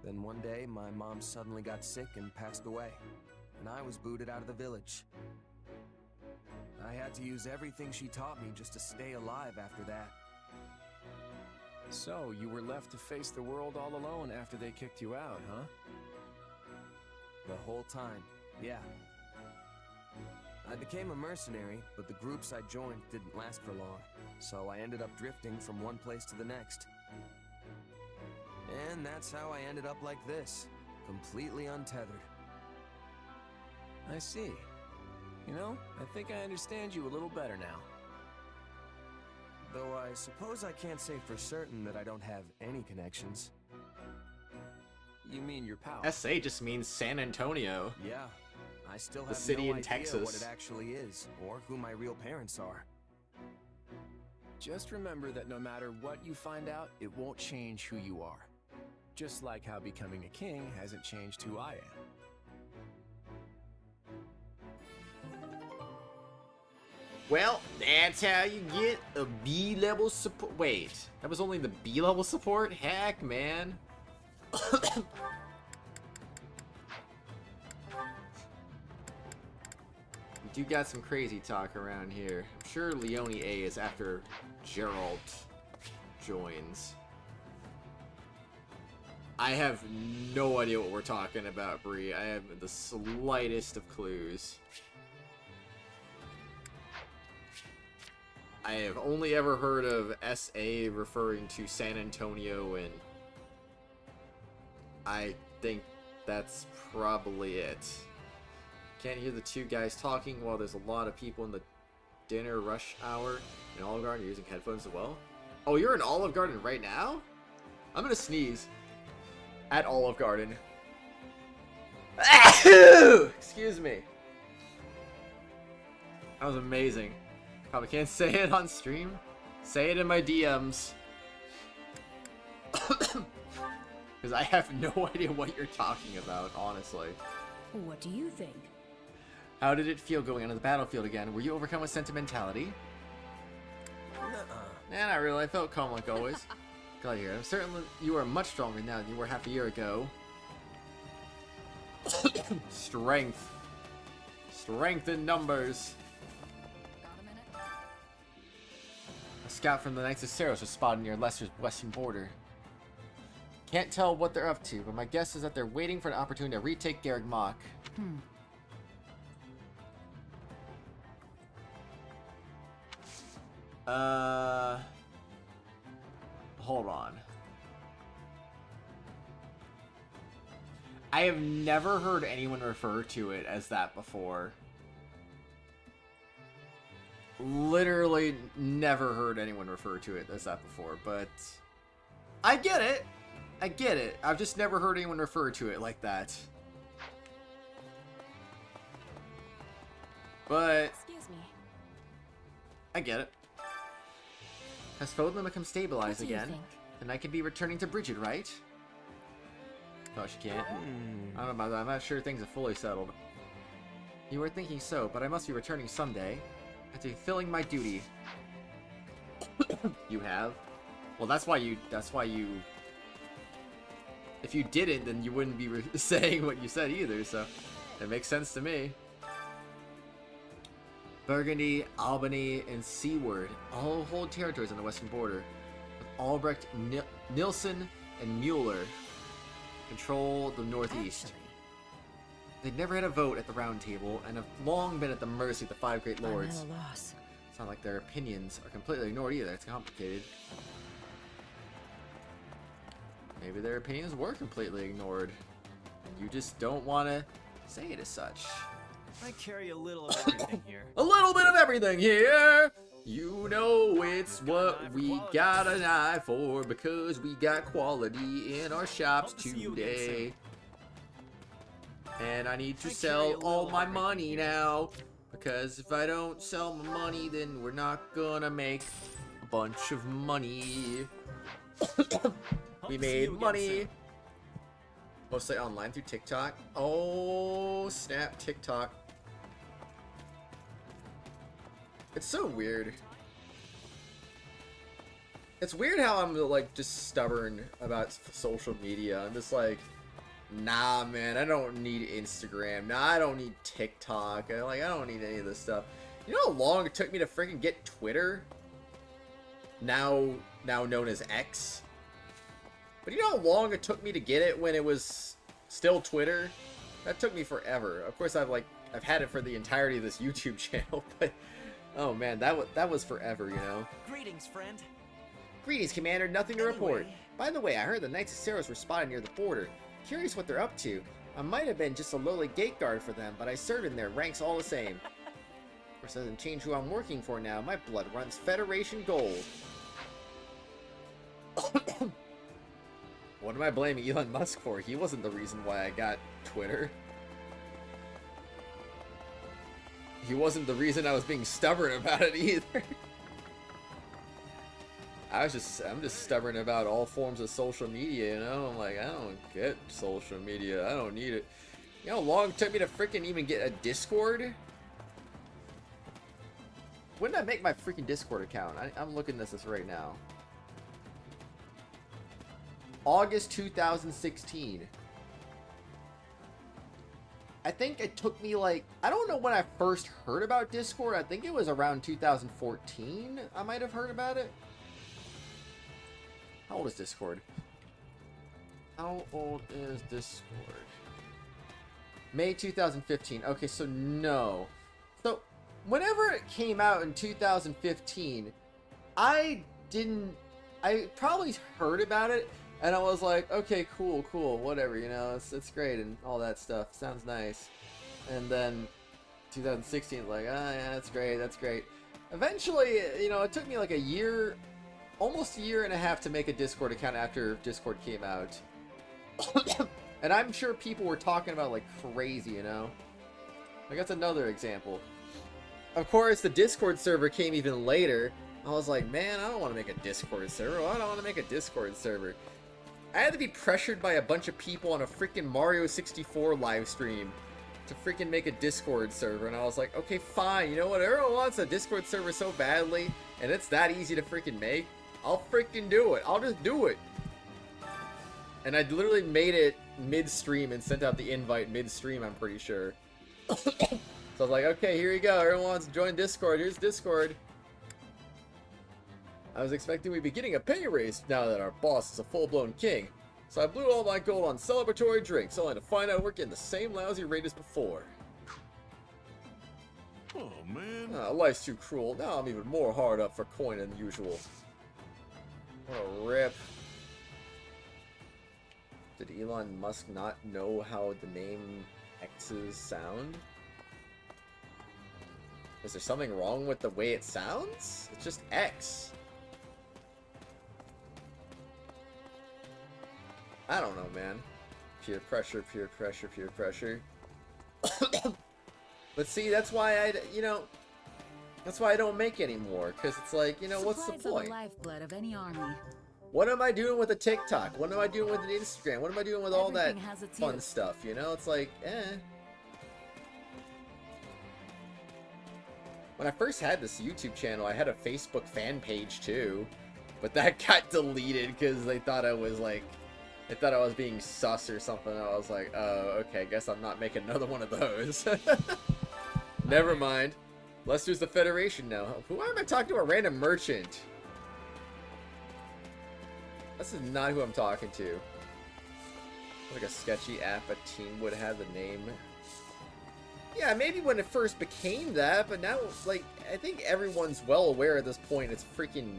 Speaker 21: Then one day, my mom suddenly got sick and passed away, and I was booted out of the village. I had to use everything she taught me just to stay alive after that.
Speaker 22: So, you were left to face the world all alone after they kicked you out, huh?
Speaker 21: The whole time, yeah. I became a mercenary, but the groups I joined didn't last for long, so I ended up drifting from one place to the next. And that's how I ended up like this, completely untethered.
Speaker 22: I see. You know, I think I understand you a little better now.
Speaker 21: Though I suppose I can't say for certain that I don't have any connections. You mean your pal?
Speaker 1: SA just means San Antonio.
Speaker 21: Yeah. I still
Speaker 1: The
Speaker 21: have
Speaker 1: city
Speaker 21: no
Speaker 1: in
Speaker 21: idea
Speaker 1: Texas.
Speaker 21: what it actually is, or who my real parents are. Just remember that no matter what you find out, it won't change who you are. Just like how becoming a king hasn't changed who I am.
Speaker 1: Well, that's how you get a B-level support. Wait, that was only the B-level support? Heck, man. We do got some crazy talk around here. I'm sure Leone A is after Geralt joins. I have no idea what we're talking about, Bree. I have the slightest of clues. I have only ever heard of SA referring to San Antonio, and I think that's probably it. Can't hear the two guys talking while there's a lot of people in the dinner rush hour in Olive Garden. You're using headphones as well? Oh, you're in Olive Garden right now? I'm gonna sneeze. At Olive Garden. Excuse me. That was amazing. Probably can't say it on stream. Say it in my DMs. Because I have no idea what you're talking about, honestly.
Speaker 13: What do you think?
Speaker 1: How did it feel going onto the battlefield again? Were you overcome with sentimentality? Nah, not really. I felt calm like always. Glad to hear it. I'm certain you are much stronger now than you were half a year ago. Strength. Strength in numbers. A scout from the Knights of Saros was spotted near Leicester's western border. Can't tell what they're up to, but my guess is that they're waiting for an opportunity to retake Garreg Mach. Hold on. I have never heard anyone refer to it as that before. Literally never heard anyone refer to it as that before, but I get it. I get it. I've just never heard anyone refer to it like that. But
Speaker 13: Excuse me.
Speaker 1: I get it. Has Fodlan become stabilized
Speaker 13: What do you
Speaker 1: again?
Speaker 13: think?
Speaker 1: Then I could be returning to Bridget, right? No, she can't. I don't know about that. I'm not sure things are fully settled. You were thinking so, but I must be returning someday. I have to be filling my duty. You have? Well, that's why you... If you didn't, then you wouldn't be saying what you said either, so... It makes sense to me. Burgundy, Albany, and Seaward all hold territories on the western border, with Albrecht, Nilsson, and Mueller control the northeast. They've never had a vote at the Round Table, and have long been at the mercy of the five great lords.
Speaker 15: I'm at a loss.
Speaker 1: It's not like their opinions are completely ignored either. It's complicated. Maybe their opinions were completely ignored, and you just don't want to say it as such.
Speaker 10: I carry a little of everything here.
Speaker 1: A little bit of everything here. You know it's what we got an eye for, because we got quality in our shops today. And I need to sell all my money now, because if I don't sell my money, then we're not gonna make a bunch of money. We made money. Mostly online through TikTok. Oh, snap, TikTok. It's so weird. It's weird how I'm like just stubborn about social media. I'm just like, nah, man, I don't need Instagram. Nah, I don't need TikTok. I don't need any of this stuff. You know how long it took me to freaking get Twitter? Now known as X. But you know how long it took me to get it when it was still Twitter? That took me forever. Of course, I've had it for the entirety of this YouTube channel, but oh man, that was forever, you know.
Speaker 10: Greetings, friend.
Speaker 1: Greetings, Commander. Nothing to report. By the way, I heard the Knights of Saros were spotted near the border. Curious what they're up to. I might have been just a lowly gate guard for them, but I served in their ranks all the same. Of course, it doesn't change who I'm working for now. My blood runs Federation gold. What am I blaming Elon Musk for? He wasn't the reason why I got Twitter. He wasn't the reason I was being stubborn about it either. I'm just stubborn about all forms of social media, you know? I'm like, I don't get social media. I don't need it. You know how long it took me to freaking even get a Discord? When did I make my freaking Discord account? I'm looking at this right now. August 2016. I think it took me like, I don't know when I first heard about Discord. I think it was around 2014 I might have heard about it. How old is Discord? How old is Discord? May 2015. Okay, so no. So whenever it came out in 2015, I probably heard about it. And I was like, okay, cool, whatever, you know, it's great and all that stuff. Sounds nice. And then 2016, like, yeah, that's great. Eventually, you know, it took me like a year, almost a year and a half to make a Discord account after Discord came out. And I'm sure people were talking about like crazy, you know? Like, that's another example. Of course, the Discord server came even later. I was like, man, I don't want to make a Discord server. I don't want to make a Discord server. I had to be pressured by a bunch of people on a freaking Mario 64 live stream to freaking make a Discord server, and I was like, okay, fine, you know what, everyone wants a Discord server so badly, and it's that easy to freaking make, I'll freaking do it, I'll just do it. And I literally made it mid-stream and sent out the invite mid-stream, I'm pretty sure. So I was like, okay, here you go, everyone wants to join Discord, here's Discord. I was expecting we'd be getting a pay raise now that our boss is a full-blown king. So I blew all my gold on celebratory drinks, only to find out we're getting the same lousy rate as before.
Speaker 11: Oh, man.
Speaker 1: Life's too cruel. Now I'm even more hard up for coin than usual. What a rip. Did Elon Musk not know how the name X's sound? Is there something wrong with the way it sounds? It's just X. I don't know, man. Peer pressure, peer pressure, peer pressure. But see, that's why that's why I don't make anymore. Because it's like, you know, what's the point?
Speaker 15: Supplies are the lifeblood of any army.
Speaker 1: What am I doing with a TikTok? What am I doing with an Instagram? What am I doing with all that
Speaker 15: Everything has its
Speaker 1: fun
Speaker 15: use.
Speaker 1: stuff? You know, it's like, When I first had this YouTube channel, I had a Facebook fan page too. But that got deleted because they thought I was like... They thought I was being sus or something. I was like, oh, okay, I guess I'm not making another one of those. Never mind. Lester's the Federation now. Who am I talking to? A random merchant. This is not who I'm talking to. Like a sketchy app a teen would have the name. Yeah, maybe when it first became that, but now, like, I think everyone's well aware at this point it's freaking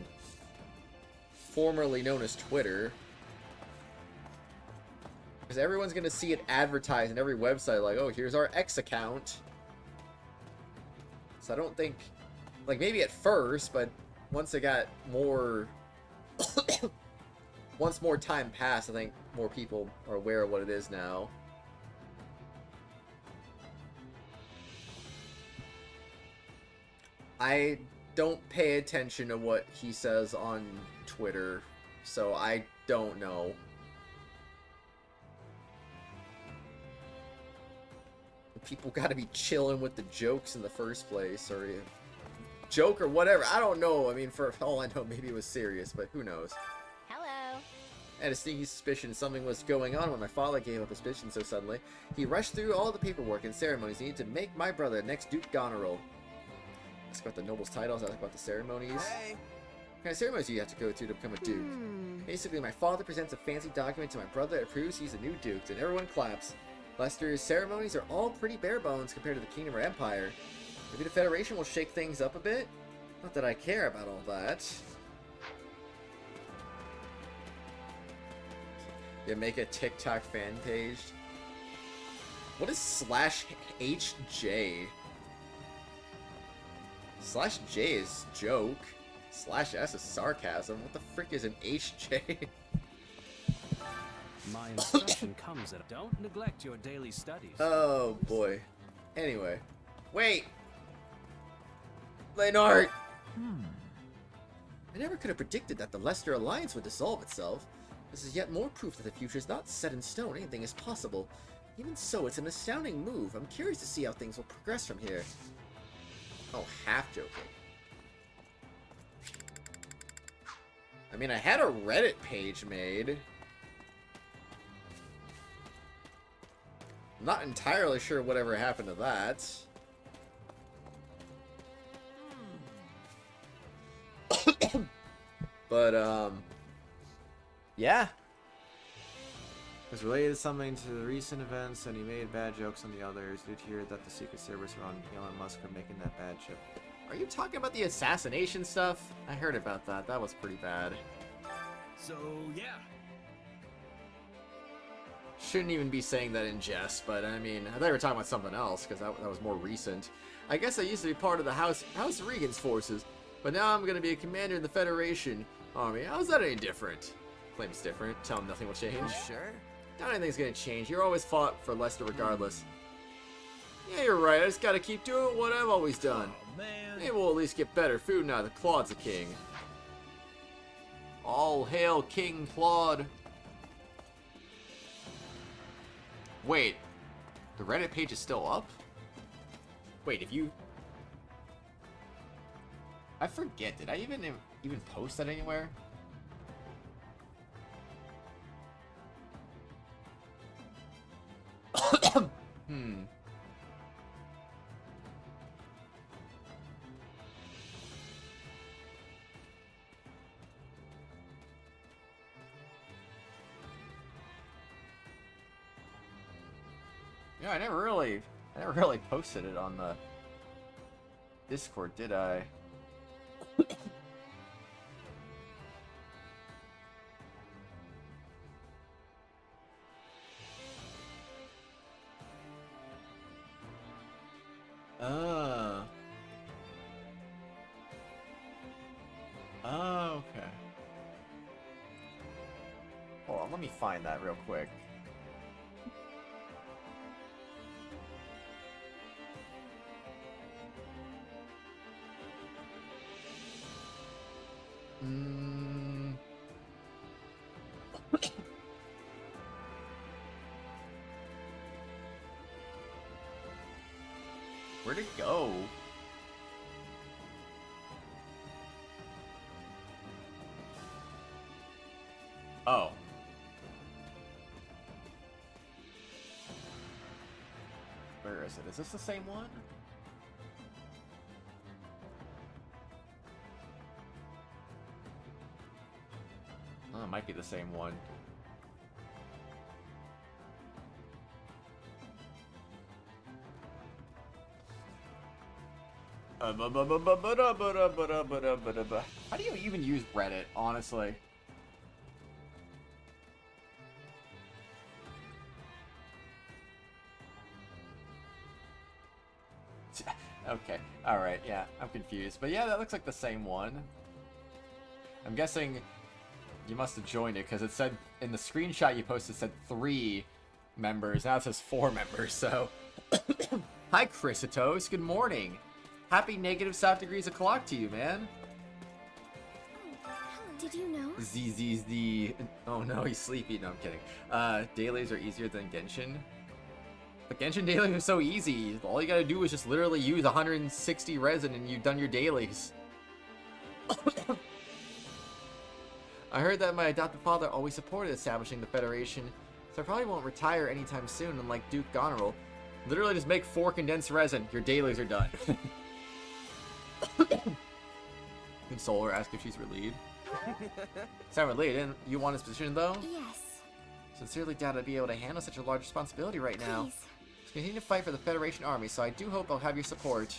Speaker 1: formerly known as Twitter. Because everyone's going to see it advertised in every website, like, oh, here's our X account. So I don't think, like, maybe at first, but once it got more, once more time passed, I think more people are aware of what it is now. I don't pay attention to what he says on Twitter, so I don't know. People gotta be chilling with the jokes in the first place, or joke or whatever. I don't know. I mean, for all I know, maybe it was serious, but who knows?
Speaker 9: Hello.
Speaker 1: I had a sneaky suspicion something was going on when my father gave up his mission so suddenly. He rushed through all the paperwork and ceremonies needed to make my brother the next Duke Goneril. Ask about the noble's titles, ask about the ceremonies.
Speaker 21: Hey.
Speaker 1: What kind of ceremonies do you have to go to become a duke? Basically, my father presents a fancy document to my brother that approves he's a new duke, and everyone claps. Lester's ceremonies are all pretty bare bones compared to the kingdom or empire. Maybe the Federation will shake things up a bit? Not that I care about all that. Yeah, make a TikTok fan page. What is /HJ? /J is joke. /S is sarcasm. What the frick is an HJ?
Speaker 18: My instruction comes at. Don't neglect your daily studies.
Speaker 1: Oh boy. Anyway. Wait! Leonard! I never could have predicted that the Leicester Alliance would dissolve itself. This is yet more proof that the future is not set in stone. Anything is possible. Even so, it's an astounding move. I'm curious to see how things will progress from here. Oh, half joking. I mean, I had a Reddit page made. I'm not entirely sure whatever happened to that. But, yeah. It was related to something to the recent events, and he made bad jokes on the others. Did hear that the Secret Service around Elon Musk are making that bad joke. Are you talking about the assassination stuff? I heard about that. That was pretty bad.
Speaker 18: So, yeah.
Speaker 1: Shouldn't even be saying that in jest, but I mean, I thought you were talking about something else, because that was more recent. I guess I used to be part of the House Regan's forces, but now I'm going to be a commander in the Federation Army. How's that any different? Claims different. Tell him nothing will change.
Speaker 21: Sure.
Speaker 1: Not anything's going to change. You're always fought for Leicester regardless. Yeah, you're right. I just got to keep doing what I've always done.
Speaker 18: Oh, man.
Speaker 1: Maybe we'll at least get better food now that Claude's a king. All hail King Claude. Wait, the Reddit page is still up? Wait, if you... I forget, did I even post that anywhere? Yeah, I never really posted it on the Discord, did I? Oh, okay. Hold on, let me find that real quick. Where'd it go? Oh. Where is it? Is this the same one? Oh, it might be the same one. How do you even use Reddit, honestly? Okay, alright, yeah, I'm confused. But yeah, that looks like the same one. I'm guessing you must have joined it, because it said, in the screenshot you posted, it said 3 members. Now it says 4 members, so... Hi, Kratos, good morning. Happy negative south degrees o'clock to you, man.
Speaker 4: Did you know?
Speaker 1: Z. Oh no, he's sleepy. No, I'm kidding. Dailies are easier than Genshin. But Genshin dailies are so easy. All you gotta do is just literally use 160 resin and you've done your dailies. I heard that my adopted father always supported establishing the Federation, so I probably won't retire anytime soon, unlike Duke Goneril. Literally just make 4 condensed resin. Your dailies are done. Console her, ask if she's relieved. It's not related. You want his position, though?
Speaker 4: Yes.
Speaker 1: Sincerely doubt I'd be able to handle such a large responsibility right now.
Speaker 4: Please.
Speaker 1: Just continue to fight for the Federation Army, so I do hope I'll have your support.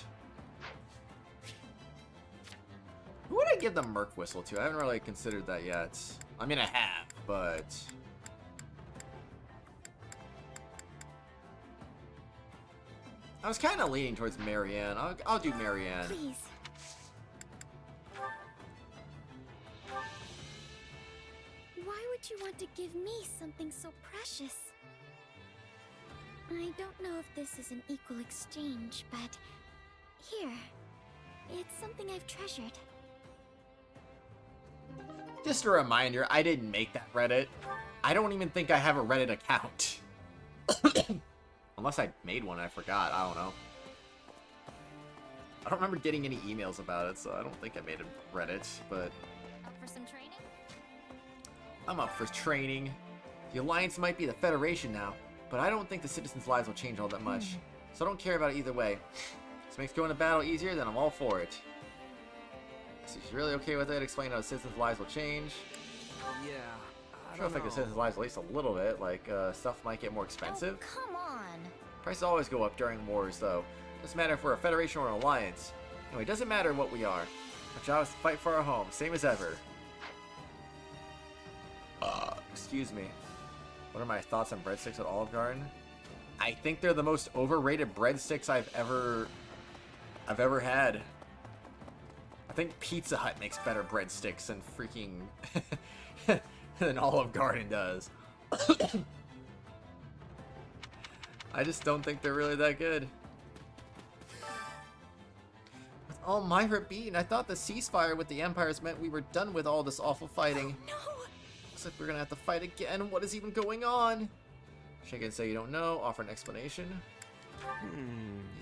Speaker 1: Who would I give the Merc Whistle to? I haven't really considered that yet. I mean, I have, but... I was kind of leaning towards Marianne. I'll do Marianne.
Speaker 4: Please. Why would you want want to give me something so precious. I don't know if this is an equal exchange, but here, it's something I've treasured.
Speaker 1: Just a reminder, I didn't make that Reddit. I don't even think I have a Reddit account. Unless I made one and I forgot, I don't know. I don't remember getting any emails about it, so I don't think I made a Reddit, but...
Speaker 12: Up for some training?
Speaker 1: I'm up for training. The Alliance might be the Federation now, but I don't think the citizens' lives will change all that much. So I don't care about it either way. This makes going to battle easier, then I'm all for it. So she's really okay with it, explain how the citizens' lives will change.
Speaker 21: Yeah,
Speaker 1: I'm sure affect the citizens' lives at least a little bit, like stuff might get more expensive.
Speaker 12: Oh, come on.
Speaker 1: Prices always go up during wars, though. Doesn't matter if we're a Federation or an Alliance. Anyway, it doesn't matter what we are. Our job is to fight for our home, same as ever. Excuse me. What are my thoughts on breadsticks at Olive Garden? I think they're the most overrated breadsticks I've ever had. I think Pizza Hut makes better breadsticks than freaking than Olive Garden does. I just don't think they're really that good. With Almyra beaten, I thought the ceasefire with the Empires meant we were done with all this awful fighting.
Speaker 4: No!
Speaker 1: Looks like we're gonna have to fight again. What is even going on? She can say you don't know, offer an explanation.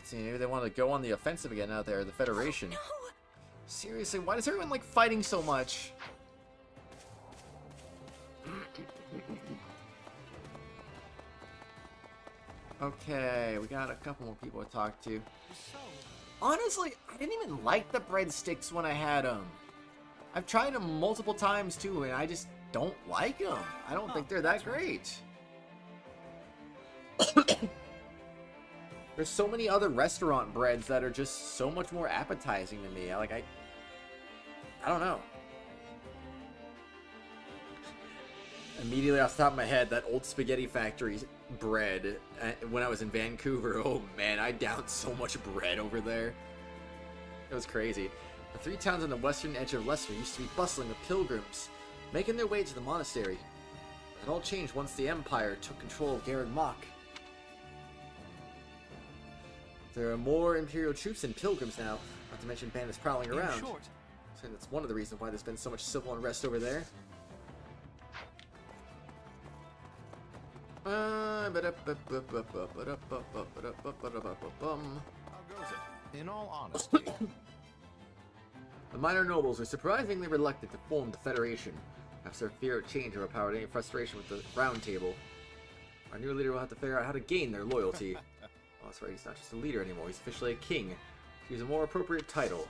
Speaker 1: See, maybe they want to go on the offensive again out there, the Federation.
Speaker 4: No!
Speaker 1: Seriously, why does everyone like fighting so much? Okay, we got a couple more people to talk to. Honestly, I didn't even like the breadsticks when I had them. I've tried them multiple times too, and I just don't like them. I don't think they're that great. There's so many other restaurant breads that are just so much more appetizing to me. I don't know. Immediately off the top of my head, that old Spaghetti Factory bread when I was in Vancouver. Oh man, I downed so much bread over there. It was crazy. The 3 towns on the western edge of Leicester used to be bustling with pilgrims, making their way to the monastery. It all changed once the Empire took control of Garreg Mach. There are more Imperial troops than pilgrims now, not to mention bandits prowling around. So that's one of the reasons why there's been so much civil unrest over there.
Speaker 2: How goes it? In all honesty.
Speaker 1: The minor nobles are surprisingly reluctant to form the Federation, after their fear of change overpowered any frustration with the Round Table. Our new leader will have to figure out how to gain their loyalty. Oh, that's right, he's not just a leader anymore, he's officially a king. He's a more appropriate title.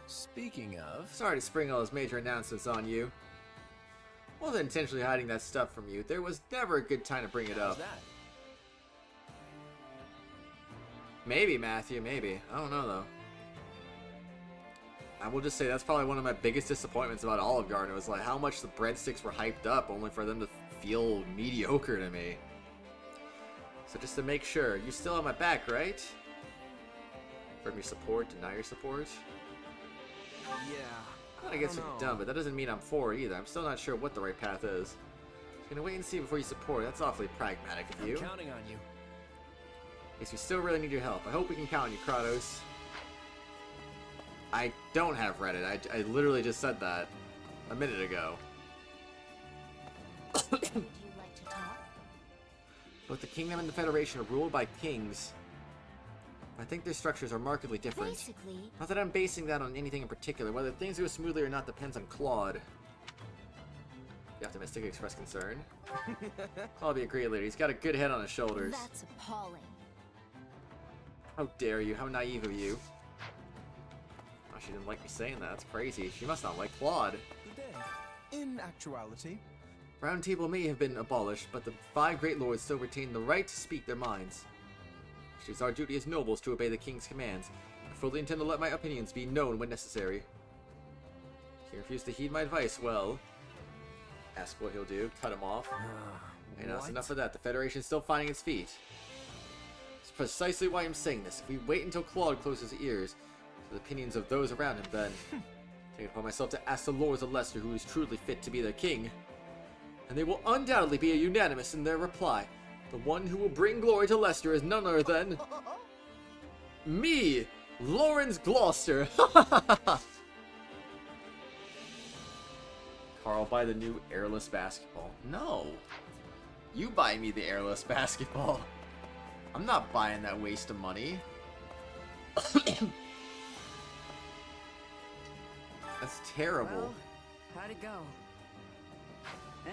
Speaker 21: Speaking of...
Speaker 1: Sorry to spring all those major announcements on you. Wasn't intentionally hiding that stuff from you. There was never a good time to bring it up.
Speaker 21: that?
Speaker 1: Maybe, Matthew, maybe. I don't know, though. I will just say that's probably one of my biggest disappointments about Olive Garden. It was like how much the breadsticks were hyped up, only for them to feel mediocre to me. So just to make sure, you still have my back, right? From your support, deny your support?
Speaker 21: Yeah.
Speaker 1: I guess you're dumb, but that doesn't mean I'm for it either. I'm still not sure what the right path is. Just gonna wait and see before you support. That's awfully pragmatic of you.
Speaker 21: I'm counting on you.
Speaker 1: Guess we still really need your help. I hope we can count on you, Kratos. I don't have Reddit. I literally just said that a minute ago.
Speaker 12: Would you like to talk?
Speaker 1: Both the Kingdom and the Federation are ruled by kings. I think their structures are markedly different.
Speaker 12: Basically...
Speaker 1: Not that I'm basing that on anything in particular. Whether things go smoothly or not depends on Claude. The optimistic expressed concern. Claude be a great leader. He's got a good head on his shoulders.
Speaker 12: That's appalling.
Speaker 1: How dare you? How naive of you. Oh, she didn't like me saying that. That's crazy. She must not like Claude.
Speaker 17: Good day. In actuality,
Speaker 1: Round Table may have been abolished, but the 5 great lords still retain the right to speak their minds. It is our duty as nobles to obey the king's commands. I fully intend to let my opinions be known when necessary. If he refuses to heed my advice, well... Ask what he'll do. Cut him off. Hey, now that's enough of that. The Federation's still finding its feet. It's precisely why I'm saying this. If we wait until Claude closes his ears, the opinions of those around him, then. Take it upon myself to ask the lords of Leicester who is truly fit to be their king. And they will undoubtedly be unanimous in their reply. The one who will bring glory to Leicester is none other than... me, Lawrence Gloucester. Carl, buy the new airless basketball. No. You buy me the airless basketball. I'm not buying that waste of money. That's terrible.
Speaker 15: Well, how'd it go?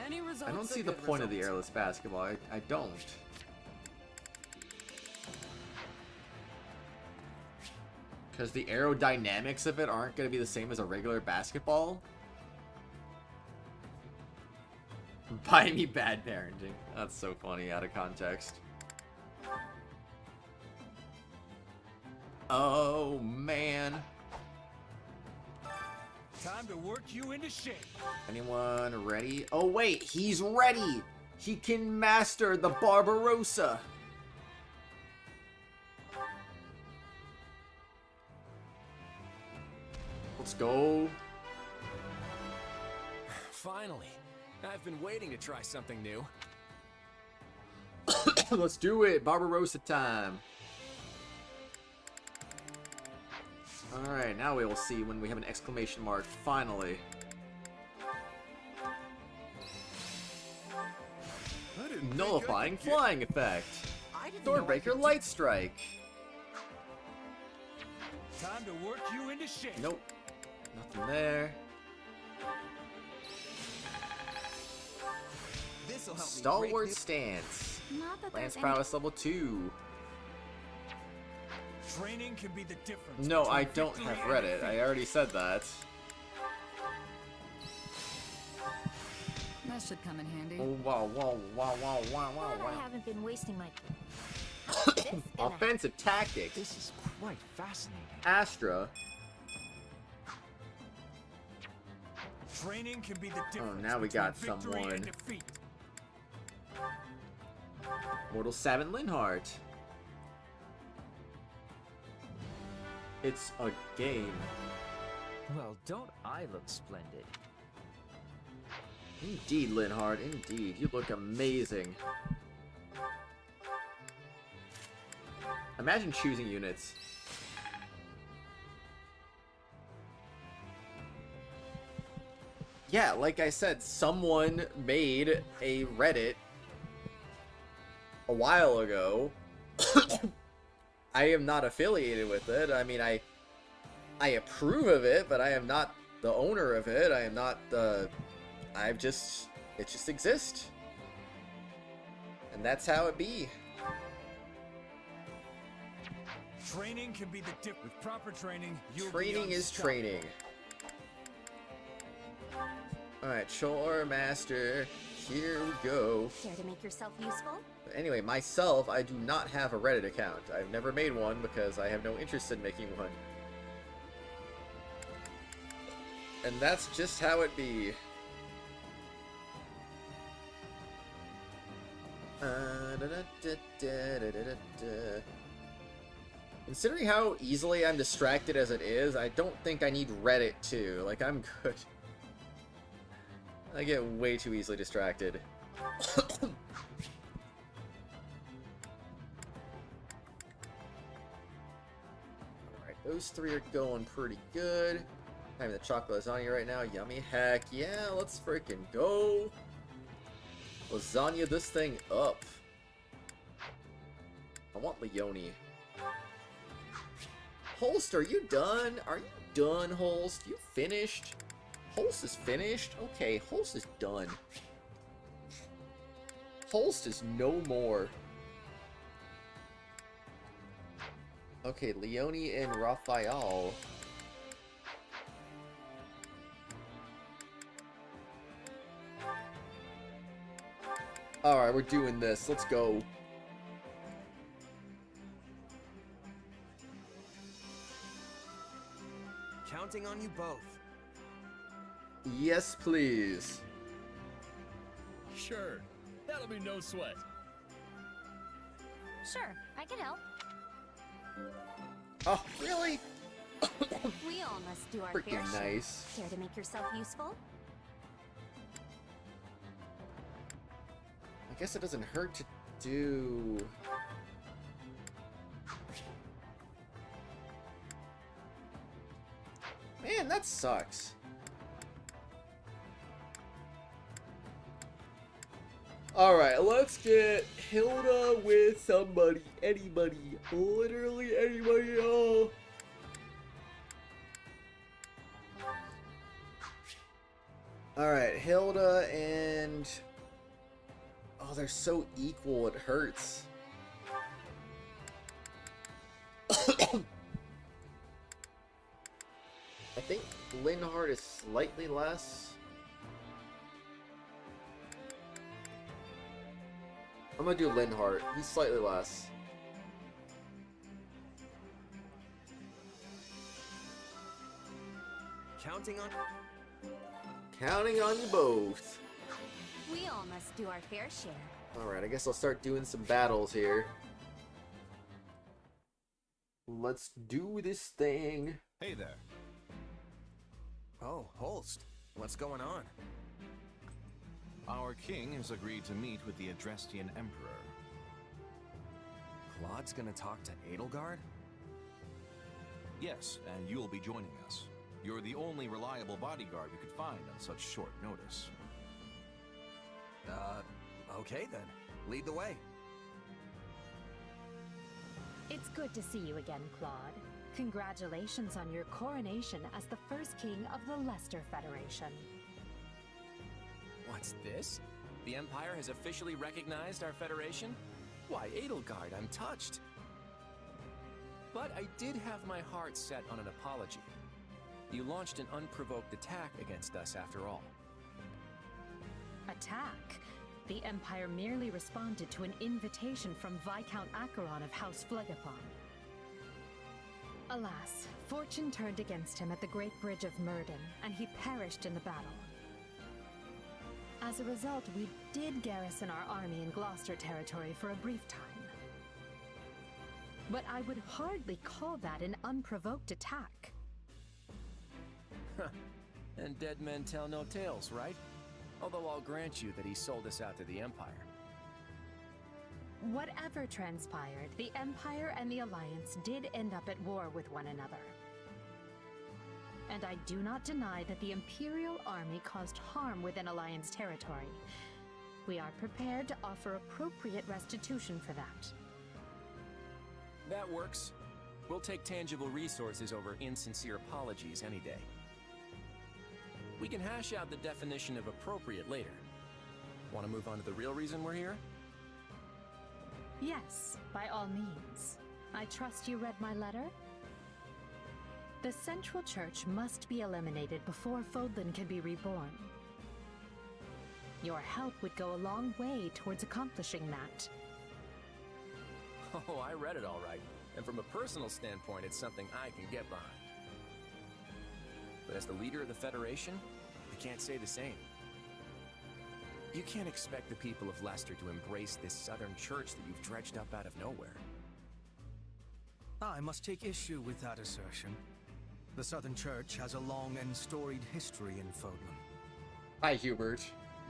Speaker 15: Any results?
Speaker 1: I don't see the point of the airless basketball. I don't. Because the aerodynamics of it aren't going to be the same as a regular basketball. Buy me bad parenting. That's so funny out of context. Oh, man.
Speaker 10: Time to work you into shape.
Speaker 1: Anyone ready? Oh, wait. He's ready. He can master the Barbarossa. Let's go.
Speaker 21: Finally. I've been waiting to try something new.
Speaker 1: Let's do it. Barbarossa time. Alright, now we will see when we have an exclamation mark. Finally. Nullifying flying effect. Thornbreaker light strike.
Speaker 10: Time to work you into shape.
Speaker 1: Nope. Nothing there. Stalwart stance. Lance prowess level 2.
Speaker 10: Training can be the difference.
Speaker 1: No, I don't have Reddit. I already said that.
Speaker 7: That should come in handy.
Speaker 1: Oh, wow, wow, wow, wow, wow, wow,
Speaker 9: I
Speaker 1: wow.
Speaker 9: haven't been wasting my...
Speaker 1: Offensive tactics.
Speaker 18: This is quite fascinating.
Speaker 1: Astra.
Speaker 10: Training can be the difference.
Speaker 1: Oh, now we got someone. Mortal Savin Linhart. It's a game.
Speaker 18: Well, don't I look splendid?
Speaker 1: Indeed, Linhart, indeed. You look amazing. Imagine choosing units. Yeah, like I said, someone made a Reddit a while ago. I am not affiliated with it. I mean, I approve of it, but I am not the owner of it. I am not the... it just exists. And that's how it be.
Speaker 10: Training can be the difference. With proper training, you'll
Speaker 1: Training
Speaker 10: be
Speaker 1: is training. Alright, Chore Master. Here we go.
Speaker 9: Care to make yourself useful?
Speaker 1: But anyway, myself, I do not have a Reddit account. I've never made one because I have no interest in making one. And that's just how it be. Considering how easily I'm distracted as it is, I don't think I need Reddit too. Like, I'm good. I get way too easily distracted. Alright, those three are going pretty good. Having the chocolate lasagna right now. Yummy. Heck yeah, let's freaking go. Lasagna this thing up. I want Leone. Holst, are you done? Are you done, Holst? You finished? Holst is finished? Okay, Holst is done. Holst is no more. Okay, Leone and Raphael. Alright, we're doing this. Let's go.
Speaker 21: Counting on you both.
Speaker 1: Yes, please.
Speaker 18: Sure. That'll be no sweat.
Speaker 12: Sure, I can help.
Speaker 1: Oh, really?
Speaker 9: We all must do our
Speaker 1: Freaking
Speaker 9: fair share.
Speaker 1: nice.
Speaker 9: Care to make yourself useful?
Speaker 1: I guess it doesn't hurt to do... Man, that sucks. Alright, let's get Hilda with somebody, anybody, literally anybody. Oh. Alright, Hilda and... Oh, they're so equal, it hurts. I think Linhardt is slightly less. I'm gonna do Linhardt. He's slightly less.
Speaker 21: Counting
Speaker 1: on you both.
Speaker 9: We all must do our fair share.
Speaker 1: Alright, I guess I'll start doing some battles here. Let's do this thing.
Speaker 8: Hey there.
Speaker 21: Oh, Holst. What's going on?
Speaker 8: Our king has agreed to meet with the Adrestian Emperor.
Speaker 21: Claude's gonna talk to Edelgard?
Speaker 8: Yes, and you'll be joining us. You're the only reliable bodyguard we could find on such short notice.
Speaker 21: Okay then. Lead the way.
Speaker 13: It's good to see you again, Claude. Congratulations on your coronation as the first king of the Leicester Federation.
Speaker 22: What's this? The Empire has officially recognized our Federation? Why, Edelgard, I'm touched. But I did have my heart set on an apology. You launched an unprovoked attack against us after all.
Speaker 13: Attack? The Empire merely responded to an invitation from Viscount Acheron of House Phlegethon. Alas, fortune turned against him at the Great Bridge of Myrden, and he perished in the battle. As a result, we did garrison our army in Gloucester territory for a brief time. But I would hardly call that an unprovoked attack.
Speaker 22: And dead men tell no tales, right? Although I'll grant you that he sold us out to the Empire.
Speaker 13: Whatever transpired, the Empire and the Alliance did end up at war with one another. And I do not deny that the Imperial Army caused harm within Alliance territory. We are prepared to offer appropriate restitution for that.
Speaker 22: That works. We'll take tangible resources over insincere apologies any day. We can hash out the definition of appropriate later. Want to move on to the real reason we're here?
Speaker 13: Yes, by all means. I trust you read my letter? The Central Church must be eliminated before Fodlan can be reborn. Your help would go a long way towards accomplishing that.
Speaker 22: Oh, I read it all right. And from a personal standpoint, it's something I can get behind. But as the leader of the Federation, I can't say the same. You can't expect the people of Leicester to embrace this Southern Church that you've dredged up out of nowhere.
Speaker 3: I must take issue with that assertion. The Southern Church has a long and storied history in Fodlan.
Speaker 1: Hi, Hubert.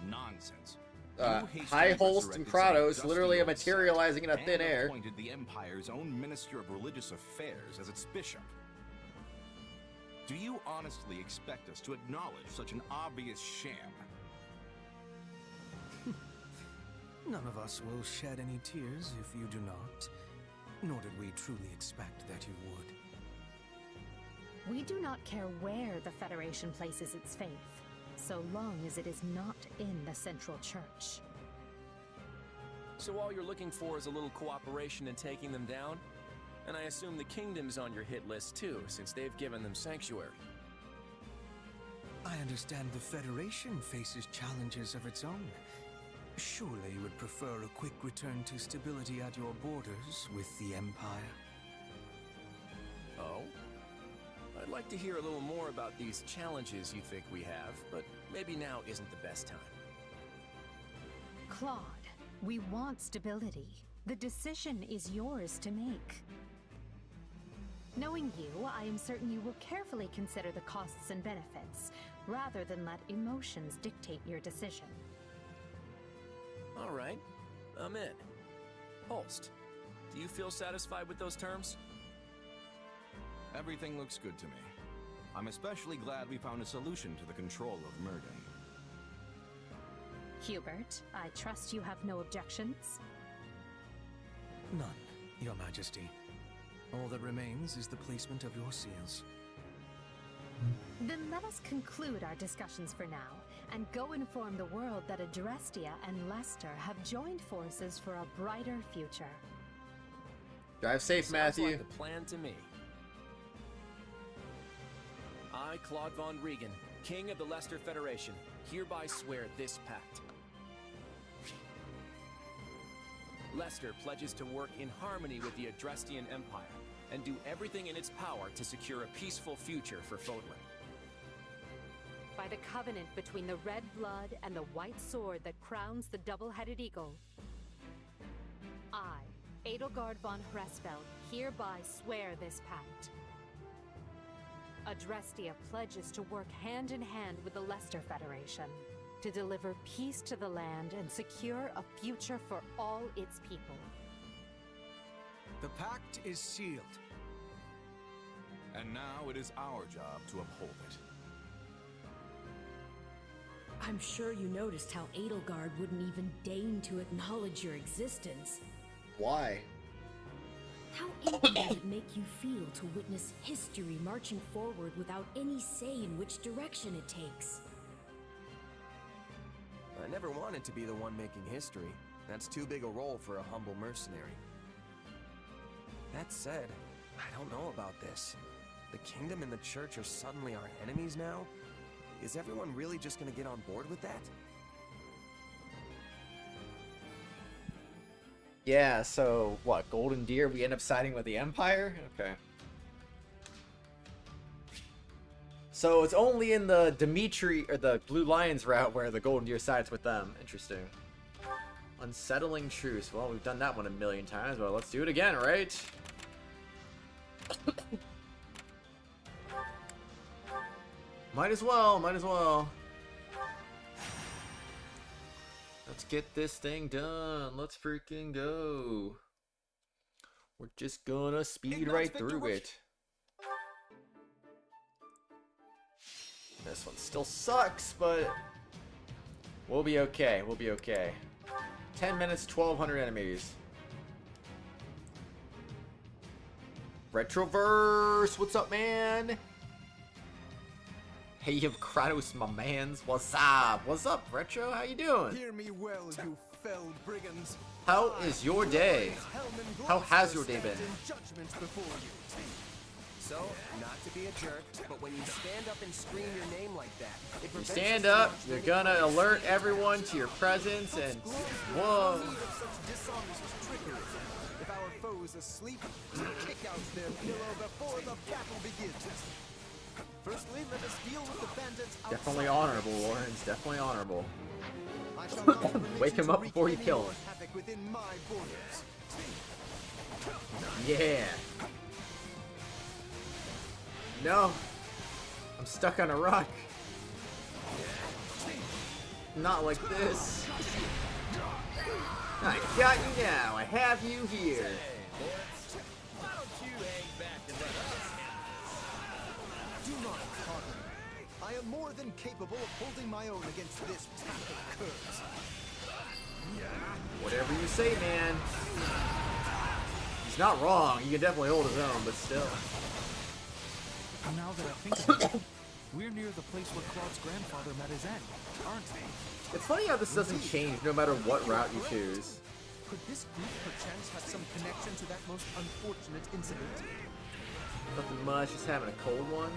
Speaker 8: Nonsense.
Speaker 1: Hi, Holst and Kratos, literally materializing in a thin air.
Speaker 8: Appointed the Empire's own Minister of Religious Affairs as its bishop. Do you honestly expect us to acknowledge such an obvious sham?
Speaker 3: None of us will shed any tears if you do not, nor did we truly expect that you would.
Speaker 13: We do not care where the Federation places its faith, so long as it is not in the Central Church.
Speaker 22: So all you're looking for is a little cooperation in taking them down? And I assume the Kingdom's on your hit list too, since they've given them sanctuary.
Speaker 3: I understand the Federation faces challenges of its own. Surely you would prefer a quick return to stability at your borders with the Empire.
Speaker 22: Oh? I'd like to hear a little more about these challenges you think we have, but maybe now isn't the best time.
Speaker 13: Claude, we want stability. The decision is yours to make. Knowing you, I am certain you will carefully consider the costs and benefits, rather than let emotions dictate your decision.
Speaker 18: All right, I'm in. Holst, do you feel satisfied with those terms?
Speaker 8: Everything looks good to me. I'm especially glad we found a solution to the control of Murden.
Speaker 13: Hubert, I trust you have no objections?
Speaker 3: None, Your Majesty. All that remains is the placement of your seals.
Speaker 13: Then let us conclude our discussions for now, and go inform the world that Adrestia and Lester have joined forces for a brighter future.
Speaker 1: Drive safe,
Speaker 18: Sounds
Speaker 1: Matthew.
Speaker 18: like the plan to me. I, Claude von Regan, King of the Lester Federation, hereby swear this pact. Lester pledges to work in harmony with the Adrestian Empire and do everything in its power to secure a peaceful future for Fodlan.
Speaker 13: By the covenant between the red blood and the white sword that crowns the double-headed eagle, I, Edelgard von Hresfeld, hereby swear this pact. Adrestia pledges to work hand in hand with the Lester Federation to deliver peace to the land and secure a future for all its people.
Speaker 3: The pact is sealed.
Speaker 8: And now it is our job to uphold it.
Speaker 16: I'm sure you noticed how Edelgard wouldn't even deign to acknowledge your existence.
Speaker 1: Why?
Speaker 16: How empty does it make you feel to witness history marching forward without any say in which direction it takes?
Speaker 21: I never wanted to be the one making history. That's too big a role for a humble mercenary. That said, I don't know about this. The kingdom and the church are suddenly our enemies now? Is everyone really just gonna get on board with that?
Speaker 1: Yeah, so what, Golden Deer, we end up siding with the Empire? Okay. So it's only in the Dimitri, or the Blue Lions route where the Golden Deer sides with them. Interesting. Unsettling truce. Well, we've done that one a million times, but let's do it again, right? Might as well, might as well. Let's get this thing done. Let's freaking go. We're just gonna speed right through it. This one still sucks, but we'll be okay. We'll be okay. 10 minutes, 1,200 enemies. Retroverse, what's up, man? Hey, you have Kratos, my mans. What's up? What's up, Retro? How you doing?
Speaker 3: Hear me well, you fell brigands.
Speaker 1: How is your day? How has your day been?
Speaker 3: Judgment before you.
Speaker 21: So, not to be a jerk, but when you stand up and scream your name like that, it
Speaker 1: You
Speaker 21: prevents
Speaker 1: stand
Speaker 21: us from
Speaker 1: up, you're gonna alert everyone to your presence, and whoa.
Speaker 3: If our foes asleep, kick out their pillow before the battle begins. Firstly, let us deal with the bandits outside.
Speaker 1: Definitely honorable, Lawrence. Definitely honorable.
Speaker 3: I shall not permit
Speaker 1: Wake
Speaker 3: you
Speaker 1: him
Speaker 3: to
Speaker 1: up
Speaker 3: wreak
Speaker 1: before you
Speaker 3: any
Speaker 1: kill
Speaker 3: more
Speaker 1: him.
Speaker 3: havoc within my borders.
Speaker 1: Yeah. No. I'm stuck on a rock. Not like this. I got you now. I have you here.
Speaker 18: Why don't you hang back and let us handle
Speaker 3: Do not bother me. I am more than capable of holding my own against this pack of curs.
Speaker 1: Whatever you say, man. He's not wrong. He can definitely hold his own, but still.
Speaker 17: Now that I think about it, we're near the place where Claude's grandfather met his end, aren't we?
Speaker 1: It's funny how this doesn't change no matter what route you choose.
Speaker 3: Could this group perchance have some connection to that most unfortunate incident?
Speaker 1: Nothing much, just having a cold one.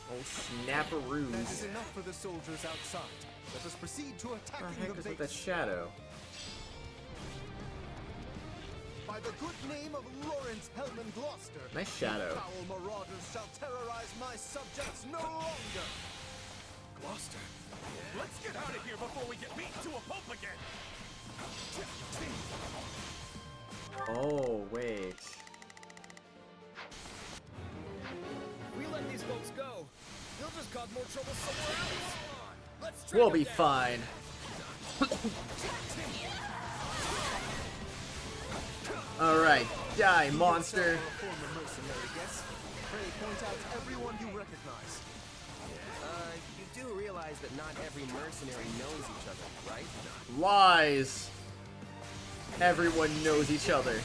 Speaker 1: Oh, snapperoos.
Speaker 3: That is enough for the soldiers outside. Let us proceed to attacking
Speaker 1: What the heck
Speaker 3: the
Speaker 1: is with
Speaker 3: base.
Speaker 1: that shadow?
Speaker 3: By the good name of Lawrence Hellman Gloucester,
Speaker 1: Nice shadow.
Speaker 3: you foul marauders shall terrorize my subjects no longer.
Speaker 11: Gloucester, let's get out of here before we get beaten to a pulp again.
Speaker 1: Oh, wait.
Speaker 18: You'll just cause more trouble somewhere else. Let's track
Speaker 1: We'll
Speaker 18: him
Speaker 1: be
Speaker 18: down.
Speaker 1: fine. Alright, die, monster.
Speaker 21: Former mercenary, yes? Pray point out everyone you recognize. You do realize that not every mercenary knows each other, right?
Speaker 1: Lies. Everyone knows each other.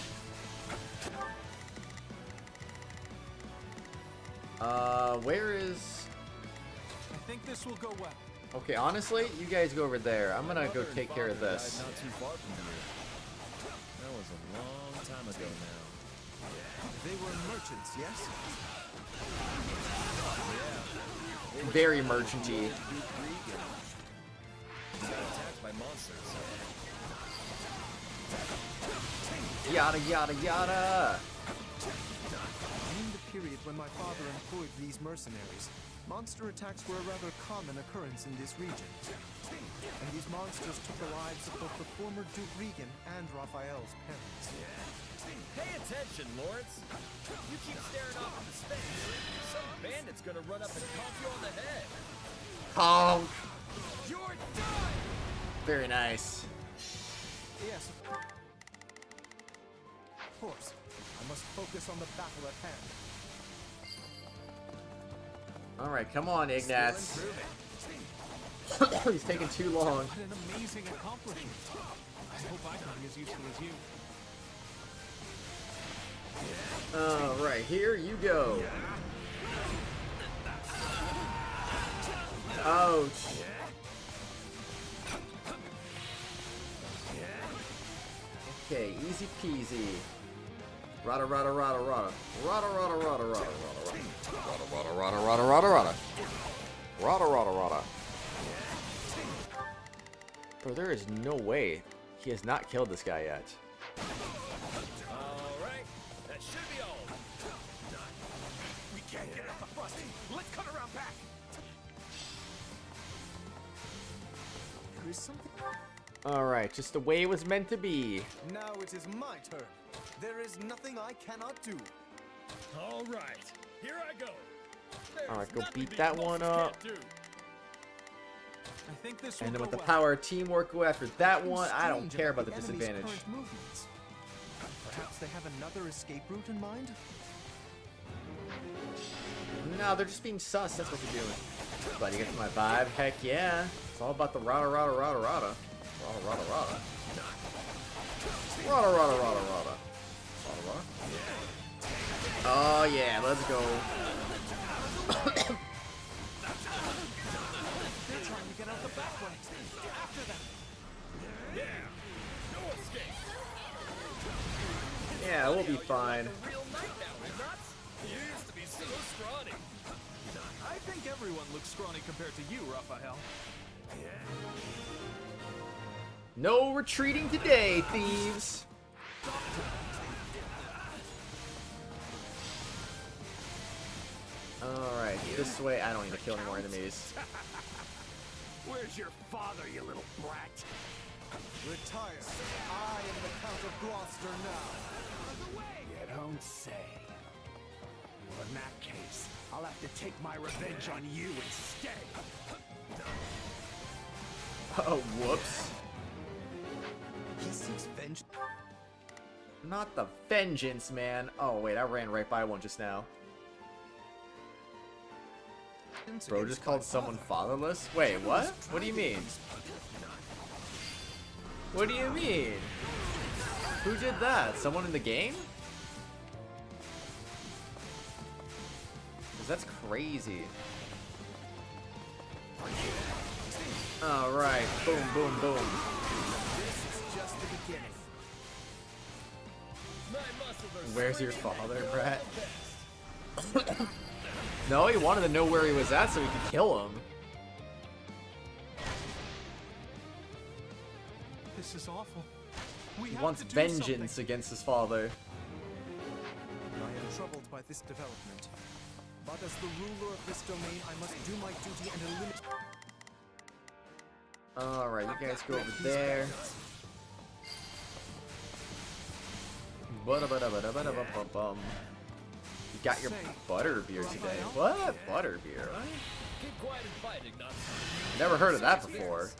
Speaker 1: Where is...
Speaker 17: I think this will go well.
Speaker 1: Okay, honestly, you guys go over there. I'm gonna go take care of this.
Speaker 18: Not too far from here. That was a long time ago now.
Speaker 21: They were merchants, yes?
Speaker 1: Very merchanty.
Speaker 18: Got attacked by monsters.
Speaker 1: Yada yada yada.
Speaker 3: In the period when my father employed these mercenaries, monster attacks were a rather common occurrence in this region. And these monsters took the lives of both the former Duke Regan and Raphael's parents.
Speaker 18: Pay attention, Lawrence. You keep staring off into space. Some bandit's gonna run up and conk you on the head.
Speaker 1: Honk.
Speaker 18: You're done!
Speaker 1: Very nice.
Speaker 3: Yes, of course. I must focus on the battle at hand.
Speaker 1: Alright, come on, Ignatz. He's taking too long.
Speaker 17: What an amazing accomplishment. I hope I can be as useful as you.
Speaker 1: Alright, here you go. Ouch. Okay, easy peasy. Rada rada rada rada. Rada rada rada rada rada. Rada rada rada rada rada. Rada rada rada. Bro, there is no way he has not killed this guy yet.
Speaker 18: Alright, that should be all.
Speaker 5: We can't get at the front. Let's cut around back.
Speaker 3: There is something.
Speaker 1: Alright, just the way it was meant to be.
Speaker 3: Now it is my turn. There is nothing I cannot do.
Speaker 18: Alright, here I go.
Speaker 1: Alright, go beat that one up.
Speaker 17: I think this will
Speaker 1: And then
Speaker 17: go
Speaker 1: with the
Speaker 17: well.
Speaker 1: power of teamwork, go after that one. I don't
Speaker 3: Strange
Speaker 1: care about
Speaker 3: about
Speaker 1: the
Speaker 3: enemy's
Speaker 1: disadvantage.
Speaker 3: current movements. Perhaps they have another escape route in mind?
Speaker 1: No, they're just being sus. That's what they're doing. But you get my vibe? Heck yeah. It's all about the rada rada rada rada. Rada rada rada. Rada rada rada rada. Rada rada. Oh yeah, let's go.
Speaker 17: They're trying to get out the back way. After them.
Speaker 18: Yeah, no escape.
Speaker 1: Yeah, we'll be fine.
Speaker 18: Real night now, nuts. You used to be so scrawny.
Speaker 17: I think everyone looks scrawny compared to you, Raphael.
Speaker 1: No retreating today, thieves. Alright, this way. I don't need to kill any more enemies.
Speaker 5: Where's your father, you little brat?
Speaker 3: Retire. I am the Count of Gloucester now.
Speaker 5: You don't say. Well, in that case, I'll have to take my revenge on you instead.
Speaker 1: Oh, whoops.
Speaker 3: He seeks vengeance.
Speaker 1: Not the vengeance, man. Oh, wait, I ran right by one just now. Bro just called someone fatherless? Wait, what? What do you mean? What do you mean? Who did that? Someone in the game? 'Cause that's crazy. Alright, boom, boom, boom.
Speaker 21: This is just the beginning.
Speaker 1: Where's your father, Brett? No, he wanted to know where he was at so he could kill him.
Speaker 17: This is awful. We
Speaker 1: He
Speaker 17: have
Speaker 1: wants
Speaker 17: to do
Speaker 1: vengeance
Speaker 17: something.
Speaker 1: against his father.
Speaker 3: I am troubled by this development. But as the ruler of this domain, I must do my duty and eliminate.
Speaker 1: Alright, you guys go over there. Ba-da-ba-da-ba-da-ba-da-ba-bum. You got your butter beer today. What? Butter beer? What?
Speaker 18: Keep quiet and fight, Ignace.
Speaker 1: Never heard of that before.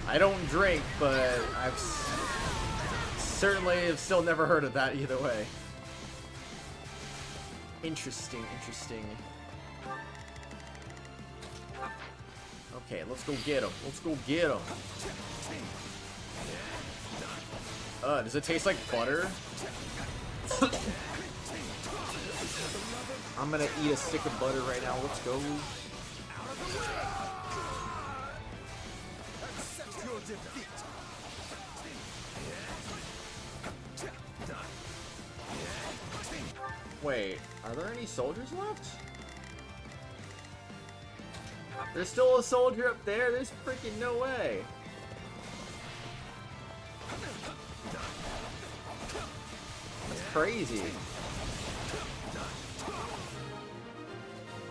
Speaker 1: I don't drink, but I've certainly have still never heard of that either way. Interesting, interesting. Okay, let's go get him. Let's go get him. Does it taste like butter? I'm gonna eat a stick of butter right now. Let's go.
Speaker 10: Accept your defeat.
Speaker 1: Wait, are there any soldiers left? There's still a soldier up there? There's freaking no way. That's crazy.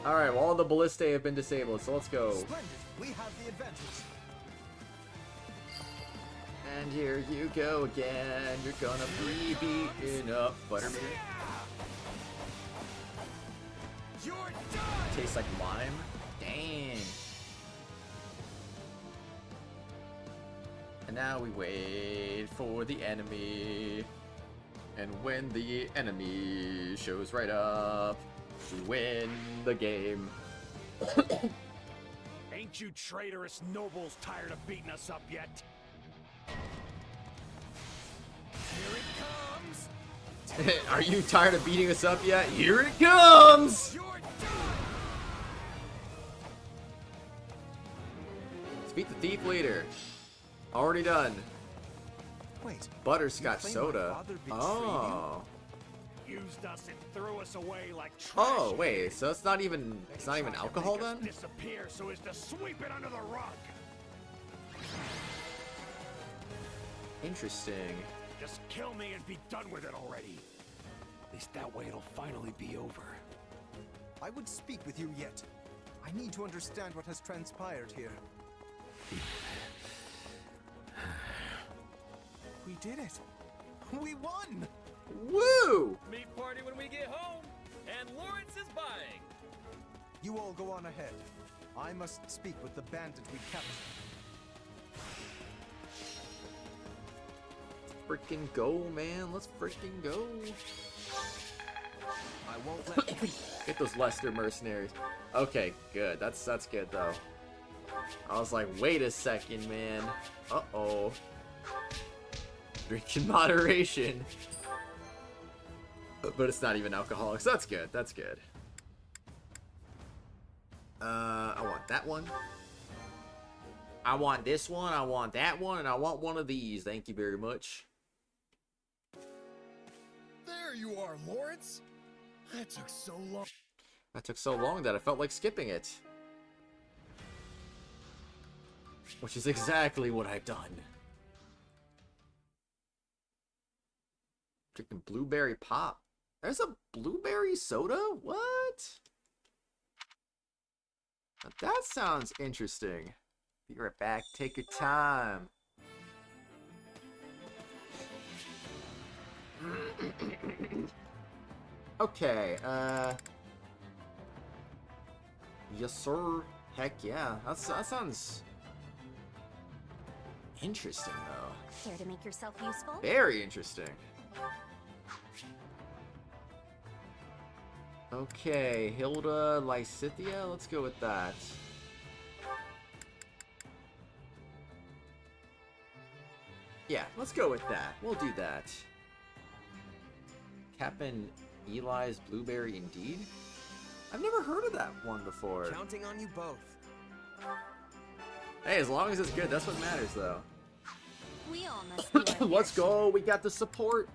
Speaker 1: Alright, well all the ballistae have been disabled, so let's go.
Speaker 10: Splendid. We have the advantage.
Speaker 1: And here you go again. You're gonna be beaten up, Butterbeer. Tastes like lime. Dang. And now we wait for the enemy. And when the enemy shows right up, we win the game.
Speaker 11: Ain't you traitorous nobles tired of beating us up yet? Here it comes!
Speaker 1: Are you tired of beating us up yet? Here it comes! Let's beat the thief leader. Already done.
Speaker 10: Wait.
Speaker 1: Butterscotch soda. Oh.
Speaker 11: Used us and threw us away like trash.
Speaker 1: Oh wait, so it's not even alcohol
Speaker 11: Make us
Speaker 1: then?
Speaker 11: Disappear so as to sweep it under the rug.
Speaker 1: Interesting.
Speaker 11: Just kill me and be done with it already. At least that way it'll finally be over.
Speaker 3: I would speak with you yet. I need to understand what has transpired here. We did it! We won!
Speaker 1: Woo!
Speaker 18: Meat party when we get home, and Lawrence is buying.
Speaker 3: You all go on ahead. I must speak with the bandit we captured.
Speaker 1: Freaking go, man. Let's freaking go.
Speaker 21: I won't let
Speaker 1: Get those Lester mercenaries. Okay, good. That's good though. I was like, wait a second, man. Uh-oh. Drink in moderation. But it's not even alcoholic, so that's good. That's good. I want that one. I want this one, I want that one, and I want one of these. Thank you very much.
Speaker 10: There you are, Lawrence. That took so long.
Speaker 1: That took so long that I felt like skipping it. Which is exactly what I've done. Drinking blueberry pop. There's a blueberry soda? What? Now that sounds interesting. Be right back. Take your time. Okay, yes sir. Heck yeah. That sounds interesting though.
Speaker 9: Care to make yourself useful?
Speaker 1: Very interesting. Okay, Hilda Lysithia, let's go with that. Yeah, let's go with that. We'll do that. Captain Eli's Blueberry Indeed? I've never heard of that one before.
Speaker 21: Counting on you both.
Speaker 1: Hey, as long as it's good, that's what matters though.
Speaker 12: We all must do our
Speaker 1: Let's go, we got the support.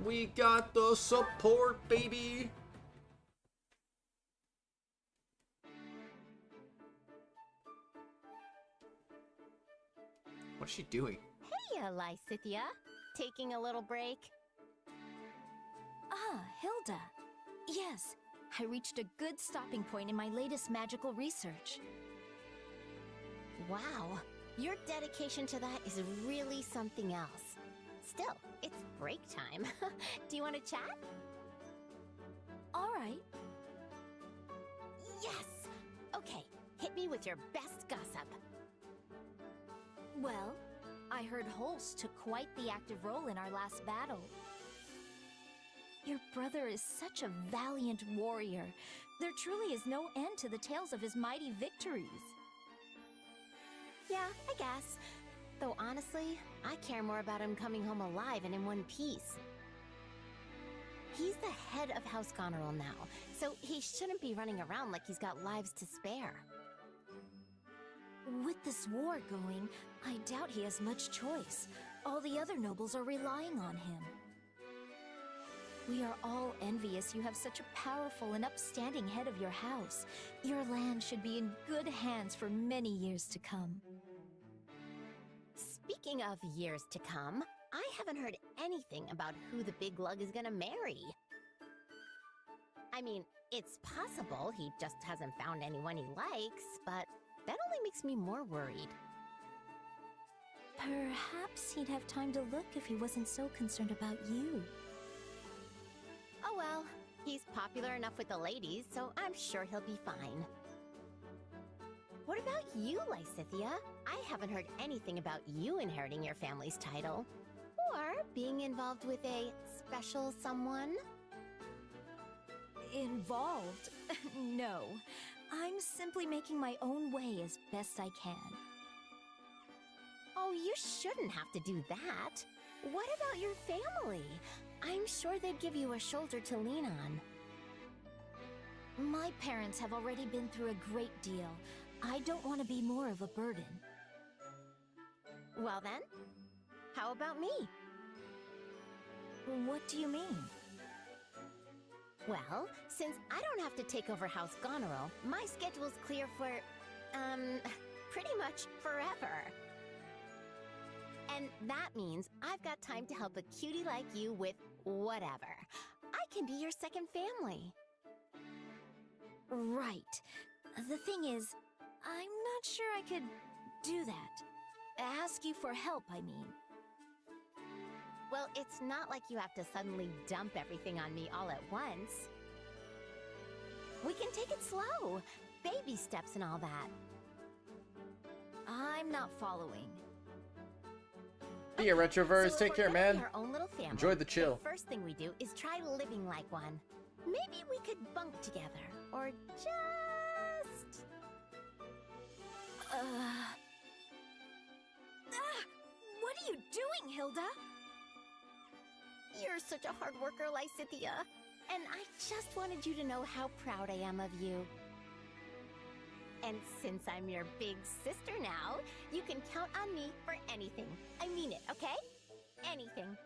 Speaker 1: We got the support, baby! What's she doing?
Speaker 9: Hey, Lysithia. Taking a little break?
Speaker 12: Ah, Hilda. Yes, I reached a good stopping point in my latest magical research.
Speaker 9: Wow, your dedication to that is really something else. Still, it's break time. Do you want to chat? All right. Yes! Okay, hit me with your best gossip.
Speaker 12: Well, I heard Holst took quite the active role in our last battle. Your brother is such a valiant warrior. There truly is no end to the tales of his mighty victories.
Speaker 9: Yeah, I guess. Though honestly, I care more about him coming home alive and in one piece. He's the head of House Goneril now, so he shouldn't be running around like he's got lives to spare.
Speaker 12: With this war going, I doubt he has much choice. All the other nobles are relying on him. We are all envious you have such a powerful and upstanding head of your house. Your land should be in good hands for many years to come.
Speaker 9: Speaking of years to come, I haven't heard anything about who the big lug is gonna marry. I mean, it's possible he just hasn't found anyone he likes, but that only makes me more worried.
Speaker 12: Perhaps he'd have time to look if he wasn't so concerned about you.
Speaker 9: Oh well, he's popular enough with the ladies, so I'm sure he'll be fine. What about you, Lysithea? I haven't heard anything about you inheriting your family's title. Or being involved with a special someone?
Speaker 12: Involved? No. I'm simply making my own way as best I can.
Speaker 9: Oh, you shouldn't have to do that. What about your family? I'm sure they'd give you a shoulder to lean on.
Speaker 12: My parents have already been through a great deal. I don't want to be more of a burden.
Speaker 9: Well then, how about me?
Speaker 12: What do you mean?
Speaker 9: Well, since I don't have to take over House Goneril, my schedule's clear for, pretty much forever. And that means I've got time to help a cutie like you with whatever. I can be your second family.
Speaker 12: Right. The thing is, I'm not sure I could do that. Ask you for help, I mean.
Speaker 9: Well, it's not like you have to suddenly dump everything on me all at once. We can take it slow. Baby steps and all that.
Speaker 12: I'm not following.
Speaker 1: See ya, Retroverse.
Speaker 9: So
Speaker 1: Take care, man.
Speaker 9: Our own little family,
Speaker 1: Enjoy the chill.
Speaker 9: The first thing we do is try living like one. Maybe we could bunk together, or just...
Speaker 12: What are you doing, Hilda?
Speaker 9: You're such a hard worker, Lysithea. And I just wanted you to know how proud I am of you. And since I'm your big sister now, you can count on me for anything. I mean it, okay? Anything.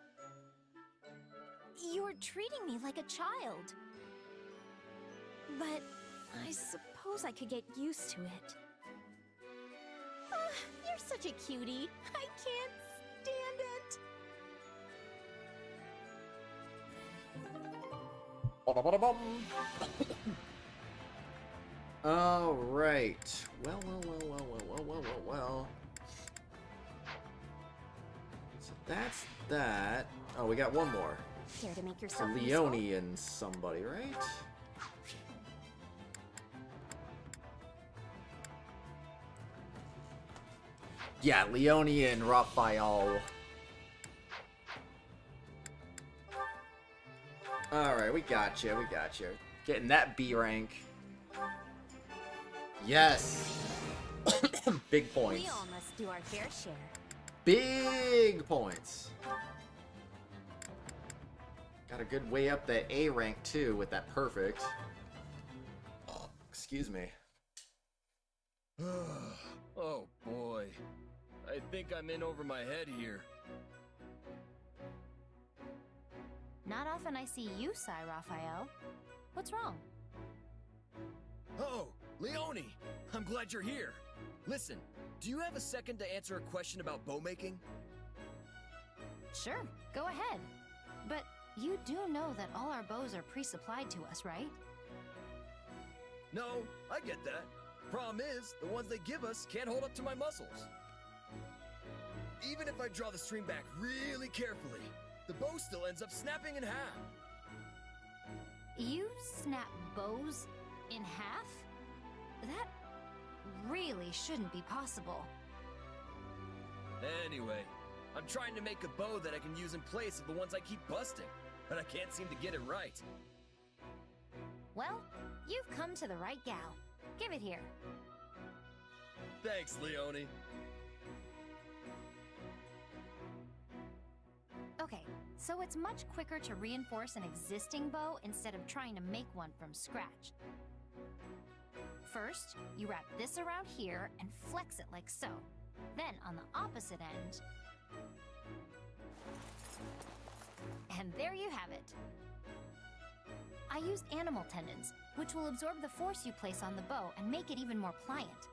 Speaker 12: You're treating me like a child. But I suppose I could get used to it.
Speaker 9: You're such a cutie. I can't stand it.
Speaker 1: All right. Well. So that's that. Oh, we got one more.
Speaker 9: Care to make
Speaker 1: A
Speaker 9: yourself
Speaker 1: Leone
Speaker 9: useful?
Speaker 1: and somebody, right? Yeah, Leone and Raphael. Alright, we got you. Getting that B rank. Yes! Big points.
Speaker 9: We all must do our fair share.
Speaker 1: Big points. Got a good way up that A rank too with that perfect. Excuse me.
Speaker 19: Oh boy. I think I'm in over my head here.
Speaker 12: Not often I see you sigh, Raphael. What's wrong?
Speaker 19: Oh, Leone! I'm glad you're here. Listen, do you have a second to answer a question about bow making?
Speaker 12: Sure, go ahead. But you do know that all our bows are pre-supplied to us, right?
Speaker 19: No, I get that. Problem is, the ones they give us can't hold up to my muscles. Even if I draw the string back really carefully, the bow still ends up snapping in half.
Speaker 12: You snap bows in half? That really shouldn't be possible.
Speaker 19: Anyway, I'm trying to make a bow that I can use in place of the ones I keep busting, but I can't seem to get it right.
Speaker 12: Well, you've come to the right gal. Give it here.
Speaker 19: Thanks, Leone.
Speaker 12: Okay, so it's much quicker to reinforce an existing bow instead of trying to make one from scratch. First, you wrap this around here and flex it like so. Then on the opposite end... And there you have it. I used animal tendons, which will absorb the force you place on the bow and make it even more pliant.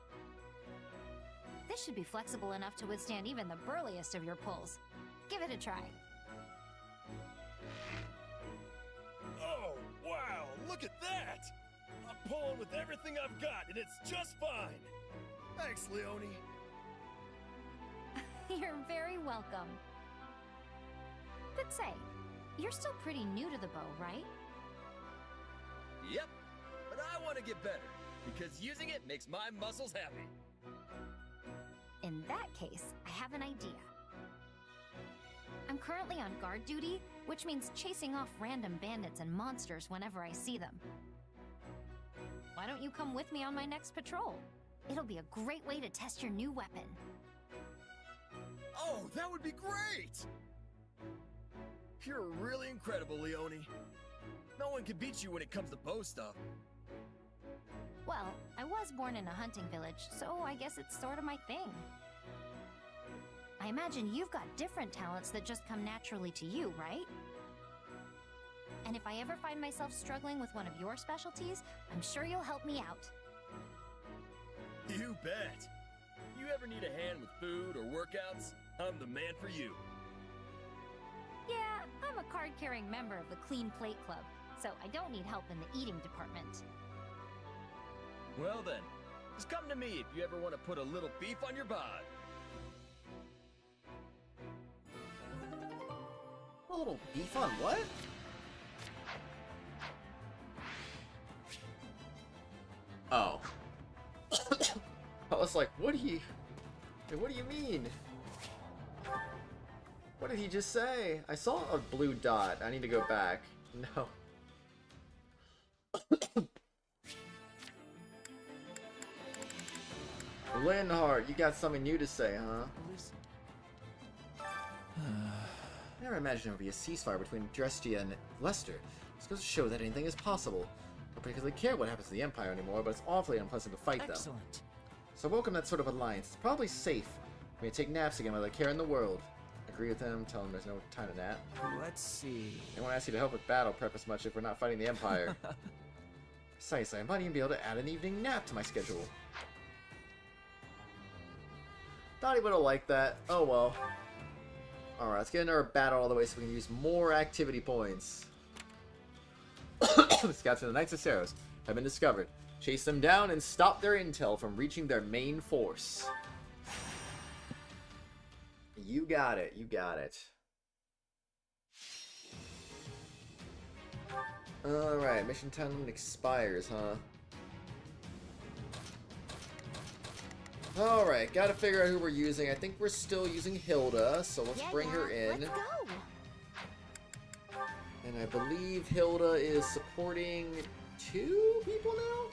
Speaker 12: This should be flexible enough to withstand even the burliest of your pulls. Give it a try.
Speaker 5: Oh, wow, look at that! I'm pulling with everything I've got, and it's just fine! Thanks, Leone.
Speaker 12: You're very welcome. But say, you're still pretty new to the bow, right?
Speaker 19: Yep, but I want to get better, because using it makes my muscles happy.
Speaker 12: In that case, I have an idea. I'm currently on guard duty, which means chasing off random bandits and monsters whenever I see them. Why don't you come with me on my next patrol? It'll be a great way to test your new weapon.
Speaker 19: Oh, that would be great! You're really incredible, Leone. No one can beat you when it comes to bow stuff.
Speaker 12: Well, I was born in a hunting village, so I guess it's sort of my thing. I imagine you've got different talents that just come naturally to you, right? And if I ever find myself struggling with one of your specialties, I'm sure you'll help me out.
Speaker 19: You bet! You ever need a hand with food or workouts? I'm the man for you.
Speaker 12: Yeah, I'm a card-carrying member of the Clean Plate Club, so I don't need help in the eating department.
Speaker 19: Well then, just come to me if you ever want to put a little beef on your bod.
Speaker 1: A little beef on what? Oh. I was like, what do you mean? What did he just say? I saw a blue dot. I need to go back. No. Linhardt, you got something new to say, huh? Never imagined there would be a ceasefire between Drestia and Lester. This goes to show that anything is possible. I don't particularly care what happens to the Empire anymore, but it's awfully unpleasant to fight them.
Speaker 15: Excellent.
Speaker 1: So welcome that sort of alliance. It's probably safe. We may take naps again without a care in the world. Agree with him, tell him there's no time to nap.
Speaker 21: Let's see.
Speaker 1: They won't ask you to help with battle prep as much if we're not fighting the Empire. Precisely, I might even be able to add an evening nap to my schedule. Thought he would have liked that. Oh well. Alright, let's get into our battle all the way so we can use more activity points. The scouts of the Knights of Saros have been discovered. Chase them down and stop their intel from reaching their main force. You got it, you got it. Alright, mission time expires, huh? Alright, gotta figure out who we're using. I think we're still using Hilda, so let's bring her in.
Speaker 12: Let's go.
Speaker 1: And I believe Hilda is supporting 2 people now?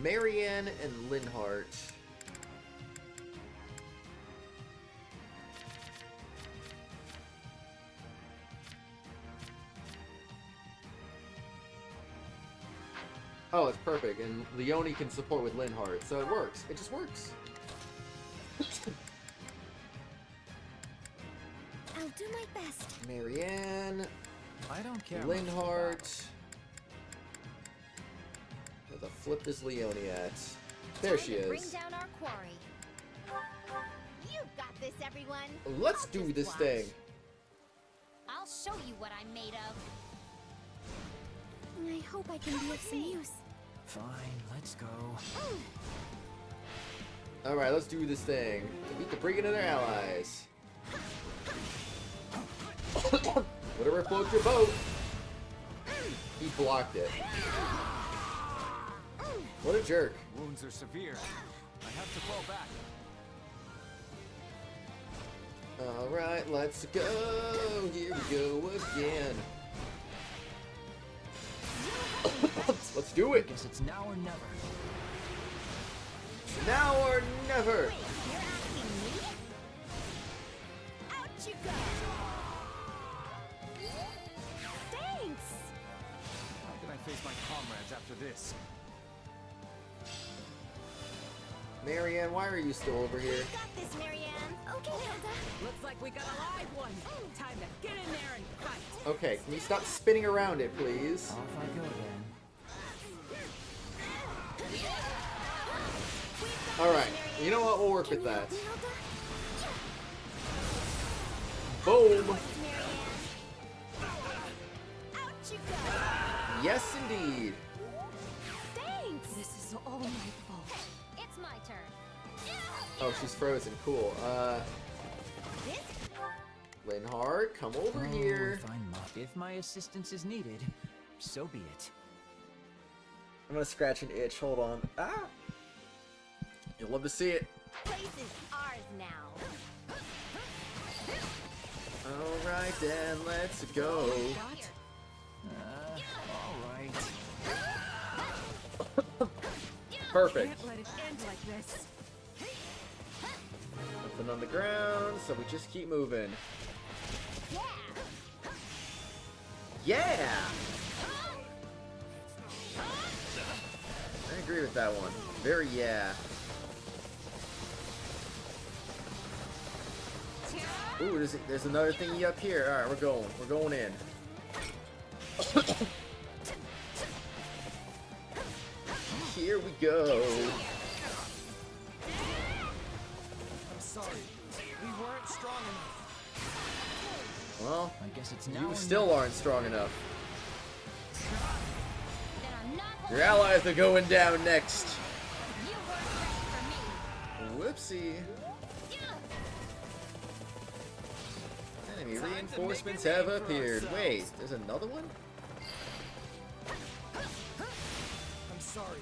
Speaker 1: Marianne and Linhardt. Oh, it's perfect, and Leone can support with Linhardt, so it works. It just works.
Speaker 4: I'll do my best.
Speaker 1: Marianne.
Speaker 6: I don't care.
Speaker 1: Linhardt. Where the flip is Leone at? There she
Speaker 12: Bring
Speaker 1: is.
Speaker 12: down our quarry.
Speaker 9: You've got this, everyone.
Speaker 1: Let's do this thing.
Speaker 12: I'll show you what I'm made of.
Speaker 4: I hope I can be of some use.
Speaker 6: Fine, let's go.
Speaker 1: Alright, let's do this thing. Defeat the brigand and their allies. Whatever floats your boat. He blocked it. What a jerk.
Speaker 6: Wounds are severe. I have to fall back.
Speaker 1: Alright, let's go. Here we go again. Let's do it.
Speaker 18: Guess it's now or never.
Speaker 1: Now or never.
Speaker 9: Out you go! Thanks!
Speaker 6: How can I face my comrades after this?
Speaker 1: Marianne, why are you still over here?
Speaker 9: Got this, Marianne. Okay, Hilda.
Speaker 7: Looks like we got a live one. Time to get in there and fight.
Speaker 1: Okay, can you stop spinning around it, please?
Speaker 18: Off I go then.
Speaker 1: Alright, you know what? We'll work with that. Boom! Yes, indeed.
Speaker 9: Thanks.
Speaker 7: This is all my fault.
Speaker 12: It's my turn.
Speaker 1: Oh, she's frozen. Cool. Linhard, come over here.
Speaker 18: If my assistance is needed, so be it.
Speaker 1: I'm gonna scratch an itch. Hold on. Ah! You'll love to see it.
Speaker 9: Place is ours now.
Speaker 1: Alright then, let's go.
Speaker 18: Alright.
Speaker 1: Perfect.
Speaker 7: Can't let it end like this.
Speaker 1: Nothing on the ground, so we just keep moving. Yeah! I agree with that one. Very yeah. Ooh, there's another thingy up here. Alright, we're going in. Here we go.
Speaker 10: I'm sorry. We weren't strong enough.
Speaker 1: Well,
Speaker 18: I guess it's now
Speaker 1: you
Speaker 18: or
Speaker 1: still
Speaker 18: never.
Speaker 1: aren't strong enough.
Speaker 12: Then I'm not
Speaker 1: Your allies are going down next.
Speaker 12: You weren't ready for me.
Speaker 1: Whoopsie. Enemy reinforcements have appeared. Wait, there's another one?
Speaker 10: I'm sorry.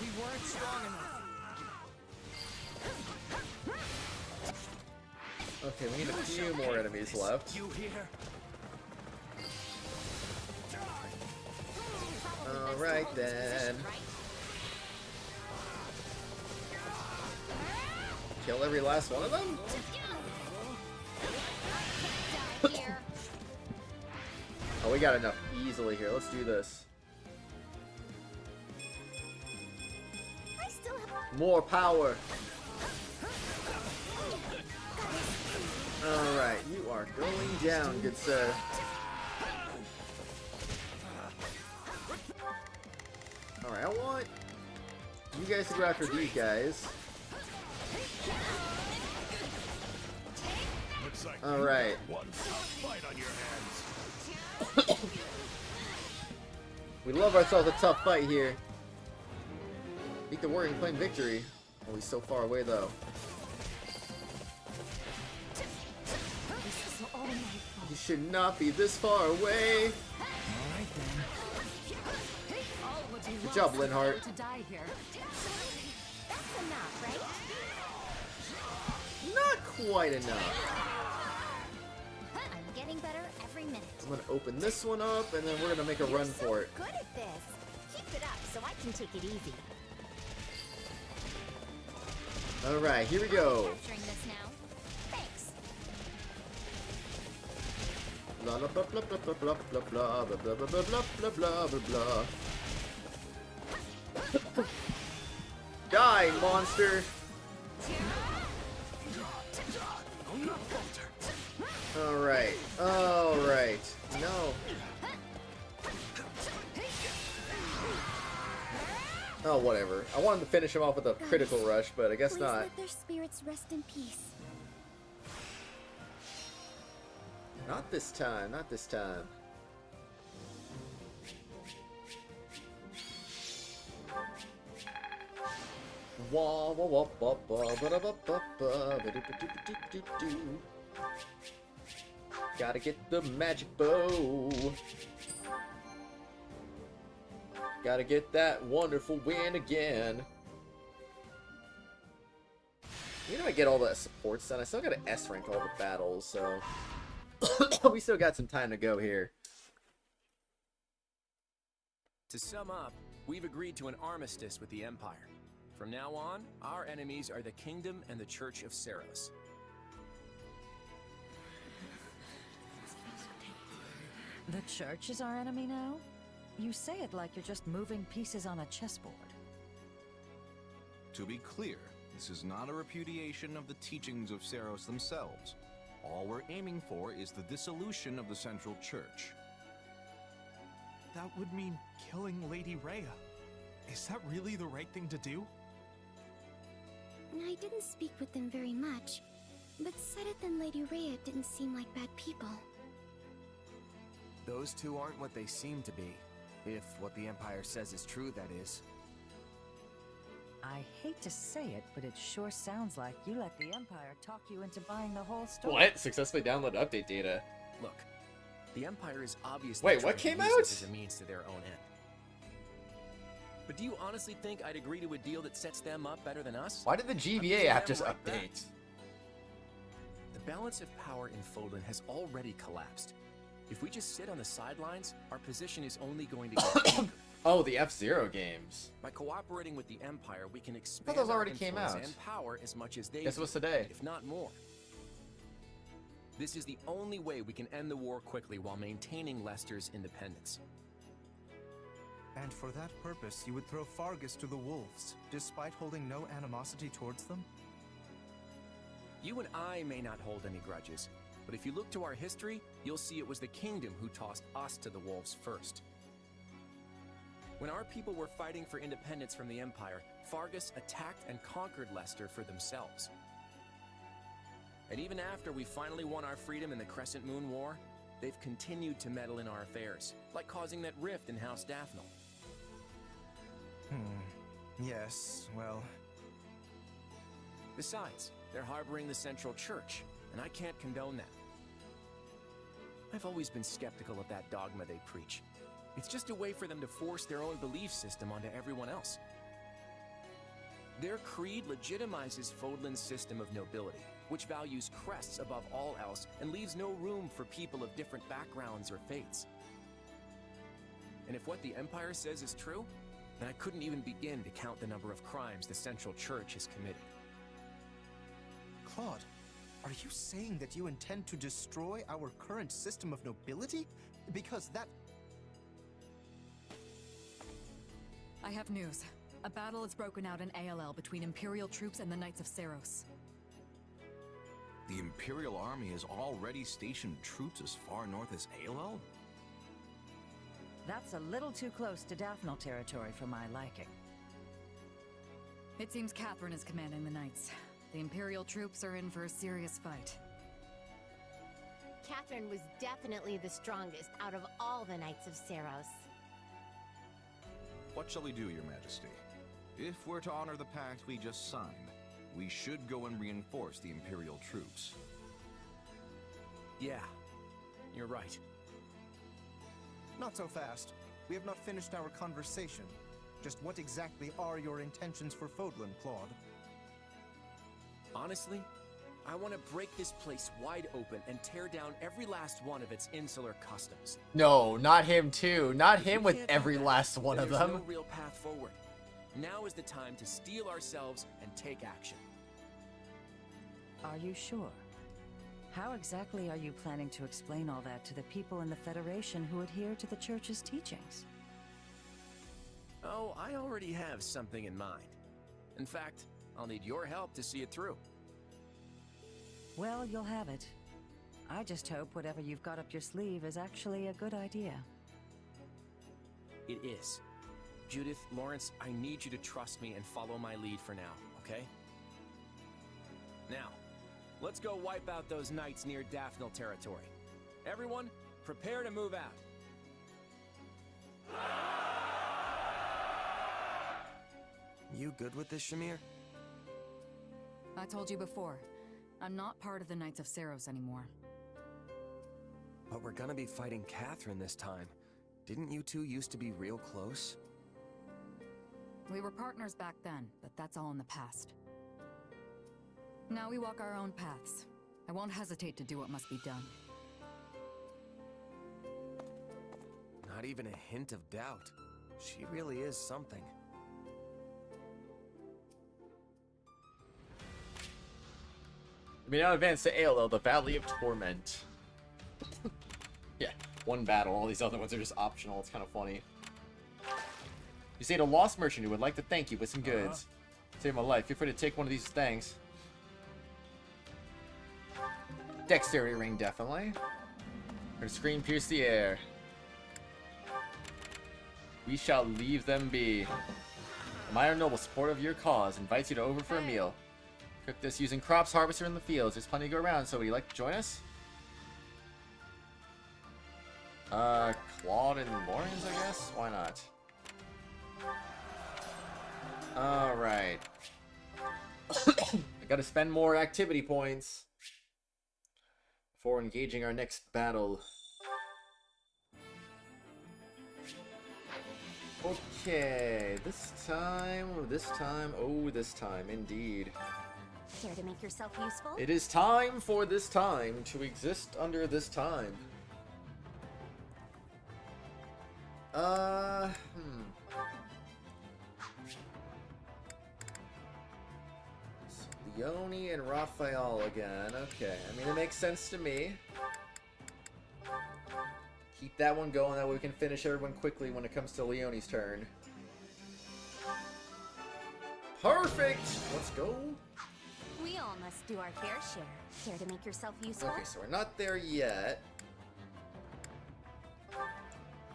Speaker 10: We weren't strong enough.
Speaker 1: Okay, we need a few more enemies left.
Speaker 10: You hear?
Speaker 1: Alright then. Kill every last one of them? Oh, we got enough easily here. Let's do this.
Speaker 9: I still have
Speaker 1: More power. Alright, you are going down, good sir. Alright, I want you guys to go after these guys. Alright.
Speaker 11: One fight on your hands.
Speaker 1: We love ourselves a tough fight here. Beat the warrior and claim victory. Oh, he's so far away though.
Speaker 7: This is all my fault.
Speaker 1: You should not be this far away.
Speaker 18: Alright then.
Speaker 7: All would be
Speaker 1: Good job,
Speaker 7: lost
Speaker 1: Linhart.
Speaker 7: to die here.
Speaker 9: that's enough, right?
Speaker 1: Not quite enough.
Speaker 12: I'm getting better every minute.
Speaker 1: I'm gonna open this one up and then we're gonna make a run for it.
Speaker 9: Good at this. Keep it up so I can take it easy.
Speaker 1: Alright, here we go.
Speaker 12: Capturing this now. Thanks.
Speaker 1: Blah blah blah blah blah blah blah blah blah blah blah blah blah blah blah blah. Die, monster! Alright, alright. No. Oh, whatever. I wanted to finish him off with a critical rush, but I guess
Speaker 4: Please
Speaker 1: not.
Speaker 4: let their spirits rest in peace.
Speaker 1: Not this time, not this time. Wah wah wah wah wah ba da ba ba ba ba do ba do ba do do do. Gotta get the magic bow. Gotta get that wonderful win again. You know, I get all the supports done. I still gotta S rank all the battles, so we still got some time to go here.
Speaker 18: To sum up, we've agreed to an armistice with the Empire. From now on, our enemies are the Kingdom and the Church of Seiros.
Speaker 15: The church is our enemy now? You say it like you're just moving pieces on a chessboard.
Speaker 8: To be clear, this is not a repudiation of the teachings of Seiros themselves. All we're aiming for is the dissolution of the Central Church.
Speaker 17: That would mean killing Lady Rhea. Is that really the right thing to do?
Speaker 4: I didn't speak with them very much, but Sedith and Lady Rhea didn't seem like bad people.
Speaker 21: Those two aren't what they seem to be. If what the Empire says is true, that is.
Speaker 15: I hate to say it, but it sure sounds like you let the Empire talk you into buying the whole story.
Speaker 1: What? Successfully download update data.
Speaker 18: Look, the Empire is obviously
Speaker 1: Wait, what
Speaker 18: trying
Speaker 1: came
Speaker 18: to use
Speaker 1: out?
Speaker 18: this as a means to their own end. But do you honestly think I'd agree to a deal that sets them up better than us?
Speaker 1: Why did the GBA app just update?
Speaker 18: The balance of power in Fodlan has already collapsed. If we just sit on the sidelines, our position is only going to get weaker.
Speaker 1: Oh, the F-Zero games.
Speaker 18: By cooperating with the Empire, we can
Speaker 1: I
Speaker 18: expand
Speaker 1: thought those
Speaker 18: our
Speaker 1: already came
Speaker 18: influence
Speaker 1: out.
Speaker 18: and power as much as they
Speaker 1: Guess
Speaker 18: do,
Speaker 1: what's today?
Speaker 18: if not more. This is the only way we can end the war quickly while maintaining Leicester's independence.
Speaker 3: And for that purpose, you would throw Fargus to the wolves, despite holding no animosity towards them?
Speaker 18: You and I may not hold any grudges, but if you look to our history, you'll see it was the Kingdom who tossed us to the wolves first. When our people were fighting for independence from the Empire, Fargus attacked and conquered Leicester for themselves. And even after we finally won our freedom in the Crescent Moon War, they've continued to meddle in our affairs, like causing that rift in House Daphnel.
Speaker 3: Yes, well...
Speaker 18: Besides, they're harboring the Central Church, and I can't condone that. I've always been skeptical of that dogma they preach. It's just a way for them to force their own belief system onto everyone else. Their creed legitimizes Fodlan's system of nobility, which values crests above all else and leaves no room for people of different backgrounds or faiths. And if what the Empire says is true, then I couldn't even begin to count the number of crimes the Central Church has committed.
Speaker 3: Claude, are you saying that you intend to destroy our current system of nobility? Because that...
Speaker 7: I have news. A battle has broken out in ALL between Imperial troops and the Knights of Seiros.
Speaker 8: The Imperial Army has already stationed troops as far north as ALL?
Speaker 15: That's a little too close to Daphnel territory for my liking.
Speaker 7: It seems Catherine is commanding the Knights. The Imperial troops are in for a serious fight.
Speaker 9: Catherine was definitely the strongest out of all the Knights of Seiros.
Speaker 8: What shall we do, Your Majesty? If we're to honor the pact we just signed, we should go and reinforce the Imperial troops.
Speaker 18: Yeah, you're right.
Speaker 3: Not so fast. We have not finished our conversation. Just what exactly are your intentions for Fodlan, Claude?
Speaker 18: Honestly, I want to break this place wide open and tear down every last one of its insular customs.
Speaker 1: No, not him too. Not
Speaker 18: If
Speaker 1: him
Speaker 18: we
Speaker 1: with
Speaker 18: can't do
Speaker 1: every
Speaker 18: that,
Speaker 1: last one
Speaker 18: then
Speaker 1: of
Speaker 18: there's
Speaker 1: them.
Speaker 18: no real path forward. Now is the time to steel ourselves and take action.
Speaker 15: Are you sure? How exactly are you planning to explain all that to the people in the Federation who adhere to the Church's teachings?
Speaker 18: Oh, I already have something in mind. In fact, I'll need your help to see it through.
Speaker 15: Well, you'll have it. I just hope whatever you've got up your sleeve is actually a good idea.
Speaker 18: It is. Judith, Lawrence, I need you to trust me and follow my lead for now, okay? Now, let's go wipe out those knights near Daphnel territory. Everyone, prepare to move out.
Speaker 21: You good with this, Shamir?
Speaker 7: I told you before, I'm not part of the Knights of Seiros anymore.
Speaker 21: But we're gonna be fighting Catherine this time. Didn't you two used to be real close?
Speaker 7: We were partners back then, but that's all in the past. Now we walk our own paths. I won't hesitate to do what must be done.
Speaker 21: Not even a hint of doubt. She really is something.
Speaker 1: We now advance to Aelil, the Valley of Torment. Yeah, one battle. All these other ones are just optional. It's kind of funny. You saved a lost merchant who would like to thank you with some goods. Saved my life. Feel free to take one of these things. Dexterity ring, definitely. Her scream pierce the air. We shall leave them be. Almyran noble, support of your cause, invites you to over for a meal. Cook this using crops harvested in the fields. There's plenty to go around, so would you like to join us? Claude and Lawrence, I guess? Why not? Alright. I gotta spend more activity points before engaging our next battle. Okay, this time, indeed.
Speaker 9: Care to make yourself useful?
Speaker 1: It is time for this time to exist under this time. So Leone and Raphael again. Okay, I mean, it makes sense to me. Keep that one going, that way we can finish everyone quickly when it comes to Leone's turn. Perfect! Let's go.
Speaker 9: We all must do our fair share. Care to make yourself useful?
Speaker 1: Okay, so we're not there yet.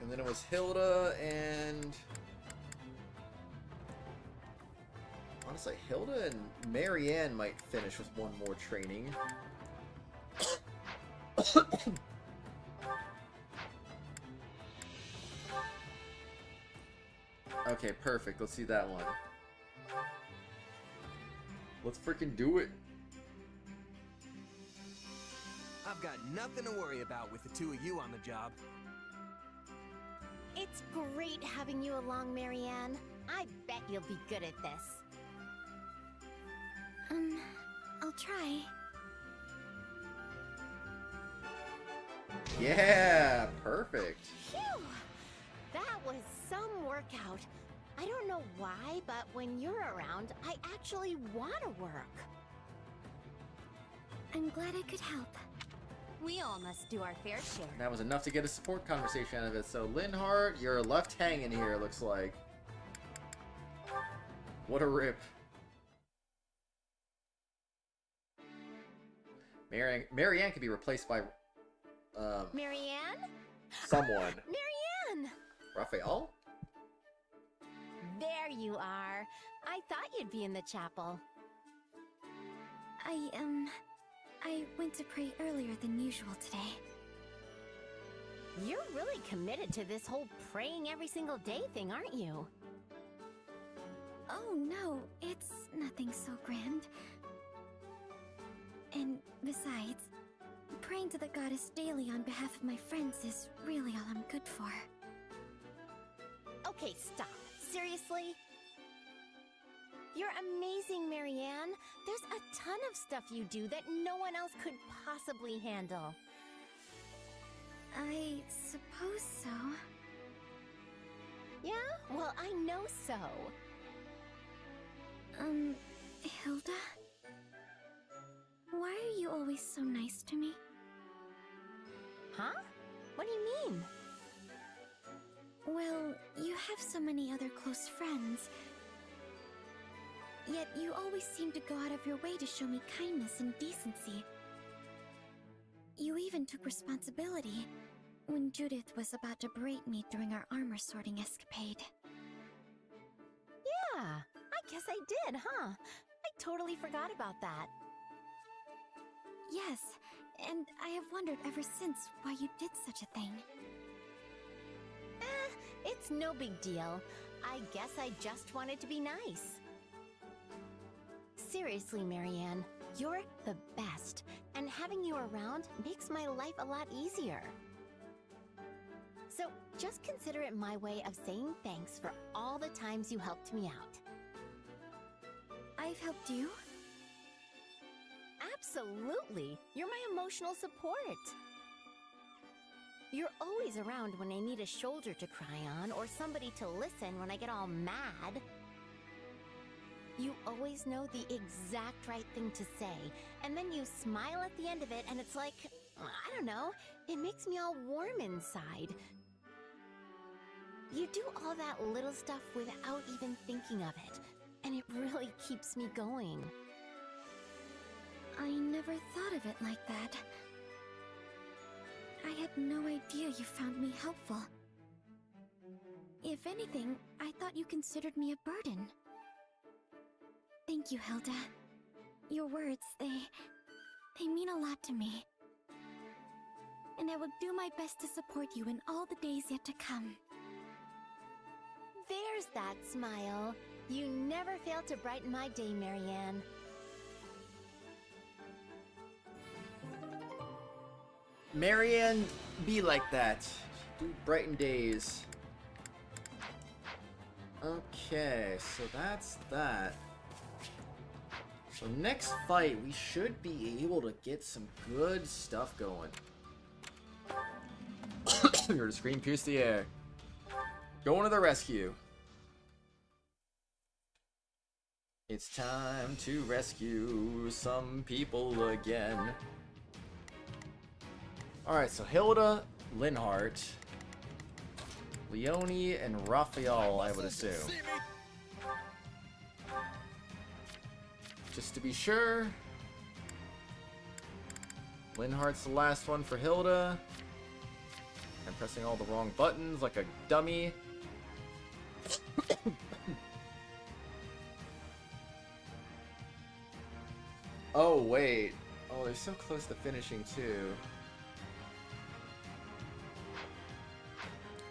Speaker 1: And then it was Hilda and... Honestly, Hilda and Marianne might finish with one more training. Okay, perfect. Let's see that one. Let's freaking do it.
Speaker 21: I've got nothing to worry about with the two of you on the job.
Speaker 9: It's great having you along, Marianne. I bet you'll be good at this.
Speaker 4: I'll try.
Speaker 1: Yeah, perfect.
Speaker 9: Phew! That was some workout. I don't know why, but when you're around, I actually want to work.
Speaker 4: I'm glad I could help.
Speaker 9: We all must do our fair share.
Speaker 1: That was enough to get a support conversation out of it. So, Linhardt, you're left hanging here, it looks like. What a rip. Marianne could be replaced by,
Speaker 9: Marianne?
Speaker 1: someone.
Speaker 9: Marianne!
Speaker 1: Raphael?
Speaker 9: There you are. I thought you'd be in the chapel.
Speaker 4: I went to pray earlier than usual today.
Speaker 9: You're really committed to this whole praying every single day thing, aren't you?
Speaker 4: Oh no, it's nothing so grand. And besides, praying to the goddess daily on behalf of my friends is really all I'm good for.
Speaker 9: Okay, stop. Seriously? You're amazing, Marianne. There's a ton of stuff you do that no one else could possibly handle.
Speaker 4: I suppose so.
Speaker 9: Yeah? Well, I know so.
Speaker 4: Hilda? Why are you always so nice to me?
Speaker 9: Huh? What do you mean?
Speaker 4: Well, you have so many other close friends. Yet you always seem to go out of your way to show me kindness and decency. You even took responsibility when Judith was about to berate me during our armor sorting escapade.
Speaker 9: Yeah, I guess I did, huh? I totally forgot about that.
Speaker 4: Yes, and I have wondered ever since why you did such a thing.
Speaker 9: It's no big deal. I guess I just wanted to be nice. Seriously, Marianne, you're the best, and having you around makes my life a lot easier. So just consider it my way of saying thanks for all the times you helped me out.
Speaker 4: I've helped you?
Speaker 9: Absolutely! You're my emotional support. You're always around when I need a shoulder to cry on or somebody to listen when I get all mad. You always know the exact right thing to say, and then you smile at the end of it and it's like, I don't know, it makes me all warm inside. You do all that little stuff without even thinking of it, and it really keeps me going.
Speaker 4: I never thought of it like that. I had no idea you found me helpful. If anything, I thought you considered me a burden. Thank you, Hilda. Your words, they mean a lot to me. And I will do my best to support you in all the days yet to come.
Speaker 9: There's that smile. You never fail to brighten my day, Marianne.
Speaker 1: Marianne, be like that. Do brighten days. Okay, so that's that. So next fight, we should be able to get some good stuff going. You're to scream, pierce the air. Going to the rescue. It's time to rescue some people again. Alright, so Hilda, Linhardt, Leone, and Raphael, I would assume. Just to be sure, Linhardt's the last one for Hilda. I'm pressing all the wrong buttons like a dummy. Oh, wait. Oh, they're so close to finishing, too.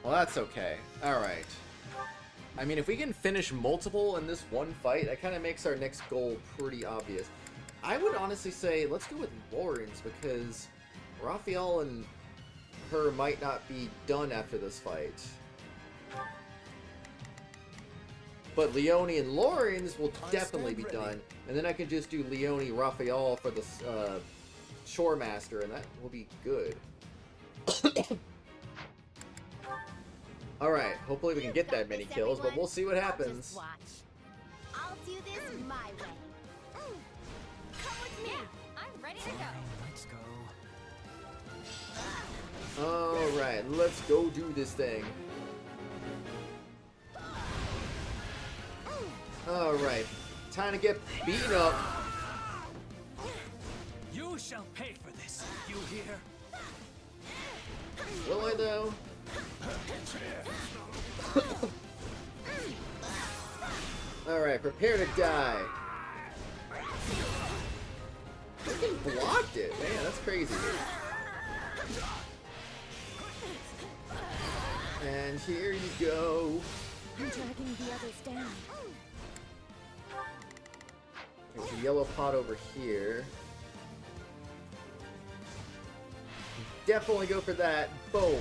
Speaker 1: Well, that's okay. Alright. I mean, if we can finish multiple in this one fight, that kind of makes our next goal pretty obvious. I would honestly say, let's go with Lawrence, because Raphael and her might not be done after this fight. But Leone and Lawrence will definitely be done. And then I can just do Leone, Raphael for the Shore Master, and that will be good. Alright, hopefully we can get that many kills, but we'll see what happens.
Speaker 9: I'll do this my way. Come with me. I'm ready to go.
Speaker 18: Let's go.
Speaker 1: Alright, let's go do this thing. Alright, time to get beaten up.
Speaker 18: You shall pay for this. You hear?
Speaker 1: Will I though? Alright, prepare to die. Freaking blocked it, man, that's crazy. And here you go.
Speaker 4: I'm dragging the others down.
Speaker 1: There's a yellow pot over here. Definitely go for that. Boom.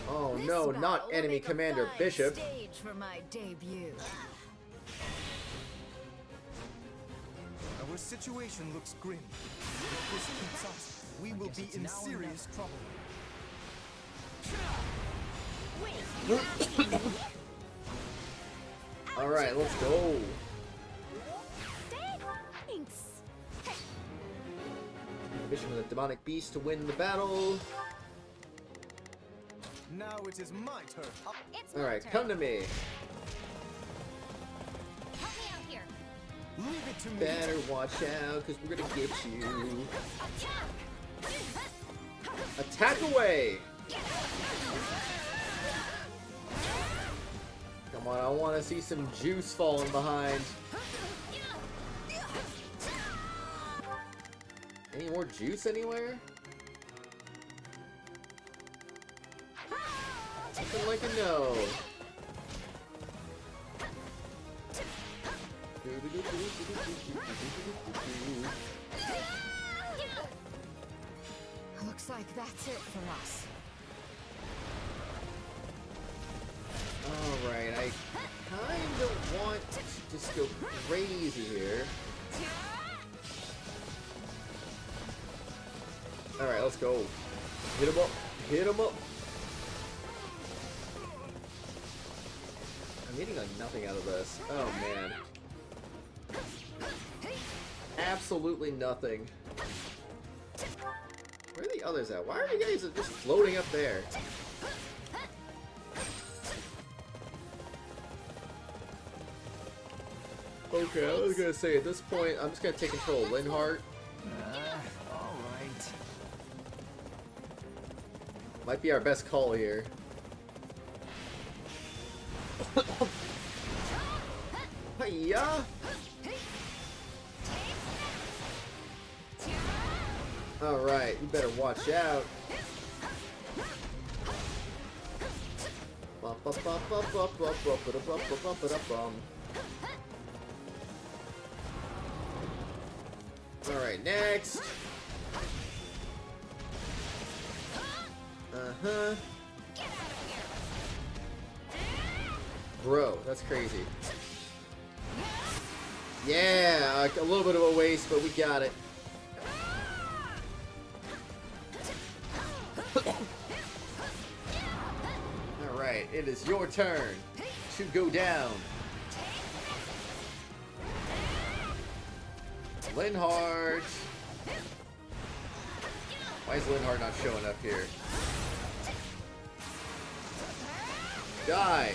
Speaker 1: Oh no, not enemy commander Bishop.
Speaker 16: Stage for my debut.
Speaker 3: Our situation looks grim. If this keeps up, we will be in serious trouble.
Speaker 1: Alright, let's go.
Speaker 9: Thanks.
Speaker 1: Mission with the demonic beast to win the battle.
Speaker 3: Now it is my turn.
Speaker 1: Alright, come to me.
Speaker 9: Help me out here.
Speaker 3: Leave it to me.
Speaker 1: Better watch out, because we're gonna get you. Attack away! Come on, I want to see some juice falling behind. Any more juice anywhere? Something like a no.
Speaker 3: Looks
Speaker 7: Looks like that's it for us.
Speaker 1: Alright, I kind of want to just go crazy here. Alright, let's go. Hit him up. Hit him up. I'm getting like nothing out of this. Oh man. Absolutely nothing. Where are the others at? Why are you guys just floating up there? Okay, I was gonna say at this point, I'm just gonna take control of Linhardt.
Speaker 6: Alright.
Speaker 1: Might be our best call here. Hiya! Alright, you better watch out. Alright, next. Uh-huh. Bro, that's crazy. Yeah, a little bit of a waste, but we got it. Alright, it is your turn to go down. Linhardt. Why is Linhardt not showing up here? Die.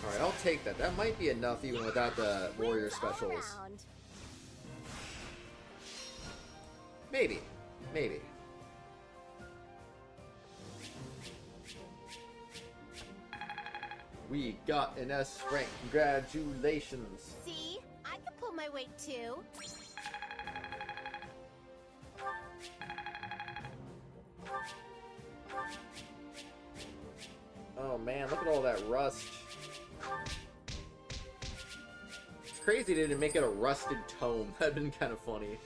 Speaker 1: Alright, I'll take that. That might be enough even without the warrior specials. Maybe. Maybe. We got an S rank. Congratulations.
Speaker 9: See? I can pull my weight too.
Speaker 1: Oh man, look at all that rust. It's crazy they didn't make it a rusted tome. That'd been kind of funny.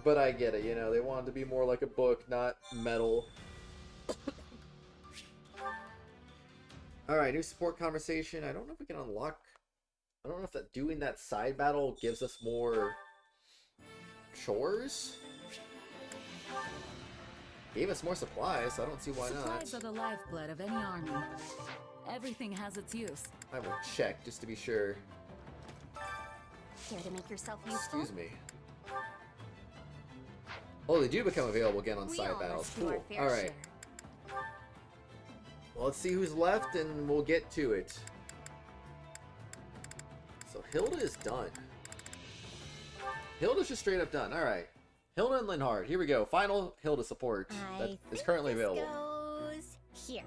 Speaker 1: But I get it, you know, they wanted to be more like a book, not metal. Alright, new support conversation. I don't know if we can unlock... I don't know if that doing that side battle gives us more... chores? Gave us more supplies, so I don't see why not.
Speaker 7: Supplies are the lifeblood of any army. Everything has its use.
Speaker 1: I will check, just to be sure.
Speaker 9: Care to make yourself useful?
Speaker 1: Excuse me. Oh, they do become available again on side battles. Cool. Alright. Well, let's see who's left, and we'll get to it. So Hilda is done. Hilda's just straight up done. Alright. Hilda and Linhardt. Here we go. Final Hilda support that is currently available.
Speaker 9: Goes here.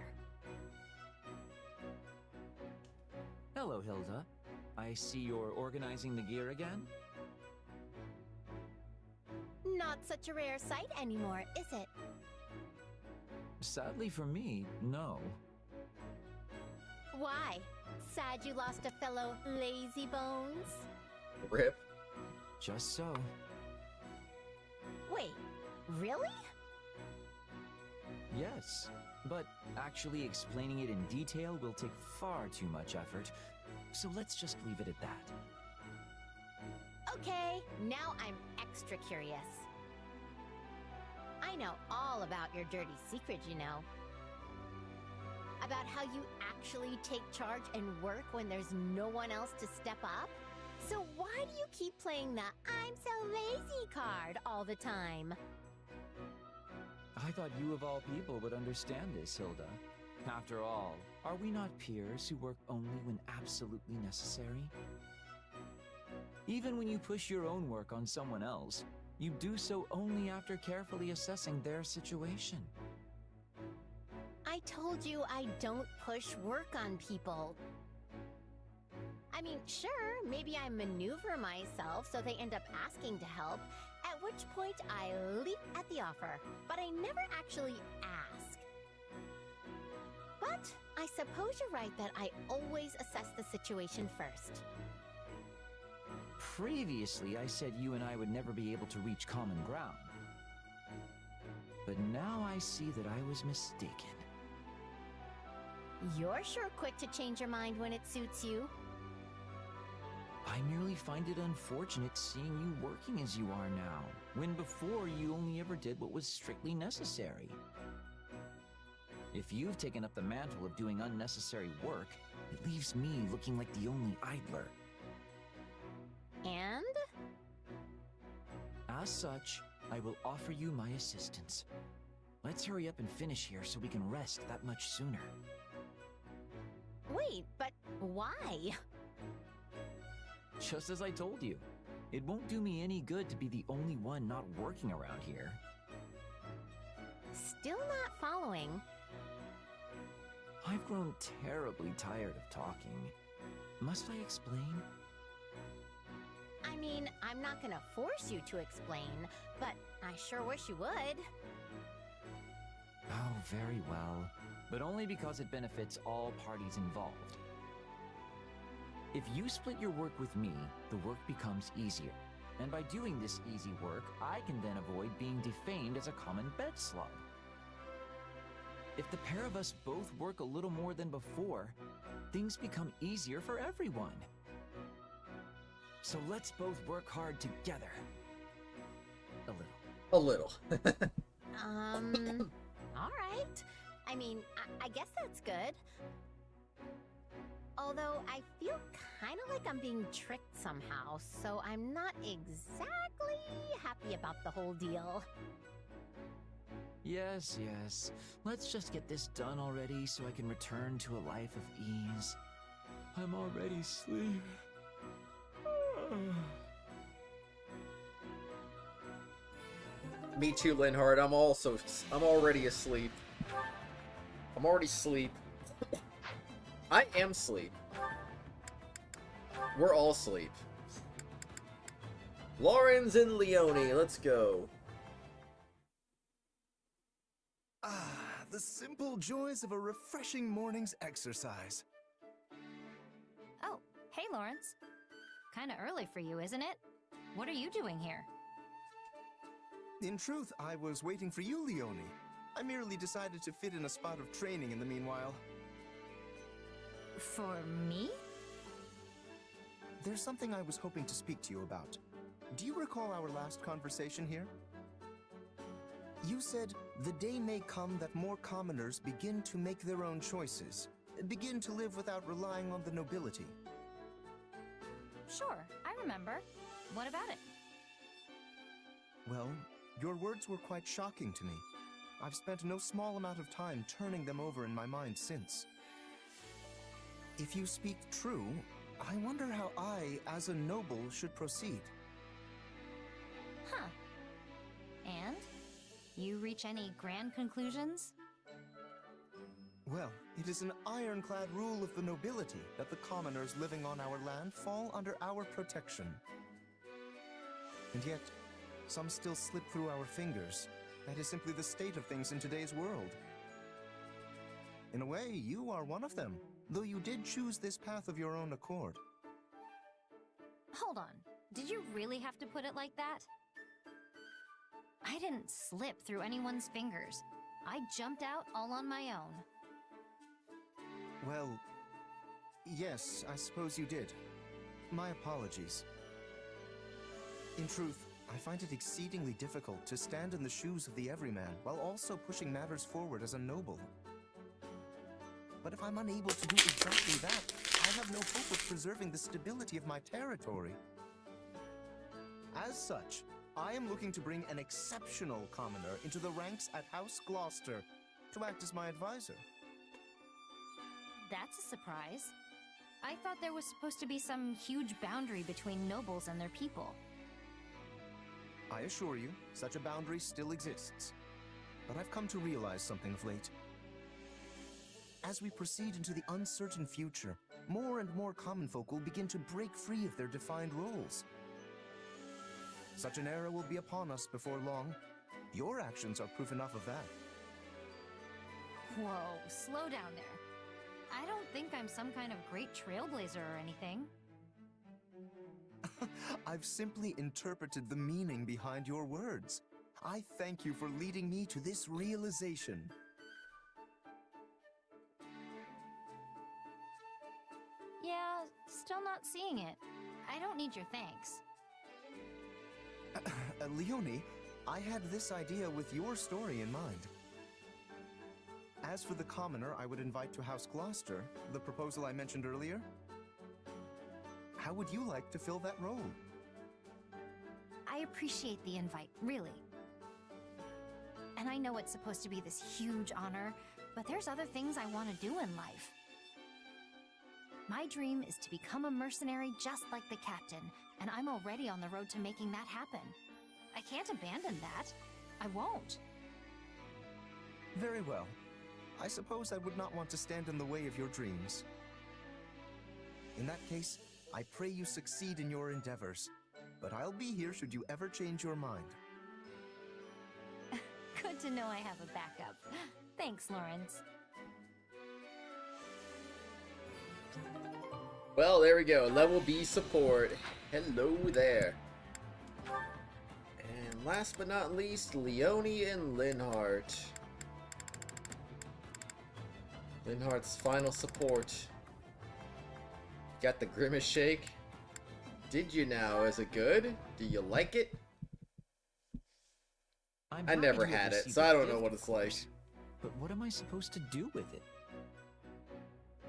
Speaker 6: Hello, Hilda. I see you're organizing the gear again?
Speaker 9: Not such a rare sight anymore, is it?
Speaker 6: Sadly for me, no.
Speaker 9: Why? Sad you lost a fellow lazy bones?
Speaker 1: Rip.
Speaker 6: Just so.
Speaker 9: Wait, really?
Speaker 6: Yes, but actually explaining it in detail will take far too much effort, so let's just leave it at that.
Speaker 9: Okay, now I'm extra curious. I know all about your dirty secret, you know. About how you actually take charge and work when there's no one else to step up? So why do you keep playing the I'm so lazy card all the time?
Speaker 6: I thought you of all people would understand this, Hilda. After all, are we not peers who work only when absolutely necessary? Even when you push your own work on someone else, you do so only after carefully assessing their situation.
Speaker 9: I told you I don't push work on people. I mean, sure, maybe I maneuver myself so they end up asking to help, at which point I leap at the offer, but I never actually ask. But I suppose you're right that I always assess the situation first.
Speaker 6: Previously, I said you and I would never be able to reach common ground. But now I see that I was mistaken.
Speaker 9: You're sure quick to change your mind when it suits you.
Speaker 6: I merely find it unfortunate seeing you working as you are now, when before you only ever did what was strictly necessary. If you've taken up the mantle of doing unnecessary work, it leaves me looking like the only idler.
Speaker 9: And?
Speaker 6: As such, I will offer you my assistance. Let's hurry up and finish here so we can rest that much sooner.
Speaker 9: Wait, but why?
Speaker 6: Just as I told you, it won't do me any good to be the only one not working around here.
Speaker 9: Still not following.
Speaker 6: I've grown terribly tired of talking. Must I explain?
Speaker 9: I mean, I'm not gonna force you to explain, but I sure wish you would.
Speaker 6: Oh, very well. But only because it benefits all parties involved. If you split your work with me, the work becomes easier. And by doing this easy work, I can then avoid being defamed as a common bed slug. If the pair of us both work a little more than before, things become easier for everyone. So let's both work hard together.
Speaker 1: A little.
Speaker 9: Alright. I mean, I guess that's good. Although I feel kind of like I'm being tricked somehow, so I'm not exactly happy about the whole deal.
Speaker 6: Yes, yes. Let's just get this done already so I can return to a life of ease. I'm already asleep.
Speaker 1: Me too, Linhard. I'm already asleep. I'm already asleep. I am asleep. We're all asleep. Lawrence and Leone, let's go.
Speaker 21: The simple joys of a refreshing morning's exercise.
Speaker 12: Oh, hey, Lawrence. Kinda early for you, isn't it? What are you doing here?
Speaker 3: In truth, I was waiting for you, Leone. I merely decided to fit in a spot of training in the meanwhile.
Speaker 12: For me?
Speaker 3: There's something I was hoping to speak to you about. Do you recall our last conversation here? You said, the day may come that more commoners begin to make their own choices, begin to live without relying on the nobility.
Speaker 12: Sure, I remember. What about it?
Speaker 3: Well, your words were quite shocking to me. I've spent no small amount of time turning them over in my mind since. If you speak true, I wonder how I, as a noble, should proceed.
Speaker 12: Huh. And? You reach any grand conclusions?
Speaker 3: Well, it is an ironclad rule of the nobility that the commoners living on our land fall under our protection. And yet, some still slip through our fingers. That is simply the state of things in today's world. In a way, you are one of them, though you did choose this path of your own accord.
Speaker 12: Hold on. Did you really have to put it like that? I didn't slip through anyone's fingers. I jumped out all on my own.
Speaker 3: Well, yes, I suppose you did. My apologies. In truth, I find it exceedingly difficult to stand in the shoes of the everyman while also pushing matters forward as a noble. But if I'm unable to do exactly that, I have no hope of preserving the stability of my territory. As such, I am looking to bring an exceptional commoner into the ranks at House Gloucester to act as my advisor.
Speaker 12: That's a surprise. I thought there was supposed to be some huge boundary between nobles and their people.
Speaker 3: I assure you, such a boundary still exists. But I've come to realize something of late. As we proceed into the uncertain future, more and more common folk will begin to break free of their defined roles. Such an era will be upon us before long. Your actions are proof enough of that.
Speaker 12: Whoa, slow down there. I don't think I'm some kind of great trailblazer or anything.
Speaker 3: I've simply interpreted the meaning behind your words. I thank you for leading me to this realization.
Speaker 12: Yeah, still not seeing it. I don't need your thanks.
Speaker 3: Leonie, I had this idea with your story in mind. As for the commoner I would invite to House Gloucester, the proposal I mentioned earlier, how would you like to fill that role?
Speaker 12: I appreciate the invite, really. And I know it's supposed to be this huge honor, but there's other things I want to do in life. My dream is to become a mercenary just like the captain, and I'm already on the road to making that happen. I can't abandon that. I won't.
Speaker 3: Very well. I suppose I would not want to stand in the way of your dreams. In that case, I pray you succeed in your endeavors. But I'll be here should you ever change your mind.
Speaker 12: Good to know I have a backup. Thanks, Lawrence.
Speaker 1: Well, there we go. Level B support. Hello there. And last but not least, Leonie and Linhardt. Linhardt's final support. Got the Grimace Shake. Did you now? Is it good? Do you like it? I never had it, so I don't know what it's like.
Speaker 6: But what am I supposed to do with it?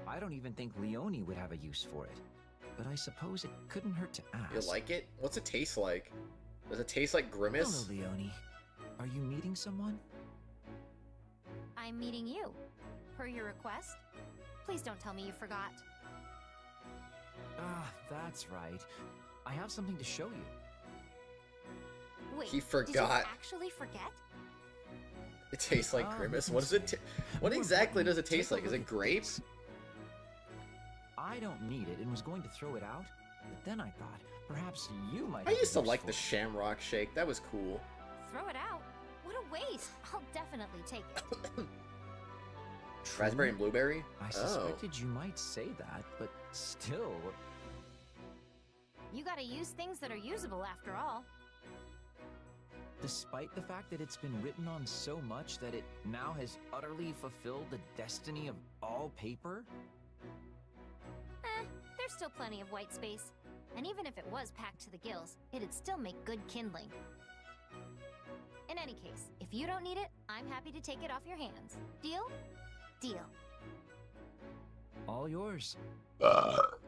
Speaker 6: I don't even think Leonie would have a use for it. But I suppose it couldn't hurt to ask.
Speaker 1: You like it? What's it taste like? Does it taste like Grimace?
Speaker 6: Hello, Leonie. Are you meeting someone?
Speaker 12: I'm meeting you. Per your request. Please don't tell me you forgot.
Speaker 6: Ah, that's right. I have something to show you.
Speaker 12: Wait,
Speaker 1: he
Speaker 12: did
Speaker 1: forgot.
Speaker 12: you actually forget?
Speaker 1: It tastes like Grimace. What does it? What exactly does it taste like? Is it grapes?
Speaker 6: I don't need it and was going to throw it out, but then I thought perhaps you might.
Speaker 1: I used to like the Shamrock Shake. That was cool.
Speaker 12: Throw it out? What a waste! I'll definitely take it.
Speaker 1: Raspberry and blueberry?
Speaker 6: I suspected you might say that, but still.
Speaker 12: You gotta use things that are usable after all.
Speaker 6: Despite the fact that it's been written on so much that it now has utterly fulfilled the destiny of all paper?
Speaker 12: There's still plenty of white space. And even if it was packed to the gills, it'd still make good kindling. In any case, if you don't need it, I'm happy to take it off your hands. Deal? Deal.
Speaker 6: All yours.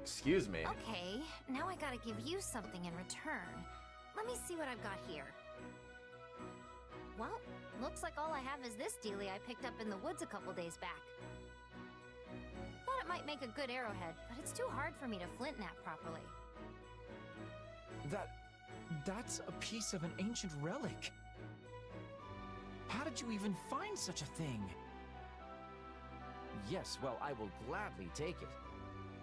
Speaker 1: Excuse me.
Speaker 12: Okay, now I gotta give you something in return. Let me see what I've got here. Well, looks like all I have is this dealie I picked up in the woods a couple days back. Thought it might make a good arrowhead, but it's too hard for me to flint knap properly.
Speaker 6: That's a piece of an ancient relic. How did you even find such a thing? Yes, well, I will gladly take it.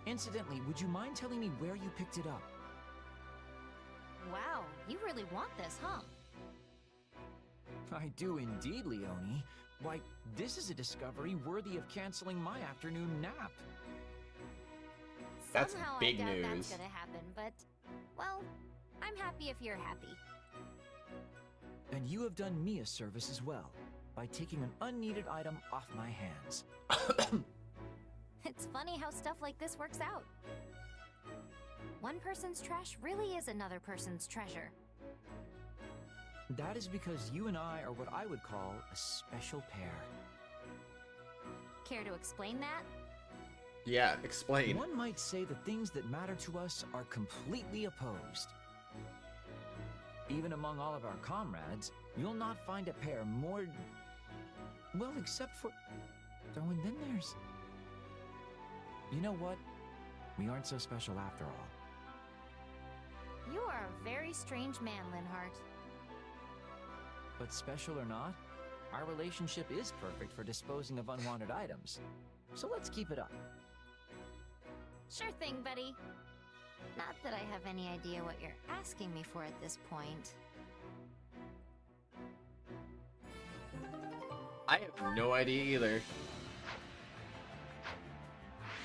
Speaker 6: Incidentally, would you mind telling me where you picked it up?
Speaker 12: Wow, you really want this, huh?
Speaker 6: I do indeed, Leonie. Why, this is a discovery worthy of canceling my afternoon nap.
Speaker 1: That's
Speaker 12: Somehow
Speaker 1: big
Speaker 12: I doubt
Speaker 1: news.
Speaker 12: that's gonna happen, but, well, I'm happy if you're happy.
Speaker 6: And you have done me a service as well, by taking an unneeded item off my hands.
Speaker 12: It's funny how stuff like this works out. One person's trash really is another person's treasure.
Speaker 6: That is because you and I are what I would call a special pair.
Speaker 12: Care to explain that?
Speaker 1: Yeah, explain.
Speaker 6: One might say the things that matter to us are completely opposed. Even among all of our comrades, you'll not find a pair more... well, except for... oh, and then there's... you know what? We aren't so special after all.
Speaker 12: You are a very strange man, Linhardt.
Speaker 6: But special or not, our relationship is perfect for disposing of unwanted items. So let's keep it up.
Speaker 12: Sure thing, buddy. Not that I have any idea what you're asking me for at this point.
Speaker 1: I have no idea either.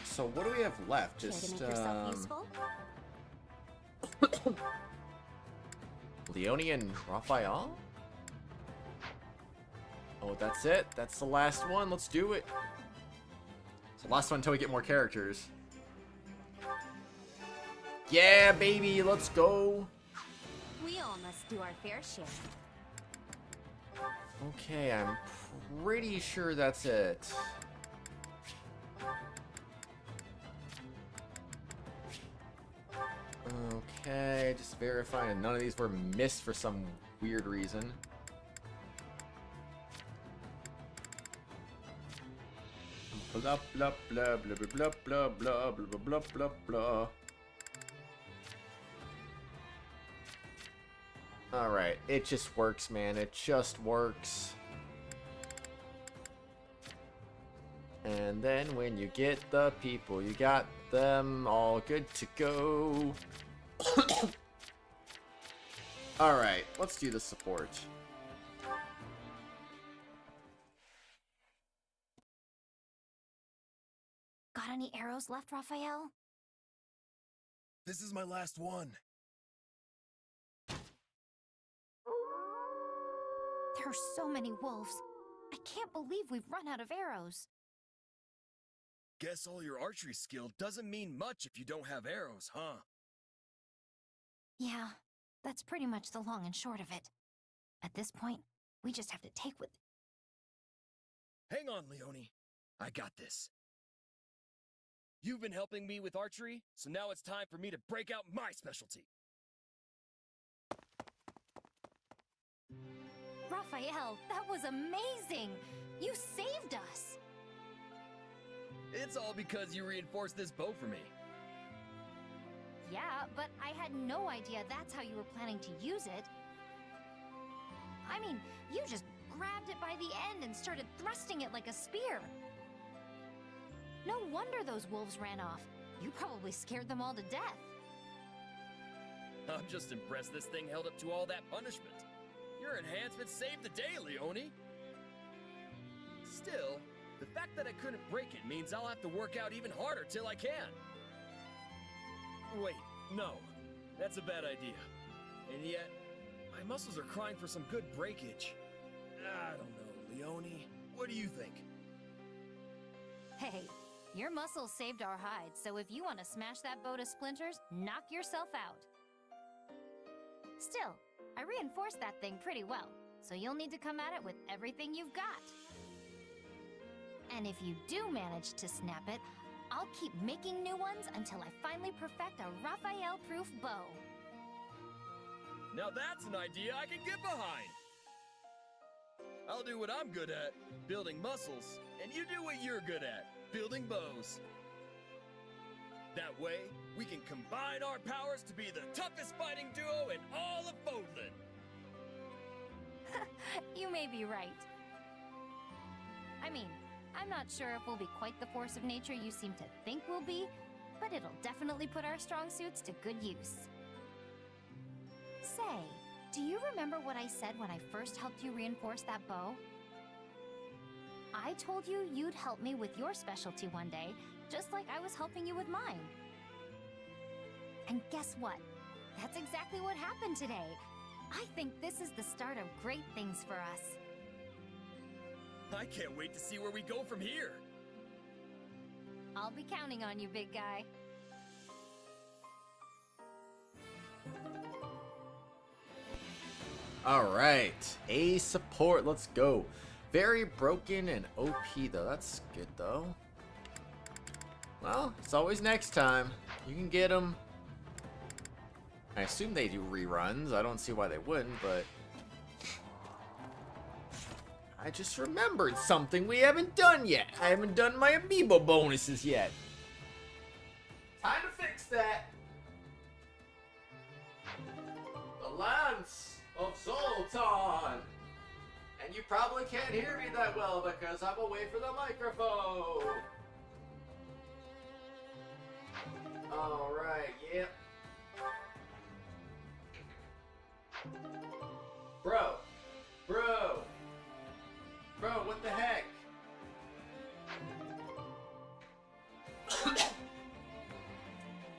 Speaker 1: So what do we have left?
Speaker 12: Care to
Speaker 1: Just
Speaker 12: make yourself useful?
Speaker 1: Leone and Raphael? Oh, that's it? That's the last one. Let's do it. It's the last one until we get more characters. Yeah, baby, let's go.
Speaker 12: We all must do our fair share.
Speaker 1: Okay, I'm pretty sure that's it. Okay, just verifying none of these were missed for some weird reason. Blah blah blah blah blah blah blah blah blah blah blah. Alright, it just works, man. It just works. And then when you get the people, you got them all good to go. Alright, let's do the support.
Speaker 12: Got any arrows left, Raphael?
Speaker 19: This is my last one.
Speaker 12: There are so many wolves. I can't believe we've run out of arrows.
Speaker 19: Guess all your archery skill doesn't mean much if you don't have arrows, huh?
Speaker 12: Yeah, that's pretty much the long and short of it. At this point, we just have to take what...
Speaker 19: Hang on, Leone. I got this. You've been helping me with archery, so now it's time for me to break out my specialty.
Speaker 12: Raphael, that was amazing! You saved us!
Speaker 19: It's all because you reinforced this bow for me.
Speaker 12: Yeah, but I had no idea that's how you were planning to use it. I mean, you just grabbed it by the end and started thrusting it like a spear. No wonder those wolves ran off. You probably scared them all to death.
Speaker 19: I'm just impressed this thing held up to all that punishment. Your enhancement saved the day, Leone. Still, the fact that I couldn't break it means I'll have to work out even harder till I can. Wait, no. That's a bad idea. And yet, my muscles are crying for some good breakage. I don't know, Leone. What do you think?
Speaker 12: Hey, your muscles saved our hides, so if you want to smash that bow to splinters, knock yourself out. Still, I reinforced that thing pretty well, so you'll need to come at it with everything you've got. And if you do manage to snap it, I'll keep making new ones until I finally perfect a Raphael-proof bow.
Speaker 19: Now that's an idea I can get behind! I'll do what I'm good at, building muscles, and you do what you're good at, building bows. That way, we can combine our powers to be the toughest fighting duo in all of Fodlan!
Speaker 12: You may be right. I mean, I'm not sure if we'll be quite the force of nature you seem to think we'll be, but it'll definitely put our strong suits to good use. Say, do you remember what I said when I first helped you reinforce that bow? I told you you'd help me with your specialty one day, just like I was helping you with mine. And guess what? That's exactly what happened today. I think this is the start of great things for us.
Speaker 19: I can't wait to see where we go from here!
Speaker 12: I'll be counting on you, big guy.
Speaker 1: Alright, A support, let's go. Very broken and OP though, that's good though. Well, it's always next time. You can get them. I assume they do reruns, I don't see why they wouldn't, but... I just remembered something we haven't done yet. I haven't done my amiibo bonuses yet. Time to fix that. The Lance of Zoltan. And you probably can't hear me that well because I'm away from the microphone. Alright, yep. Bro. Bro, what the heck?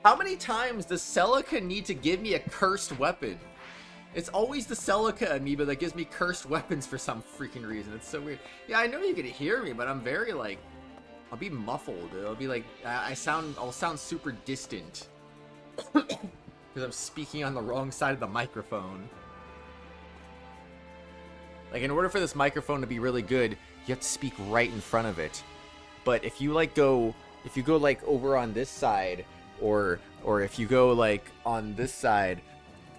Speaker 1: How many times does Celica need to give me a cursed weapon? It's always the Celica amiibo that gives me cursed weapons for some freaking reason. It's so weird. Yeah, I know you can hear me, but I'm very like, I'll be muffled. It'll be like, I'll sound super distant. Because I'm speaking on the wrong side of the microphone. Like, in order for this microphone to be really good, you have to speak right in front of it. But if you like go like over on this side, or if you go like on this side,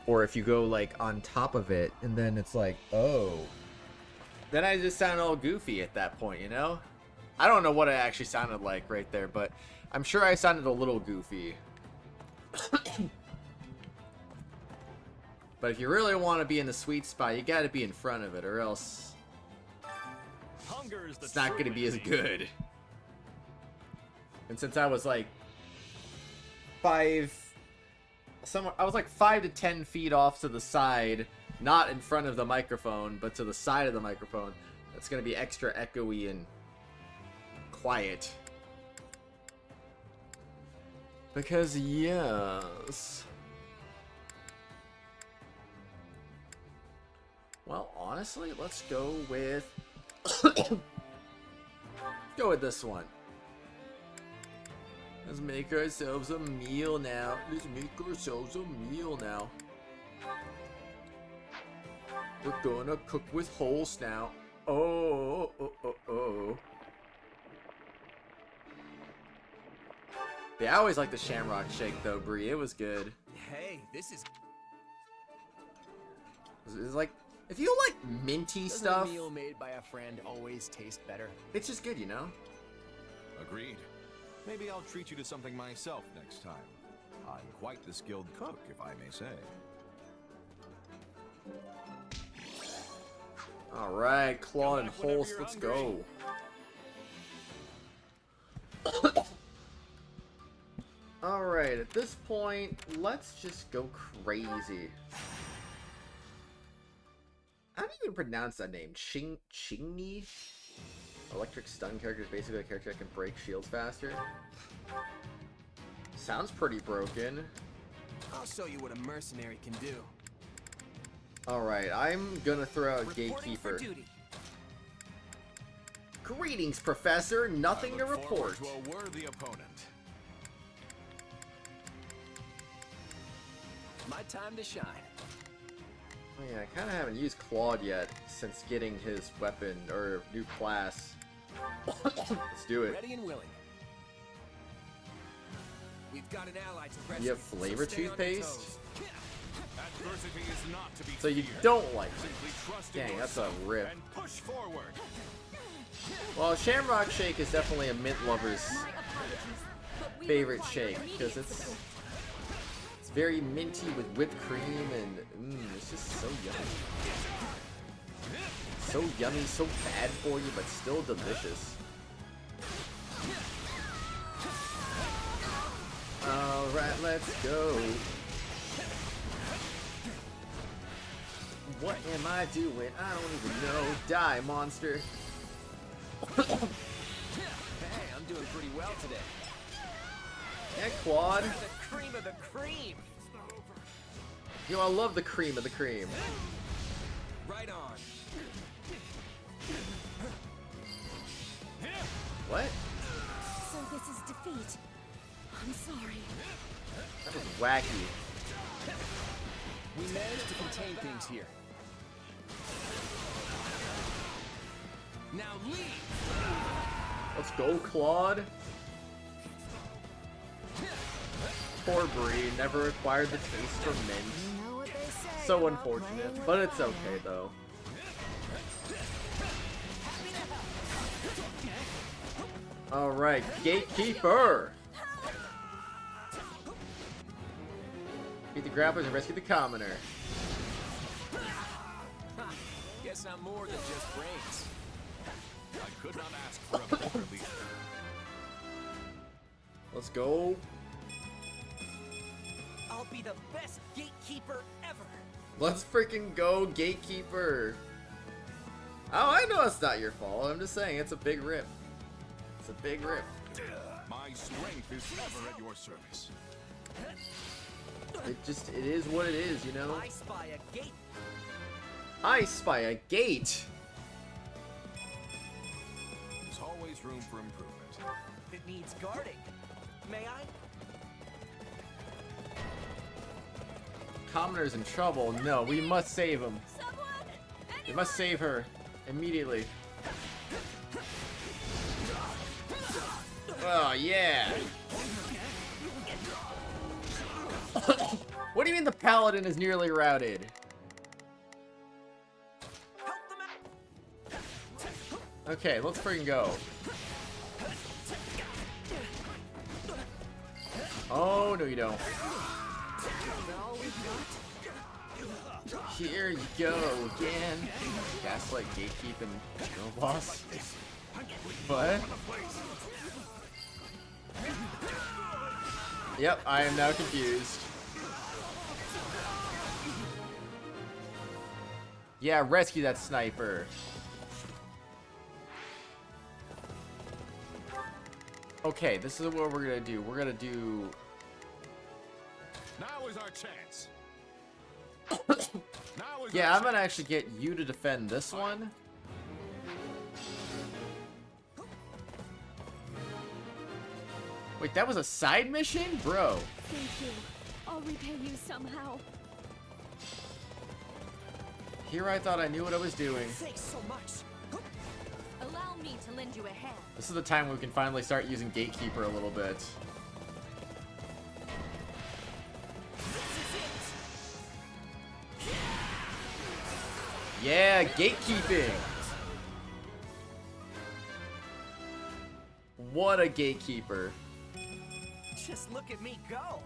Speaker 1: or if you go like on top of it, and then it's like, oh, then I just sound all goofy at that point, you know? I don't know what I actually sounded like right there, but I'm sure I sounded a little goofy. But if you really want to be in the sweet spot, you gotta be in front of it, or else it's not gonna be as good. And since I was like I was like 5 to 10 feet off to the side, not in front of the microphone, but to the side of the microphone, that's gonna be extra echoey and quiet. Because yes. Well, honestly, let's go with go with this one. Let's make ourselves a meal now. We're gonna cook with holes now. Oh. Yeah, I always like the Shamrock Shake though, Bree. It was good.
Speaker 22: Hey, this is...
Speaker 1: It's like, if you like minty
Speaker 22: Doesn't
Speaker 1: stuff,
Speaker 22: a meal made by a friend always taste better?
Speaker 1: It's just good, you know?
Speaker 8: Agreed. Maybe I'll treat you to something myself next time. I'm quite the skilled cook, if I may say.
Speaker 1: Alright, Claude and Holst, let's go. Alright, at this point, let's just go crazy. How do you even pronounce that name? Chingy? Electric stun character is basically a character that can break shields faster. Sounds pretty broken.
Speaker 22: I'll show you what a mercenary can do.
Speaker 1: Alright, I'm gonna throw out Gatekeeper. Greetings, Professor. Nothing to report.
Speaker 8: To a worthy opponent.
Speaker 22: My time to shine.
Speaker 1: Oh yeah, I kind of haven't used Claude yet since getting his weapon or new class. Let's do it.
Speaker 22: Ready and willing. We've got an ally to rescue.
Speaker 1: You have flavor toothpaste?
Speaker 11: Adversity is not to be
Speaker 1: So you
Speaker 11: feared.
Speaker 1: don't like
Speaker 11: Simply
Speaker 1: it.
Speaker 11: trust in
Speaker 1: Dang, that's a
Speaker 11: yourself
Speaker 1: rip.
Speaker 11: and push forward.
Speaker 1: Well, Shamrock Shake is definitely a mint lover's favorite shake because it's very minty with whipped cream and it's just so yummy. So yummy, so bad for you, but still delicious. Alright, let's go. What am I doing? I don't even know. Die, monster.
Speaker 22: Hey, I'm doing pretty well today.
Speaker 1: Yeah, Claude.
Speaker 22: The cream of the cream.
Speaker 1: You know, I love the cream of the cream.
Speaker 22: Right on.
Speaker 1: What?
Speaker 4: So this is defeat. I'm sorry.
Speaker 1: That was wacky.
Speaker 22: We managed to contain things here. Now leave.
Speaker 1: Let's go, Claude. Poor Bree, never acquired the taste for mint. So unfortunate, but it's okay though. Alright, Gatekeeper! Beat the grapplers and rescue the commoner.
Speaker 22: Guess I'm more than just brains.
Speaker 8: I could not ask for a better leader.
Speaker 1: Let's go.
Speaker 22: I'll be the best gatekeeper ever.
Speaker 1: Let's freaking go, Gatekeeper. Oh, I know it's not your fault. I'm just saying it's a big rip. It's a big rip.
Speaker 8: My strength is ever at your service.
Speaker 1: It is what it is, you know?
Speaker 22: I spy a gate.
Speaker 1: I spy a gate!
Speaker 8: There's always room for improvement.
Speaker 22: It needs guarding. May I?
Speaker 1: Commoner's in trouble. No, we must save him. We must save her. Immediately. Oh, yeah! What do you mean the paladin is nearly routed? Okay, let's freaking go. Oh, no you don't. Here you go again. Gaslight, gatekeep, and girl boss. What? Yep, I am now confused. Yeah, rescue that sniper. Okay, this is what we're gonna do. We're gonna do...
Speaker 11: Now is our chance.
Speaker 1: Yeah, I'm gonna actually get you to defend this one. Wait, that was a side mission? Bro.
Speaker 16: Thank you. I'll repay you somehow.
Speaker 1: Here I thought I knew what I was doing.
Speaker 22: Thanks so much.
Speaker 16: Allow me to lend you a hand.
Speaker 1: This is the time we can finally start using Gatekeeper a little bit. Yeah, gatekeeping! What a gatekeeper.
Speaker 22: Just look at me go.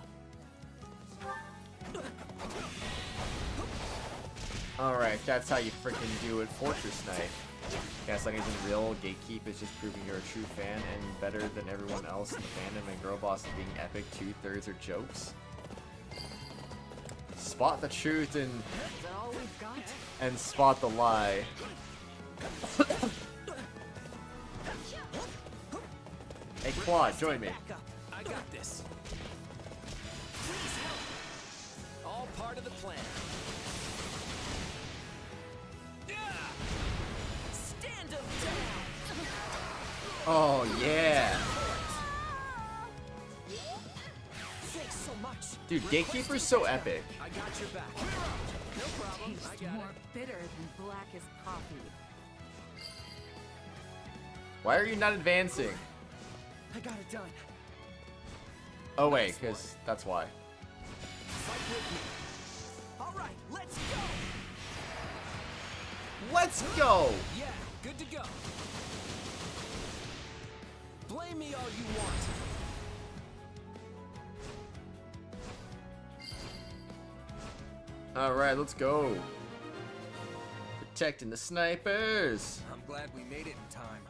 Speaker 1: Alright, that's how you freaking do it, Fortress Knight. Gaslighting isn't real, Gatekeep is just proving you're a true fan and better than everyone else in the fandom, and Girl Boss is being epic, 2/3 are jokes. Spot the truth and...
Speaker 16: Is that all we've got?
Speaker 1: And spot the lie. Hey Claude, join me.
Speaker 22: I got this. Please help. All part of the plan. Stand up down.
Speaker 1: Oh yeah.
Speaker 22: Thanks so much.
Speaker 1: Dude, Gatekeeper's so epic.
Speaker 22: I got your back. No problem. I got
Speaker 7: more
Speaker 22: it.
Speaker 7: bitter than blackest coffee.
Speaker 1: Why are you not advancing?
Speaker 22: I got it done.
Speaker 1: Oh wait, because that's why.
Speaker 22: Fight with me. All right, let's go.
Speaker 1: Let's go.
Speaker 22: Yeah, good to go. Blame me all you want.
Speaker 1: Alright, let's go. Protecting the snipers.
Speaker 22: I'm glad we made it in time.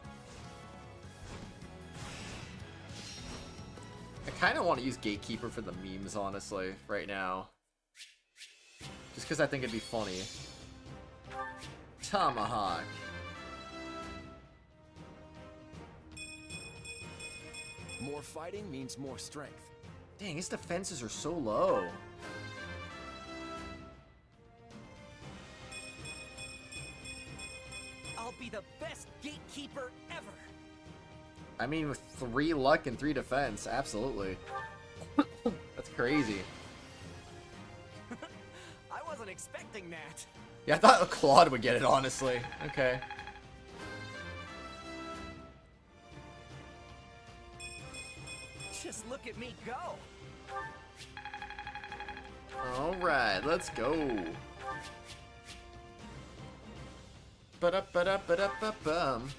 Speaker 1: I kind of want to use Gatekeeper for the memes, honestly, right now. Just because I think it'd be funny. Tomahawk.
Speaker 22: More fighting means more strength.
Speaker 1: Dang, his defenses are so low.
Speaker 22: I'll be the best gatekeeper ever.
Speaker 1: I mean, with 3 luck and 3 defense, absolutely. That's crazy.
Speaker 22: I wasn't expecting that.
Speaker 1: Yeah, I thought Claude would get it, honestly. Okay.
Speaker 22: Just look at me go.
Speaker 1: Alright, let's go. Ba-da-ba-da-ba-da-ba-bum.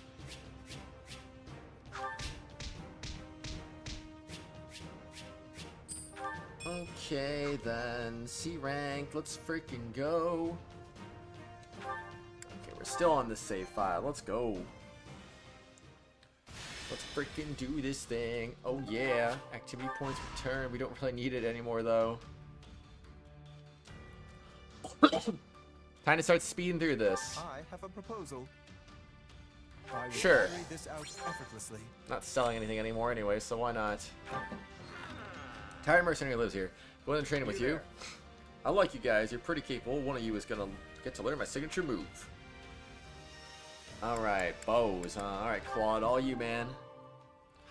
Speaker 1: Okay, then. C rank, let's freaking go. Okay, we're still on the save file. Let's go. Let's freaking do this thing. Oh yeah. Activity points return. We don't really need it anymore though. Time to start speeding through this.
Speaker 3: I have a proposal. I will
Speaker 1: Sure.
Speaker 3: carry this out effortlessly.
Speaker 1: Not selling anything anymore anyway, so why not? Retired mercenary lives here. Go in and train with you. I like you guys. You're pretty capable. One of you is gonna get to learn my signature move. Alright, bows, huh? Alright, Claude, all you, man.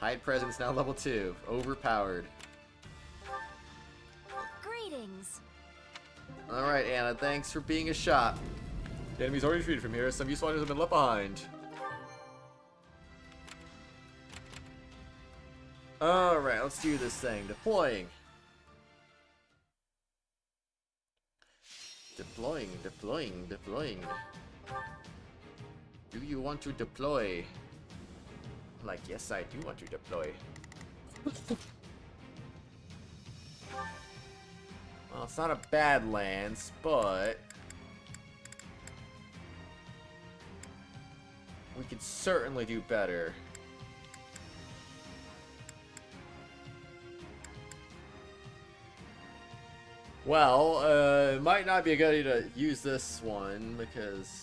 Speaker 1: Hide presence now level 2. Overpowered.
Speaker 12: Greetings.
Speaker 1: Alright, Anna, thanks for being a shot. The enemy's already retreated from here. Some useful items have been left behind. Alright, let's do this thing. Deploying. Deploying. Do you want to deploy? I'm like, yes, I do want to deploy. Well, it's not a bad lance, but we could certainly do better. Well, it might not be a good idea to use this one because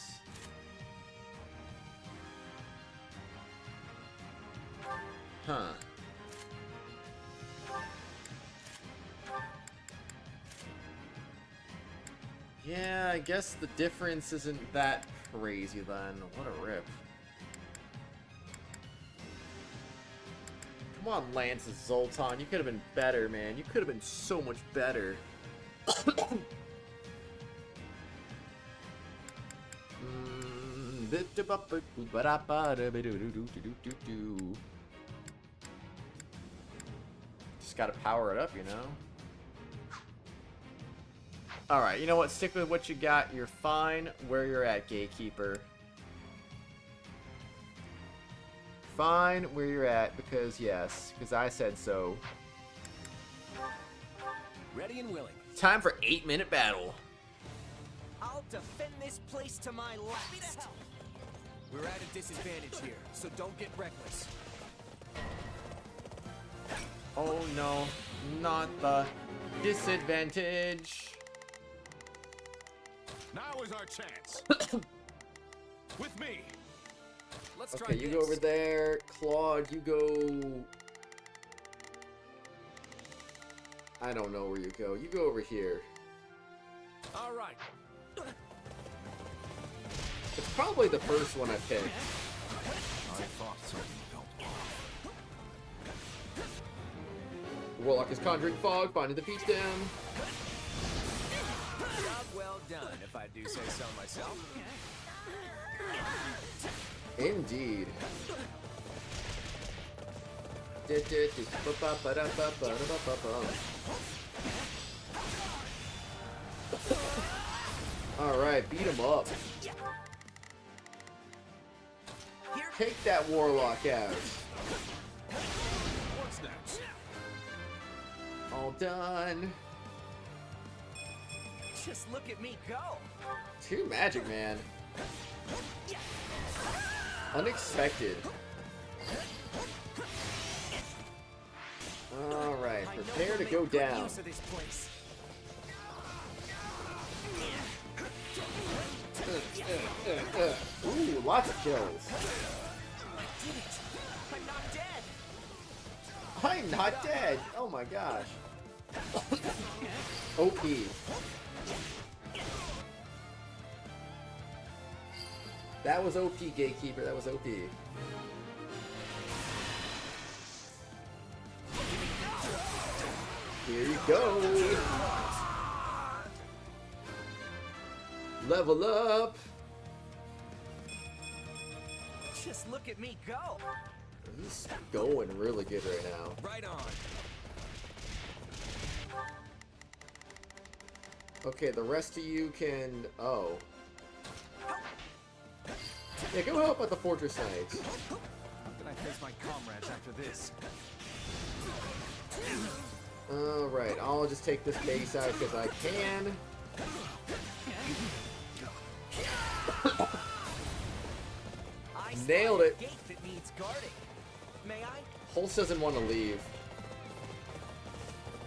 Speaker 1: yeah, I guess the difference isn't that crazy then. What a rip. Come on, Lance Zoltan. You could have been better, man. You could have been so much better. Just gotta power it up, you know? Alright, you know what? Stick with what you got. You're fine where you're at, Gatekeeper. Fine where you're at, because yes, because I said so.
Speaker 18: Ready and willing.
Speaker 1: Time for 8-minute battle.
Speaker 18: I'll defend this place to my last. We're at a disadvantage here, so don't get reckless.
Speaker 1: Oh no, not the disadvantage.
Speaker 11: Now is our chance. With me.
Speaker 18: Let's try
Speaker 1: Okay, you go over there. Claude, you go... I don't know where you go. You go over here.
Speaker 18: All right.
Speaker 1: It's probably the first one I picked.
Speaker 8: I thought something felt off.
Speaker 1: Warlock is conjuring fog, binding the peach down.
Speaker 18: Job well done, if I do say so myself.
Speaker 1: Indeed. Alright, beat him up. Take that Warlock out.
Speaker 11: What's next?
Speaker 1: All done.
Speaker 18: Just look at me go.
Speaker 1: Two magic, man. Unexpected. Alright, prepare to go down. Ooh, lots of kills.
Speaker 18: I'm not dead.
Speaker 1: I'm not dead. Oh my gosh. OP. That was OP, Gatekeeper. That was OP. Here you go. Level up.
Speaker 18: Just look at me go.
Speaker 1: He's going really good right now.
Speaker 18: Right on.
Speaker 1: Okay, the rest of you can... Oh. Yeah, go help at the Fortress Knights.
Speaker 17: How can I face my comrades after this?
Speaker 1: Alright, I'll just take this base out because I can. Nailed it.
Speaker 18: Gate that needs guarding. May I?
Speaker 1: Holst doesn't want to leave.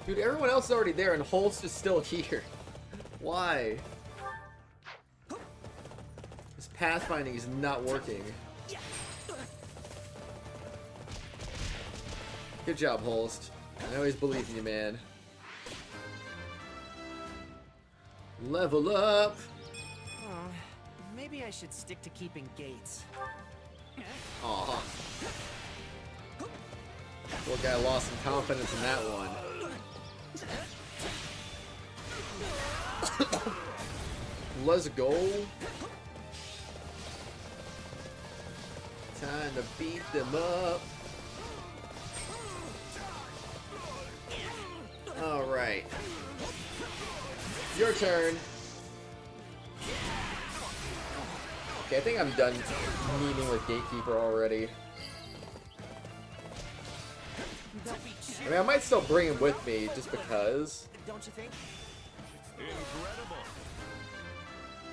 Speaker 1: Dude, everyone else is already there and Holst is still here. Why? This pathfinding is not working. Good job, Holst. I always believe in you, man. Level up.
Speaker 14: Maybe I should stick to keeping gates.
Speaker 1: Aw. Poor guy lost some confidence in that one. Let's go. Time to beat them up. Alright. Your turn. Okay, I think I'm done meeting with Gatekeeper already. I mean, I might still bring him with me just because.
Speaker 14: Don't you think?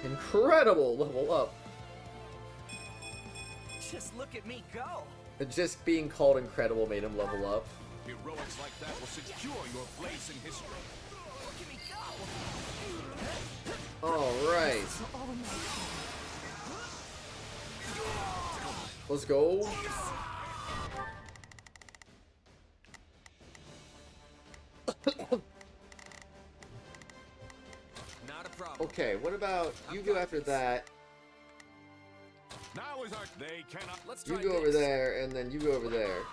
Speaker 1: Incredible level up.
Speaker 14: Just look at me go.
Speaker 1: Just being called incredible made him level up.
Speaker 11: Heroics like that will secure your place in history.
Speaker 14: Look at me go.
Speaker 1: Alright. Let's go.
Speaker 22: Not a problem.
Speaker 1: Okay, what about you go after that?
Speaker 11: Now is our they cannot.
Speaker 22: Let's
Speaker 1: You
Speaker 22: try
Speaker 1: go over
Speaker 22: this.
Speaker 1: there, and then you go over there.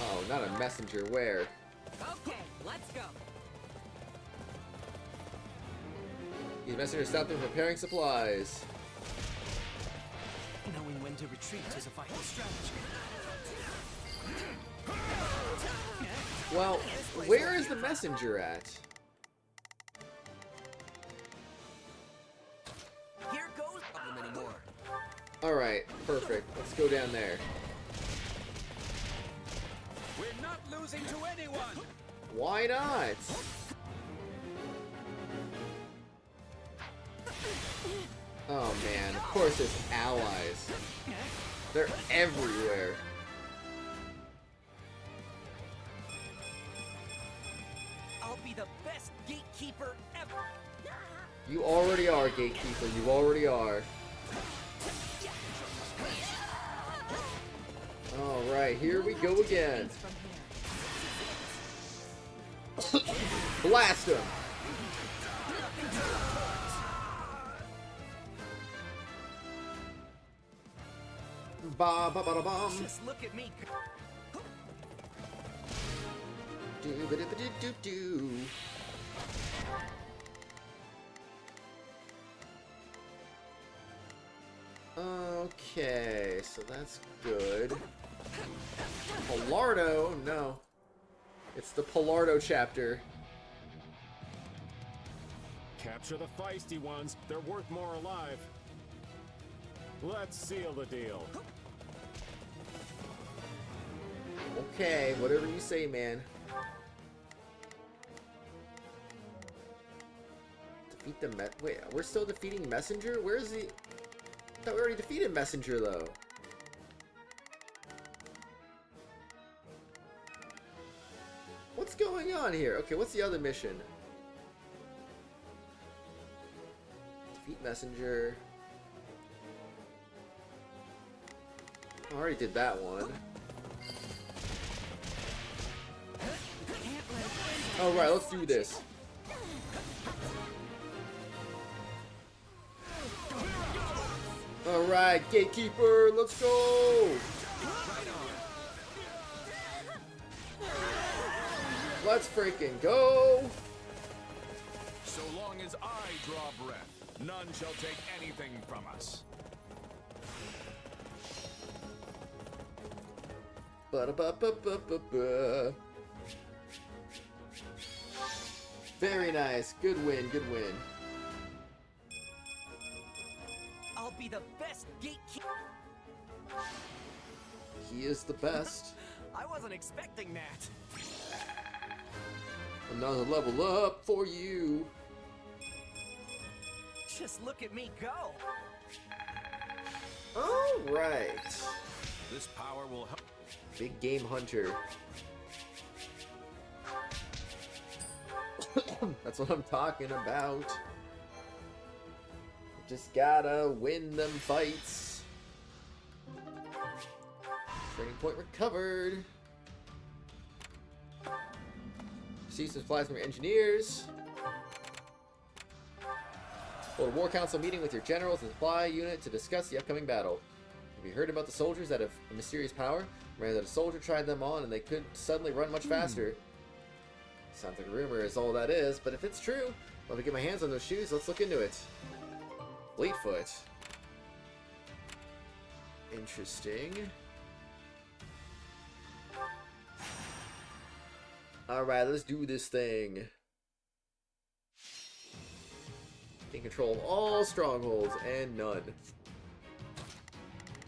Speaker 1: Oh, not a messenger. Where?
Speaker 14: Okay, let's go.
Speaker 1: These messengers stopped them preparing supplies.
Speaker 14: Knowing when to retreat is a vital strategy.
Speaker 1: Well, where is the messenger at?
Speaker 14: Here goes problem anymore.
Speaker 1: Alright, perfect. Let's go down there.
Speaker 19: We're not losing to anyone.
Speaker 1: Why not? Oh man, of course it's allies. They're everywhere.
Speaker 14: I'll be the best gatekeeper ever.
Speaker 1: You already are, Gatekeeper. You already are. Alright, here we go again. Blast him! Ba ba ba da bum.
Speaker 14: Just look at me.
Speaker 1: Do ba do ba do do do. Okay, so that's good. Pilardo? No. It's the Pilardo chapter.
Speaker 20: Capture the feisty ones. They're worth more alive. Let's seal the deal.
Speaker 1: Okay, whatever you say, man. Defeat the wait, we're still defeating Messenger? Where is he? I thought we already defeated Messenger, though. What's going on here? Okay, what's the other mission? Defeat Messenger. I already did that one. Alright, let's do this. Alright, Gatekeeper, let's go! Let's freaking go!
Speaker 11: So long as I draw breath, none shall take anything from us.
Speaker 1: Ba-da-ba-ba-ba-ba-ba. Very nice. Good win, good win.
Speaker 14: I'll be the best gatekeeper.
Speaker 1: He is the best.
Speaker 14: I wasn't expecting that.
Speaker 1: Another level up for you.
Speaker 14: Just look at me go.
Speaker 1: Alright.
Speaker 11: This power will help.
Speaker 1: Big game hunter. That's what I'm talking about. Just gotta win them fights. Training point recovered. Receive some supplies from your engineers. Hold a war council meeting with your generals and supply unit to discuss the upcoming battle. Have you heard about the soldiers that have a mysterious power? Remember that a soldier tried them on and they could suddenly run much faster. Sounds like a rumor is all that is, but if it's true, let me get my hands on those shoes, let's look into it. Fleetfoot. Interesting. Alright, let's do this thing. Gain control of all strongholds and none.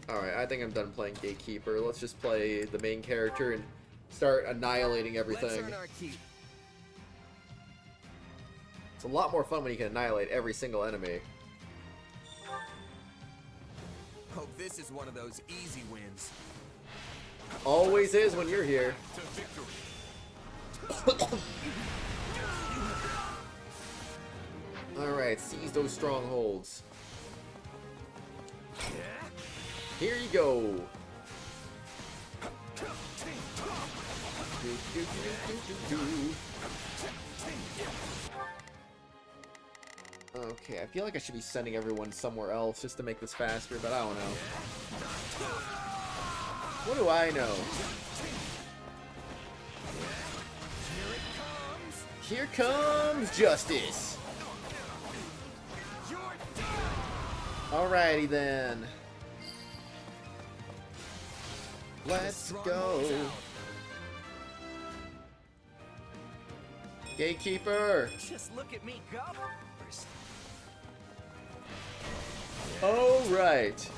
Speaker 1: Alright, I think I'm done playing Gatekeeper. Let's just play the main character and start annihilating everything.
Speaker 21: Let's earn our keep.
Speaker 1: It's a lot more fun when you can annihilate every single enemy.
Speaker 21: Hope this is one of those easy wins.
Speaker 1: Always is when you're here.
Speaker 11: To victory.
Speaker 1: Alright, seize those strongholds. Here you go. Okay, I feel like I should be sending everyone somewhere else just to make this faster, but I don't know. What do I know? Here comes justice. Alrighty then. Let's go. Gatekeeper.
Speaker 14: Just look at me go.
Speaker 1: Alright.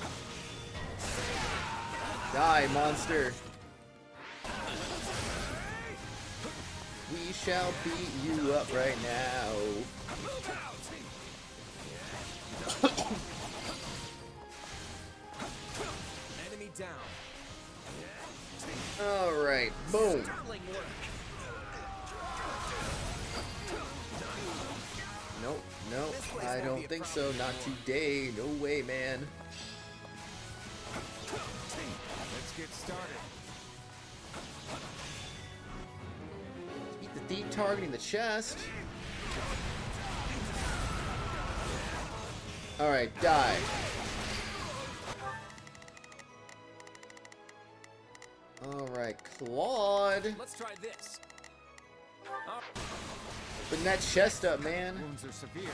Speaker 1: Die, monster. We shall beat you up right now.
Speaker 21: Enemy down.
Speaker 1: Alright, boom. Nope, nope, I don't think so. Not today. No way, man.
Speaker 21: Let's get started.
Speaker 1: Eat the deep targeting the chest. Alright, die. Alright, Claude.
Speaker 18: Let's try this.
Speaker 1: Open that chest up, man.
Speaker 17: Wounds are severe.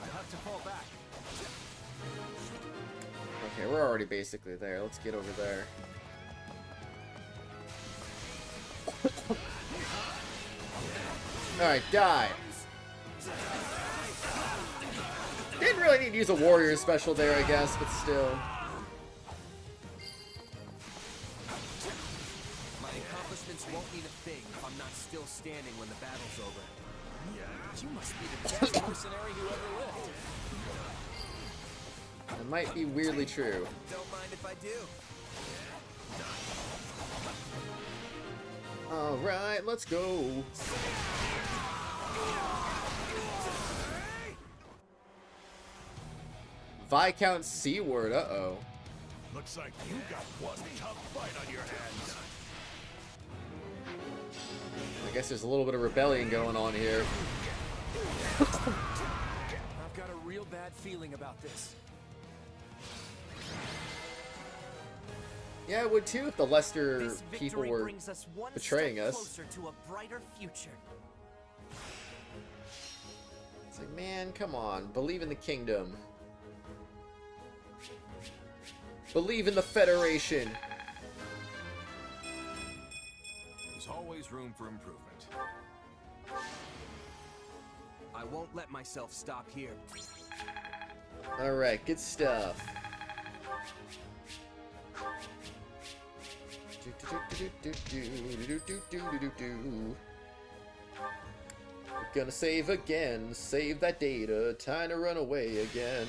Speaker 17: I have to fall back.
Speaker 1: Okay, we're already basically there. Let's get over there. Alright, die. Didn't really need to use a warrior special there, I guess, but still.
Speaker 21: My accomplishments won't mean a thing if I'm not still standing when the battle's over. You must be the best mercenary who ever lived.
Speaker 1: That might be weirdly true.
Speaker 21: Don't mind if I do.
Speaker 1: Alright, let's go. Viscount C-word, uh-oh.
Speaker 11: Looks like you got one tough fight on your hands.
Speaker 1: I guess there's a little bit of rebellion going on here.
Speaker 18: I've got a real bad feeling about this.
Speaker 1: Yeah, I would too if the Lester
Speaker 14: This
Speaker 1: people
Speaker 14: victory
Speaker 1: were
Speaker 14: brings us one
Speaker 1: betraying
Speaker 14: step
Speaker 1: us.
Speaker 14: closer to a brighter future.
Speaker 1: It's like, man, come on. Believe in the kingdom. Believe in the Federation.
Speaker 8: There's always room for improvement.
Speaker 21: I won't let myself stop here.
Speaker 1: Alright, good stuff. We're gonna save again. Save that data. Time to run away again.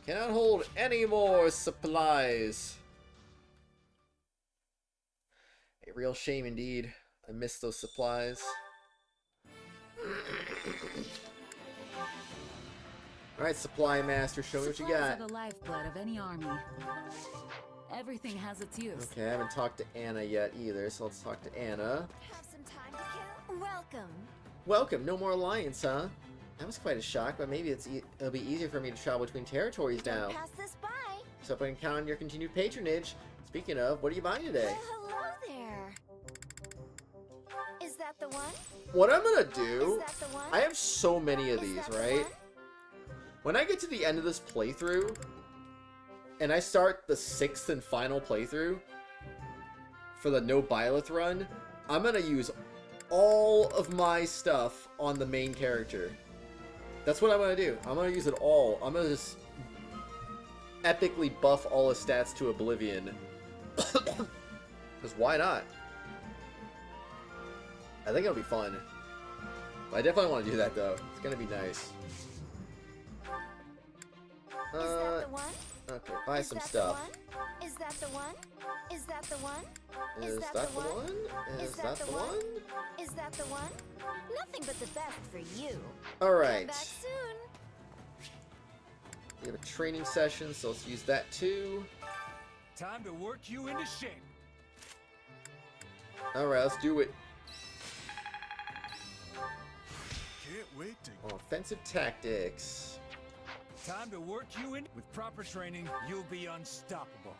Speaker 1: Cannot hold any more supplies. A real shame indeed. I miss those supplies. Alright, Supply Master, show me what you
Speaker 15: Supplies
Speaker 1: got.
Speaker 15: are the lifeblood of any army.
Speaker 7: Everything has its use.
Speaker 1: Okay, I haven't talked to Anna yet either, so let's talk to Anna.
Speaker 4: Have some time to kill? Welcome.
Speaker 1: Welcome, no more alliance, huh? That was quite a shock, but maybe it'll be easier for me to travel between territories now.
Speaker 4: Don't pass this by.
Speaker 1: So I can count on your continued patronage. Speaking of, what are you buying today?
Speaker 4: Well, hello there. Is that the one?
Speaker 1: What I'm gonna do,
Speaker 4: Is that the one?
Speaker 1: I have so many of these,
Speaker 4: that the
Speaker 1: right?
Speaker 4: one?
Speaker 1: When I get to the end of this playthrough, and I start the 6th and final playthrough for the No Byleth run, I'm gonna use all of my stuff on the main character. That's what I'm gonna do. I'm gonna use it all. I'm gonna just epically buff all his stats to oblivion. Because why not? I think it'll be fun. But I definitely want to do that though. It's gonna be nice.
Speaker 4: Is that the one?
Speaker 1: Okay, buy
Speaker 4: Is
Speaker 1: some
Speaker 4: that
Speaker 1: stuff.
Speaker 4: The one? Is that the one? Is that the one?
Speaker 1: Is that the one? Is that the one?
Speaker 4: Is that the one? Nothing but the best for you.
Speaker 1: Alright.
Speaker 4: Come back soon.
Speaker 1: We have a training session, so let's use that too.
Speaker 10: Time to work you into shape.
Speaker 1: Alright, let's do it.
Speaker 10: Can't wait to...
Speaker 1: Offensive tactics.
Speaker 10: Time to work you in. With proper training, you'll be unstoppable.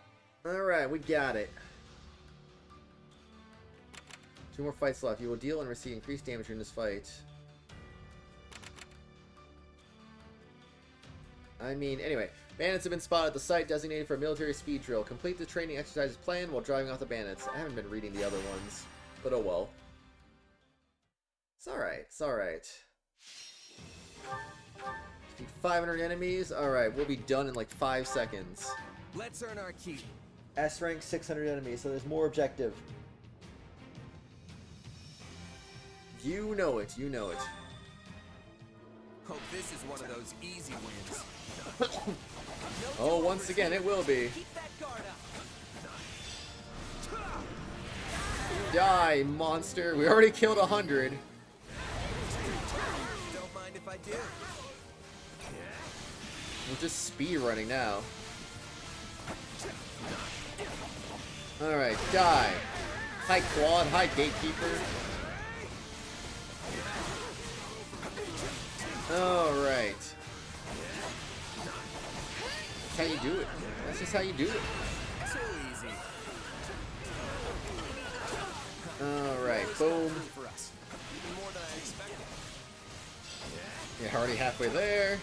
Speaker 1: Alright, we got it. 2 more fights left. You will deal and receive increased damage in this fight. I mean, anyway. Bandits have been spotted at the site designated for a military speed drill. Complete the training exercises planned while driving off the bandits. I haven't been reading the other ones, but oh well. It's alright, it's alright. Defeat 500 enemies. Alright, we'll be done in like 5 seconds.
Speaker 21: Let's earn our keep.
Speaker 1: S rank 600 enemies, so there's more objective. You know it, you know it.
Speaker 21: Hope this is one of those easy wins.
Speaker 1: Oh, once again, it will be.
Speaker 21: Keep that guard up.
Speaker 1: Die, monster. We already killed 100.
Speaker 21: Don't mind if I do.
Speaker 1: We're just speed running now. Alright, die. Hi, Claude. Hi, Gatekeeper. Alright. That's how you do it. That's just how you do it.
Speaker 21: So easy.
Speaker 1: Alright, boom.
Speaker 21: For us. Even more than I expected.
Speaker 1: You're already halfway there.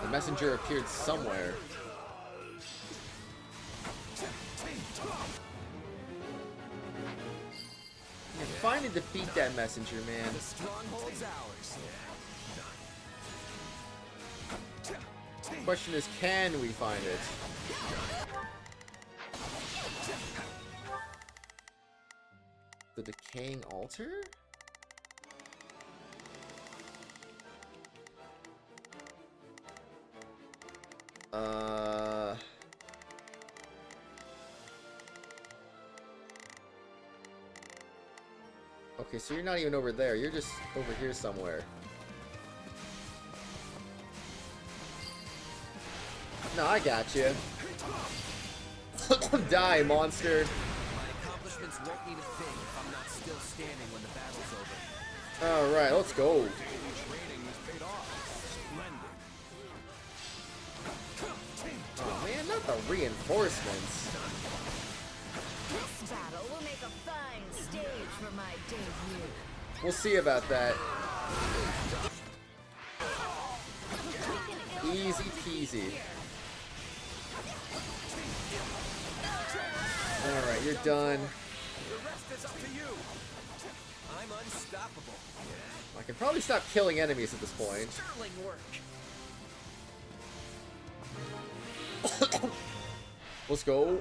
Speaker 1: The messenger appeared somewhere. You finally defeat that messenger, man.
Speaker 21: The stronghold's ours.
Speaker 1: Question is, can we find it? The decaying altar? Okay, so you're not even over there. You're just over here somewhere. No, I got you. Die, monster.
Speaker 21: My accomplishments won't mean a thing if I'm not still standing when the battle's over.
Speaker 1: Alright, let's go. Oh man, not the reinforcements.
Speaker 4: This battle will make a fine stage for my debut.
Speaker 1: We'll see about that. Easy peasy. Alright, you're done.
Speaker 21: The rest is up to you. I'm unstoppable.
Speaker 1: I can probably stop killing enemies at this point.
Speaker 21: Sterling work.
Speaker 1: Let's go.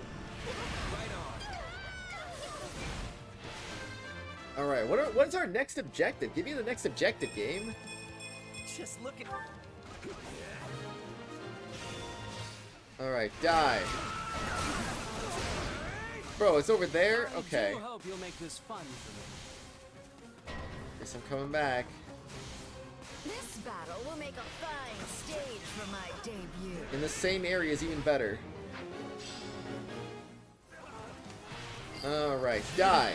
Speaker 1: Alright, what is our next objective? Give me the next objective, game.
Speaker 21: Just look at...
Speaker 1: Alright, die. Bro, it's over there? Okay.
Speaker 14: I hope you'll make this fun for me.
Speaker 1: Guess I'm coming back.
Speaker 16: This battle will make a fine stage for my debut.
Speaker 1: In the same area is even better. Alright, die.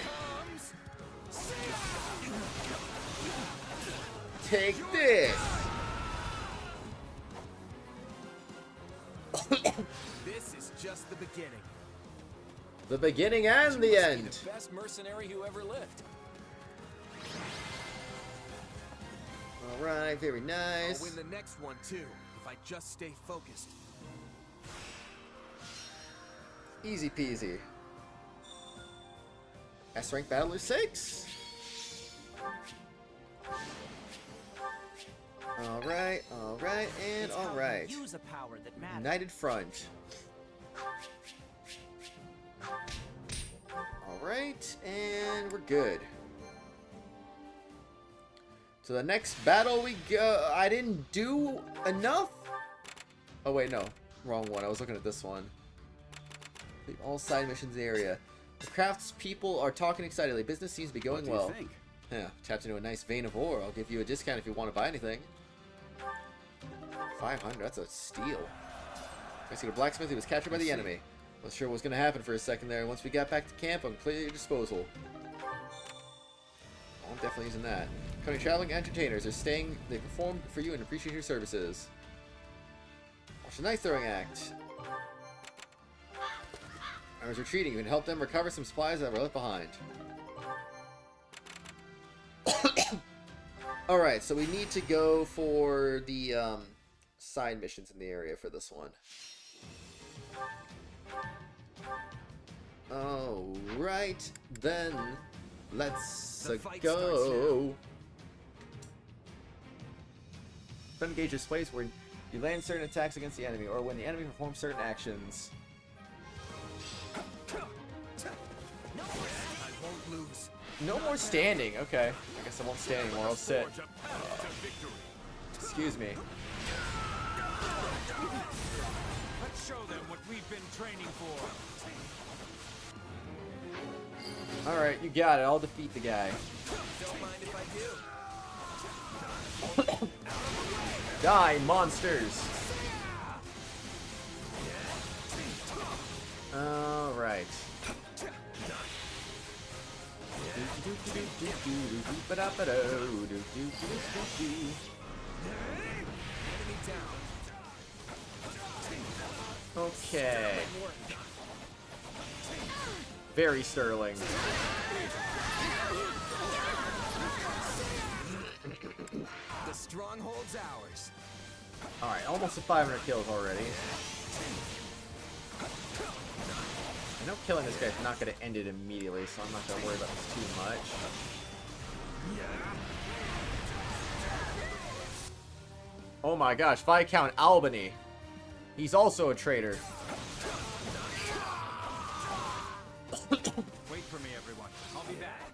Speaker 1: Take this!
Speaker 18: This is just the beginning.
Speaker 1: The beginning and the end.
Speaker 18: The best mercenary who ever lived.
Speaker 1: Alright, very nice.
Speaker 21: I'll win the next one too, if I just stay focused.
Speaker 1: Easy peasy. S-rank battler 6. Alright, and alright.
Speaker 14: Use a power that matters.
Speaker 1: United Front. Alright, and we're good. To the next battle we go. I didn't do enough? Oh wait, no. Wrong one. I was looking at this one. All side missions area. The crafts people are talking excitedly. Business seems to be going well.
Speaker 2: What do you think?
Speaker 1: Yeah, tapped into a nice vein of ore. I'll give you a discount if you want to buy anything. 500, that's a steal. I see the blacksmith who was captured by the enemy. Wasn't sure what was going to happen for a second there. Once we got back to camp, I'm completely at your disposal. Oh, I'm definitely using that. Coming traveling entertainers are staying. They performed for you and appreciate your services. Watch the knife throwing act. I was retreating. You can help them recover some supplies that were left behind. Alright, so we need to go for the side missions in the area for this one. Alright, then let's go. Engage displays where you land certain attacks against the enemy, or when the enemy performs certain actions.
Speaker 21: I won't lose.
Speaker 1: No more standing. Okay. I guess I won't stand anymore. I'll sit. Excuse me.
Speaker 10: Let's show them what we've been training for.
Speaker 1: Alright, you got it. I'll defeat the guy.
Speaker 18: Don't mind if I do.
Speaker 1: Die, monsters! Alright. Okay. Very sterling.
Speaker 18: The stronghold's ours.
Speaker 1: Alright, almost to 500 kills already. I know killing this guy's not going to end it immediately, so I'm not going to worry about this too much. Oh my gosh, Viscount Albany. He's also a traitor.
Speaker 10: Wait for me, everyone. I'll be back.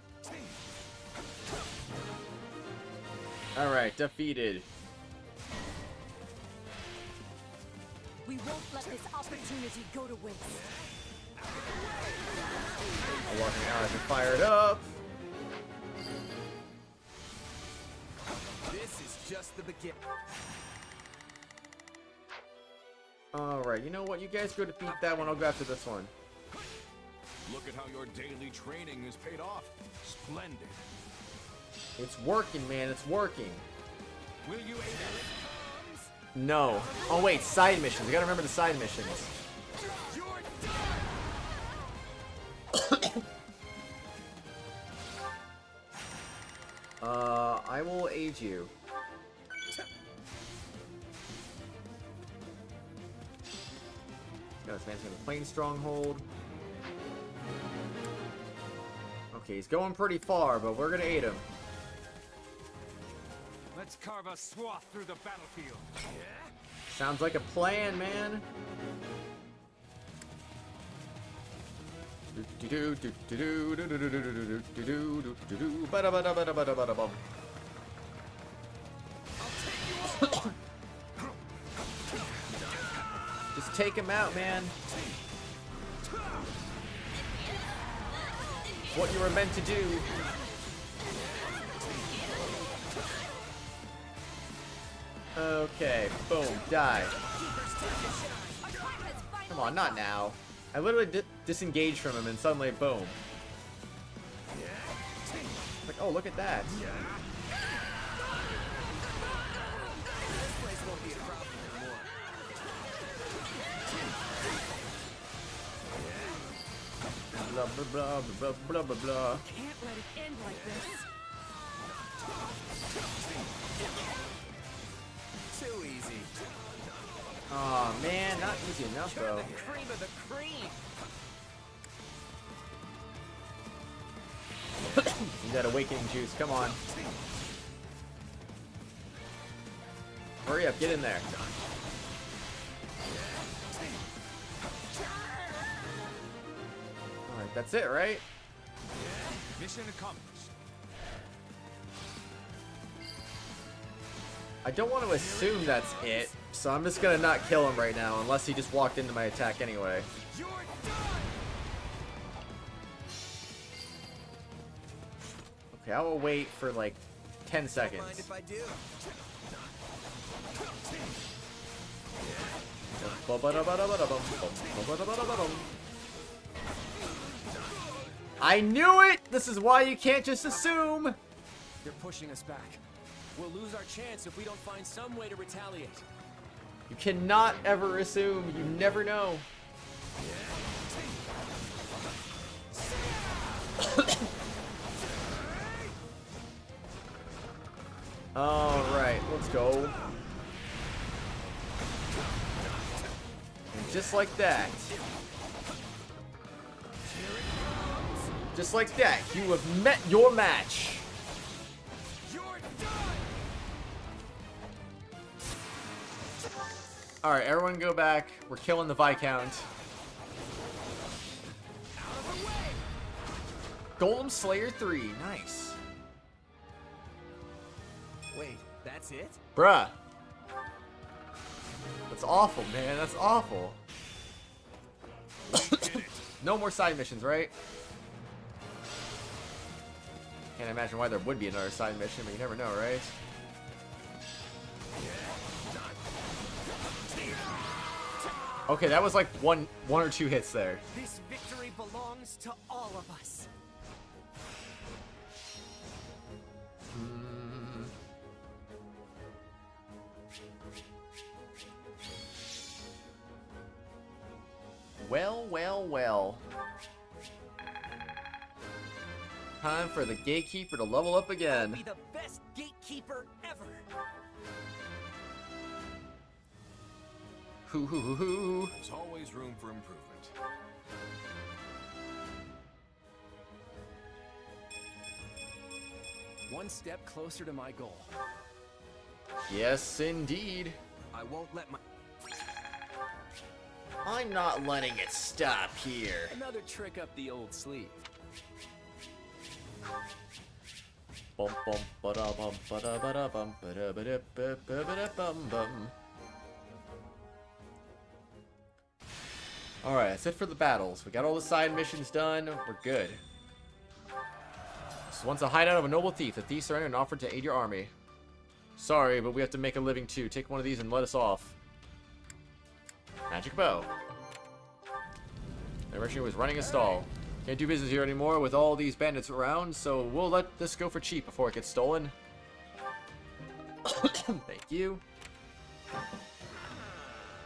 Speaker 1: Alright, defeated.
Speaker 16: We won't let this opportunity go to waste.
Speaker 1: I'm walking out and fired up.
Speaker 21: This is just the beginning.
Speaker 1: Alright, you know what? You guys go defeat that one. I'll go after this one.
Speaker 5: Look at how your daily training is paid off. Splendid.
Speaker 1: It's working, man. It's working.
Speaker 10: Will you aid us?
Speaker 1: No. Oh, wait. Side missions. I gotta remember the side missions. I will aid you. Got his man's in the plane stronghold. Okay, he's going pretty far, but we're gonna aid him.
Speaker 10: Let's carve a swath through the battlefield.
Speaker 1: Sounds like a plan, man. Just take him out, man. What you were meant to do. Okay, boom, die. Come on, not now. I literally disengaged from him and suddenly, boom. Like, oh, look at that. Blah, blah, blah, blah, blah, blah, blah.
Speaker 7: Can't let it end like this.
Speaker 21: Too easy.
Speaker 1: Aw, man, not easy enough,
Speaker 21: You're
Speaker 1: though.
Speaker 21: the cream of the cream.
Speaker 1: You got awakening juice, come on. Hurry up, get in there. Alright, that's it, right?
Speaker 10: Mission accomplished.
Speaker 1: I don't want to assume that's it, so I'm just gonna not kill him right now, unless he just walked into my attack anyway. Okay, I will wait for like 10 seconds.
Speaker 21: Mind if I do?
Speaker 1: I knew it! This is why you can't just assume!
Speaker 18: They're pushing us back. We'll lose our chance if we don't find some way to retaliate.
Speaker 1: You cannot ever assume. You never know. Alright, let's go. And just like that. Just like that, you have met your match. Alright, everyone go back. We're killing the Viscount. Golem Slayer 3, nice.
Speaker 21: Wait, that's it?
Speaker 1: Bruh. That's awful, man. That's awful. No more side missions, right? Can't imagine why there would be another side mission, but you never know, right? Okay, that was like one or two hits there.
Speaker 14: This victory belongs to all of us.
Speaker 1: Well, well, well. Time for the gatekeeper to level up again.
Speaker 14: Be the best gatekeeper ever.
Speaker 1: Hoo hoo hoo hoo.
Speaker 8: There's always room for improvement.
Speaker 18: One step closer to my goal.
Speaker 1: Yes, indeed.
Speaker 21: I won't let my...
Speaker 1: I'm not letting it stop here.
Speaker 18: Another trick up the old sleeve.
Speaker 1: Bum bum ba-da bum ba-da ba-da bum ba-da ba-da ba-da bum bum. Alright, that's it for the battles. We got all the side missions done. We're good. So once a hideout of a noble thief, the thief surrendered and offered to aid your army. Sorry, but we have to make a living too. Take one of these and let us off. Magic bow. The merchant was running a stall. Can't do business here anymore with all these bandits around, so we'll let this go for cheap before it gets stolen. Thank you.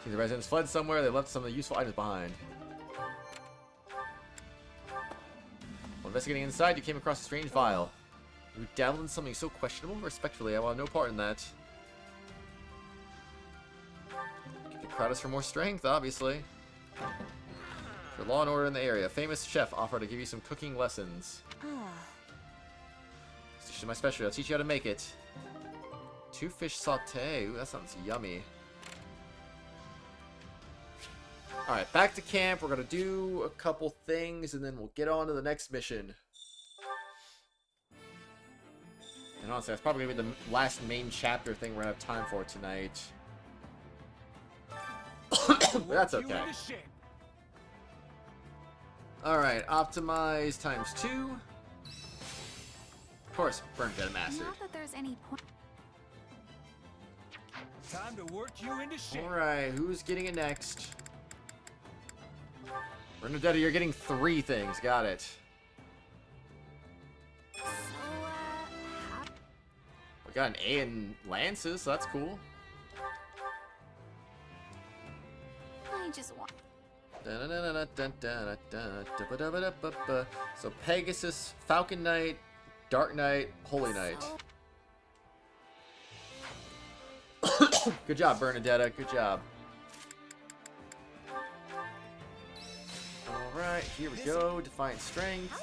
Speaker 1: See, the residents fled somewhere. They left some of the useful items behind. While investigating inside, you came across a strange vial. You dabbled in something so questionable. Respectfully, I want no part in that. Get the Kratos for more strength, obviously. For law and order in the area, a famous chef offered to give you some cooking lessons. This is my specialty. I'll teach you how to make it. 2 fish sauté. Ooh, that sounds yummy. Alright, back to camp. We're going to do a couple things, and then we'll get on to the next mission. And honestly, that's probably going to be the last main chapter thing we're going to have time for tonight. But that's okay. Alright, optimize times 2. Of course, burn got mastered.
Speaker 12: Not that there's any point.
Speaker 10: Time to work you into shape.
Speaker 1: Alright, who's getting it next? Bernadetta, you're getting 3 things. Got it. We got an A in Lances, so that's cool.
Speaker 12: I just want.
Speaker 1: So Pegasus, Falcon Knight, Dark Knight, Holy Knight. Good job, Bernadetta. Good job. Alright, here we go. Defiant Strength.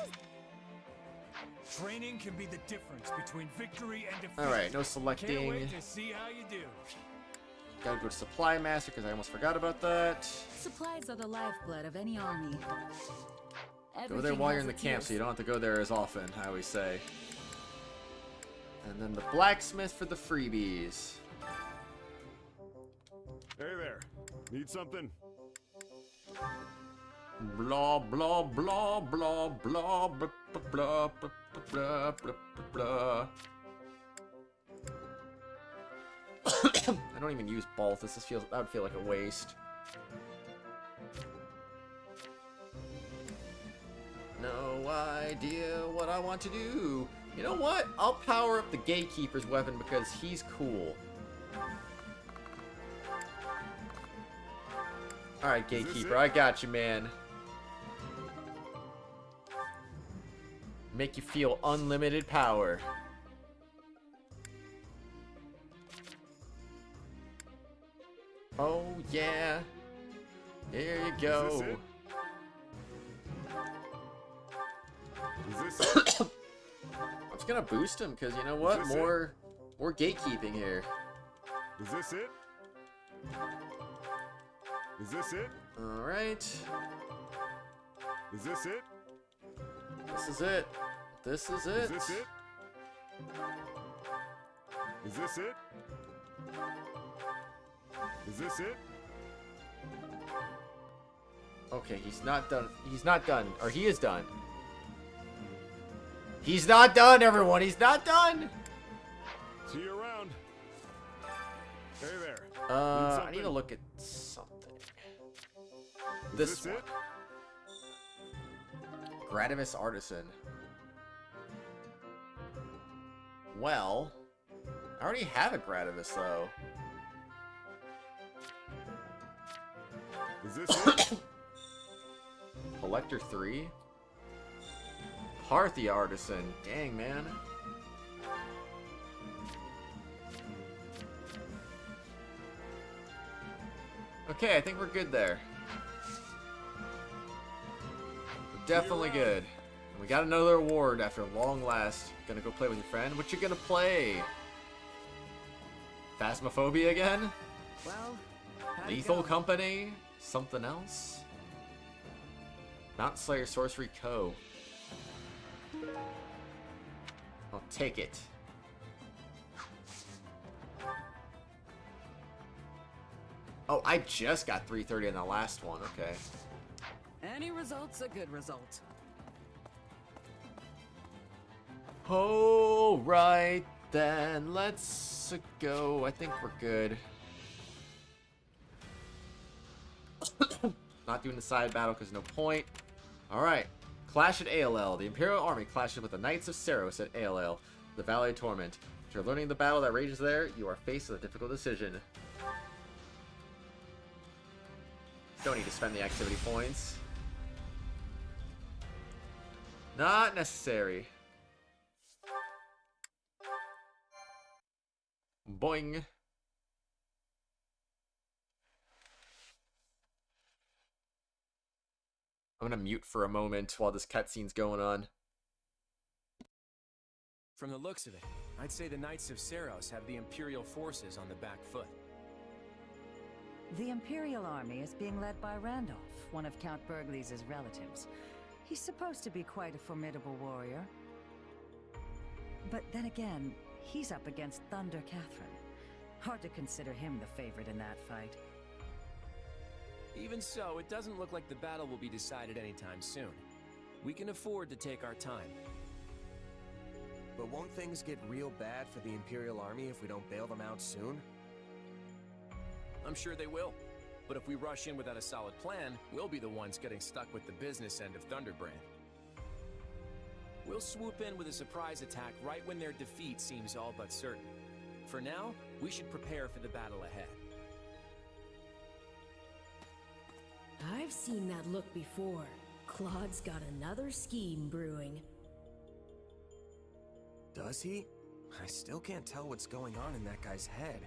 Speaker 10: Training can be the difference between victory and defeat.
Speaker 1: Alright, no
Speaker 10: Can't
Speaker 1: selecting.
Speaker 10: wait to see how you do.
Speaker 1: Gotta go to Supply Master because I almost forgot about that.
Speaker 7: Supplies are the lifeblood of any army.
Speaker 1: Go there while you're in the camp so you don't have to go there as often, I always say. And then the blacksmith for the freebies.
Speaker 20: Hey there. Need something?
Speaker 1: Blah blah blah blah blah blah blah blah blah blah blah. I don't even use both. This just feels, that would feel like a waste. No idea what I want to do. You know what? I'll power up the Gatekeeper's weapon because he's cool. Alright, Gatekeeper, I got you, man. Make you feel unlimited power. Oh, yeah. There you go.
Speaker 20: Is this it?
Speaker 1: I'm just gonna boost him, because you know what? More gatekeeping here.
Speaker 20: Is this it? Is this it?
Speaker 1: Alright.
Speaker 20: Is this it?
Speaker 1: This is it. This is it.
Speaker 20: Is this it? Is this it? Is this it?
Speaker 1: Okay, he's not done. He's not done. Or he is done. He's not done, everyone. He's not done.
Speaker 20: See you around. Hey there.
Speaker 1: I need to look at something. This one.
Speaker 20: It?
Speaker 1: Gratimus Artisan. Well, I already have a Gratimus, though.
Speaker 20: Is this it?
Speaker 1: Collector 3? Parthia Artisan. Dang, man. Okay, I think we're good there. We're definitely good. We got another award after long last. Gonna go play with your friend? What you gonna play? Phasmophobia again?
Speaker 15: Well,
Speaker 1: Lethal Company? Something else? Mount Slayer Sorcery Co. I'll take it. Oh, I just got 330 in the last one. Okay.
Speaker 7: Any result's a good result.
Speaker 1: Alright then, let's go. I think we're good. Not doing the side battle because no point. Alright. Clash at ALL. The Imperial Army clashes with the Knights of Seros at ALL, the Valley of Torment. After learning the battle that rages there, you are faced with a difficult decision. Don't need to spend the activity points. Not necessary. Boing. I'm gonna mute for a moment while this cutscene's going on.
Speaker 18: From the looks of it, I'd say the Knights of Seros have the Imperial forces on the back foot.
Speaker 15: The Imperial Army is being led by Randolph, one of Count Burgley's relatives. He's supposed to be quite a formidable warrior. But then again, he's up against Thunder Catherine. Hard to consider him the favorite in that fight.
Speaker 18: Even so, it doesn't look like the battle will be decided anytime soon. We can afford to take our time.
Speaker 21: But won't things get real bad for the Imperial Army if we don't bail them out soon?
Speaker 18: I'm sure they will. But if we rush in without a solid plan, we'll be the ones getting stuck with the business end of Thunderbrand. We'll swoop in with a surprise attack right when their defeat seems all but certain. For now, we should prepare for the battle ahead.
Speaker 16: I've seen that look before. Claude's got another scheme brewing.
Speaker 21: Does he? I still can't tell what's going on in that guy's head.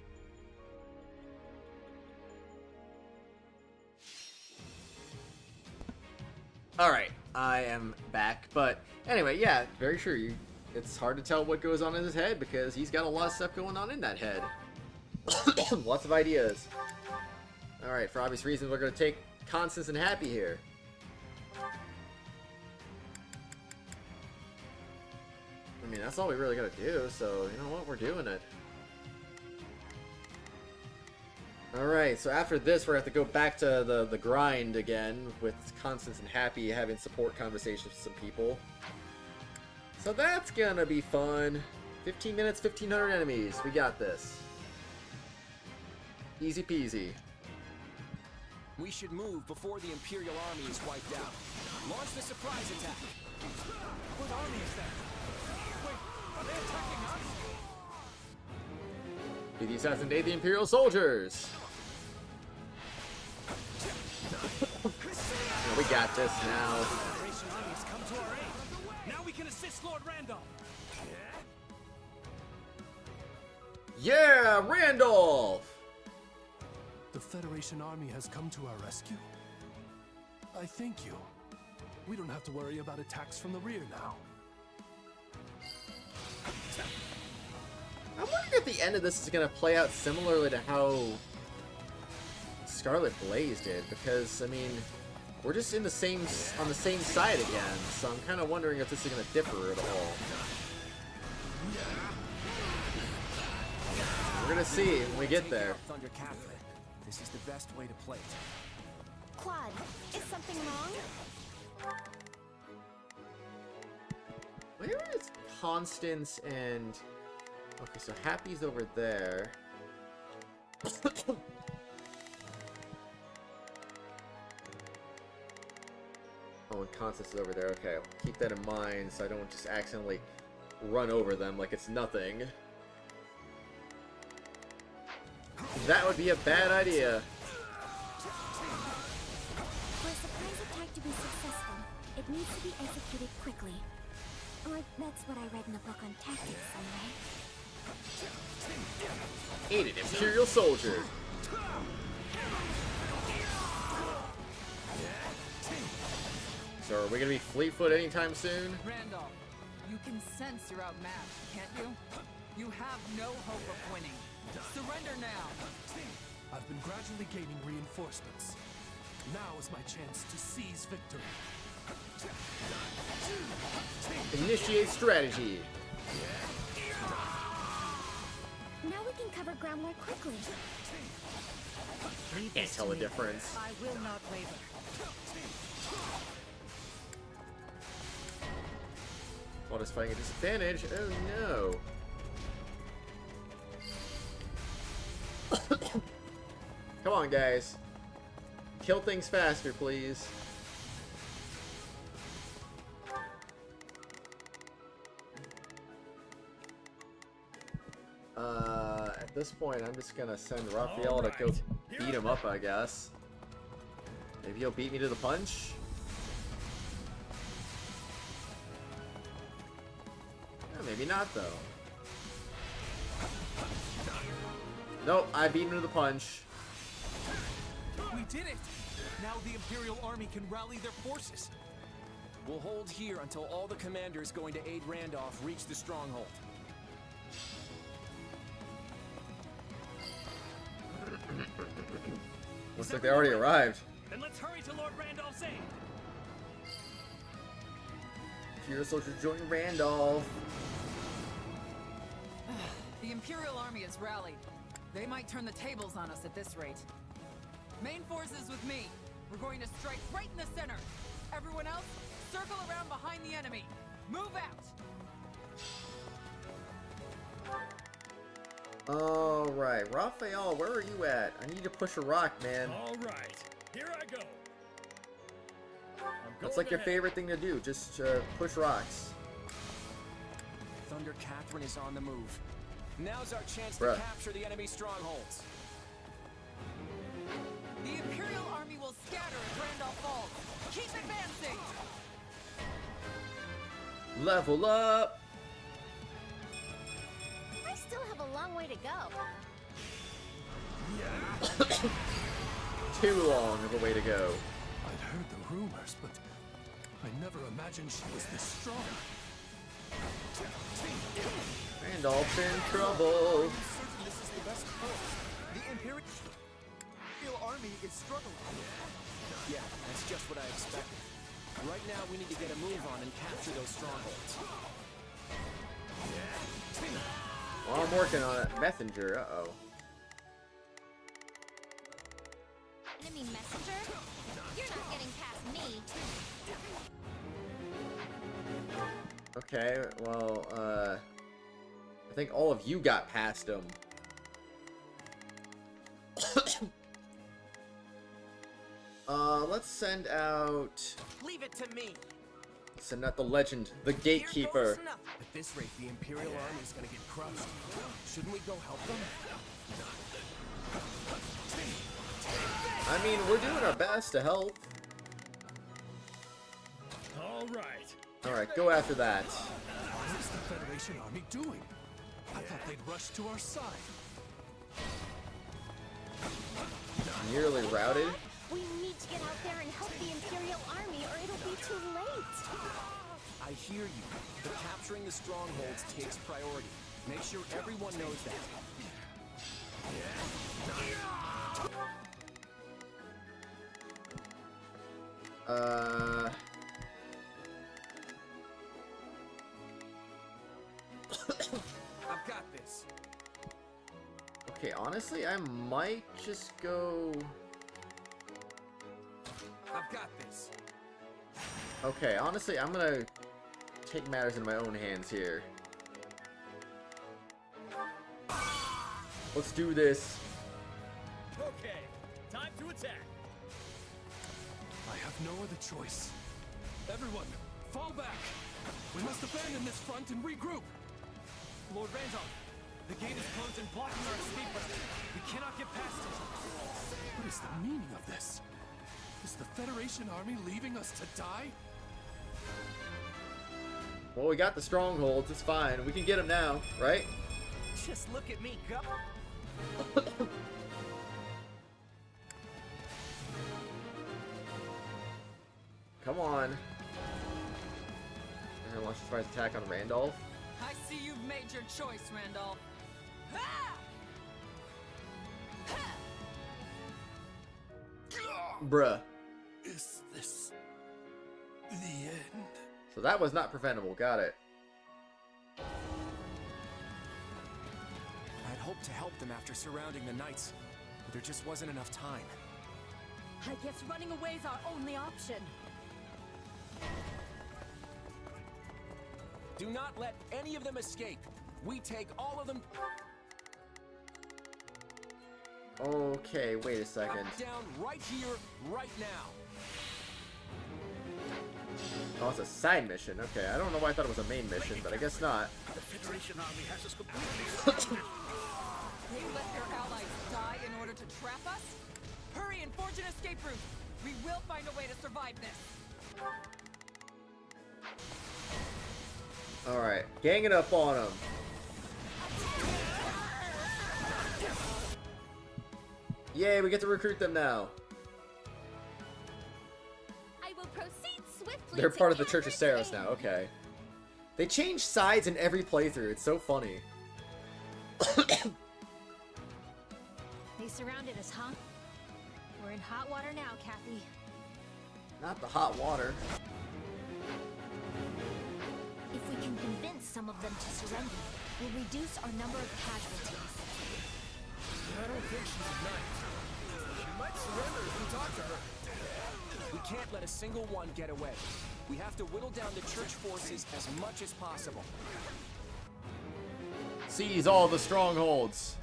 Speaker 1: Alright, I am back. But anyway, yeah, very true. It's hard to tell what goes on in his head because he's got a lot of stuff going on in that head. Lots of ideas. Alright, for obvious reasons, we're going to take Constance and Happy here. I mean, that's all we really got to do, so you know what? We're doing it. Alright, so after this, we're going to have to go back to the grind again with Constance and Happy having support conversations with some people. So that's going to be fun. 15 minutes, 1,500 enemies. We got this. Easy peasy.
Speaker 18: We should move before the Imperial army is wiped out. Launch the surprise attack.
Speaker 10: What army is that? Wait, are they attacking us?
Speaker 1: Be the assassinate the Imperial soldiers. We got this now.
Speaker 10: The Federation army has come to our aid. Now we can assist Lord Randolph.
Speaker 1: Yeah, Randolph!
Speaker 10: The Federation army has come to our rescue. I thank you. We don't have to worry about attacks from the rear now.
Speaker 1: I'm wondering if the end of this is going to play out similarly to how Scarlet Blaze did, because, I mean, we're just on the same side again, so I'm kind of wondering if this is going to differ at all. We're going to see when we get there.
Speaker 18: Thunder Catholic. This is the best way to play it.
Speaker 4: Claude, is something wrong?
Speaker 1: Where is Constance and... Okay, so Happy's over there. Oh, and Constance is over there. Okay, I'll keep that in mind so I don't just accidentally run over them like it's nothing. That would be a bad idea.
Speaker 4: For a surprise attack to be successful, it needs to be executed quickly. Or that's what I read in a book on tactics, anyway.
Speaker 1: Aid an Imperial soldier. So are we gonna be Fleetfoot anytime soon?
Speaker 2: Randolph, you can sense you're outmatched, can't you? You have no hope of winning. Surrender now.
Speaker 10: I've been gradually gaining reinforcements. Now is my chance to seize victory.
Speaker 1: Initiate strategy.
Speaker 4: Now we can cover ground more quickly.
Speaker 1: Can't tell the difference.
Speaker 15: I will not waver.
Speaker 1: While just fighting a disadvantage. Oh no. Come on, guys. Kill things faster, please. At this point, I'm just gonna send Raphael to go beat him up, I guess. Maybe he'll beat me to the punch? Maybe not, though. Nope, I beat him to the punch.
Speaker 10: We did it! Now the Imperial army can rally their forces.
Speaker 18: We'll hold here until all the commanders going to aid Randolph reach the stronghold.
Speaker 1: Looks like they already arrived.
Speaker 10: Then let's hurry to Lord Randolph's aid.
Speaker 1: Imperial soldiers join Randolph.
Speaker 2: The Imperial army has rallied. They might turn the tables on us at this rate. Main forces with me. We're going to strike right in the center. Everyone else, circle around behind the enemy. Move out!
Speaker 1: Alright, Raphael, where are you at? I need to push a rock, man.
Speaker 19: Alright, here I go.
Speaker 1: That's like your favorite thing to do, just push rocks.
Speaker 18: Thunder Catherine is on the move. Now's our chance
Speaker 1: Bruh.
Speaker 18: to capture the enemy strongholds.
Speaker 2: The Imperial army will scatter at Randolph Falls. Keep advancing!
Speaker 1: Level up!
Speaker 12: I still have a long way to go.
Speaker 1: Too long of a way to go.
Speaker 5: I'd heard the rumors, but I never imagined she was this strong.
Speaker 1: Randolph's in trouble.
Speaker 10: This is the best course. The Imperial army is struggling.
Speaker 18: Yeah, that's just what I expected. Right now, we need to get a move on and capture those strongholds.
Speaker 1: Well, I'm working on it. Messenger, uh-oh.
Speaker 12: Enemy messenger? You're not getting past me.
Speaker 1: Okay, well, I think all of you got past him. Let's send out...
Speaker 14: Leave it to me.
Speaker 1: Send out the legend, the gatekeeper.
Speaker 18: At this rate, the Imperial army is gonna get crushed. Shouldn't we go help them?
Speaker 1: I mean, we're doing our best to help.
Speaker 19: Alright.
Speaker 1: Alright, go after that.
Speaker 5: What is the Federation army doing? I thought they'd rush to our side.
Speaker 1: Nearly routed.
Speaker 12: We need to get out there and help the Imperial army or it'll be too late.
Speaker 18: I hear you, but capturing the strongholds takes priority. Make sure everyone knows that. I've got this.
Speaker 1: Okay, honestly, I might just go...
Speaker 18: I've got this.
Speaker 1: Okay, honestly, I'm gonna take matters into my own hands here. Let's do this.
Speaker 19: Okay, time to attack.
Speaker 5: I have no other choice. Everyone, fall back. We must abandon this front and regroup.
Speaker 10: Lord Randolph, the gate is closed and blocking our escape route. We cannot get past it.
Speaker 5: What is the meaning of this? Is the Federation army leaving us to die?
Speaker 1: Well, we got the strongholds. It's fine. We can get them now, right?
Speaker 14: Just look at me go.
Speaker 1: Come on. And launch a surprise attack on Randolph.
Speaker 2: I see you've made your choice, Randolph.
Speaker 1: Bruh.
Speaker 5: Is this the end?
Speaker 1: So that was not preventable. Got it.
Speaker 18: I'd hoped to help them after surrounding the Knights, but there just wasn't enough time.
Speaker 16: I guess running away is our only option.
Speaker 18: Do not let any of them escape. We take all of them.
Speaker 1: Okay, wait a second.
Speaker 18: Up, down right here, right now.
Speaker 1: Oh, it's a side mission. Okay, I don't know why I thought it was a main mission, but I guess not.
Speaker 11: The Federation army has us completely
Speaker 2: They let their allies die in order to trap us? Hurry and forge an escape route. We will find a way to survive this.
Speaker 1: Alright, ganging up on them. Yay, we get to recruit them now.
Speaker 12: I will proceed swiftly.
Speaker 1: They're part of the Church of Saros now, okay. They change sides in every playthrough, it's so funny.
Speaker 12: They surrounded us, huh? We're in hot water now, Kathy.
Speaker 1: Not the hot water.
Speaker 12: If we can convince some of them to surrender, we'll reduce our number of casualties.
Speaker 19: I don't think she's a knight. She might surrender if we talk to her.
Speaker 18: We can't let a single one get away. We have to whittle down the church forces as much as possible.
Speaker 1: Seize all the strongholds.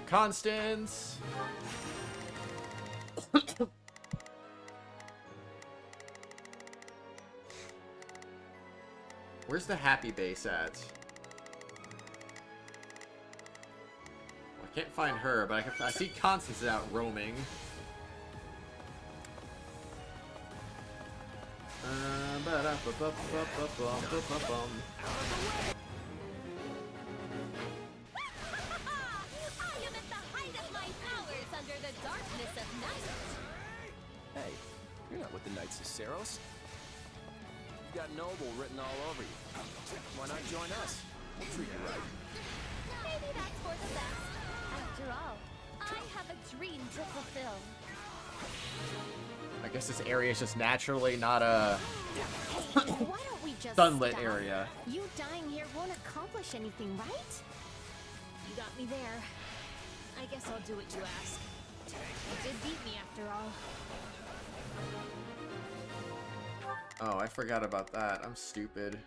Speaker 1: Constance. Where's the happy base at? Well, I can't find her, but I see Constance is out roaming.
Speaker 18: Hey, you're not with the Knights of Saros. You've got Noble written all over you. Why not join us? We'll treat you right.
Speaker 12: Maybe that's for the best. After all, I have a dream to fulfill.
Speaker 1: I guess this area is just naturally not a
Speaker 12: Hey, why don't we just
Speaker 1: sunlit
Speaker 12: stop?
Speaker 1: area.
Speaker 12: You dying here won't accomplish anything, right? You got me there. I guess I'll do what you ask. You did beat me after all.
Speaker 1: Oh, I forgot about that. I'm stupid.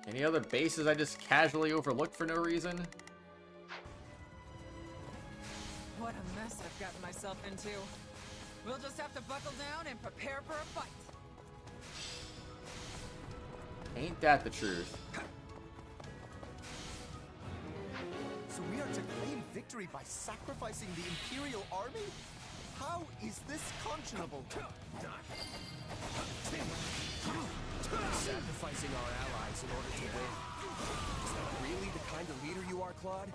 Speaker 1: Any other bases I just casually overlooked for no reason?
Speaker 2: What a mess I've gotten myself into. We'll just have to buckle down and prepare for a fight.
Speaker 1: Ain't that the truth?
Speaker 10: So we are to claim victory by sacrificing the Imperial army? How is this conscionable?
Speaker 18: Sacrificing our allies in order to win. Is that really the kind of leader you are, Claude?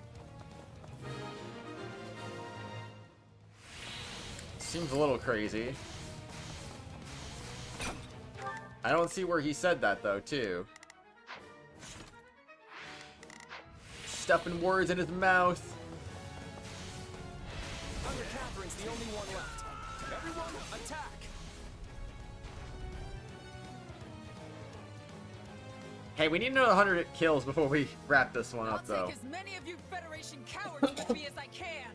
Speaker 1: Seems a little crazy. I don't see where he said that, though, too. Stuffing words in his mouth.
Speaker 18: Under Catherine's the only one left. Everyone, attack!
Speaker 1: Hey, we need another 100 kills before we wrap this one up,
Speaker 2: I'll
Speaker 1: though.
Speaker 2: take as many of you Federation cowards with me as I can.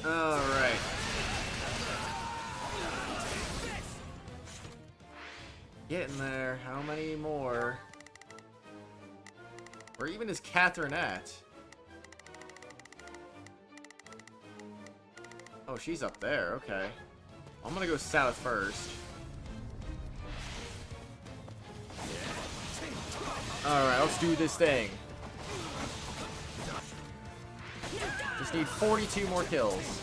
Speaker 1: Alright. Getting there. How many more? Where even is Catherine at? Oh, she's up there. Okay. I'm gonna go south first. Alright, let's do this thing. Just need 42 more kills.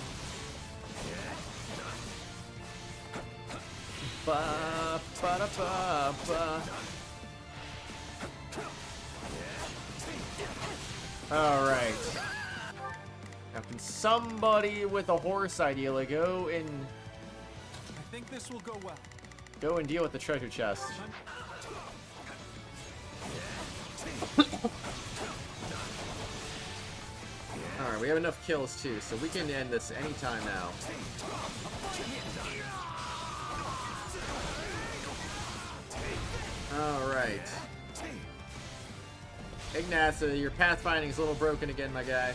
Speaker 1: Ba, ba, da, ba, ba. Alright. Now can somebody with a horse ideally go and
Speaker 17: I think this will go well.
Speaker 1: go and deal with the treasure chest. Alright, we have enough kills too, so we can end this anytime now. Alright. Ignace, your pathfinding is a little broken again, my guy.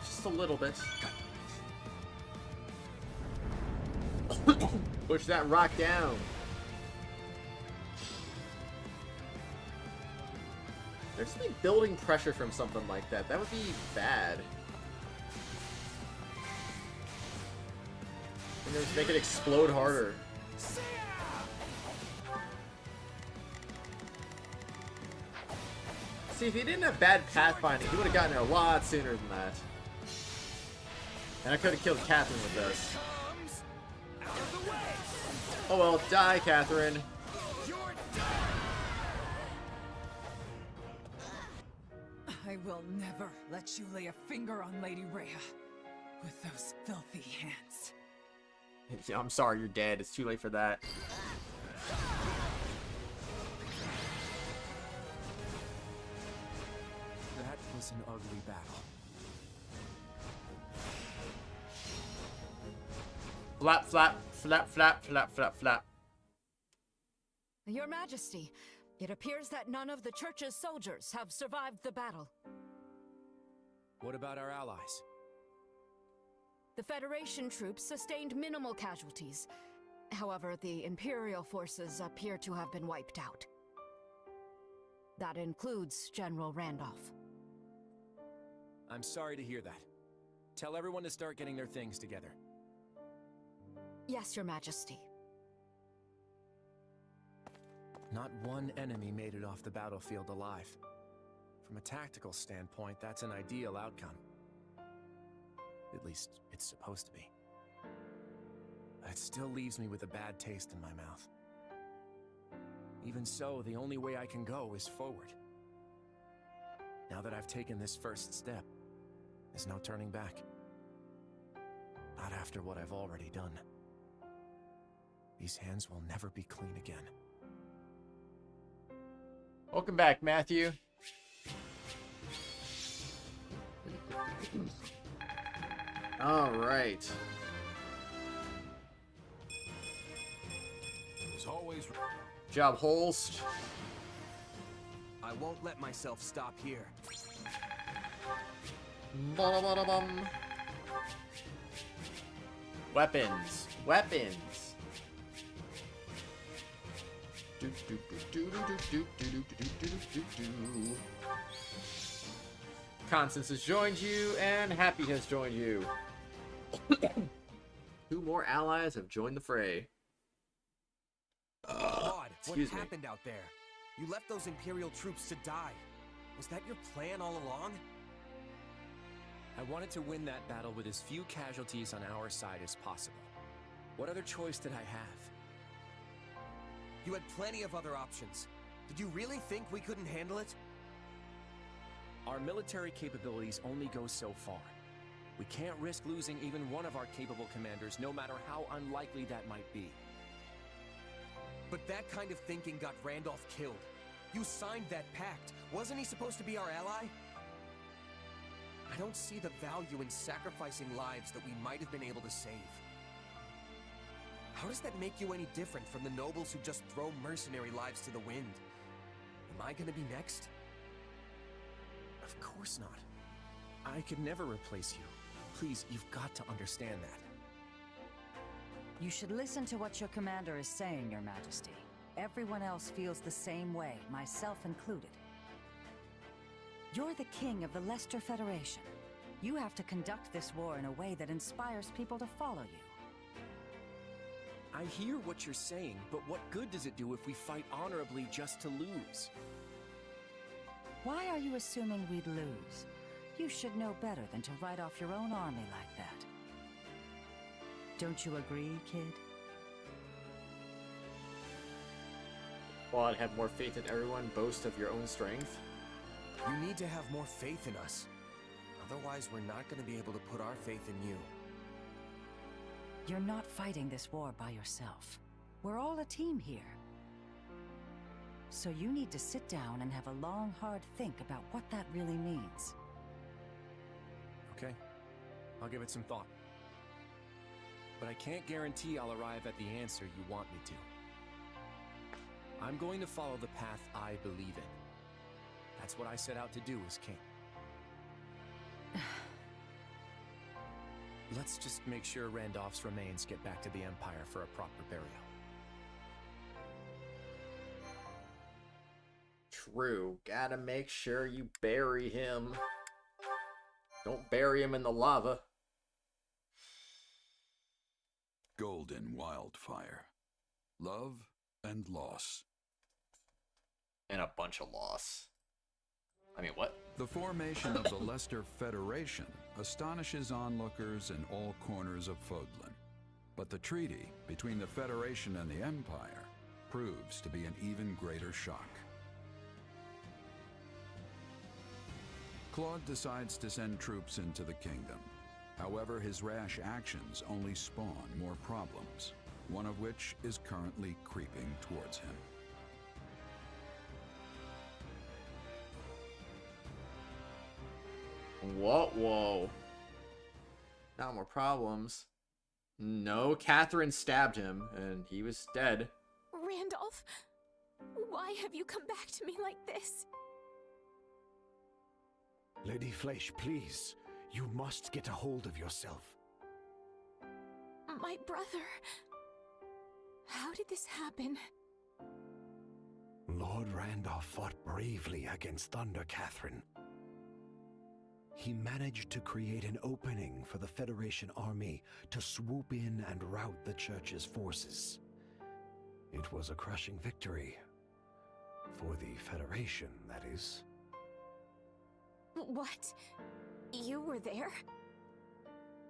Speaker 1: Just a little bit. Push that rock down. There's to be building pressure from something like that. That would be bad. And just make it explode harder. See, if he didn't have bad pathfinding, he would have gotten there a lot sooner than that. And I could have killed Catherine with this. Oh well, die, Catherine.
Speaker 2: I will never let you lay a finger on Lady Rhea with those filthy hands.
Speaker 1: I'm sorry, you're dead. It's too late for that.
Speaker 18: That was an ugly battle.
Speaker 1: Flap, flap, flap, flap, flap, flap, flap.
Speaker 7: Your Majesty, it appears that none of the Church's soldiers have survived the battle.
Speaker 18: What about our allies?
Speaker 7: The Federation troops sustained minimal casualties. However, the Imperial forces appear to have been wiped out. That includes General Randolph.
Speaker 18: I'm sorry to hear that. Tell everyone to start getting their things together.
Speaker 7: Yes, Your Majesty.
Speaker 18: Not one enemy made it off the battlefield alive. From a tactical standpoint, that's an ideal outcome. At least, it's supposed to be. But it still leaves me with a bad taste in my mouth. Even so, the only way I can go is forward. Now that I've taken this first step, there's no turning back. Not after what I've already done. These hands will never be clean again.
Speaker 1: Welcome back, Matthew. All right.
Speaker 5: As always,
Speaker 1: job, Holst.
Speaker 21: I won't let myself stop here.
Speaker 1: Ba-da-ba-da-bum. Weapons. Weapons. Constance has joined you, and Happy has joined you. 2 more allies have joined the fray.
Speaker 21: Claude, what
Speaker 1: Excuse me.
Speaker 21: happened out there? You left those Imperial troops to die. Was that your plan all along?
Speaker 18: I wanted to win that battle with as few casualties on our side as possible. What other choice did I have?
Speaker 21: You had plenty of other options. Did you really think we couldn't handle it?
Speaker 18: Our military capabilities only go so far. We can't risk losing even one of our capable commanders, no matter how unlikely that might be.
Speaker 21: But that kind of thinking got Randolph killed. You signed that pact. Wasn't he supposed to be our ally? I don't see the value in sacrificing lives that we might have been able to save. How does that make you any different from the nobles who just throw mercenary lives to the wind? Am I gonna be next?
Speaker 18: Of course not. I could never replace you. Please, you've got to understand that.
Speaker 15: You should listen to what your commander is saying, Your Majesty. Everyone else feels the same way, myself included. You're the king of the Leicester Federation. You have to conduct this war in a way that inspires people to follow you.
Speaker 18: I hear what you're saying, but what good does it do if we fight honorably just to lose?
Speaker 15: Why are you assuming we'd lose? You should know better than to write off your own army like that. Don't you agree, kid?
Speaker 1: Claude, have more faith in everyone, boast of your own strength.
Speaker 21: You need to have more faith in us. Otherwise, we're not going to be able to put our faith in you.
Speaker 15: You're not fighting this war by yourself. We're all a team here. So you need to sit down and have a long, hard think about what that really means.
Speaker 18: Okay, I'll give it some thought. But I can't guarantee I'll arrive at the answer you want me to. I'm going to follow the path I believe in. That's what I set out to do as king. Let's just make sure Randolph's remains get back to the Empire for a proper burial.
Speaker 1: True. Gotta make sure you bury him. Don't bury him in the lava.
Speaker 9: Golden Wildfire. Love and loss.
Speaker 1: And a bunch of loss. I mean, what?
Speaker 9: The formation of the Leicester Federation astonishes onlookers in all corners of Fodlan. But the treaty between the Federation and the Empire proves to be an even greater shock. Claude decides to send troops into the kingdom. However, his rash actions only spawn more problems, one of which is currently creeping towards him.
Speaker 1: Whoa. Not more problems. No, Catherine stabbed him, and he was dead.
Speaker 13: Randolph, why have you come back to me like this?
Speaker 6: Lady Fleisch, please. You must get a hold of yourself.
Speaker 13: My brother... How did this happen?
Speaker 6: Lord Randolph fought bravely against Thunder Catherine. He managed to create an opening for the Federation army to swoop in and rout the Church's forces. It was a crushing victory. For the Federation, that is.
Speaker 13: What? You were there?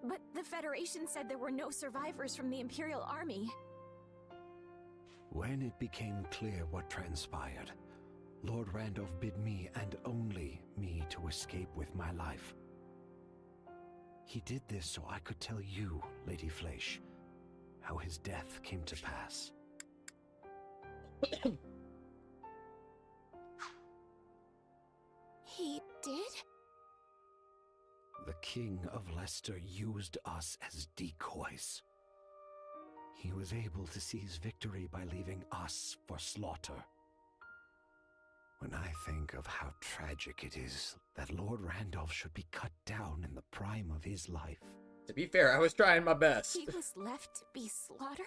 Speaker 13: But the Federation said there were no survivors from the Imperial Army.
Speaker 6: When it became clear what transpired, Lord Randolph bid me and only me to escape with my life. He did this so I could tell you, Lady Fleisch, how his death came to pass.
Speaker 13: He did?
Speaker 6: The King of Leicester used us as decoys. He was able to seize victory by leaving us for slaughter. When I think of how tragic it is that Lord Randolph should be cut down in the prime of his life.
Speaker 1: To be fair, I was trying my best.
Speaker 13: He was left to be slaughtered?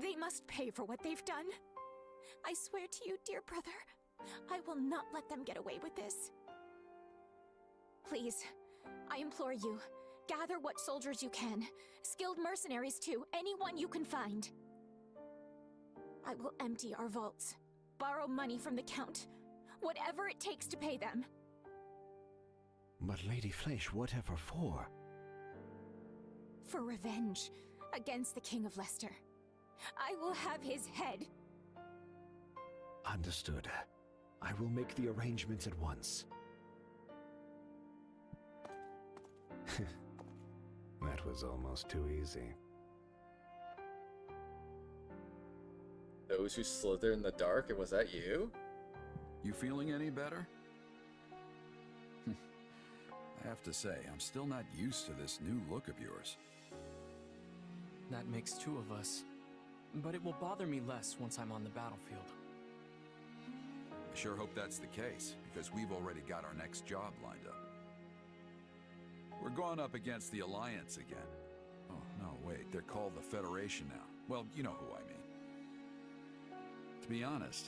Speaker 13: They must pay for what they've done. I swear to you, dear brother, I will not let them get away with this. Please, I implore you, gather what soldiers you can. Skilled mercenaries too, anyone you can find. I will empty our vaults, borrow money from the Count, whatever it takes to pay them.
Speaker 6: But Lady Fleisch, whatever for?
Speaker 13: For revenge against the King of Leicester. I will have his head.
Speaker 6: Understood. I will make the arrangements at once. That was almost too easy.
Speaker 1: Those who slither in the dark, and was that you?
Speaker 9: You feeling any better? I have to say, I'm still not used to this new look of yours.
Speaker 18: That makes two of us. But it will bother me less once I'm on the battlefield.
Speaker 9: I sure hope that's the case, because we've already got our next job lined up. We're going up against the Alliance again. Oh, no, wait, they're called the Federation now. Well, you know who I mean. To be honest,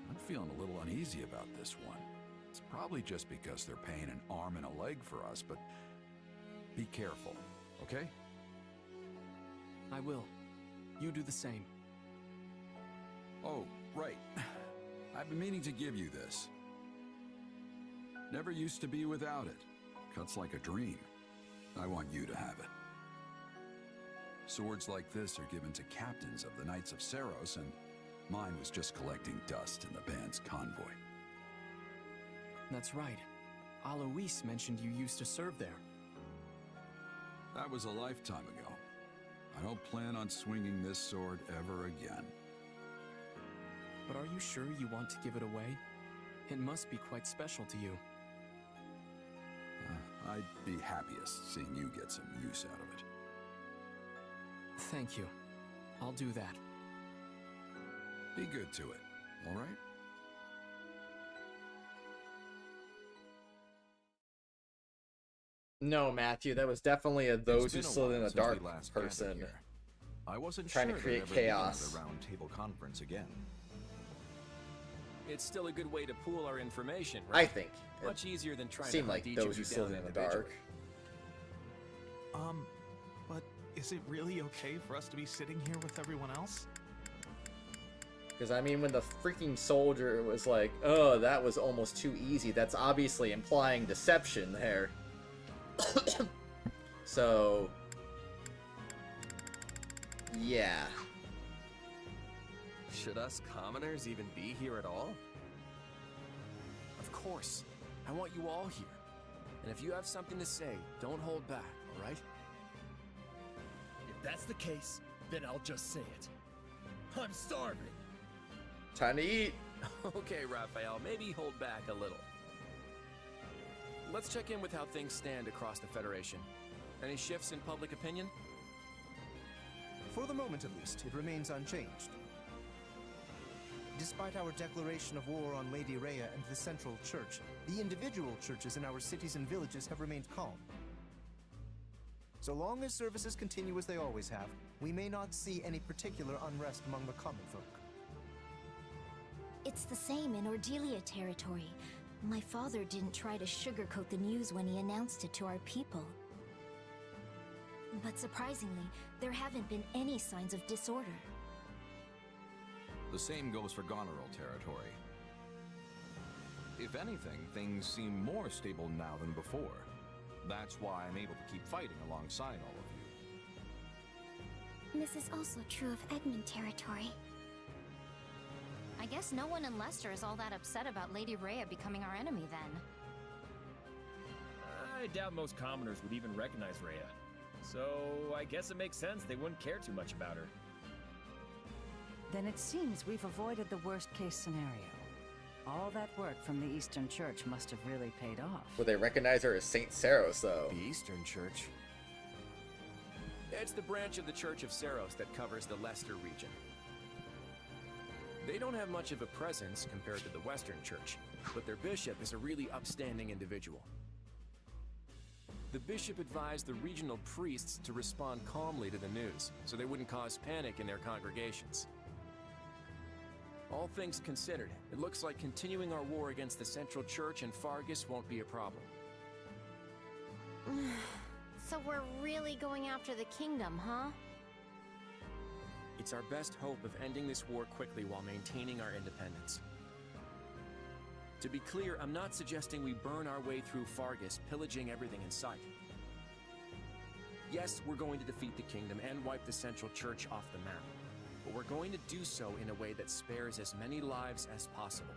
Speaker 9: I'm feeling a little uneasy about this one. It's probably just because they're paying an arm and a leg for us, but be careful, okay?
Speaker 18: I will. You do the same.
Speaker 9: Oh, right. I've been meaning to give you this. Never used to be without it. Cuts like a dream. I want you to have it. Swords like this are given to captains of the Knights of Seros, and mine was just collecting dust in the band's convoy.
Speaker 18: That's right. Alois mentioned you used to serve there.
Speaker 9: That was a lifetime ago. I don't plan on swinging this sword ever again.
Speaker 18: But are you sure you want to give it away? It must be quite special to you.
Speaker 9: I'd be happiest seeing you get some use out of it.
Speaker 18: Thank you. I'll do that.
Speaker 9: Be good to it, all right?
Speaker 1: No, Matthew, that was definitely a those who slither in the dark person.
Speaker 8: I wasn't
Speaker 1: trying
Speaker 8: sure
Speaker 1: to create
Speaker 8: there'd ever
Speaker 1: chaos.
Speaker 8: be another round table conference again.
Speaker 18: It's still a good way to pool our information, right?
Speaker 1: I think.
Speaker 18: Much easier than trying
Speaker 1: Seemed
Speaker 18: to
Speaker 1: like
Speaker 18: hunt each of
Speaker 1: those who
Speaker 18: you down
Speaker 1: slither in the dark.
Speaker 18: individually.
Speaker 17: But is it really okay for us to be sitting here with everyone else?
Speaker 1: Because, I mean, when the freaking soldier was like, oh, that was almost too easy, that's obviously implying deception there. So, yeah.
Speaker 18: Should us commoners even be here at all? Of course. I want you all here. And if you have something to say, don't hold back, all right?
Speaker 19: If that's the case, then I'll just say it. I'm starving.
Speaker 1: Time to eat.
Speaker 18: Okay, Raphael, maybe hold back a little. Let's check in with how things stand across the Federation. Any shifts in public opinion?
Speaker 3: For the moment at least, it remains unchanged. Despite our declaration of war on Lady Rhea and the Central Church, the individual churches in our cities and villages have remained calm. So long as services continue as they always have, we may not see any particular unrest among the common folk.
Speaker 4: It's the same in Ordelia territory. My father didn't try to sugarcoat the news when he announced it to our people. But surprisingly, there haven't been any signs of disorder.
Speaker 8: The same goes for Goneril territory. If anything, things seem more stable now than before. That's why I'm able to keep fighting alongside all of you.
Speaker 4: This is also true of Edmund territory.
Speaker 12: I guess no one in Leicester is all that upset about Lady Rhea becoming our enemy then.
Speaker 20: I doubt most commoners would even recognize Rhea. So I guess it makes sense they wouldn't care too much about her.
Speaker 15: Then it seems we've avoided the worst-case scenario. All that work from the Eastern Church must have really paid off.
Speaker 1: Will they recognize her as Saint Saros, though?
Speaker 18: The Eastern Church? It's the branch of the Church of Saros that covers the Leicester region. They don't have much of a presence compared to the Western Church, but their bishop is a really upstanding individual. The bishop advised the regional priests to respond calmly to the news, so they wouldn't cause panic in their congregations. All things considered, it looks like continuing our war against the Central Church and Fargus won't be a problem.
Speaker 12: So we're really going after the kingdom, huh?
Speaker 18: It's our best hope of ending this war quickly while maintaining our independence. To be clear, I'm not suggesting we burn our way through Fargus, pillaging everything in sight. Yes, we're going to defeat the kingdom and wipe the Central Church off the map, but we're going to do so in a way that spares as many lives as possible.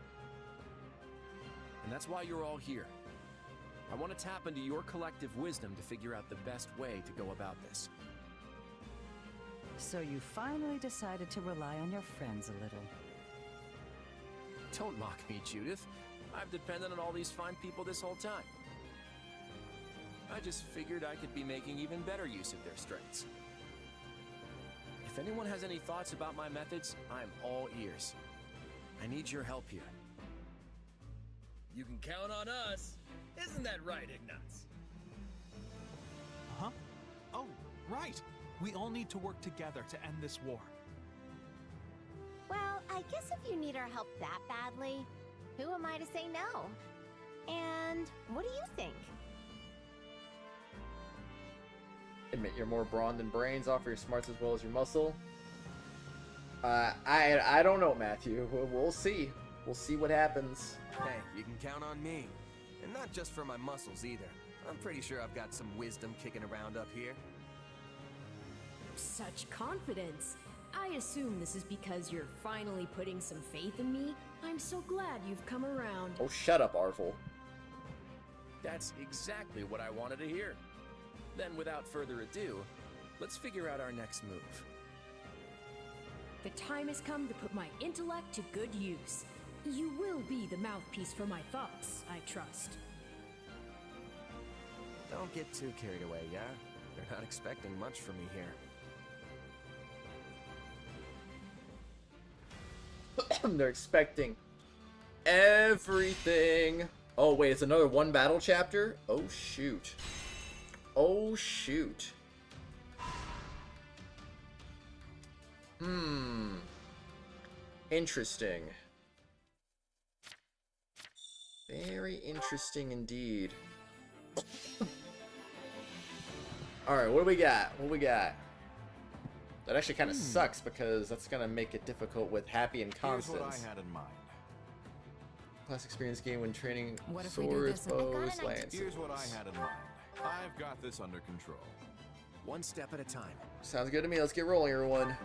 Speaker 18: And that's why you're all here. I want to tap into your collective wisdom to figure out the best way to go about this.
Speaker 15: So you finally decided to rely on your friends a little.
Speaker 18: Don't mock me, Judith. I've depended on all these fine people this whole time. I just figured I could be making even better use of their strengths. If anyone has any thoughts about my methods, I'm all ears. I need your help here.
Speaker 20: You can count on us. Isn't that right, Ignatz?
Speaker 17: Huh? Oh, right. We all need to work together to end this war.
Speaker 12: Well, I guess if you need our help that badly, who am I to say no? And what do you think?
Speaker 1: Admit you're more brawn than brains, offer your smarts as well as your muscle. I don't know, Matthew. We'll see. We'll see what happens.
Speaker 21: Hey, you can count on me. And not just for my muscles either. I'm pretty sure I've got some wisdom kicking around up here.
Speaker 16: Such confidence. I assume this is because you're finally putting some faith in me. I'm so glad you've come around.
Speaker 1: Oh, shut up, Arful.
Speaker 18: That's exactly what I wanted to hear. Then, without further ado, let's figure out our next move.
Speaker 16: The time has come to put my intellect to good use. You will be the mouthpiece for my thoughts, I trust.
Speaker 21: Don't get too carried away, yeah? They're not expecting much from me here.
Speaker 1: They're expecting everything. Oh, wait, it's another one battle chapter? Oh, shoot. Oh, shoot. Interesting. Very interesting indeed. Alright, what do we got? What do we got? That actually kind of sucks because that's going to make it difficult with Happy and Constance.
Speaker 8: Here's what I had in mind.
Speaker 1: Class experience game when training
Speaker 7: What if we do
Speaker 1: swords,
Speaker 7: this?
Speaker 1: bows, lances.
Speaker 8: Here's what I had in mind. I've got this under control.
Speaker 18: One step at a time.
Speaker 1: Sounds good to me. Let's get rolling, everyone.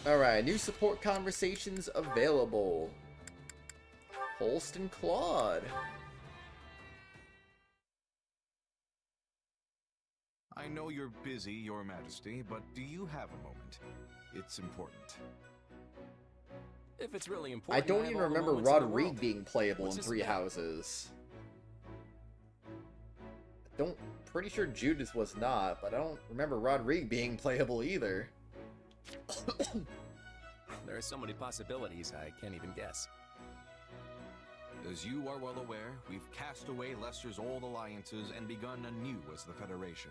Speaker 1: Alright, new support conversations available. Holst and Claude.
Speaker 8: I know you're busy, Your Majesty, but do you have a moment? It's important.
Speaker 18: If it's really
Speaker 1: I
Speaker 18: important,
Speaker 1: don't
Speaker 18: have
Speaker 1: even
Speaker 18: all the
Speaker 1: remember
Speaker 18: moments in the
Speaker 1: Rodrigue
Speaker 18: world.
Speaker 1: being playable
Speaker 18: What's
Speaker 1: in
Speaker 18: his
Speaker 1: Three
Speaker 18: name?
Speaker 1: Houses. Pretty sure Judas was not, but I don't remember Rodrigue being playable either.
Speaker 18: There are so many possibilities, I can't even guess.
Speaker 8: As you are well aware, we've cast away Leicester's old alliances and begun anew as the Federation.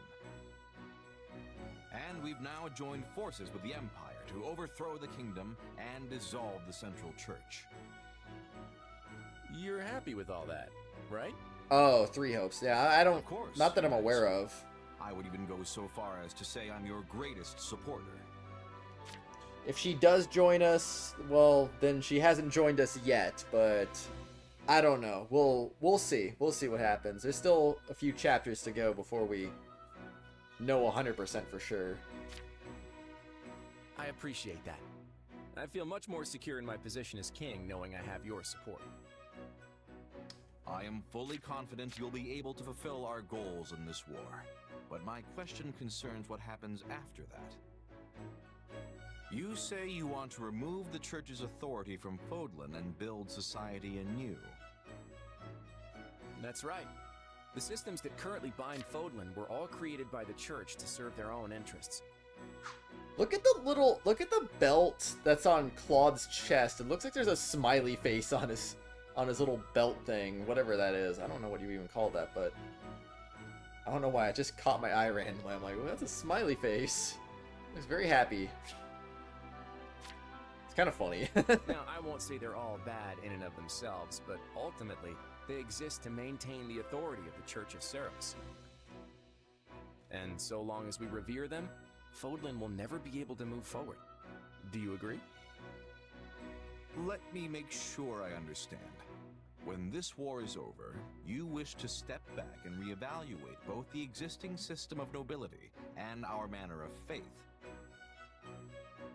Speaker 8: And we've now joined forces with the Empire to overthrow the kingdom and dissolve the Central Church.
Speaker 18: You're happy with all that, right?
Speaker 1: Oh, Three Hopes. Yeah, I don't...
Speaker 8: Of course.
Speaker 1: Not that I'm aware of.
Speaker 8: I would even go so far as to say I'm your greatest supporter.
Speaker 1: If she does join us, well, then she hasn't joined us yet, but I don't know. We'll see. We'll see what happens. There's still a few chapters to go before we know 100% for sure.
Speaker 18: I appreciate that. I feel much more secure in my position as king knowing I have your support.
Speaker 8: I am fully confident you'll be able to fulfill our goals in this war, but my question concerns what happens after that. You say you want to remove the church's authority from Fodlan and build society anew.
Speaker 18: That's right. The systems that currently bind Fodlan were all created by the church to serve their own interests.
Speaker 1: Look at the belt that's on Claude's chest. It looks like there's a smiley face on his little belt thing, whatever that is. I don't know what you even call that, but I don't know why. I just caught my eye randomly. I'm like, well, that's a smiley face. He's very happy. It's kind of funny.
Speaker 18: Now, I won't say they're all bad in and of themselves, but ultimately, they exist to maintain the authority of the Church of Ceros. And so long as we revere them, Fodlan will never be able to move forward. Do you agree?
Speaker 8: Let me make sure I understand. When this war is over, you wish to step back and reevaluate both the existing system of nobility and our manner of faith.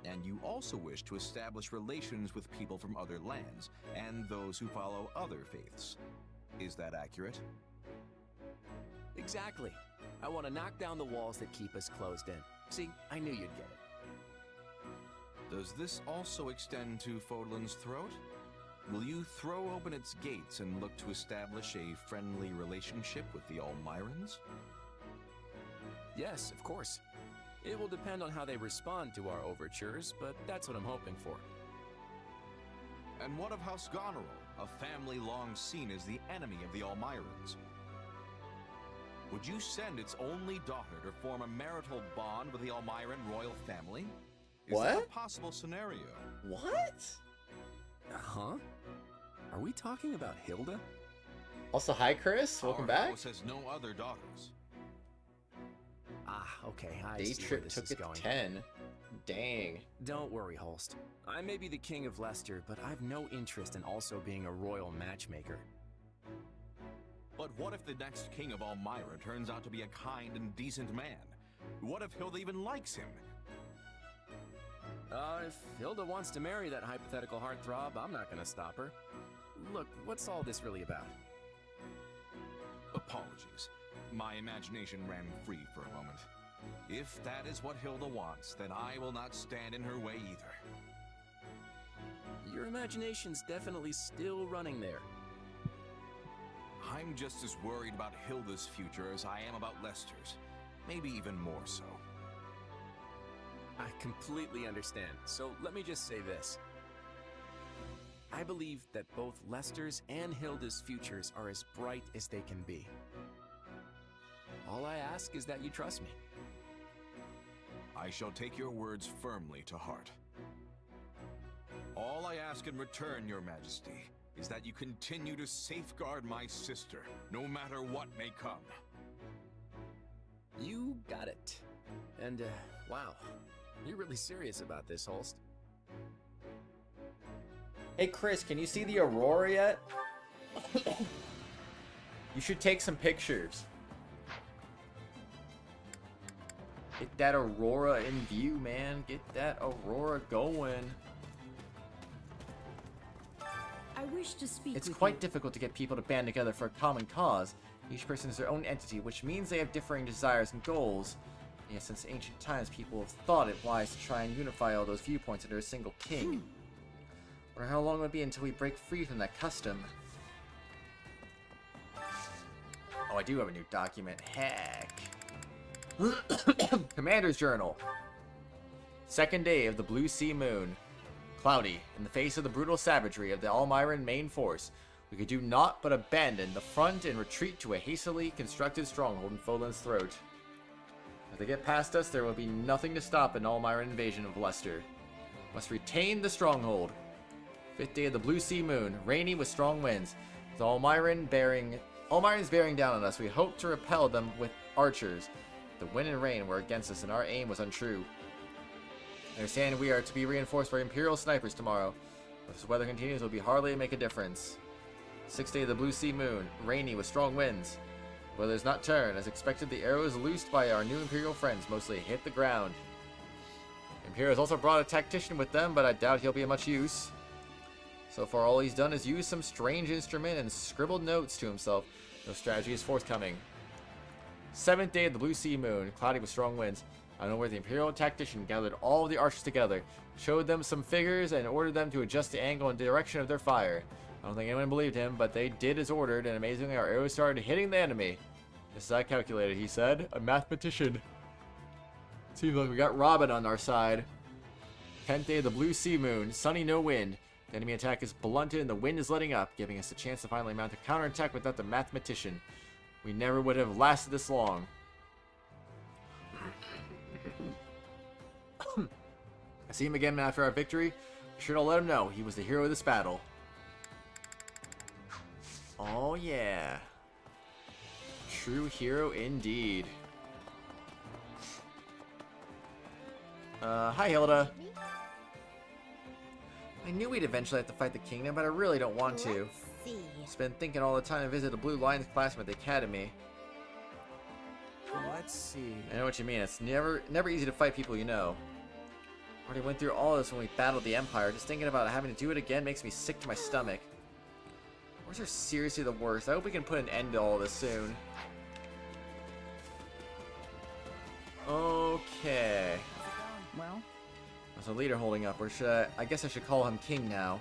Speaker 8: And you also wish to establish relations with people from other lands and those who follow other faiths. Is that accurate?
Speaker 18: Exactly. I want to knock down the walls that keep us closed in. See, I knew you'd get it.
Speaker 8: Does this also extend to Fodlan's throat? Will you throw open its gates and look to establish a friendly relationship with the Almyrans?
Speaker 18: Yes, of course. It will depend on how they respond to our overtures, but that's what I'm hoping for.
Speaker 8: And what of House Goneril, a family long seen as the enemy of the Almyrans? Would you send its only daughter to form a marital bond with the Almyran royal family? Is that a possible scenario?
Speaker 1: What?
Speaker 18: Huh? Are we talking about Hilda?
Speaker 1: Also, hi Chris, welcome
Speaker 8: Our
Speaker 1: back.
Speaker 8: house has no other daughters.
Speaker 18: Ah, okay, I
Speaker 1: Day
Speaker 18: see where
Speaker 1: trip
Speaker 18: this
Speaker 1: took
Speaker 18: is
Speaker 1: it
Speaker 18: going.
Speaker 1: 10. Dang.
Speaker 18: Don't worry, Holst. I may be the king of Leicester, but I've no interest in also being a royal matchmaker.
Speaker 8: But what if the next king of Almyra turns out to be a kind and decent man? What if Hilda even likes him?
Speaker 18: If Hilda wants to marry that hypothetical heartthrob, I'm not gonna stop her. Look, what's all this really about?
Speaker 8: Apologies. My imagination ran free for a moment. If that is what Hilda wants, then I will not stand in her way either.
Speaker 18: Your imagination's definitely still running there.
Speaker 8: I'm just as worried about Hilda's future as I am about Leicester's. Maybe even more so.
Speaker 18: I completely understand, so let me just say this. I believe that both Leicester's and Hilda's futures are as bright as they can be. All I ask is that you trust me.
Speaker 8: I shall take your words firmly to heart. All I ask in return, Your Majesty, is that you continue to safeguard my sister, no matter what may come.
Speaker 18: You got it. And, wow. You're really serious about this, Holst.
Speaker 1: Hey Chris, can you see the aurora yet? You should take some pictures. Get that aurora in view, man. Get that aurora going.
Speaker 16: I wish to speak
Speaker 1: It's
Speaker 16: with
Speaker 1: quite
Speaker 16: you.
Speaker 1: difficult to get people to band together for a common cause. Each person is their own entity, which means they have differing desires and goals. Yet since ancient times, people have thought it wise to try and unify all those viewpoints under a single king. Wonder how long it will be until we break free from that custom. Oh, I do have a new document. Heck. Commander's Journal. Second day of the Blue Sea Moon. Cloudy, in the face of the brutal savagery of the Almyran main force, we could do naught but abandon the front and retreat to a hastily constructed stronghold in Fodlan's throat. If they get past us, there will be nothing to stop an Almyran invasion of Leicester. Must retain the stronghold. 5th day of the Blue Sea Moon, rainy with strong winds. With Almyrans bearing down on us, we hoped to repel them with archers. The wind and rain were against us, and our aim was untrue. I understand we are to be reinforced by Imperial snipers tomorrow. If this weather continues, it will be hardly make a difference. 6th day of the Blue Sea Moon, rainy with strong winds. Weather does not turn. As expected, the arrows loosed by our new Imperial friends mostly hit the ground. Imperial has also brought a tactician with them, but I doubt he'll be of much use. So far, all he's done is use some strange instrument and scribbled notes to himself. No strategy is forthcoming. 7th day of the Blue Sea Moon, cloudy with strong winds. I don't know where the Imperial tactician gathered all the archers together, showed them some figures, and ordered them to adjust the angle and direction of their fire. I don't think anyone believed him, but they did as ordered, and amazingly our arrows started hitting the enemy. Just as I calculated, he said. A mathematician. Seems like we got Robin on our side. 10th day of the Blue Sea Moon, sunny, no wind. The enemy attack is blunted and the wind is letting up, giving us a chance to finally mount a counterattack without the mathematician. We never would have lasted this long. I see him again after our victory. Be sure to let him know he was the hero of this battle. Oh yeah. True hero indeed. Hi Hilda. I knew we'd eventually have to fight the kingdom, but I really don't want to. Just been thinking all the time to visit a Blue Lions classmate at the academy.
Speaker 21: Let's see.
Speaker 1: I know what you mean. It's never easy to fight people you know. Already went through all this when we battled the Empire. Just thinking about having to do it again makes me sick to my stomach. Wars are seriously the worst. I hope we can put an end to all this soon. Okay.
Speaker 15: Well?
Speaker 1: There's a leader holding up, or should I guess I should call him king now.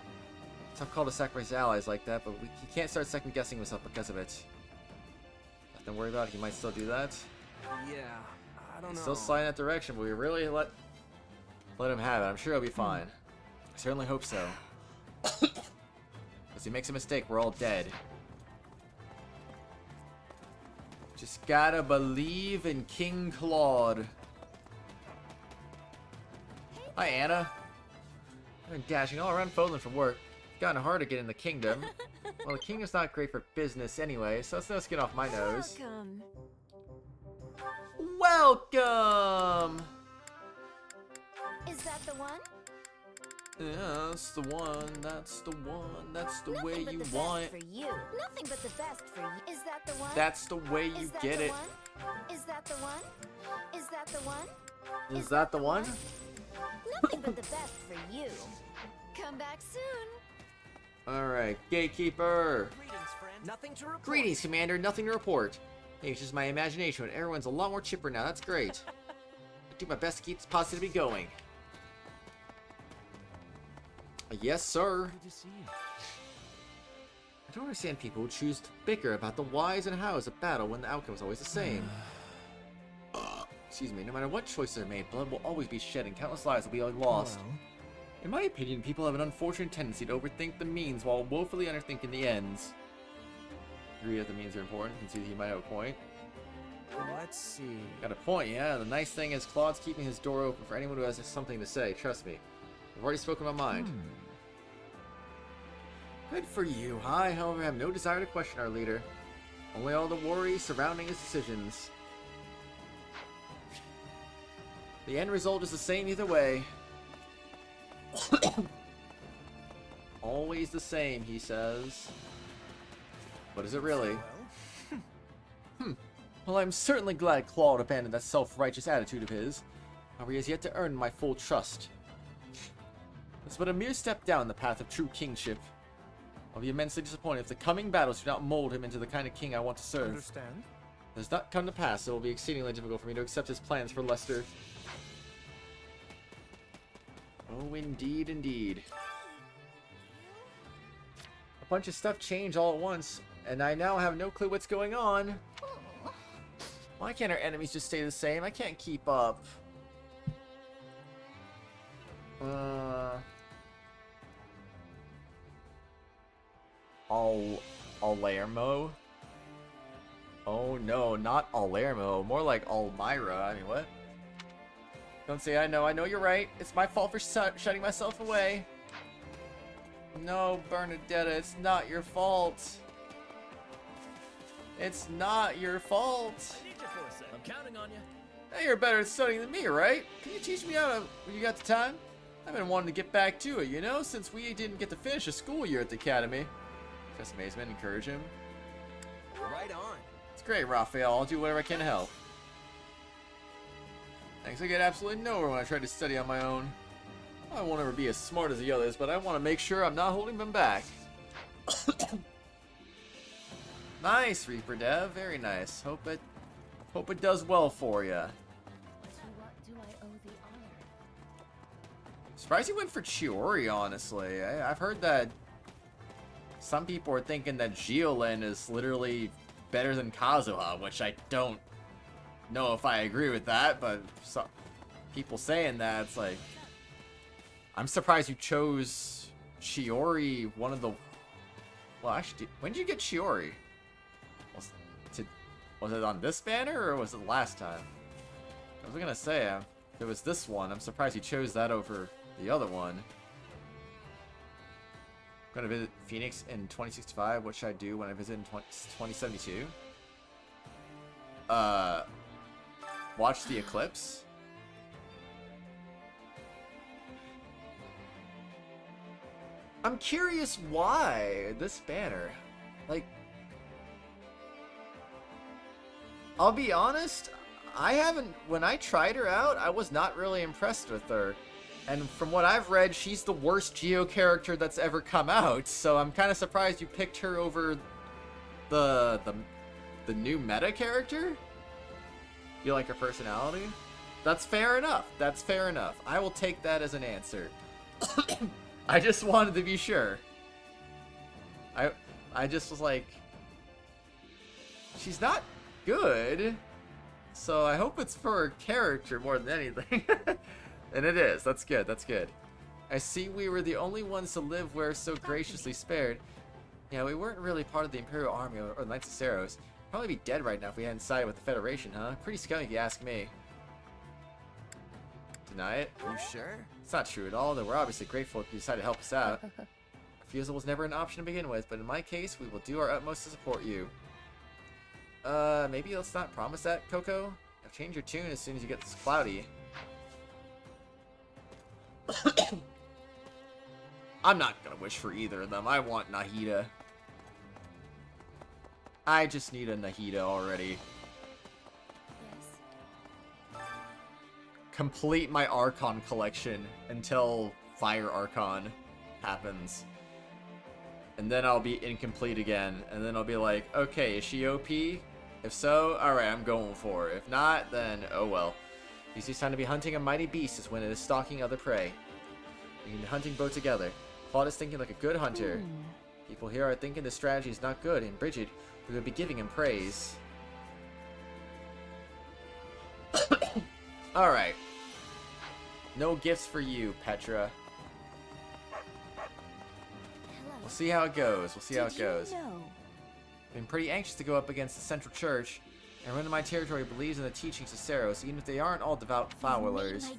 Speaker 1: It's tough call to sacrifice allies like that, but he can't start second guessing himself because of it. Nothing to worry about, he might still do that.
Speaker 21: Yeah, I don't know.
Speaker 1: Still sliding that direction, but we really let him have it. I'm sure he'll be fine. I certainly hope so. If he makes a mistake, we're all dead. Just gotta believe in King Claude. Hi, Anna. I've been dashing all around Fodlan for work. It's gotten hard to get in the kingdom. Well, the kingdom's not great for business anyway, so it's no skin off my nose.
Speaker 13: Welcome.
Speaker 1: Welcome!
Speaker 12: Is that the one?
Speaker 1: Yeah, that's the one, that's the one, that's the way you
Speaker 12: the
Speaker 1: want it.
Speaker 12: For you. Nothing but the best for you. Is that the one?
Speaker 1: That's the way you get it.
Speaker 12: Is that the one? Is that the one?
Speaker 1: Is that the one?
Speaker 12: Nothing but the best for you. Come back soon.
Speaker 1: Alright, gatekeeper.
Speaker 10: Greetings, friend. Nothing to report.
Speaker 1: Greetings, Commander. Nothing to report. Hey, it's just my imagination. Everyone's a lot more chipper now. That's great. I do my best to keep this positivity going. Yes, sir.
Speaker 10: Good to see you.
Speaker 1: I don't understand people who choose to bicker about the whys and hows of battle when the outcome is always the same. Excuse me, no matter what choices are made, blood will always be shed and countless lives will be lost.
Speaker 3: Well.
Speaker 1: In my opinion, people have an unfortunate tendency to overthink the means while woefully underthinking the ends. Agree that the means are important, and see that he might have a point.
Speaker 21: Let's see.
Speaker 1: Got a point, yeah. The nice thing is Claude's keeping his door open for anyone who has something to say, trust me. I've already spoken my mind. Good for you. I, however, have no desire to question our leader. Only all the worry surrounding his decisions. The end result is the same either way. Always the same, he says. But is it really? Well, I'm certainly glad Claude abandoned that self-righteous attitude of his. However, he has yet to earn my full trust. It's but a mere step down the path of true kingship. I'll be immensely disappointed if the coming battles do not mold him into the kind of king I want to serve.
Speaker 3: Understand?
Speaker 1: If it does not come to pass, it will be exceedingly difficult for me to accept his plans for Leicester. Oh, indeed, indeed. A bunch of stuff changed all at once, and I now have no clue what's going on. Why can't our enemies just stay the same? I can't keep up. Almyran? Oh no, not Almyran, more like Almyra. I mean, what? Don't say I know you're right. It's my fault for shutting myself away. No, Bernadetta, it's not your fault. It's not your fault.
Speaker 20: I need you for a sec. I'm counting on you.
Speaker 1: Hey, you're better at studying than me, right? Can you teach me how to when you got the time? I've been wanting to get back to it, you know, since we didn't get to finish a school year at the academy. Just amazement, encourage him.
Speaker 21: Right on.
Speaker 1: It's great, Raphael. I'll do whatever I can to help. Thanks, I get absolutely nowhere when I try to study on my own. I won't ever be as smart as the others, but I want to make sure I'm not holding them back. Nice, Reaper Dev. Very nice. Hope it does well for you.
Speaker 4: To what do I owe the honor?
Speaker 1: Surprised you went for Chiori, honestly. I've heard that some people are thinking that Jiolin is literally better than Kazuha, which I don't know if I agree with that, but some people saying that, it's like, I'm surprised you chose Chiori, one of the... Well, actually, when did you get Chiori? Was it on this banner, or was it last time? I was gonna say, if it was this one, I'm surprised you chose that over the other one. I'm gonna visit Phoenix in 2065. What should I do when I visit in 2072? Watch the eclipse. I'm curious why this banner. Like, I'll be honest, when I tried her out, I was not really impressed with her. And from what I've read, she's the worst Geo character that's ever come out, so I'm kind of surprised you picked her over the new meta character? You like her personality? That's fair enough. That's fair enough. I will take that as an answer. I just wanted to be sure. I just was like, she's not good, so I hope it's for her character more than anything. And it is. That's good. That's good. I see we were the only ones to live where so graciously spared. Yeah, we weren't really part of the Imperial Army or the Knights of Saros. Probably be dead right now if we hadn't sided with the Federation, huh? Pretty scummy if you ask me. Deny it?
Speaker 21: You sure?
Speaker 1: It's not true at all, though we're obviously grateful if you decided to help us out. Refusal was never an option to begin with, but in my case, we will do our utmost to support you. Maybe let's not promise that, Coco. Now change your tune as soon as you get this cloudy. I'm not gonna wish for either of them. I want Nahida. I just need a Nahida already.
Speaker 4: Yes.
Speaker 1: Complete my Archon collection until Fire Archon happens. And then I'll be incomplete again. And then I'll be like, okay, is she OP? If so, alright, I'm going for it. If not, then oh well. Easiest time to be hunting a mighty beast is when it is stalking other prey. We can hunting both together. Claude is thinking like a good hunter. People here are thinking this strategy is not good, and Bridget, we would be giving him praise. Alright. No gifts for you, Petra. We'll see how it goes. We'll see how it goes. I've been pretty anxious to go up against the Central Church. Everyone in my territory believes in the teachings of Saros, even if they aren't all devout followers.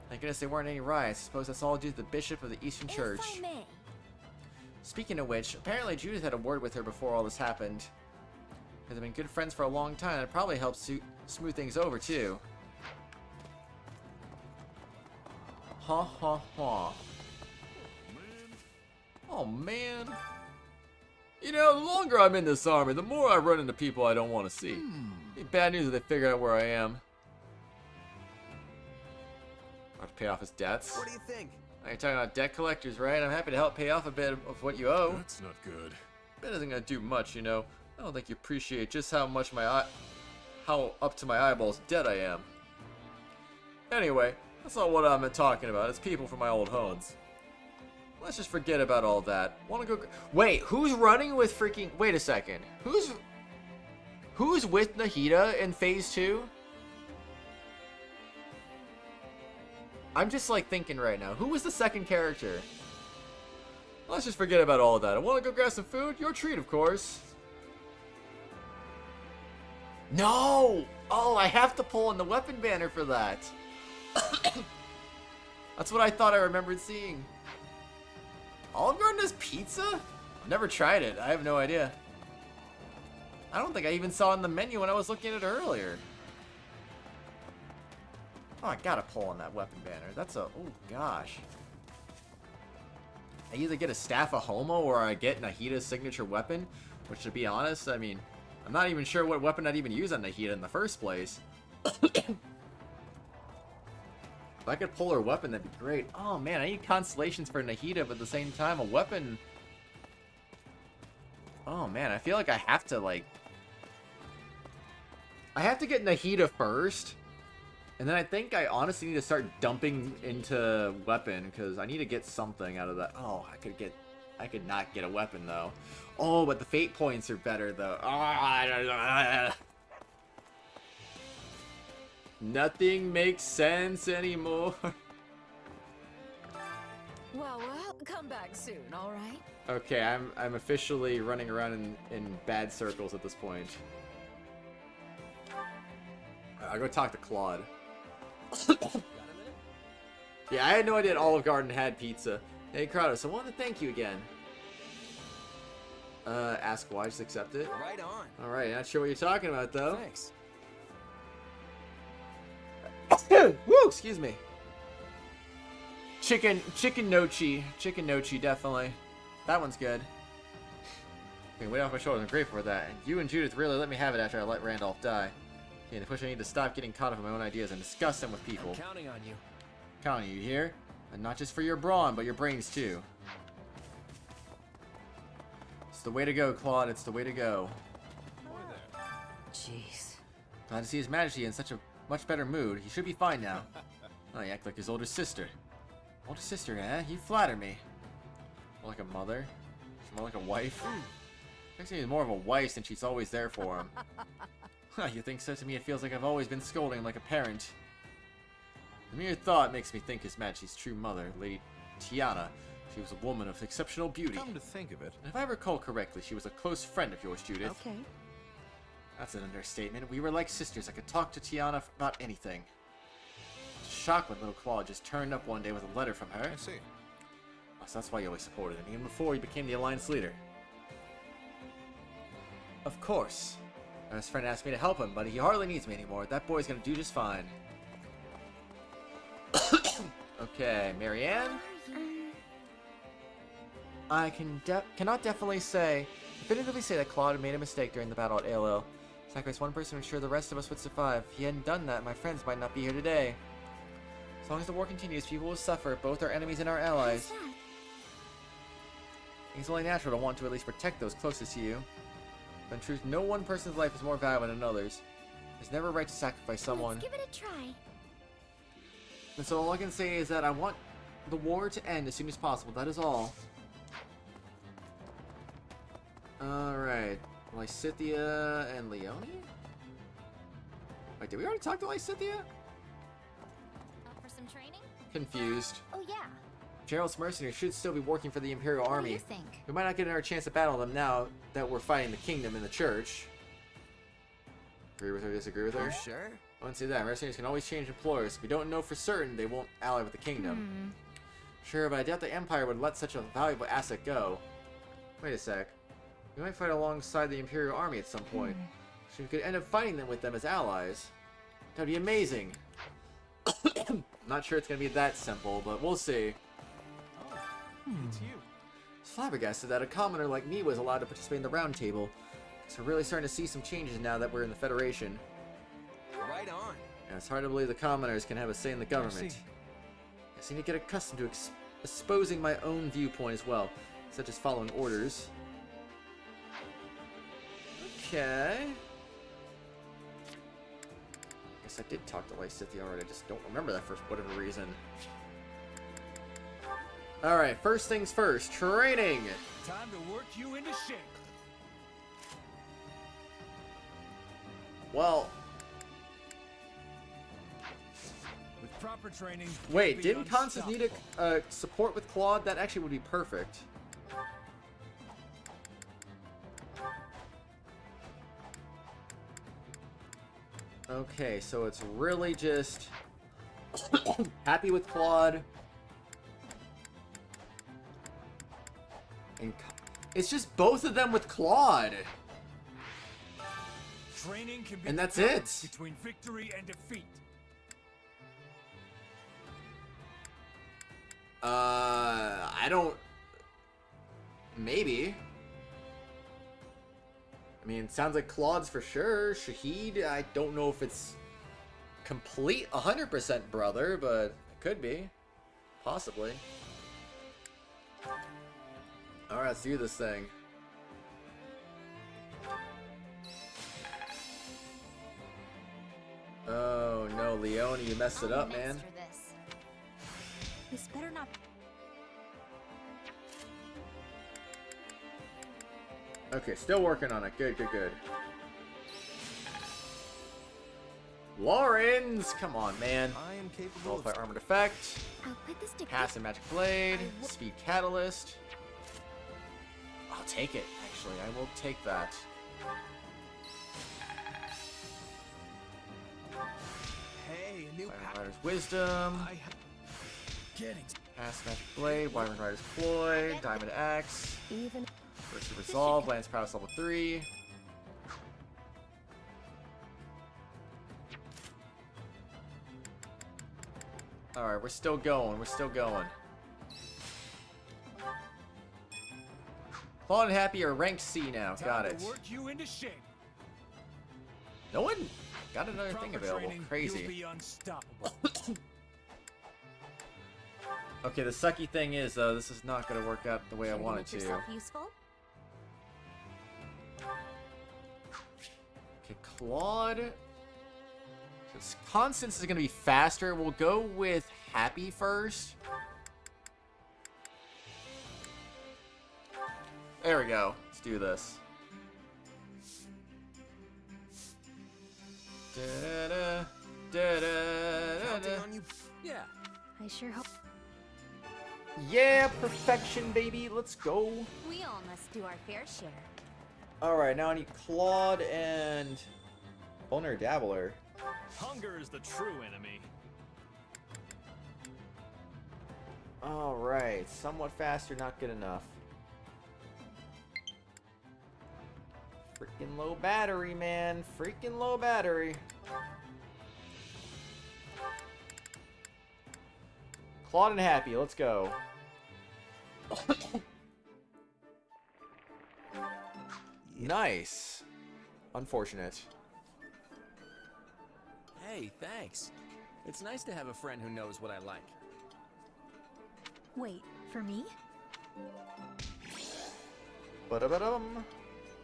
Speaker 1: Thank goodness there weren't any riots. I suppose that's all due to the Bishop of the Eastern Church. Speaking of which, apparently Judith had a word with her before all this happened. They've been good friends for a long time, and it probably helped smooth things over, too. Ha ha ha. Oh, man. You know, the longer I'm in this army, the more I run into people I don't want to see. Be bad news if they figure out where I am. I have to pay off his debts.
Speaker 21: What do you think?
Speaker 1: You're talking about debt collectors, right? I'm happy to help pay off a bit of what you owe.
Speaker 11: That's not good.
Speaker 1: That isn't gonna do much, you know. I don't think you appreciate just how much how up to my eyeballs debt I am. Anyway, that's not what I'm talking about. It's people from my old homes. Let's just forget about all that. Wanna go? Wait, who's running with freaking? Wait a second. Who's with Nahida in Phase 2? I'm just like thinking right now, who was the second character? Let's just forget about all of that. I want to go grab some food? Your treat, of course. No! Oh, I have to pull in the weapon banner for that. That's what I thought I remembered seeing. Olive Garden has pizza? I've never tried it. I have no idea. I don't think I even saw it in the menu when I was looking at it earlier. Oh, I gotta pull on that weapon banner. That's a... Oh, gosh. I either get a Staff of Homo or I get Nahida's signature weapon. Which, to be honest, I mean... I'm not even sure what weapon I'd even use on Nahida in the first place. If I could pull her weapon, that'd be great. Oh, man, I need constellations for Nahida, but at the same time, a weapon... Oh, man, I feel like I have to, like... I have to get Nahida first. And then I think I honestly need to start dumping into weapon, because I need to get something out of that. Oh, I could not get a weapon, though. Oh, but the fate points are better, though. Nothing makes sense anymore.
Speaker 7: Well, come back soon, alright?
Speaker 1: Okay, I'm officially running around in bad circles at this point. I'll go talk to Claude. Yeah, I had no idea Olive Garden had pizza. Hey, Kratos, I want to thank you again. Ask why, just accept it.
Speaker 21: Right on.
Speaker 1: Alright, not sure what you're talking about, though.
Speaker 21: Thanks.
Speaker 1: Woo, excuse me. Chicken nochi. Chicken nochi, definitely. That one's good. Okay, weight off my shoulders, I'm grateful for that. And you and Judith really let me have it after I let Randolph die. Okay, the push I need to stop getting caught up in my own ideas and discuss them with people.
Speaker 21: I'm counting on you.
Speaker 1: Counting you, hear? And not just for your brawn, but your brains too. It's the way to go, Claude. It's the way to go.
Speaker 15: Jeez.
Speaker 1: Glad to see His Majesty in such a much better mood. He should be fine now. Oh, you act like his older sister. Older sister, eh? You flatter me. More like a mother. She's more like a wife. Actually, he's more of a wife since she's always there for him. You think so? To me, it feels like I've always been scolding him like a parent. The mere thought makes me think His Majesty's true mother, Lady Tiana. She was a woman of exceptional beauty.
Speaker 8: Come to think of it.
Speaker 1: And if I recall correctly, she was a close friend of yours, Judith.
Speaker 15: Okay.
Speaker 1: That's an understatement. We were like sisters. I could talk to Tiana about anything. Shocked when little Claude just turned up one day with a letter from her.
Speaker 8: I see.
Speaker 1: So that's why you always supported him, even before he became the Alliance leader. Of course. His friend asked me to help him, but he hardly needs me anymore. That boy's gonna do just fine. Okay, Marianne? I cannot definitively say that Claude made a mistake during the battle at ALL. Sacrificed one person to ensure the rest of us would survive. If he hadn't done that, my friends might not be here today. As long as the war continues, people will suffer, both our enemies and our allies. It's only natural to want to at least protect those closest to you. But in truth, no one person's life is more valuable than another's. It's never right to sacrifice someone.
Speaker 4: Let's give it a try.
Speaker 1: And so all I can say is that I want the war to end as soon as possible. That is all. Alright. Lysithea and Leone? Wait, did we already talk to Lysithea?
Speaker 12: Up for some training?
Speaker 1: Confused.
Speaker 12: Oh yeah.
Speaker 1: Gerald's mercenaries should still be working for the Imperial
Speaker 12: What do
Speaker 1: Army.
Speaker 12: you think?
Speaker 1: We might not get another chance to battle them now that we're fighting the kingdom and the church. Agree with her, disagree with her?
Speaker 21: You sure?
Speaker 1: I wouldn't say that. Mercenaries can always change employers. If we don't know for certain, they won't ally with the kingdom. Sure, but I doubt the Empire would let such a valuable asset go. Wait a sec. We might fight alongside the Imperial Army at some point. So we could end up fighting them with them as allies. That'd be amazing. Not sure it's gonna be that simple, but we'll see.
Speaker 17: It's you.
Speaker 1: It's flabbergasted that a commoner like me was allowed to participate in the round table. So we're really starting to see some changes now that we're in the Federation.
Speaker 21: Right on.
Speaker 1: And it's hard to believe the commoners can have a say in the government. I seem to get accustomed to exposing my own viewpoint as well, such as following orders. Okay. Guess I did talk to Lysithea already, I just don't remember that for whatever reason. Alright, first things first, training!
Speaker 10: Time to work you into shape.
Speaker 1: Well, with
Speaker 10: proper training.
Speaker 1: Wait, didn't Constance need a support with Claude? That actually would be perfect. Okay, so it's really just Happy with Claude. And it's just both of them with Claude.
Speaker 10: Training can be
Speaker 1: And that's
Speaker 10: the
Speaker 1: it.
Speaker 10: balance between victory and defeat.
Speaker 1: I don't... Maybe. I mean, it sounds like Claude's for sure. Shahid, I don't know if it's complete 100% brother, but it could be. Possibly. Alright, let's do this thing. Oh no, Leone, you messed it up, man.
Speaker 12: This better not.
Speaker 1: Okay, still working on it. Good, good, good. Lawrence! Come on, man.
Speaker 3: I am capable
Speaker 1: Wildfire Armored Effect.
Speaker 4: I'll put this to
Speaker 1: Passive Magic Blade. Speed Catalyst. I'll take it, actually. I will take that.
Speaker 21: Hey, a new
Speaker 1: Wyvern Rider's Wisdom. Passive Magic Blade. Wyvern Rider's Ploy. Diamond Axe.
Speaker 12: Even.
Speaker 1: First Resolve. Lance Prowess level 3. Alright, we're still going. We're still going. Claude and Happy are ranked C now. Got it.
Speaker 10: Work you into shape.
Speaker 1: No one got another thing available.
Speaker 10: Training, you'll
Speaker 1: Crazy.
Speaker 10: be unstoppable.
Speaker 1: Okay, the sucky thing is, though, this is not going to work out the way I want it to.
Speaker 12: Useful?
Speaker 1: Okay, Claude. Constance is going to be faster. We'll go with Happy first. There we go. Let's do this. Da-da-da, da-da-da-da.
Speaker 21: on you. Yeah.
Speaker 12: I sure hope.
Speaker 1: Yeah, perfection, baby. Let's go.
Speaker 12: We all must do our fair share.
Speaker 1: Alright, now I need Claude and Boner Dabbler.
Speaker 20: Hunger is the true enemy.
Speaker 1: Alright, somewhat faster, not good enough. Freaking low battery, man. Freaking low battery. Claude and Happy, let's go. Nice. Unfortunate.
Speaker 18: Hey, thanks. It's nice to have a friend who knows what I like.
Speaker 12: Wait, for me?
Speaker 1: Ba-da-ba-dum.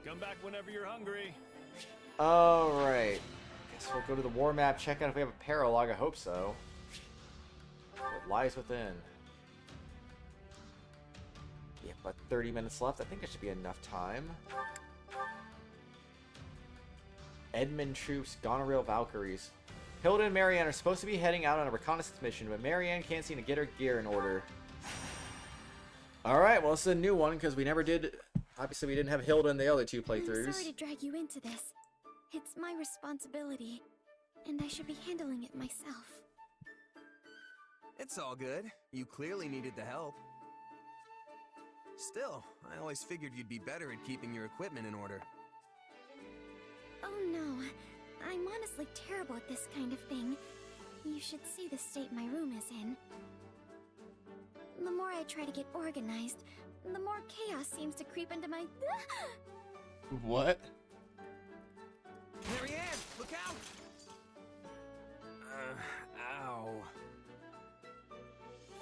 Speaker 20: Come back whenever you're hungry.
Speaker 1: Alright. Guess we'll go to the war map, check out if we have a paralog. I hope so. What lies within? Yeah, but 30 minutes left. I think there should be enough time. Edmund troops, Goneril Valkyries. Hilda and Marianne are supposed to be heading out on a reconnaissance mission, but Marianne can't seem to get her gear in order. Alright, well, this is a new one, because we never did... Obviously, we didn't have Hilda in the other two playthroughs.
Speaker 4: I'm sorry to drag you into this. It's my responsibility, and I should be handling it myself.
Speaker 21: It's all good. You clearly needed the help. Still, I always figured you'd be better at keeping your equipment in order.
Speaker 4: Oh no, I'm honestly terrible at this kind of thing. You should see the state my room is in. The more I try to get organized, the more chaos seems to creep into my...
Speaker 1: What?
Speaker 21: Marianne, look out! Ow.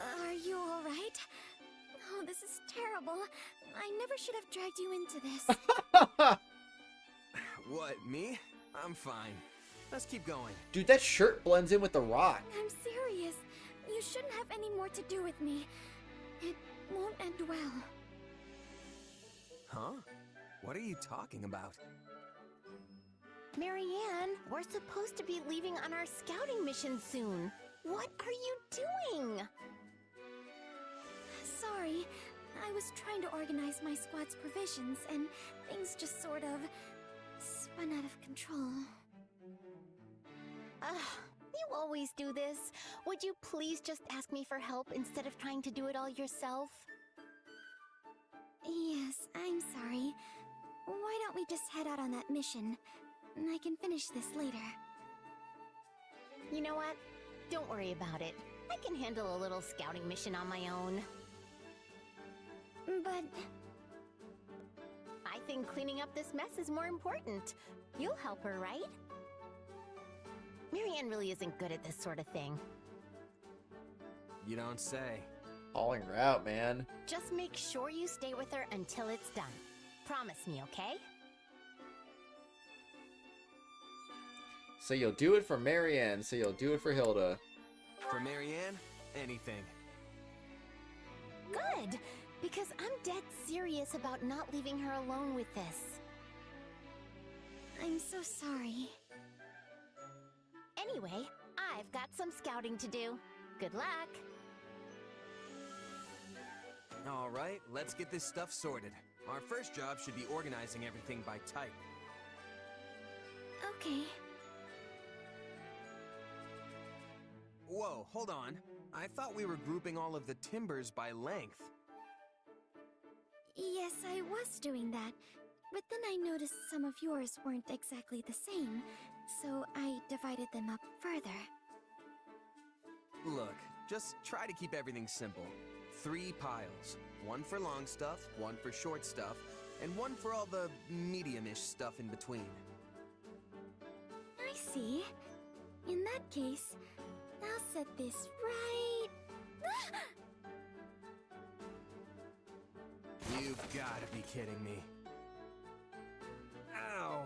Speaker 4: Are you alright? Oh, this is terrible. I never should have dragged you into this.
Speaker 21: What, me? I'm fine. Let's keep going.
Speaker 1: Dude, that shirt blends in with the rock.
Speaker 4: I'm serious. You shouldn't have any more to do with me. It won't end well.
Speaker 21: Huh? What are you talking about?
Speaker 12: Marianne, we're supposed to be leaving on our scouting mission soon. What are you doing?
Speaker 4: Sorry, I was trying to organize my squad's provisions, and things just sort of spun out of control.
Speaker 12: You always do this. Would you please just ask me for help instead of trying to do it all yourself?
Speaker 4: Yes, I'm sorry. Why don't we just head out on that mission? I can finish this later.
Speaker 12: You know what? Don't worry about it. I can handle a little scouting mission on my own.
Speaker 4: But...
Speaker 12: I think cleaning up this mess is more important. You'll help her, right? Marianne really isn't good at this sort of thing.
Speaker 21: You don't say.
Speaker 1: Calling her out, man.
Speaker 12: Just make sure you stay with her until it's done. Promise me, okay?
Speaker 1: So you'll do it for Marianne, so you'll do it for Hilda.
Speaker 21: For Marianne, anything.
Speaker 12: Good, because I'm dead serious about not leaving her alone with this.
Speaker 4: I'm so sorry.
Speaker 12: Anyway, I've got some scouting to do. Good luck!
Speaker 21: Alright, let's get this stuff sorted. Our first job should be organizing everything by type.
Speaker 4: Okay.
Speaker 21: Whoa, hold on. I thought we were grouping all of the timbers by length.
Speaker 4: Yes, I was doing that. But then I noticed some of yours weren't exactly the same, so I divided them up further.
Speaker 21: Look, just try to keep everything simple. 3 piles. 1 for long stuff, 1 for short stuff, and 1 for all the medium-ish stuff in between.
Speaker 4: I see. In that case, I'll set this right...
Speaker 21: You've gotta be kidding me. Ow.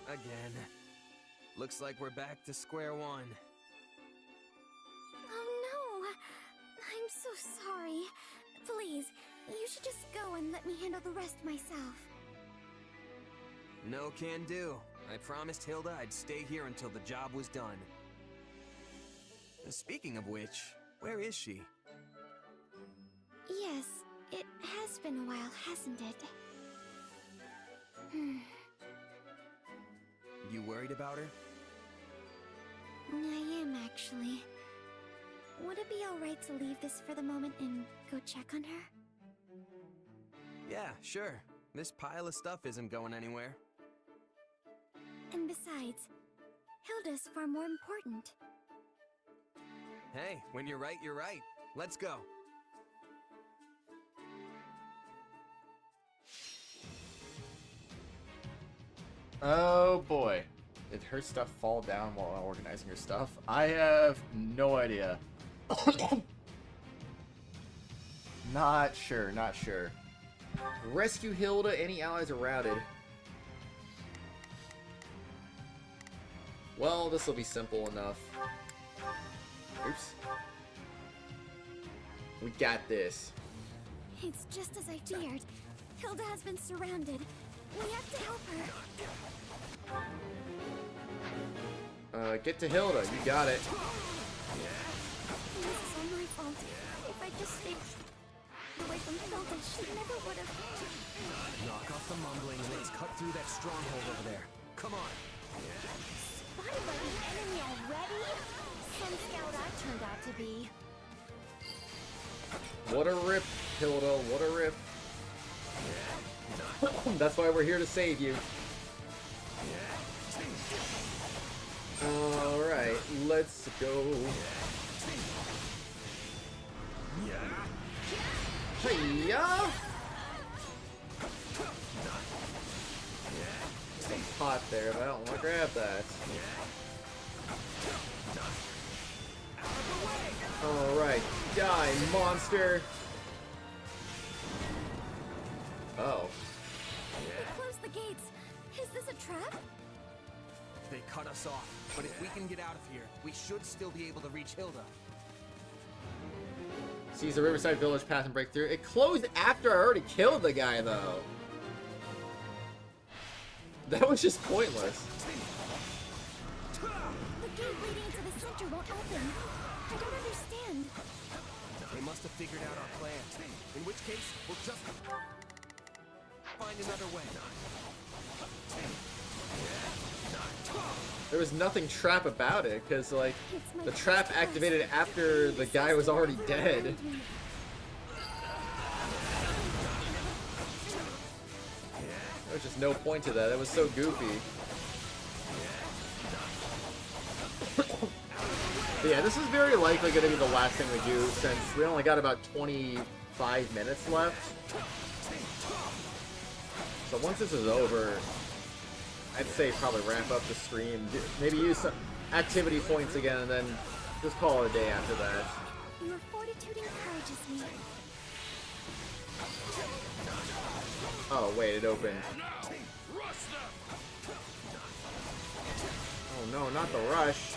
Speaker 21: Again. Looks like we're back to square one.
Speaker 4: Oh no! I'm so sorry. Please, you should just go and let me handle the rest myself.
Speaker 21: No can do. I promised Hilda I'd stay here until the job was done. Speaking of which, where is she?
Speaker 4: Yes, it has been a while, hasn't it?
Speaker 21: You worried about her?
Speaker 4: I am, actually. Would it be alright to leave this for the moment and go check on her?
Speaker 21: Yeah, sure. This pile of stuff isn't going anywhere.
Speaker 4: And besides, Hilda's far more important.
Speaker 21: Hey, when you're right, you're right. Let's go.
Speaker 1: Oh boy. Did her stuff fall down while organizing her stuff? I have no idea. Not sure, not sure. Rescue Hilda, any allies are routed. Well, this will be simple enough. Oops. We got this.
Speaker 4: It's just as I feared. Hilda has been surrounded. We have to help her.
Speaker 1: Get to Hilda. You got it.
Speaker 4: This is all my fault. If I just stayed away from Hilda, she never would have...
Speaker 21: Knock off the mumbling and let's cut through that stronghold over there. Come on.
Speaker 12: Spotted by the enemy already? Some scout I turned out to be.
Speaker 1: What a rip, Hilda. What a rip. That's why we're here to save you. Alright, let's go. Hiya! Some pot there, but I don't want to grab that. Alright, die, monster! Oh.
Speaker 4: They closed the gates. Is this a trap?
Speaker 21: They cut us off, but if we can get out of here, we should still be able to reach Hilda.
Speaker 1: Seize the Riverside Village path and break through. It closed after I already killed the guy, though. That was just pointless.
Speaker 4: The gate leading into the center won't open. I don't understand.
Speaker 21: They must have figured out our plan. In which case, we'll just find another way.
Speaker 1: There was nothing trap about it, because, like, the trap activated after the guy was already dead. There was just no point to that. That was so goofy. But yeah, this is very likely going to be the last thing we do, since we only got about 25 minutes left. So once this is over, I'd say probably ramp up the stream, maybe use some activity points again, and then just call it a day after that.
Speaker 4: Your fortitude encourages me.
Speaker 1: Oh wait, it opened. Oh no, not the rush.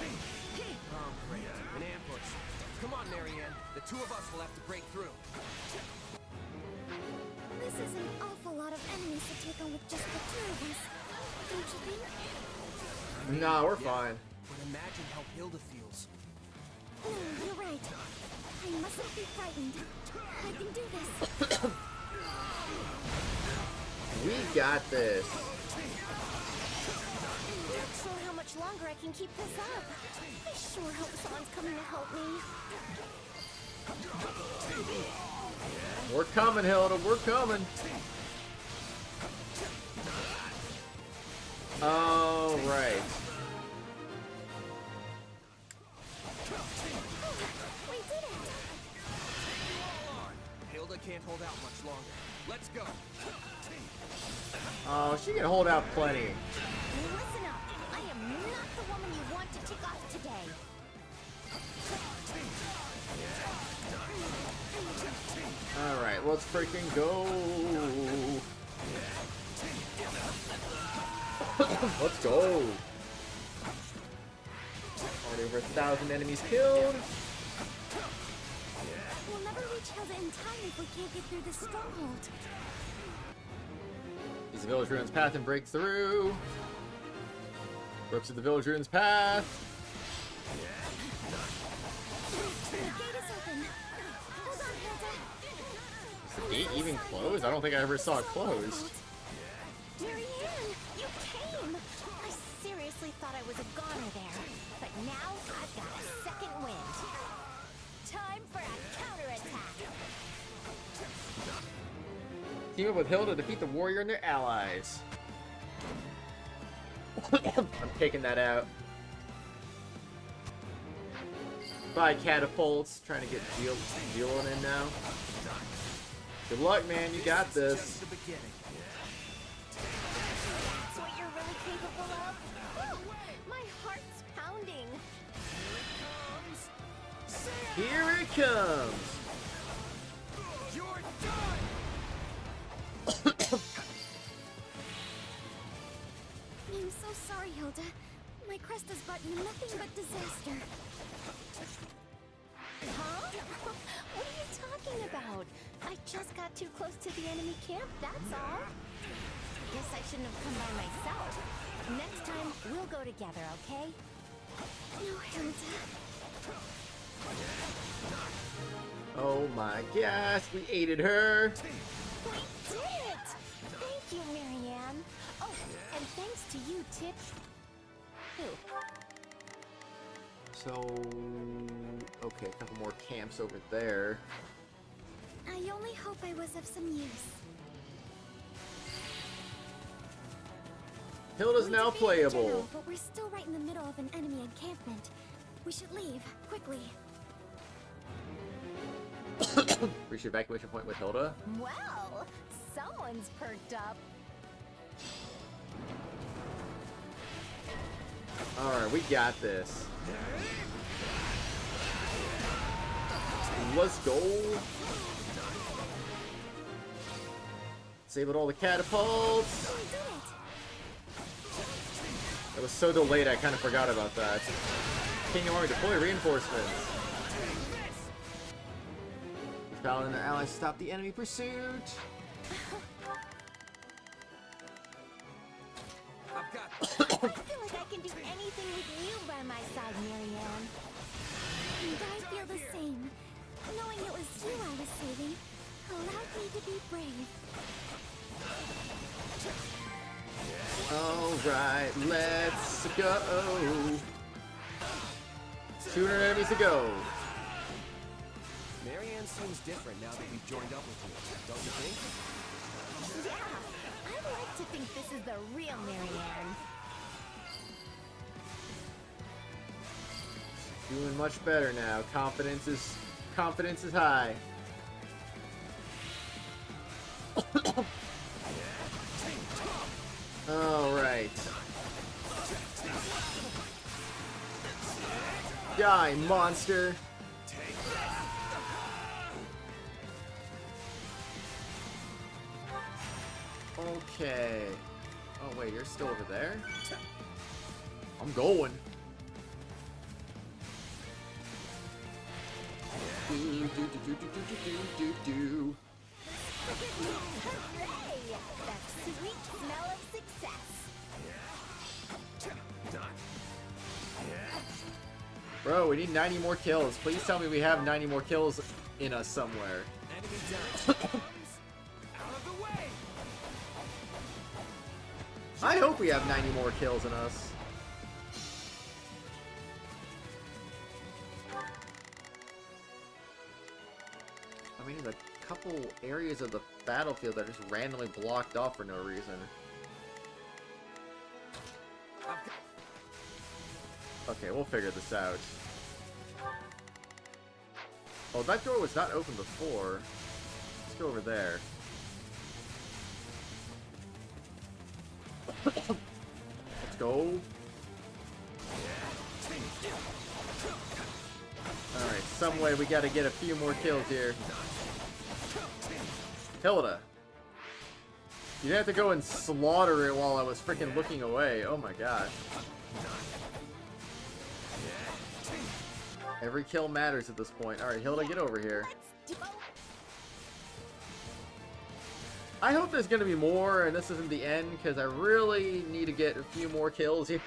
Speaker 21: An ambush. Come on, Marianne. The two of us will have to break through.
Speaker 4: This is an awful lot of enemies to take on with just the two of us. Don't you think?
Speaker 1: Nah, we're fine.
Speaker 21: But imagine how Hilda feels.
Speaker 4: No, you're right. I mustn't be frightened. I can do this.
Speaker 1: We got this.
Speaker 4: Not sure how much longer I can keep this up. I sure hope someone's coming to help me.
Speaker 1: We're coming, Hilda. We're coming. Oh, right.
Speaker 4: We did it!
Speaker 21: Hilda can't hold out much longer. Let's go.
Speaker 1: Oh, she can hold out plenty.
Speaker 4: Listen up. I am not the woman you want to tick off today.
Speaker 1: Alright, let's freaking go. Let's go. Already over 1,000 enemies killed.
Speaker 4: We'll never reach Hilda in time if we can't get through this stronghold.
Speaker 1: Use the village ruins path and break through. Ropes to the village ruins path.
Speaker 4: The gate is open. Hold on, Hilda.
Speaker 1: Is the gate even closed? I don't think I ever saw it closed.
Speaker 4: Marianne, you came! I seriously thought I was a goner there. But now I've got a second wind. Time for a counterattack.
Speaker 1: Team up with Hilda to defeat the warrior and their allies. I'm taking that out. By catapults, trying to get dealing in now. Good luck, man. You got this.
Speaker 4: That's what you're really capable of? Whew, my heart's pounding.
Speaker 1: Here it comes.
Speaker 10: You're done!
Speaker 4: I'm so sorry, Hilda. My crest has brought you nothing but disaster. Huh? What are you talking about? I just got too close to the enemy camp, that's all. Guess I shouldn't have come by myself. Next time, we'll go together, okay? No, Hilda.
Speaker 1: Oh my gosh, we aided her.
Speaker 4: We did it! Thank you, Marianne. Oh, and thanks to you, Tip. Who?
Speaker 1: So, okay, a couple more camps over there.
Speaker 4: I only hope I was of some use.
Speaker 1: Hilda's now playable.
Speaker 4: General, but we're still right in the middle of an enemy encampment. We should leave, quickly.
Speaker 1: Reach your evacuation point with Hilda.
Speaker 4: Well, someone's perked up.
Speaker 1: Alright, we got this. Let's go. Disabled all the catapults. It was so delayed I kind of forgot about that. King Army deploy reinforcements. Paladin and their allies stop the enemy pursuit.
Speaker 21: I've got
Speaker 4: I feel like I can do anything with you by my side, same. Knowing it was you I was saving allowed me to be brave.
Speaker 1: Alright, let's go. 200 enemies to go.
Speaker 21: Marianne seems different now that we've joined up with you, don't you think?
Speaker 4: Yeah, I'd like to think this is the real Marianne.
Speaker 1: Doing much better now. Confidence is high. All right. Die, monster. Okay. Oh wait, you're still over there? I'm going. Do.
Speaker 4: Hooray! That sweet smell of success.
Speaker 1: Bro, we need 90 more kills. Please tell me we have 90 more kills in us somewhere. I hope we have 90 more kills in us. I mean, there's a couple areas of the battlefield that are just randomly blocked off for no reason. Okay, we'll figure this out. Oh, that door was not open before. Let's go over there. Let's go. Alright, some way we gotta get a few more kills here. Hilda. You'd have to go and slaughter it while I was freaking looking away. Oh my gosh. Every kill matters at this point. Alright, Hilda, get over here. I hope there's gonna be more and this isn't the end, because I really need to get a few more kills here.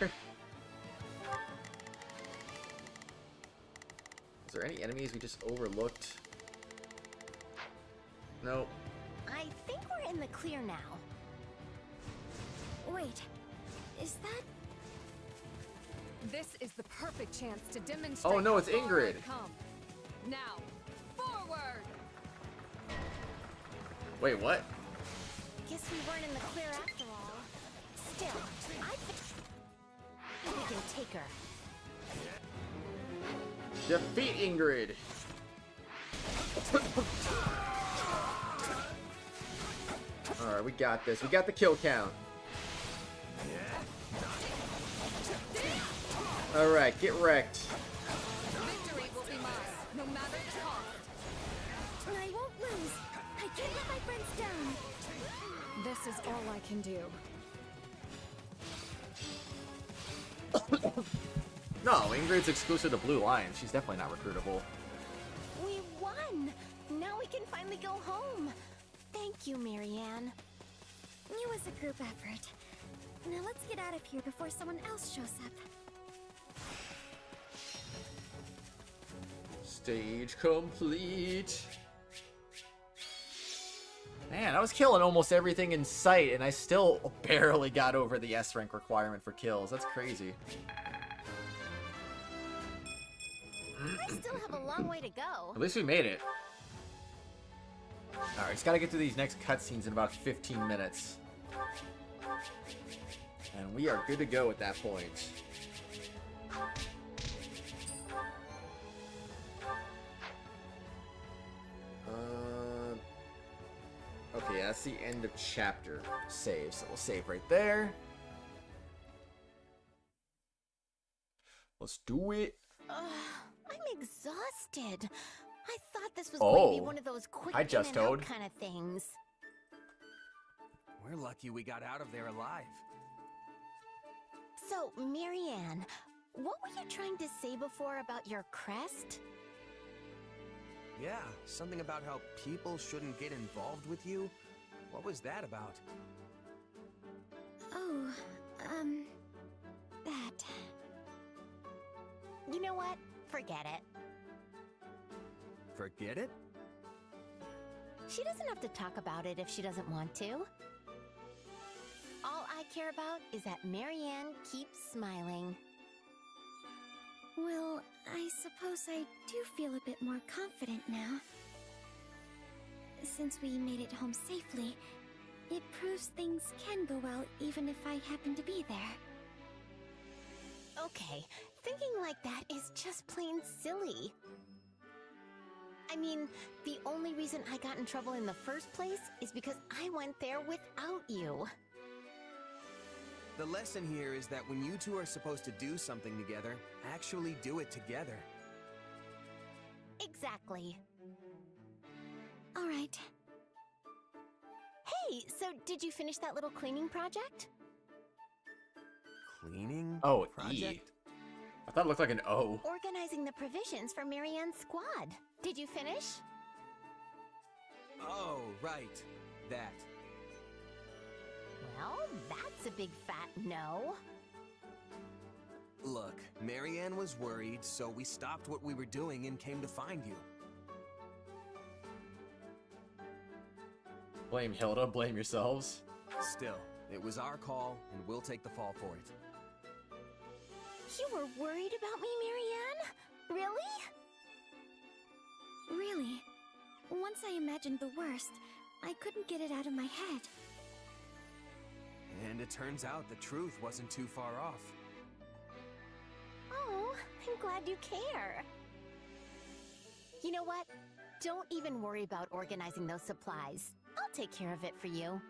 Speaker 1: Is there any enemies we just overlooked? Nope.
Speaker 4: I think we're in the clear now. Wait, is that...
Speaker 7: This is the perfect chance to demonstrate.
Speaker 1: Oh no, it's
Speaker 7: how far
Speaker 1: Ingrid.
Speaker 7: I've come. Now, forward.
Speaker 1: Wait, what?
Speaker 4: Guess we weren't in the clear after all. Still, I think we can take her.
Speaker 1: Defeat Ingrid. Alright, we got this. We got the kill count. Alright, get wrecked.
Speaker 7: Victory will be mine, no matter the cost.
Speaker 4: I won't lose. I can't let my friends down.
Speaker 7: This is all I can do.
Speaker 1: No, Ingrid's exclusive to Blue Lion. She's definitely not recruitable.
Speaker 4: We won! Now we can finally go home. Thank you, Marianne. It was a group effort. Now let's get out of here before someone else shows up.
Speaker 1: Stage complete. Man, I was killing almost everything in sight, and I still barely got over the S rank requirement for kills. That's crazy.
Speaker 4: I still have a long way to go.
Speaker 1: At least we made it. Alright, just gotta get through these next cutscenes in about 15 minutes. And we are good to go at that point. Okay, that's the end of chapter save, so we'll save right there. Let's do it.
Speaker 4: I'm exhausted. I thought this was going to be one of those quick
Speaker 1: hi,
Speaker 4: in
Speaker 1: Just
Speaker 4: and out
Speaker 1: Toad.
Speaker 4: kind of things.
Speaker 21: We're lucky we got out of there alive.
Speaker 4: So, Marianne, what were you trying to say before about your crest?
Speaker 21: Yeah, something about how people shouldn't get involved with you. What was that about?
Speaker 4: Oh, that. You know what? Forget it.
Speaker 21: Forget it?
Speaker 12: She doesn't have to talk about it if she doesn't want to. All I care about is that Marianne keeps smiling.
Speaker 4: Well, I suppose I do feel a bit more confident now. Since we made it home safely, it proves things can go well even if I happen to be there.
Speaker 12: Okay, thinking like that is just plain silly. I mean, the only reason I got in trouble in the first place is because I went there without you.
Speaker 21: The lesson here is that when you two are supposed to do something together, actually do it together.
Speaker 12: Exactly.
Speaker 4: All right.
Speaker 12: Hey, so did you finish that little cleaning project?
Speaker 21: Cleaning?
Speaker 1: Oh,
Speaker 21: project?
Speaker 1: E. I thought it looked like an O.
Speaker 12: Organizing the provisions for Marianne's squad. Did you finish?
Speaker 21: Oh, right. That.
Speaker 12: Well, that's a big fat no.
Speaker 21: Look, Marianne was worried, so we stopped what we were doing and came to find you.
Speaker 1: Blame Hilda, blame yourselves.
Speaker 21: Still, it was our call, and we'll take the fall for it.
Speaker 12: You were worried about me, Marianne? Really?
Speaker 4: Really. Once I imagined the worst, I couldn't get it out of my head.
Speaker 21: And it turns out the truth wasn't too far off.
Speaker 12: Oh, I'm glad you care. You know what? Don't even worry about organizing those supplies. I'll take care of it for you.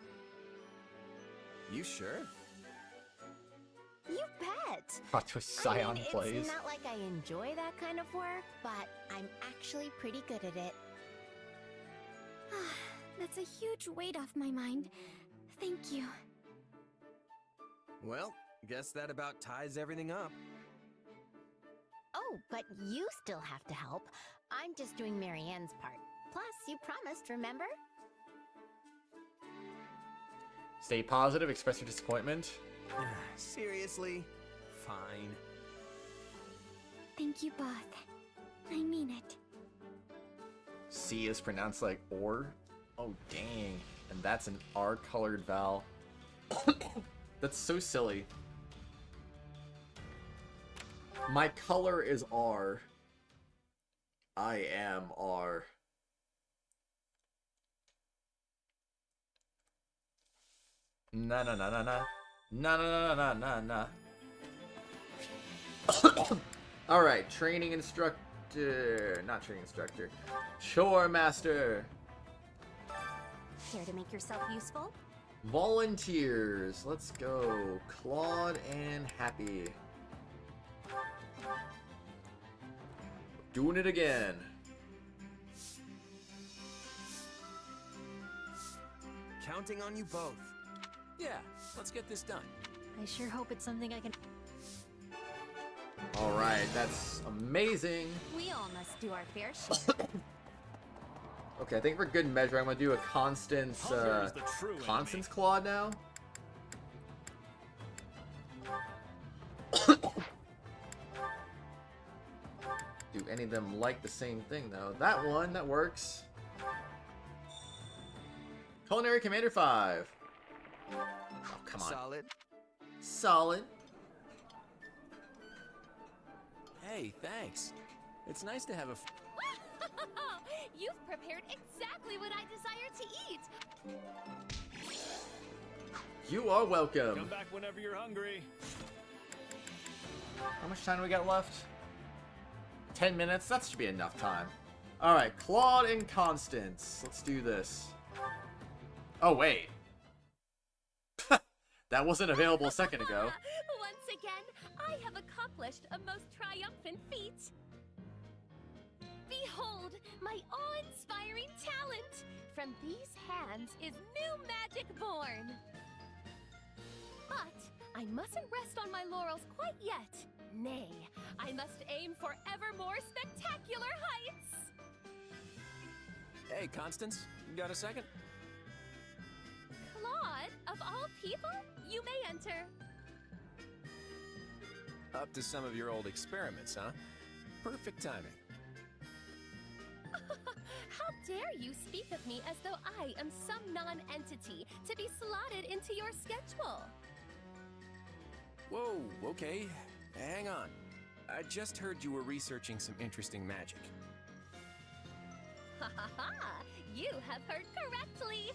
Speaker 21: You sure?
Speaker 12: You bet!
Speaker 1: Kratos Scion plays.
Speaker 12: It's not like I enjoy that kind of work, but I'm actually pretty good at it.
Speaker 4: That's a huge weight off my mind. Thank you.
Speaker 21: Well, guess that about ties everything up.
Speaker 12: Oh, but you still have to help. I'm just doing Marianne's part. Plus, you promised, remember?
Speaker 1: Stay positive, express your disappointment.
Speaker 21: Seriously? Fine.
Speaker 4: Thank you both. I mean it.
Speaker 1: C is pronounced like or. Oh, dang. And that's an R-colored vowel. That's so silly. My color is R. I am R. Na na na na na. Na na na na na na. Alright, training instructor. Not training instructor. Chore master.
Speaker 12: Care to make yourself useful?
Speaker 1: Volunteers. Let's go. Claude and Happy. Doing it again.
Speaker 21: Counting on you both.
Speaker 18: Yeah, let's get this done.
Speaker 12: I sure hope it's something I can...
Speaker 1: Alright, that's amazing.
Speaker 12: We all must do our fair share.
Speaker 1: Okay, I think for good measure, I'm gonna do a Constance, Constance Claude now. Do any of them like the same thing, though? That one, that works. Culinary Commander 5. Oh, come on.
Speaker 21: Solid.
Speaker 1: Solid.
Speaker 18: Hey, thanks. It's nice to have a...
Speaker 14: You've prepared exactly what I desire to eat.
Speaker 1: You are welcome.
Speaker 20: Come back whenever you're hungry.
Speaker 1: How much time do we got left? 10 minutes? That should be enough time. Alright, Claude and Constance. Let's do this. Oh, wait. That wasn't available a second ago.
Speaker 14: Once again, I have accomplished a most triumphant feat. Behold, my awe-inspiring talent! From these hands is new magic born. But I mustn't rest on my laurels quite yet. Nay, I must aim for ever more spectacular heights!
Speaker 18: Hey, Constance, you got a second?
Speaker 14: Claude, of all people, you may enter.
Speaker 18: Up to some of your old experiments, huh? Perfect timing.
Speaker 14: dare you speak of me as though I am some non-entity to be slotted into your schedule?
Speaker 18: Whoa, okay. Hang on. I just heard you were researching some interesting magic.
Speaker 14: Ha ha ha! You have heard correctly!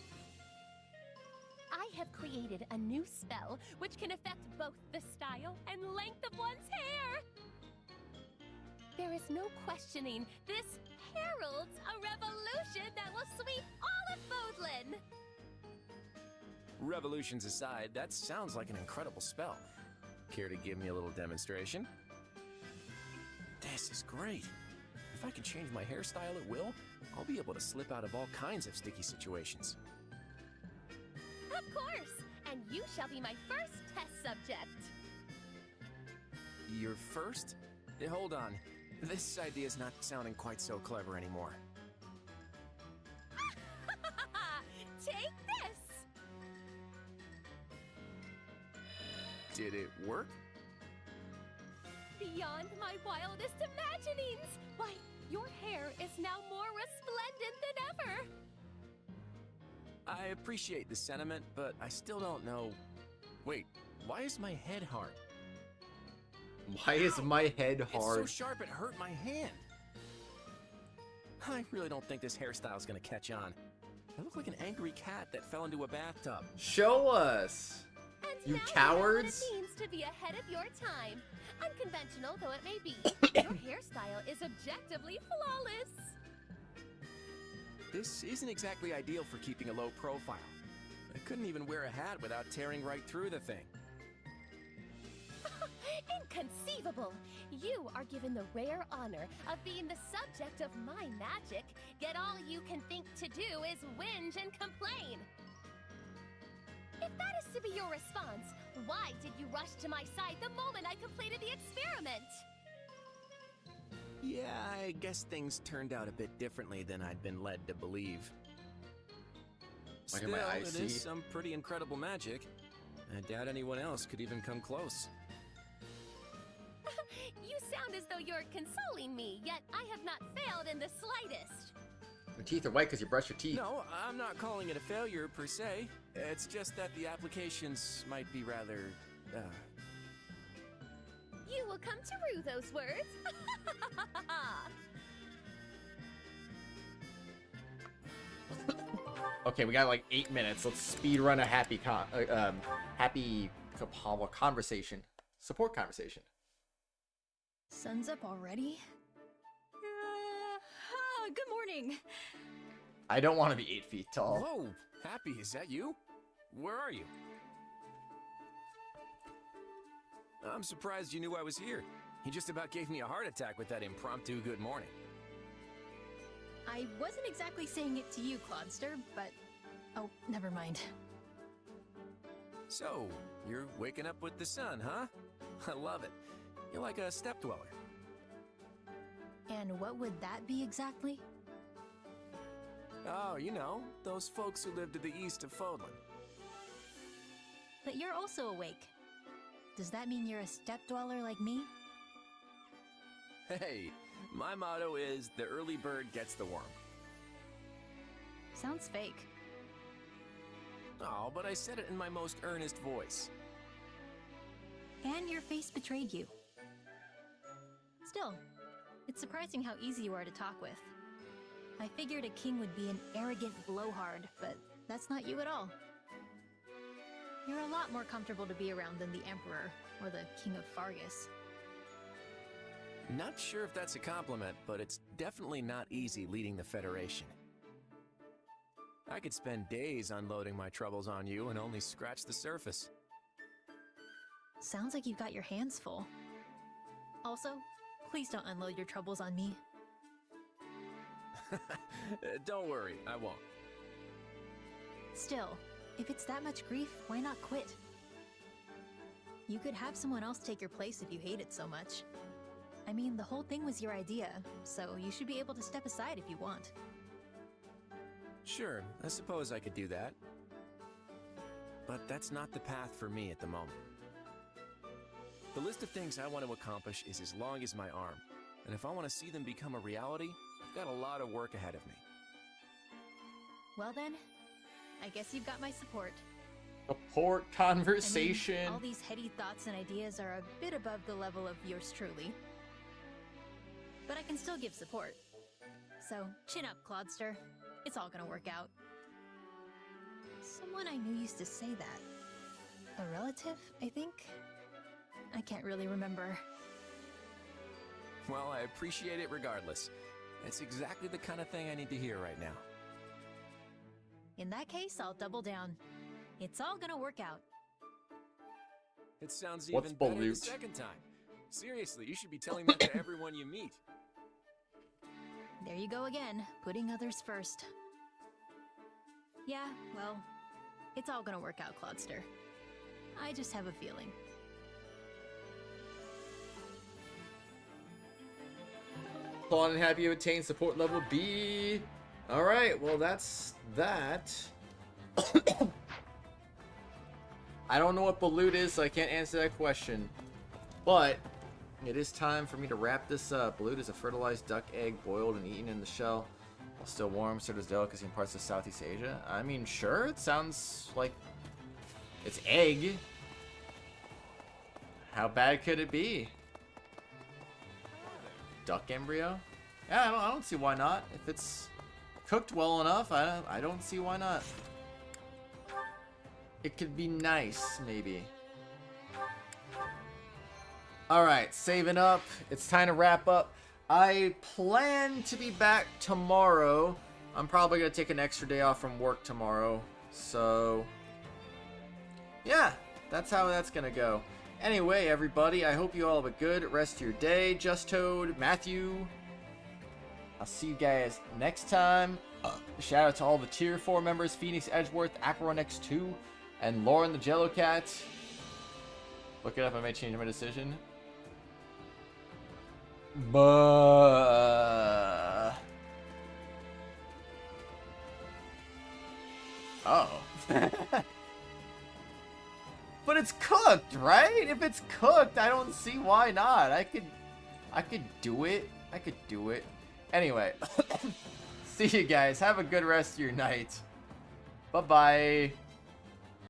Speaker 14: I have created a new spell which can affect both the style and length of one's hair! There is no questioning, this heralds a revolution that will sweep all of Fodlan!
Speaker 18: Revolutions aside, that sounds like an incredible spell. Care to give me a little demonstration? This is great. If I can change my hairstyle at will, I'll be able to slip out of all kinds of sticky situations.
Speaker 14: Of course! And you shall be my first test subject!
Speaker 18: Your first? Hold on. This idea's not sounding quite so clever anymore.
Speaker 14: Take this!
Speaker 18: Did it work?
Speaker 14: Beyond my wildest imaginings! Why, your hair is now more resplendent than ever!
Speaker 18: I appreciate the sentiment, but I still don't know... Wait, why is my head hard?
Speaker 1: Why is my head hard?
Speaker 18: It's so sharp it hurt my hand. I really don't think this hairstyle's gonna catch on. I look like an angry cat that fell into a bathtub.
Speaker 1: Show us!
Speaker 14: And
Speaker 1: you
Speaker 14: now
Speaker 1: cowards!
Speaker 14: You know what it means to be ahead of your time. Unconventional though it may be, your hairstyle is objectively flawless.
Speaker 18: This isn't exactly ideal for keeping a low profile. I couldn't even wear a hat without tearing right through the thing.
Speaker 14: Inconceivable! You are given the rare honor of being the subject of my magic, yet all you can think to do is whinge and complain. If that is to be your response, why did you rush to my side the moment I completed the experiment?
Speaker 18: Yeah, I guess things turned out a bit differently than I'd been led to believe.
Speaker 1: Like
Speaker 18: Still,
Speaker 1: in my
Speaker 18: it is some pretty incredible magic. I doubt anyone else could even come close.
Speaker 14: You sound as though you're consoling me, yet I have not failed in the slightest.
Speaker 1: Your teeth are white because you brush your teeth.
Speaker 18: No, I'm not calling it a failure per se. It's just that the applications might be rather,
Speaker 14: You will come to rue those words.
Speaker 1: Okay, we got like 8 minutes. Let's speed run a happy conversation. Support conversation.
Speaker 2: Sun's up already? Good morning.
Speaker 1: I don't want to be 8 feet tall.
Speaker 18: Whoa, Happy, is that you? Where are you? I'm surprised you knew I was here. You just about gave me a heart attack with that impromptu good morning.
Speaker 2: I wasn't exactly saying it to you, Claudester, but... Oh, never mind.
Speaker 18: So, you're waking up with the sun, huh? I love it. You're like a step dweller.
Speaker 2: And what would that be exactly?
Speaker 18: Oh, you know, those folks who live to the east of Fodlan.
Speaker 2: But you're also awake. Does that mean you're a step dweller like me?
Speaker 18: Hey, my motto is the early bird gets the worm.
Speaker 2: Sounds fake.
Speaker 18: Oh, but I said it in my most earnest voice.
Speaker 2: And your face betrayed you. Still, it's surprising how easy you are to talk with. I figured a king would be an arrogant blowhard, but that's not you at all. You're a lot more comfortable to be around than the Emperor or the King of Fargus.
Speaker 18: Not sure if that's a compliment, but it's definitely not easy leading the Federation. I could spend days unloading my troubles on you and only scratch the surface.
Speaker 2: Sounds like you've got your hands full. Also, please don't unload your troubles on me.
Speaker 18: Don't worry, I won't.
Speaker 2: Still, if it's that much grief, why not quit? You could have someone else take your place if you hate it so much. I mean, the whole thing was your idea, so you should be able to step aside if you want.
Speaker 18: Sure, I suppose I could do that. But that's not the path for me at the moment. The list of things I want to accomplish is as long as my arm, and if I want to see them become a reality, I've got a lot of work ahead of me.
Speaker 2: Well then, I guess you've got my support.
Speaker 1: Support conversation.
Speaker 2: I mean, all these heady thoughts and ideas are a bit above the level of yours truly. But I can still give support. So, chin up, Claudester. It's all gonna work out. Someone I knew used to say that. A relative, I think? I can't really remember.
Speaker 18: Well, I appreciate it regardless. It's exactly the kind of thing I need to hear right now.
Speaker 2: In that case, I'll double down. It's all gonna work out.
Speaker 18: It sounds
Speaker 1: What's
Speaker 18: even better the
Speaker 1: balut?
Speaker 18: second time. Seriously, you should be telling that to everyone you meet.
Speaker 2: There you go again, putting others first. Yeah, well, it's all gonna work out, Claudester. I just have a feeling.
Speaker 1: Claude and happy you attained support level B. Alright, well that's that. I don't know what balut is, so I can't answer that question. But it is time for me to wrap this up. Balut is a fertilized duck egg boiled and eaten in the shell while still warm, served as delicacy in parts of Southeast Asia. I mean, sure, it sounds like it's egg. How bad could it be? Duck embryo? Yeah, I don't see why not. If it's cooked well enough, I don't see why not. It could be nice, maybe. Alright, saving up. It's time to wrap up. I plan to be back tomorrow. I'm probably going to take an extra day off from work tomorrow. So, yeah, that's how that's going to go. Anyway, everybody, I hope you all have a good rest of your day. Just Toad, Matthew, I'll see you guys next time. Shout out to all the Tier 4 members, Phoenix Edgeworth, Aquaron X2, and Lauren the Jello Cat. Look it up, I may change my decision. Oh. But it's cooked, right? If it's cooked, I don't see why not. I could do it. I could do it. Anyway, see you guys. Have a good rest of your night. Bye-bye.